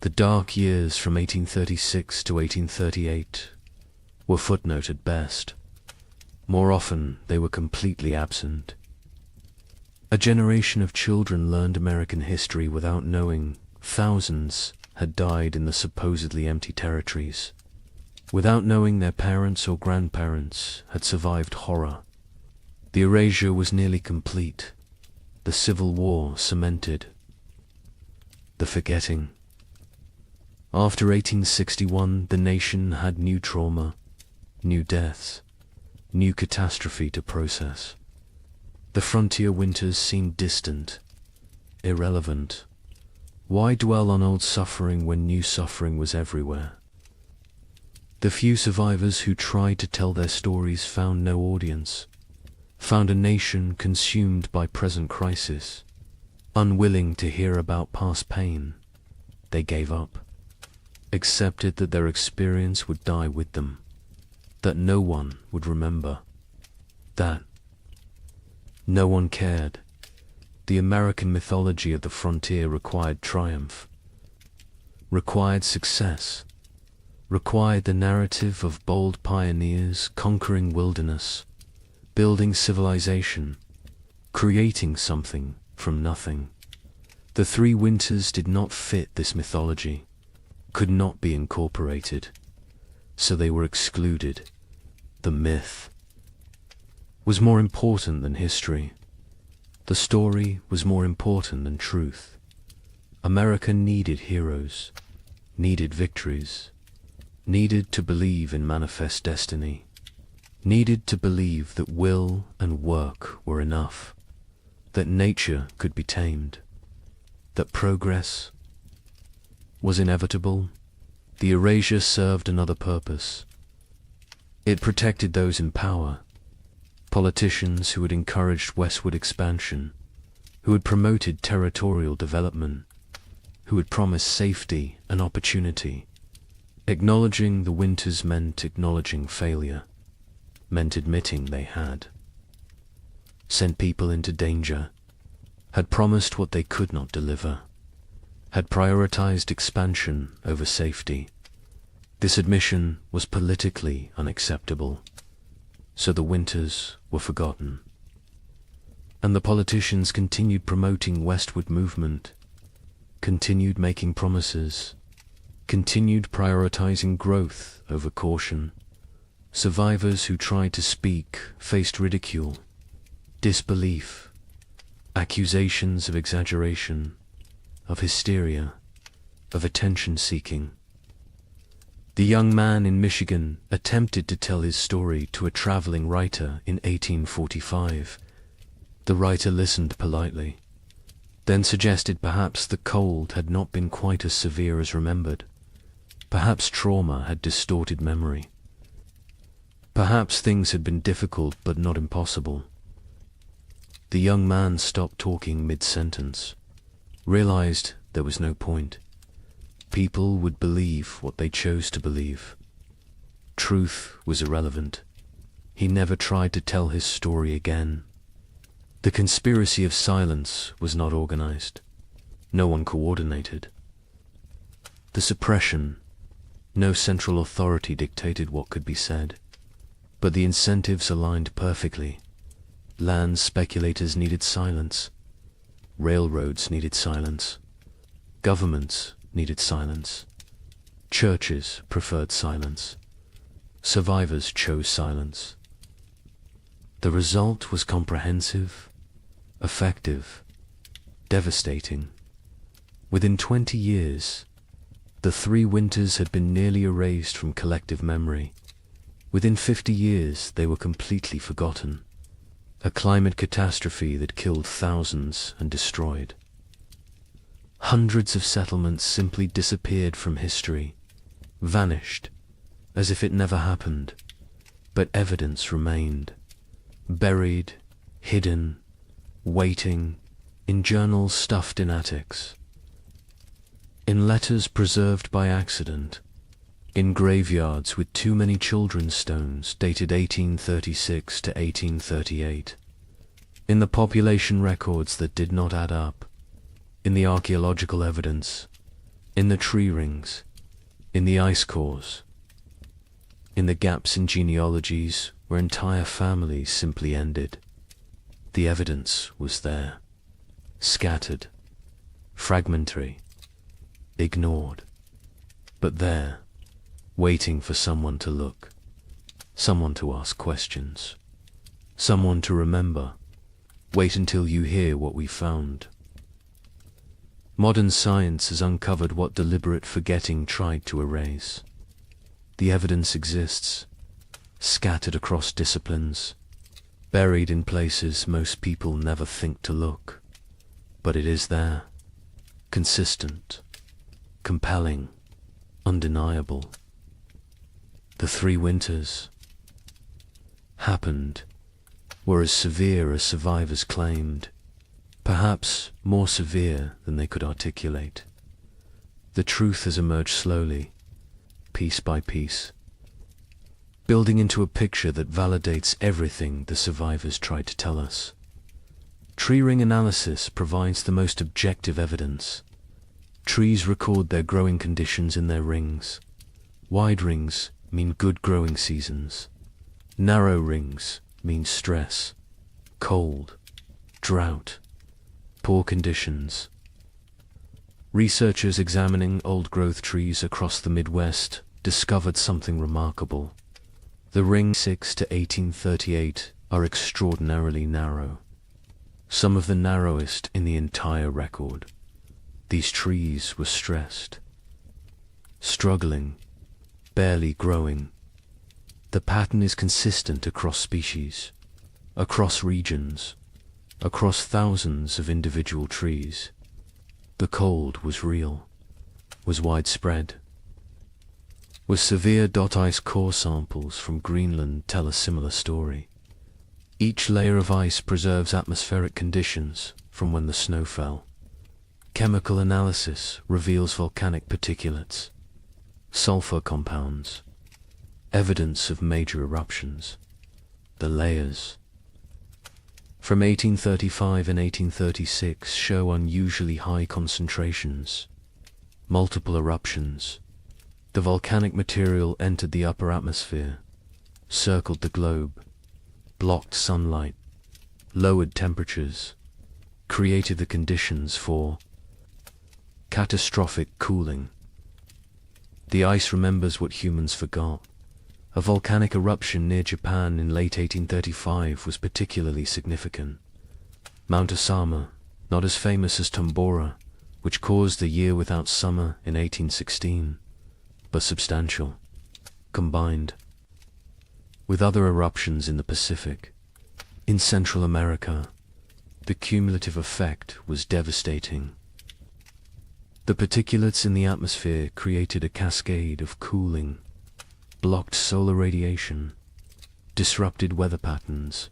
The dark years from 1836 to 1838 were footnote at best. More often, they were completely absent. A generation of children learned American history without knowing thousands had died in the supposedly empty territories, without knowing their parents or grandparents had survived horror. The erasure was nearly complete. The Civil War cemented. The forgetting. After 1861, the nation had new trauma, new deaths, new catastrophe to process. The frontier winters seemed distant, irrelevant. Why dwell on old suffering when new suffering was everywhere? The few survivors who tried to tell their stories found no audience, found a nation consumed by present crisis. Unwilling to hear about past pain, they gave up, accepted that their experience would die with them, that no one would remember, that no one cared. The American mythology of the frontier required triumph, required success, required the narrative of bold pioneers conquering wilderness, building civilization, creating something from nothing. The three winters did not fit this mythology, could not be incorporated, so they were excluded. The myth was more important than history. The story was more important than truth. America needed heroes, needed victories, needed to believe in manifest destiny, needed to believe that will and work were enough, that nature could be tamed, that progress was inevitable. The erasure served another purpose. It protected those in power, politicians who had encouraged westward expansion, who had promoted territorial development, who had promised safety and opportunity. Acknowledging the winters meant acknowledging failure, meant admitting they had. Sent people into danger, had promised what they could not deliver, had prioritized expansion over safety. This admission was politically unacceptable, so the winters were forgotten. And the politicians continued promoting westward movement, continued making promises, continued prioritizing growth over caution. Survivors who tried to speak faced ridicule, disbelief, accusations of exaggeration, of hysteria, of attention-seeking. The young man in Michigan attempted to tell his story to a traveling writer in 1845. The writer listened politely, then suggested perhaps the cold had not been quite as severe as remembered. Perhaps trauma had distorted memory. Perhaps things had been difficult but not impossible. The young man stopped talking mid-sentence, realized there was no point. People would believe what they chose to believe. Truth was irrelevant. He never tried to tell his story again. The conspiracy of silence was not organized. No one coordinated. The suppression, no central authority dictated what could be said. But the incentives aligned perfectly. Land speculators needed silence. Railroads needed silence. Governments needed silence. Churches preferred silence. Survivors chose silence. The result was comprehensive, effective, devastating. Within 20 years, the three winters had been nearly erased from collective memory. Within 50 years, they were completely forgotten. A climate catastrophe that killed thousands and destroyed. Hundreds of settlements simply disappeared from history, vanished, as if it never happened. But evidence remained, buried, hidden, waiting, in journals stuffed in attics, in letters preserved by accident, in graveyards with too many children's stones dated 1836 to 1838. In the population records that did not add up, in the archaeological evidence, in the tree rings, in the ice cores, in the gaps in genealogies where entire families simply ended. The evidence was there, scattered, fragmentary, ignored, but there, waiting for someone to look, someone to ask questions, someone to remember. Wait until you hear what we found. Modern science has uncovered what deliberate forgetting tried to erase. The evidence exists, scattered across disciplines, buried in places most people never think to look. But it is there, consistent, compelling, undeniable. The 3 winters happened were as severe as survivors claimed, perhaps more severe than they could articulate. The truth has emerged slowly, piece by piece, building into a picture that validates everything the survivors tried to tell us. Tree ring analysis provides the most objective evidence. Trees record their growing conditions in their rings. Wide rings mean good growing seasons. Narrow rings mean stress, cold, drought, poor conditions. Researchers examining old-growth trees across the Midwest discovered something remarkable. The rings 6 to 1838 are extraordinarily narrow, some of the narrowest in the entire record. These trees were stressed, struggling, barely growing. The pattern is consistent across species, across regions, across thousands of individual trees. The cold was real, was widespread. Was severe ice core samples from Greenland tell a similar story. Each layer of ice preserves atmospheric conditions from when the snow fell. Chemical analysis reveals volcanic particulates, sulfur compounds, evidence of major eruptions. The layers from 1835 and 1836 show unusually high concentrations, multiple eruptions. The volcanic material entered the upper atmosphere, circled the globe, blocked sunlight, lowered temperatures, created the conditions for catastrophic cooling. The ice remembers what humans forgot. A volcanic eruption near Japan in late 1835 was particularly significant. Mount Osama, not as famous as Tambora, which caused a year without summer in 1816, but substantial, combined with other eruptions in the Pacific. In Central America, the cumulative effect was devastating. The particulates in the atmosphere created a cascade of cooling, blocked solar radiation, disrupted weather patterns.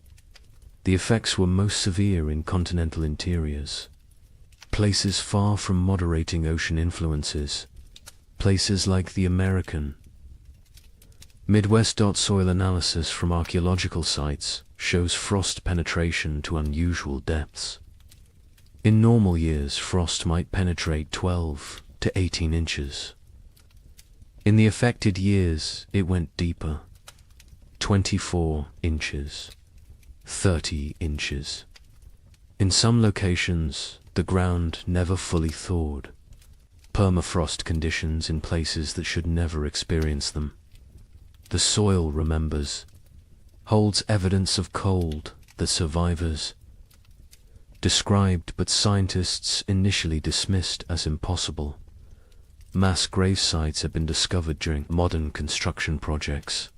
The effects were most severe in continental interiors, places far from moderating ocean influences, places like the American Midwest. Soil analysis from archaeological sites shows frost penetration to unusual depths. In normal years, frost might penetrate 12 to 18 inches. In the affected years, it went deeper, 24 inches, 30 inches. In some locations, the ground never fully thawed. Permafrost conditions in places that should never experience them. The soil remembers, holds evidence of cold that survivors described but scientists initially dismissed as impossible. Mass grave sites have been discovered during modern construction projects.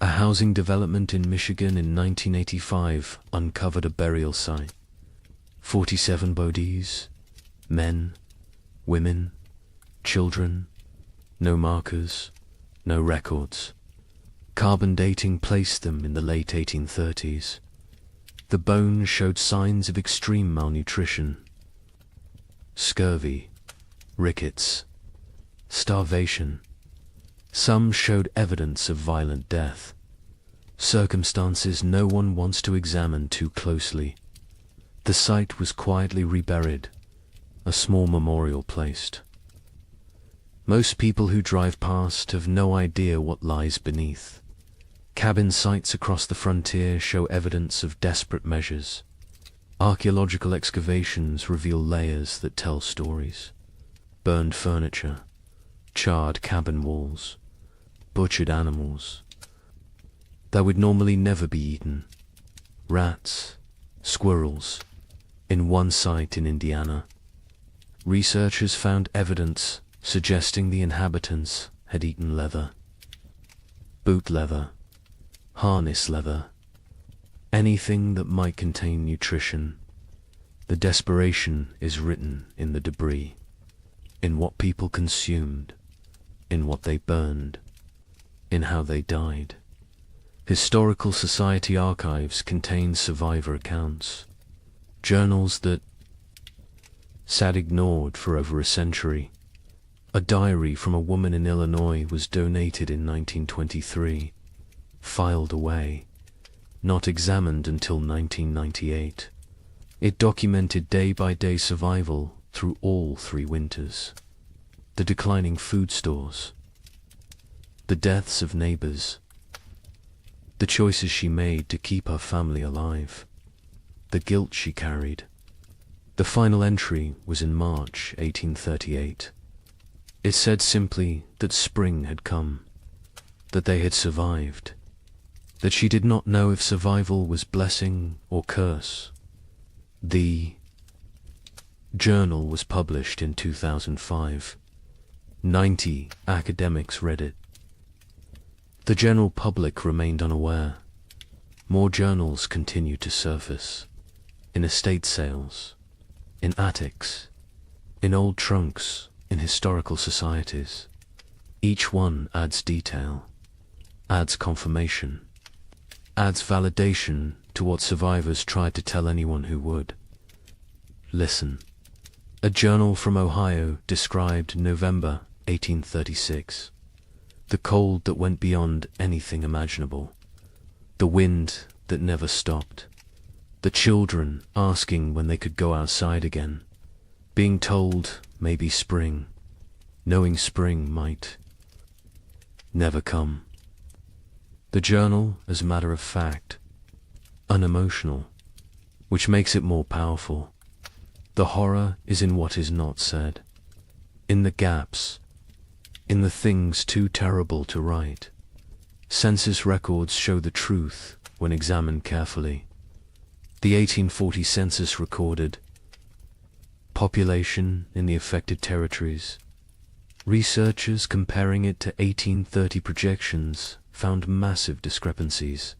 A housing development in Michigan in 1985 uncovered a burial site. 47 bodies, men, women, children, no markers, no records. Carbon dating placed them in the late 1830s. The bones showed signs of extreme malnutrition, scurvy, rickets, starvation. Some showed evidence of violent death. circumstances no one wants to examine too closely. The site was quietly reburied, a small memorial placed. Most people who drive past have no idea what lies beneath. Cabin sites across the frontier show evidence of desperate measures. Archaeological excavations reveal layers that tell stories. Burned furniture, charred cabin walls, butchered animals that would normally never be eaten. Rats, squirrels. In one site in Indiana, researchers found evidence suggesting the inhabitants had eaten leather. Boot leather, harness leather, anything that might contain nutrition. The desperation is written in the debris, in what people consumed, in what they burned, in how they died. Historical society archives contain survivor accounts, journals that sat ignored for over a century. A diary from a woman in Illinois was donated in 1923, filed away, not examined until 1998. It documented day-by-day survival through all 3 winters. The declining food stores, the deaths of neighbors, the choices she made to keep her family alive, the guilt she carried. The final entry was in March 1838. It said simply that spring had come, that they had survived, that she did not know if survival was blessing or curse. The journal was published in 2005. 90 academics read it. The general public remained unaware. More journals continued to surface, in estate sales, in attics, in old trunks, in historical societies. Each one adds detail, adds confirmation, adds validation to what survivors tried to tell anyone who would. Listen. A journal from Ohio described November 1836. The cold that went beyond anything imaginable. The wind that never stopped. The children asking when they could go outside again. Being told maybe spring, knowing spring might never come. The journal, as a matter of fact, unemotional, which makes it more powerful. The horror is in what is not said, in the gaps, in the things too terrible to write. Census records show the truth when examined carefully. The 1840 census recorded population in the affected territories. Researchers comparing it to 1830 projections found massive discrepancies.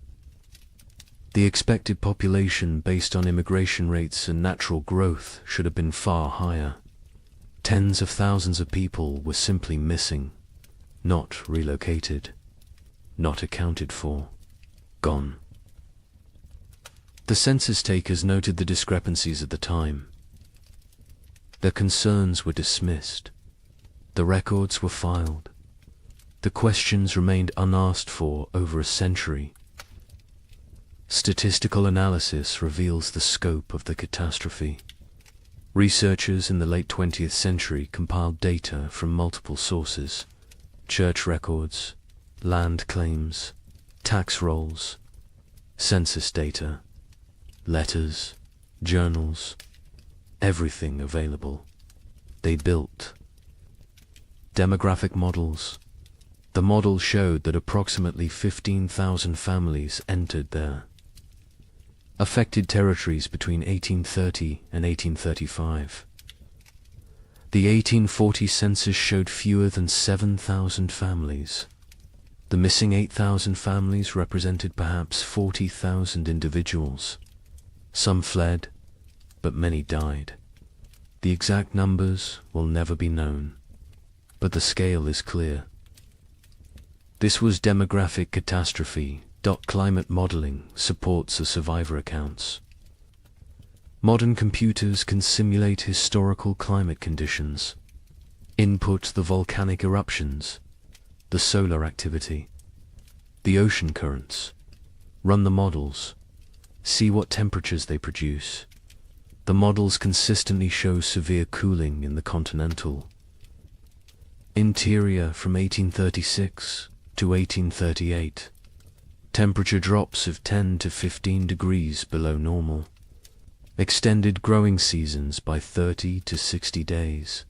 The expected population based on immigration rates and natural growth should have been far higher. Tens of thousands of people were simply missing, not relocated, not accounted for, gone. The census takers noted the discrepancies at the time. Their concerns were dismissed. The records were filed. The questions remained unasked for over a century. Statistical analysis reveals the scope of the catastrophe. Researchers in the late 20th century compiled data from multiple sources: church records, land claims, tax rolls, census data, letters, journals, everything available. They built demographic models. The model showed that approximately 15,000 families entered their affected territories between 1830 and 1835. The 1840 census showed fewer than 7,000 families. The missing 8,000 families represented perhaps 40,000 individuals. Some fled, but many died. The exact numbers will never be known, but the scale is clear. This was demographic catastrophe. Climate modeling supports the survivor accounts. Modern computers can simulate historical climate conditions, input the volcanic eruptions, the solar activity, the ocean currents, Run the models. See what temperatures they produce. The models consistently show severe cooling in the continental interior from 1836 to 1838. Temperature drops of 10 to 15 degrees below normal. Extended growing seasons by 30 to 60 days.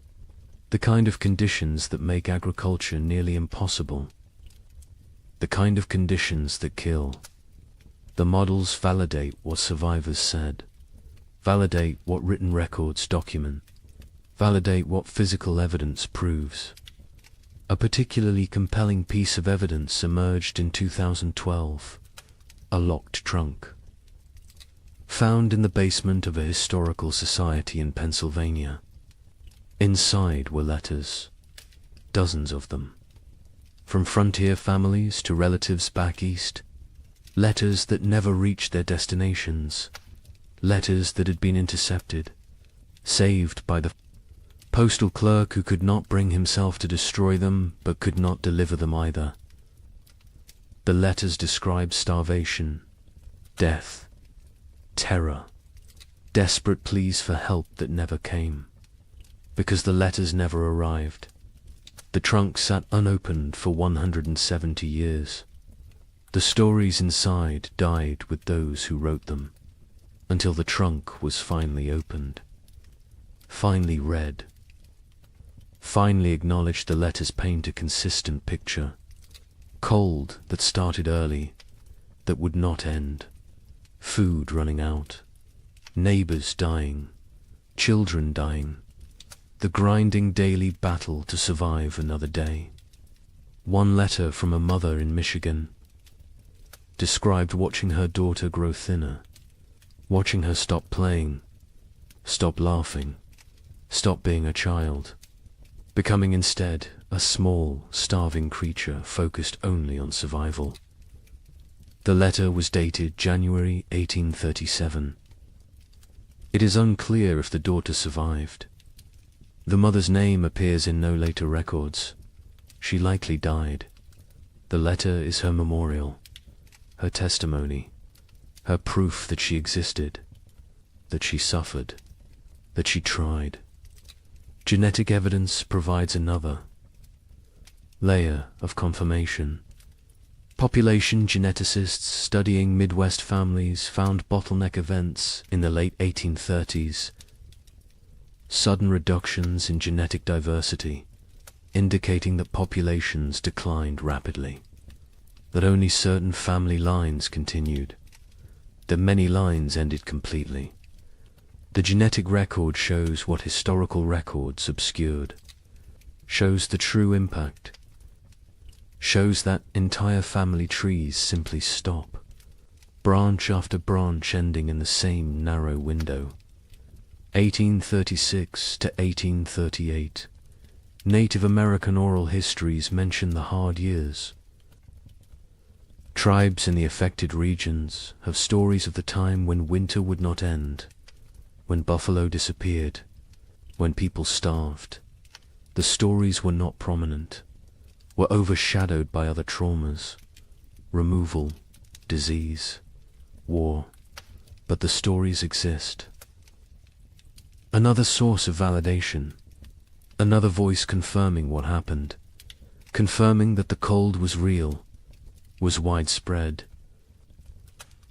The kind of conditions that make agriculture nearly impossible. The kind of conditions that kill. The models validate what survivors said. Validate what written records document. Validate what physical evidence proves. A particularly compelling piece of evidence emerged in 2012. A locked trunk. Found in the basement of a historical society in Pennsylvania. Inside were letters. Dozens of them. From frontier families to relatives back east. Letters that never reached their destinations. Letters that had been intercepted. Saved by the postal clerk who could not bring himself to destroy them, but could not deliver them either. The letters described starvation, death, terror, desperate pleas for help that never came. Because the letters never arrived, the trunk sat unopened for 170 years. The stories inside died with those who wrote them, until the trunk was finally opened, finally read. Finally acknowledged the letters paint a consistent picture. Cold that started early, that would not end. Food running out. Neighbors dying. Children dying. The grinding daily battle to survive another day. One letter from a mother in Michigan described watching her daughter grow thinner, watching her stop playing, stop laughing, stop being a child, becoming instead a small, starving creature focused only on survival. The letter was dated January 1837. It is unclear if the daughter survived. The mother's name appears in no later records. She likely died. The letter is her memorial, her testimony, her proof that she existed, that she suffered, that she tried. Genetic evidence provides another layer of confirmation. Population geneticists studying Midwest families found bottleneck events in the late 1830s. Sudden reductions in genetic diversity, indicating that populations declined rapidly, that only certain family lines continued, that many lines ended completely. The genetic record shows what historical records obscured, shows the true impact, shows that entire family trees simply stop, branch after branch ending in the same narrow window. 1836 to 1838. Native American oral histories mention the hard years. Tribes in the affected regions have stories of the time when winter would not end, when buffalo disappeared, when people starved. The stories were not prominent, were overshadowed by other traumas, removal, disease, war, but the stories exist. Another source of validation, another voice confirming what happened, confirming that the cold was real, was widespread,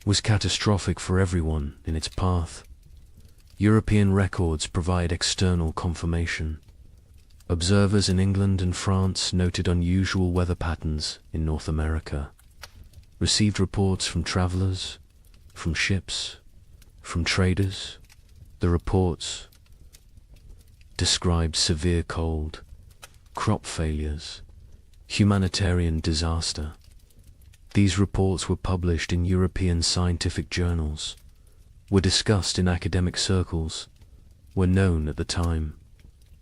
was catastrophic for everyone in its path. European records provide external confirmation. Observers in England and France noted unusual weather patterns in North America, received reports from travelers, from ships, from traders. The reports described severe cold, crop failures, humanitarian disaster. These reports were published in European scientific journals, were discussed in academic circles, were known at the time,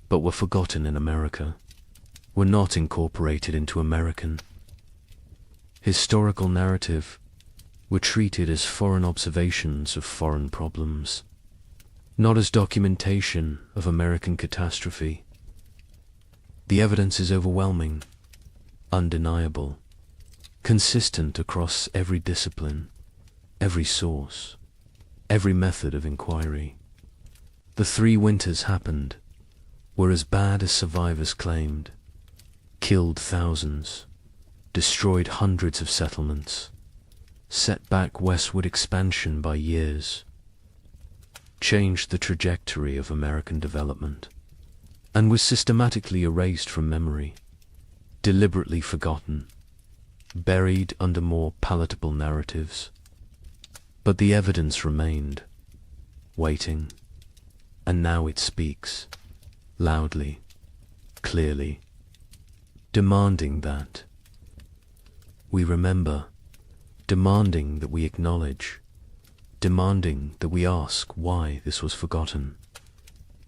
but were forgotten in America, were not incorporated into American historical narrative, were treated as foreign observations of foreign problems, not as documentation of American catastrophe. The evidence is overwhelming, undeniable, consistent across every discipline. every source, every method of inquiry. The 3 winters happened, were as bad as survivors claimed, killed thousands, destroyed hundreds of settlements, set back westward expansion by years, changed the trajectory of American development, and was systematically erased from memory, deliberately forgotten, buried under more palatable narratives. But the evidence remained, waiting, and now it speaks, loudly, clearly, demanding that we remember, demanding that we acknowledge, demanding that we ask why this was forgotten,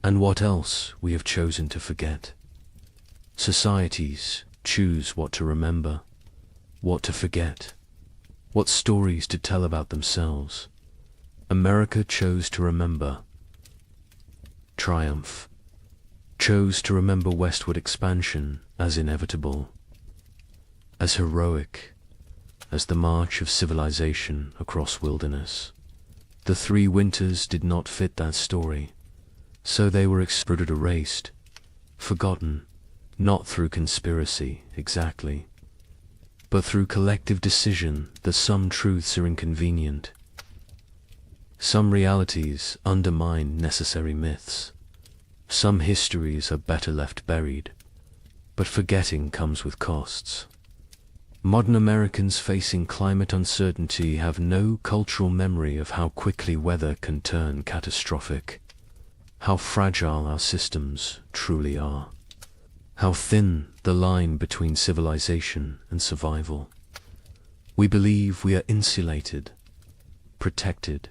and what else we have chosen to forget. Societies choose what to remember, what to forget, what stories to tell about themselves. America chose to remember triumph, chose to remember westward expansion as inevitable, as heroic as the march of civilization across wilderness. The 3 winters did not fit that story, so they were extruded, erased, forgotten, not through conspiracy exactly, but through collective decision that some truths are inconvenient. Some realities undermine necessary myths. Some histories are better left buried, but forgetting comes with costs. Modern Americans facing climate uncertainty have no cultural memory of how quickly weather can turn catastrophic, how fragile our systems truly are, how thin the line between civilization and survival. We believe we are insulated, protected,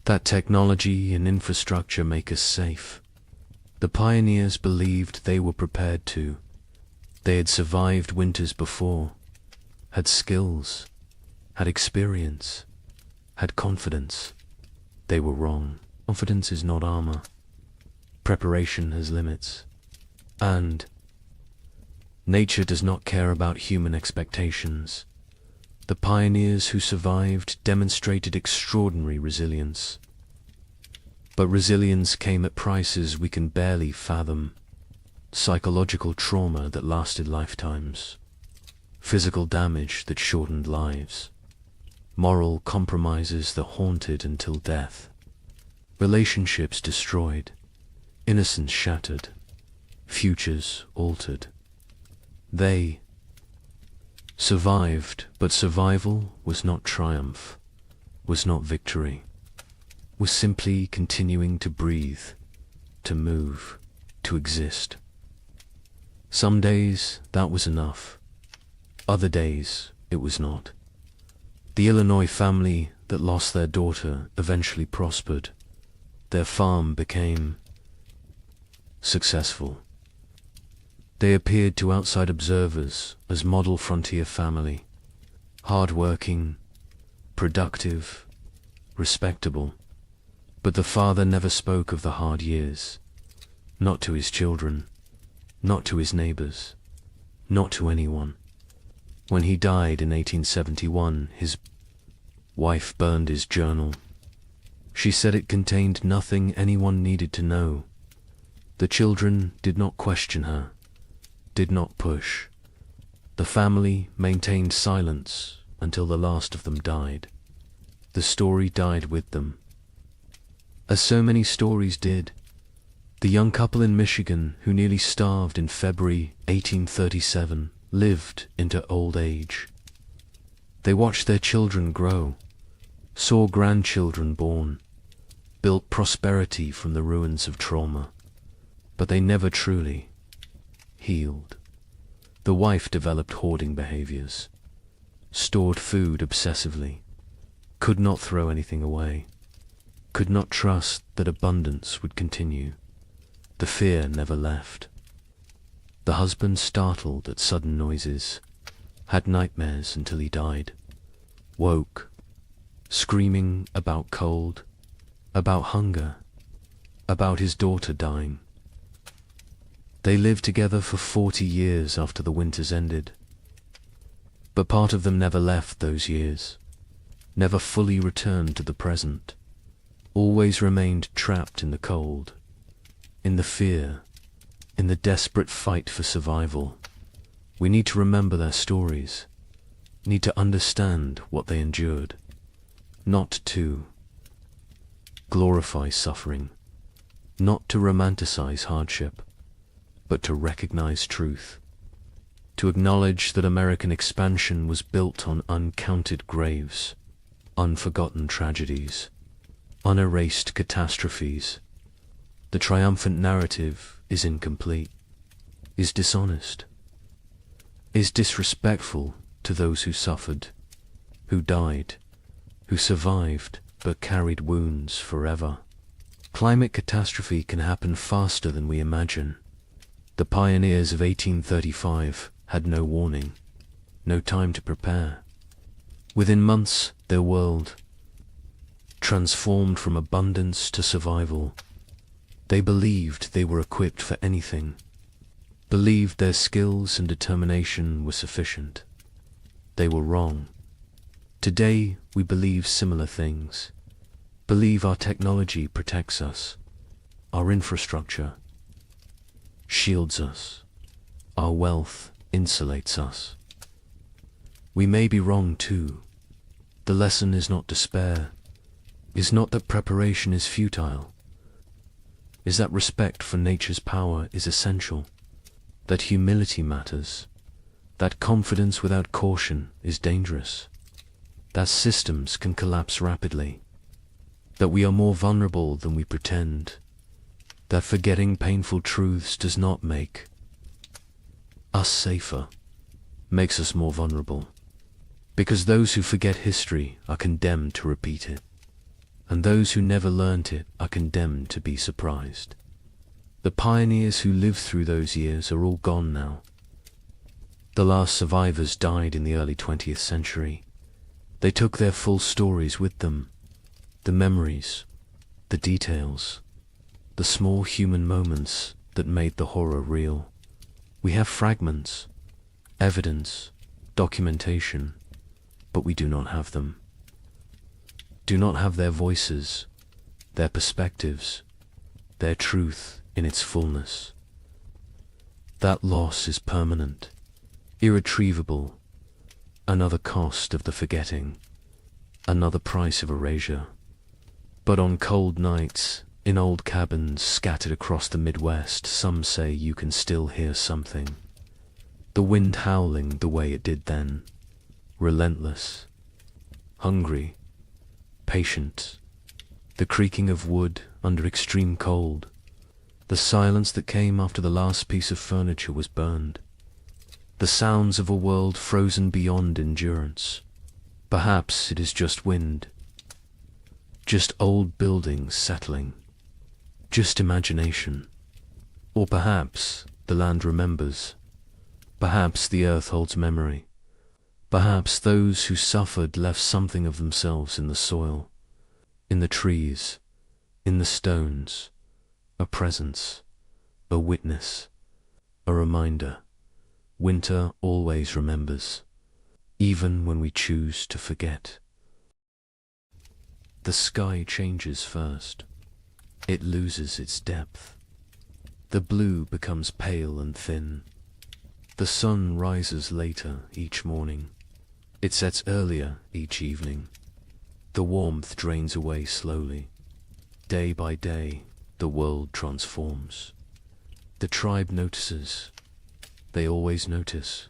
that technology and infrastructure make us safe. The pioneers believed they were prepared to. They had survived winters before, had skills, had experience, had confidence. They were wrong. Confidence is not armor. Preparation has limits. And nature does not care about human expectations. The pioneers who survived demonstrated extraordinary resilience. But resilience came at prices we can barely fathom. Psychological trauma that lasted lifetimes, physical damage that shortened lives, moral compromises that haunted until death, relationships destroyed, innocence shattered, futures altered. They survived, but survival was not triumph, was not victory, was simply continuing to breathe, to move, to exist. Some days that was enough. Other days it was not. The Illinois family that lost their daughter eventually prospered. Their farm became successful. They appeared to outside observers as model frontier family, hard-working, productive, respectable. But the father never spoke of the hard years, not to his children, not to his neighbors, not to anyone. When he died in 1871, his wife burned his journal. She said it contained nothing anyone needed to know. The children did not question her, did not push. The family maintained silence until the last of them died. The story died with them. As so many stories did, the young couple in Michigan who nearly starved in February 1837 lived into old age. They watched their children grow, saw grandchildren born, built prosperity from the ruins of trauma, but they never truly healed. The wife developed hoarding behaviors, stored food obsessively, could not throw anything away, could not trust that abundance would continue. The fear never left. The husband, startled at sudden noises, had nightmares until he died, woke, screaming about cold, about hunger, about his daughter dying. They lived together for 40 years after the winters ended, but part of them never left those years. never fully returned to the present, always remained trapped in the cold, in the fear, in the desperate fight for survival. We need to remember their stories, need to understand what they endured, not to glorify suffering, not to romanticize hardship, but to recognize truth, to acknowledge that American expansion was built on uncounted graves, unforgotten tragedies, unerased catastrophes. The triumphant narrative is incomplete, is dishonest, is disrespectful to those who suffered, who died, who survived but carried wounds forever. Climate catastrophe can happen faster than we imagine. The pioneers of 1835 had no warning, no time to prepare. Within months, their world transformed from abundance to survival. They believed they were equipped for anything, believed their skills and determination were sufficient. They were wrong. Today, we believe similar things, believe our technology protects us, our infrastructure shields us, our wealth insulates us. We may be wrong too. The lesson is not despair, is not that preparation is futile, is that respect for nature's power is essential, that humility matters, that confidence without caution is dangerous, that systems can collapse rapidly, that we are more vulnerable than we pretend, that forgetting painful truths does not make us safer, makes us more vulnerable, because those who forget history are condemned to repeat it, and those who never learnt it are condemned to be surprised. The pioneers who lived through those years are all gone now. The last survivors died in the early 20th century. They took their full stories with them, the memories, the details, the small human moments that made the horror real. We have fragments, evidence, documentation, but we do not have them. Do not have their voices, their perspectives, their truth in its fullness. That loss is permanent, irretrievable, another cost of the forgetting, another price of erasure. But on cold nights, in old cabins scattered across the Midwest, some say you can still hear something. The wind howling the way it did then, relentless, hungry, patient, the creaking of wood under extreme cold, the silence that came after the last piece of furniture was burned, the sounds of a world frozen beyond endurance. Perhaps it is just wind, just old buildings settling, just imagination. Or perhaps the land remembers, perhaps the earth holds memory, perhaps those who suffered left something of themselves in the soil, in the trees, in the stones, a presence, a witness, a reminder. Winter always remembers, even when we choose to forget. The sky changes first. It loses its depth. The blue becomes pale and thin. The sun rises later each morning. It sets earlier each evening. The warmth drains away slowly. Day by day, the world transforms. The tribe notices. They always notice.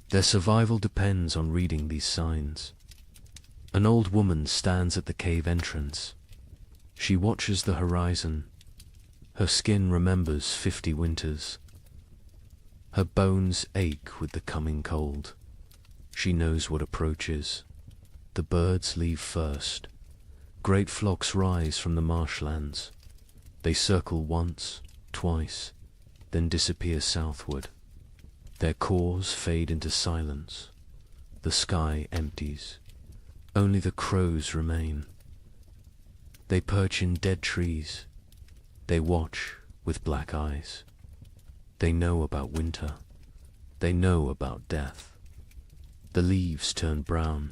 Their survival depends on reading these signs. An old woman stands at the cave entrance. She watches the horizon. Her skin remembers 50 winters. Her bones ache with the coming cold. She knows what approaches. The birds leave first. Great flocks rise from the marshlands. They circle once, twice, then disappear southward. Their cores fade into silence. The sky empties. Only the crows remain. They perch in dead trees. They watch with black eyes. They know about winter. They know about death. The leaves turn brown.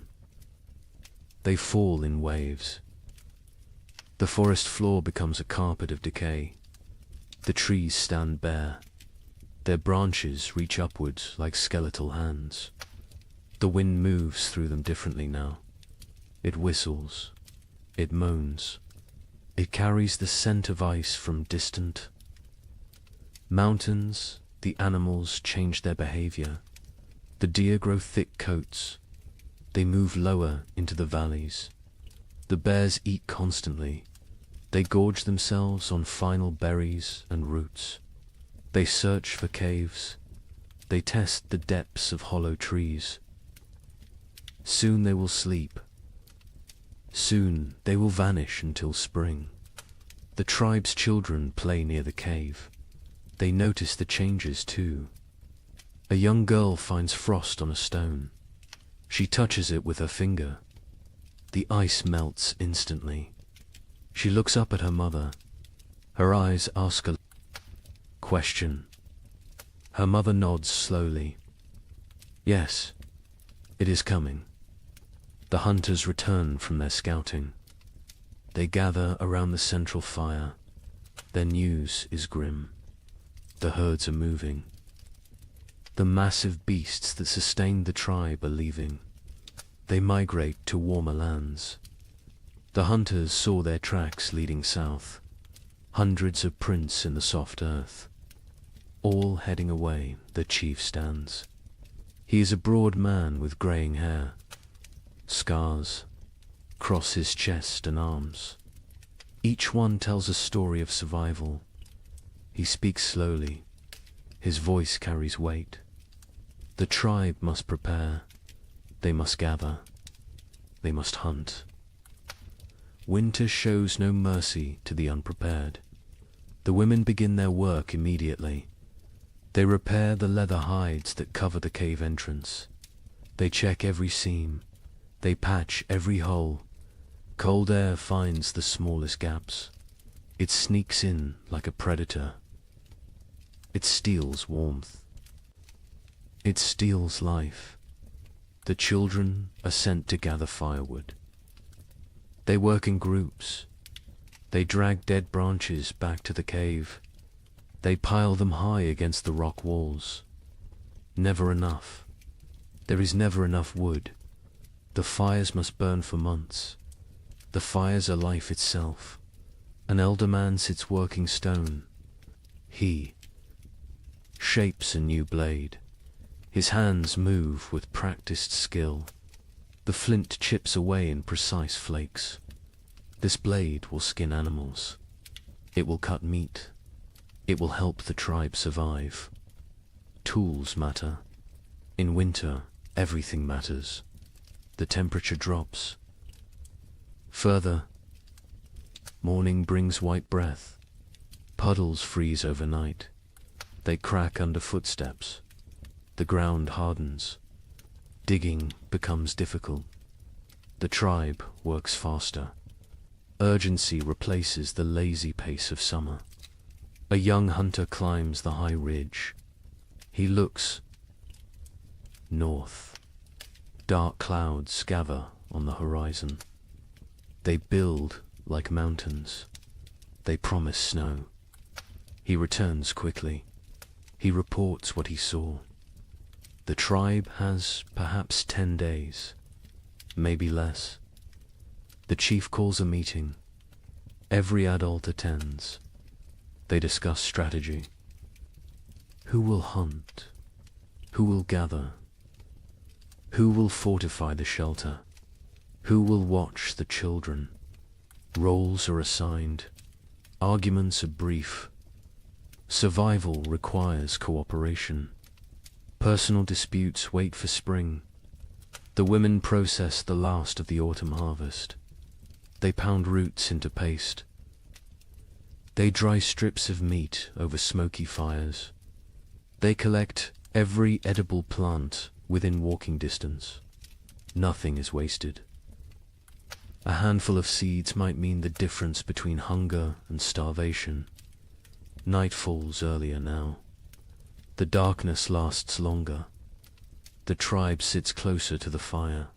They fall in waves. The forest floor becomes a carpet of decay. The trees stand bare. Their branches reach upwards like skeletal hands. The wind moves through them differently now. It whistles. It moans. It carries the scent of ice from distant mountains. The animals change their behavior. The deer grow thick coats. They move lower into the valleys. The bears eat constantly. They gorge themselves on final berries and roots. They search for caves. They test the depths of hollow trees. Soon they will sleep. Soon they will vanish until spring. The tribe's children play near the cave. They notice the changes too. A young girl finds frost on a stone. She touches it with her finger. The ice melts instantly. She looks up at her mother. Her eyes ask a question. Her mother nods slowly. Yes, it is coming. The hunters return from their scouting. They gather around the central fire. Their news is grim. The herds are moving. The massive beasts that sustained the tribe are leaving. They migrate to warmer lands. The hunters saw their tracks leading south. Hundreds of prints in the soft earth. All heading away, the chief stands. He is a broad man with greying hair. Scars cross his chest and arms. Each one tells a story of survival. He speaks slowly. His voice carries weight. The tribe must prepare. They must gather. They must hunt. Winter shows no mercy to the unprepared. The women begin their work immediately. They repair the leather hides that cover the cave entrance. They check every seam. They patch every hole. Cold air finds the smallest gaps. It sneaks in like a predator. It steals warmth. It steals life. The children are sent to gather firewood. They work in groups. They drag dead branches back to the cave. They pile them high against the rock walls. Never enough. There is never enough wood. The fires must burn for months. The fires are life itself. An elder man sits working stone. He shapes a new blade. His hands move with practiced skill. The flint chips away in precise flakes. This blade will skin animals. It will cut meat. It will help the tribe survive. Tools matter. In winter, everything matters. The temperature drops. Further, morning brings white breath. Puddles freeze overnight. They crack under footsteps. The ground hardens. Digging becomes difficult. The tribe works faster. Urgency replaces the lazy pace of summer. A young hunter climbs the high ridge. He looks north. Dark clouds gather on the horizon. They build like mountains. They promise snow. He returns quickly. He reports what he saw. The tribe has perhaps 10 days, maybe less. The chief calls a meeting. Every adult attends. They discuss strategy. Who will hunt? Who will gather? Who will fortify the shelter? Who will watch the children? Roles are assigned. Arguments are brief. Survival requires cooperation. Personal disputes wait for spring. The women process the last of the autumn harvest. They pound roots into paste. They dry strips of meat over smoky fires. They collect every edible plant within walking distance. Nothing is wasted. A handful of seeds might mean the difference between hunger and starvation. Night falls earlier now. The darkness lasts longer. The tribe sits closer to the fire.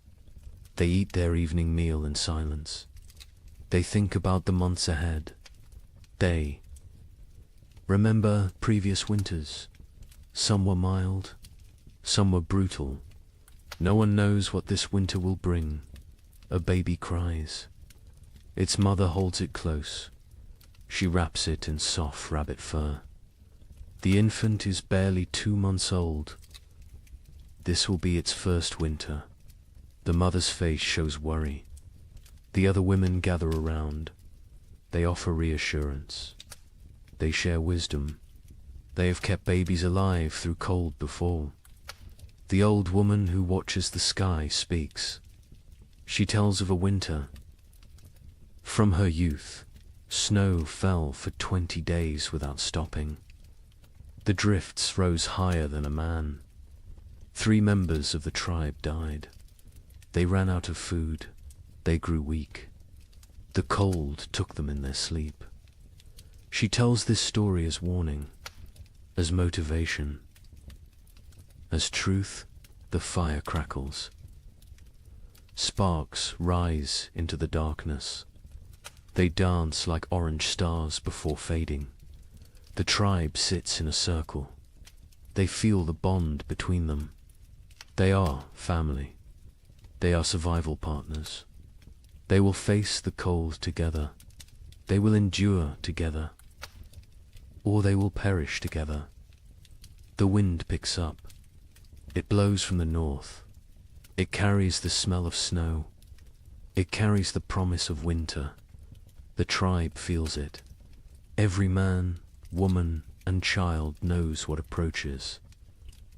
They eat their evening meal in silence. They think about the months ahead. They remember previous winters. Some were mild, some were brutal. No one knows what this winter will bring. A baby cries. Its mother holds it close. She wraps it in soft rabbit fur. The infant is barely 2 months old. This will be its first winter. The mother's face shows worry. The other women gather around. They offer reassurance. They share wisdom. They have kept babies alive through cold before. The old woman who watches the sky speaks. She tells of a winter. From her youth, snow fell for 20 days without stopping. The drifts rose higher than a man. 3 members of the tribe died. They ran out of food. They grew weak. The cold took them in their sleep. She tells this story as warning, as motivation. As truth, the fire crackles. Sparks rise into the darkness. They dance like orange stars before fading. The tribe sits in a circle. They feel the bond between them. They are family. They are survival partners. They will face the cold together. They will endure together. Or they will perish together. The wind picks up. It blows from the north. It carries the smell of snow. It carries the promise of winter. The tribe feels it. Every man, woman, and child knows what approaches.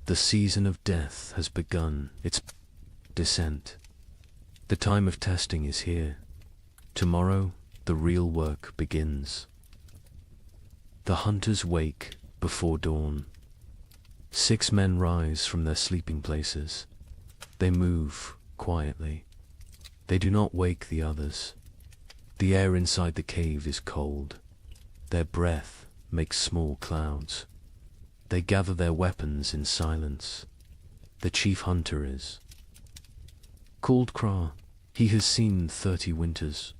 The season of death has begun its descent. The time of testing is here. Tomorrow, the real work begins. The hunters wake before dawn. 6 men rise from their sleeping places. They move quietly. They do not wake the others. The air inside the cave is cold. Their breath makes small clouds. They gather their weapons in silence. The chief hunter is called Kra. He has seen 30 winters.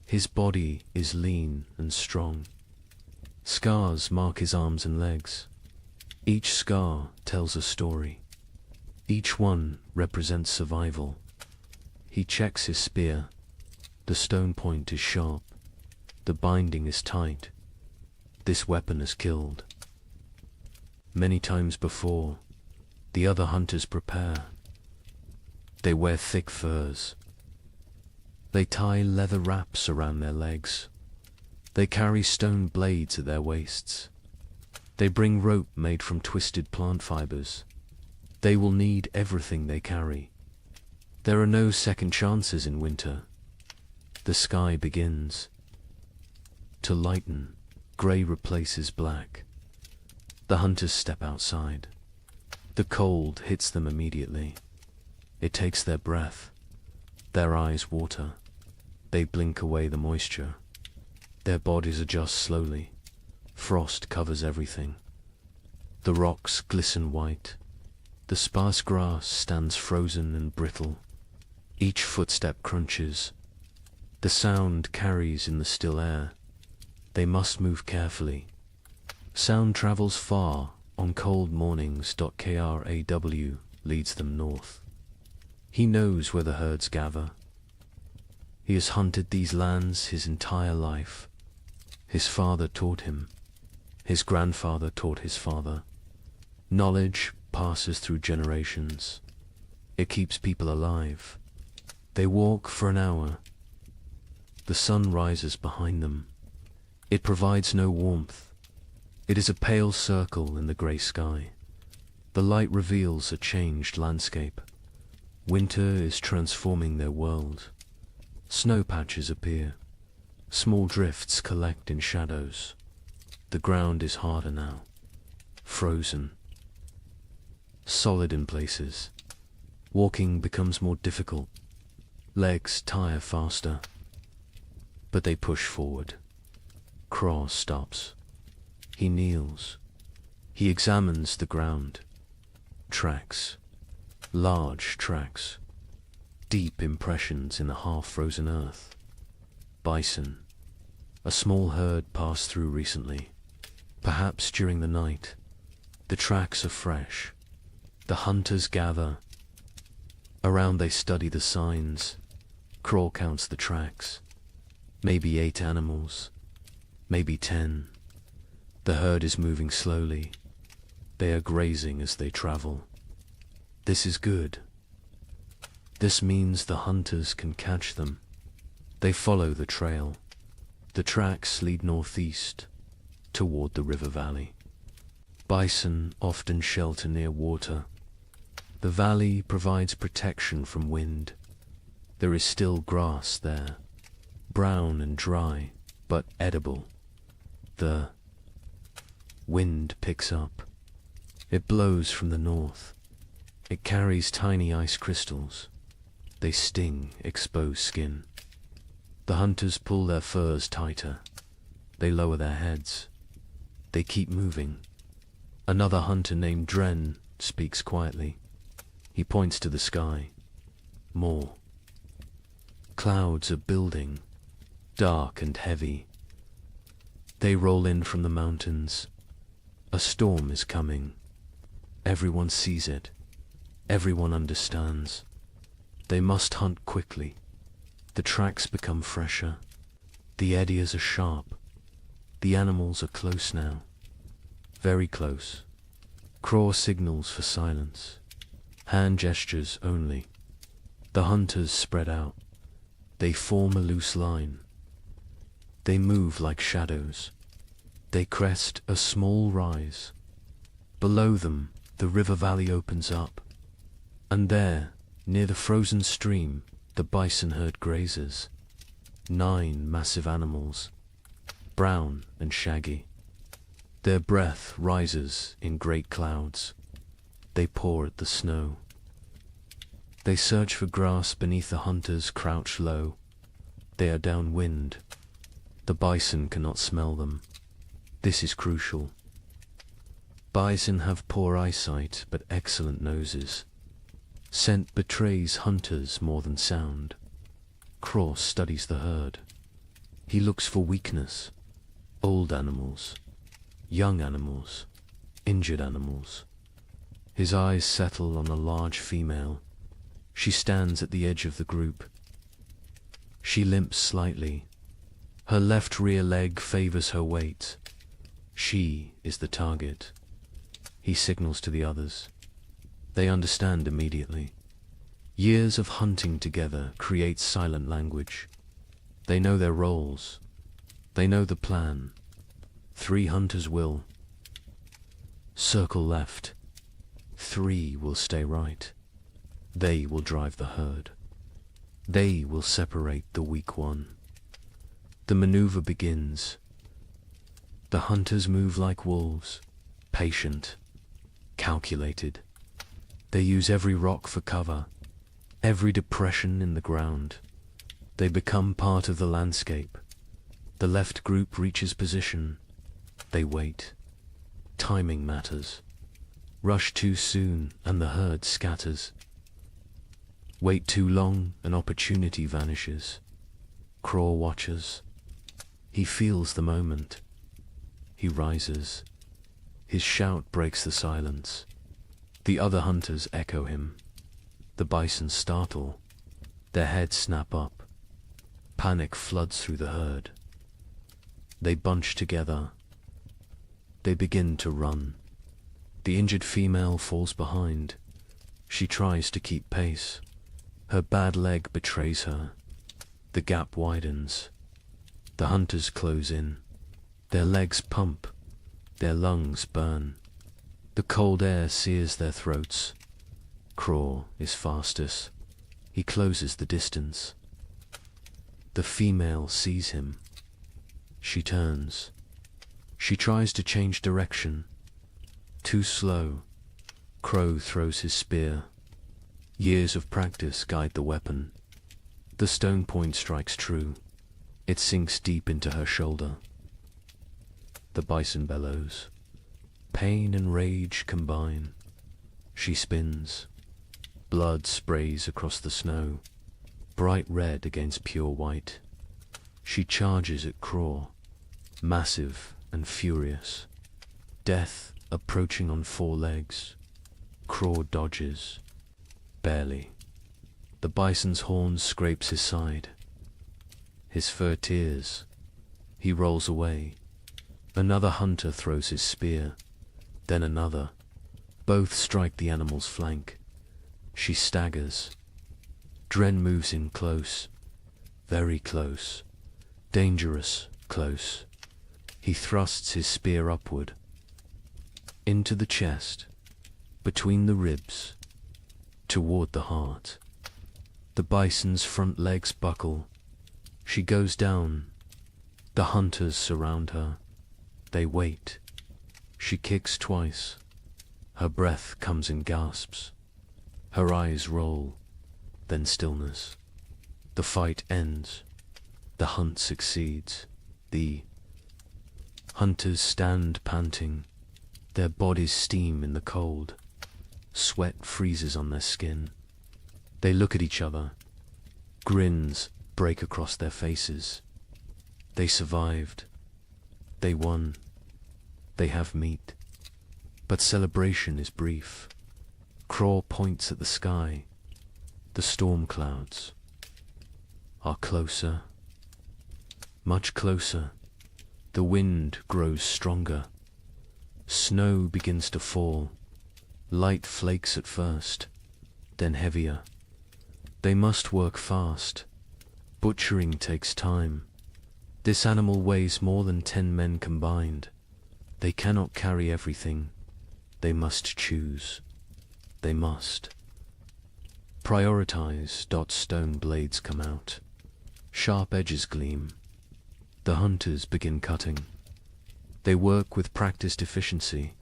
His body is lean and strong. Scars mark his arms and legs. Each scar tells a story. Each one represents survival. He checks his spear. The stone point is sharp. The binding is tight. This weapon has killed. Many times before, the other hunters prepare. They wear thick furs. They tie leather wraps around their legs. They carry stone blades at their waists. They bring rope made from twisted plant fibers. They will need everything they carry. There are no second chances in winter. The sky begins to lighten. Grey replaces black. The hunters step outside. The cold hits them immediately. It takes their breath. Their eyes water. They blink away the moisture. Their bodies adjust slowly. Frost covers everything. The rocks glisten white. The sparse grass stands frozen and brittle. Each footstep crunches. The sound carries in the still air. They must move carefully. Sound travels far on cold mornings. Kraw leads them north. He knows where the herds gather. He has hunted these lands his entire life. His father taught him. His grandfather taught his father. Knowledge passes through generations. It keeps people alive. They walk for an hour. The sun rises behind them. It provides no warmth. It is a pale circle in the grey sky. The light reveals a changed landscape. Winter is transforming their world. Snow patches appear. Small drifts collect in shadows. The ground is harder now. Frozen. Solid in places. Walking becomes more difficult. Legs tire faster. But they push forward. Kraw stops. He kneels. He examines the ground. Tracks. Large tracks. deep impressions in the half-frozen earth. Bison. A small herd passed through recently, perhaps during the night. The tracks are fresh. The hunters gather. Around they study the signs. Craw counts the tracks. Maybe 8 animals. Maybe 10. The herd is moving slowly. They are grazing as they travel. This is good. This means the hunters can catch them. They follow the trail. The tracks lead northeast, toward the river valley. Bison often shelter near water. The valley provides protection from wind. There is still grass there, brown and dry, but edible. The wind picks up. It blows from the north. It carries tiny ice crystals. They sting exposed skin. The hunters pull their furs tighter. They lower their heads. They keep moving. Another hunter named Dren speaks quietly. He points to the sky. More. Clouds are building, dark and heavy. They roll in from the mountains. A storm is coming. Everyone sees it. Everyone understands. They must hunt quickly. The tracks become fresher. The eddies are sharp. The animals are close now. Very close. Craw signals for silence. Hand gestures only. The hunters spread out. They form a loose line. They move like shadows. They crest a small rise. Below them, the river valley opens up. And there, near the frozen stream, the bison herd grazes. 9 massive animals, brown and shaggy. Their breath rises in great clouds. They paw at the snow. They search for grass beneath the hunters crouch low. They are downwind. The bison cannot smell them. This is crucial. Bison have poor eyesight but excellent noses. Scent betrays hunters more than sound. Craw studies the herd. He looks for weakness. Old animals. Young animals. Injured animals. His eyes settle on a large female. She stands at the edge of the group. She limps slightly. Her left rear leg favors her weight. She is the target. He signals to the others. They understand immediately. Years of hunting together create silent language. They know their roles. They know the plan. 3 hunters will circle left. 3 will stay right. They will drive the herd. They will separate the weak one. The maneuver begins. The hunters move like wolves, patient, calculated. They use every rock for cover, every depression in the ground. They become part of the landscape. The left group reaches position. They wait. Timing matters. Rush too soon and the herd scatters. Wait too long, an opportunity vanishes. Craw watches. He feels the moment. He rises. His shout breaks the silence. The other hunters echo him. The bison startle. Their heads snap up. Panic floods through the herd. They bunch together. They begin to run. The injured female falls behind. She tries to keep pace. Her bad leg betrays her. The gap widens. The hunters close in. Their legs pump. Their lungs burn. The cold air sears their throats. Craw is fastest. He closes the distance. The female sees him. She turns. She tries to change direction. Too slow. Crow throws his spear. Years of practice guide the weapon. The stone point strikes true. It sinks deep into her shoulder. The bison bellows. Pain and rage combine. She spins. Blood sprays across the snow. bright red against pure white. She charges at Craw, massive and furious. Death approaching on 4 legs. Craw dodges, barely. The bison's horn scrapes his side. His fur tears. He rolls away. Another hunter throws his spear, then another. Both strike the animal's flank. She staggers. Dren moves in close, very close, dangerous close. He thrusts his spear upward, into the chest, between the ribs, toward the heart. The bison's front legs buckle. She goes down. The hunters surround her. They wait. She kicks twice. Her breath comes in gasps. Her eyes roll, then stillness. The fight ends. The hunt succeeds. The hunters stand panting. Their bodies steam in the cold. Sweat freezes on their skin. They look at each other. Grins break across their faces. They survived. They won. They have meat. But celebration is brief. Craw points at the sky. The storm clouds are closer, much closer. The wind grows stronger. Snow begins to fall. Light flakes at first, then heavier. They must work fast. Butchering takes time. This animal weighs more than 10 men combined. They cannot carry everything. They must choose. They must prioritize. Stone blades come out. Sharp edges gleam. The hunters begin cutting. They work with practiced efficiency.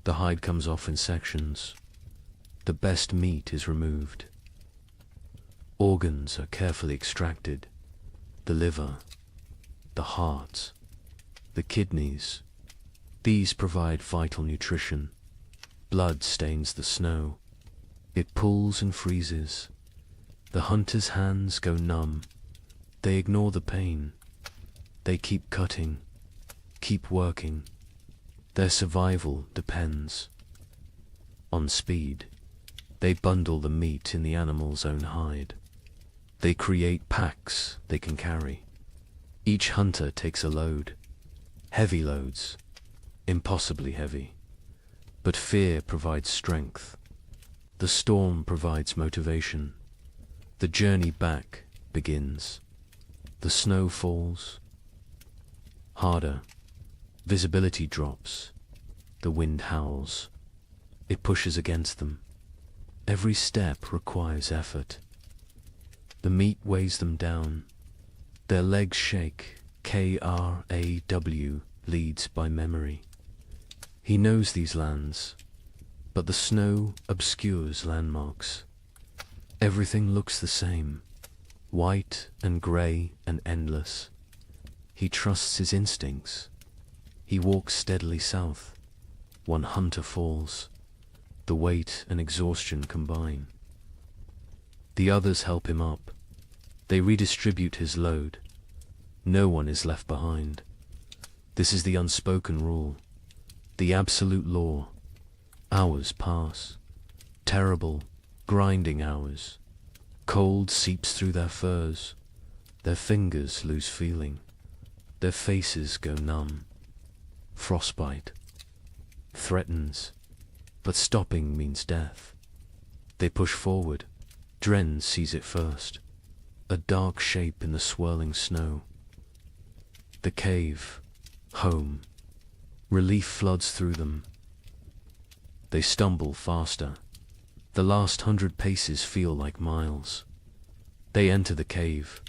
The hide comes off in sections. The best meat is removed. Organs are carefully extracted. The liver, the heart, the kidneys. These provide vital nutrition. Blood stains the snow. It pulls and freezes. The hunter's hands go numb. They ignore the pain. They keep cutting, keep working. Their survival depends on speed. They bundle the meat in the animal's own hide. They create packs they can carry. Each hunter takes a load. Heavy loads, impossibly heavy. But fear provides strength. The storm provides motivation. The journey back begins. The snow falls. Harder. Visibility drops. The wind howls. It pushes against them. Every step requires effort. The meat weighs them down. Their legs shake. Kraw leads by memory. He knows these lands, but the snow obscures landmarks. Everything looks the same, white and grey and endless. He trusts his instincts. He walks steadily south. One hunter falls. The weight and exhaustion combine. The others help him up. They redistribute his load. No one is left behind. This is the unspoken rule, the absolute law. Hours pass. Terrible, grinding hours. Cold seeps through their furs. Their fingers lose feeling. Their faces go numb. Frostbite threatens, but stopping means death. They push forward. Dren sees it first. A dark shape in the swirling snow. The cave. Home. Relief floods through them. They stumble faster. The last 100 paces feel like miles. They enter the cave.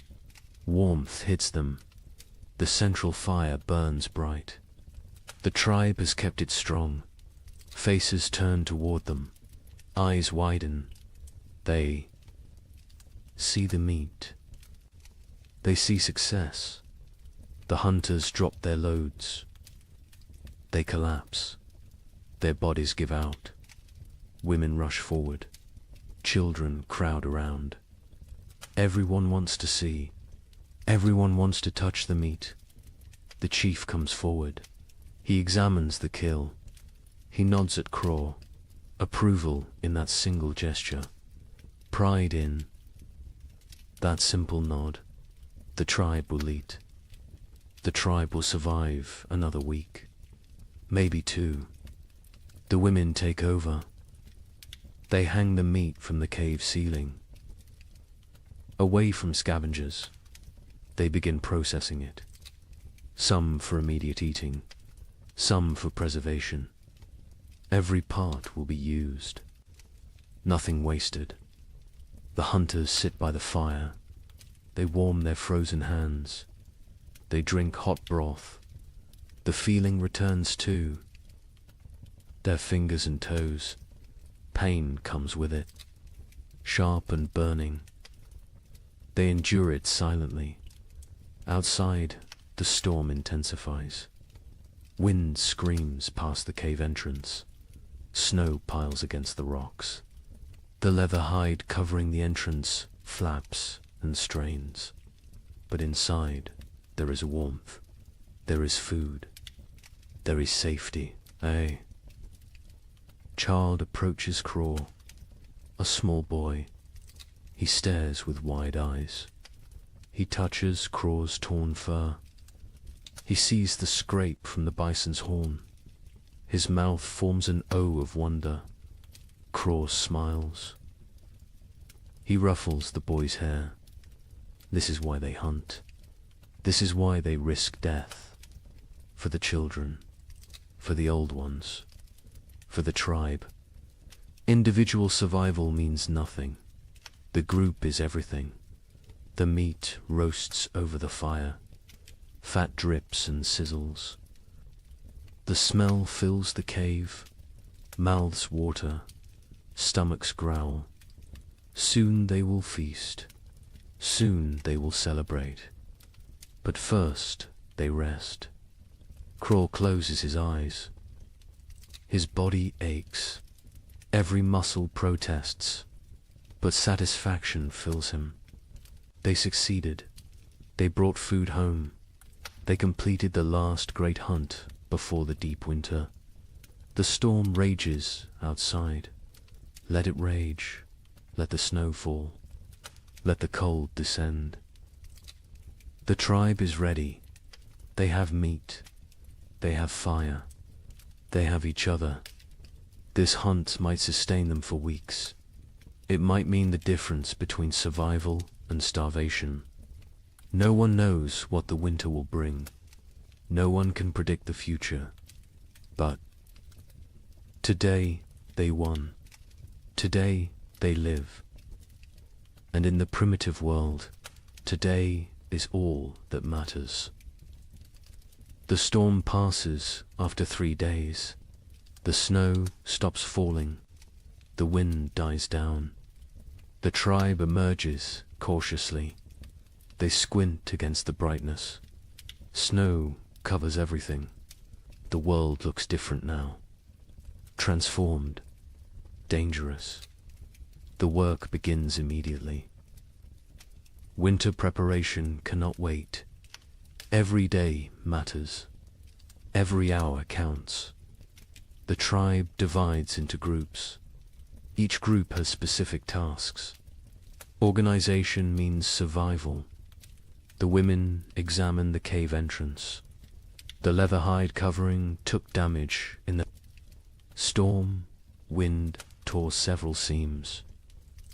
Warmth hits them. The central fire burns bright. The tribe has kept it strong. Faces turn toward them. Eyes widen. They see the meat. They see success. The hunters drop their loads. They collapse. Their bodies give out. Women rush forward. Children crowd around. Everyone wants to see. Everyone wants to touch the meat. The chief comes forward. He examines the kill. He nods at Craw. Approval in that single gesture. Pride in that simple nod. The tribe will eat. The tribe will survive another week. Maybe two. The women take over. They hang the meat from the cave ceiling. Away from scavengers, they begin processing it. Some for immediate eating, some for preservation. Every part will be used. Nothing wasted. The hunters sit by the fire. They warm their frozen hands. They drink hot broth. The feeling returns too. Their fingers and toes. Pain comes with it. Sharp and burning. They endure it silently. Outside, the storm intensifies. Wind screams past the cave entrance. Snow piles against the rocks. The leather hide covering the entrance flaps and strains. But inside, there is warmth. There is food. There is safety. Aye. Child approaches Craw. A small boy. He stares with wide eyes. He touches Craw's torn fur. He sees the scrape from the bison's horn. His mouth forms an O of wonder. Craw smiles. He ruffles the boy's hair. This is why they hunt. This is why they risk death. For the children. For the old ones. For the tribe. Individual survival means nothing. The group is everything. The meat roasts over the fire. Fat drips and sizzles. The smell fills the cave. Mouths water. Stomachs growl. Soon they will feast. Soon they will celebrate. But first they rest. Craw closes his eyes. His body aches. Every muscle protests. But satisfaction fills him. They succeeded. They brought food home. They completed the last great hunt before the deep winter. The storm rages outside. Let it rage. Let the snow fall. Let the cold descend. The tribe is ready. They have meat. They have fire. They have each other. This hunt might sustain them for weeks. It might mean the difference between survival and starvation. No one knows what the winter will bring. No one can predict the future. But today they won. Today they live. And in the primitive world, today is all that matters. The storm passes after 3 days. The snow stops falling. The wind dies down. The tribe emerges cautiously. They squint against the brightness. Snow covers everything. The world looks different now. Transformed. Dangerous. The work begins immediately. Winter preparation cannot wait. Every day matters. Every hour counts. The tribe divides into groups. Each group has specific tasks. Organization means survival. The women examine the cave entrance. The leather hide covering took damage in the storm. Wind tore several seams.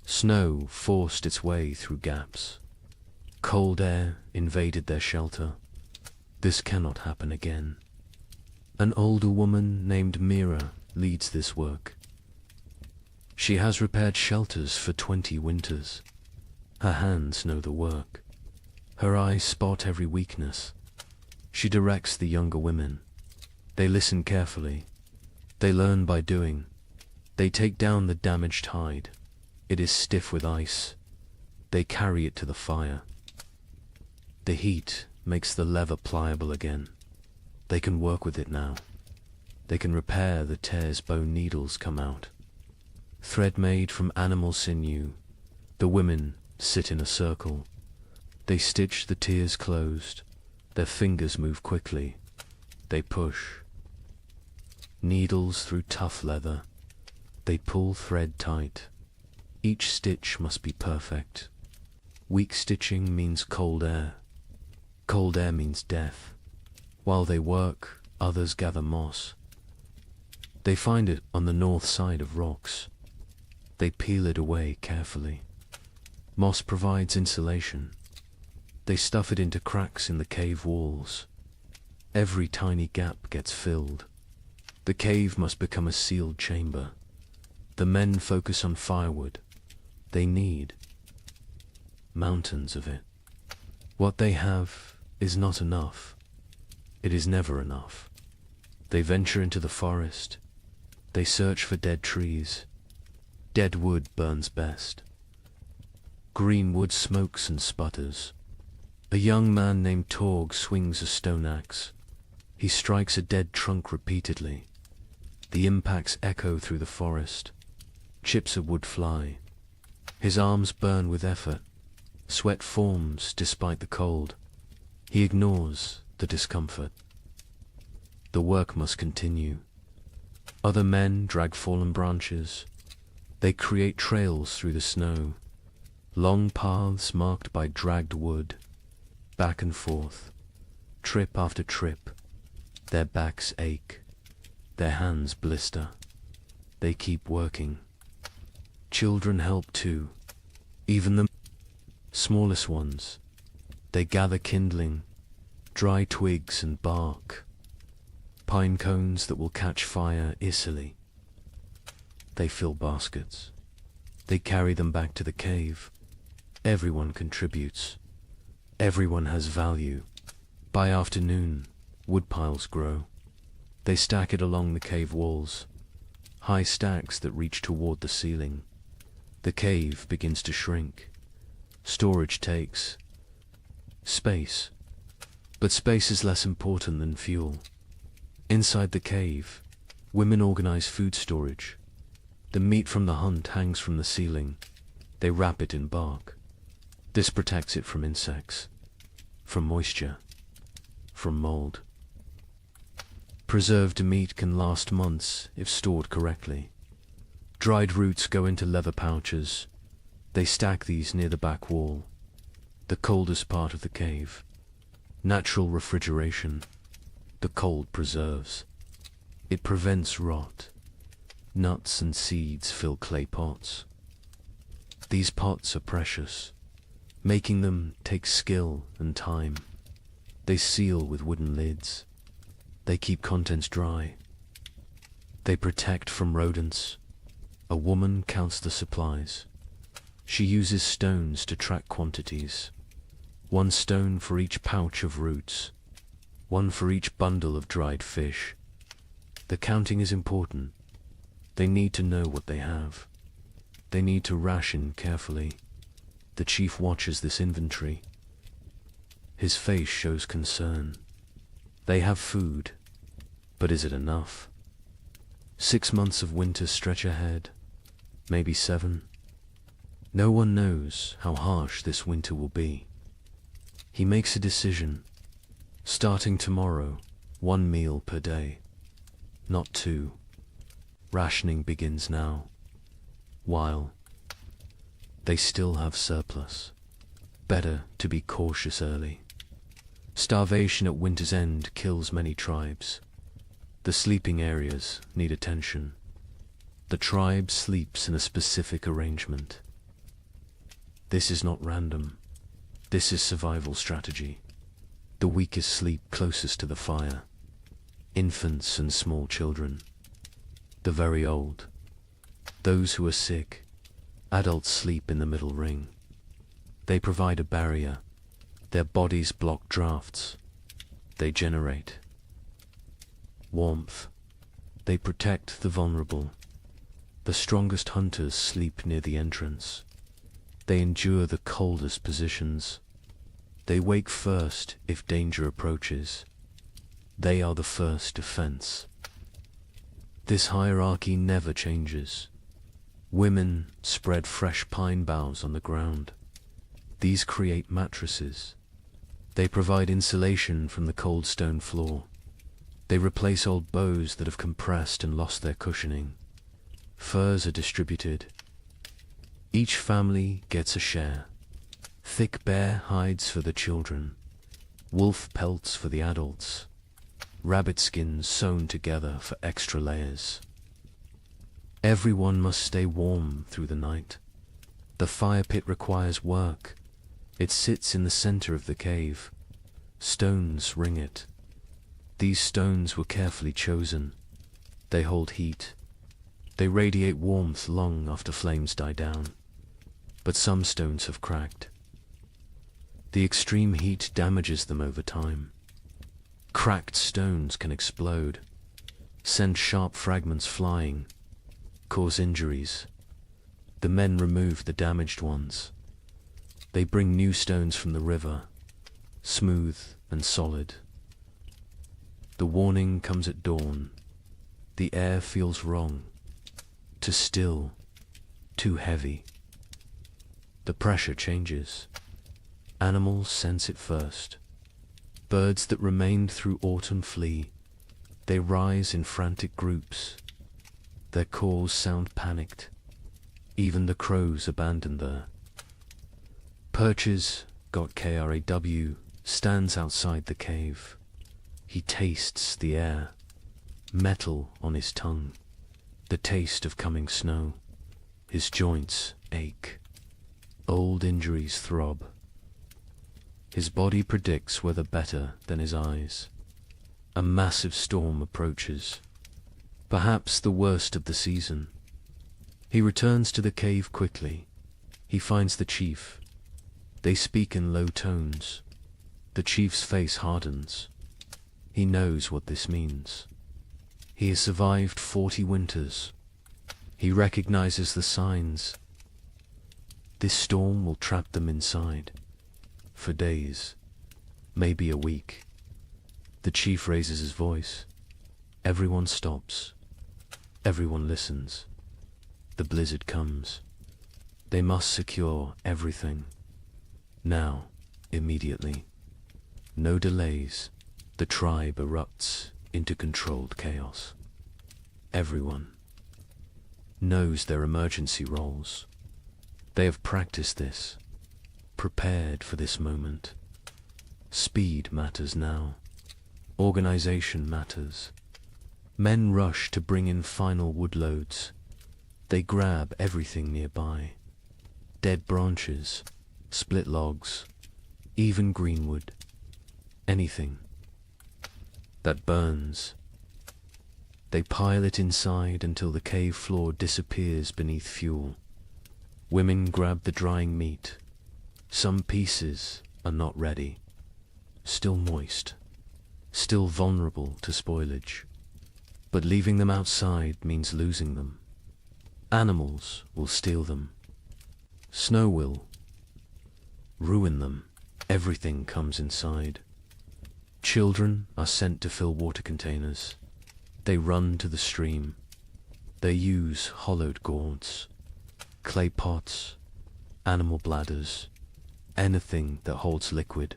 Snow forced its way through gaps. Cold air invaded their shelter. This cannot happen again. An older woman named Mira leads this work. She has repaired shelters for 20 winters. Her hands know the work. Her eyes spot every weakness. She directs the younger women. They listen carefully. They learn by doing. They take down the damaged hide. It is stiff with ice. They carry it to the fire. The heat makes the leather pliable again. They can work with it now. They can repair the tears bone needles come out. Thread made from animal sinew, the women sit in a circle. They stitch the tears closed. Their fingers move quickly. They push. Needles through tough leather. They pull thread tight. Each stitch must be perfect. Weak stitching means cold air. Cold air means death. While they work, others gather moss. They find it on the north side of rocks. They peel it away carefully. Moss provides insulation. They stuff it into cracks in the cave walls. Every tiny gap gets filled. The cave must become a sealed chamber. The men focus on firewood. They need mountains of it. What they have is not enough. It is never enough. They venture into the forest. They search for dead trees. Dead wood burns best. Green wood smokes and sputters. A young man named Torg swings a stone axe. He strikes a dead trunk repeatedly. The impacts echo through the forest. Chips of wood fly. His arms burn with effort. Sweat forms despite the cold. He ignores the discomfort. The work must continue. Other men drag fallen branches. They create trails through the snow. Long paths marked by dragged wood. Back and forth. Trip after trip. Their backs ache. Their hands blister. They keep working. Children help too. Even the smallest ones. They gather kindling, dry twigs and bark, pine cones that will catch fire easily. They fill baskets. They carry them back to the cave. Everyone contributes. Everyone has value. By afternoon, wood piles grow. They stack it along the cave walls, high stacks that reach toward the ceiling. The cave begins to shrink. Storage takes space, but space is less important than fuel. Inside the cave, women organize food storage. The meat from the hunt hangs from the ceiling. They wrap it in bark. This protects it from insects, from moisture, from mold. Preserved meat can last months if stored correctly. Dried roots go into leather pouches. They stack these near the back wall, the coldest part of the cave. Natural refrigeration. The cold preserves. It prevents rot. Nuts and seeds fill clay pots. These pots are precious. Making them takes skill and time. They seal with wooden lids. They keep contents dry. They protect from rodents. A woman counts the supplies. She uses stones to track quantities. 1 stone for each pouch of roots. 1 for each bundle of dried fish. The counting is important. They need to know what they have. They need to ration carefully. The chief watches this inventory. His face shows concern. They have food, but is it enough? 6 months of winter stretch ahead, maybe 7. No one knows how harsh this winter will be. He makes a decision. Starting tomorrow, 1 meal per day, not 2. Rationing begins now, while they still have surplus. Better to be cautious early. Starvation at winter's end kills many tribes. The sleeping areas need attention. The tribe sleeps in a specific arrangement. This is not random. This is survival strategy. The weakest sleep closest to the fire. Infants and small children. The very old. Those who are sick. Adults sleep in the middle ring. They provide a barrier. Their bodies block drafts. They generate warmth. They protect the vulnerable. The strongest hunters sleep near the entrance. They endure the coldest positions. They wake first if danger approaches. They are the first defense. This hierarchy never changes. Women spread fresh pine boughs on the ground. These create mattresses. They provide insulation from the cold stone floor. They replace old bows that have compressed and lost their cushioning. Furs are distributed. Each family gets a share. Thick bear hides for the children, wolf pelts for the adults, rabbit skins sewn together for extra layers. Everyone must stay warm through the night. The fire pit requires work. It sits in the center of the cave. Stones ring it. These stones were carefully chosen. They hold heat. They radiate warmth long after flames die down. But some stones have cracked. The extreme heat damages them over time. Cracked stones can explode, send sharp fragments flying, cause injuries. The men remove the damaged ones. They bring new stones from the river, smooth and solid. The warning comes at dawn. The air feels wrong, too still, too heavy. The pressure changes. Animals sense it first. Birds that remained through autumn flee. They rise in frantic groups. Their calls sound panicked. Even the crows abandon there. Perches, got KRAW, stands outside the cave. He tastes the air, metal on his tongue, the taste of coming snow. His joints ache. Old injuries throb. His body predicts weather better than his eyes. A massive storm approaches, perhaps the worst of the season. He returns to the cave quickly. He finds the chief. They speak in low tones. The chief's face hardens. He knows what this means. He has survived 40 winters. He recognizes the signs. This storm will trap them inside. For days, maybe a week. The chief raises his voice. Everyone stops. Everyone listens. The blizzard comes. They must secure everything. Now, immediately. No delays. The tribe erupts into controlled chaos. Everyone knows their emergency roles. They have practiced this, prepared for this moment. Speed matters now. Organization matters. Men rush to bring in final wood loads. They grab everything nearby. Dead branches, split logs, even greenwood. Anything that burns. They pile it inside until the cave floor disappears beneath fuel. Women grab the drying meat. Some pieces are not ready, still moist, still vulnerable to spoilage. But leaving them outside means losing them. Animals will steal them. Snow will ruin them. Everything comes inside. Children are sent to fill water containers. They run to the stream. They use hollowed gourds, clay pots, animal bladders, anything that holds liquid.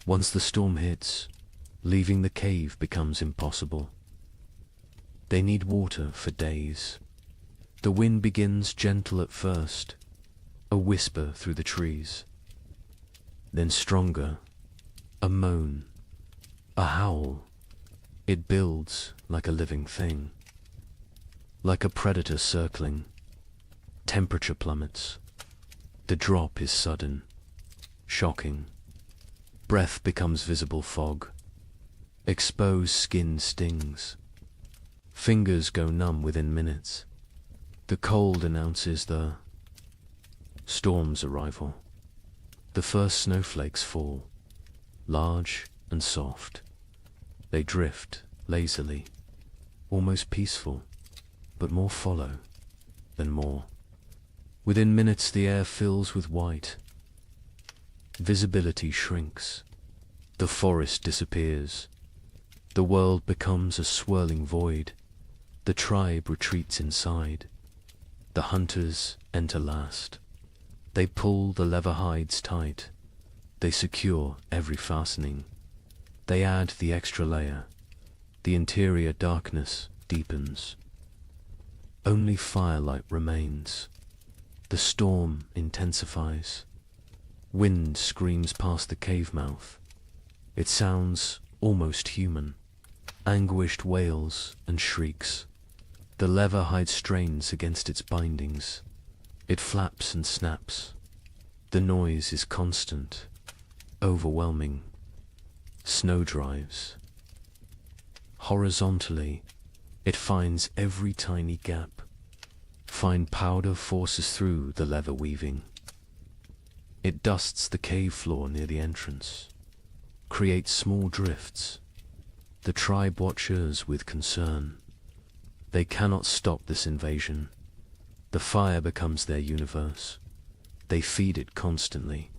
Once the storm hits, leaving the cave becomes impossible. They need water for days. The wind begins gentle at first, a whisper through the trees. Then stronger, a moan, a howl. It builds like a living thing, like a predator circling. Temperature plummets. The drop is sudden, shocking. Breath becomes visible fog. Exposed skin stings. Fingers go numb within minutes. The cold announces the storm's arrival. The first snowflakes fall, large and soft. They drift lazily, almost peaceful, but more follow than more. Within minutes the air fills with white. Visibility shrinks. The forest disappears. The world becomes a swirling void. The tribe retreats inside. The hunters enter last. They pull the leather hides tight. They secure every fastening. They add the extra layer. The interior darkness deepens. Only firelight remains. The storm intensifies. Wind screams past the cave mouth. It sounds almost human. Anguished wails and shrieks. The leather hide strains against its bindings. It flaps and snaps. The noise is constant, overwhelming. Snow drives. Horizontally, it finds every tiny gap. Fine powder forces through the leather weaving. It dusts the cave floor near the entrance, creates small drifts. The tribe watches with concern. They cannot stop this invasion. The fire becomes their universe. They feed it constantly.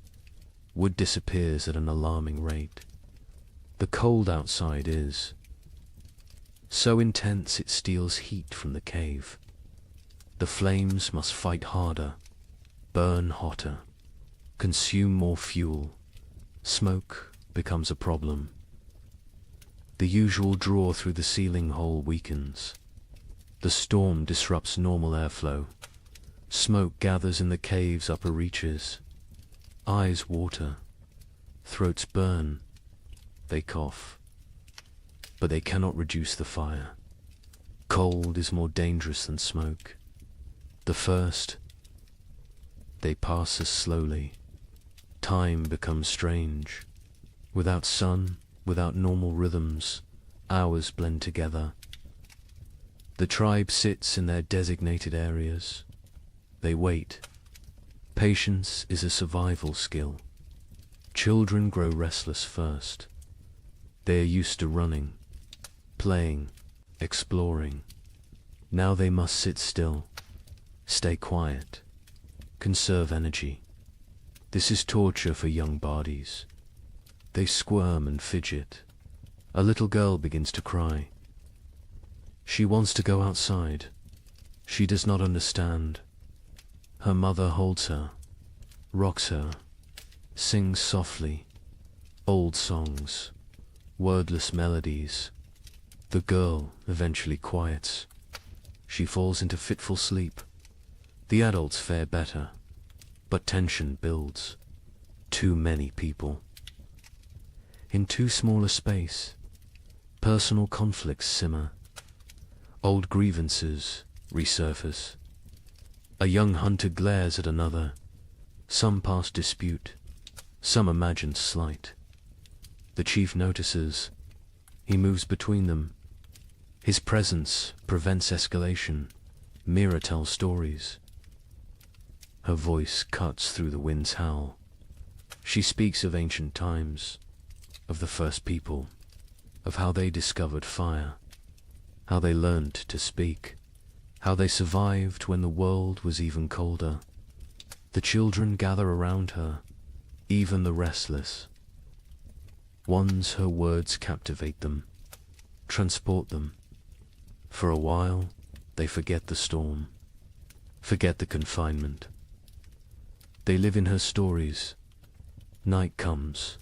Wood disappears at an alarming rate. The cold outside is so intense it steals heat from the cave. The flames must fight harder, burn hotter, consume more fuel. Smoke becomes a problem. The usual draw through the ceiling hole weakens. The storm disrupts normal airflow. Smoke gathers in the cave's upper reaches. Eyes water. Throats burn. They cough. But they cannot reduce the fire. Cold is more dangerous than smoke. The first, they pass us slowly. Time becomes strange. Without sun, without normal rhythms, hours blend together. The tribe sits in their designated areas. They wait. Patience is a survival skill. Children grow restless first. They are used to running, playing, exploring. Now they must sit still, stay quiet, conserve energy. This is torture for young bodies. They squirm and fidget. A little girl begins to cry. She wants to go outside. She does not understand. Her mother holds her, rocks her, sings softly, old songs, wordless melodies. The girl eventually quiets. She falls into fitful sleep. The adults fare better, but tension builds. Too many people. In too small a space, personal conflicts simmer. Old grievances resurface. A young hunter glares at another. Some past dispute, some imagined slight. The chief notices. He moves between them. His presence prevents escalation. Mira tells stories. Her voice cuts through the wind's howl. She speaks of ancient times, of the first people, of how they discovered fire, how they learned to speak, how they survived when the world was even colder. The children gather around her, even the restless. Once her words captivate them, transport them. For a while, they forget the storm, forget the confinement. They live in her stories. Night comes.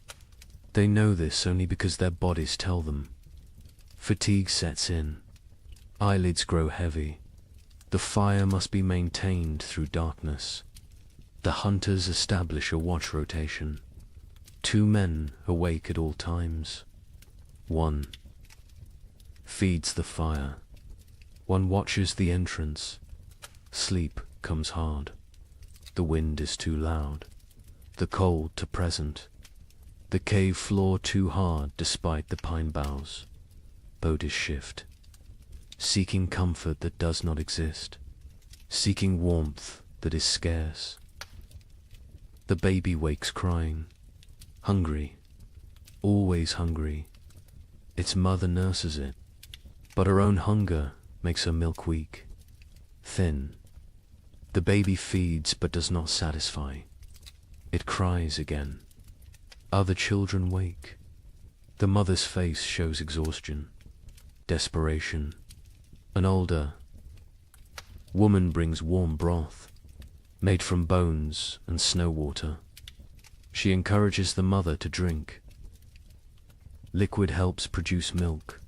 They know this only because their bodies tell them. Fatigue sets in. Eyelids grow heavy. The fire must be maintained through darkness. The hunters establish a watch rotation. 2 men awake at all times. 1 feeds the fire. 1 watches the entrance. Sleep comes hard. The wind is too loud. The cold too present. The cave floor too hard despite the pine boughs. Bodies shift. Seeking comfort that does not exist. Seeking warmth that is scarce. The baby wakes crying. Hungry. Always hungry. Its mother nurses it. But her own hunger makes her milk weak. Thin. The baby feeds but does not satisfy. It cries again. Other children wake. The mother's face shows exhaustion, desperation. An older woman brings warm broth. made from bones and snow water. She encourages the mother to drink. Liquid helps produce milk.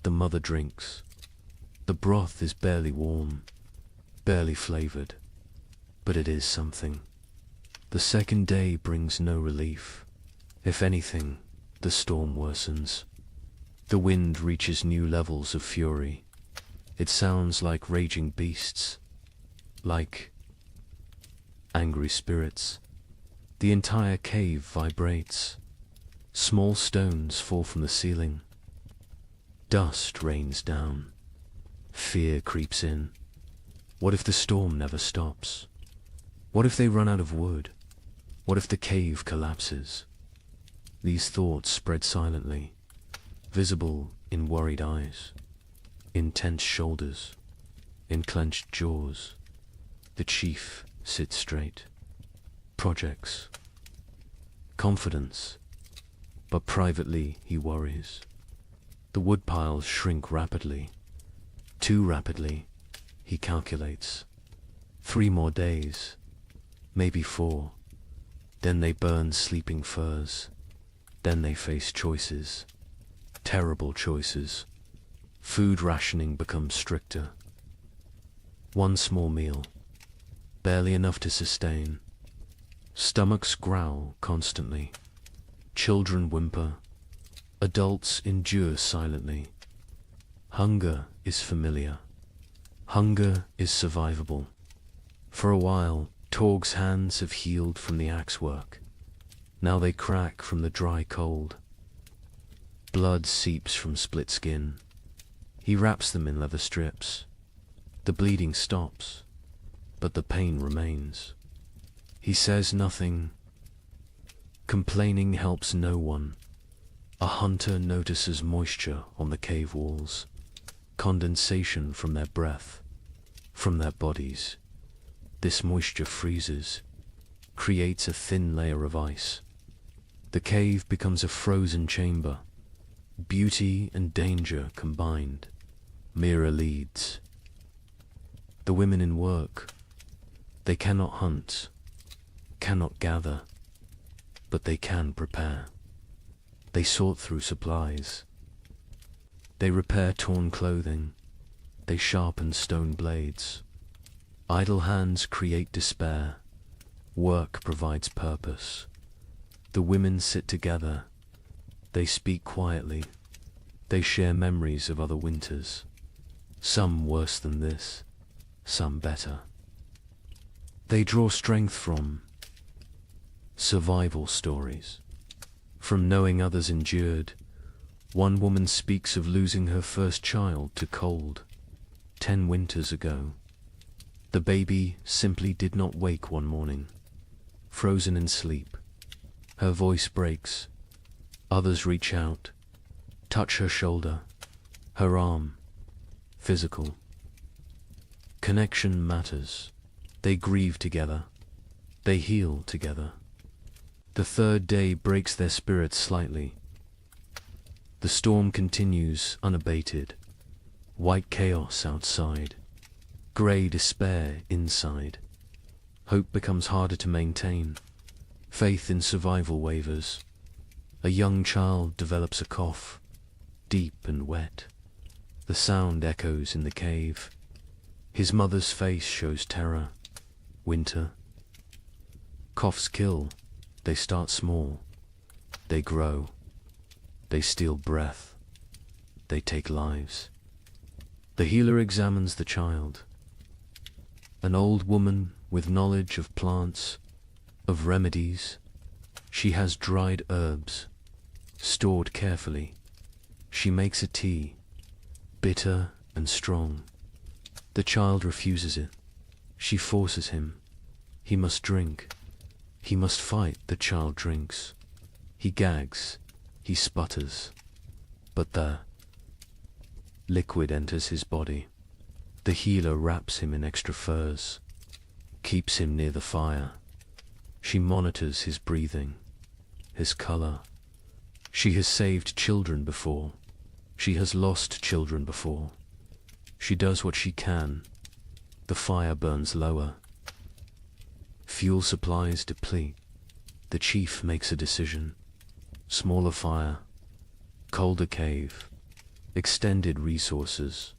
The mother drinks. The broth is barely warm, barely flavored, but it is something. The second day brings no relief. If anything, the storm worsens. The wind reaches new levels of fury. It sounds like raging beasts, like angry spirits. The entire cave vibrates. Small stones fall from the ceiling. Dust rains down. Fear creeps in. What if the storm never stops? What if they run out of wood? What if the cave collapses? These thoughts spread silently, visible in worried eyes, in tense shoulders, in clenched jaws. The chief sits straight. Projects. Confidence. But privately he worries. The woodpiles shrink rapidly. Too rapidly, he calculates. 3 more days, maybe 4. Then they burn sleeping firs. Then they face choices. Terrible choices. Food rationing becomes stricter. 1 small meal, barely enough to sustain. Stomachs growl constantly. Children whimper. Adults endure silently. Hunger is familiar. Hunger is survivable. For a while, Torg's hands have healed from the axe work. Now they crack from the dry cold. Blood seeps from split skin. He wraps them in leather strips. The bleeding stops, but the pain remains. He says nothing. Complaining helps no one. A hunter notices moisture on the cave walls, condensation from their breath, from their bodies. This moisture freezes, creates a thin layer of ice. The cave becomes a frozen chamber. Beauty and danger combined. Mira leads. The women in work. They cannot hunt, cannot gather, but they can prepare. They sort through supplies. They repair torn clothing. They sharpen stone blades. Idle hands create despair. Work provides purpose. The women sit together. They speak quietly. They share memories of other winters. Some worse than this, some better. They draw strength from survival stories. From knowing others endured. One woman speaks of losing her first child to cold 10 winters ago. The baby simply did not wake one morning, frozen in sleep. Her voice breaks. Others reach out, touch her shoulder, her arm. Physical. Connection matters. They grieve together. They heal together. The third day breaks their spirits slightly. The storm continues unabated. White chaos outside. Grey despair inside. Hope becomes harder to maintain. Faith in survival wavers. A young child develops a cough, deep and wet. The sound echoes in the cave. His mother's face shows terror. Winter. Coughs kill. They start small. They grow. They steal breath. They take lives. The healer examines the child. An old woman with knowledge of plants, of remedies. She has dried herbs, stored carefully. She makes a tea, bitter and strong. The child refuses it. She forces him. He must drink. He must fight. The child drinks. He gags. He sputters. But the liquid enters his body. The healer wraps him in extra furs, keeps him near the fire. She monitors his breathing, his color. She has saved children before. She has lost children before. She does what she can. The fire burns lower. Fuel supplies deplete. The chief makes a decision. Smaller fire, colder cave, extended resources,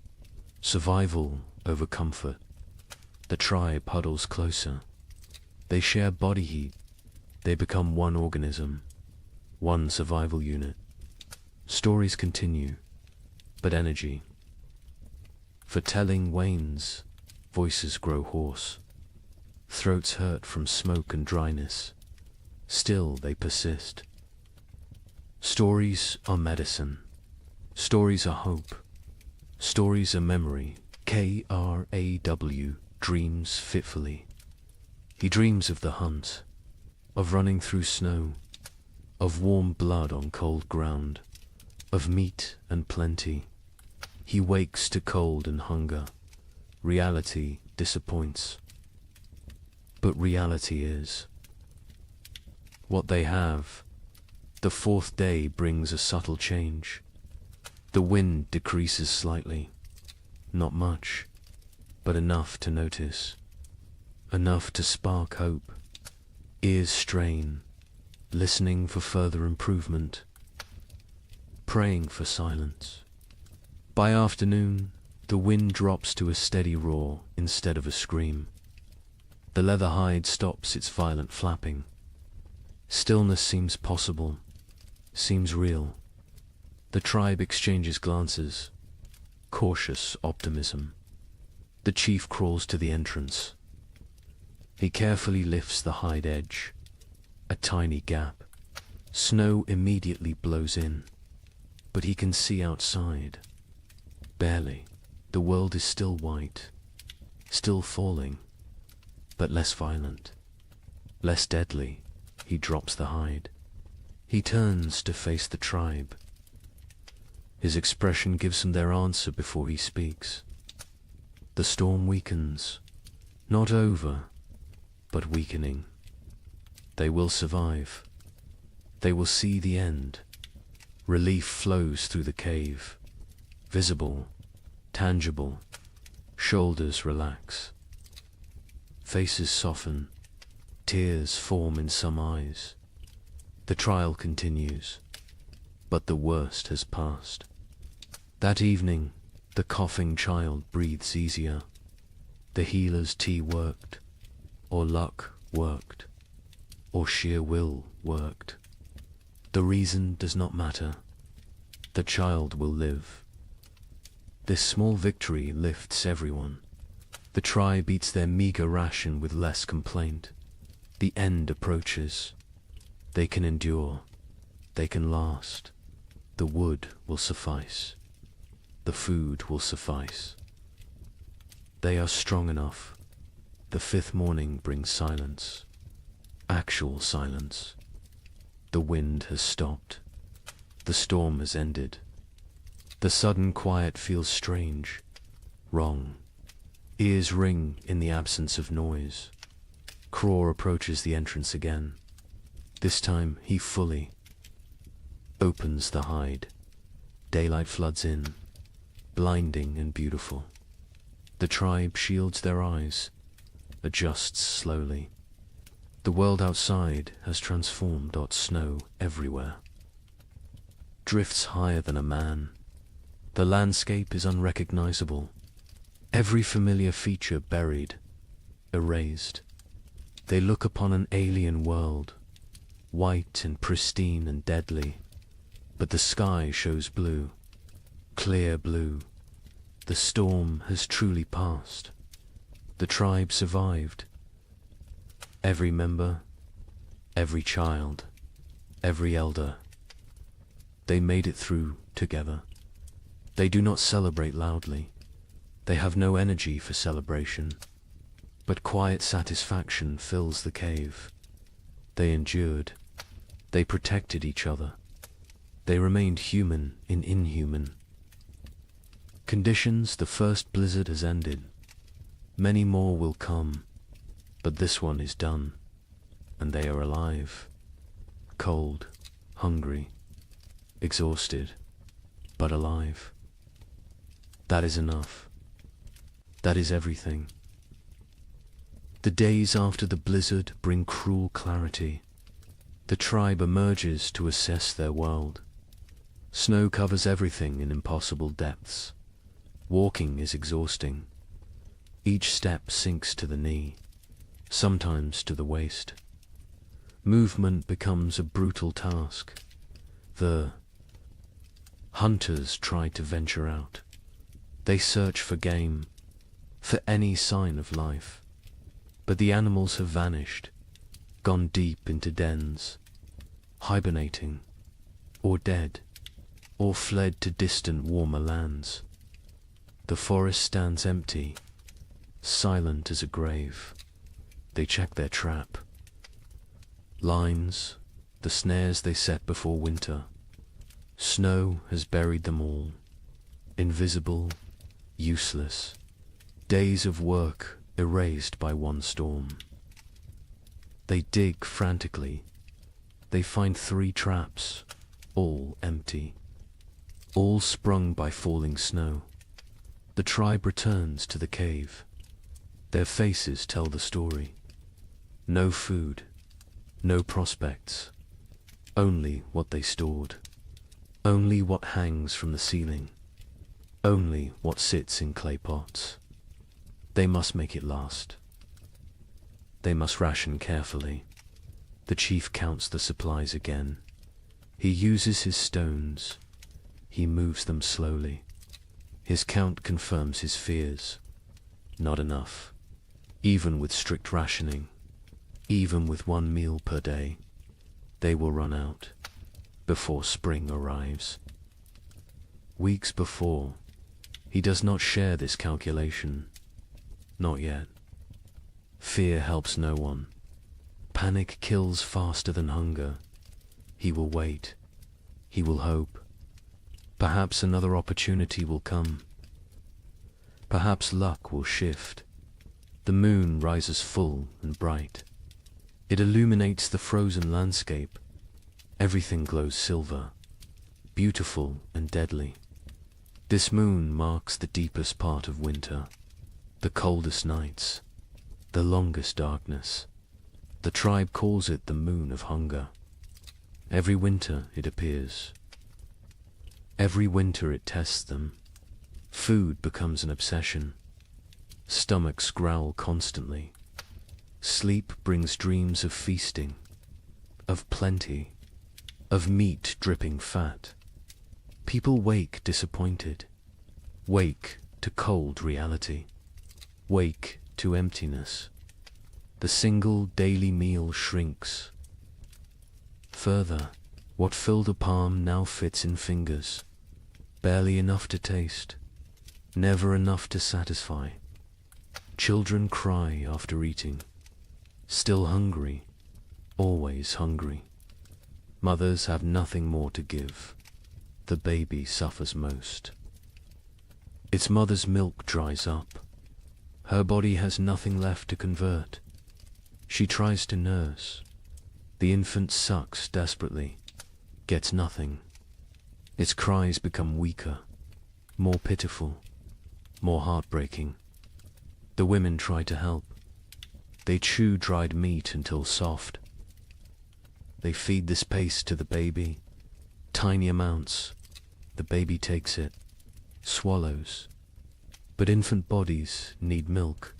survival over comfort. The tribe huddles closer. They share body heat. They become one organism, one survival unit. Stories continue, but energy for telling wanes. Voices grow hoarse. Throats hurt from smoke and dryness. Still they persist. Stories are medicine. Stories are hope. Stories are memory. Kraw dreams fitfully. He dreams of the hunt, of running through snow, of warm blood on cold ground, of meat and plenty. He wakes to cold and hunger. Reality disappoints. But reality is what they have. The fourth day brings a subtle change. The wind decreases slightly. Not much, but enough to notice. Enough to spark hope. Ears strain, listening for further improvement. Praying for silence. By afternoon, the wind drops to a steady roar instead of a scream. The leather hide stops its violent flapping. Stillness seems possible, seems real. The tribe exchanges glances. Cautious optimism. The chief crawls to the entrance. He carefully lifts the hide edge. A tiny gap. Snow immediately blows in, but he can see outside. Barely. The world is still white, still falling, but less violent, less deadly. He drops the hide. He turns to face the tribe. His expression gives them their answer before he speaks. The storm weakens, not over, but weakening. They will survive. They will see the end. Relief flows through the cave, visible, tangible. Shoulders relax. Faces soften. Tears form in some eyes. The trial continues, but the worst has passed. That evening, the coughing child breathes easier. The healer's tea worked, or luck worked, or sheer will worked. The reason does not matter. The child will live. This small victory lifts everyone. The tribe eats their meager ration with less complaint. The end approaches. They can endure. They can last. The wood will suffice. The food will suffice. They are strong enough. The fifth morning brings silence. Actual silence. The wind has stopped. The storm has ended. The sudden quiet feels strange, wrong. Ears ring in the absence of noise. Kraw approaches the entrance again. This time he fully opens the hide. Daylight floods in, blinding and beautiful. The tribe shields their eyes, adjusts slowly. The world outside has transformed. Snow everywhere. Drifts higher than a man. The landscape is unrecognizable. Every familiar feature buried, erased. They look upon an alien world, white and pristine and deadly. But the sky shows blue, clear blue. The storm has truly passed. The tribe survived. Every member, every child, every elder. They made it through together. They do not celebrate loudly. They have no energy for celebration. But quiet satisfaction fills the cave. They endured. They protected each other. They remained human in inhuman conditions. The first blizzard has ended. Many more will come, but this one is done, and they are alive. Cold, hungry, exhausted, but alive. That is enough. That is everything. The days after the blizzard bring cruel clarity. The tribe emerges to assess their world. Snow covers everything in impossible depths. Walking is exhausting. Each step sinks to the knee, sometimes to the waist. Movement becomes a brutal task. The hunters try to venture out. They search for game, for any sign of life. But the animals have vanished, gone deep into dens, hibernating, or dead, or fled to distant warmer lands. The forest stands empty, silent as a grave. They check their trap. Lines, the snares they set before winter. Snow has buried them all. Invisible, useless. Days of work erased by one storm. They dig frantically. They find 3 traps, all empty. All sprung by falling snow. The tribe returns to the cave. Their faces tell the story. No food, no prospects, only what they stored. Only what hangs from the ceiling. Only what sits in clay pots. They must make it last. They must ration carefully. The chief counts the supplies again. He uses his stones. He moves them slowly. His count confirms his fears. Not enough. Even with strict rationing, even with 1 meal per day, they will run out before spring arrives. Weeks before, he does not share this calculation. Not yet. Fear helps no one. Panic kills faster than hunger. He will wait. He will hope. Perhaps another opportunity will come. Perhaps luck will shift. The moon rises full and bright. It illuminates the frozen landscape. Everything glows silver, beautiful and deadly. This moon marks the deepest part of winter, the coldest nights, the longest darkness. The tribe calls it the moon of hunger. Every winter it appears. Every winter it tests them. Food becomes an obsession. Stomachs growl constantly. Sleep brings dreams of feasting, of plenty, of meat dripping fat. People wake disappointed, wake to cold reality, wake to emptiness. The single daily meal shrinks. Further, what filled a palm now fits in fingers, barely enough to taste, never enough to satisfy. Children cry after eating, still hungry, always hungry. Mothers have nothing more to give. The baby suffers most. Its mother's milk dries up. Her body has nothing left to convert. She tries to nurse. The infant sucks desperately, gets nothing. Its cries become weaker, more pitiful, more heartbreaking. The women try to help. They chew dried meat until soft. They feed this paste to the baby, tiny amounts. The baby takes it, swallows. But infant bodies need milk,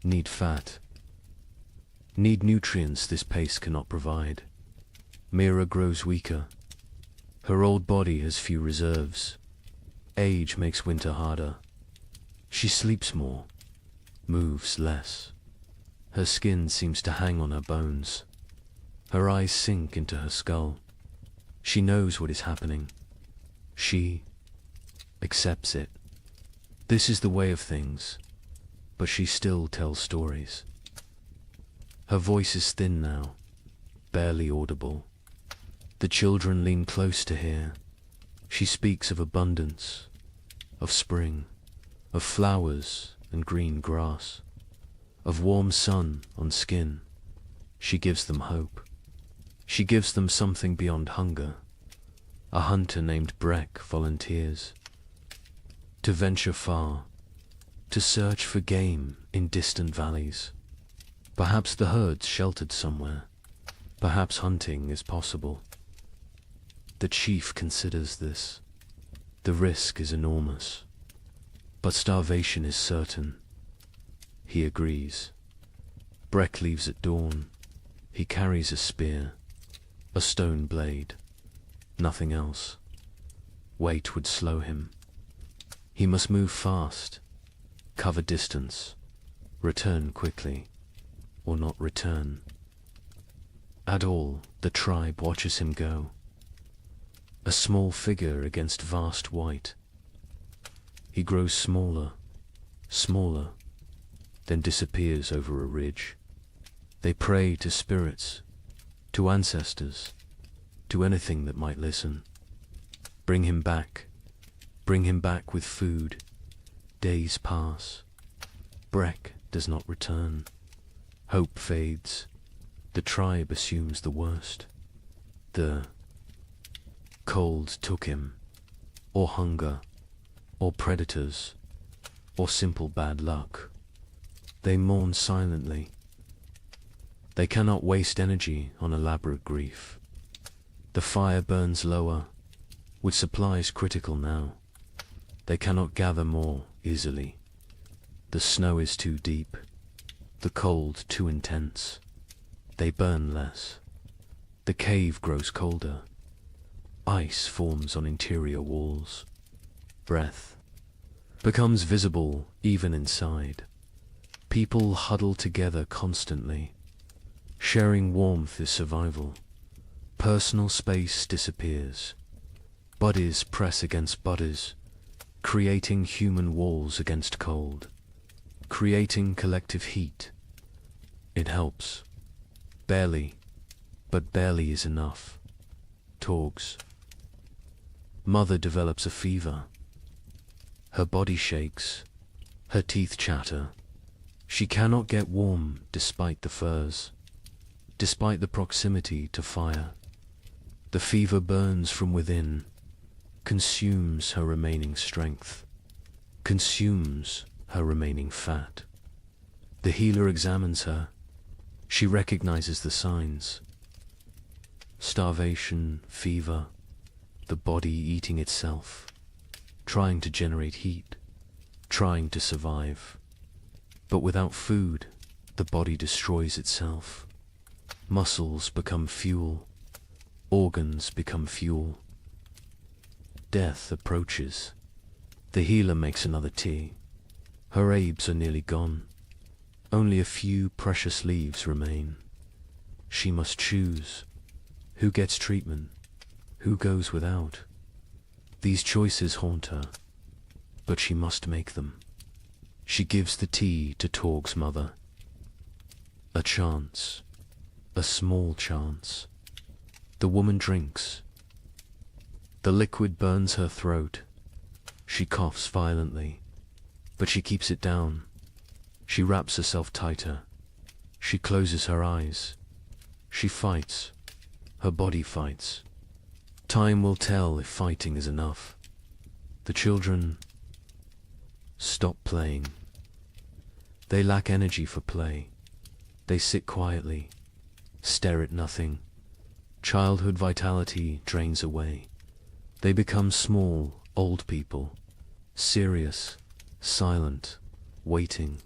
need fat, need nutrients this paste cannot provide. Mira grows weaker. Her old body has few reserves. Age makes winter harder. She sleeps more, moves less. Her skin seems to hang on her bones. Her eyes sink into her skull. She knows what is happening. She accepts it. This is the way of things, but she still tells stories. Her voice is thin now, barely audible. The children lean close to hear. She speaks of abundance, of spring, of flowers and green grass, of warm sun on skin. She gives them hope. She gives them something beyond hunger. A hunter named Breck volunteers to venture far, to search for game in distant valleys. Perhaps the herd's sheltered somewhere. Perhaps hunting is possible. The chief considers this. The risk is enormous. But starvation is certain. He agrees. Breck leaves at dawn. He carries a spear, a stone blade, nothing else. Weight would slow him. He must move fast, cover distance, return quickly, or not return. At all, the tribe watches him go. A small figure against vast white. He grows smaller, smaller, then disappears over a ridge. They pray to spirits, to ancestors, to anything that might listen. Bring him back with food. Days pass. Breck does not return. Hope fades. The tribe assumes the worst. The cold took him, or hunger, or predators, or simple bad luck. They mourn silently. They cannot waste energy on elaborate grief. The fire burns lower, with supplies critical now. They cannot gather more easily. The snow is too deep, the cold too intense. They burn less. The cave grows colder. Ice forms on interior walls. Breath becomes visible even inside. People huddle together constantly. Sharing warmth is survival. Personal space disappears. Bodies press against bodies, creating human walls against cold, creating collective heat. It helps. Barely, but barely is enough. Torgs. Mother develops a fever. Her body shakes. Her teeth chatter. She cannot get warm despite the furs, despite the proximity to fire. The fever burns from within, consumes her remaining strength, consumes her remaining fat. The healer examines her. She recognizes the signs. Starvation, fever, the body eating itself, trying to generate heat, trying to survive. But without food, the body destroys itself. Muscles become fuel. Organs become fuel. Death approaches. The healer makes another tea. Her herbs are nearly gone. Only a few precious leaves remain. She must choose. Who gets treatment? Who goes without? These choices haunt her, but she must make them. She gives the tea to Torg's mother. A chance. A small chance. The woman drinks. The liquid burns her throat. She coughs violently, but she keeps it down. She wraps herself tighter. She closes her eyes. She fights. Her body fights. Time will tell if fighting is enough. The children stop playing. They lack energy for play. They sit quietly, stare at nothing. Childhood vitality drains away. They become small, old people, serious, silent, waiting.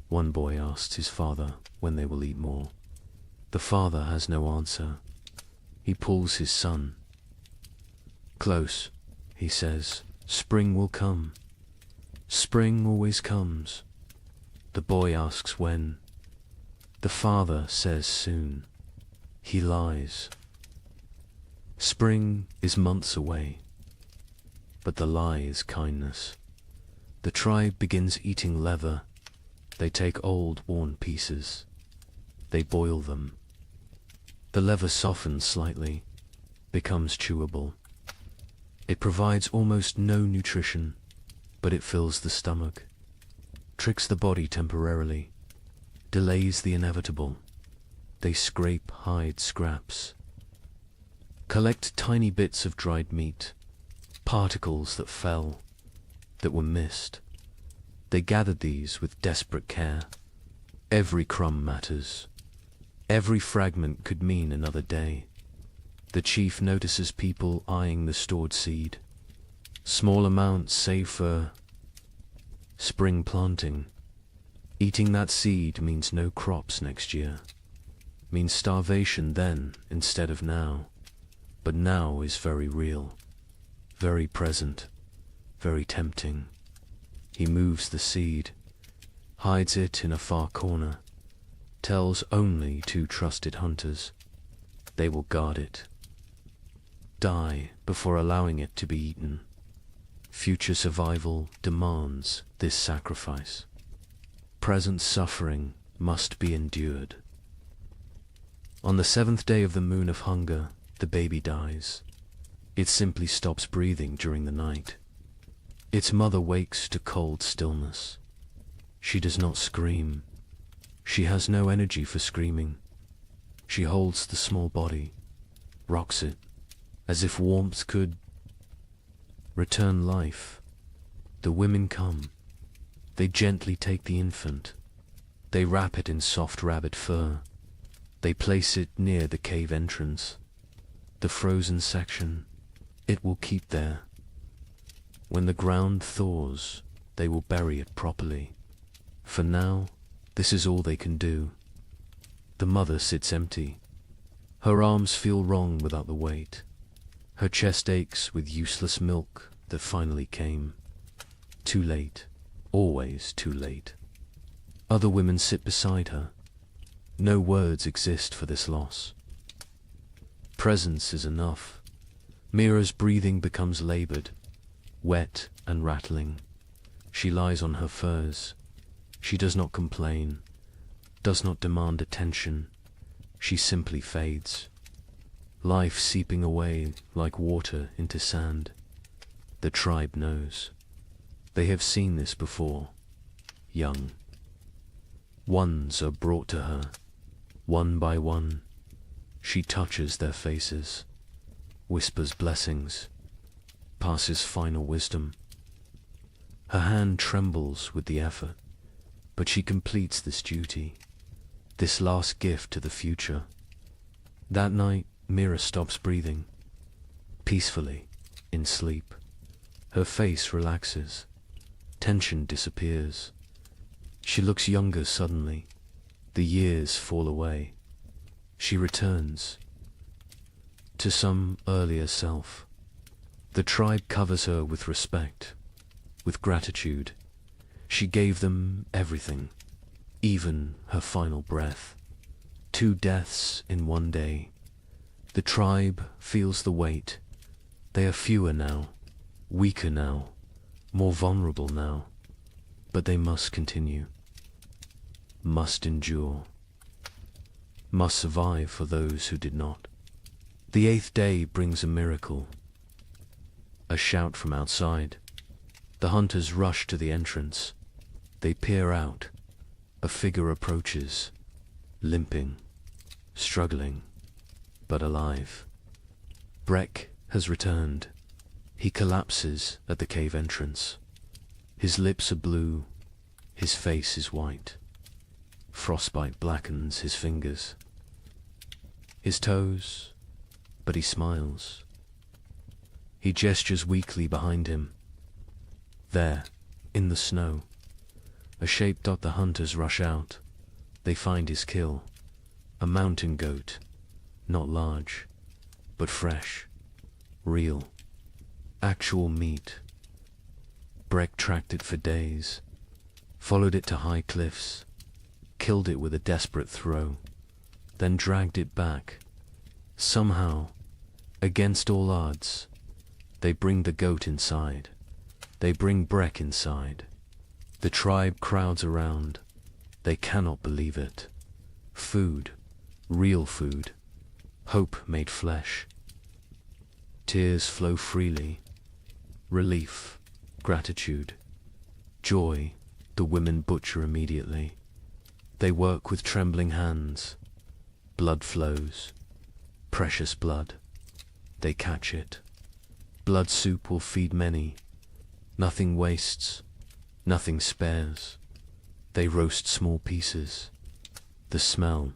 One boy asks his father when they will eat more. The father has no answer. He pulls his son. Close, he says, spring will come. Spring always comes. The boy asks when. The father says soon. He lies. Spring is months away, but the lie is kindness. The tribe begins eating leather. They take old, worn pieces. They boil them. The leather softens slightly, becomes chewable. It provides almost no nutrition, but it fills the stomach, tricks the body temporarily, delays the inevitable. They scrape hide scraps, collect tiny bits of dried meat, particles that fell, that were missed. They gathered these with desperate care. Every crumb matters. Every fragment could mean another day. The chief notices people eyeing the stored seed. Small amounts save for spring planting. Eating that seed means no crops next year. Means starvation then instead of now. But now is very real, very present, very tempting. He moves the seed, hides it in a far corner, tells only 2 trusted hunters. They will guard it. Die before allowing it to be eaten. Future survival demands this sacrifice. Present suffering must be endured. On the 7th day of the moon of hunger, the baby dies. It simply stops breathing during the night. Its mother wakes to cold stillness. She does not scream. She has no energy for screaming. She holds the small body, rocks it, as if warmth could return life. The women come. They gently take the infant. They wrap it in soft rabbit fur. They place it near the cave entrance. The frozen section, it will keep there. When the ground thaws, they will bury it properly. For now, this is all they can do. The mother sits empty. Her arms feel wrong without the weight. Her chest aches with useless milk that finally came. Too late, always too late. Other women sit beside her. No words exist for this loss. Presence is enough. Mira's breathing becomes labored, wet and rattling. She lies on her furs. She does not complain, does not demand attention. She simply fades. Life seeping away like water into sand. The tribe knows. They have seen this before. Young. Ones are brought to her, one by one. She touches their faces, whispers blessings, passes final wisdom. Her hand trembles with the effort, but she completes this duty, this last gift to the future. That night, Mira stops breathing, peacefully, in sleep. Her face relaxes, tension disappears. She looks younger suddenly. The years fall away. She returns to some earlier self. The tribe covers her with respect, with gratitude. She gave them everything, even her final breath. 2 deaths in one day. The tribe feels the weight. They are fewer now, weaker now, more vulnerable now. But they must continue, must endure, must survive for those who did not. The 8th day brings a miracle. A shout from outside. The hunters rush to the entrance. They peer out. A figure approaches, limping, struggling, but alive. Breck has returned. He collapses at the cave entrance. His lips are blue. His face is white. Frostbite blackens his fingers, his toes, but he smiles. He gestures weakly behind him. There, in the snow, a shape. The hunters rush out. They find his kill, a mountain goat, not large, but fresh, real, actual meat. Breck tracked it for days, followed it to high cliffs, killed it with a desperate throw, then dragged it back. Somehow, against all odds, they bring the goat inside. They bring Breck inside. The tribe crowds around. They cannot believe it. Food, real food, hope made flesh. Tears flow freely. Relief, gratitude, joy. The women butcher immediately. They work with trembling hands. Blood flows. Precious blood. They catch it. Blood soup will feed many. Nothing wastes. Nothing spares. They roast small pieces. The smell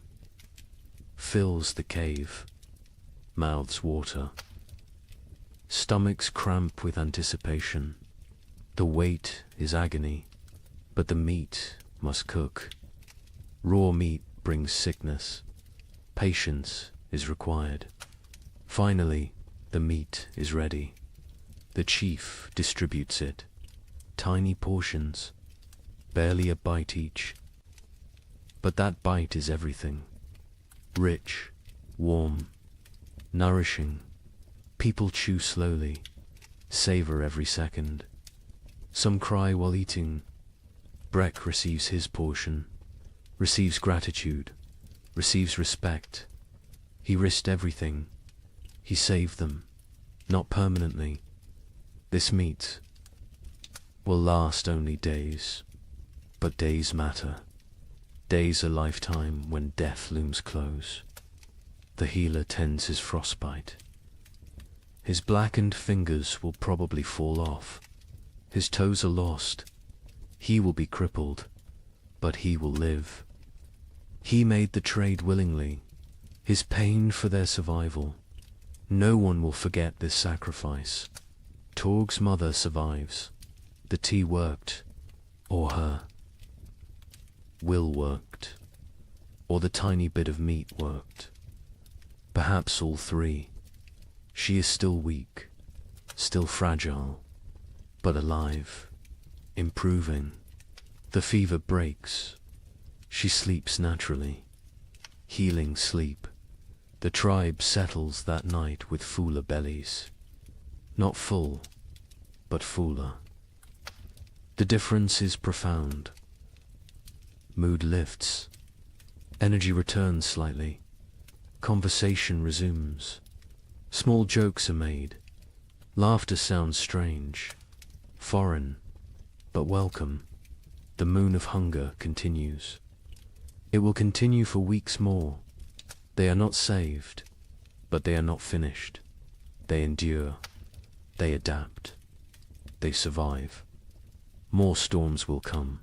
fills the cave, mouths water, stomachs cramp with anticipation. The wait is agony, but the meat must cook. Raw meat brings sickness. Patience is required. Finally, the meat is ready. The chief distributes it. Tiny portions, barely a bite each. But that bite is everything. Rich, warm, nourishing. People chew slowly, savor every second. Some cry while eating. Breck receives his portion, receives gratitude, receives respect. He risked everything. He saved them, not permanently. This meat will last only days, but days matter. Days a lifetime when death looms close. The healer tends his frostbite. His blackened fingers will probably fall off. His toes are lost. He will be crippled, but he will live. He made the trade willingly, his pain for their survival. No one will forget this sacrifice. Torg's mother survives. The tea worked, or her will worked, or the tiny bit of meat worked. Perhaps all three. She is still weak, still fragile, but alive, improving. The fever breaks. She sleeps naturally. Healing sleep. The tribe settles that night with fuller bellies. Not full, but fuller. The difference is profound. Mood lifts. Energy returns slightly. Conversation resumes. Small jokes are made. Laughter sounds strange, foreign, but welcome. The moon of hunger continues. It will continue for weeks more. They are not saved, but they are not finished. They endure. They adapt. They survive. More storms will come.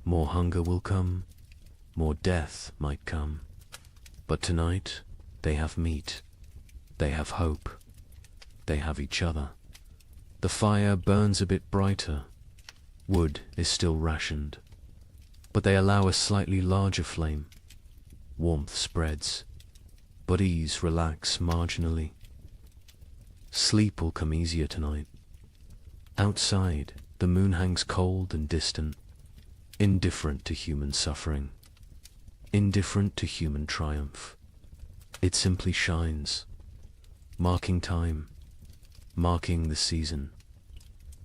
More hunger will come. More death might come. But tonight, they have meat. They have hope. They have each other. The fire burns a bit brighter. Wood is still rationed. But they allow a slightly larger flame. Warmth spreads. Bodies relax marginally. Sleep will come easier tonight. Outside, the moon hangs cold and distant, indifferent to human suffering, indifferent to human triumph. It simply shines, marking time, marking the season.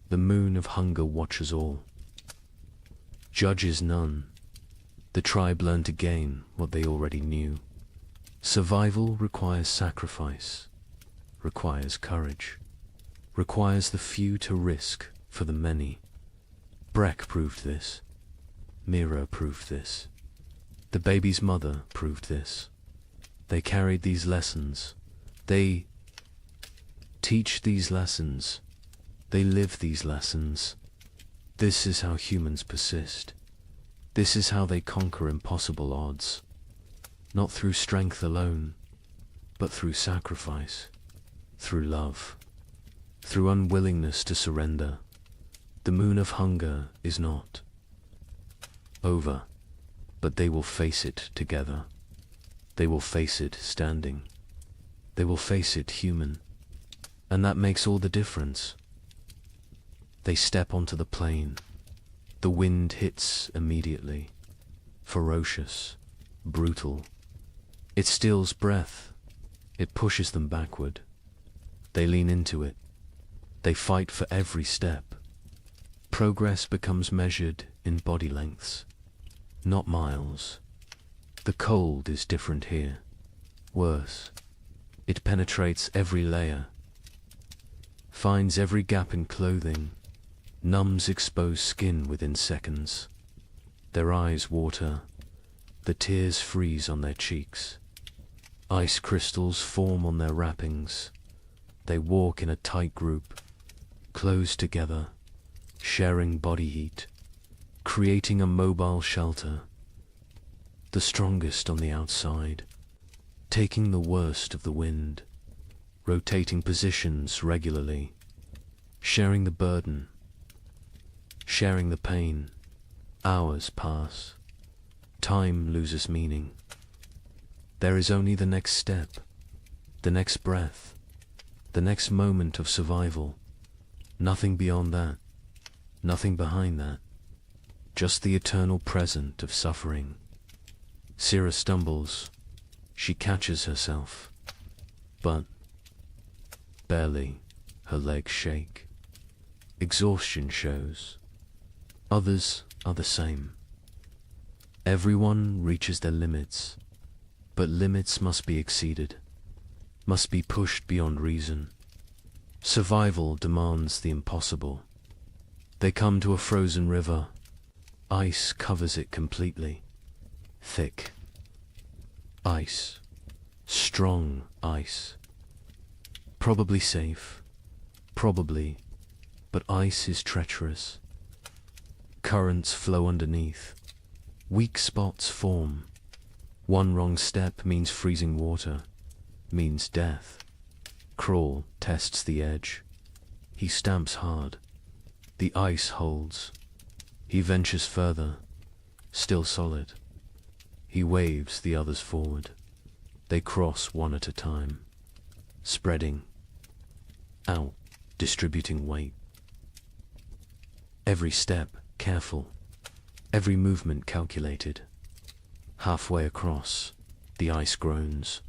The moon of hunger watches all, judges none. The tribe learned again what they already knew. Survival requires sacrifice, requires courage, requires the few to risk for the many. Breck proved this. Mira proved this. The baby's mother proved this. They carried these lessons. They teach these lessons. They live these lessons. This is how humans persist. This is how they conquer impossible odds. Not through strength alone, but through sacrifice, through love, through unwillingness to surrender. The moon of hunger is not over, but they will face it together. They will face it standing. They will face it human. And that makes all the difference. They step onto the plain. The wind hits immediately. Ferocious, brutal. It steals breath. It pushes them backward. They lean into it. They fight for every step. Progress becomes measured in body lengths, not miles. The cold is different here. Worse. It penetrates every layer, finds every gap in clothing, numbs exposed skin within seconds. Their eyes water. The tears freeze on their cheeks. Ice crystals form on their wrappings. They walk in a tight group, close together, sharing body heat, creating a mobile shelter. the strongest on the outside, taking the worst of the wind, rotating positions regularly, sharing the burden, sharing the pain. Hours pass. Time loses meaning. There is only the next step, the next breath, the next moment of survival. Nothing beyond that, nothing behind that. Just the eternal present of suffering. Sira stumbles. She catches herself. But barely. Her legs shake. Exhaustion shows. Others are the same. Everyone reaches their limits, but limits must be exceeded, must be pushed beyond reason. Survival demands the impossible. They come to a frozen river. Ice covers it completely. Thick. Ice. Strong ice. Probably safe. Probably. But ice is treacherous. Currents flow underneath. Weak spots form. One wrong step means freezing water, means death. Crawl tests the edge. He stamps hard. The ice holds. He ventures further, still solid. He waves the others forward. They cross one at a time, spreading out, distributing weight. Every step careful, every movement calculated. Halfway across, the ice groans.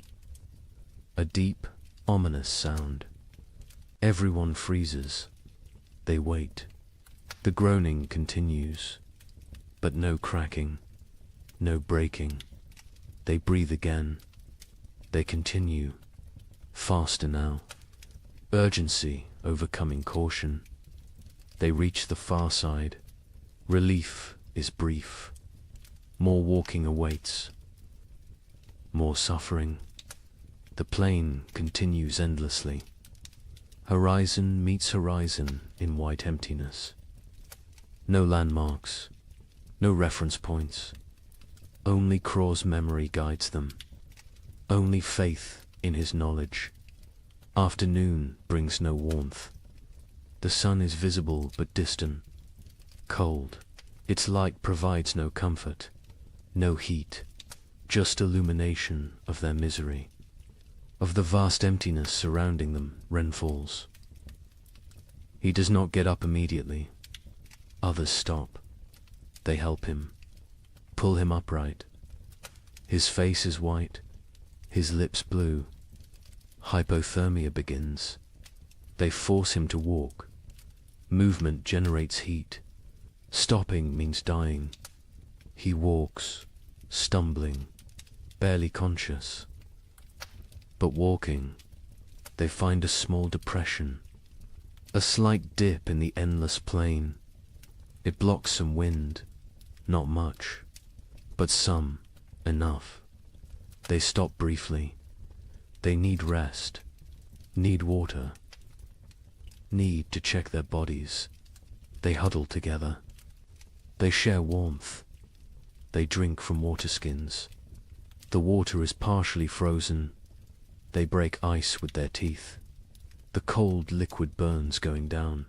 A deep, ominous sound. Everyone freezes. They wait. The groaning continues, but no cracking, no breaking. They breathe again. They continue, faster now. Urgency overcoming caution. They reach the far side. Relief is brief. More walking awaits. More suffering. The plain continues endlessly. Horizon meets horizon in white emptiness. No landmarks, no reference points. Only Craw's memory guides them. Only faith in his knowledge. Afternoon brings no warmth. The sun is visible but distant, cold. Its light provides no comfort, no heat, just illumination of their misery. Of the vast emptiness surrounding them, Ren falls. He does not get up immediately. Others stop. They help him, pull him upright. His face is white, his lips blue. Hypothermia begins. They force him to walk. Movement generates heat. Stopping means dying. He walks, stumbling, barely conscious. But walking, they find a small depression, a slight dip in the endless plain. It blocks some wind, not much, but some, enough. They stop briefly. They need rest, need water, need to check their bodies. They huddle together. They share warmth. They drink from water skins. The water is partially frozen. They break ice with their teeth. The cold liquid burns going down.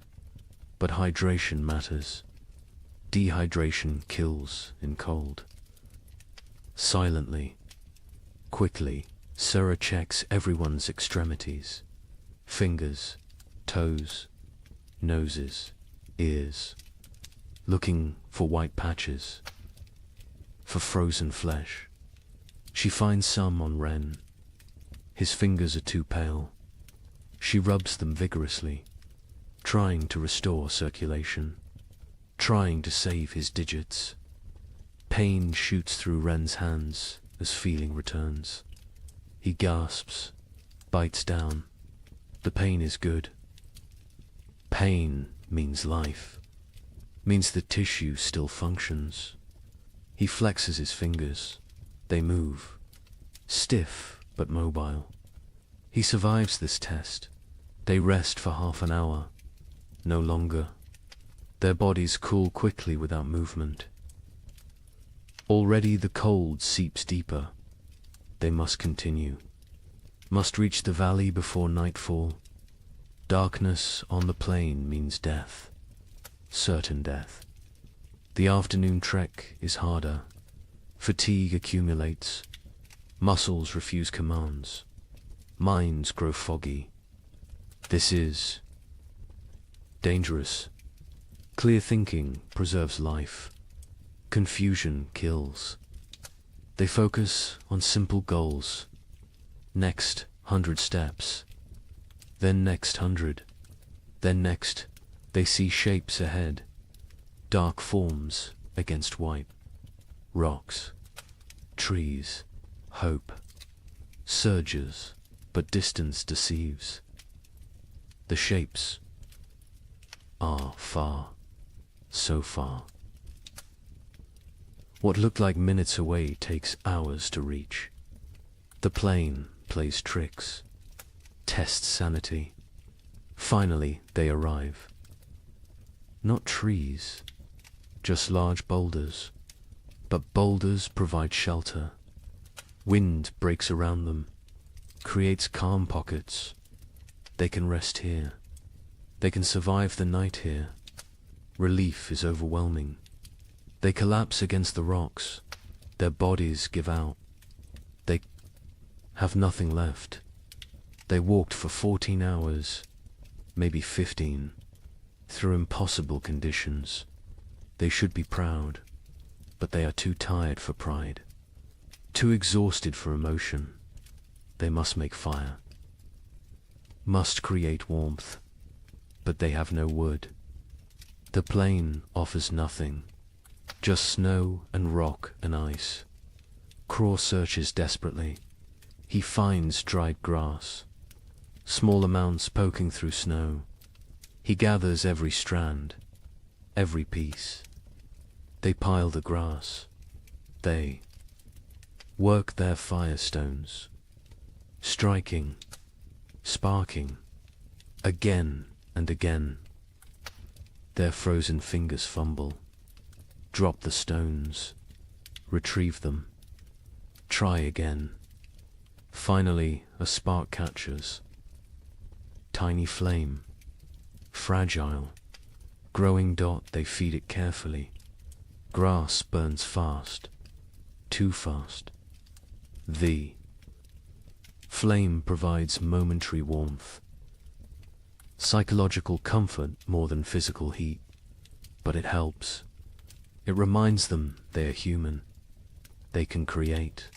But hydration matters. Dehydration kills in cold. Silently, quickly, Sura checks everyone's extremities. Fingers, toes, noses, ears. Looking for white patches, for frozen flesh. She finds some on Ren. His fingers are too pale. She rubs them vigorously, trying to restore circulation, trying to save his digits. Pain shoots through Ren's hands as feeling returns. He gasps, bites down. The pain is good. Pain means life, means the tissue still functions. He flexes his fingers. They move, stiff but mobile. He survives this test. They rest for half an hour, no longer. Their bodies cool quickly without movement. Already the cold seeps deeper. They must continue. Must reach the valley before nightfall. Darkness on the plain means death. Certain death. The afternoon trek is harder. Fatigue accumulates. Muscles refuse commands. Minds grow foggy. This is dangerous. Clear thinking preserves life. Confusion kills. They focus on simple goals. Next 100 steps. Then next 100. Then next, they see shapes ahead. Dark forms against white. Rocks. Trees. Hope. Surges, but distance deceives. The shapes are far. So far. What looked like minutes away takes hours to reach. The plain plays tricks, tests sanity. Finally, they arrive. Not trees, just large boulders. But boulders provide shelter. Wind breaks around them, creates calm pockets. They can rest here. They can survive the night here. Relief is overwhelming. They collapse against the rocks. Their bodies give out. They have nothing left. They walked for 14 hours, maybe 15, through impossible conditions. They should be proud, but they are too tired for pride, too exhausted for emotion. They must make fire, must create warmth, but they have no wood. The plain offers nothing. Just snow and rock and ice. Craw searches desperately. He finds dried grass, small amounts poking through snow. He gathers every strand, every piece. They pile the grass. They work their firestones, striking, sparking, again and again. Their frozen fingers fumble. Drop the stones, retrieve them, try again. Finally, a spark catches. Tiny flame, fragile, growing dot, they feed it carefully. Grass burns fast, too fast. The flame provides momentary warmth, psychological comfort more than physical heat, but it helps. It reminds them they are human. They can create.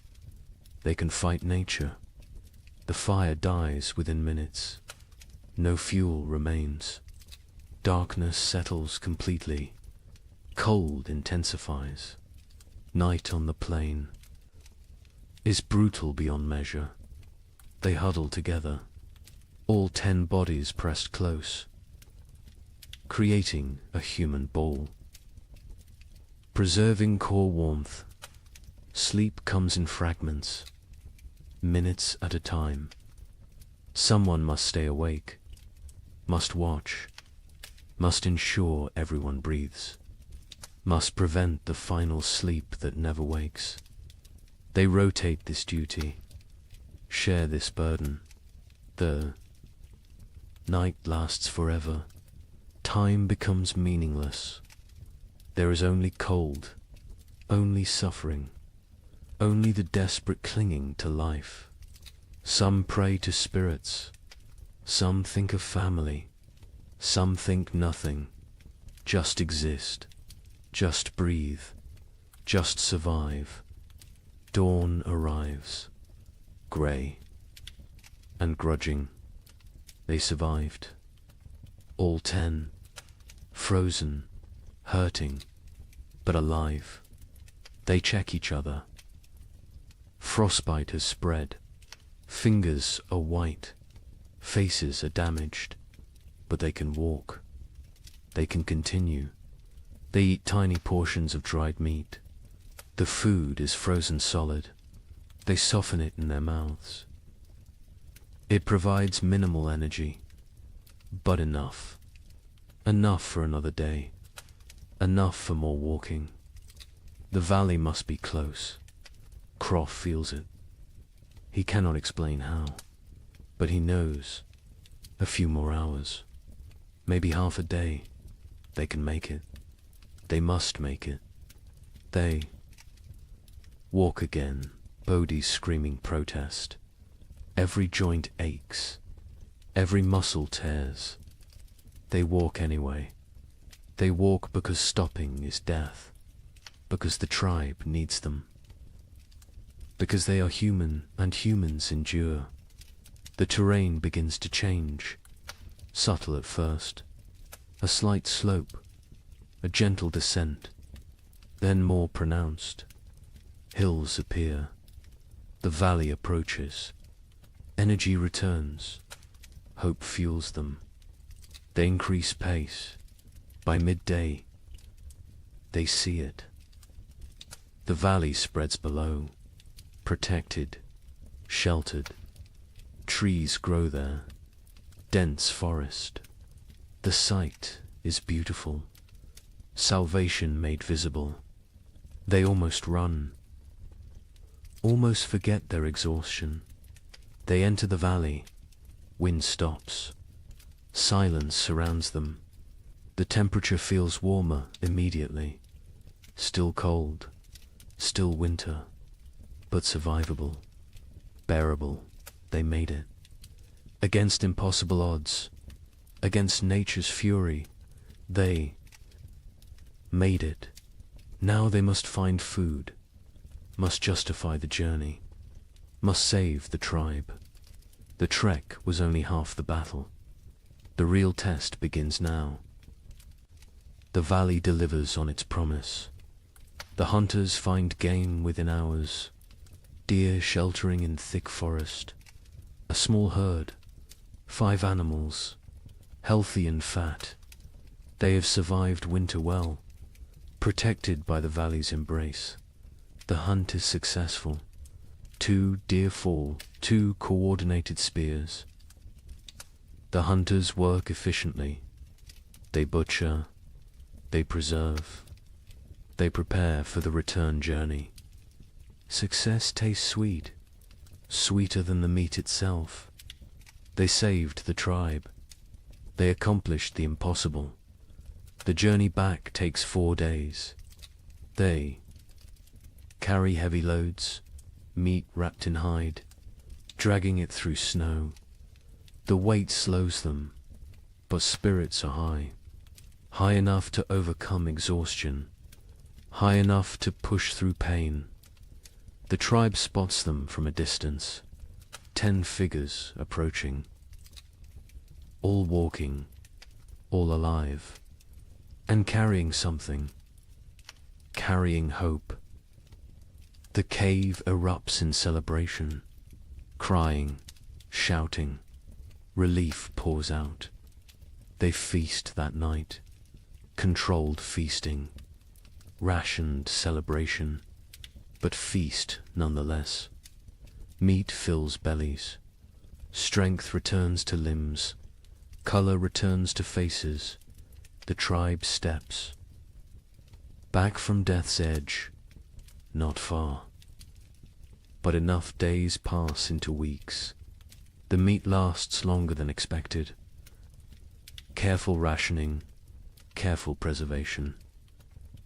They can fight nature. The fire dies within minutes. No fuel remains. Darkness settles completely. Cold intensifies. Night on the plain is brutal beyond measure. They huddle together, all 10 bodies pressed close, creating a human ball. Preserving core warmth. Sleep comes in fragments, minutes at a time. Someone must stay awake, must watch, must ensure everyone breathes, must prevent the final sleep that never wakes. They rotate this duty, share this burden. The night lasts forever. Time becomes meaningless. There is only cold, only suffering, only the desperate clinging to life. Some pray to spirits, some think of family, some think nothing. Just exist, just breathe, just survive. Dawn arrives, grey and grudging. They survived, all 10, frozen, hurting, but alive. They check each other. Frostbite has spread. Fingers are white. Faces are damaged. But they can walk. They can continue. They eat tiny portions of dried meat. The food is frozen solid. They soften it in their mouths. It provides minimal energy, but enough. Enough for another day. Enough for more walking. The valley must be close. Croft feels it. He cannot explain how, but he knows. A few more hours, maybe half a day, they can make it. They must make it. They walk again, Bodhi's screaming protest. Every joint aches, every muscle tears. They walk anyway. They walk because stopping is death, because the tribe needs them, because they are human and humans endure. The terrain begins to change, subtle at first, a slight slope, a gentle descent, then more pronounced. Hills appear, the valley approaches, energy returns, hope fuels them. They increase pace. By midday, they see it. The valley spreads below, protected, sheltered. Trees grow there, dense forest. The sight is beautiful, salvation made visible. They almost run, almost forget their exhaustion. They enter the valley, wind stops, silence surrounds them. The temperature feels warmer immediately, still cold, still winter, but survivable, bearable. They made it. Against impossible odds, against nature's fury, they made it. Now they must find food, must justify the journey, must save the tribe. The trek was only half the battle. The real test begins now. The valley delivers on its promise. The hunters find game within hours, deer sheltering in thick forest. A small herd, 5 animals, healthy and fat. They have survived winter well, protected by the valley's embrace. The hunt is successful. 2 deer fall, 2 coordinated spears. The hunters work efficiently. They butcher, they preserve, they prepare for the return journey. Success tastes sweet, sweeter than the meat itself. They saved the tribe. They accomplished the impossible. The journey back takes 4 days. They carry heavy loads, meat wrapped in hide, dragging it through snow. The weight slows them, but spirits are high, high enough to overcome exhaustion, high enough to push through pain. The tribe spots them from a distance, 10 figures approaching, all walking, all alive, and carrying something, carrying hope. The cave erupts in celebration, crying, shouting, relief pours out. They feast that night, controlled feasting, rationed celebration, but feast nonetheless. Meat fills bellies, strength returns to limbs, color returns to faces. The tribe steps back from death's edge, not far, but enough days pass into weeks. The meat lasts longer than expected. Careful rationing, careful preservation.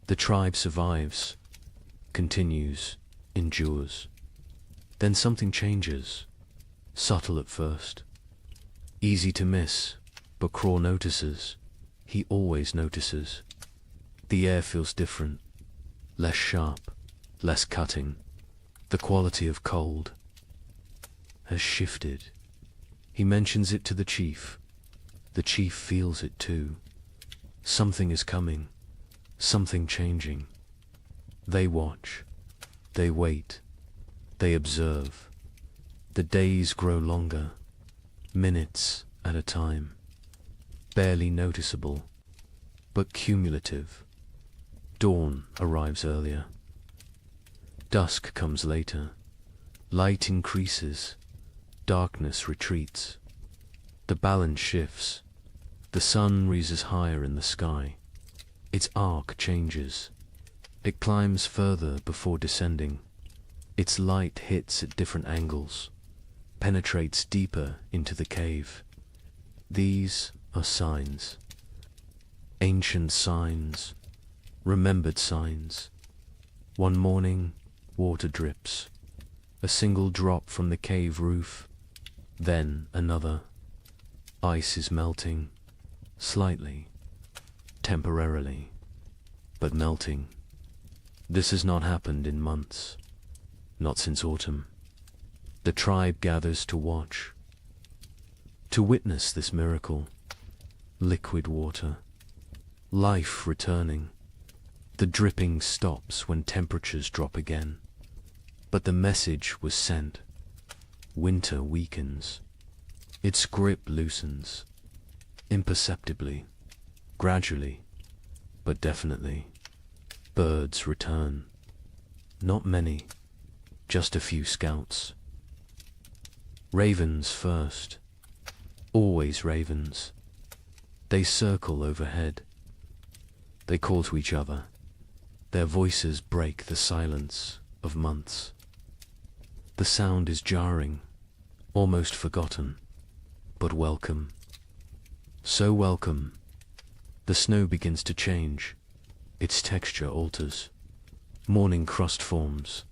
The tribe survives, continues, endures. Then something changes, subtle at first, easy to miss, but Craw notices. He always notices. The air feels different, less sharp, less cutting. The quality of cold has shifted. He mentions it to the chief. The chief feels it too. Something is coming, something changing. They watch, they wait, they observe. The days grow longer, minutes at a time, barely noticeable, but cumulative. Dawn arrives earlier. Dusk comes later. Light increases. Darkness retreats. The balance shifts. The sun rises higher in the sky. Its arc changes. It climbs further before descending. Its light hits at different angles, penetrates deeper into the cave. These are signs. Ancient signs, remembered signs. One morning, water drips. A single drop from the cave roof, then another. Ice is melting, slightly, temporarily, but melting. This has not happened in months, not since autumn. The tribe gathers to watch, to witness this miracle. Liquid water, life returning. The dripping stops when temperatures drop again. But the message was sent. Winter weakens. Its grip loosens. Imperceptibly, gradually, but definitely. Birds return. Not many, just a few scouts. Ravens first. Always ravens. They circle overhead. They call to each other. Their voices break the silence of months. The sound is jarring, almost forgotten, but welcome. So welcome. The snow begins to change. Its texture alters. Morning crust forms.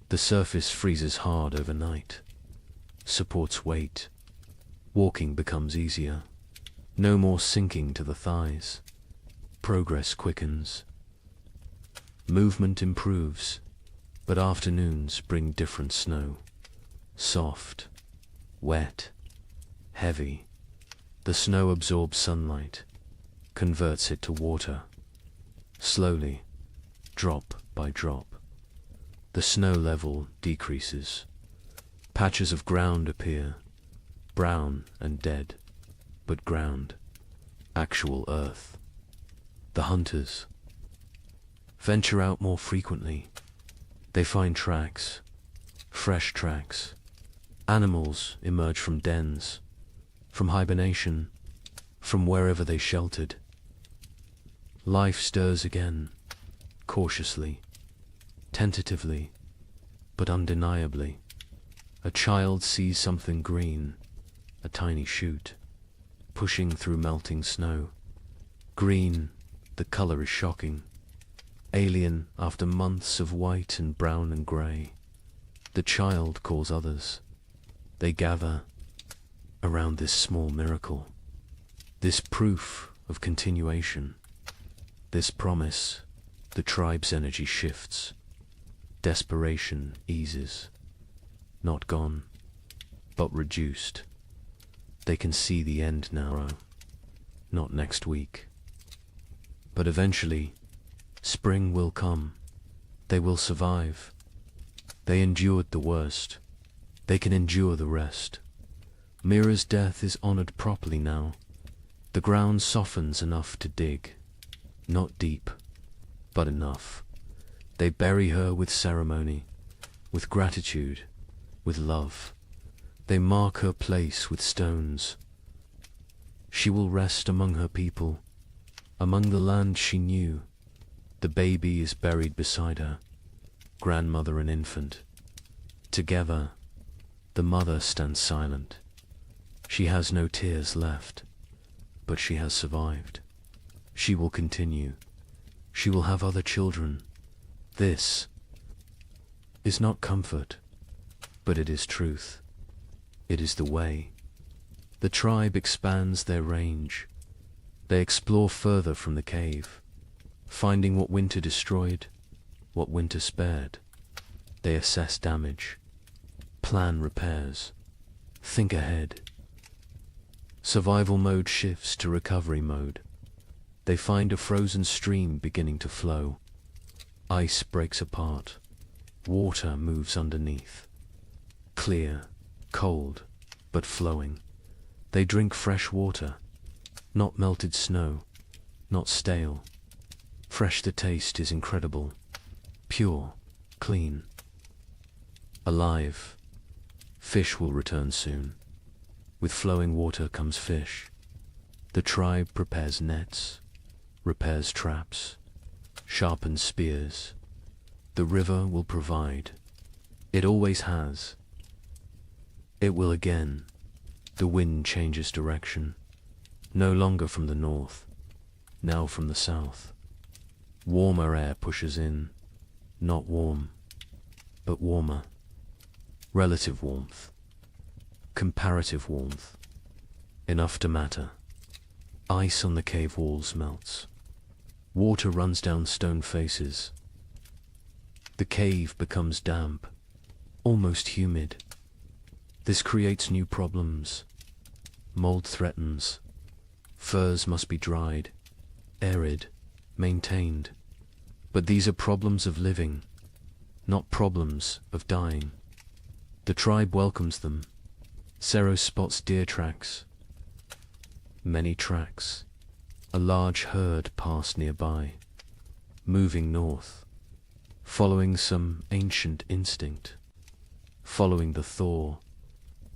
The surface freezes hard overnight. Supports weight. Walking becomes easier. No more sinking to the thighs. Progress quickens. Movement improves, but afternoons bring different snow. Soft, wet, heavy. The snow absorbs sunlight, converts it to water. Slowly, drop by drop, the snow level decreases. Patches of ground appear, brown and dead, but ground, actual earth. The hunters venture out more frequently. They find tracks, fresh tracks. Animals emerge from dens, from hibernation, from wherever they sheltered. Life stirs again, cautiously, tentatively, but undeniably. A child sees something green, a tiny shoot, pushing through melting snow. Green, the color is shocking. Alien after months of white and brown and grey. The child calls others. They gather around this small miracle, this proof of continuation, this promise. The tribe's energy shifts. Desperation eases. Not gone, but reduced. They can see the end now, not next week. But eventually, spring will come. They will survive. They endured the worst. They can endure the rest. Mira's death is honored properly now. The ground softens enough to dig. Not deep, but enough. They bury her with ceremony, with gratitude, with love. They mark her place with stones. She will rest among her people, among the land she knew. The baby is buried beside her, grandmother and infant. Together, the mother stands silent. She has no tears left, but she has survived. She will continue. She will have other children. This is not comfort, but it is truth. It is the way. The tribe expands their range. They explore further from the cave, finding what winter destroyed, what winter spared. They assess damage, plan repairs, think ahead. Survival mode shifts to recovery mode. They find a frozen stream beginning to flow. Ice breaks apart. Water moves underneath. Clear, cold, but flowing. They drink fresh water, not melted snow, not stale. Fresh, the taste is incredible. Pure, clean, alive. Fish will return soon. With flowing water comes fish. The tribe prepares nets, repairs traps, sharpened spears. The river will provide. It always has. It will again. The wind changes direction, no longer from the north, now from the south. Warmer air pushes in, not warm, but warmer. Relative warmth, comparative warmth, enough to matter. Ice on the cave walls melts. Water runs down stone faces. The cave becomes damp, almost humid. This creates new problems. Mold threatens. Furs must be dried, arid, maintained. But these are problems of living, not problems of dying. The tribe welcomes them. Sero spots deer tracks. Many tracks. A large herd pass nearby, moving north, following some ancient instinct. Following the thaw,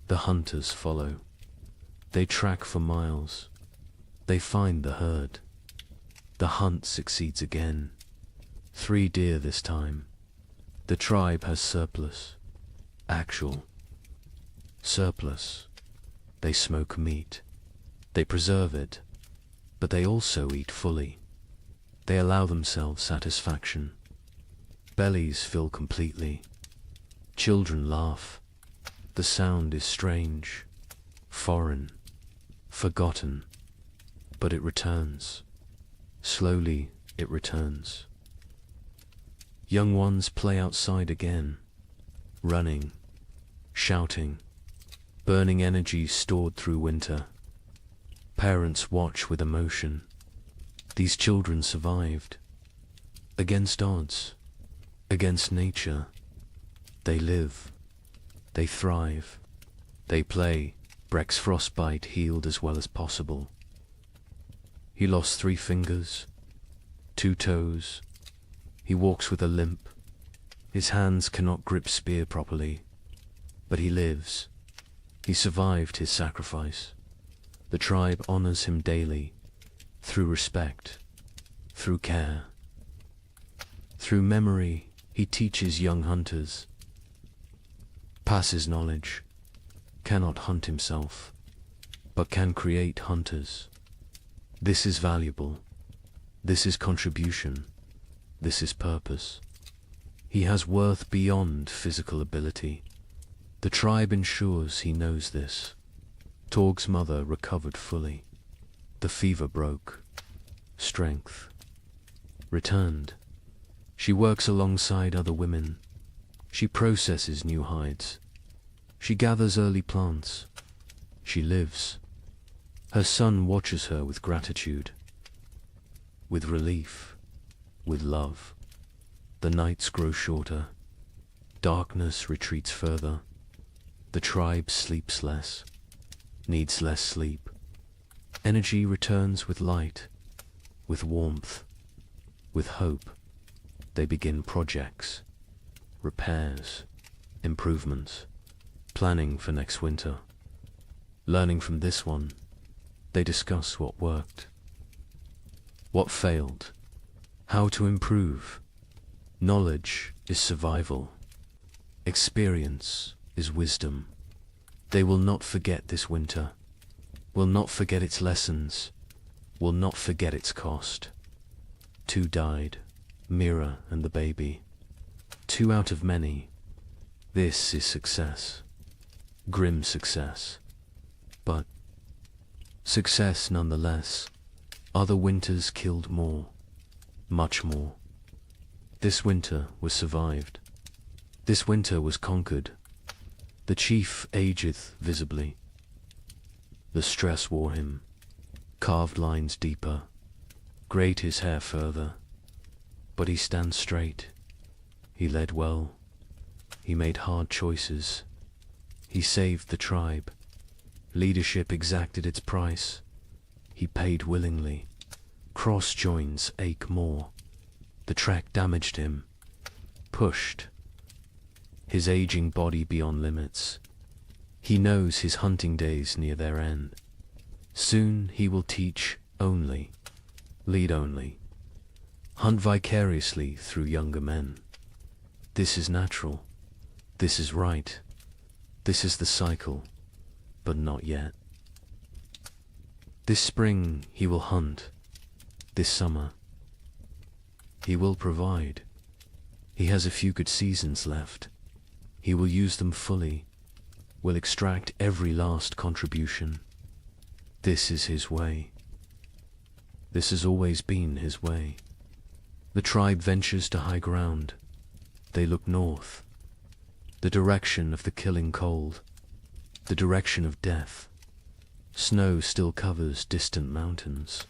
the hunters follow. They track for miles. They find the herd. The hunt succeeds again. 3 deer this time. The tribe has surplus. Actual. Surplus. They smoke meat. They preserve it. But they also eat fully. They allow themselves satisfaction. Bellies fill completely. Children laugh. The sound is strange, foreign, forgotten, but it returns. Slowly it returns. Young ones play outside again, running, shouting, burning energy stored through winter. Parents watch with emotion. These children survived. Against odds, against nature, they live. They thrive. They play. Breck's frostbite healed as well as possible. He lost 3 fingers, 2 toes. He walks with a limp. His hands cannot grip spear properly. But he lives. He survived his sacrifice. The tribe honors him daily, through respect, through care. Through memory, he teaches young hunters. Passes knowledge, cannot hunt himself, but can create hunters. This is valuable. This is contribution. This is purpose. He has worth beyond physical ability. The tribe ensures he knows this. Torg's mother recovered fully. The fever broke. Strength returned. She works alongside other women. She processes new hides. She gathers early plants. She lives. Her son watches her with gratitude, with relief, with love. The nights grow shorter. Darkness retreats further. The tribe sleeps less, needs less sleep. Energy returns with light, with warmth, with hope. They begin projects, repairs, improvements, planning for next winter. Learning from this one, they discuss what worked, what failed, how to improve. Knowledge is survival. Experience is wisdom. They will not forget this winter, will not forget its lessons, will not forget its cost. 2 died, Mira and the baby. 2 out of many. This is success. Grim success. But success nonetheless. Other winters killed more, much more. This winter was survived. This winter was conquered. The chief ageth visibly. The stress wore him. Carved lines deeper. Grayed his hair further. But he stands straight. He led well. He made hard choices. He saved the tribe. Leadership exacted its price. He paid willingly. Cross joins ache more. The track damaged him. Pushed his aging body beyond limits. He knows his hunting days near their end. Soon he will teach only, lead only. hunt vicariously through younger men. This is natural. This is right. This is the cycle, but not yet. This spring he will hunt. This summer he will provide. He has a few good seasons left. He will use them fully, will extract every last contribution. This is his way. This has always been his way. The tribe ventures to high ground. They look north, the direction of the killing cold, the direction of death. Snow still covers distant mountains.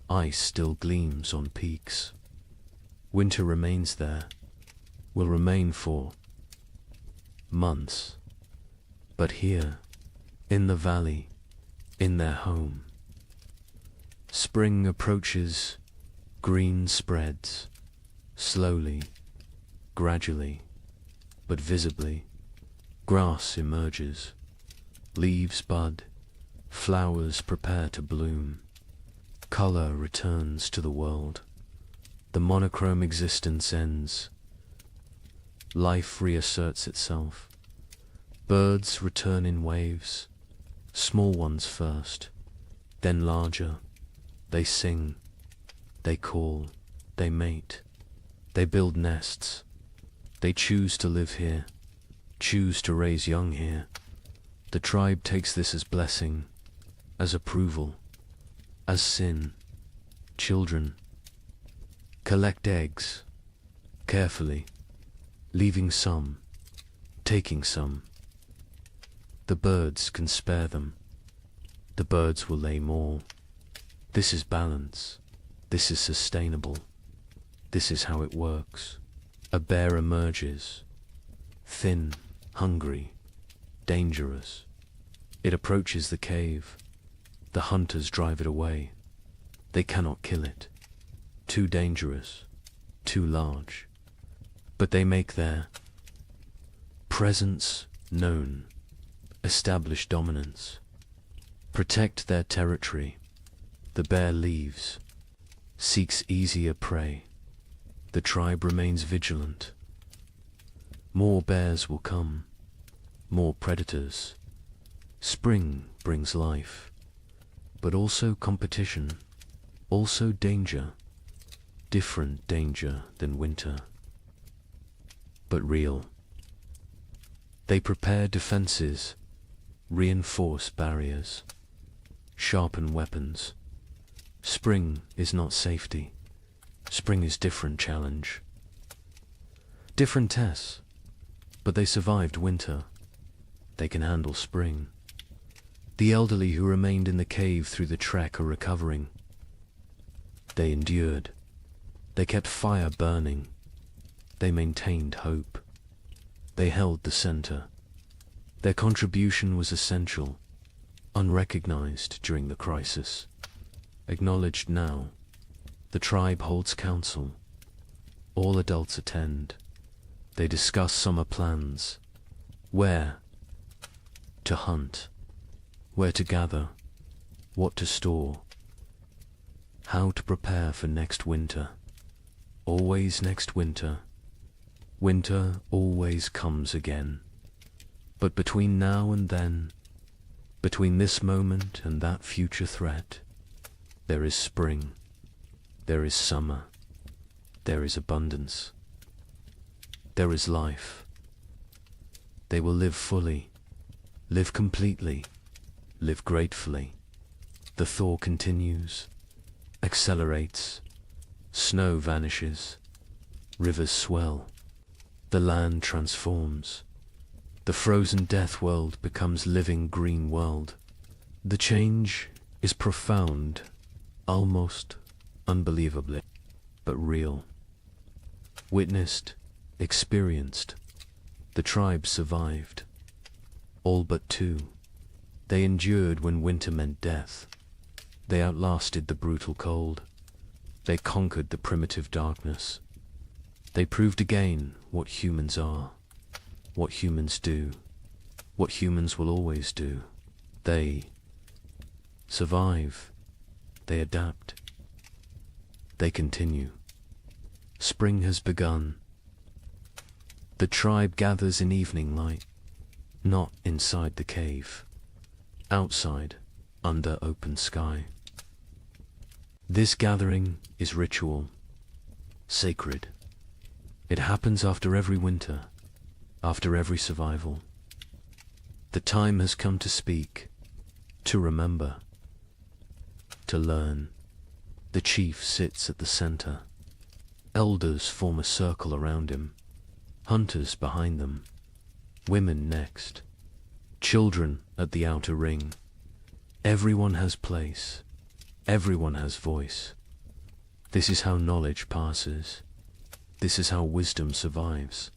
Ice still gleams on peaks. Winter remains there, will remain for months. But here, in the valley, in their home, spring approaches, green spreads, slowly, gradually, but visibly. Grass emerges, leaves bud, flowers prepare to bloom. Color returns to the world. The monochrome existence ends. Life reasserts itself. Birds return in waves, small ones first, then larger. They sing, they call, they mate, they build nests. They choose to live here, choose to raise young here. The tribe takes this as blessing, as approval, as sin. Children collect eggs, carefully, leaving some, taking some. The birds can spare them. The birds will lay more. This is balance. This is sustainable. This is how it works. A bear emerges, thin, hungry, dangerous. It approaches the cave. The hunters drive it away. They cannot kill it. Too dangerous, too large. But they make their presence known, establish dominance, protect their territory. The bear leaves, seeks easier prey. The tribe remains vigilant. More bears will come, more predators. Spring brings life, but also competition, also danger, different danger than winter, but real. They prepare defenses, reinforce barriers, sharpen weapons. Spring is not safety. Spring is different challenge. Different tests, but they survived winter. They can handle spring. The elderly who remained in the cave through the trek are recovering. They endured. They kept fire burning. They maintained hope. They held the center. Their contribution was essential, unrecognized during the crisis, acknowledged now. The tribe holds council. All adults attend. They discuss summer plans. Where to hunt, where to gather, what to store, how to prepare for next winter. Always next winter. Winter always comes again. But between now and then, between this moment and that future threat, there is spring, there is summer, there is abundance, there is life. They will live fully, live completely, live gratefully. The thaw continues, accelerates, snow vanishes, rivers swell, the land transforms. The frozen death world becomes living green world. The change is profound, almost unbelievably, but real. Witnessed, experienced. The tribe survived. All but two. They endured when winter meant death. They outlasted the brutal cold. They conquered the primitive darkness. They proved again what humans are, what humans do, what humans will always do. They survive. They adapt. They continue. Spring has begun. The tribe gathers in evening light, not inside the cave, outside, under open sky. This gathering is ritual, sacred. It happens after every winter, after every survival. The time has come to speak, to remember, to learn. The chief sits at the center. Elders form a circle around him, hunters behind them, women next, children at the outer ring. Everyone has place, everyone has voice. This is how knowledge passes. This is how wisdom survives.